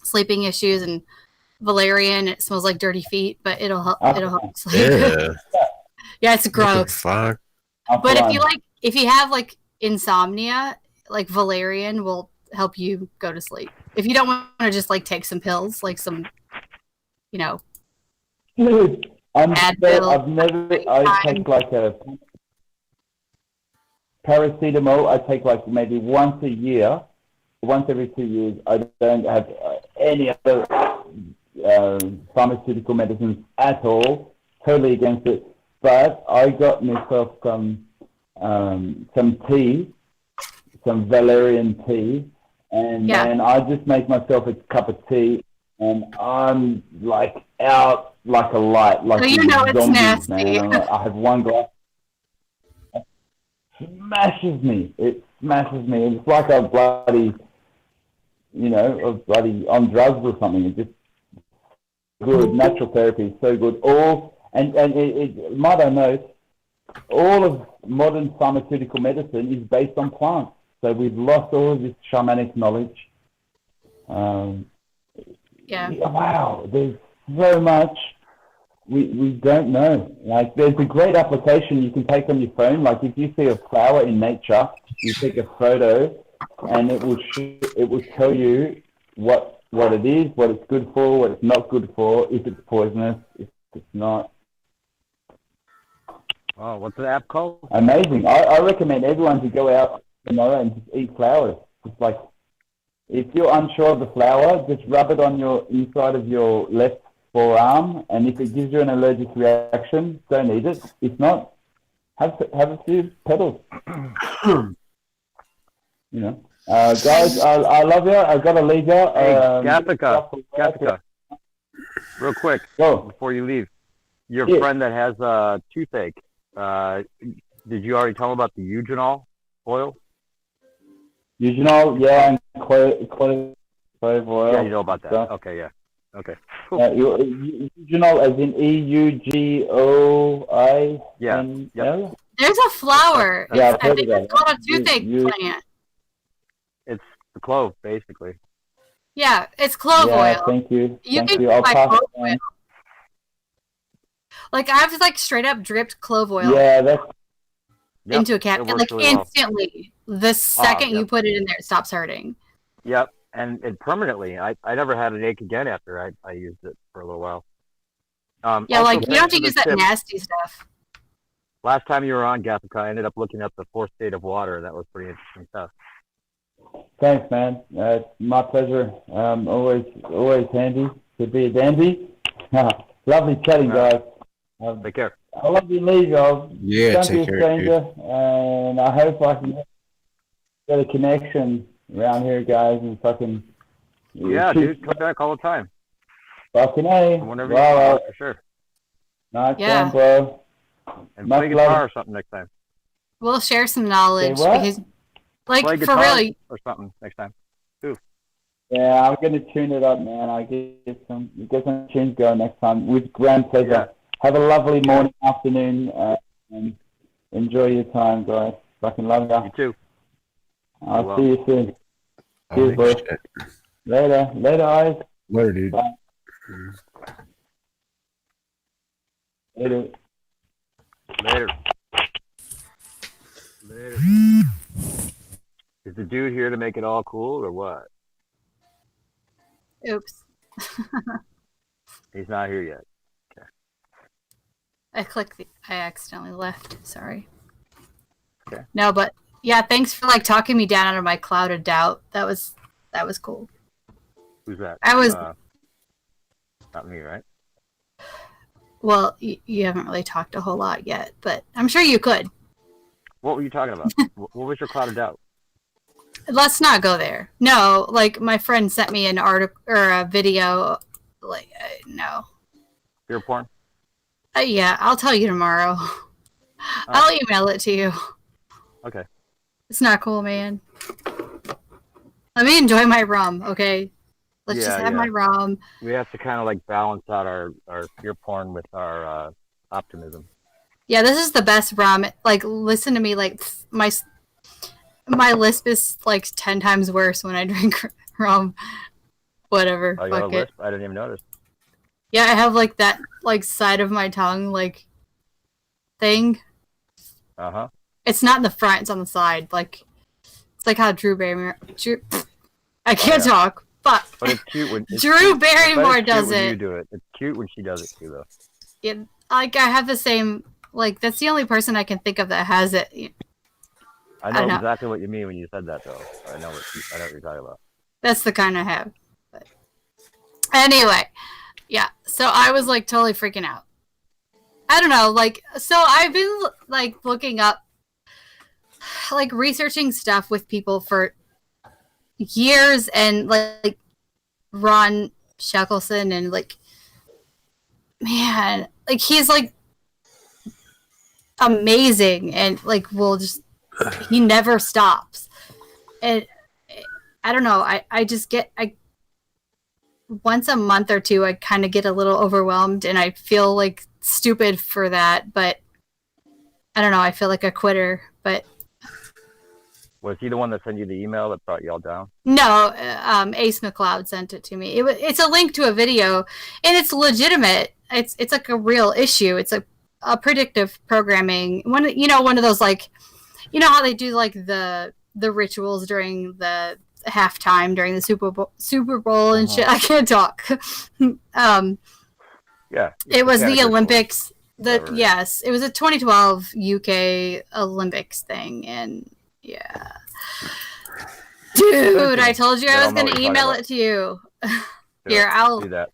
sleeping issues, and valerian. It smells like dirty feet, but it'll help. It'll help sleep. Yeah. Yeah, it's gross. Fuck. But if you have like insomnia, like valerian will help you go to sleep. If you don't want to just like take some pills, like some, you know, Dude, I Advil, take like a paracetamol. I take like maybe once a year, once every 2 years. I don't have any other pharmaceutical medicines at all. Totally against it. But I got myself some tea, some valerian tea, and then I just make myself a cup of tea, and I'm like out like a light, like so you know it's zombies, nasty. man. I have one glass. It smashes me. It smashes me. It's like a bloody, on drugs or something. It's just good. Natural therapy is so good. Mother knows, all of modern pharmaceutical medicine is based on plants. So we've lost all of this shamanic knowledge. Wow, there's so much we don't know. Like, there's a great application you can take on your phone. Like, if you see a flower in nature, you take a photo, and it will tell you what it is, what it's good for, what it's not good for, if it's poisonous, if it's not. Oh, what's the app called? Amazing. I recommend everyone to go out tomorrow and just eat flowers. It's like, if you're unsure of the flower, just rub it on your inside of your left forearm, and if it gives you an allergic reaction, don't eat it. If not, have a few petals. Guys, I love you. I've got to leave you. Hey, Gathica, real quick, before you leave, your friend that has toothache, did you already tell him about the eugenol oil? Eugenol, yeah, and clove oil. Yeah, you know about that. Stuff. Okay, yeah. Okay, cool. Eugenol as in EUGOI. Yeah. Yep. There's a flower. Yeah, I think it's called a toothache plant. It's the clove, basically. Yeah, it's clove oil. Thank you. You Thank can you. I'll buy pass clove it on. oil. Like, I've like straight up dripped clove oil. Yeah, that's into a cat, it works like really well. instantly. The second you put it in there, it stops hurting. Yep, and permanently. I never had an ache again after I used it for a little while. Yeah, also, like, you don't have to thanks use for the that tip. nasty stuff. Last time you were on, Gathica, I ended up looking up the fourth state of water. That was pretty interesting stuff. Thanks, man. It's my pleasure. Always handy to be a dandy. Lovely chatting, guys. Take care. I love you, leave, y'all. Yeah, Don't take be a care, stranger, and I hope I can get a connection around here, guys, and fucking. Yeah, dude, come back all the time. Fucking A. Whenever you want, for sure. Nice Yeah. one, bro. And Much play love. guitar or something next time. We'll share some knowledge. Say what? Because, like, Play for guitar real, or something next time. Ooh. Yeah, I'm gonna tune it up, man. I get some tunes going next time with grand pleasure. Yeah. Have a lovely morning, afternoon, and enjoy your time, guys. Fucking love ya. You too. I'll see you soon. Oh, Cheers, bro. shit. Later, eyes. Later, dude. Bye. Later. Later. Later. Is the dude here to make it all cool or what? oops. He's not here yet. I accidentally left. Sorry. Okay. No, but yeah, thanks for like talking me down out of my cloud of doubt. That was cool. Who's that? I was not me, right? well, you haven't really talked a whole lot yet, but I'm sure you could. What were you talking about? What was your cloud of doubt? Let's not go there. No, like my friend sent me an article or a video. Like no. Fear porn? Yeah, I'll tell you tomorrow. I'll email it to you. Okay. It's not cool, man. Let me enjoy my rum, okay? Let's just have my rum. We have to kind of like balance out our fear porn with our optimism. Yeah, this is the best rum. Like, listen to me. Like, my lisp is like 10 times worse when I drink rum. Whatever. Oh, you fuck have a it. lisp? I didn't even notice. Yeah, I have like that like side of my tongue like thing. Uh-huh. It's not in the front, it's on the side. Like it's like how Drew Barrymore I can't talk. Fuck. But it's cute when Drew Barrymore does when it. you do it. It's cute when she does it too, though. Yeah, like I have the same like that's the only person I can think of that has it. I don't know know. exactly what you mean when you said that, though. I know what you're talking about. That's the kind I have. But anyway, yeah. So I was like totally freaking out. I don't know, like so I've been like looking up like researching stuff with people for years and like Ron Shackleton and like man, like he's like amazing and like will just he never stops. And I don't know, I just get once a month or two I kind of get a little overwhelmed and I feel like stupid for that, but I don't know, I feel like a quitter, but Was he the one that sent you the email that brought you all down? no, Ace McLeod sent it to me. It's a link to a video and it's legitimate. It's like a real issue. It's a predictive programming one of those like how they do like the rituals during the halftime during the Super Bowl and shit. I can't talk. Yeah. It was the Olympics. Yes, it was a 2012 UK Olympics thing, and yeah, dude, I told you I was gonna email it to you. Here, I'll do that.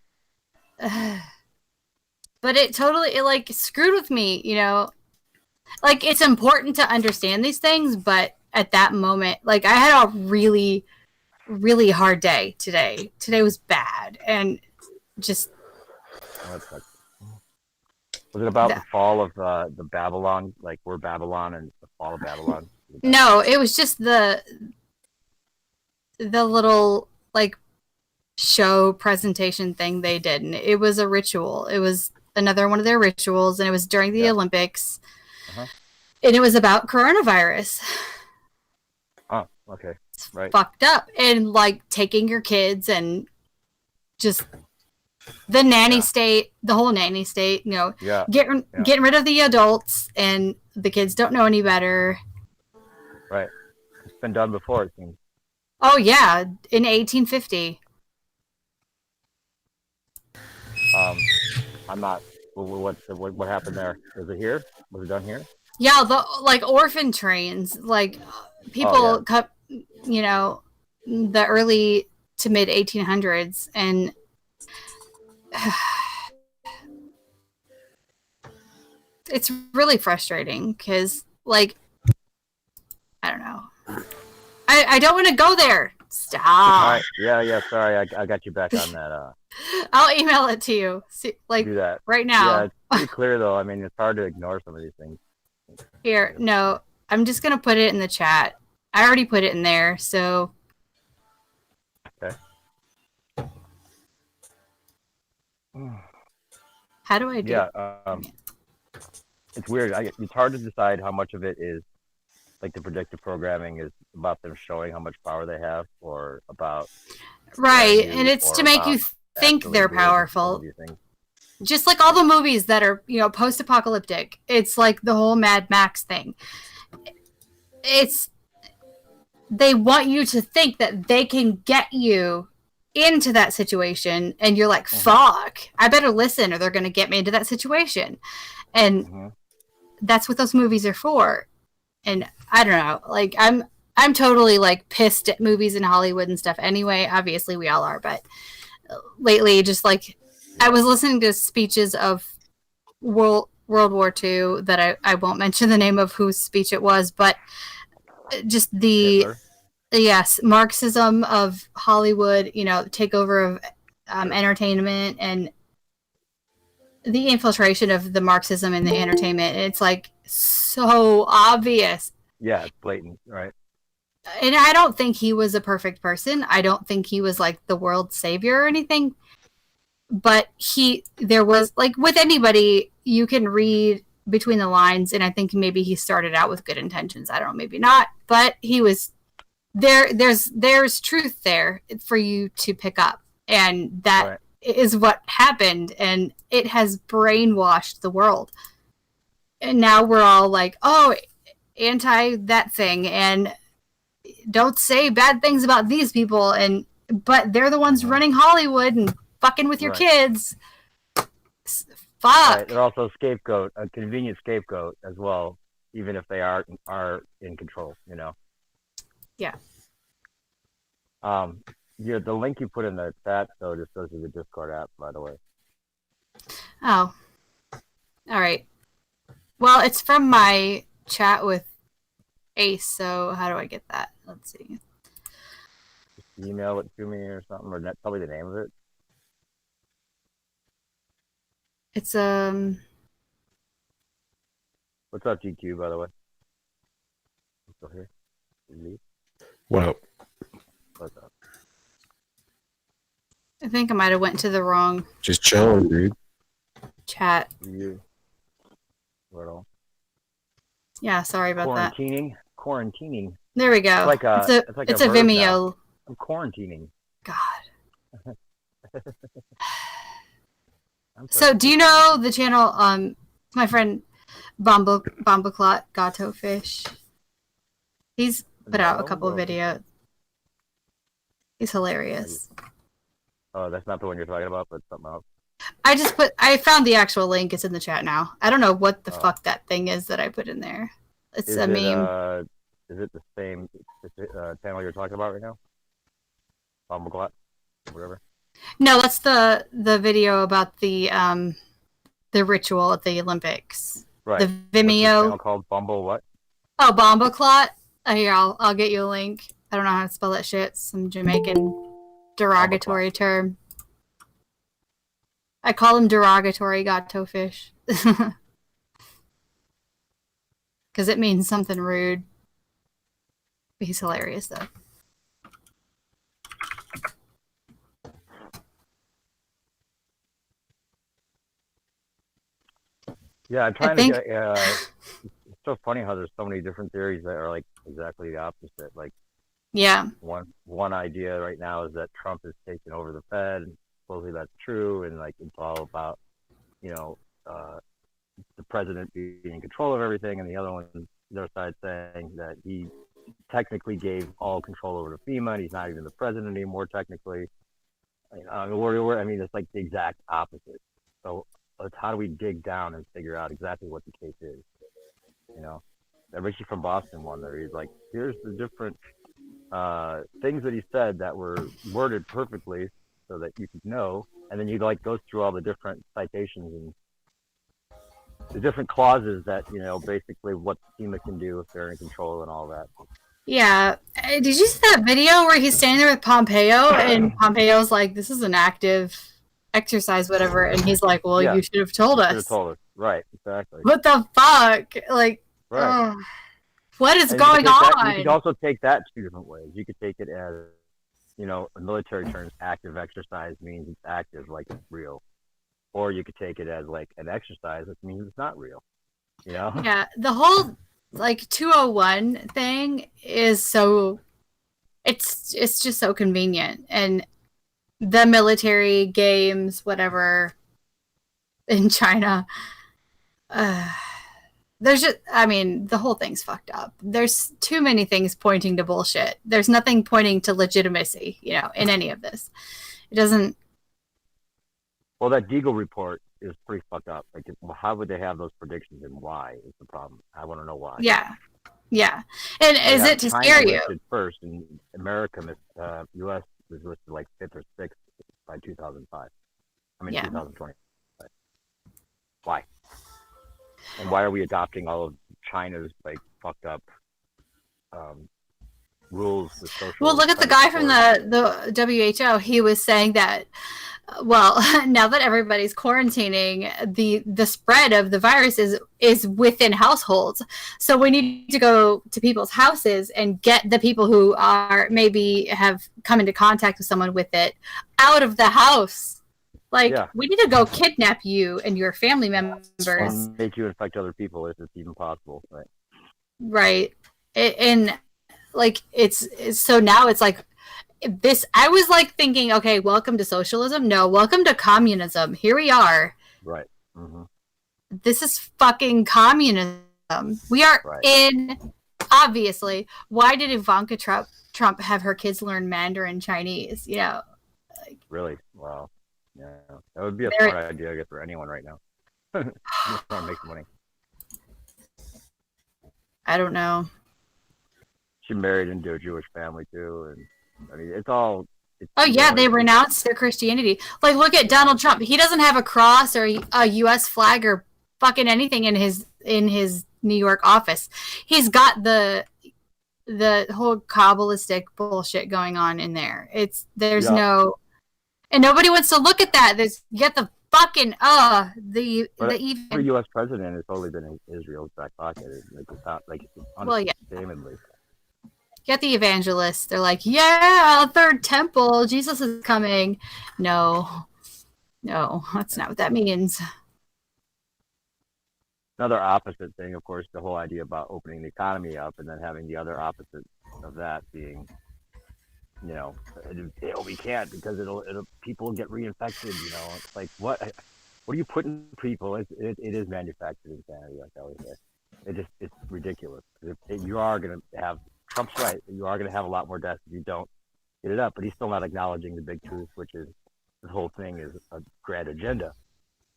But it like screwed with me, Like it's important to understand these things, but at that moment, like I had a really, really hard day today. Today was bad, and just. Was it about the fall of the Babylon? Like we're Babylon and the fall of Babylon? No, it was just the little like show presentation thing they did, and it was a ritual. It was another one of their rituals, and it was during the Olympics, and it was about coronavirus. Oh, okay, right. Fucked up, and like taking your kids and just. The nanny state, the whole nanny state, getting rid of the adults, and the kids don't know any better. Right. It's been done before, it seems. Oh, yeah, in 1850. I'm not. What happened there? Was it here? Was it done here? Yeah, the like orphan trains, like people cut, the early to mid 1800s, and. It's really frustrating because, like, I don't know. I don't want to go there. Stop. Right. Yeah. Sorry, I got you back on that. I'll email it to you. See, like, do that right now. Yeah, it's pretty clear though. I mean, it's hard to ignore some of these things. Here, no, I'm just gonna put it in the chat. I already put it in there, so. Okay. How do I do? Yeah, it's weird. It's hard to decide how much of it is like the predictive programming is about them showing how much power they have, or about right, and it's to make you think they're powerful. Just like all the movies that are post-apocalyptic. It's like the whole Mad Max thing. They want you to think that they can get you into that situation, and you're like, fuck, I better listen or they're going to get me into that situation. And that's what those movies are for. And I don't know, like I'm totally like pissed at movies in Hollywood and stuff anyway. Obviously we all are, but lately just like I was listening to speeches of World War II that I won't mention the name of whose speech it was, but just the Hitler. Yes, Marxism of Hollywood, takeover of entertainment and the infiltration of the Marxism in the entertainment. It's like so obvious. Yeah, it's blatant, right? and I don't think he was a perfect person. I don't think he was like the world's savior or anything. But there was, like with anybody, you can read between the lines, and I think maybe he started out with good intentions. I don't know, maybe not, but he was there. There's truth there for you to pick up, and that is what happened, and it has brainwashed the world. And now we're all like, oh, anti that thing, and don't say bad things about these people, but they're the ones running Hollywood and fucking with your kids. Fuck. Right. They're also a convenient scapegoat as well, even if they are in control, you know. Yeah. Yeah, the link you put in the chat though just goes to the Discord app, by the way. Oh. All right. Well, it's from my chat with Ace, so how do I get that? Let's see. Just email it to me or something, or that's probably the name of it. It's What's up, GQ, by the way? I'm still here. What up? What's up? I think I might have went to the wrong Just chilling, dude. chat. You. What all? Yeah, sorry about that. Quarantining. There we go. It's a verb Vimeo. now. I'm quarantining. God. So, do you know the channel? My friend Bombaclot Gato Fish. He's put out a couple of videos. He's hilarious. Oh, that's not the one you're talking about, but something else. I found the actual link. It's in the chat now. I don't know what the fuck that thing is that I put in there. It's a meme. Is it the same channel you're talking about right now? Bombaclot? Whatever. No, that's the video about the ritual at the Olympics. Right. The Vimeo. Channel called Bumble what? Oh, Bombaclot. Here, I'll get you a link. I don't know how to spell that shit. Some Jamaican derogatory term. I call him derogatory gato fish. Because it means something rude. He's hilarious, though. Yeah, I'm trying to get. It's so funny how there's so many different theories that are like exactly the opposite. Like, yeah, one idea right now is that Trump is taking over the Fed, and supposedly that's true, and like it's all about, you know, the president being in control of everything, and the other side saying that he technically gave all control over to FEMA, and he's not even the president anymore technically. I mean, it's like the exact opposite. So it's how do we dig down and figure out exactly what the case is? You know, that Richie from Boston one there, he's like, here's the different things that he said that were worded perfectly so that you could know, and then you like go through all the different citations and the different clauses that, you know, basically what FEMA can do if they're in control and all that. Yeah. Did you see that video where he's standing there with Pompeo, and Pompeo's like, this is an active exercise, whatever, and he's like, well, you should have told us. Should have told us. Right, exactly. What the fuck? Like, right. What is going on? You could also take that two different ways. You could take it as, you know, in military terms, active exercise means it's active, like it's real. Or you could take it as like an exercise, which means it's not real. You know? Yeah, the whole like 201 thing is so it's just so convenient, and the military games, whatever, in China, there's just, I mean, the whole thing's fucked up. There's too many things pointing to bullshit. There's nothing pointing to legitimacy, you know, in any of this. It doesn't. Well, that Deagle report is pretty fucked up. Like, how would they have those predictions, and why is the problem? I want to know why. Yeah. Yeah. And is it to China scare you? First, and America, U.S. was listed like 5th or 6th by 2005. I mean, 2020. Why? And why are we adopting all of China's like fucked up rules? Well, look at the guy from the WHO. He was saying that well, now that everybody's quarantining, the spread of the virus is within households. So we need to go to people's houses and get the people who are maybe have come into contact with someone with it out of the house. Like, we need to go kidnap you and your family members. Or make you infect other people if it's even possible, right? Right. And like it's so now it's like this. I was like thinking, okay, welcome to socialism. No, welcome to communism. Here we are. Right. Mm-hmm. This is fucking communism. We are in. Obviously, why did Ivanka Trump have her kids learn Mandarin Chinese? You know. Like, really? Wow. Yeah, that would be a smart idea, I guess, for anyone right now. Just trying to make money. I don't know. She married into a Jewish family too, and I mean, it's all. Oh yeah, they renounced their Christianity. Like, look at Donald Trump. He doesn't have a cross or a U.S. flag or fucking anything in his New York office. He's got the whole Kabbalistic bullshit going on in there. There's no, and nobody wants to look at that. Get the fucking the U.S. president has totally been in Israel's back pocket. Like it's not like unashamedly. Get the evangelists. They're like, yeah, third temple. Jesus is coming. No, that's not what that means. Another opposite thing, of course, the whole idea about opening the economy up and then having the other opposite of that being, you know, we can't because it'll people will get reinfected. You know, it's like what are you putting people? It is manufactured insanity, like I always say. It's ridiculous. If you are going to have Trump's right. You are going to have a lot more deaths if you don't get it up. But he's still not acknowledging the big truth, which is the whole thing is a grand agenda.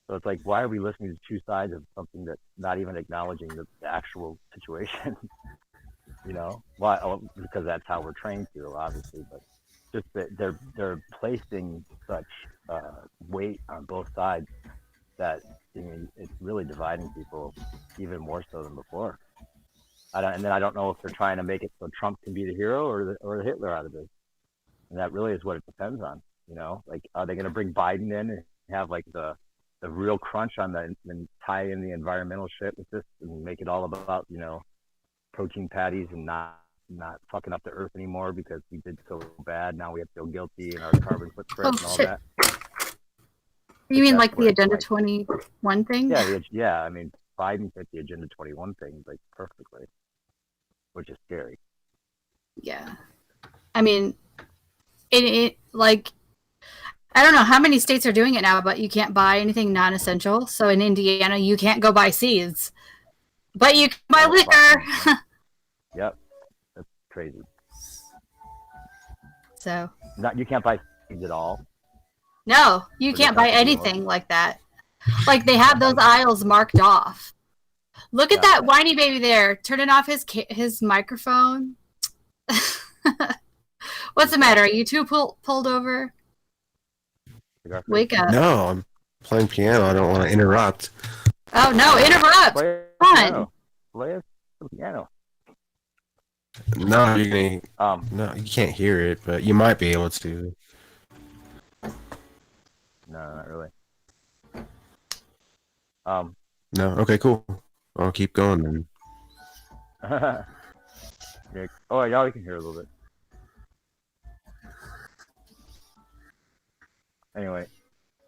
So it's like, why are we listening to two sides of something that's not even acknowledging the actual situation? You know, why? Oh, because that's how we're trained to, obviously. But just that they're placing such weight on both sides that it's really dividing people even more so than before. And then I don't know if they're trying to make it so Trump can be the hero or the Hitler out of this. And that really is what it depends on. You know, like, are they going to bring Biden in and have like the real crunch on that and tie in the environmental shit with this and make it all about, you know, protein patties and not fucking up the earth anymore because we did so bad. Now we have to feel guilty and our carbon footprint and all that. You mean like the Agenda 21 thing? Yeah. I mean, Biden fit the Agenda 21 thing like perfectly, which is scary. Yeah. I mean, it like, I don't know how many states are doing it now, but you can't buy anything non-essential. So in Indiana, you can't go buy seeds, but you can buy liquor. Yep. That's crazy. So. You can't buy seeds at all? No, you can't buy anything like that. Like, they have those aisles marked off. Look at that whiny baby there, turning off his microphone. What's the matter? Are you two pulled over? Wake up. No, I'm playing piano. I don't want to interrupt. Oh, no, interrupt. Come on. Play the piano. No, you're gonna, no, you can't hear it, but you might be able to. No, not really. No, okay, cool. I'll keep going then. Yeah. Oh, yeah, we can hear a little bit. Anyway,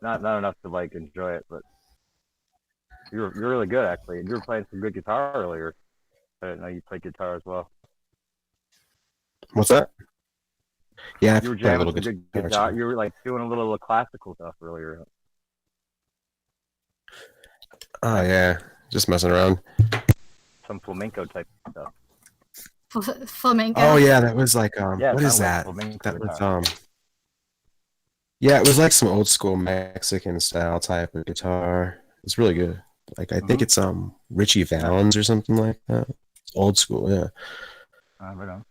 not enough to like enjoy it, but you're really good actually, and you were playing some good guitar earlier. I didn't know you played guitar as well. What's that? Yeah, you were jamming some good guitar. You were like doing a little classical stuff earlier. Oh yeah, just messing around. Some flamenco type stuff. Flamenco. Oh yeah, that was like what is that? That was yeah, it was like some old school Mexican style type of guitar. It's really good. Like I think it's Richie Valens or something like that. Old school, yeah. Right on.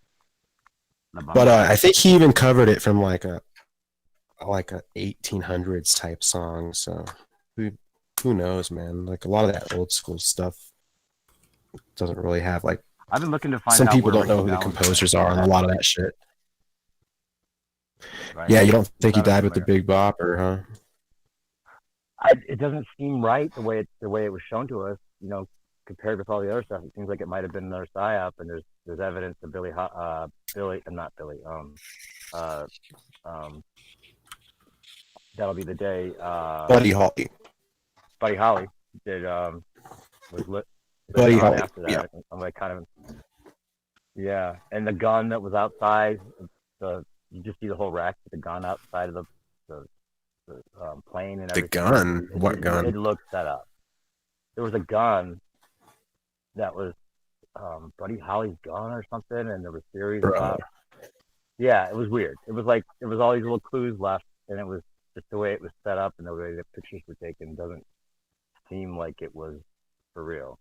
But I think he even covered it from like a 1800s type song. So who knows, man? Like a lot of that old school stuff doesn't really have like. I've been looking to find some out people where don't know who the composers are on a lot of that shit. Right. Yeah, you don't think he died with the Big Bopper, huh? it doesn't seem right the way it was shown to us. You know, compared with all the other stuff, it seems like it might have been another psyop, and there's evidence of not Billy. That'll be the day. Buddy Holly. Buddy Holly did was lit. Buddy Holly. After that, Yeah. I'm like kind of. Yeah, and the gun that was outside, you just see the whole rack with the gun outside of the plane and everything. The gun? What gun? It looked set up. There was a gun that was Buddy Holly's gun or something, and there was theories about. Yeah, it was weird. It was like there was all these little clues left, and it was just the way it was set up and the way the pictures were taken doesn't seem like it was for real.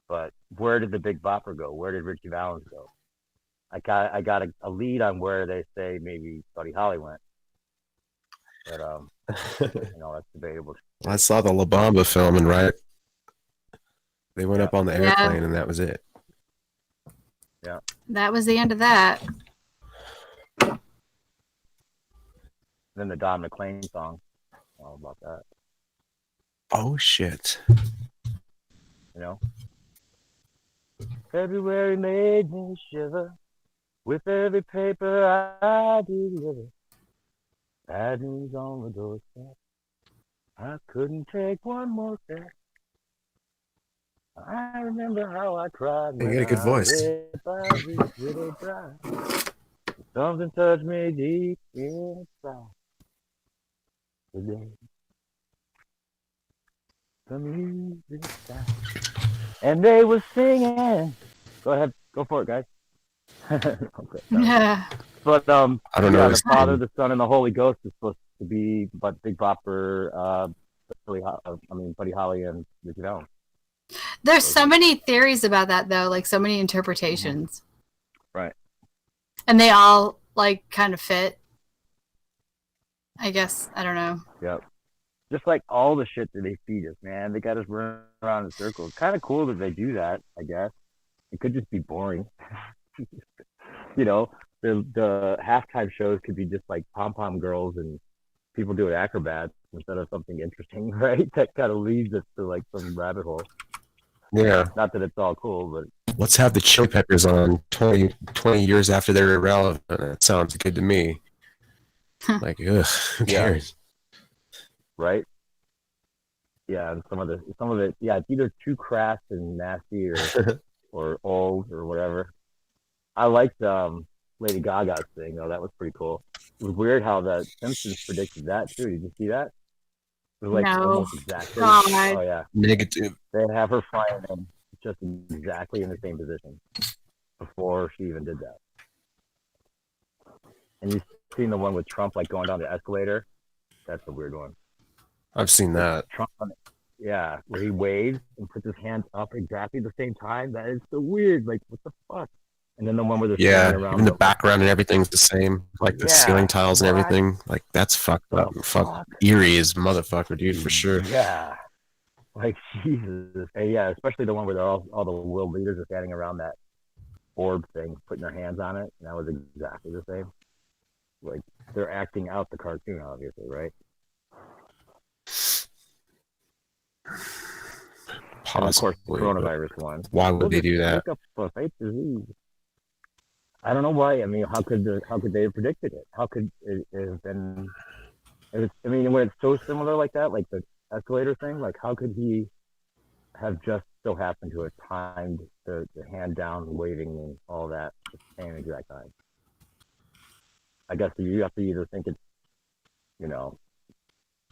But where did the Big Bopper go? Where did Richie Valens go? I got a lead on where they say maybe Buddy Holly went, but that's debatable. I saw the La Bamba film, and right, they went up on the airplane, and that was it. Yeah, that was the end of that. Then the Don McLean song, all about that. Oh shit! You know. February made me shiver with every paper I deliver. Bad news on the doorstep. I couldn't take one more step. I remember how I cried. You got a good voice. Something touched me deep inside. Today. The music died. And they were singing. Go ahead, go for it, guys. Okay, Yeah. but I don't know. The Father, the Son, and the Holy Ghost is supposed to be, but Big Bopper, Buddy Holly and Richie Valens. There's so many theories about that, though, like so many interpretations. Right. And they all like kind of fit. I guess I don't know. Yep. Just like all the shit that they feed us, man. They got us running around in circles. Kind of cool that they do that, I guess. It could just be boring. You know, the halftime shows could be just like pom-pom girls and people doing acrobats instead of something interesting, right? That kind of leads us to like some rabbit hole. Yeah. Not that it's all cool, but... Let's have the Chili Peppers on 20 years after they're irrelevant. That sounds good to me. Like, ugh, who cares? Right? Yeah, and some of it, yeah, it's either too crass and nasty or old or whatever. I liked Lady Gaga's thing though. That was pretty cool. It was weird how the Simpsons predicted that too. Did you see that? It was like almost exactly. God. Oh yeah. Negative. They have her flying in just exactly in the same position before she even did that. And you've seen the one with Trump like going down the escalator? That's a weird one. I've seen that. Trump, yeah, where he waves and puts his hands up exactly the same time. That is so weird. Like, what the fuck? And then the one where they're standing around. Even the background and everything's the same. Like the ceiling tiles and everything. Like, that's fucked up. Fuck. Eerie as motherfucker, dude, for sure. Yeah. Like, Jesus. And yeah, especially the one where they're all the world leaders are standing around that orb thing, putting their hands on it. And that was exactly the same. Like, they're acting out the cartoon, obviously, right? Possibly, and of course, the coronavirus one. Why would they do that? A fake disease. I don't know why. I mean, how could they have predicted it? How could it have been? I mean, when it's so similar like that, like the escalator thing, like how could he have just so happened to have timed the hand down, waving, and all that at the same exact time? I guess you have to either think it's, you know,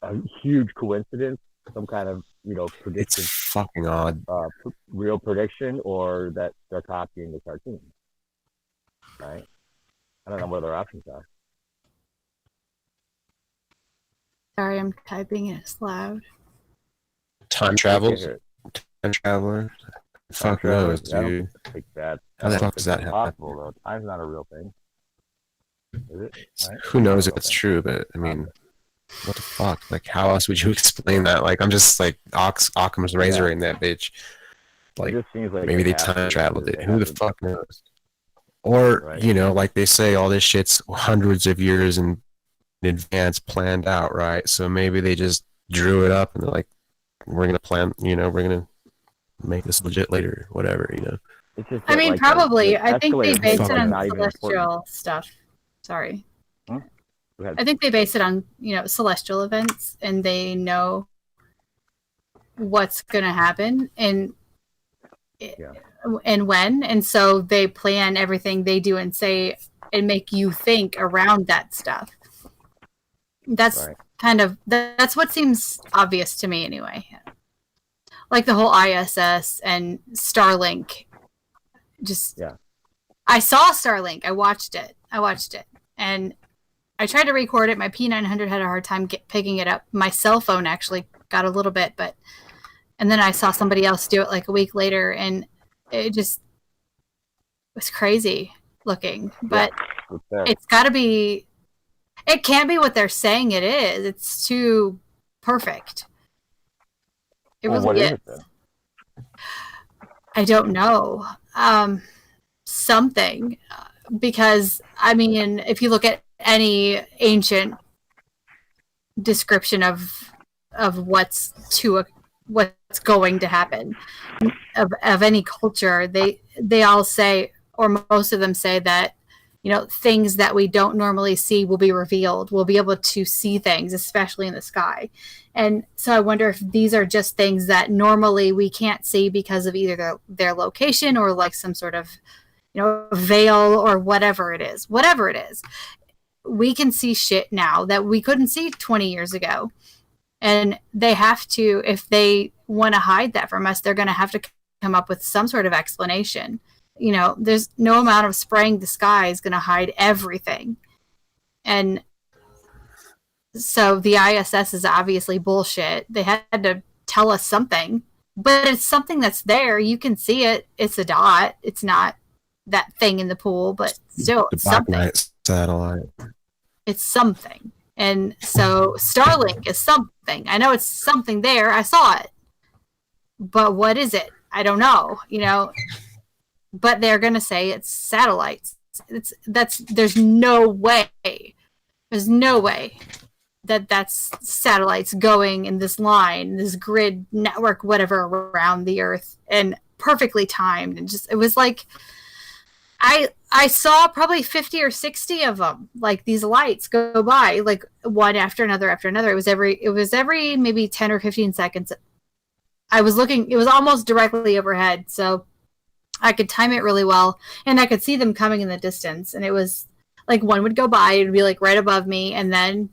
a huge coincidence, some kind of, you know, prediction. It's fucking odd. Real prediction, or that they're copying the cartoon. Right? I don't know what other options are. Sorry, I'm typing it. It's loud. Time travels. Time traveler. Fuck knows, dude. How the fuck does that happen? Possible though. Time's not a real thing. Is it? Right? Who knows if it's true? But I mean, what the fuck? Like, how else would you explain that? Like, I'm just like Occam's razor in that bitch. Like, it just seems like maybe they time traveled it. Who the fuck knows? Or, you know, like they say, all this shit's hundreds of years in advance planned out, right? So maybe they just drew it up and they're like, we're gonna plan, you know, we're gonna make this legit later, whatever, you know. It's just I that, mean, like, probably. the I think they escalator base is it on not even important. celestial stuff. Sorry. Huh? Go ahead. I think they base it on, you know, celestial events, and they know what's going to happen and when, and so they plan everything they do and say and make you think around that stuff. That's that's what seems obvious to me anyway. Like the whole ISS and Starlink. Just I saw Starlink. I watched it, and I tried to record it. My P900 had a hard time picking it up. My cell phone actually got a little bit, and then I saw somebody else do it like a week later, and it just was crazy looking. But it's got to be. It can't be what they're saying it is. It's too perfect. It really what is. is it then? I don't know. Something. Because, I mean, if you look at any ancient description of what's going to happen of any culture, they all say, or most of them say that, you know, things that we don't normally see will be revealed. We'll be able to see things, especially in the sky. And so I wonder if these are just things that normally we can't see because of either their location or like some sort of, you know, veil or whatever it is. Whatever it is. We can see shit now that we couldn't see 20 years ago. And they have to, if they want to hide that from us, they're going to have to come up with some sort of explanation. You know, there's no amount of spraying the sky is going to hide everything. And so the ISS is obviously bullshit. They had to tell us something, but it's something that's there. You can see it. It's a dot. It's not that thing in the pool, but still it's something. Black satellite. It's something. And so Starlink is something. I know it's something there. I saw it. But what is it? I don't know, you know. But they're going to say it's satellites. There's no way. There's no way that that's satellites going in this line, this grid network, whatever, around the Earth, and perfectly timed. And just, it was like, I saw probably 50 or 60 of them, like these lights go by, like one after another after another. It was every maybe 10 or 15 seconds. I was looking, it was almost directly overhead, so I could time it really well, and I could see them coming in the distance. And it was like one would go by, it would be like right above me, and then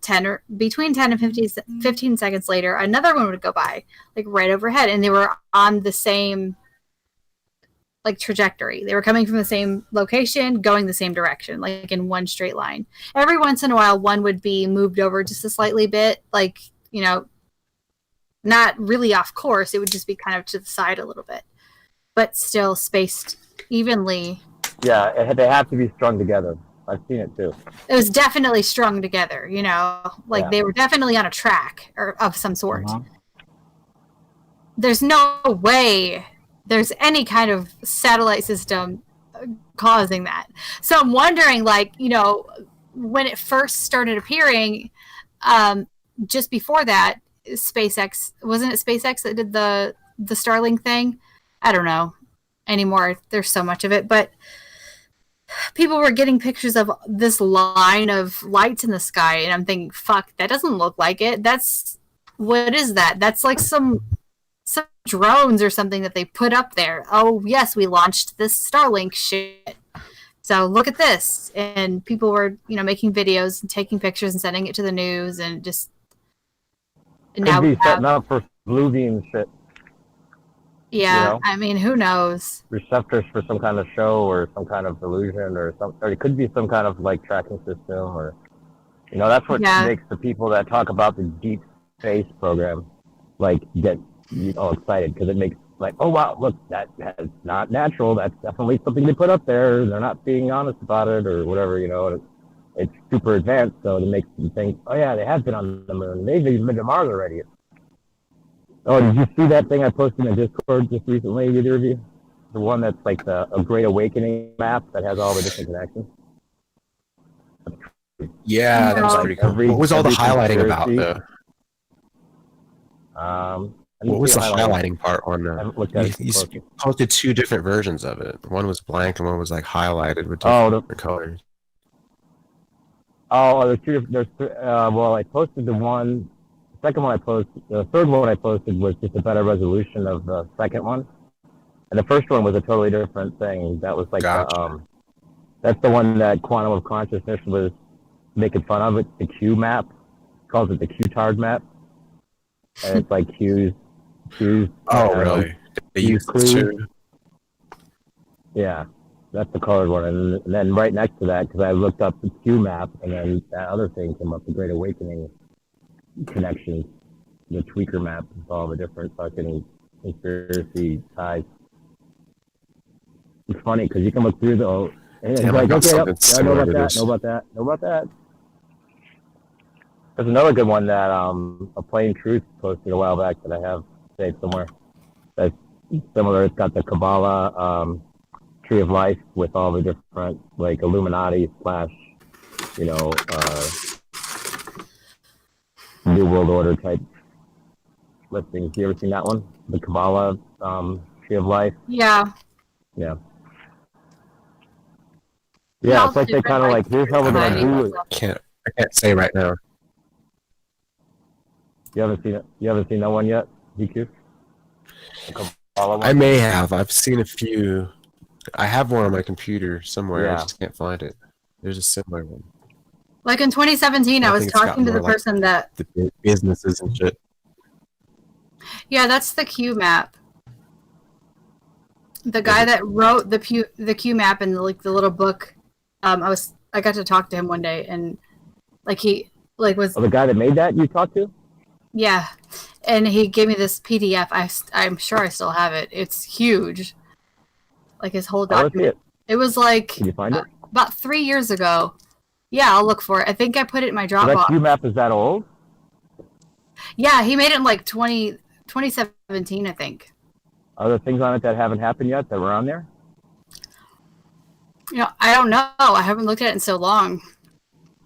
between 10 and 15 seconds later, another one would go by, like right overhead, and they were on the same like trajectory. They were coming from the same location, going the same direction, like in one straight line. Every once in a while, one would be moved over just a slightly bit, like, you know, not really off course. It would just be kind of to the side a little bit, but still spaced evenly. Yeah, they have to be strung together. I've seen it too. It was definitely strung together, you know, like they were definitely on a track or of some sort. There's no way there's any kind of satellite system causing that. So I'm wondering, like, you know, when it first started appearing, just before that, SpaceX, wasn't it SpaceX that did the Starlink thing? I don't know anymore. There's so much of it, but people were getting pictures of this line of lights in the sky, and I'm thinking, fuck, that doesn't look like it. What is that? That's like some drones or something that they put up there. Oh yes, we launched this Starlink shit. So look at this. And people were, you know, making videos and taking pictures and sending it to the news, and just Could now be setting up for blue beam shit. Yeah, you know? I mean, who knows? Receptors for some kind of show or some kind of illusion or it could be some kind of like tracking system or, you know, that's what makes the people that talk about the deep space program like get, you know, excited, because it makes like, oh wow, look, that's not natural. That's definitely something they put up there. They're not being honest about it or whatever, you know. And it's super advanced, so it makes them think, oh yeah, they have been on the moon. They've even been to Mars already. Oh, did you see that thing I posted in Discord just recently, either of you? The one that's like a Great Awakening map that has all the different connections? Yeah, that was pretty cool. What was all the highlighting about, though? What was the highlighting part on the? You posted two different versions of it. One was blank and one was like highlighted with different colors. Oh, there's two. Well, I posted the one. The second one I posted. The third one I posted was just a better resolution of the second one, and the first one was a totally different thing. That was like that's the one that Quantum of Consciousness was making fun of. It's the Q map. Calls it the Q-tard map, and it's like Q's. Oh, really? They use two. Yeah, that's the colored one, and then right next to that, because I looked up the Q map, and then that other thing came up, the Great Awakening connections, the tweaker map with all the different fucking conspiracy ties. It's funny because you can look through and it's like, okay, yep, I know about that, know about that. There's another good one that a Plain Truth posted a while back that I have saved somewhere. That's similar. It's got the Kabbalah Tree of Life with all the different like Illuminati / New World Order type listings. You ever seen that one? The Kabbalah Tree of Life. Yeah. Yeah. Yeah, it's like they kind of like, here's how we're gonna do it. I can't say right now. You haven't seen it? You haven't seen that one yet, DQ? I may have. I've seen a few. I have one on my computer somewhere. Yeah. I just can't find it. There's a similar one. Like in 2017, I was talking to the person that the businesses and shit. Yeah, that's the Q map. The guy that wrote the Q map in the little book. I got to talk to him one day, and he was the guy that made that you talked to. Yeah, and he gave me this PDF. I'm sure I still have it. It's huge, like his whole document. It was like, can you find it? About 3 years ago. Yeah, I'll look for it. I think I put it in my Dropbox. So that Q map is that old? Yeah, he made it in like 2017, I think. Are there things on it that haven't happened yet that were on there? I don't know. I haven't looked at it in so long.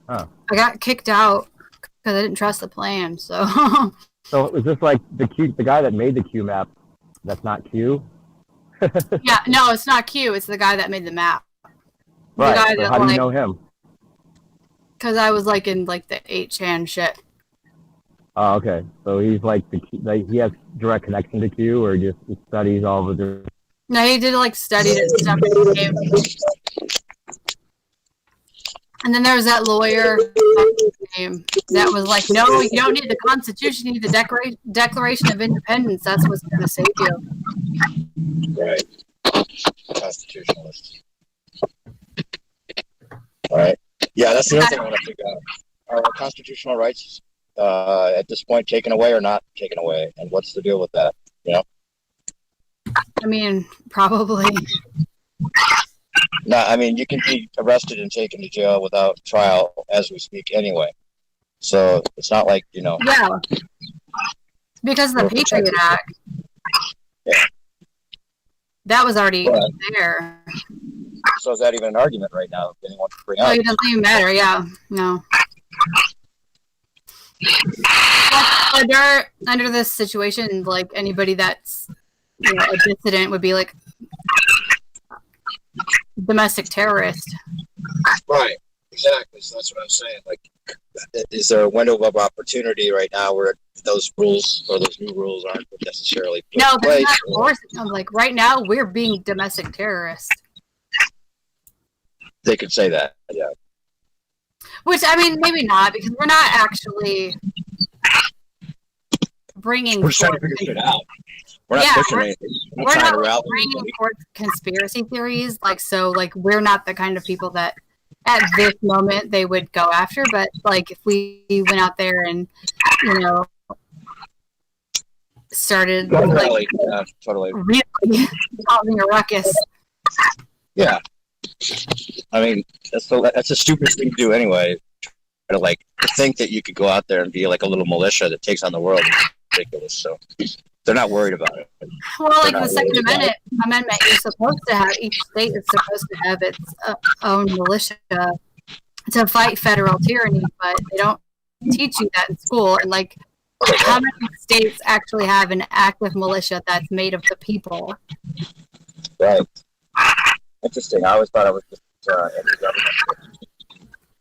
Huh. I got kicked out because I didn't trust the plan. So. So is this like the guy that made the Q map? That's not Q. Yeah, no, it's not Q. It's the guy that made the map. Right. The guy that, how do you know him? Because I was in the 8chan shit. Oh, okay. So he's he has direct connection to Q, or just studies all the different. No, he did study it and stuff. And then there was that lawyer that was like, no, you don't need the Constitution, you need the Declaration of Independence. That's what's going to save you. Right. Constitutionalist. All right. Yeah, that's the other thing I want to figure out. Are our constitutional rights at this point taken away or not taken away? And what's the deal with that? I mean, probably. No, I mean, you can be arrested and taken to jail without trial as we speak anyway. So it's not like, Yeah. Because of the Patriot Act. Yeah. That was already there. So is that even an argument right now? Anyone to bring up? It doesn't even matter, yeah. No. Under this situation, anybody that's a dissident would be domestic terrorist. Right, exactly. So that's what I'm saying. Is there a window of opportunity right now where those rules or those new rules aren't necessarily put in place? No, of course. Right now, we're being domestic terrorists. They could say that, yeah. Which, I mean, maybe not, because we're not actually bringing. We're trying to figure shit out. We're not pushing anything. We're not bringing forth conspiracy theories. We're not the kind of people that, at this moment, they would go after. But if we went out there and, started totally really causing a ruckus. Yeah. I mean, that's a stupid thing to do anyway. To think that you could go out there and be a little militia that takes on the world is ridiculous. So they're not worried about it. Well, the Second Amendment, you're supposed to have, each state is supposed to have its own militia to fight federal tyranny, but they don't teach you that in school. And how many states actually have an active militia that's made of the people? Right. Interesting. I always thought it was just anti-government.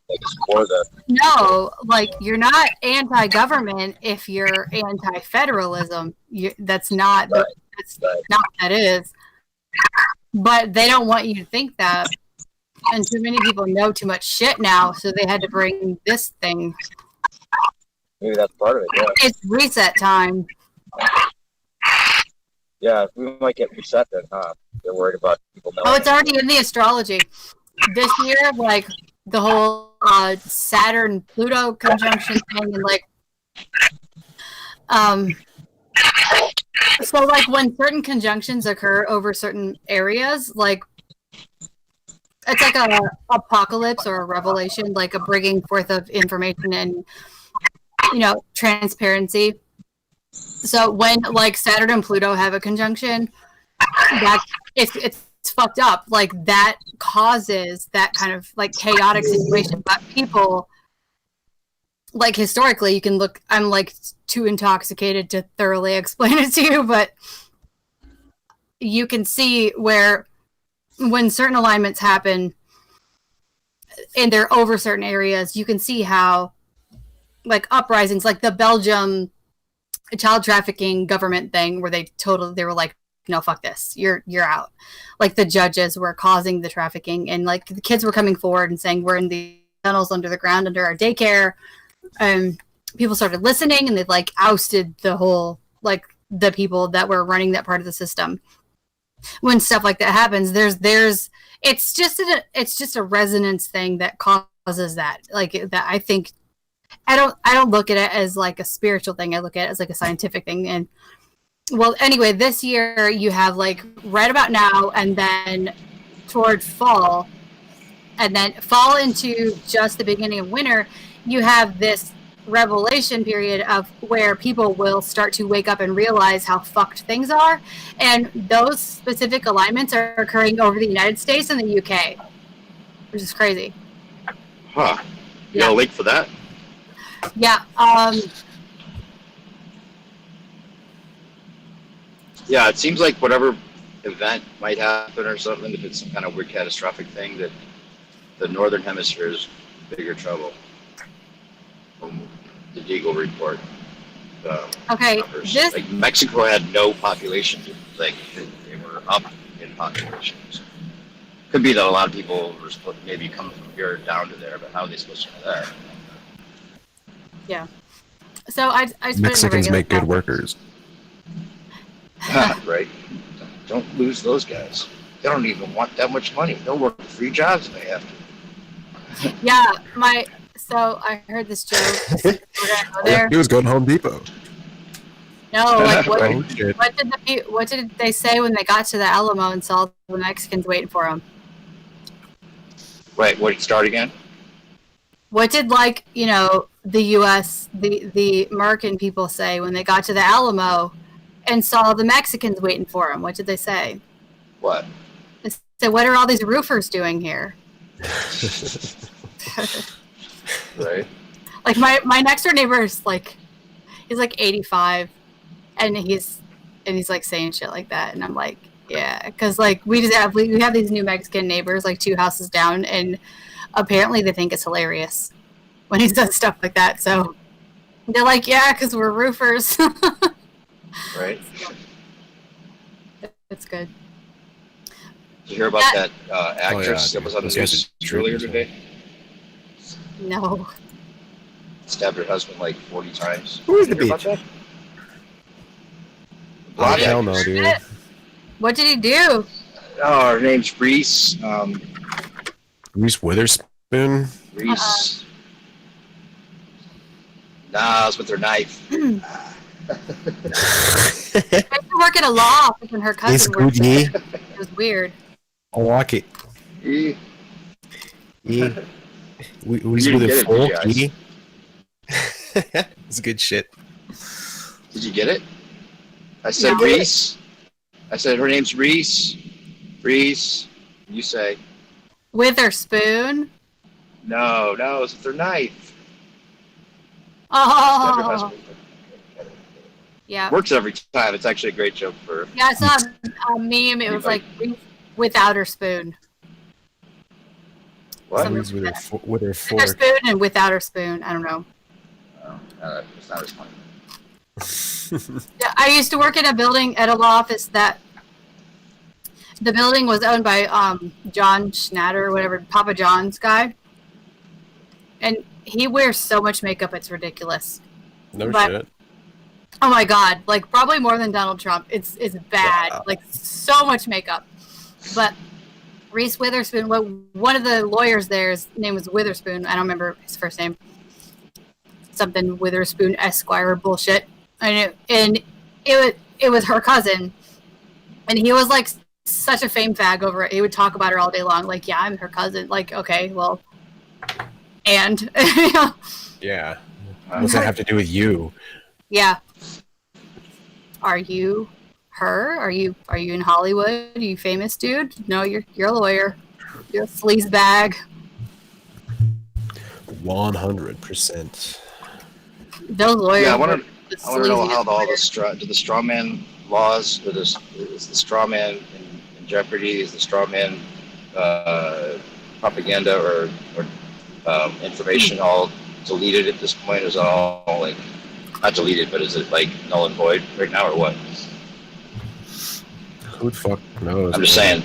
Like it's more the No, like you're not anti-government if you're anti-federalism. That's not right. that's not what that is. But they don't want you to think that, and too many people know too much shit now, so they had to bring this thing. Maybe that's part of it. Yeah. It's reset time. Yeah, we might get reset then, huh? They're worried about people knowing. Oh, it's already in the astrology. This year, like the whole Saturn Pluto conjunction thing, and like so like when certain conjunctions occur over certain areas, like it's like a apocalypse or a revelation, like a bringing forth of information and transparency. So when like Saturn and Pluto have a conjunction, that it's fucked up. Like that causes that kind of like chaotic situation. But people, like historically, you can look. I'm like too intoxicated to thoroughly explain it to you, but you can see where when certain alignments happen and they're over certain areas, you can see how like uprisings, like the Belgium child trafficking government thing, where they were like, no, fuck this, you're out. Like the judges were causing the trafficking, and like the kids were coming forward and saying we're in the tunnels under the ground under our daycare. People started listening, and they like ousted the whole like the people that were running that part of the system. When stuff like that happens, it's just a resonance thing that causes that. Like that, I think. I don't look at it as like a spiritual thing. I look at it as like a scientific thing. And well, anyway, this year you have like right about now, and then toward fall, and then fall into just the beginning of winter, you have this revelation period of where people will start to wake up and realize how fucked things are. And those specific alignments are occurring over the United States and the UK, which is crazy. Huh. You got a link for that? Yeah. Yeah, it seems like whatever event might happen or something, if it's some kind of weird catastrophic thing, that the northern hemisphere is bigger trouble. From the Deagle report. Okay, this like Mexico had no population. Like they were up in population. So could be that a lot of people were supposed to maybe come from here down to there, but how are they supposed to get there? Yeah. So I Mexicans make good workers. Right. Don't lose those guys. They don't even want that much money. They'll work 3 jobs if they have to. Yeah, so I heard this joke. We're gonna go there. He was going to Home Depot. No, like Oh, what did they say when they got to the Alamo and saw the Mexicans waiting for them? Wait, what? Start again? What did the U.S. the American people say when they got to the Alamo and saw the Mexicans waiting for them? What did they say? What? They said, "What are all these roofers doing here?" Right. Like my next door neighbor is like, he's like 85, and he's like saying shit like that, and I'm like, yeah, because like we have these new Mexican neighbors like 2 houses down, and apparently they think it's hilarious when he says stuff like that. So they're like, yeah, because we're roofers. Right. It's good. Did you hear about that actress that was on the news earlier today? No. Stabbed her husband like 40 times. Who is the Did you hear bitch? about that? Hell no, dude. What did he do? Oh, her name's Reese. Reese Witherspoon. Reese. Nah, I was with her knife. She used to work at a law office when her cousin worked there. It was weird. I like it. Yeah. We You with didn't a get it, full did you, key. It's good shit. Did you get it? I said No. Reese. I said her name's Reese. Reese. You say. Witherspoon. No, it's with her knife. Stabbed her Oh. husband. Yeah. Works every time. It's actually a great joke for. Yeah, I saw a meme. It was like without her spoon. What? With her, with her With her fork. spoon and without her spoon. I don't know. It's not as funny. Yeah, I used to work in a building at a law office that the building was owned by John Schnatter, whatever, Papa John's guy. And he wears so much makeup, it's ridiculous. No But- shit. Oh my god, like probably more than Donald Trump. It's bad. Wow. Like so much makeup. But Reese Witherspoon, one of the lawyers there's name was Witherspoon. I don't remember his first name. Something Witherspoon Esquire bullshit. And it was her cousin. And he was like such a fame fag over it. He would talk about her all day long. Like, yeah, I'm her cousin. Like, okay, well, and Yeah. What does that have to do with you? yeah. Are you her? Are you in Hollywood? Are you famous, dude? No, you're a lawyer. You're a sleaze bag. 100%. Those lawyers. Yeah, I want were to the know how sleaziest all lawyers. the straw man laws, or is the straw man in jeopardy? Is the straw man propaganda or information all deleted at this point? Is it all like not deleted, but is it like null and void right now, or what? Who the fuck knows? I'm just saying,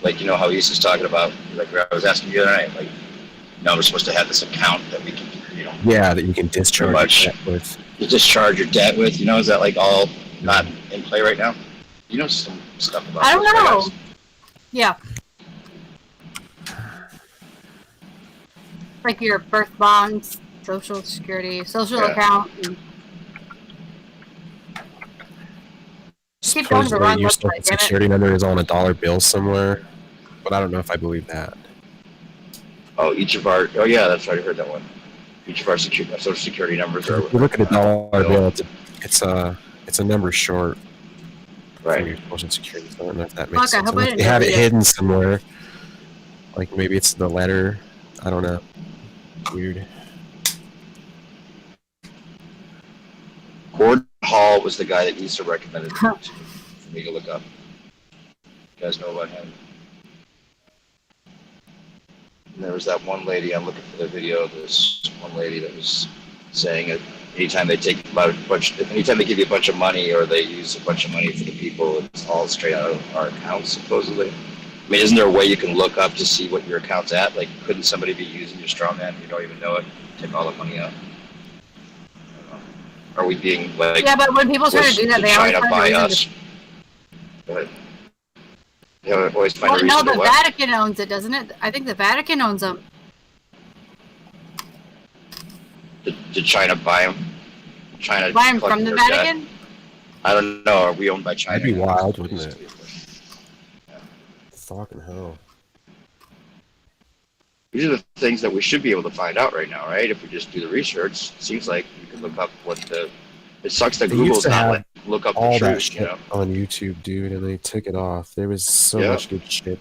like, you know how East is talking about, like I was asking you the other night, like, you know, we're supposed to have this account that we can, you know, Yeah, that you can discharge much. your debt with. you discharge your debt with. You know, is that like all not in play right now? You know some stuff about I don't this, know. right? Yeah. Like your birth bonds, social security, social Yeah. account. And keep going to the Supposedly wrong your website, social damn it. security number is on a dollar bill somewhere, but I don't know if I believe that. Oh, oh yeah, that's right. I heard that one. Each of our social security numbers are. If you look at a dollar bill, it's a number short. Right. For your social security. So I don't know if that Fuck, makes I sense. hope I Unless didn't they have it delete it. hidden somewhere. Like maybe it's the letter. I don't know. Weird. Gordon Hall was the guy that Lisa recommended for me to look up. You guys know about him? And there was that one lady, I'm looking for the video, this one lady that was saying that anytime they give you a bunch of money or they use a bunch of money for the people, it's all straight out of our accounts, supposedly. I mean, isn't there a way you can look up to see what your account's at? Like, couldn't somebody be using your straw man and you don't even know it? Take all the money out. Are we being like? Yeah, but when people try to was do that, did they always China find a buy reason us? Go ahead. They always find Well, a no, reason the to what? Vatican owns it, doesn't it? I think the Vatican owns them. Did China buy them? China Buy 'em collected from the their debt? Vatican? I don't know. Are we owned by China? That'd be wild, wouldn't it? Fucking hell. These are the things that we should be able to find out right now, right? If we just do the research, it seems like we can look up what the. It sucks that They used Google's to not have letting you look up all the that truth, shit you know. on YouTube, dude, and they took it off. There was so Yeah. much good shit.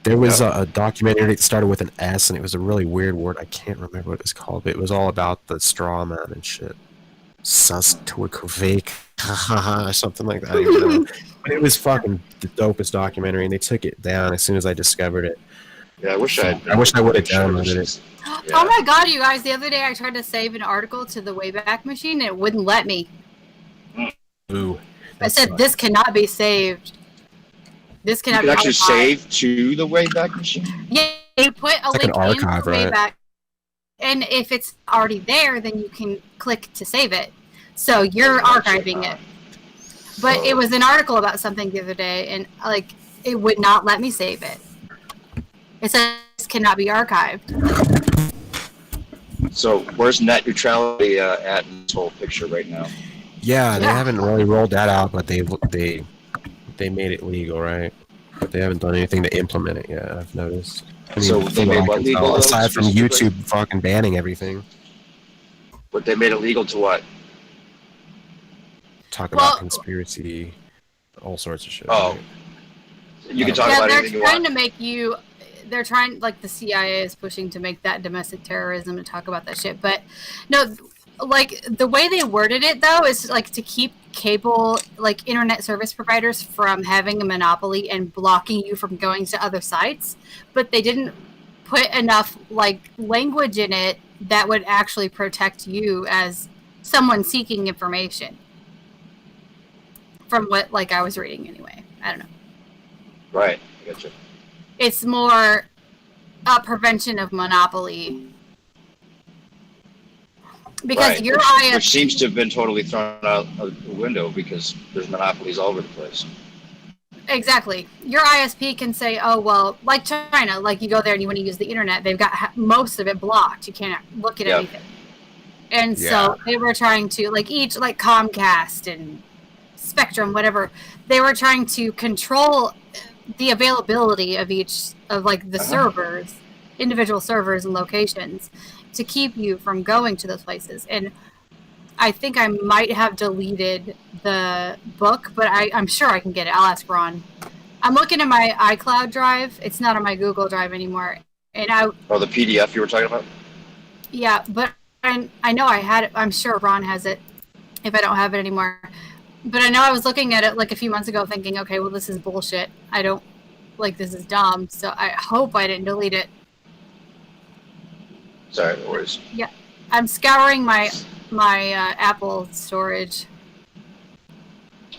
There was a documentary that started with an S, and it was a really weird word. I can't remember what it was called, but it was all about the straw man and shit. Susquehanna, or something like that. I don't even know. But it was fucking the dopest documentary, and they took it down as soon as I discovered it. Yeah, I wish I would have downloaded it. Oh my god, you guys, the other day I tried to save an article to the Wayback Machine and it wouldn't let me. Ooh. I said, this cannot be saved. This You cannot can be actually archived. save to the Wayback Machine. Yeah, you put a like an link archive, into right? Wayback, and if it's already there, then you can click to save it. So you're archiving it. But it was an article about something the other day, and like it would not let me save it. It says cannot be archived. So where's net neutrality at in this whole picture right now? Yeah, they haven't really rolled that out, but they made it legal, right? But they haven't done anything to implement it yet. I've noticed. I mean, So they from what made I what can legal, tell, though, aside from specifically? YouTube fucking banning everything. But they made it legal to what? Talk Well- about conspiracy, all sorts of shit. Oh, you can talk Yeah, about they're anything you trying want. to make you. They're trying, like the CIA is pushing to make that domestic terrorism to talk about that shit. But no, like the way they worded it though is like to keep cable like internet service providers from having a monopoly and blocking you from going to other sites, but they didn't put enough like language in it that would actually protect you as someone seeking information. From what like I was reading anyway. I don't know. Right. I get you. It's more a prevention of monopoly. Because right. your which seems to have been totally thrown out of the window because there's monopolies all over the place. Exactly. Your ISP can say, oh, well, like China, like you go there and you want to use the internet, they've got most of it blocked. You can't look at anything. And so they were trying to, like each, like Comcast and Spectrum, whatever, they were trying to control the availability of each of like the servers, individual servers and locations to keep you from going to those places. And I think I might have deleted the book, but I'm sure I can get it. I'll ask Ron. I'm looking at my iCloud drive. It's not on my Google Drive anymore. And the PDF you were talking about? Yeah, but I know I had it. I'm sure Ron has it if I don't have it anymore. But I know I was looking at it like a few months ago thinking, okay, well, this is bullshit. I don't, like, this is dumb. So I hope I didn't delete it. Sorry, no worries. Yeah, I'm scouring my Apple storage.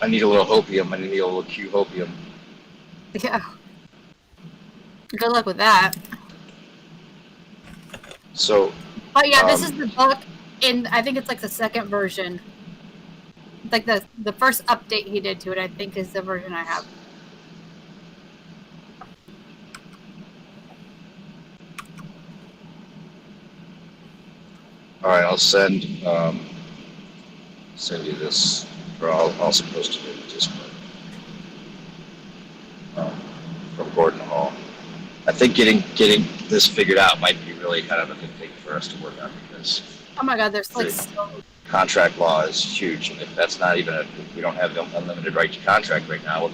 I need a little hopium. I need a little Q hopium. Yeah. Good luck with that. So. But yeah, this is the book, and I think it's like the second version. Like the first update he did to it, I think, is the version I have. All right, I'll send you this, or I'll post it in Discord from Gordon Hall. I think getting this figured out might be really kind of a good thing for us to work on because oh my God, there's like contract law is huge, and if that's not even if we don't have unlimited right to contract right now,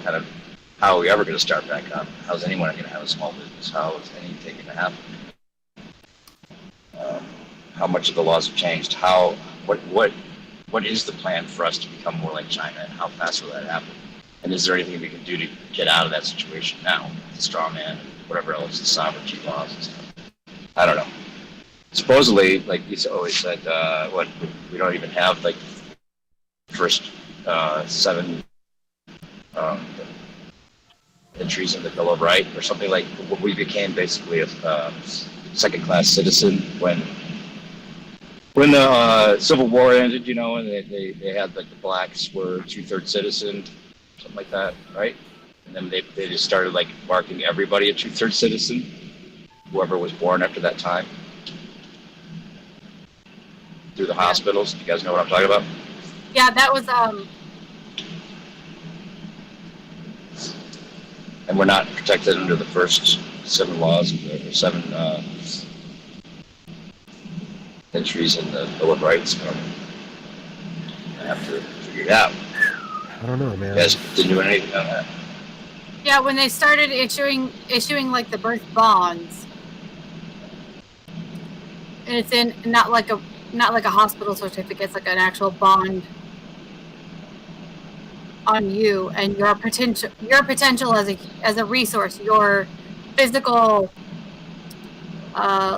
how are we ever going to start back up? How's anyone going to have a small business? How is anything going to happen? How much of the laws have changed? What is the plan for us to become more like China, and how fast will that happen? And is there anything we can do to get out of that situation now? The straw man, and whatever else, the sovereignty laws and stuff. I don't know. Supposedly, like you always said, we don't even have like first 7 entries in the Bill of Rights or something like. We became basically a second-class citizen when the Civil War ended, you know, and they had like the blacks were 2/3 citizen, something like that, right? And then they just started like marking everybody a 2/3 citizen, whoever was born after that time, through the hospitals. Do you guys know what I'm talking about? Yeah, that was And we're not protected under the first 7 laws, or 7 entries in the Bill of Rights. I have to figure it out. I don't know, man. You guys didn't do anything on that. yeah, when they started issuing like the birth bonds, and it's in not like a hospital certificate, it's like an actual bond on you and your potential as a resource, your physical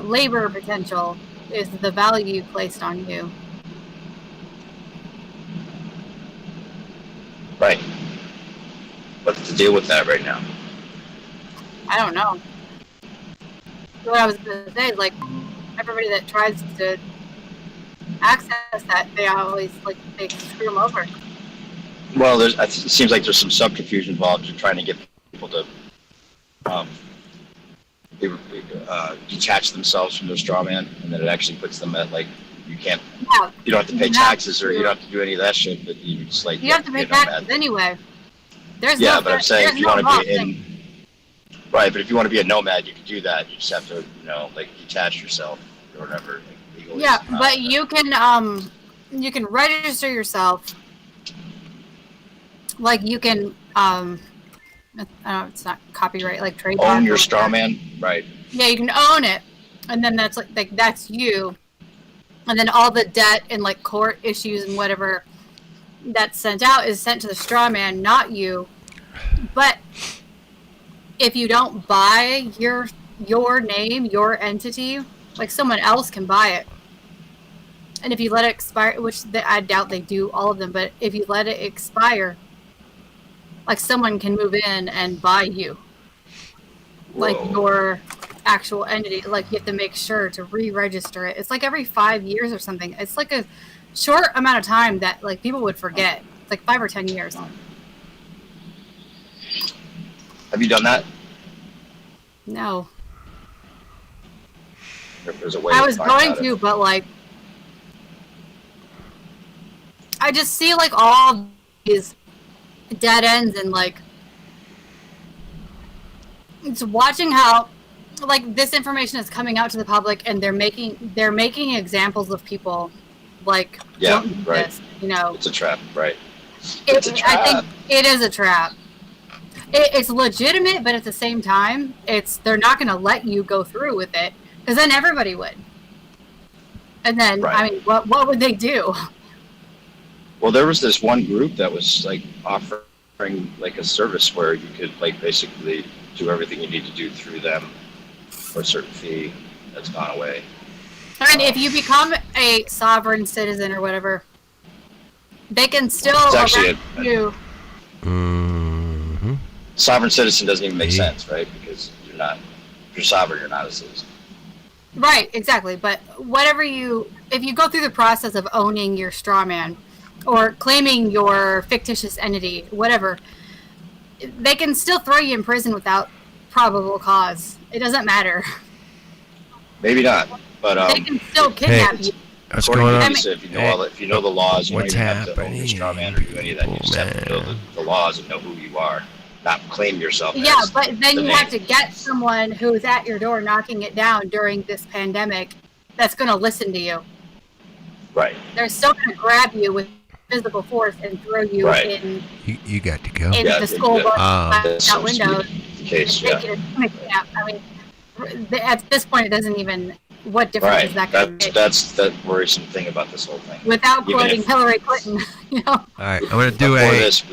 labor potential is the value placed on you. Right. What's the deal with that right now? I don't know. What I was going to say is, like, everybody that tries to access that, they always, like, they screw them over. Well, it seems like there's some subterfuge involved in trying to get people to detach themselves from their straw man, and then it actually puts them at, like, you don't have to pay taxes, or you don't have to do any of that shit, but you just, like, you have to pay taxes anyway. But I'm saying if you want to be right, but if you want to be a nomad, you can do that. You just have to, like, detach yourself or whatever. Like, legally. Yeah, but you can register yourself. Like, you can I don't know, it's not copyright, like trademark. Own your straw man, right? Yeah, you can own it, and then that's like that's you. and then all the debt and like court issues and whatever that's sent out is sent to the straw man, not you. But if you don't buy your name, your entity, like someone else can buy it. And if you let it expire, which I doubt they do all of them, but if you let it expire, like someone can move in and buy you. Like your actual entity. Like you have to make sure to re-register it. It's like every 5 years or something. It's like a short amount of time that like people would forget. It's like 5 or 10 years. Have you done that? No. If there's a way I was find going out to, but like I just see like all these dead ends and like it's watching how like this information is coming out to the public and they're making examples of people like don't do right. this, you know. It's a trap, right? It's a trap. I think it is a trap. It's legitimate, but at the same time, they're not going to let you go through with it because then everybody would. And then I mean, what would they do? Well, there was this one group that was like offering like a service where you could like basically do everything you need to do through them for a certain fee. That's gone away. And if you become a sovereign citizen or whatever, they can still arrest you. Sovereign citizen doesn't even make sense, right? Because if you're sovereign, you're not a citizen. Right, exactly. But if you go through the process of owning your straw man or claiming your fictitious entity, whatever, they can still throw you in prison without probable cause. It doesn't matter. Maybe not, but they can still kidnap you. What's going on? If you know the laws, you What's don't even have to own your straw man or do any of that. You just have to know the laws and know who you are, not claim yourself. Yeah, as but then the you name. have to get someone who's at your door knocking it down during this pandemic that's going to listen to you. Right. They're still going to grab you with physical force and throw you in You got to go. in the school bus out windows. Case, I mean, at this point, it doesn't even. What difference is that going to make? That's the worrisome thing about this whole thing. Without quoting Hillary Clinton, you know. All right, I'm gonna do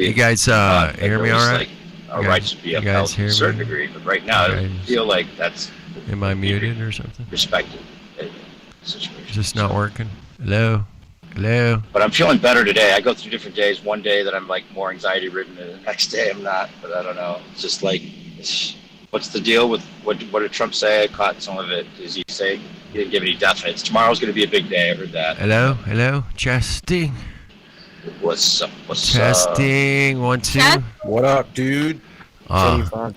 you guys hear me all right? Our rights should be upheld to a certain degree, but right now, I feel like that's. Am I muted or something? Respected situation. Is this not working? Hello? But I'm feeling better today. I go through different days. One day that I'm like more anxiety ridden, and the next day I'm not. But I don't know. It's just like, what's the deal with what did Trump say? I caught some of it. Does he say he didn't give any definites? Tomorrow's going to be a big day. I heard that. Hello, testing. What's up? Testing 1 2. What up, dude? Fuck,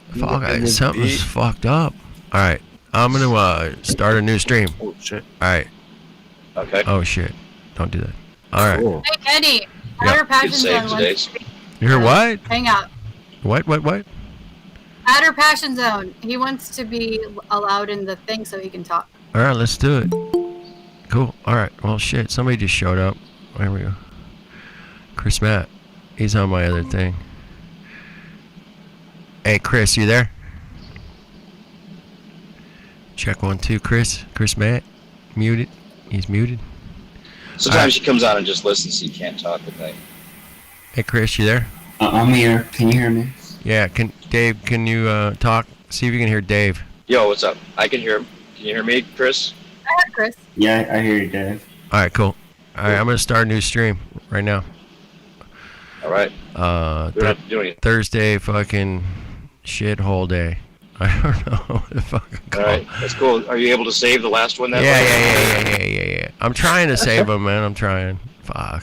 something's fucked up. All right, I'm gonna start a new stream. Oh shit. All right. Okay. Oh shit. Don't do that. All right. Cool. Hey, Kenny, Outer Passion Zone wants to You hear what? hang out. What? Outer Passion Zone. He wants to be allowed in the thing so he can talk. All right, let's do it. Cool. All right. Well, shit. Somebody just showed up. There we go. Chris Matt. He's on my other thing. Hey, Chris, you there? Check 1 2. Chris Matt. Muted. He's muted. Sometimes he comes out and just listens so you can't talk at night. Hey, Chris, you there? I'm here. Can you hear me? Yeah. Dave, can you talk? See if you can hear Dave. Yo, what's up? I can hear him. Can you hear me, Chris? I heard Chris. Yeah, I hear you, Dave. All right, cool. All right, I'm gonna start a new stream right now. All right. We don't have to do anything. Thursday, fucking shithole day. I don't know what to fucking call. All right, that's cool. Are you able to save the last one? Yeah. I'm trying to save them, man. I'm trying. Fuck.